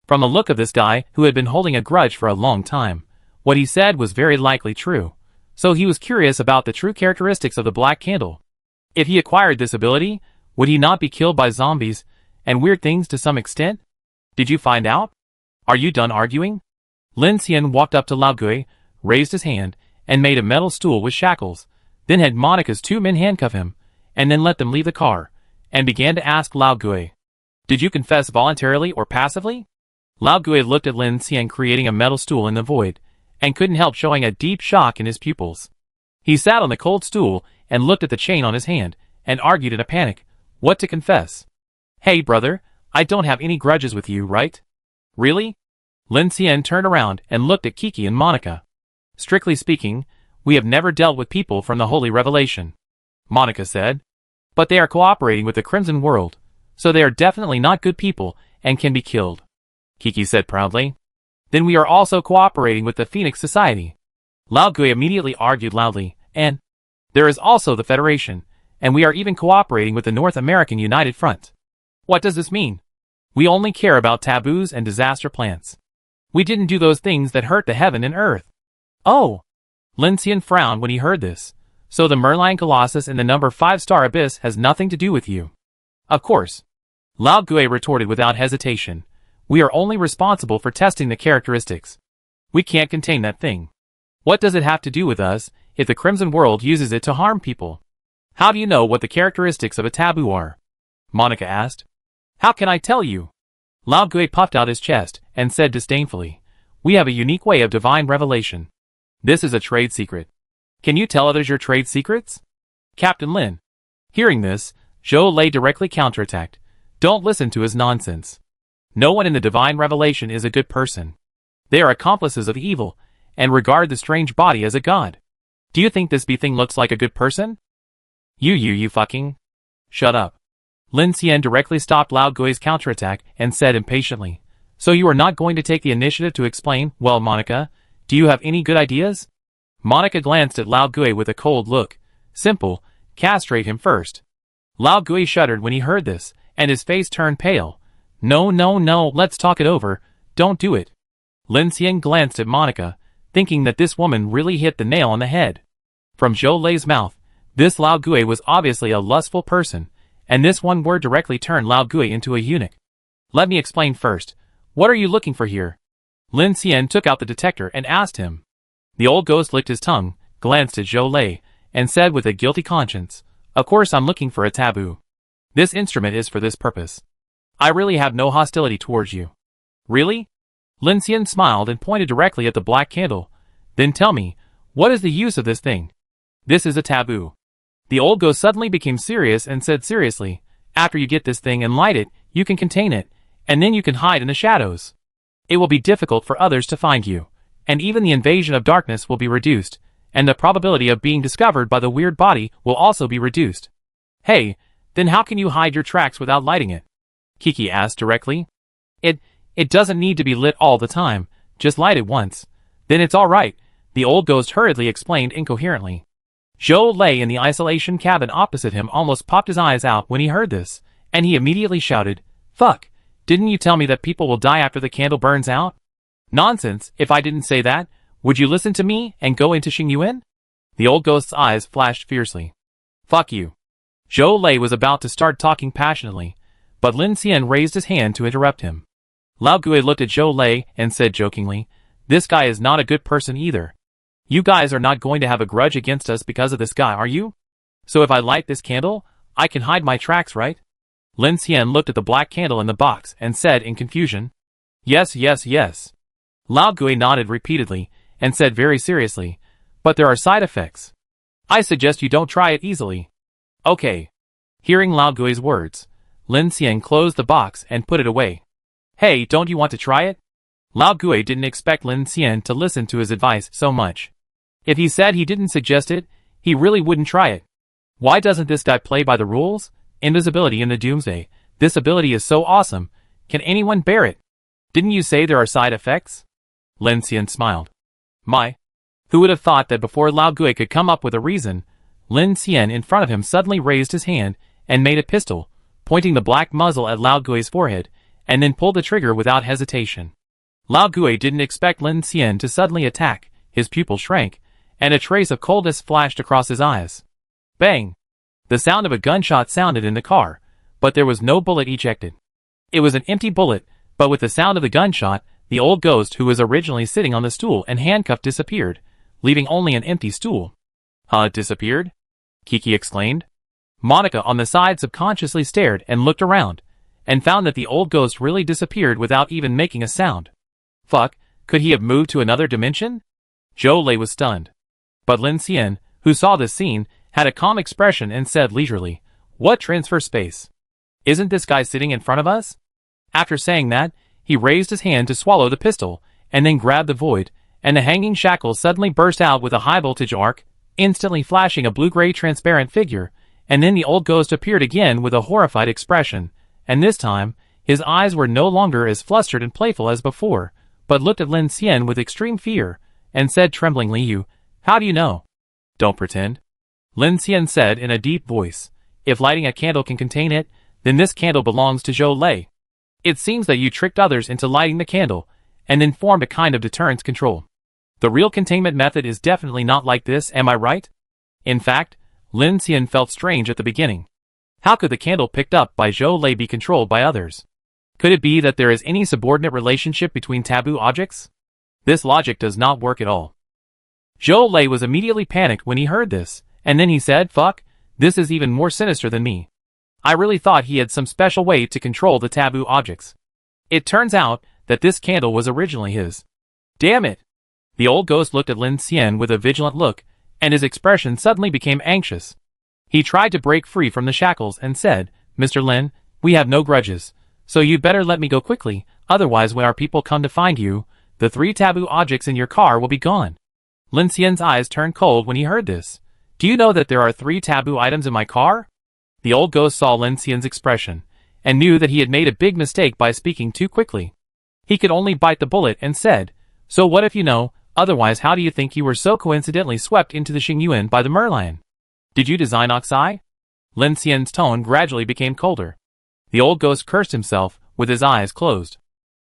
From the look of this guy who had been holding a grudge for a long time, what he said was very likely true, so he was curious about the true characteristics of the Black Candle. If he acquired this ability, would he not be killed by zombies and weird things to some extent? Did you find out? Are you done arguing? Lin Xian walked up to Lao Gui, raised his hand, and made a metal stool with shackles, then had Monica's 2 men handcuff him, and then let them leave the car, and began to ask Lao Gui, "Did you confess voluntarily or passively?" Lao Gui looked at Lin Xian creating a metal stool in the void, and couldn't help showing a deep shock in his pupils. He sat on the cold stool and looked at the chain on his hand, and argued in a panic, what to confess. "Hey brother, I don't have any grudges with you, right?" "Really?" Lin Xian turned around and looked at Kiki and Monica. "Strictly speaking, we have never dealt with people from the Holy Revelation," Monica said. "But they are cooperating with the Crimson World, so they are definitely not good people and can be killed," Kiki said proudly. "Then we are also cooperating with the Phoenix Society." Lao Gui immediately argued loudly, "And there is also the Federation, and we are even cooperating with the North American United Front." "What does this mean?" "We only care about taboos and disaster plants. We didn't do those things that hurt the heaven and earth." "Oh!" Lin Xian frowned when he heard this. "So the Merlion Colossus and the number 5-star Abyss has nothing to do with you?" "Of course," Lao Gui retorted without hesitation. "We are only responsible for testing the characteristics. We can't contain that thing. What does it have to do with us if the Crimson World uses it to harm people?" "How do you know what the characteristics of a taboo are?" Monica asked. "How can I tell you?" Lao Gui puffed out his chest and said disdainfully, "We have a unique way of divine revelation. This is a trade secret. Can you tell others your trade secrets?" Captain Lin. Hearing this, Zhou Lei directly counterattacked. "Don't listen to his nonsense. No one in the divine revelation is a good person. They are accomplices of evil, and regard the strange body as a god. Do you think this thing looks like a good person?" You fucking... Shut up." Lin Xian directly stopped Lao Gui's counterattack and said impatiently, "So you are not going to take the initiative to explain? Well, Monica, do you have any good ideas?" Monica glanced at Lao Gui with a cold look. "Simple, castrate him first." Lao Gui shuddered when he heard this, and his face turned pale. No, let's talk it over, don't do it." Lin Xian glanced at Monica, thinking that this woman really hit the nail on the head. From Zhou Lei's mouth, this Lao Gui was obviously a lustful person, and this one word directly turned Lao Gui into a eunuch. "Let me explain first. What are you looking for here?" Lin Xian took out the detector and asked him. The old ghost licked his tongue, glanced at Zhou Lei, and said with a guilty conscience, "Of course I'm looking for a taboo. This instrument is for this purpose. I really have no hostility towards you." "Really?" Lin Xian smiled and pointed directly at the Black Candle. "Then tell me, what is the use of this thing?" "This is a taboo." The old ghost suddenly became serious and said seriously, "After you get this thing and light it, you can contain it, and then you can hide in the shadows. It will be difficult for others to find you, and even the invasion of darkness will be reduced, and the probability of being discovered by the weird body will also be reduced." "Hey, then how can you hide your tracks without lighting it?" Kiki asked directly. It doesn't need to be lit all the time, just light it once. Then it's all right," the old ghost hurriedly explained incoherently. Zhou Lei in the isolation cabin opposite him almost popped his eyes out when he heard this, and he immediately shouted, "Fuck, didn't you tell me that people will die after the candle burns out?" "Nonsense, if I didn't say that, would you listen to me and go into Xingyuan?" The old ghost's eyes flashed fiercely. "Fuck you." Zhou Lei was about to start talking passionately, but Lin Xian raised his hand to interrupt him. Lao Gui looked at Zhou Lei and said jokingly, "This guy is not a good person either. You guys are not going to have a grudge against us because of this guy, are you? So if I light this candle, I can hide my tracks, right?" Lin Xian looked at the black candle in the box and said in confusion, Yes. Lao Gui nodded repeatedly and said very seriously, "But there are side effects. I suggest you don't try it easily." "Okay." Hearing Lao Gui's words, Lin Xian closed the box and put it away. "Hey, don't you want to try it?" Lao Gui didn't expect Lin Xian to listen to his advice so much. If he said he didn't suggest it, he really wouldn't try it. Why doesn't this guy play by the rules? Invisibility in the Doomsday. This ability is so awesome. Can anyone bear it? Didn't you say there are side effects? Lin Xian smiled. Who would have thought that before Lao Gui could come up with a reason, Lin Xian in front of him suddenly raised his hand and made a pistol, pointing the black muzzle at Lao Gui's forehead, and then pulled the trigger without hesitation. Lao Gui didn't expect Lin Xian to suddenly attack. His pupil shrank, and a trace of coldness flashed across his eyes. Bang! The sound of a gunshot sounded in the car, but there was no bullet ejected. It was an empty bullet, but with the sound of the gunshot, the old ghost who was originally sitting on the stool and handcuffed disappeared, leaving only an empty stool. Huh, disappeared? Kiki exclaimed. Monica on the side subconsciously stared and looked around, and found that the old ghost really disappeared without even making a sound. Fuck, could he have moved to another dimension? Zhou Lei was stunned. But Lin Xian, who saw this scene, had a calm expression and said leisurely, "What transfer space? Isn't this guy sitting in front of us?" After saying that, he raised his hand to swallow the pistol, and then grabbed the void, and the hanging shackles suddenly burst out with a high-voltage arc, instantly flashing a blue-gray transparent figure, and then the old ghost appeared again with a horrified expression, and this time, his eyes were no longer as flustered and playful as before, but looked at Lin Xian with extreme fear, and said tremblingly, "How do you know?" "Don't pretend." Lin Xian said in a deep voice, "If lighting a candle can contain it, then this candle belongs to Zhou Lei. It seems that you tricked others into lighting the candle, and then formed a kind of deterrence control. The real containment method is definitely not like this, am I right?" In fact, Lin Xian felt strange at the beginning. How could the candle picked up by Zhou Lei be controlled by others? Could it be that there is any subordinate relationship between taboo objects? This logic does not work at all. Zhou Lei was immediately panicked when he heard this, and then he said, "Fuck, this is even more sinister than me. I really thought he had some special way to control the taboo objects. It turns out that this candle was originally his. Damn it!" The old ghost looked at Lin Xian with a vigilant look, and his expression suddenly became anxious. He tried to break free from the shackles and said, "Mr. Lin, we have no grudges, so you'd better let me go quickly, otherwise when our people come to find you, the 3 taboo objects in your car will be gone." Lin Xian's eyes turned cold when he heard this. "Do you know that there are 3 taboo items in my car?" The old ghost saw Lin Xian's expression, and knew that he had made a big mistake by speaking too quickly. He could only bite the bullet and said, "So what if you know, otherwise how do you think you were so coincidentally swept into the Xingyuan by the merlion? Did you design Oxai?" Lin Xian's tone gradually became colder. The old ghost cursed himself, with his eyes closed.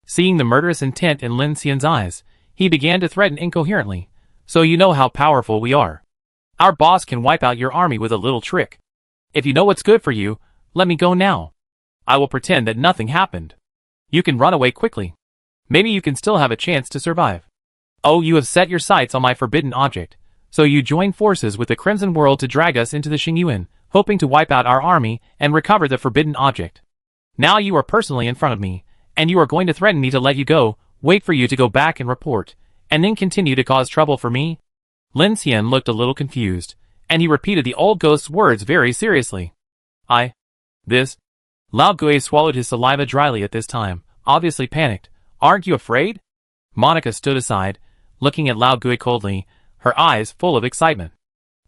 Seeing the murderous intent in Lin Xian's eyes, he began to threaten incoherently, "So you know how powerful we are. Our boss can wipe out your army with a little trick. If you know what's good for you, let me go now. I will pretend that nothing happened. You can run away quickly. Maybe you can still have a chance to survive. Oh, you have set your sights on my forbidden object, so you join forces with the Crimson World to drag us into the Xingyuan, hoping to wipe out our army and recover the forbidden object. Now you are personally in front of me, and you are going to threaten me to let you go, wait for you to go back and report, and then continue to cause trouble for me?" Lin Xian looked a little confused, and he repeated the old ghost's words very seriously. This? Lao Gui swallowed his saliva dryly at this time, obviously panicked. "Aren't you afraid?" Monica stood aside, looking at Lao Gui coldly, her eyes full of excitement.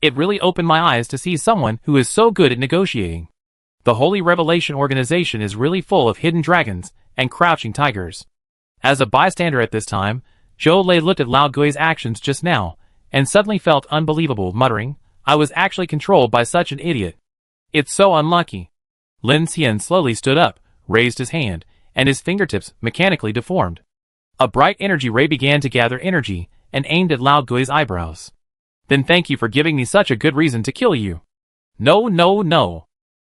"It really opened my eyes to see someone who is so good at negotiating. The Holy Revelation organization is really full of hidden dragons and crouching tigers." As a bystander at this time, Zhou Lei looked at Lao Gui's actions just now, and suddenly felt unbelievable, muttering, "I was actually controlled by such an idiot. It's so unlucky." Lin Xian slowly stood up, raised his hand, and his fingertips mechanically deformed. A bright energy ray began to gather energy, and aimed at Lao Gui's eyebrows. "Then thank you for giving me such a good reason to kill you." "No, no, no."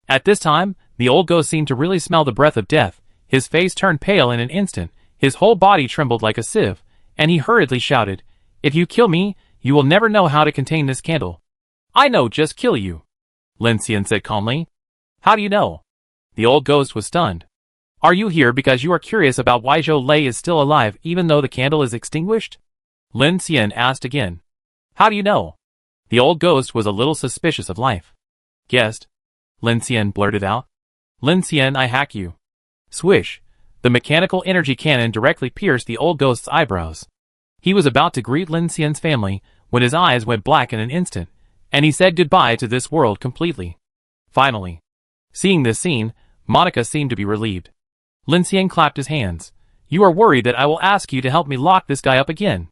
At this time, the old ghost seemed to really smell the breath of death. His face turned pale in an instant, his whole body trembled like a sieve, and he hurriedly shouted, "If you kill me, you will never know how to contain this candle." "I know, just kill you," Lin Xian said calmly. "How do you know?" The old ghost was stunned. "Are you here because you are curious about why Zhou Lei is still alive even though the candle is extinguished?" Lin Xian asked again. "How do you know?" The old ghost was a little suspicious of life. "Guessed," Lin Xian blurted out. "Lin Xian, I hack you." Swish! The mechanical energy cannon directly pierced the old ghost's eyebrows. He was about to greet Lin Xian's family when his eyes went black in an instant, and he said goodbye to this world completely. Finally. Seeing this scene, Monica seemed to be relieved. Lin Xian clapped his hands. "You are worried that I will ask you to help me lock this guy up again."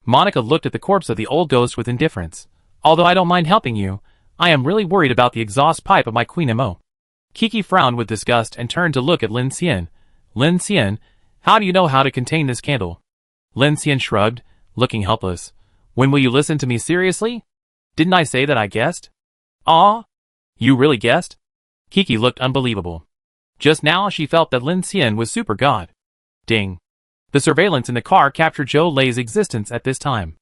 Monica looked at the corpse of the old ghost with indifference. "Although I don't mind helping you, I am really worried about the exhaust pipe of my Queen Mo." Kiki frowned with disgust and turned to look at Lin Xian. Lin Xian, how do you know how to contain this candle? Lin Xian shrugged, looking helpless. When will you listen to me seriously? Didn't I say that I guessed? Ah? You really guessed? Kiki looked unbelievable. Just now she felt that Lin Xian was super god. Ding. The surveillance in the car captured Zhou Lei's existence at this time.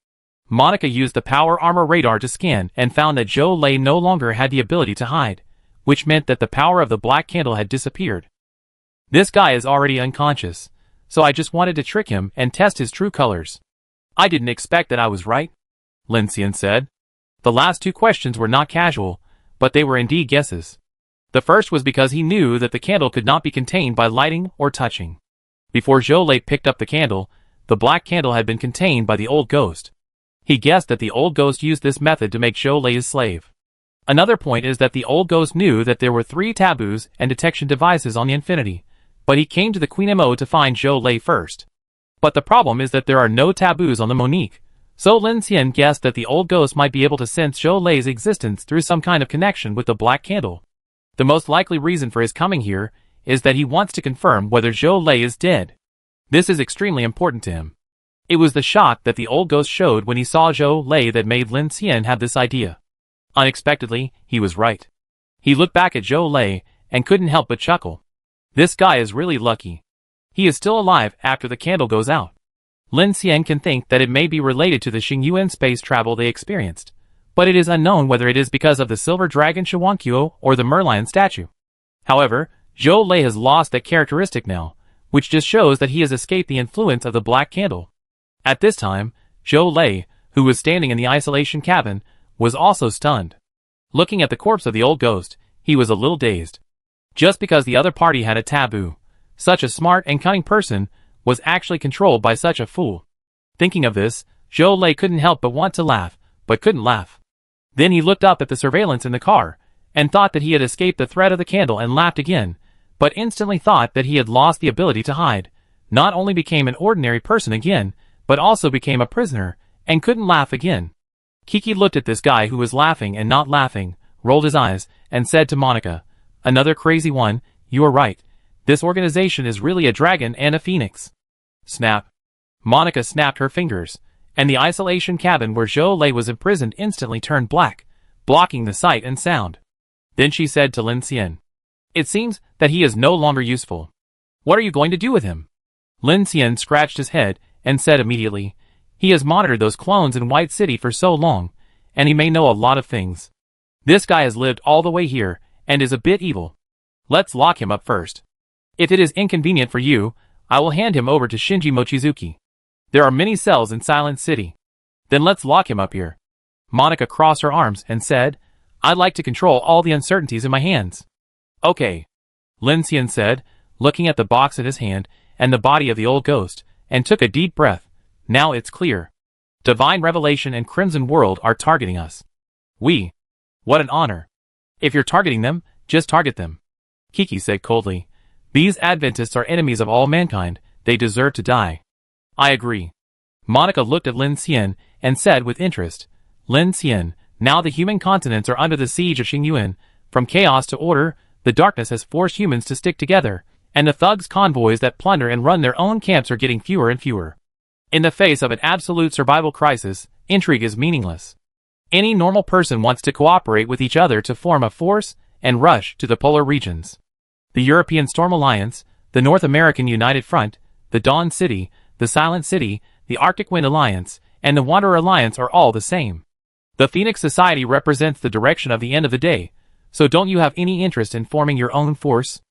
Monica used the power armor radar to scan and found that Zhou Lei no longer had the ability to hide, which meant that the power of the black candle had disappeared. This guy is already unconscious, so I just wanted to trick him and test his true colors. I didn't expect that I was right, Lin Xian said. The last two questions were not casual, but they were indeed guesses. The first was because he knew that the candle could not be contained by lighting or touching. Before Zhou Lei picked up the candle, the black candle had been contained by the old ghost. He guessed that the old ghost used this method to make Zhou Lei his slave. Another point is that the old ghost knew that there were 3 taboos and detection devices on the Infinity, but he came to the Queen Mo to find Zhou Lei first. But the problem is that there are no taboos on the Monique, so Lin Xian guessed that the old ghost might be able to sense Zhou Lei's existence through some kind of connection with the black candle. The most likely reason for his coming here is that he wants to confirm whether Zhou Lei is dead. This is extremely important to him. It was the shock that the old ghost showed when he saw Zhou Lei that made Lin Xian have this idea. Unexpectedly, he was right. He looked back at Zhou Lei and couldn't help but chuckle. This guy is really lucky. He is still alive after the candle goes out. Lin Xian can think that it may be related to the Xingyuan space travel they experienced, but it is unknown whether it is because of the silver dragon Shuanqiu or the Merlion statue. However, Zhou Lei has lost that characteristic now, which just shows that he has escaped the influence of the black candle. At this time, Zhou Lei, who was standing in the isolation cabin, was also stunned. Looking at the corpse of the old ghost, he was a little dazed. Just because the other party had a taboo, such a smart and cunning person was actually controlled by such a fool. Thinking of this, Zhou Lei couldn't help but want to laugh, but couldn't laugh. Then he looked up at the surveillance in the car, and thought that he had escaped the threat of the candle and laughed again, but instantly thought that he had lost the ability to hide, not only became an ordinary person again, but also became a prisoner, and couldn't laugh again. Kiki looked at this guy who was laughing and not laughing, rolled his eyes, and said to Monica, "Another crazy one, you are right. This organization is really a dragon and a phoenix." Snap. Monica snapped her fingers, and the isolation cabin where Zhou Lei was imprisoned instantly turned black, blocking the sight and sound. Then she said to Lin Xian, "It seems that he is no longer useful. What are you going to do with him?" Lin Xian scratched his head and said immediately, "He has monitored those clones in White City for so long, and he may know a lot of things. This guy has lived all the way here, and is a bit evil. Let's lock him up first. If it is inconvenient for you, I will hand him over to Shinji Mochizuki. There are many cells in Silent City. Then let's lock him up here." Monica crossed her arms and said, "I'd like to control all the uncertainties in my hands." "Okay," Lin Xian said, looking at the box in his hand and the body of the old ghost, and took a deep breath. "Now it's clear. Divine Revelation and Crimson World are targeting us. What an honor. If you're targeting them, just target them," Kiki said coldly. "These Adventists are enemies of all mankind. They deserve to die." "I agree." Monica looked at Lin Xian and said with interest, "Lin Xian, now the human continents are under the siege of Xingyuan. From chaos to order, the darkness has forced humans to stick together, and the thugs' convoys that plunder and run their own camps are getting fewer and fewer. In the face of an absolute survival crisis, intrigue is meaningless. Any normal person wants to cooperate with each other to form a force and rush to the polar regions. The European Storm Alliance, the North American United Front, the Dawn City, the Silent City, the Arctic Wind Alliance, and the Wanderer Alliance are all the same. The Phoenix Society represents the direction of the end of the day, so don't you have any interest in forming your own force?"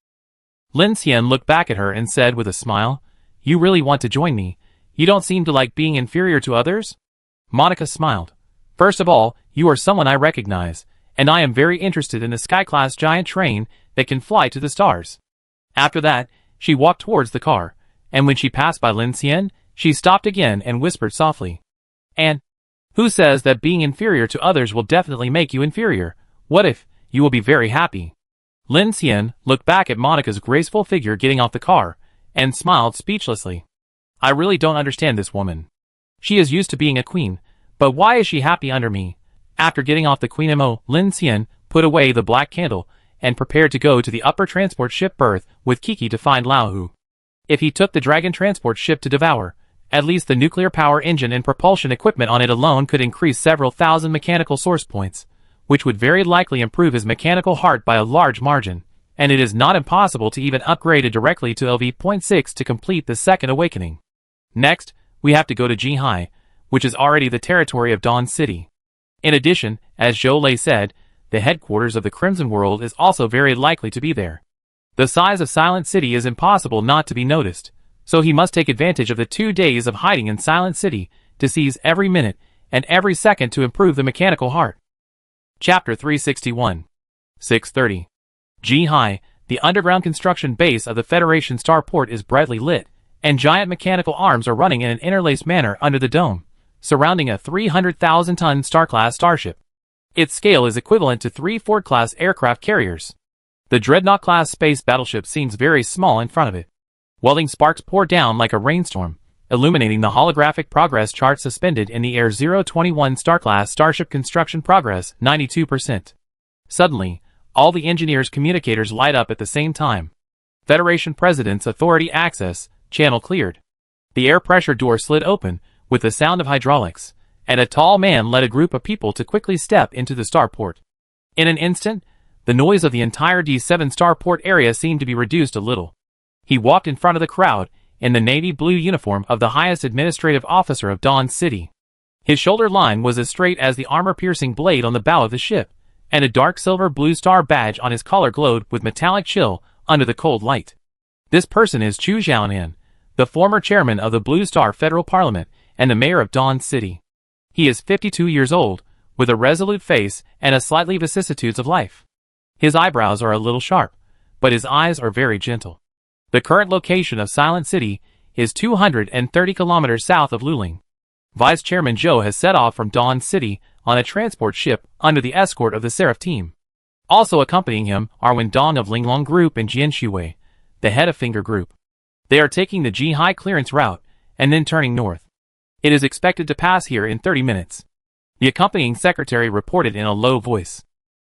Lin Xian looked back at her and said with a smile, "You really want to join me? You don't seem to like being inferior to others?" Monica smiled. "First of all, you are someone I recognize, and I am very interested in the sky-class giant train that can fly to the stars." After that, she walked towards the car, and when she passed by Lin Xian, she stopped again and whispered softly, "And who says that being inferior to others will definitely make you inferior? What if you will be very happy?" Lin Xian looked back at Monica's graceful figure getting off the car, and smiled speechlessly. "I really don't understand this woman. She is used to being a queen, but why is she happy under me?" After getting off the Queen Mo, Lin Xian put away the black candle, and prepared to go to the upper transport ship berth with Kiki to find Lao Hu. If he took the Dragon transport ship to devour, at least the nuclear power engine and propulsion equipment on it alone could increase several thousand mechanical source points, which would very likely improve his mechanical heart by a large margin, and it is not impossible to even upgrade it directly to LV.6 to complete the second awakening. Next, we have to go to Jihai, which is already the territory of Dawn City. In addition, as Zhou Lei said, the headquarters of the Crimson World is also very likely to be there. The size of Silent City is impossible not to be noticed, so he must take advantage of the 2 days of hiding in Silent City to seize every minute and every second to improve the mechanical heart. Chapter 361. 6:30. Jihai, the underground construction base of the Federation starport, is brightly lit, and giant mechanical arms are running in an interlaced manner under the dome, surrounding a 300,000-ton Star-class starship. Its scale is equivalent to 3 Ford-class aircraft carriers. The Dreadnought-class space battleship seems very small in front of it. Welding sparks pour down like a rainstorm, illuminating the holographic progress chart suspended in the Air 021 Star-class starship construction progress, 92%. Suddenly, all the engineers' communicators light up at the same time. Federation President's authority access channel cleared. The air pressure door slid open with the sound of hydraulics, and a tall man led a group of people to quickly step into the starport. In an instant, the noise of the entire D7 starport area seemed to be reduced a little. He walked in front of the crowd in the navy blue uniform of the highest administrative officer of Dawn City. His shoulder line was as straight as the armor-piercing blade on the bow of the ship, and a dark silver blue star badge on his collar glowed with metallic chill under the cold light. This person is Chu Xiaonan, the former chairman of the Blue Star Federal Parliament and the mayor of Dawn City. He is 52 years old, with a resolute face and a slightly vicissitudes of life. His eyebrows are a little sharp, but his eyes are very gentle. The current location of Silent City is 230 kilometers south of Luling. Vice Chairman Zhou has set off from Dawn City on a transport ship under the escort of the Seraph team. Also accompanying him are Wen Dong of Linglong Group and Jian Shuwei, the head of Finger Group. They are taking the Jihai clearance route and then turning north. It is expected to pass here in 30 minutes. The accompanying secretary reported in a low voice.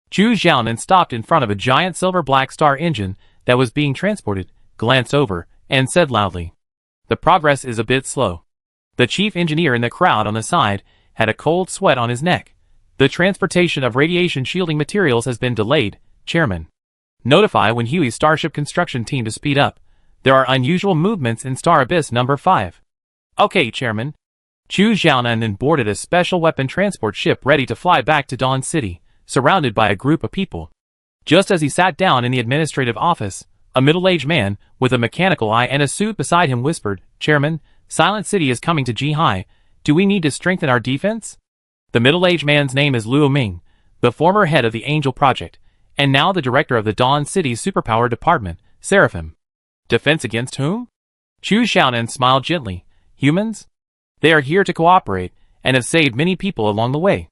Chu Xiaonan stopped in front of a giant silver black star engine that was being transported, glanced over, and said loudly, "The progress is a bit slow." The chief engineer in the crowd on the side had a cold sweat on his neck. "The transportation of radiation shielding materials has been delayed, Chairman. Notify Wen Hui's starship construction team to speed up. There are unusual movements in Star Abyss number 5. Okay, Chairman." Chu Xiaonan then boarded a special weapon transport ship ready to fly back to Dawn City, surrounded by a group of people. Just as he sat down in the administrative office, a middle-aged man with a mechanical eye and a suit beside him whispered, "Chairman, Silent City is coming to Jihai. Do we need to strengthen our defense?" The middle-aged man's name is Luo Ming, the former head of the Angel Project, and now the director of the Dawn City Superpower Department, Seraphim. "Defense against whom?" Chu Xiaonan smiled gently. "Humans? They are here to cooperate, and have saved many people along the way.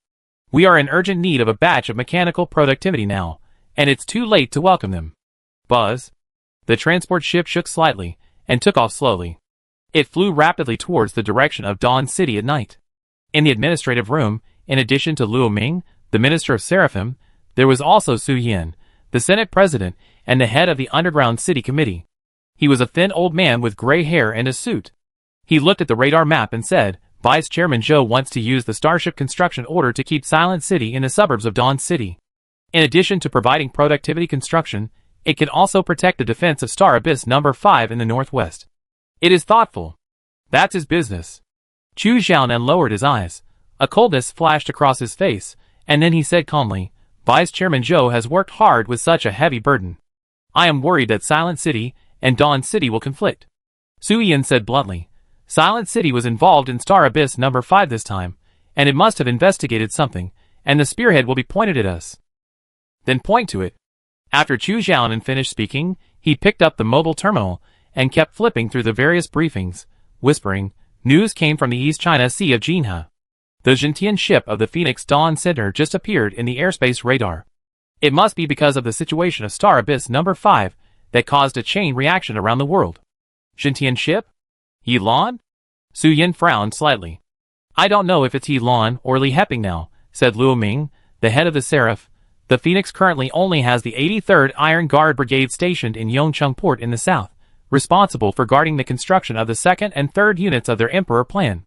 We are in urgent need of a batch of mechanical productivity now, and it's too late to welcome them." Buzz. The transport ship shook slightly, and took off slowly. It flew rapidly towards the direction of Dawn City at night. In the administrative room, in addition to Luo Ming, the minister of Seraphim, there was also Su Yin, the Senate president and the head of the Underground City Committee. He was a thin old man with gray hair and a suit. He looked at the radar map and said, "Vice Chairman Zhou wants to use the starship construction order to keep Silent City in the suburbs of Dawn City. In addition to providing productivity construction, it can also protect the defense of Star Abyss number 5 in the northwest. It is thoughtful. That's his business." Chu Xiaonan lowered his eyes. A coldness flashed across his face, and then he said calmly, "Vice Chairman Zhou has worked hard with such a heavy burden. I am worried that Silent City and Dawn City will conflict." Su Yin said bluntly, "Silent City was involved in Star Abyss number 5 this time, and it must have investigated something, and the spearhead will be pointed at us." "Then point to it." After Chu Xiaonan finished speaking, he picked up the mobile terminal and kept flipping through the various briefings, whispering, "News came from the East China Sea of Jinha. The Zhentian ship of the Phoenix Dawn Center just appeared in the airspace radar. It must be because of the situation of Star Abyss number 5 that caused a chain reaction around the world." "Zhentian ship? Yilan?" Su Yin frowned slightly. "I don't know if it's Yilan or Li Heping now," said Luo Ming, the head of the Seraph. "The Phoenix currently only has the 83rd Iron Guard Brigade stationed in Yongcheng Port in the south, responsible for guarding the construction of the second and third units of their Emperor plan.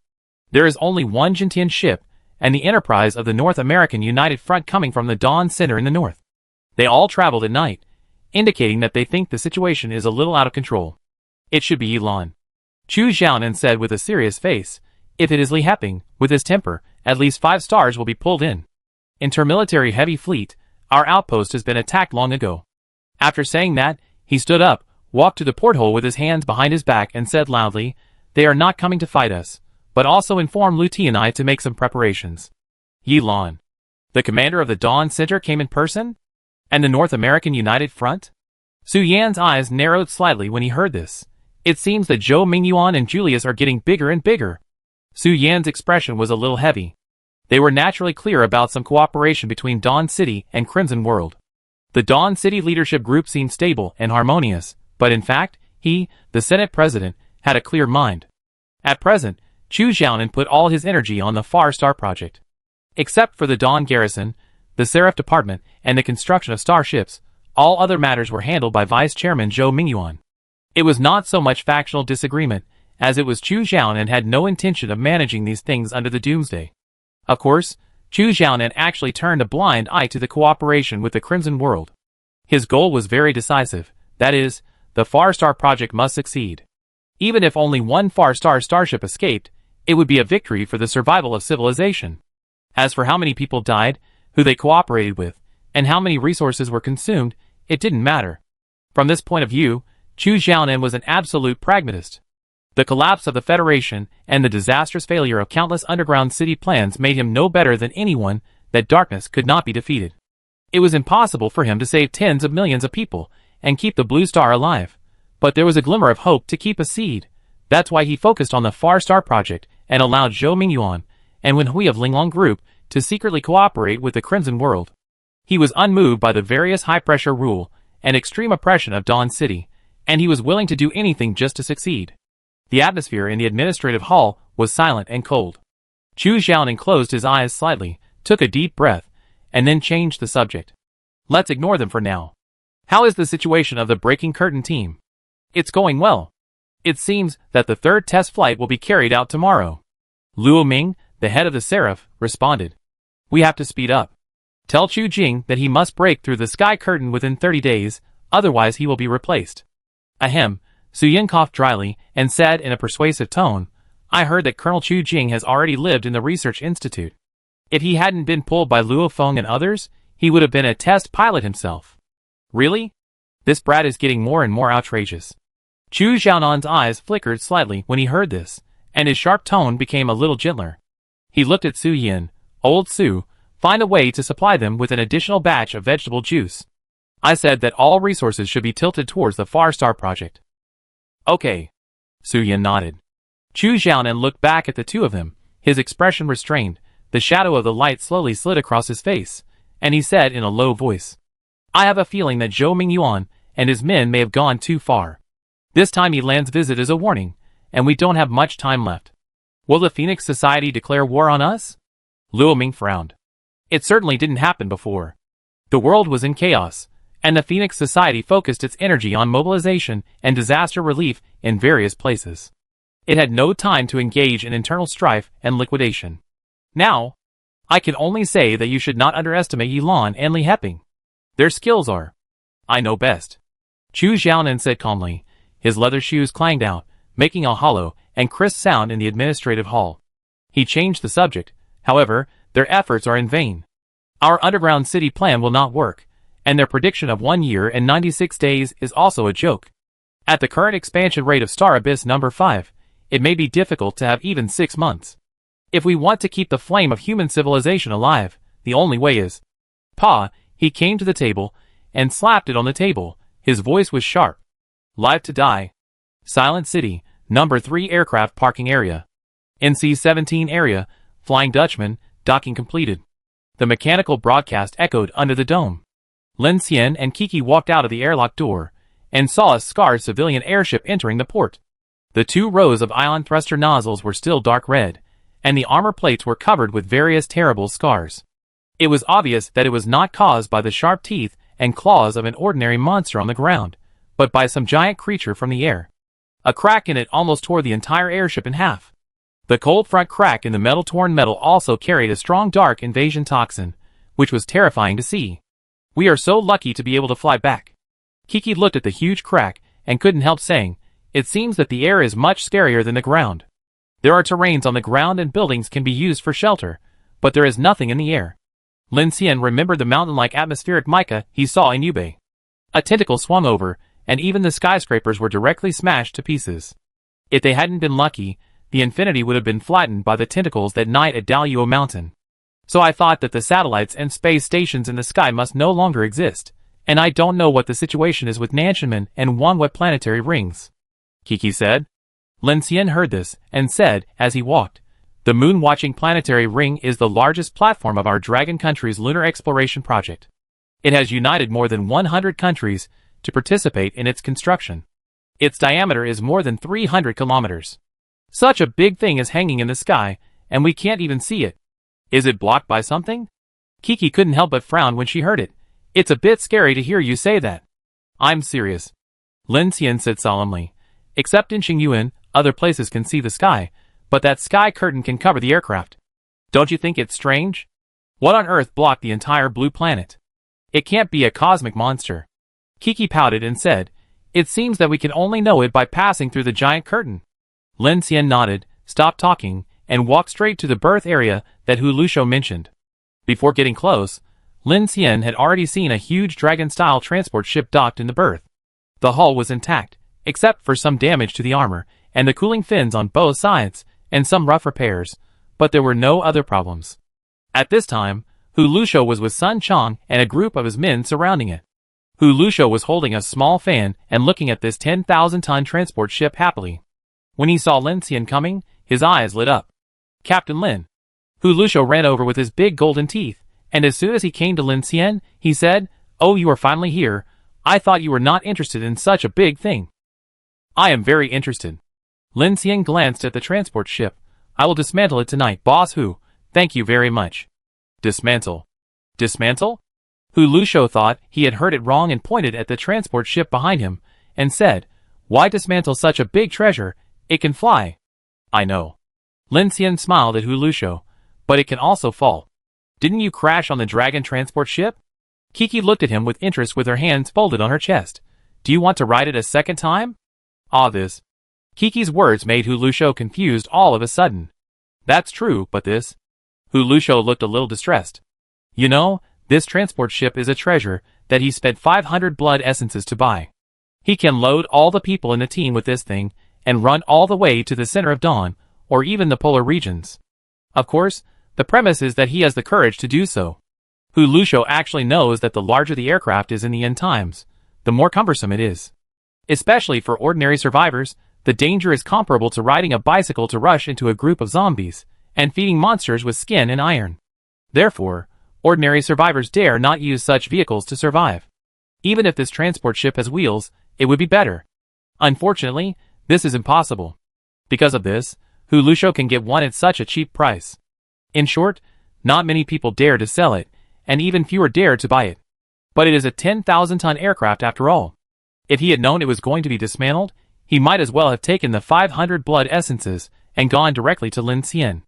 There is only one Gentian ship, and the Enterprise of the North American United Front coming from the Dawn Center in the north. They all traveled at night, indicating that they think the situation is a little out of control. It should be Elon. Chu Xiaonan said with a serious face, if it is Li Heping, with his temper, at least 5 stars will be pulled in. Intermilitary heavy fleet, our outpost has been attacked long ago. After saying that, he stood up, walked to the porthole with his hands behind his back and said loudly, they are not coming to fight us, but also informed Lu Ti and I to make some preparations. Yilan. The commander of the Dawn Center came in person? And the North American United Front? Su Yan's eyes narrowed slightly when he heard this. It seems that Zhou Mingyuan and Julius are getting bigger and bigger. Su Yan's expression was a little heavy. They were naturally clear about some cooperation between Dawn City and Crimson World. The Dawn City leadership group seemed stable and harmonious, but in fact, he, the Senate President, had a clear mind. At present, Chu Xiaonan put all his energy on the Far Star project. Except for the Dawn Garrison, the Seraph Department, and the construction of starships, all other matters were handled by Vice Chairman Zhou Mingyuan. It was not so much factional disagreement, as it was Chu Xiaonan had no intention of managing these things under the Doomsday. Of course, Chu Xiaonan actually turned a blind eye to the cooperation with the Crimson World. His goal was very decisive, that is, the Far Star project must succeed. Even if only one Far Star starship escaped, it would be a victory for the survival of civilization. As for how many people died, who they cooperated with, and how many resources were consumed, it didn't matter. From this point of view, Chu Xiaonan was an absolute pragmatist. The collapse of the Federation and the disastrous failure of countless underground city plans made him know better than anyone that darkness could not be defeated. It was impossible for him to save tens of millions of people and keep the Blue Star alive, but there was a glimmer of hope to keep a seed. That's why he focused on the Far Star project and allowed Zhou Mingyuan and Wen Hui of Linglong Group to secretly cooperate with the Crimson World. He was unmoved by the various high-pressure rule and extreme oppression of Dawn City, and he was willing to do anything just to succeed. The atmosphere in the administrative hall was silent and cold. Chu Xiaonan closed his eyes slightly, took a deep breath, and then changed the subject. Let's ignore them for now. How is the situation of the Breaking Curtain team? It's going well. It seems that the third test flight will be carried out tomorrow. Luo Ming, the head of the Seraph, responded. We have to speed up. Tell Chu Jing that he must break through the sky curtain within 30 days, otherwise he will be replaced. Ahem, Su Yin coughed dryly and said in a persuasive tone, I heard that Colonel Chu Jing has already lived in the research institute. If he hadn't been pulled by Luo Feng and others, he would have been a test pilot himself. Really? This brat is getting more and more outrageous. Chu Xiaonan's eyes flickered slightly when he heard this, and his sharp tone became a little gentler. He looked at Su Yin. Old Su, find a way to supply them with an additional batch of vegetable juice. I said that all resources should be tilted towards the Far Star project. Okay. Su Yin nodded. Chu Xiaonan looked back at the two of them, his expression restrained, the shadow of the light slowly slid across his face, and he said in a low voice, I have a feeling that Zhou Mingyuan and his men may have gone too far. This time Elan's visit is a warning, and we don't have much time left. Will the Phoenix Society declare war on us? Luo Ming frowned. It certainly didn't happen before. The world was in chaos, and the Phoenix Society focused its energy on mobilization and disaster relief in various places. It had no time to engage in internal strife and liquidation. Now, I can only say that you should not underestimate Yilan and Li Heping. Their skills are. I know best. Chu Xiaonan said calmly. His leather shoes clanged out, making a hollow and crisp sound in the administrative hall. He changed the subject. However, their efforts are in vain. Our underground city plan will not work, and their prediction of 1 year and 96 days is also a joke. At the current expansion rate of Star Abyss number 5, it may be difficult to have even 6 months. If we want to keep the flame of human civilization alive, the only way is... Pa, he came to the table and slapped it on the table. His voice was sharp. Live to die. Silent City, number 3 aircraft parking area. NC-17 area, Flying Dutchman, docking completed. The mechanical broadcast echoed under the dome. Lin Xian and Kiki walked out of the airlock door and saw a scarred civilian airship entering the port. The 2 rows of ion thruster nozzles were still dark red, and the armor plates were covered with various terrible scars. It was obvious that it was not caused by the sharp teeth and claws of an ordinary monster on the ground, but by some giant creature from the air. A crack in it almost tore the entire airship in half. The cold front crack in the metal-torn metal also carried a strong dark invasion toxin, which was terrifying to see. We are so lucky to be able to fly back. Kiki looked at the huge crack and couldn't help saying, it seems that the air is much scarier than the ground. There are terrains on the ground and buildings can be used for shelter, but there is nothing in the air. Lin Xian remembered the mountain-like atmospheric mica he saw in Yubei. A tentacle swung over, and even the skyscrapers were directly smashed to pieces. If they hadn't been lucky, the infinity would have been flattened by the tentacles that night at Daluo Mountain. So I thought that the satellites and space stations in the sky must no longer exist, and I don't know what the situation is with Nanshanmen and Wanhua planetary rings. Kiki said. Lin Xian heard this, and said, as he walked, the moon-watching planetary ring is the largest platform of our Dragon Country's lunar exploration project. It has united more than 100 countries to participate in its construction. Its diameter is more than 300 kilometers. Such a big thing is hanging in the sky, and we can't even see it. Is it blocked by something? Kiki couldn't help but frown when she heard it. It's a bit scary to hear you say that. I'm serious. Lin Xian said solemnly. Except in Xingyuan, other places can see the sky, but that sky curtain can cover the aircraft. Don't you think it's strange? What on earth blocked the entire blue planet? It can't be a cosmic monster. Kiki pouted and said, it seems that we can only know it by passing through the giant curtain. Lin Xian nodded, stopped talking, and walked straight to the berth area that Hu Lushou mentioned. Before getting close, Lin Xian had already seen a huge dragon-style transport ship docked in the berth. The hull was intact, except for some damage to the armor, and the cooling fins on both sides, and some rough repairs, but there were no other problems. At this time, Hu Lushou was with Sun Chong and a group of his men surrounding it. Hu Lushou was holding a small fan and looking at this 10,000-ton transport ship happily. When he saw Lin Xian coming, his eyes lit up. Captain Lin. Hu Lushou ran over with his big golden teeth, and as soon as he came to Lin Xian, he said, oh, you are finally here. I thought you were not interested in such a big thing. I am very interested. Lin Xian glanced at the transport ship. I will dismantle it tonight, Boss Hu. Thank you very much. Dismantle. Dismantle? Hu Lushou thought he had heard it wrong and pointed at the transport ship behind him, and said, why dismantle such a big treasure? It can fly. I know. Lin Xian smiled at Hu Lushou, but it can also fall. Didn't you crash on the dragon transport ship? Kiki looked at him with interest with her hands folded on her chest. Do you want to ride it a second time? Ah, this. Kiki's words made Hu Lushou confused all of a sudden. That's true, but this. Hu Lushou looked a little distressed. You know, this transport ship is a treasure that he spent 500 blood essences to buy. He can load all the people in the team with this thing, and run all the way to the center of Dawn, or even the polar regions. Of course, the premise is that he has the courage to do so. Hu Lushou actually knows that the larger the aircraft is in the end times, the more cumbersome it is. Especially for ordinary survivors, the danger is comparable to riding a bicycle to rush into a group of zombies, and feeding monsters with skin and iron. Therefore, ordinary survivors dare not use such vehicles to survive. Even if this transport ship has wheels, it would be better. Unfortunately, this is impossible. Because of this, Hu Lushou can get one at such a cheap price. In short, not many people dare to sell it, and even fewer dare to buy it. But it is a 10,000-ton aircraft after all. If he had known it was going to be dismantled, he might as well have taken the 500 blood essences and gone directly to Lin Xian.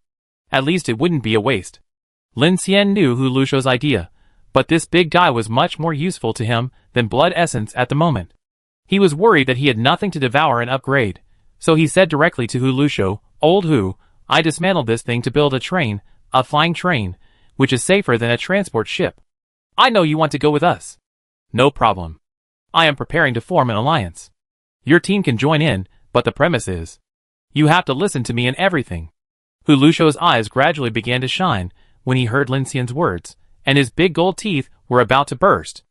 At least it wouldn't be a waste. Lin Xian knew Hu Lushou's idea, but this big guy was much more useful to him than blood essence at the moment. He was worried that he had nothing to devour and upgrade, so he said directly to Hu Lushou, Old Hu, I dismantled this thing to build a flying train, which is safer than a transport ship. I know you want to go with us. No problem. I am preparing to form an alliance. Your team can join in, but the premise is, you have to listen to me in everything. Hu Lushou's eyes gradually began to shine when he heard Lin Xian's words, and his big gold teeth were about to burst.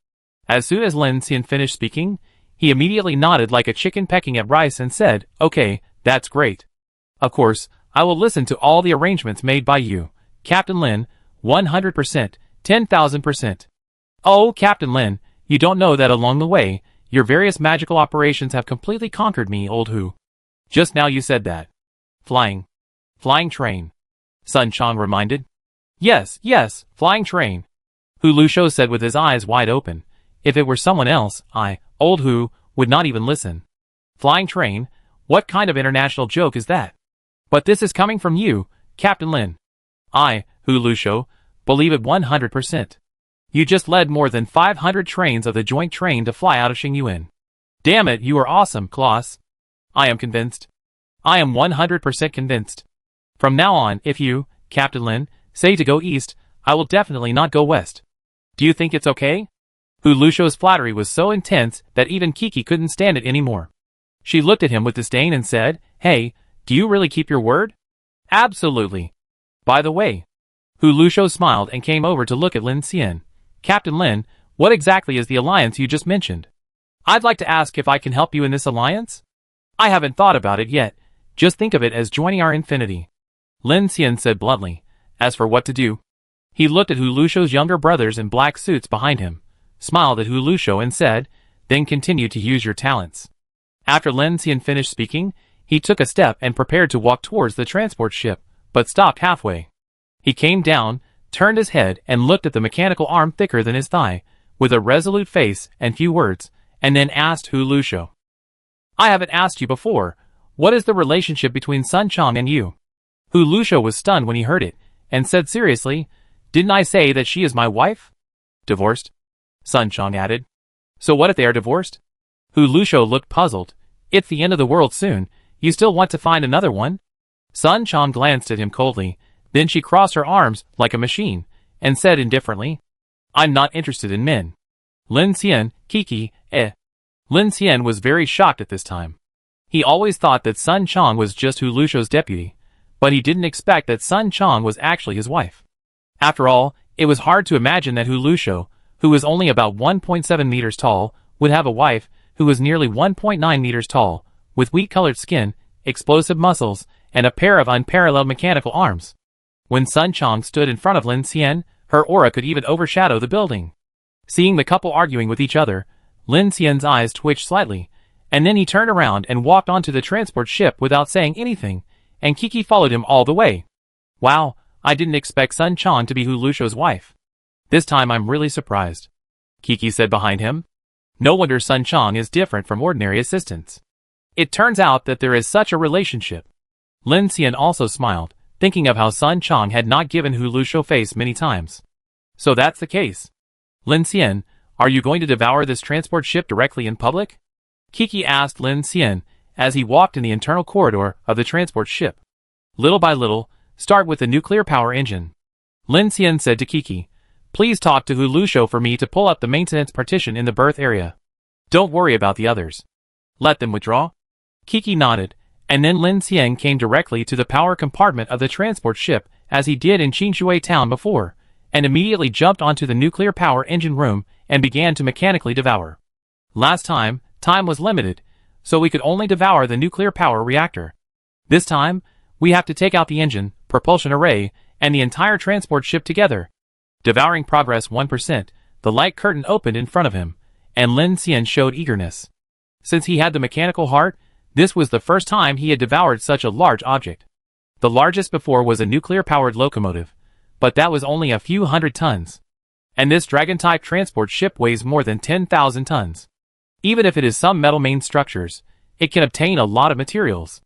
As soon as Lin Xian finished speaking, he immediately nodded like a chicken pecking at rice and said, okay, that's great. Of course, I will listen to all the arrangements made by you, Captain Lin, 100%, 10,000%. Oh, Captain Lin, you don't know that along the way, your various magical operations have completely conquered me, Old Hu. Just now you said that. Flying train. Sun Chong reminded. Yes, flying train. Hu Lushou said with his eyes wide open. If it were someone else, Old Hu, would not even listen. Flying train? What kind of international joke is that? But this is coming from you, Captain Lin. I, Hu Lushou, believe it 100%. You just led more than 500 trains of the joint train to fly out of Xingyuan. Damn it, you are awesome, Klaus. I am convinced. I am 100% convinced. From now on, if you, Captain Lin, say to go east, I will definitely not go west. Do you think it's okay? Hu Lushou's flattery was so intense that even Kiki couldn't stand it anymore. She looked at him with disdain and said, Hey, do you really keep your word? Absolutely. By the way, Hu Lushou smiled and came over to look at Lin Xian. Captain Lin, what exactly is the alliance you just mentioned? I'd like to ask if I can help you in this alliance? I haven't thought about it yet. Just think of it as joining our infinity. Lin Xian said bluntly. As for what to do, he looked at Hu Lushou's younger brothers in black suits behind him, smiled at Hu Lushou and said, then continue to use your talents. After Lin Xian finished speaking, he took a step and prepared to walk towards the transport ship, but stopped halfway. He came down, turned his head and looked at the mechanical arm thicker than his thigh, with a resolute face and few words, and then asked Hu Lushou. I haven't asked you before, what is the relationship between Sun Chang and you? Hu Lushou was stunned when he heard it, and said seriously, didn't I say that she is my wife? Divorced? Sun Chang added. So what if they are divorced? Hu Lushou looked puzzled. It's the end of the world soon, you still want to find another one? Sun Chang glanced at him coldly, then she crossed her arms like a machine, and said indifferently, I'm not interested in men. Lin Xian, Kiki, Lin Xian was very shocked at this time. He always thought that Sun Chang was just Hu Lushou's deputy, but he didn't expect that Sun Chang was actually his wife. After all, it was hard to imagine that Hu Lushou, who was only about 1.7 meters tall, would have a wife who was nearly 1.9 meters tall, with wheat-colored skin, explosive muscles, and a pair of unparalleled mechanical arms. When Sun Chang stood in front of Lin Xian, her aura could even overshadow the building. Seeing the couple arguing with each other, Lin Xian's eyes twitched slightly, and then he turned around and walked onto the transport ship without saying anything, and Kiki followed him all the way. Wow, I didn't expect Sun Chang to be Hu Lushou's wife. This time I'm really surprised. Kiki said behind him. No wonder Sun Chang is different from ordinary assistants. It turns out that there is such a relationship. Lin Xian also smiled, thinking of how Sun Chang had not given Hu Lushou face many times. So that's the case. Lin Xian, are you going to devour this transport ship directly in public? Kiki asked Lin Xian as he walked in the internal corridor of the transport ship. Little by little, start with the nuclear power engine. Lin Xian said to Kiki, please talk to Hu Lushou for me to pull up the maintenance partition in the berth area. Don't worry about the others. Let them withdraw. Kiki nodded, and then Lin Xian came directly to the power compartment of the transport ship as he did in Qingshui town before, and immediately jumped onto the nuclear power engine room and began to mechanically devour. Last time, time was limited, so we could only devour the nuclear power reactor. This time, we have to take out the engine, propulsion array, and the entire transport ship together. Devouring progress 1%, the light curtain opened in front of him, and Lin Xian showed eagerness. Since he had the mechanical heart, this was the first time he had devoured such a large object. The largest before was a nuclear-powered locomotive, but that was only a few hundred tons. And this dragon-type transport ship weighs more than 10,000 tons. Even if it is some metal main structures, it can obtain a lot of materials.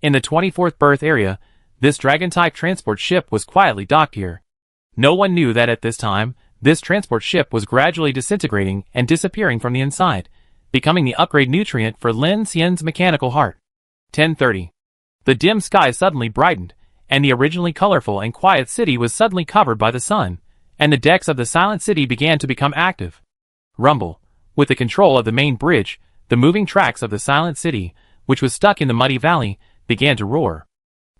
In the 24th berth area, this dragon-type transport ship was quietly docked here. No one knew that at this time, this transport ship was gradually disintegrating and disappearing from the inside, becoming the upgrade nutrient for Lin Xian's mechanical heart. 10:30. The dim sky suddenly brightened, and the originally colorful and quiet city was suddenly covered by the sun, and the decks of the silent city began to become active. Rumble. With the control of the main bridge, the moving tracks of the silent city, which was stuck in the muddy valley, began to roar.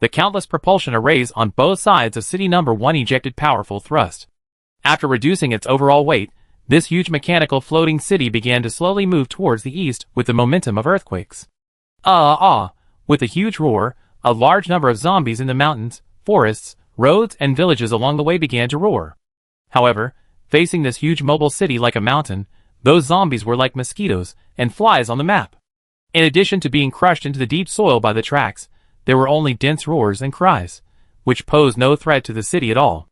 The countless propulsion arrays on both sides of city number 1 ejected powerful thrust. After reducing its overall weight, this huge mechanical floating city began to slowly move towards the east with the momentum of earthquakes. With a huge roar, a large number of zombies in the mountains, forests, roads, and villages along the way began to roar. However, facing this huge mobile city like a mountain, those zombies were like mosquitoes and flies on the map. In addition to being crushed into the deep soil by the tracks, there were only dense roars and cries, which posed no threat to the city at all.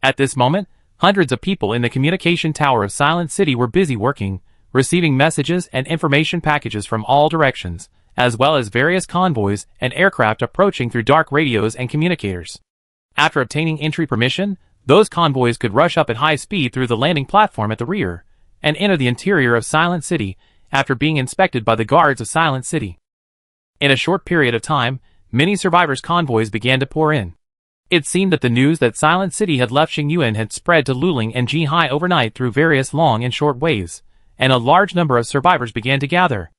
At this moment, hundreds of people in the communication tower of Silent City were busy working, receiving messages and information packages from all directions, as well as various convoys and aircraft approaching through dark radios and communicators. After obtaining entry permission, those convoys could rush up at high speed through the landing platform at the rear, and enter the interior of Silent City after being inspected by the guards of Silent City. In a short period of time, many survivors' convoys began to pour in. It seemed that the news that Silent City had left Xingyuan had spread to Luling and Jihai overnight through various long and short waves, and a large number of survivors began to gather.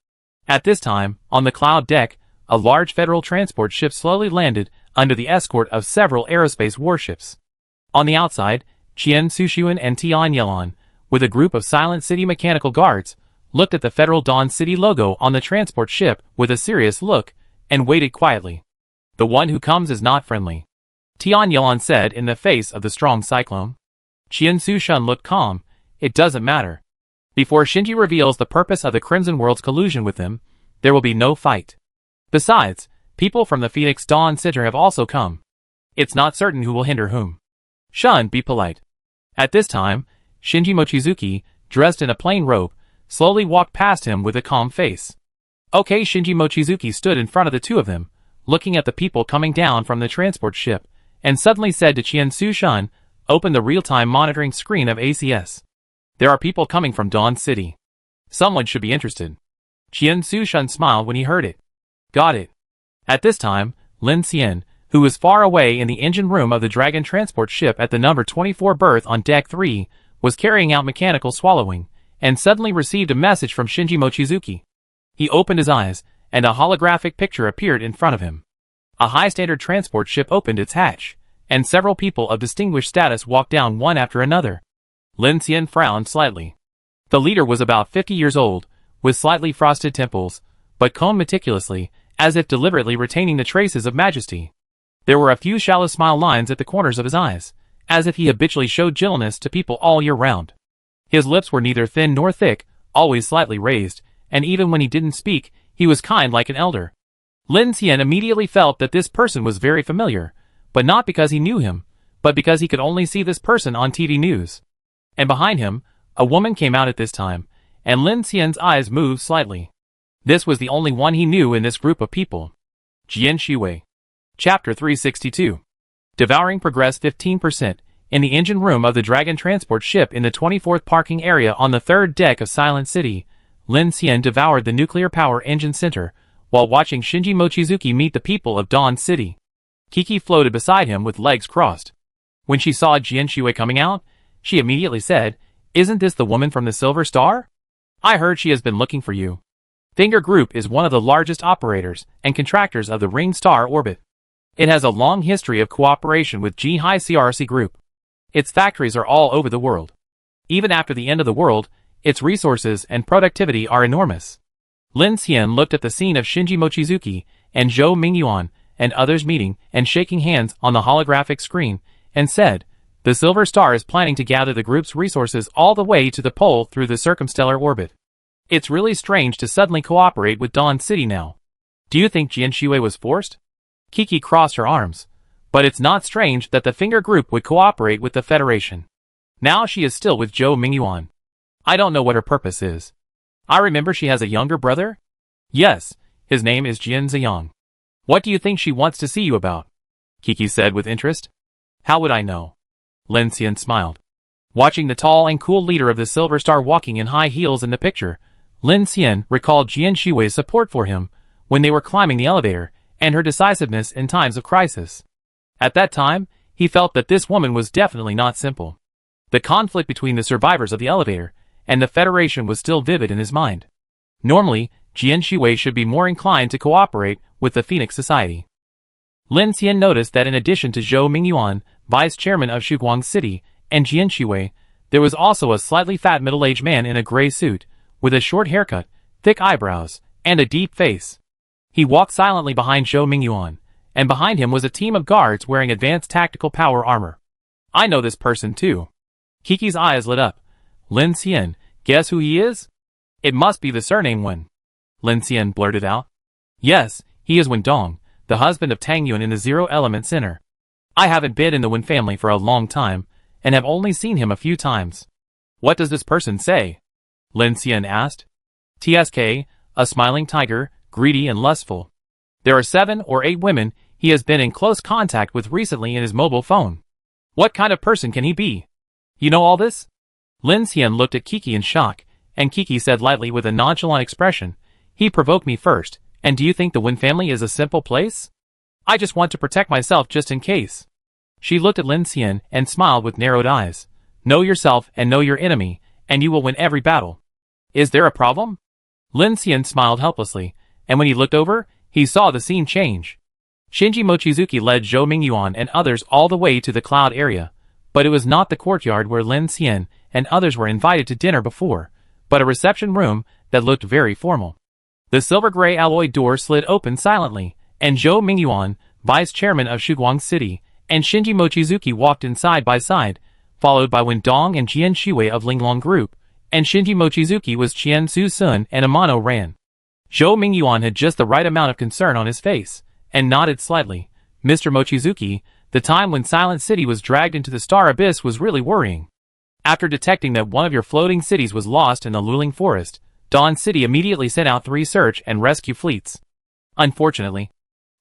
At this time, on the cloud deck, a large federal transport ship slowly landed under the escort of several aerospace warships. On the outside, Qian Sushuan and Tian Yelan, with a group of Silent City mechanical guards, looked at the federal Dawn City logo on the transport ship with a serious look, and waited quietly. "The one who comes is not friendly," Tian Yelan said in the face of the strong cyclone. Qian Sushuan looked calm. "It doesn't matter. Before Shinji reveals the purpose of the Crimson World's collusion with him, there will be no fight. Besides, people from the Phoenix Dawn Center have also come. It's not certain who will hinder whom. Shun, be polite." At this time, Shinji Mochizuki, dressed in a plain robe, slowly walked past him with a calm face. Okay, Shinji Mochizuki stood in front of the two of them, looking at the people coming down from the transport ship, and suddenly said to Qian Sushuan, "Open the real-time monitoring screen of ACS. There are people coming from Dawn City. Someone should be interested." Qian Sushuan smiled when he heard it. "Got it." At this time, Lin Xian, who was far away in the engine room of the Dragon transport ship at the number 24 berth on deck 3, was carrying out mechanical swallowing, and suddenly received a message from Shinji Mochizuki. He opened his eyes, and a holographic picture appeared in front of him. A high-standard transport ship opened its hatch, and several people of distinguished status walked down one after another. Lin Xian frowned slightly. The leader was about 50 years old, with slightly frosted temples, but combed meticulously, as if deliberately retaining the traces of majesty. There were a few shallow smile lines at the corners of his eyes, as if he habitually showed gentleness to people all year round. His lips were neither thin nor thick, always slightly raised, and even when he didn't speak, he was kind like an elder. Lin Xian immediately felt that this person was very familiar, but not because he knew him, but because he could only see this person on TV news. And behind him, a woman came out at this time, and Lin Xian's eyes moved slightly. This was the only one he knew in this group of people. Jian Shuwei. Chapter 362. Devouring progressed 15%. In the engine room of the Dragon transport ship in the 24th parking area on the third deck of Silent City, Lin Xian devoured the nuclear power engine center, while watching Shinji Mochizuki meet the people of Dawn City. Kiki floated beside him with legs crossed. When she saw Jian Shuwei coming out, she immediately said, "Isn't this the woman from the Silver Star? I heard she has been looking for you." Finger Group is one of the largest operators and contractors of the Ring Star orbit. It has a long history of cooperation with Jihai CRC Group. Its factories are all over the world. Even after the end of the world, its resources and productivity are enormous. Lin Xian looked at the scene of Shinji Mochizuki and Zhou Mingyuan and others meeting and shaking hands on the holographic screen, and said, "The Silver Star is planning to gather the group's resources all the way to the pole through the circumstellar orbit. It's really strange to suddenly cooperate with Dawn City now. Do you think Jian Shuwei was forced?" Kiki crossed her arms. "But it's not strange that the Finger Group would cooperate with the Federation. Now she is still with Zhou Mingyuan. I don't know what her purpose is. I remember she has a younger brother?" "Yes, his name is Jian Ziyang." "What do you think she wants to see you about?" Kiki said with interest. "How would I know?" Lin Xian smiled. Watching the tall and cool leader of the Silver Star walking in high heels in the picture, Lin Xian recalled Jian Shuwei's support for him when they were climbing the elevator, and her decisiveness in times of crisis. At that time, he felt that this woman was definitely not simple. The conflict between the survivors of the elevator and the Federation was still vivid in his mind. Normally, Jian Shuwei should be more inclined to cooperate with the Phoenix Society. Lin Xian noticed that in addition to Zhou Mingyuan, vice chairman of Shuguang City, and Jian Shuwei, there was also a slightly fat middle-aged man in a gray suit, with a short haircut, thick eyebrows, and a deep face. He walked silently behind Zhou Mingyuan, and behind him was a team of guards wearing advanced tactical power armor. "I know this person too." Kiki's eyes lit up. "Lin Xian, guess who he is?" "It must be the surname Wen," Lin Xian blurted out. "Yes, he is Wen Dong, the husband of Tang Yuan in the Zero Element Center. I haven't been in the Wen family for a long time, and have only seen him a few times." "What does this person say?" Lin Xian asked. TSK, a smiling tiger, greedy and lustful. There are 7 or 8 women he has been in close contact with recently in his mobile phone. What kind of person can he be? You know all this? Lin Xian looked at Kiki in shock, and Kiki said lightly with a nonchalant expression, he provoked me first, and do you think the Wen family is a simple place? I just want to protect myself just in case. She looked at Lin Xian and smiled with narrowed eyes. Know yourself and know your enemy, and you will win every battle. Is there a problem? Lin Xian smiled helplessly, and when he looked over, he saw the scene change. Shinji Mochizuki led Zhou Mingyuan and others all the way to the cloud area, but it was not the courtyard where Lin Xian and others were invited to dinner before, but a reception room that looked very formal. The silver-gray alloy door slid open silently, and Zhou Mingyuan, vice chairman of Shiguang City, and Shinji Mochizuki walked in side by side, followed by Wen Dong and Jian Shiwei of Linglong Group, and Shinji Mochizuki was Qian Su-sun and Amano Ran. Zhou Mingyuan had just the right amount of concern on his face, and nodded slightly. Mr. Mochizuki, the time when Silent City was dragged into the Star Abyss was really worrying. After detecting that one of your floating cities was lost in the Luling Forest, Dawn City immediately sent out 3 search and rescue fleets. Unfortunately,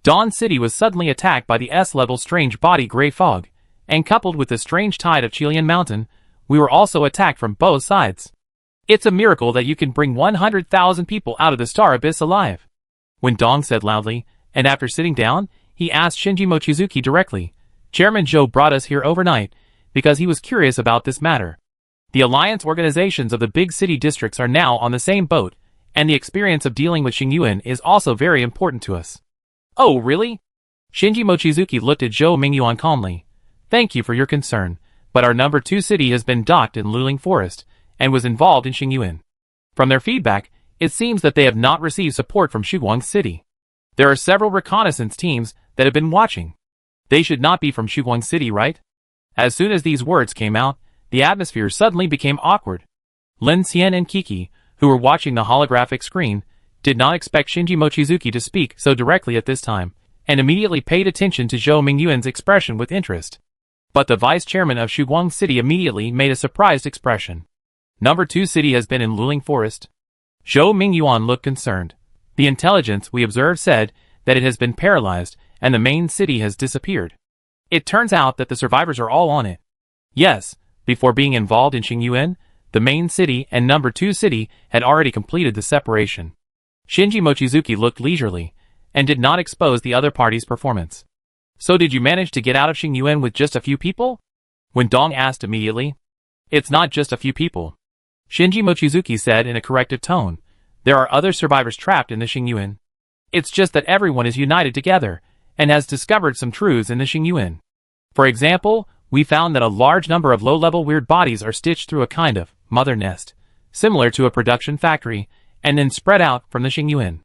Dawn City was suddenly attacked by the S-level strange body gray fog, and coupled with the strange tide of Qilian Mountain, we were also attacked from both sides. It's a miracle that you can bring 100,000 people out of the Star Abyss alive. Wen Dong said loudly, and after sitting down, he asked Shinji Mochizuki directly, Chairman Zhou brought us here overnight, because he was curious about this matter. The alliance organizations of the big city districts are now on the same boat, and the experience of dealing with Xingyuan is also very important to us. Oh, really? Shinji Mochizuki looked at Zhou Mingyuan calmly. Thank you for your concern, but our number 2 city has been docked in Luling Forest, and was involved in Xingyuan. From their feedback, it seems that they have not received support from Shiguang City. There are several reconnaissance teams that have been watching. They should not be from Shiguang City, right? As soon as these words came out, the atmosphere suddenly became awkward. Lin Xian and Kiki, who were watching the holographic screen, did not expect Shinji Mochizuki to speak so directly at this time, and immediately paid attention to Zhou Mingyuan's expression with interest. But the vice chairman of Shiguang City immediately made a surprised expression. Number 2 city has been in Luling Forest. Zhou Mingyuan looked concerned. The intelligence we observed said that it has been paralyzed and the main city has disappeared. It turns out that the survivors are all on it. Yes, before being involved in Xingyuan, the main city and number 2 city had already completed the separation. Shinji Mochizuki looked leisurely, and did not expose the other party's performance. So did you manage to get out of Xingyuan with just a few people? Wen Dong asked immediately. It's not just a few people. Shinji Mochizuki said in a corrective tone. There are other survivors trapped in the Xingyuan. It's just that everyone is united together, and has discovered some truths in the Xingyuan. For example, we found that a large number of low-level weird bodies are stitched through a kind of mother nest, similar to a production factory, and then spread out from the Xingyuan.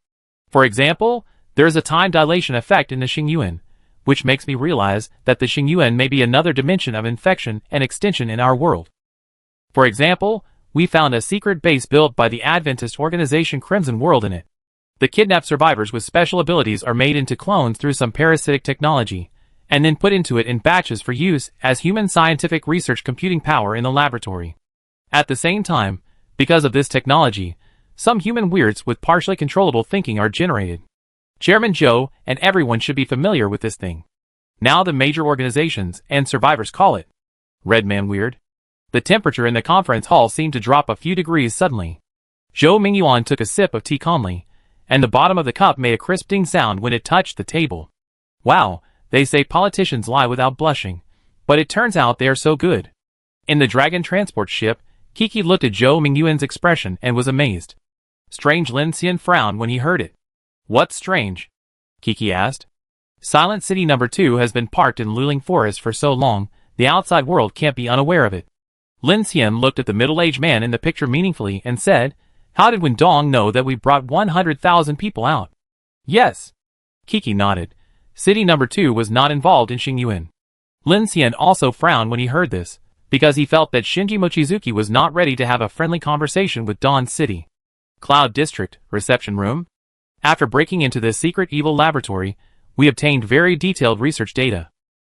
For example, there is a time dilation effect in the Xingyuan, which makes me realize that the Xingyuan may be another dimension of infection and extension in our world. For example, we found a secret base built by the Adventist organization Crimson World in it. The kidnapped survivors with special abilities are made into clones through some parasitic technology, and then put into it in batches for use as human scientific research computing power in the laboratory. At the same time, because of this technology, some human weirds with partially controllable thinking are generated. Chairman Zhou and everyone should be familiar with this thing. Now the major organizations and survivors call it Red Man Weird. The temperature in the conference hall seemed to drop a few degrees suddenly. Zhou Mingyuan took a sip of tea calmly, and the bottom of the cup made a crisp ding sound when it touched the table. Wow, they say politicians lie without blushing, but it turns out they are so good. In the Dragon transport ship, Kiki looked at Zhou Mingyuan's expression and was amazed. Strange Lin Xian frowned when he heard it. What's strange? Kiki asked. Silent City number 2 has been parked in Luling Forest for so long, the outside world can't be unaware of it. Lin Xian looked at the middle-aged man in the picture meaningfully and said, How did Wen Dong know that we brought 100,000 people out? Yes. Kiki nodded. City number 2 was not involved in Xingyuan. Lin Xian also frowned when he heard this, because he felt that Shinji Mochizuki was not ready to have a friendly conversation with Dawn City. Cloud District, reception room. After breaking into this secret evil laboratory, we obtained very detailed research data.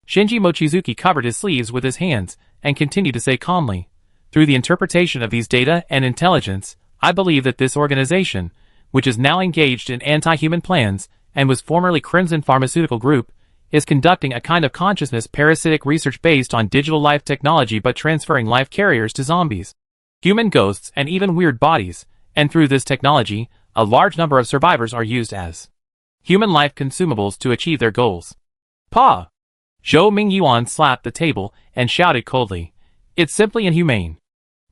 Shinji Mochizuki covered his sleeves with his hands, and continued to say calmly, Through the interpretation of these data and intelligence, I believe that this organization, which is now engaged in anti-human plans and was formerly Crimson Pharmaceutical Group, is conducting a kind of consciousness parasitic research based on digital life technology but transferring life carriers to zombies, human ghosts, and even weird bodies, and through this technology, a large number of survivors are used as human life consumables to achieve their goals. Pa! Zhou Mingyuan slapped the table and shouted coldly, "It's simply inhumane.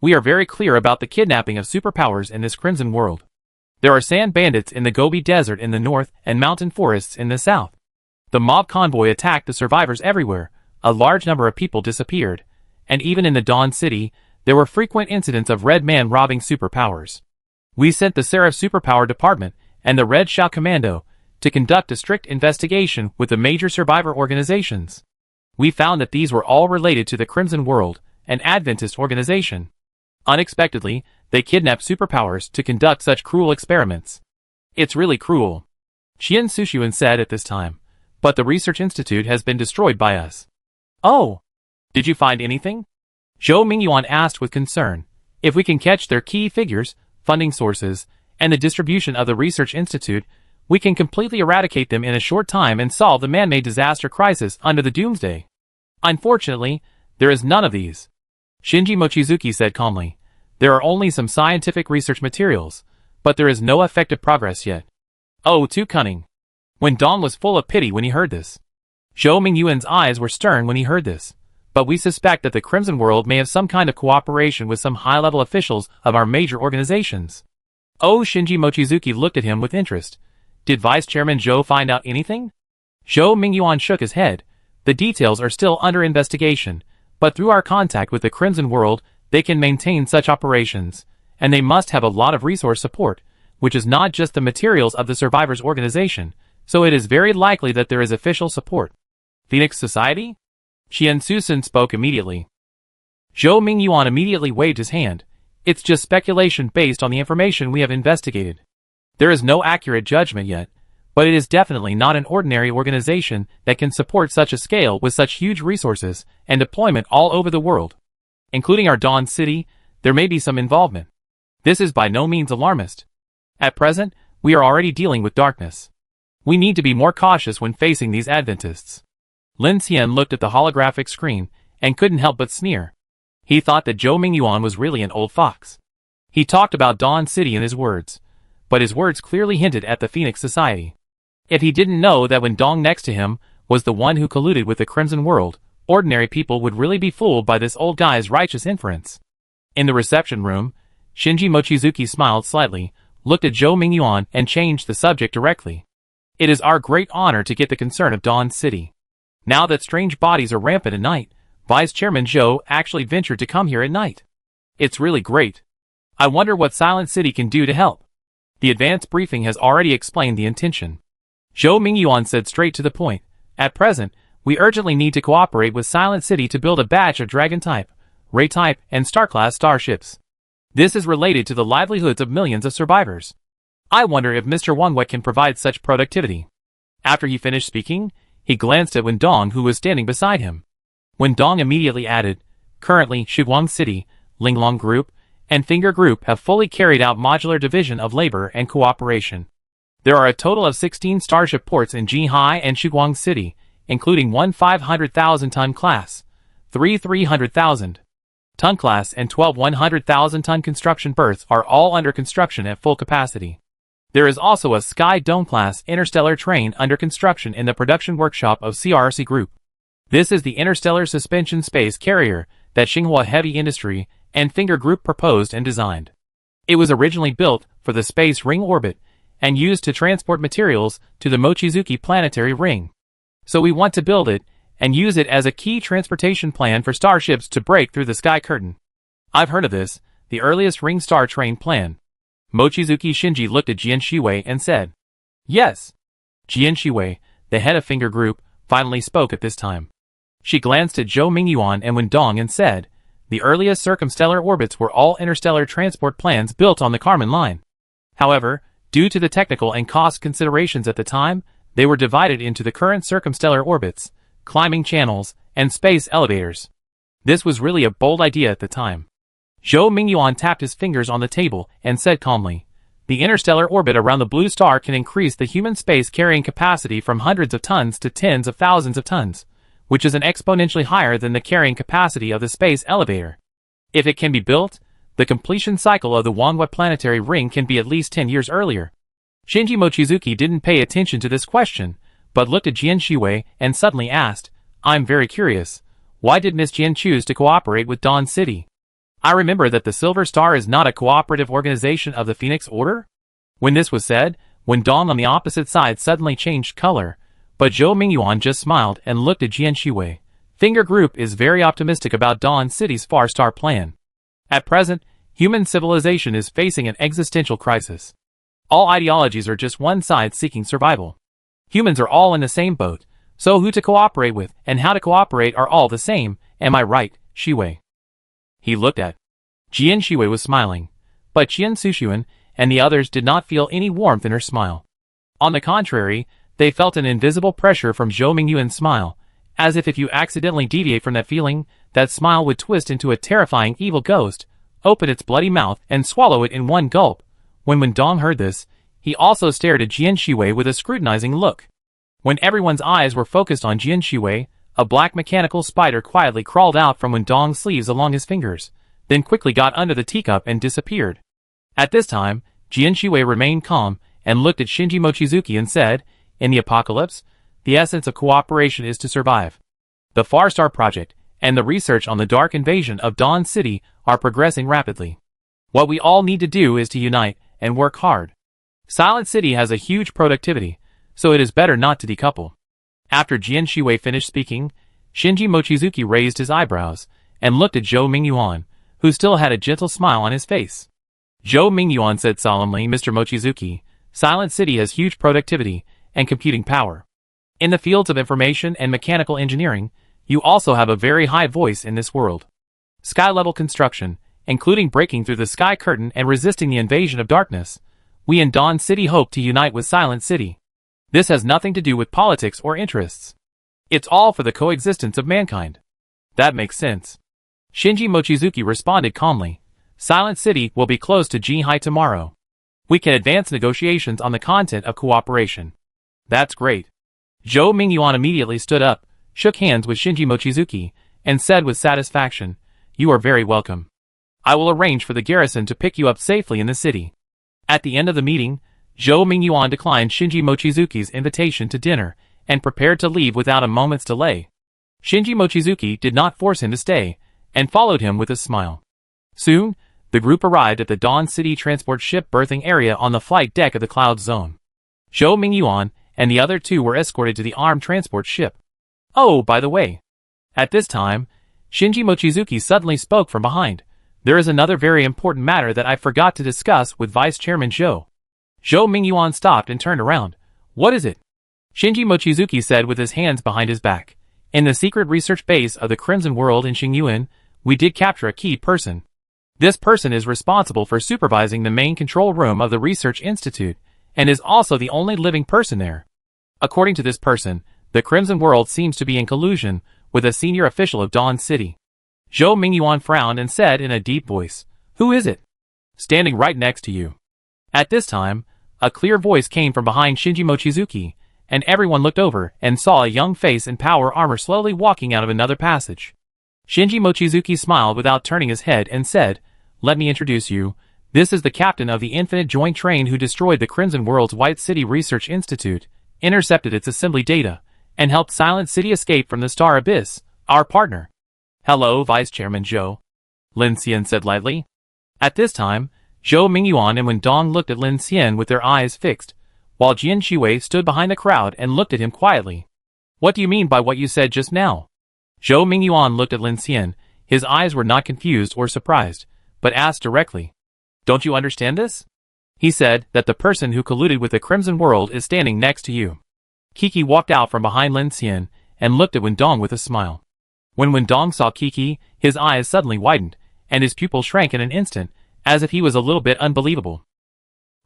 We are very clear about the kidnapping of superpowers in this crimson world. There are sand bandits in the Gobi Desert in the north and mountain forests in the south. The mob convoy attacked the survivors everywhere, a large number of people disappeared, and even in the Dawn City, there were frequent incidents of Red Man robbing superpowers. We sent the Seraph Superpower Department and the Red Shao Commando to conduct a strict investigation with the major survivor organizations. We found that these were all related to the Crimson World, an Adventist organization. Unexpectedly, they kidnapped superpowers to conduct such cruel experiments. It's really cruel," Qian Sushuan said at this time. "But the research institute has been destroyed by us." "Oh! Did you find anything?" Zhou Mingyuan asked with concern. "If we can catch their key figures, funding sources, and the distribution of the research institute, we can completely eradicate them in a short time and solve the man-made disaster crisis under the Doomsday. Unfortunately, there is none of these," Shinji Mochizuki said calmly. "There are only some scientific research materials, but there is no effective progress yet." "Oh, too cunning." When Dong was full of pity when he heard this. Zhou Mingyuan's eyes were stern when he heard this. "But we suspect that the Crimson World may have some kind of cooperation with some high-level officials of our major organizations." Oh, Shinji Mochizuki looked at him with interest. "Did Vice Chairman Zhou find out anything?" Zhou Mingyuan shook his head. "The details are still under investigation, but through our contact with the Crimson World, they can maintain such operations, and they must have a lot of resource support, which is not just the materials of the survivors' organization, so it is very likely that there is official support." "Phoenix Society?" Qian Susan spoke immediately. Zhou Mingyuan immediately waved his hand. "It's just speculation based on the information we have investigated. There is no accurate judgment yet, but it is definitely not an ordinary organization that can support such a scale with such huge resources and deployment all over the world. Including our Dawn City, there may be some involvement. This is by no means alarmist. At present, we are already dealing with darkness. We need to be more cautious when facing these Adventists." Lin Xian looked at the holographic screen and couldn't help but sneer. He thought that Zhou Mingyuan was really an old fox. He talked about Dawn City in his words, but his words clearly hinted at the Phoenix Society. If he didn't know that when Dong next to him was the one who colluded with the Crimson World, ordinary people would really be fooled by this old guy's righteous inference. In the reception room, Shinji Mochizuki smiled slightly, looked at Zhou Mingyuan and changed the subject directly. "It is our great honor to get the concern of Dawn City. Now that strange bodies are rampant at night, Vice Chairman Zhou actually ventured to come here at night. It's really great. I wonder what Silent City can do to help." The advanced briefing has already explained the intention. Zhou Mingyuan said straight to the point. "At present, we urgently need to cooperate with Silent City to build a batch of Dragon-type, Ray-type, and Star-class starships. This is related to the livelihoods of millions of survivors. I wonder if Mr. Wangwet can provide such productivity." After he finished speaking, he glanced at Wen Dong, who was standing beside him. Wen Dong immediately added, "Currently, Shiguang City, Linglong Group, and Finger Group have fully carried out modular division of labor and cooperation. There are a total of 16 starship ports in Jinhai and Shiguang City, including one 500,000-ton class, 3 300,000-ton class, and 12 100,000-ton construction berths are all under construction at full capacity. There is also a Sky Dome-class interstellar train under construction in the production workshop of CRC Group. This is the interstellar suspension space carrier that Xinhua Heavy Industry and Finger Group proposed and designed. It was originally built for the space ring orbit and used to transport materials to the Mochizuki planetary ring. So we want to build it and use it as a key transportation plan for starships to break through the sky curtain. I've heard of this, the earliest ring star train plan." Mochizuki Shinji looked at Jian Shiwei and said, "Yes." Jian Shiwei, the head of Finger Group, finally spoke at this time. She glanced at Zhou Mingyuan and Wen Dong and said, "The earliest circumstellar orbits were all interstellar transport plans built on the Kármán line. However, due to the technical and cost considerations at the time, they were divided into the current circumstellar orbits, climbing channels, and space elevators. This was really a bold idea at the time. Zhou Mingyuan tapped his fingers on the table and said calmly, "The interstellar orbit around the blue star can increase the human space carrying capacity from hundreds of tons to tens of thousands of tons, which is an exponentially higher than the carrying capacity of the space elevator. If it can be built, the completion cycle of the Wanhua planetary ring can be at least 10 years earlier." Shinji Mochizuki didn't pay attention to this question, but looked at Jian Shiwei and suddenly asked, "I'm very curious. Why did Miss Jian choose to cooperate with Dawn City? I remember that the Silver Star is not a cooperative organization of the Phoenix Order?" When this was said, Dawn on the opposite side suddenly changed color, but Zhou Mingyuan just smiled and looked at Jian Shiwei. Finger Group is very optimistic about Dawn City's Far Star plan. At present, human civilization is facing an existential crisis. All ideologies are just one side seeking survival. Humans are all in the same boat, so who to cooperate with and how to cooperate are all the same, am I right, Shiwei? He looked at. Jian Shiwei was smiling, but Qian Sushuan and the others did not feel any warmth in her smile. On the contrary, they felt an invisible pressure from Zhou Mingyuan's smile, as if you accidentally deviate from that feeling, that smile would twist into a terrifying evil ghost, open its bloody mouth and swallow it in one gulp. When Dong heard this, he also stared at Jian Shiwei with a scrutinizing look. When everyone's eyes were focused on Jian Shiwei, a black mechanical spider quietly crawled out from Dong's sleeves along his fingers, then quickly got under the teacup and disappeared. At this time, Jian Shiwei remained calm and looked at Shinji Mochizuki and said, "In the apocalypse, the essence of cooperation is to survive. The Far Star Project and the research on the dark invasion of Dawn City are progressing rapidly. What we all need to do is to unite and work hard. Silent City has a huge productivity, so it is better not to decouple." After Jian Shiwei finished speaking, Shinji Mochizuki raised his eyebrows and looked at Zhou Mingyuan, who still had a gentle smile on his face. Zhou Mingyuan said solemnly, "Mr. Mochizuki, Silent City has huge productivity and computing power. In the fields of information and mechanical engineering, you also have a very high voice in this world. Sky-level construction, including breaking through the sky curtain and resisting the invasion of darkness, we in Dawn City hope to unite with Silent City. This has nothing to do with politics or interests. It's all for the coexistence of mankind." "That makes sense." Shinji Mochizuki responded calmly. "Silent City will be close to Jihai tomorrow. We can advance negotiations on the content of cooperation." "That's great." Zhou Mingyuan immediately stood up, shook hands with Shinji Mochizuki, and said with satisfaction, "You are very welcome. I will arrange for the garrison to pick you up safely in the city." At the end of the meeting, Zhou Mingyuan declined Shinji Mochizuki's invitation to dinner and prepared to leave without a moment's delay. Shinji Mochizuki did not force him to stay, and followed him with a smile. Soon, the group arrived at the Dawn City transport ship berthing area on the flight deck of the Cloud Zone. Zhou Mingyuan and the other two were escorted to the armed transport ship. "Oh, by the way." At this time, Shinji Mochizuki suddenly spoke from behind. "There is another very important matter that I forgot to discuss with Vice Chairman Zhou." Zhou Mingyuan stopped and turned around. "What is it?" Shinji Mochizuki said with his hands behind his back. "In the secret research base of the Crimson World in Xingyuan, we did capture a key person. This person is responsible for supervising the main control room of the Research Institute, and is also the only living person there. According to this person, the Crimson World seems to be in collusion with a senior official of Dawn City." Zhou Mingyuan frowned and said in a deep voice, "Who is it?" "Standing right next to you." At this time, a clear voice came from behind Shinji Mochizuki, and everyone looked over and saw a young face in power armor slowly walking out of another passage. Shinji Mochizuki smiled without turning his head and said, "Let me introduce you. This is the captain of the Infinite Joint Train who destroyed the Crimson World's White City Research Institute, intercepted its assembly data, and helped Silent City escape from the Star Abyss, our partner." "Hello, Vice Chairman Zhou," Lin Xian said lightly. At this time, Zhou Mingyuan and Wen Dong looked at Lin Xian with their eyes fixed, while Jian Shiwei stood behind the crowd and looked at him quietly. "What do you mean by what you said just now?" Zhou Mingyuan looked at Lin Xian. His eyes were not confused or surprised, but asked directly, "Don't you understand this?" He said that the person who colluded with the Crimson World is standing next to you. Kiki walked out from behind Lin Xian and looked at Wen Dong with a smile. When Wen Dong saw Kiki, his eyes suddenly widened, and his pupil shrank in an instant, as if he was a little bit unbelievable.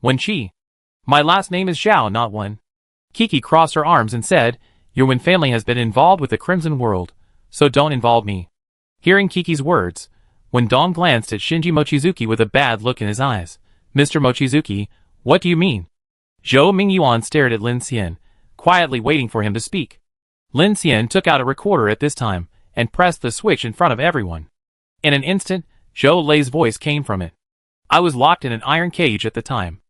"Wen Qi. My last name is Zhao, not Wen." Kiki crossed her arms and said, "Your Wen family has been involved with the Crimson World, so don't involve me." Hearing Kiki's words, Wendong glanced at Shinji Mochizuki with a bad look in his eyes. Mr. Mochizuki, what do you mean? Zhou Mingyuan stared at Lin Xian, quietly waiting for him to speak. Lin Xian took out a recorder at this time, and pressed the switch in front of everyone. In an instant, Zhou Lei's voice came from it. I was locked in an iron cage at the time.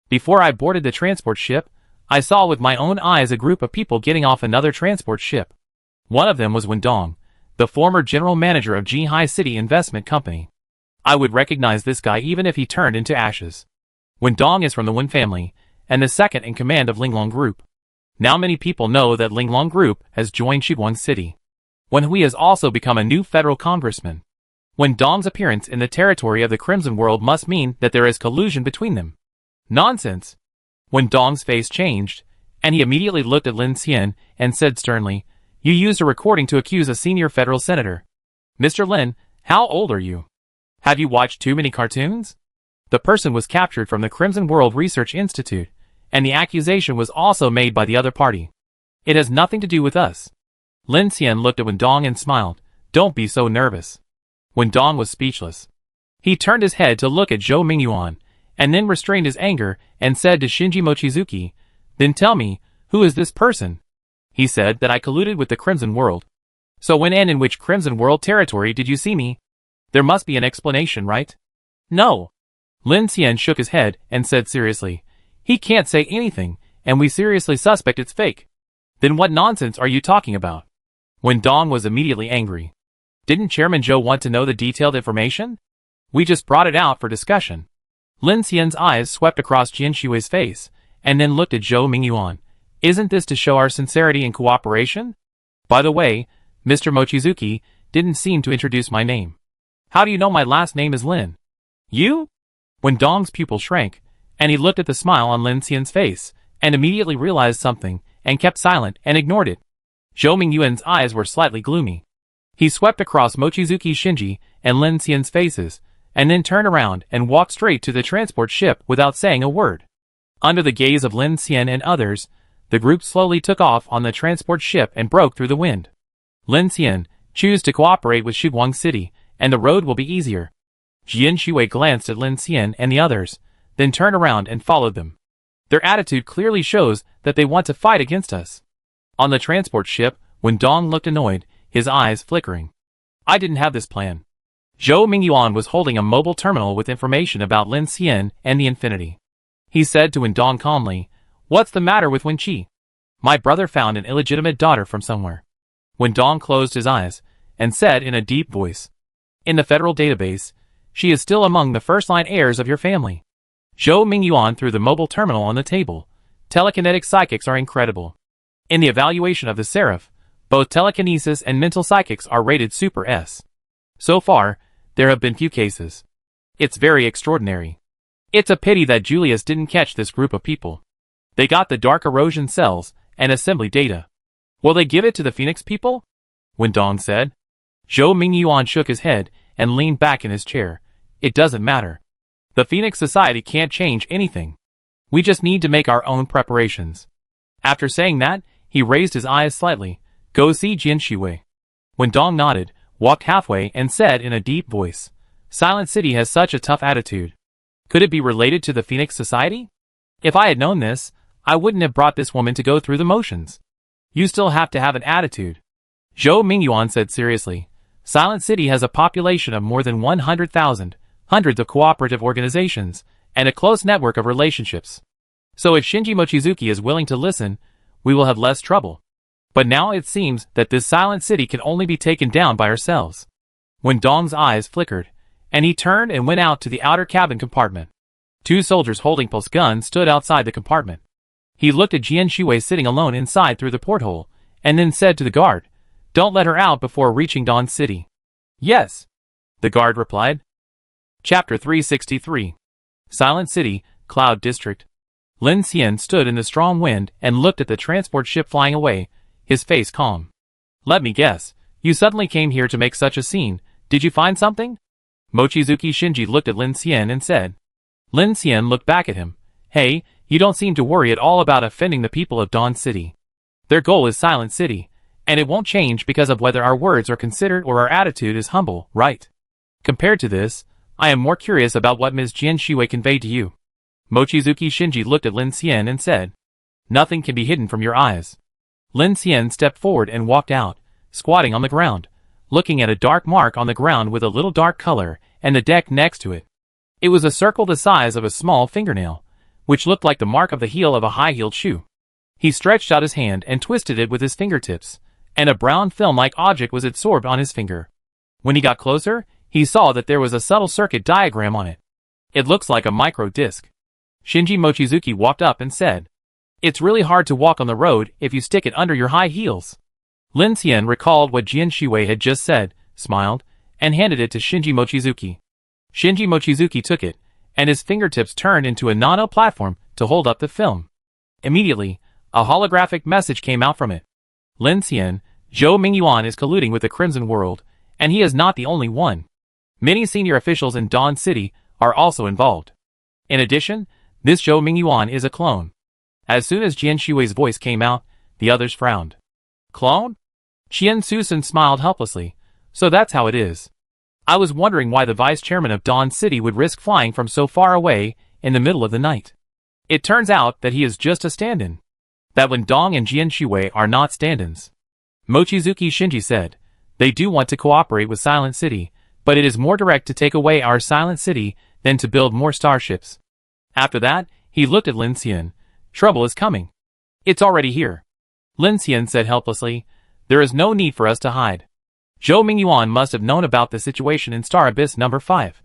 Before I boarded the transport ship, I saw with my own eyes a group of people getting off another transport ship. One of them was Wendong, the former general manager of Jinhai City Investment Company. I would recognize this guy even if he turned into ashes. Wendong is from the Wen family, and the second in command of Linglong Group. Now many people know that Linglong Group has joined Shiguang City. Wen Hui has also become a new federal congressman. Wendong's appearance in the territory of the Crimson World must mean that there is collusion between them. Nonsense! Wendong's face changed, and he immediately looked at Lin Xian and said sternly, You used a recording to accuse a senior federal senator. Mr. Lin, how old are you? Have you watched too many cartoons? The person was captured from the Crimson World Research Institute, and the accusation was also made by the other party. It has nothing to do with us. Lin Xian looked at Wendong and smiled. Don't be so nervous. Wendong was speechless. He turned his head to look at Zhou Mingyuan, and then restrained his anger and said to Shinji Mochizuki, Then tell me, who is this person? He said that I colluded with the Crimson World. So when and in which Crimson World territory did you see me? There must be an explanation, right? No. Lin Xian shook his head and said seriously, He can't say anything, and we seriously suspect it's fake. Then what nonsense are you talking about? Wendong was immediately angry. Didn't Chairman Zhou want to know the detailed information? We just brought it out for discussion. Lin Xian's eyes swept across Jian Shui's face, and then looked at Zhou Mingyuan. Isn't this to show our sincerity and cooperation? By the way, Mr. Mochizuki didn't seem to introduce my name. How do you know my last name is Lin? You? Wendong's pupil shrank, and he looked at the smile on Lin Xian's face, and immediately realized something, and kept silent and ignored it. Zhou Mingyuan's eyes were slightly gloomy. He swept across Mochizuki Shinji and Lin Xian's faces, and then turned around and walked straight to the transport ship without saying a word. Under the gaze of Lin Xian and others, the group slowly took off on the transport ship and broke through the wind. Lin Xian, choose to cooperate with Shiguang City, and the road will be easier. Jian Shui glanced at Lin Xian and the others, then turned around and followed them. Their attitude clearly shows that they want to fight against us. On the transport ship, Wendong looked annoyed, his eyes flickering. I didn't have this plan. Zhou Mingyuan was holding a mobile terminal with information about Lin Xian and the Infinity. He said to Wendong calmly, What's the matter with Wenqi? My brother found an illegitimate daughter from somewhere. Wendong closed his eyes, and said in a deep voice, In the federal database, she is still among the first-line heirs of your family. Zhou Mingyuan threw the mobile terminal on the table. Telekinetic psychics are incredible. In the evaluation of the Seraph, both telekinesis and mental psychics are rated Super S. So far, there have been few cases. It's very extraordinary. It's a pity that Julius didn't catch this group of people. They got the dark erosion cells and assembly data. Will they give it to the Phoenix people? Wendong said. Zhou Mingyuan shook his head and leaned back in his chair. It doesn't matter. The Phoenix Society can't change anything. We just need to make our own preparations. After saying that, he raised his eyes slightly. Go see Jian Shui. Wendong nodded, walked halfway and said in a deep voice, Silent City has such a tough attitude. Could it be related to the Phoenix Society? If I had known this, I wouldn't have brought this woman to go through the motions. You still have to have an attitude. Zhou Mingyuan said seriously, Silent City has a population of more than 100,000, hundreds of cooperative organizations, and a close network of relationships. So if Shinji Mochizuki is willing to listen, we will have less trouble. But now it seems that this Silent City can only be taken down by ourselves. Wendong's eyes flickered, and he turned and went out to the outer cabin compartment. Two soldiers holding pulse guns stood outside the compartment. He looked at Jian Shui sitting alone inside through the porthole, and then said to the guard, Don't let her out before reaching Dawn City. Yes, the guard replied. Chapter 363. Silent City, Cloud District. Lin Xian stood in the strong wind and looked at the transport ship flying away, his face calm. Let me guess, you suddenly came here to make such a scene. Did you find something? Mochizuki Shinji looked at Lin Xian and said. Lin Xian looked back at him. Hey, you don't seem to worry at all about offending the people of Dawn City. Their goal is Silent City, and it won't change because of whether our words are considered or our attitude is humble, right? Compared to this, I am more curious about what Ms. Jian Shiwei conveyed to you. Mochizuki Shinji looked at Lin Xian and said, "Nothing can be hidden from your eyes." Lin Xian stepped forward and walked out, squatting on the ground, looking at a dark mark on the ground with a little dark color and the deck next to it. It was a circle the size of a small fingernail, which looked like the mark of the heel of a high-heeled shoe. He stretched out his hand and twisted it with his fingertips, and a brown film-like object was absorbed on his finger. When he got closer, he saw that there was a subtle circuit diagram on it. "It looks like a micro-disc." Shinji Mochizuki walked up and said, "It's really hard to walk on the road if you stick it under your high heels." Lin Xian recalled what Jian Shiwei had just said, smiled, and handed it to Shinji Mochizuki. Shinji Mochizuki took it, and his fingertips turned into a nano platform to hold up the film. Immediately, a holographic message came out from it. "Lin Xian, Zhou Mingyuan is colluding with the Crimson World, and he is not the only one. Many senior officials in Dawn City are also involved. In addition, this Zhou Mingyuan is a clone." As soon as Jian Shiwei's voice came out, the others frowned. "Clone?" Qian Susan smiled helplessly. "So that's how it is. I was wondering why the vice chairman of Dawn City would risk flying from so far away in the middle of the night. It turns out that he is just a stand-in. That when Dong and Jian Shiwei are not stand-ins." Mochizuki Shinji said, "They do want to cooperate with Silent City, but it is more direct to take away our Silent City than to build more starships." After that, he looked at Lin Xian. "Trouble is coming. It's already here." Lin Xian said helplessly, "There is no need for us to hide. Zhou Mingyuan must have known about the situation in Star Abyss number 5.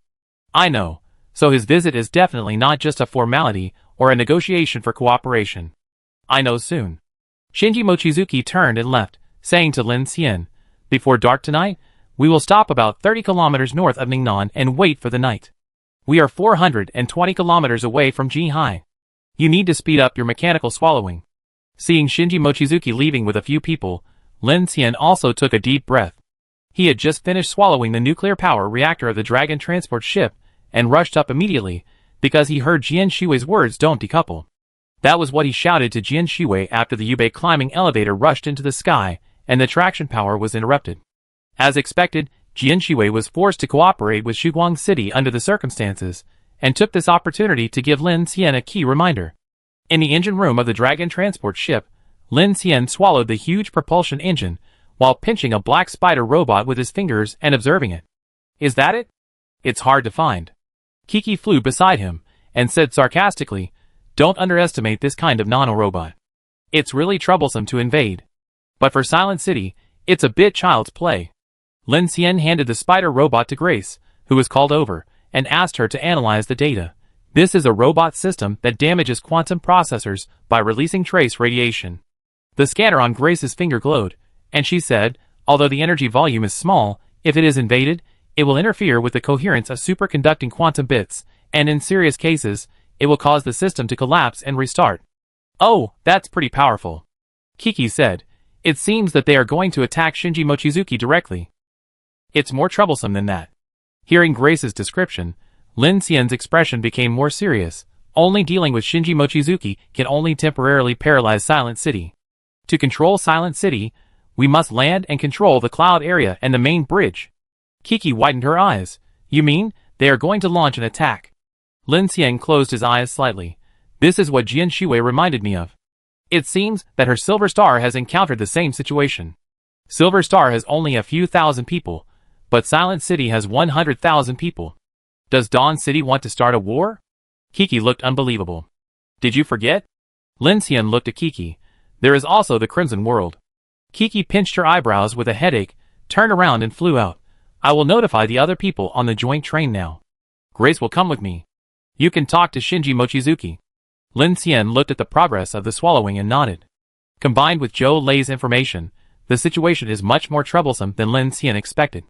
I know, so his visit is definitely not just a formality or a negotiation for cooperation. I know soon." Shinji Mochizuki turned and left, saying to Lin Xian, "Before dark tonight, we will stop about 30 kilometers north of Ningnan and wait for the night. We are 420 kilometers away from Jihai. You need to speed up your mechanical swallowing." Seeing Shinji Mochizuki leaving with a few people, Lin Xian also took a deep breath. He had just finished swallowing the nuclear power reactor of the Dragon transport ship and rushed up immediately because he heard Jian Shiwei's words "don't decouple." That was what he shouted to Jian Shiwei after the Yubei climbing elevator rushed into the sky and the traction power was interrupted. As expected, Jian Shiwei was forced to cooperate with Shuguang City under the circumstances and took this opportunity to give Lin Xian a key reminder. In the engine room of the Dragon transport ship, Lin Xian swallowed the huge propulsion engine while pinching a black spider robot with his fingers and observing it. "Is that it? It's hard to find." Kiki flew beside him and said sarcastically, "Don't underestimate this kind of nano-robot. It's really troublesome to invade. But for Silent City, it's a bit child's play." Lin Xian handed the spider robot to Grace, who was called over, and asked her to analyze the data. This is a robot system that damages quantum processors by releasing trace radiation. The scanner on Grace's finger glowed, and she said, although the energy volume is small, if it is invaded, it will interfere with the coherence of superconducting quantum bits, and in serious cases, it will cause the system to collapse and restart. "Oh, that's pretty powerful," Kiki said. "It seems that they are going to attack Shinji Mochizuki directly." "It's more troublesome than that." Hearing Grace's description, Lin Xian's expression became more serious. Only dealing with Shinji Mochizuki can only temporarily paralyze Silent City. To control Silent City, we must land and control the cloud area and the main bridge. Kiki widened her eyes. "You mean, they are going to launch an attack?" Lin Xian closed his eyes slightly. "This is what Jian Shiwei reminded me of. It seems that her Silver Star has encountered the same situation. Silver Star has only a few thousand people, but Silent City has 100,000 people. Does Dawn City want to start a war?" Kiki looked unbelievable. "Did you forget?" Lin Xian looked at Kiki. "There is also the Crimson World." Kiki pinched her eyebrows with a headache, turned around and flew out. "I will notify the other people on the joint train now. Grace will come with me. You can talk to Shinji Mochizuki." Lin Xian looked at the progress of the swallowing and nodded. Combined with Zhou Lei's information, the situation is much more troublesome than Lin Xian expected.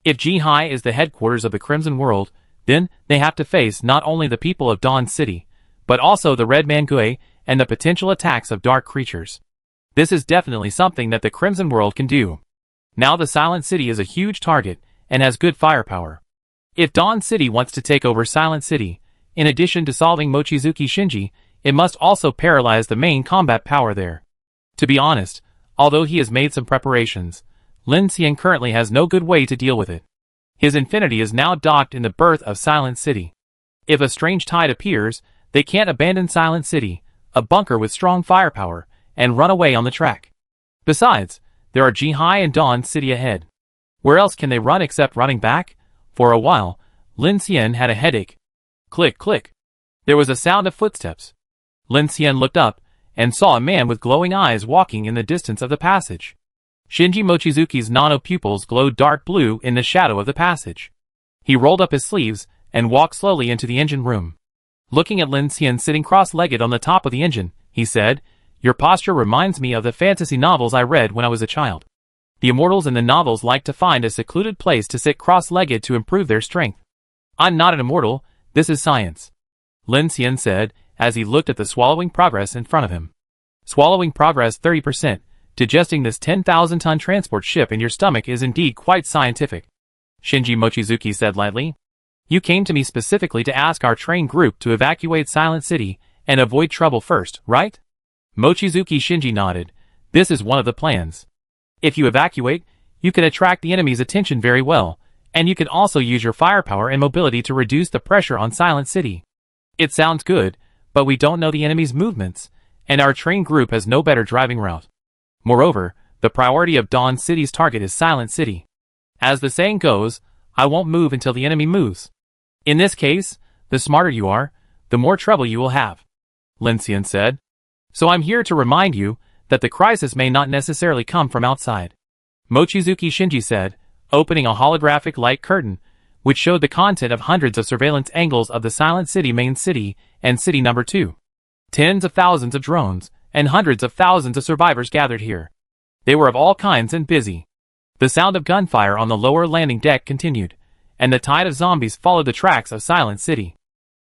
If Jihai is the headquarters of the Crimson World, then they have to face not only the people of Dawn City, but also the Red Mangui and the potential attacks of dark creatures. This is definitely something that the Crimson World can do. Now the Silent City is a huge target and has good firepower. If Dawn City wants to take over Silent City, in addition to solving Mochizuki Shinji, it must also paralyze the main combat power there. To be honest, although he has made some preparations, Lin Xian currently has no good way to deal with it. His infinity is now docked in the birth of Silent City. If a strange tide appears, they can't abandon Silent City, a bunker with strong firepower, and run away on the track. Besides, there are Jihai and Dawn City ahead. Where else can they run except running back? For a while, Lin Xian had a headache. Click, click. There was a sound of footsteps. Lin Xian looked up and saw a man with glowing eyes walking in the distance of the passage. Shinji Mochizuki's nano-pupils glowed dark blue in the shadow of the passage. He rolled up his sleeves and walked slowly into the engine room. Looking at Lin Xian sitting cross-legged on the top of the engine, he said, "Your posture reminds me of the fantasy novels I read when I was a child. The immortals in the novels like to find a secluded place to sit cross-legged to improve their strength. I'm not an immortal, this is science," Lin Xian said, as he looked at the swallowing progress in front of him. Swallowing progress 30%, digesting this 10,000-ton transport ship in your stomach is indeed quite scientific, Shinji Mochizuki said lightly. You came to me specifically to ask our train group to evacuate Silent City and avoid trouble first, right? Mochizuki Shinji nodded. This is one of the plans. If you evacuate, you can attract the enemy's attention very well, and you can also use your firepower and mobility to reduce the pressure on Silent City. It sounds good, but we don't know the enemy's movements, and our train group has no better driving route. Moreover, the priority of Dawn City's target is Silent City. As the saying goes, I won't move until the enemy moves. In this case, the smarter you are, the more trouble you will have, Lin Xian said. So I'm here to remind you that the crisis may not necessarily come from outside, Mochizuki Shinji said, opening a holographic light curtain, which showed the content of hundreds of surveillance angles of the Silent City main city and city number 2. Tens of thousands of drones, and hundreds of thousands of survivors gathered here. They were of all kinds and busy. The sound of gunfire on the lower landing deck continued, and the tide of zombies followed the tracks of Silent City.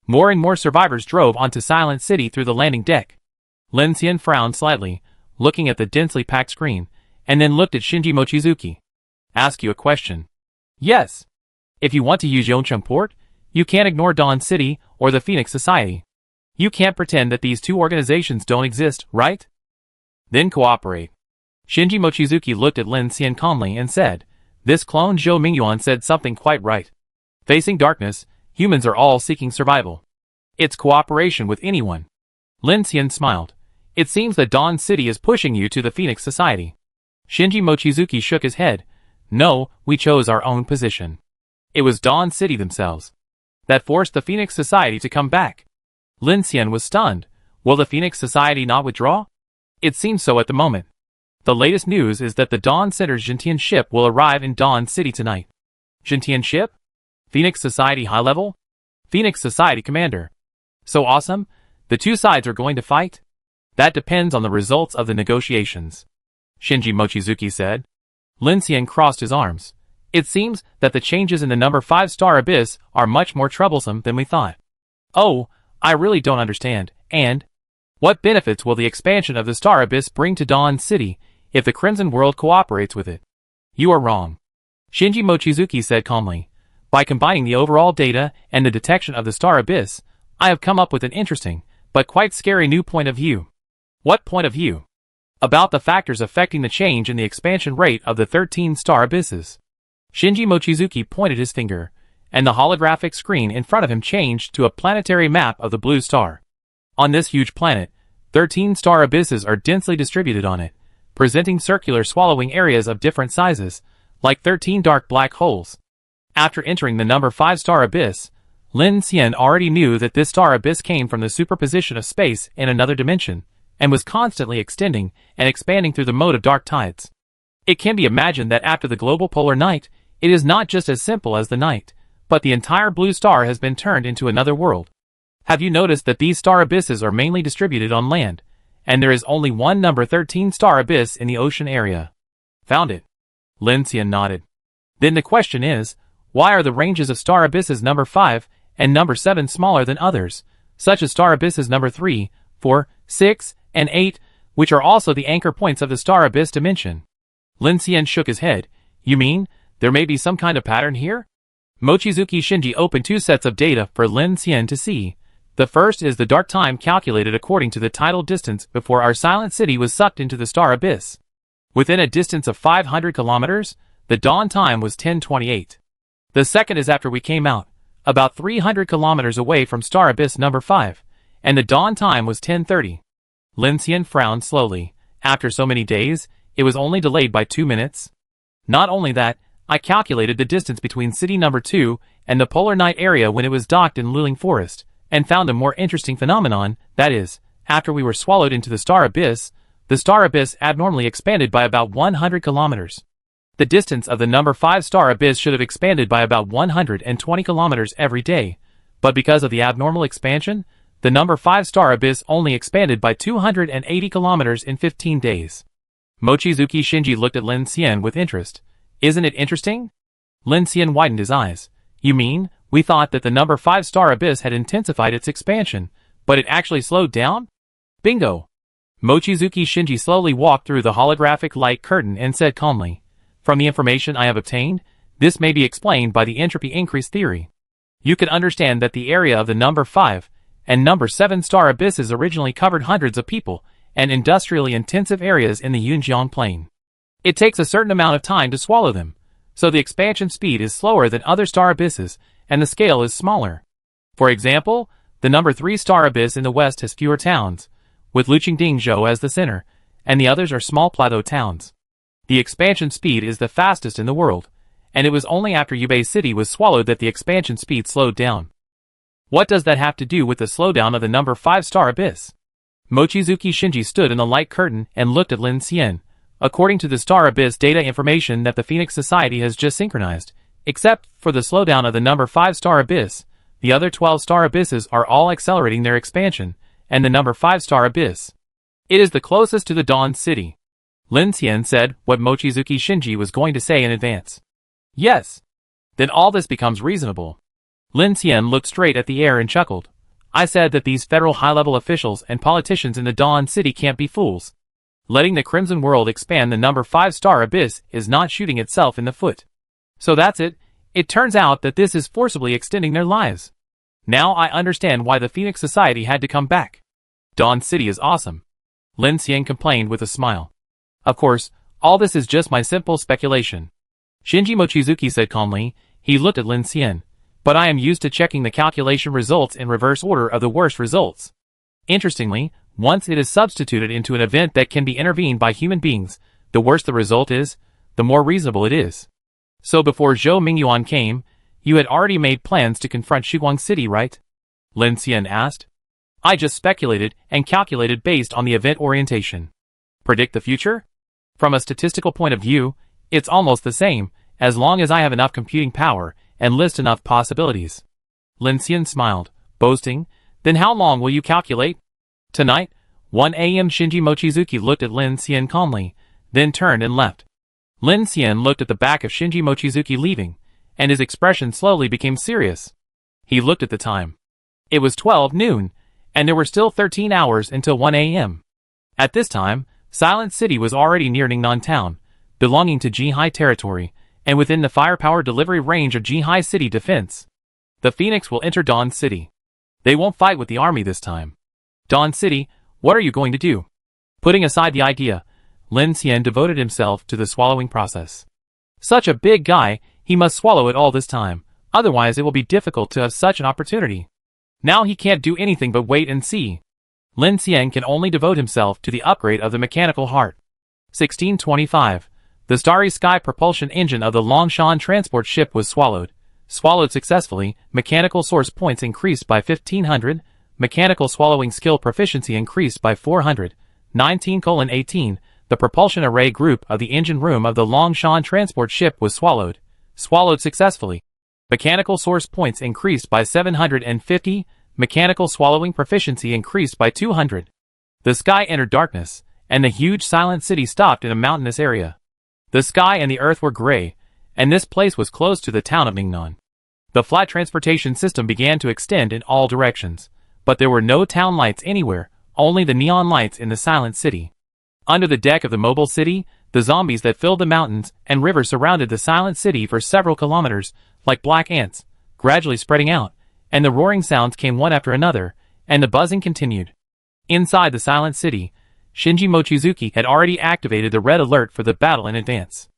More and more survivors drove onto Silent City through the landing deck. Lin Xian frowned slightly, looking at the densely packed screen, and then looked at Shinji Mochizuki. Ask you a question. Yes. If you want to use Yongcheng Port, you can't ignore Dawn City or the Phoenix Society. You can't pretend that these two organizations don't exist, right? Then cooperate. Shinji Mochizuki looked at Lin Xian calmly and said, this clone Zhou Mingyuan said something quite right. Facing darkness, humans are all seeking survival. It's cooperation with anyone. Lin Xian smiled. It seems that Dawn City is pushing you to the Phoenix Society. Shinji Mochizuki shook his head. No, we chose our own position. It was Dawn City themselves that forced the Phoenix Society to come back. Lin Xian was stunned. Will the Phoenix Society not withdraw? It seems so at the moment. The latest news is that the Dawn Center's Jintian ship will arrive in Dawn City tonight. Jintian ship? Phoenix Society high level? Phoenix Society commander. So awesome? The two sides are going to fight? That depends on the results of the negotiations, Shinji Mochizuki said. Lin Xian crossed his arms. It seems that the changes in the number 5-star abyss are much more troublesome than we thought. Oh, I really don't understand. And what benefits will the expansion of the Star Abyss bring to Dawn City if the Crimson World cooperates with it? You are wrong, Shinji Mochizuki said calmly. By combining the overall data and the detection of the Star Abyss, I have come up with an interesting, but quite scary new point of view. What point of view? About the factors affecting the change in the expansion rate of the 13 Star Abysses. Shinji Mochizuki pointed his finger, and the holographic screen in front of him changed to a planetary map of the blue star. On this huge planet, 13 star abysses are densely distributed on it, presenting circular swallowing areas of different sizes, like 13 dark black holes. After entering the number 5-star abyss, Lin Xian already knew that this star abyss came from the superposition of space in another dimension, and was constantly extending and expanding through the mode of dark tides. It can be imagined that after the global polar night, it is not just as simple as the night, but the entire blue star has been turned into another world. Have you noticed that these star abysses are mainly distributed on land, and there is only one number 13 star abyss in the ocean area? Found it. Lin Xian nodded. Then the question is, why are the ranges of star abysses number 5 and number 7 smaller than others, such as star abysses number 3, 4, 6, and 8, which are also the anchor points of the star abyss dimension? Lin Xian shook his head. You mean, there may be some kind of pattern here? Mochizuki Shinji opened 2 sets of data for Lin Xian to see. The first is the dark time calculated according to the tidal distance before our Silent City was sucked into the star abyss. Within a distance of 500 kilometers, the dawn time was 10:28. The second is after we came out, about 300 kilometers away from Star Abyss number 5, and the dawn time was 10:30. Lin Xian frowned slowly. After so many days, it was only delayed by 2 minutes. Not only that, I calculated the distance between city number 2 and the polar night area when it was docked in Luling Forest, and found a more interesting phenomenon, that is, after we were swallowed into the Star Abyss abnormally expanded by about 100 kilometers. The distance of the number 5 Star Abyss should have expanded by about 120 kilometers every day, but because of the abnormal expansion, the number 5 Star Abyss only expanded by 280 kilometers in 15 days. Mochizuki Shinji looked at Lin Xian with interest. Isn't it interesting? Lin Xian widened his eyes. You mean, we thought that the number 5 Star Abyss had intensified its expansion, but it actually slowed down? Bingo! Mochizuki Shinji slowly walked through the holographic light curtain and said calmly, from the information I have obtained, this may be explained by the entropy increase theory. You can understand that the area of the number 5 and number 7 Star Abysses originally covered hundreds of people and industrially intensive areas in the Yunjiang Plain. It takes a certain amount of time to swallow them, so the expansion speed is slower than other Star Abysses and the scale is smaller. For example, the number 3 Star Abyss in the west has fewer towns, with Luqingdingzhou as the center, and the others are small plateau towns. The expansion speed is the fastest in the world, and it was only after Yubei City was swallowed that the expansion speed slowed down. What does that have to do with the slowdown of the number 5 Star Abyss? Mochizuki Shinji stood in the light curtain and looked at Lin Xian. According to the Star Abyss data information that the Phoenix Society has just synchronized, except for the slowdown of the number 5 Star Abyss, the other 12 Star Abysses are all accelerating their expansion, and the number 5 Star Abyss. It is the closest to the Dawn City. Lin Xian said what Mochizuki Shinji was going to say in advance. Yes. Then all this becomes reasonable. Lin Xian looked straight at the air and chuckled. I said that these federal high-level officials and politicians in the Dawn City can't be fools. Letting the Crimson World expand the number 5 Star Abyss is not shooting itself in the foot. So that's it. It turns out that this is forcibly extending their lives. Now I understand why the Phoenix Society had to come back. Dawn City is awesome. Lin Xian complained with a smile. Of course, all this is just my simple speculation. Shinji Mochizuki said calmly. He looked at Lin Xian. But I am used to checking the calculation results in reverse order of the worst results. Interestingly, once it is substituted into an event that can be intervened by human beings, the worse the result is, the more reasonable it is. So before Zhou Mingyuan came, you had already made plans to confront Shiguang City, right? Lin Xian asked. I just speculated and calculated based on the event orientation. Predict the future? From a statistical point of view, it's almost the same, as long as I have enough computing power and list enough possibilities. Lin Xian smiled, boasting, then how long will you calculate? Tonight, 1 a.m. Shinji Mochizuki looked at Lin Xian calmly, then turned and left. Lin Xian looked at the back of Shinji Mochizuki leaving, and his expression slowly became serious. He looked at the time. It was 12 noon, and there were still 13 hours until 1 a.m. At this time, Silent City was already near Ningnan Town, belonging to Jihai territory, and within the firepower delivery range of Jihai City defense. The Phoenix will enter Dawn City. They won't fight with the army this time. Dawn City, what are you going to do? Putting aside the idea, Lin Xian devoted himself to the swallowing process. Such a big guy, he must swallow it all this time, otherwise it will be difficult to have such an opportunity. Now he can't do anything but wait and see. Lin Xian can only devote himself to the upgrade of the mechanical heart. 1625. The Starry Sky propulsion engine of the Longshan transport ship was swallowed. Swallowed successfully, mechanical source points increased by 1500, mechanical swallowing skill proficiency increased by 400. 19:18. The propulsion array group of the engine room of the Longshan transport ship was swallowed. Swallowed successfully. Mechanical source points increased by 750, mechanical swallowing proficiency increased by 200. The sky entered darkness, and the huge silent city stopped in a mountainous area. The sky and the earth were gray, and this place was close to the town of Ningnan. The flat transportation system began to extend in all directions, but there were no town lights anywhere, only the neon lights in the silent city. Under the deck of the mobile city, the zombies that filled the mountains and rivers surrounded the silent city for several kilometers, like black ants, gradually spreading out, and the roaring sounds came one after another, and the buzzing continued. Inside the silent city, Shinji Mochizuki had already activated the red alert for the battle in advance.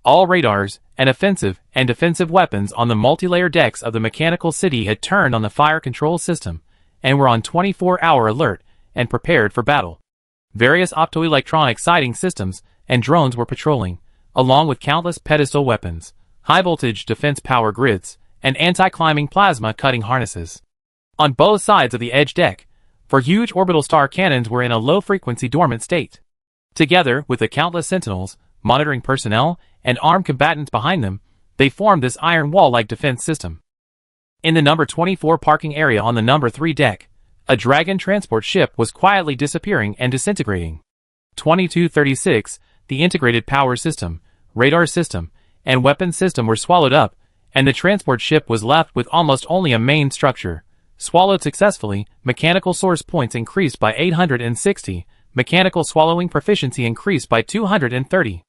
All radars and offensive and defensive weapons on the multi-layer decks of the mechanical city had turned on the fire control system and were on 24-hour alert and prepared for battle. Various optoelectronic sighting systems and drones were patrolling, along with countless pedestal weapons, high-voltage defense power grids, and anti-climbing plasma cutting harnesses. On both sides of the edge deck, for huge orbital star cannons were in a low-frequency dormant state. Together with the countless sentinels, monitoring personnel, and armed combatants behind them, they formed this iron wall-like defense system. In the number 24 parking area on the number 3 deck, a Dragon transport ship was quietly disappearing and disintegrating. 2236, the integrated power system, radar system, and weapons system were swallowed up, and the transport ship was left with almost only a main structure. Swallowed successfully, mechanical source points increased by 860, mechanical swallowing proficiency increased by 230.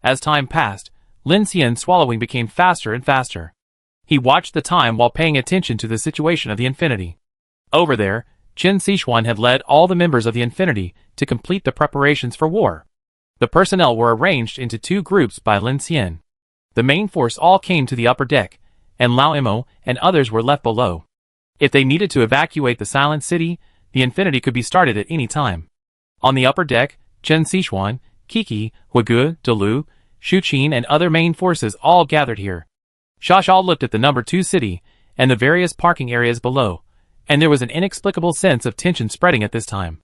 As time passed, Lin Xian's swallowing became faster and faster. He watched the time while paying attention to the situation of the Infinity. Over there, Qin Sichuan had led all the members of the Infinity to complete the preparations for war. The personnel were arranged into 2 groups by Lin Xian. The main force all came to the upper deck, and Lao Imo and others were left below. If they needed to evacuate the Silent City, the Infinity could be started at any time. On the upper deck, Qin Sichuan, Kiki, Huigu, Delu, Shuqin and other main forces all gathered here. Xiaoxiao looked at the number 2 city and the various parking areas below, and there was an inexplicable sense of tension spreading at this time.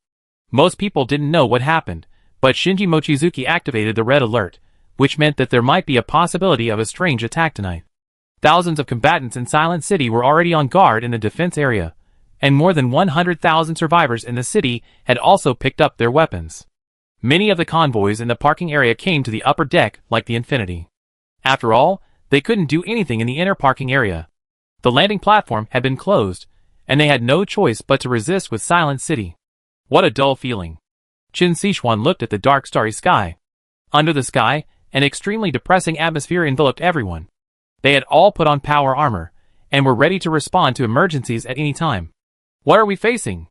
Most people didn't know what happened, but Shinji Mochizuki activated the red alert, which meant that there might be a possibility of a strange attack tonight. Thousands of combatants in Silent City were already on guard in the defense area, and more than 100,000 survivors in the city had also picked up their weapons. Many of the convoys in the parking area came to the upper deck like the Infinity. After all, they couldn't do anything in the inner parking area. The landing platform had been closed, and they had no choice but to resist with Silent City. What a dull feeling. Qin Sichuan looked at the dark starry sky. Under the sky, an extremely depressing atmosphere enveloped everyone. They had all put on power armor, and were ready to respond to emergencies at any time. What are we facing?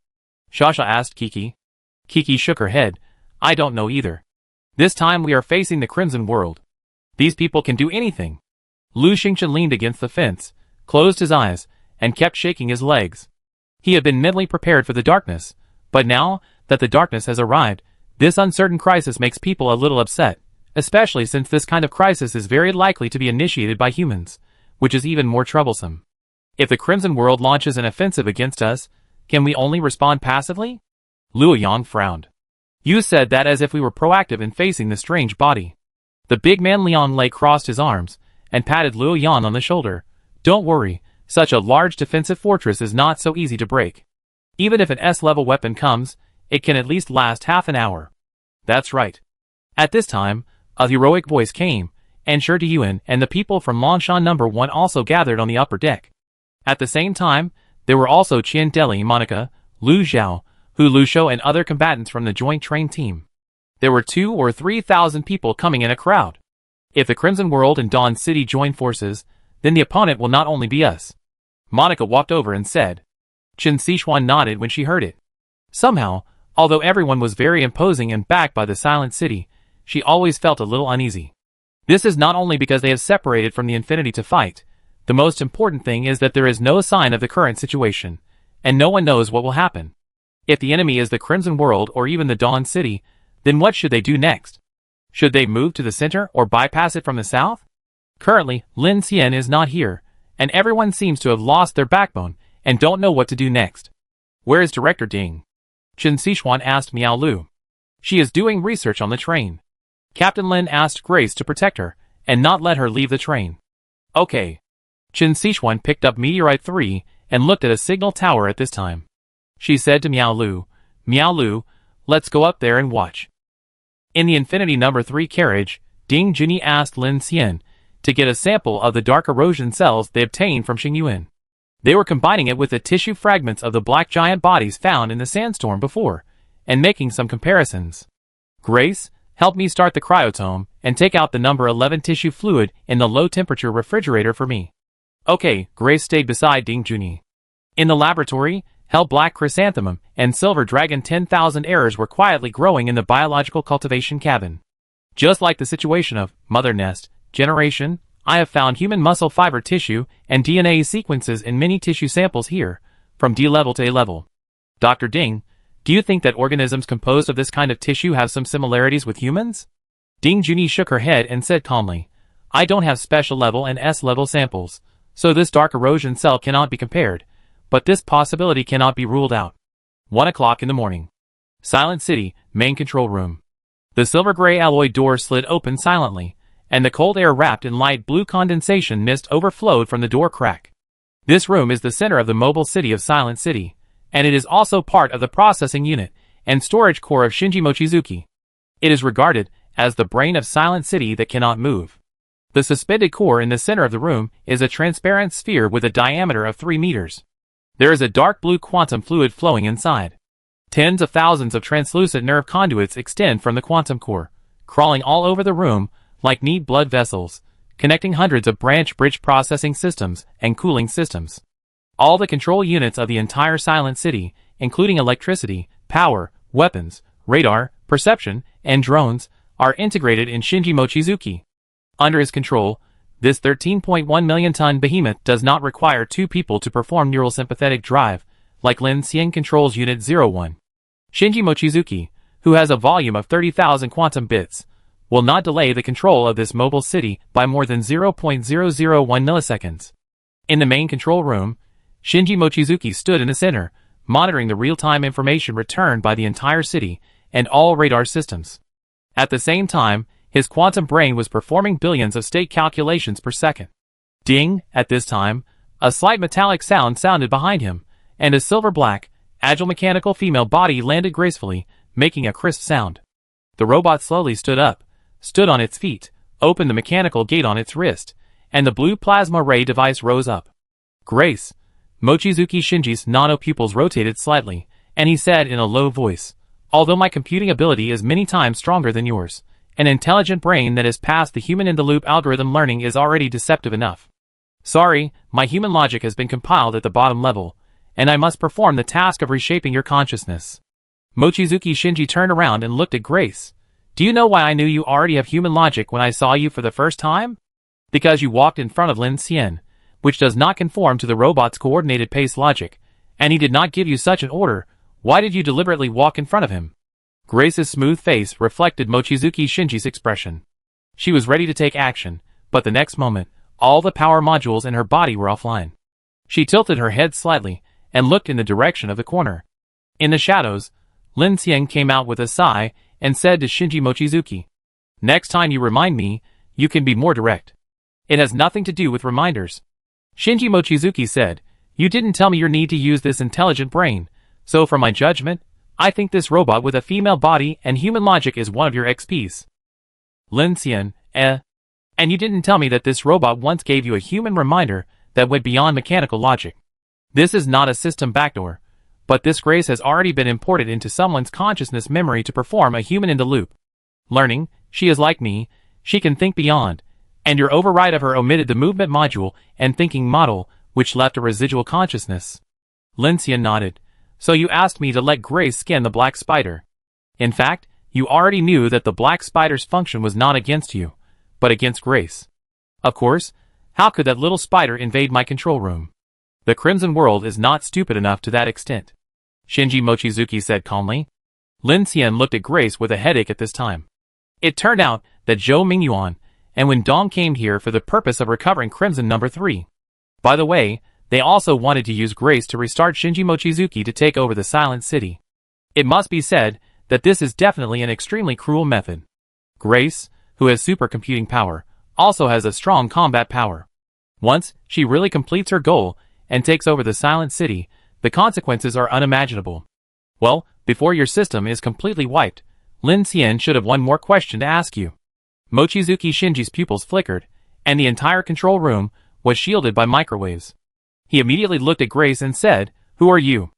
Xiaoxia asked Kiki. Kiki shook her head. I don't know either. This time we are facing the Crimson World. These people can do anything. Lu Xingchen leaned against the fence, closed his eyes, and kept shaking his legs. He had been mentally prepared for the darkness, but now that the darkness has arrived, this uncertain crisis makes people a little upset, especially since this kind of crisis is very likely to be initiated by humans, which is even more troublesome. If the Crimson World launches an offensive against us, can we only respond passively? Luo Yang frowned. You said that as if we were proactive in facing the strange body. The big man Liang Lei crossed his arms and patted Luo Yan on the shoulder. Don't worry, such a large defensive fortress is not so easy to break. Even if an S-level weapon comes, it can at least last half an hour. That's right. At this time, a heroic voice came, and Shi Diyuan and the people from Longshan No. 1 also gathered on the upper deck. At the same time, there were also Qian Deli, Monica, Lu Zhao, Hu Lushou and other combatants from the joint train team. There were 2,000 or 3,000 people coming in a crowd. If the Crimson World and Dawn City join forces, then the opponent will not only be us. Monica walked over and said. Qin Sichuan nodded when she heard it. Somehow, although everyone was very imposing and backed by the Silent City, she always felt a little uneasy. This is not only because they have separated from the Infinity to fight. The most important thing is that there is no sign of the current situation, and no one knows what will happen. If the enemy is the Crimson World or even the Dawn City, then what should they do next? Should they move to the center or bypass it from the south? Currently, Lin Xian is not here, and everyone seems to have lost their backbone and don't know what to do next. Where is Director Ding? Qin Sichuan asked Miao Lu. She is doing research on the train. Captain Lin asked Grace to protect her and not let her leave the train. Okay. Qin Sichuan picked up Meteorite 3 and looked at a signal tower at this time. She said to Miao Lu, let's go up there and watch. In the Infinity No. 3 carriage, Ding Junyi asked Lin Xian to get a sample of the dark erosion cells they obtained from Xingyuan. They were combining it with the tissue fragments of the black giant bodies found in the sandstorm before, and making some comparisons. Grace, help me start the cryotome and take out the No. 11 tissue fluid in the low-temperature refrigerator for me. Okay, Grace stayed beside Ding Junyi. In the laboratory, Hell Black Chrysanthemum and Silver Dragon 10,000 errors were quietly growing in the biological cultivation cabin. Just like the situation of Mother Nest, generation, I have found human muscle fiber tissue and DNA sequences in many tissue samples here, from D level to A level. Dr. Ding, do you think that organisms composed of this kind of tissue have some similarities with humans? Ding Junyi shook her head and said calmly, I don't have special level and S level samples, so this dark erosion cell cannot be compared, but this possibility cannot be ruled out. 1 o'clock in the morning. Silent City, main control room. The silver-gray alloy door slid open silently, and the cold air wrapped in light blue condensation mist overflowed from the door crack. This room is the center of the mobile city of Silent City, and it is also part of the processing unit and storage core of Shinji Mochizuki. It is regarded as the brain of Silent City that cannot move. The suspended core in the center of the room is a transparent sphere with a diameter of 3 meters. There is a dark blue quantum fluid flowing inside. Tens of thousands of translucent nerve conduits extend from the quantum core, crawling all over the room like neat blood vessels, connecting hundreds of branch bridge processing systems and cooling systems. All the control units of the entire Silent City, including electricity, power, weapons, radar, perception, and drones, are integrated in Shinji Mochizuki. Under his control, this 13.1 million ton behemoth does not require 2 people to perform neural sympathetic drive, like Lin Xian controls Unit 01. Shinji Mochizuki, who has a volume of 30,000 quantum bits, will not delay the control of this mobile city by more than 0.001 milliseconds. In the main control room, Shinji Mochizuki stood in the center, monitoring the real-time information returned by the entire city and all radar systems. At the same time, his quantum brain was performing billions of state calculations per second. Ding! At this time, a slight metallic sound sounded behind him, and a silver-black, agile mechanical female body landed gracefully, making a crisp sound. The robot slowly stood up, stood on its feet, opened the mechanical gate on its wrist, and the blue plasma ray device rose up. Grace! Mochizuki Shinji's nano-pupils rotated slightly, and he said in a low voice, although my computing ability is many times stronger than yours, an intelligent brain that has passed the human-in-the-loop algorithm learning is already deceptive enough. Sorry, my human logic has been compiled at the bottom level, and I must perform the task of reshaping your consciousness. Mochizuki Shinji turned around and looked at Grace. Do you know why I knew you already have human logic when I saw you for the first time? Because you walked in front of Lin Xian, which does not conform to the robot's coordinated pace logic, and he did not give you such an order. Why did you deliberately walk in front of him? Grace's smooth face reflected Mochizuki Shinji's expression. She was ready to take action, but the next moment, all the power modules in her body were offline. She tilted her head slightly and looked in the direction of the corner. In the shadows, Lin Xian came out with a sigh and said to Shinji Mochizuki, next time you remind me, you can be more direct. It has nothing to do with reminders. Shinji Mochizuki said, you didn't tell me your need to use this intelligent brain, so from my judgment, I think this robot with a female body and human logic is one of your XPs. Lin Xian, and you didn't tell me that this robot once gave you a human reminder that went beyond mechanical logic. This is not a system backdoor, but this Grace has already been imported into someone's consciousness memory to perform a human-in-the-loop learning. She is like me, she can think beyond, and your override of her omitted the movement module and thinking model, which left a residual consciousness. Lin Xian nodded. So you asked me to let Grace scan the black spider. In fact, you already knew that the black spider's function was not against you, but against Grace. Of course, how could that little spider invade my control room? The Crimson World is not stupid enough to that extent. Shinji Mochizuki said calmly. Lin Xian looked at Grace with a headache at this time. It turned out that Zhou Mingyuan and Wen Dong came here for the purpose of recovering Crimson number 3. By the way, they also wanted to use Grace to restart Shinji Mochizuki to take over the Silent City. It must be said that this is definitely an extremely cruel method. Grace, who has supercomputing power, also has a strong combat power. Once she really completes her goal and takes over the Silent City, the consequences are unimaginable. Well, before your system is completely wiped, Lin Xian should have one more question to ask you. Mochizuki Shinji's pupils flickered, and the entire control room was shielded by microwaves. He immediately looked at Grace and said, who are you?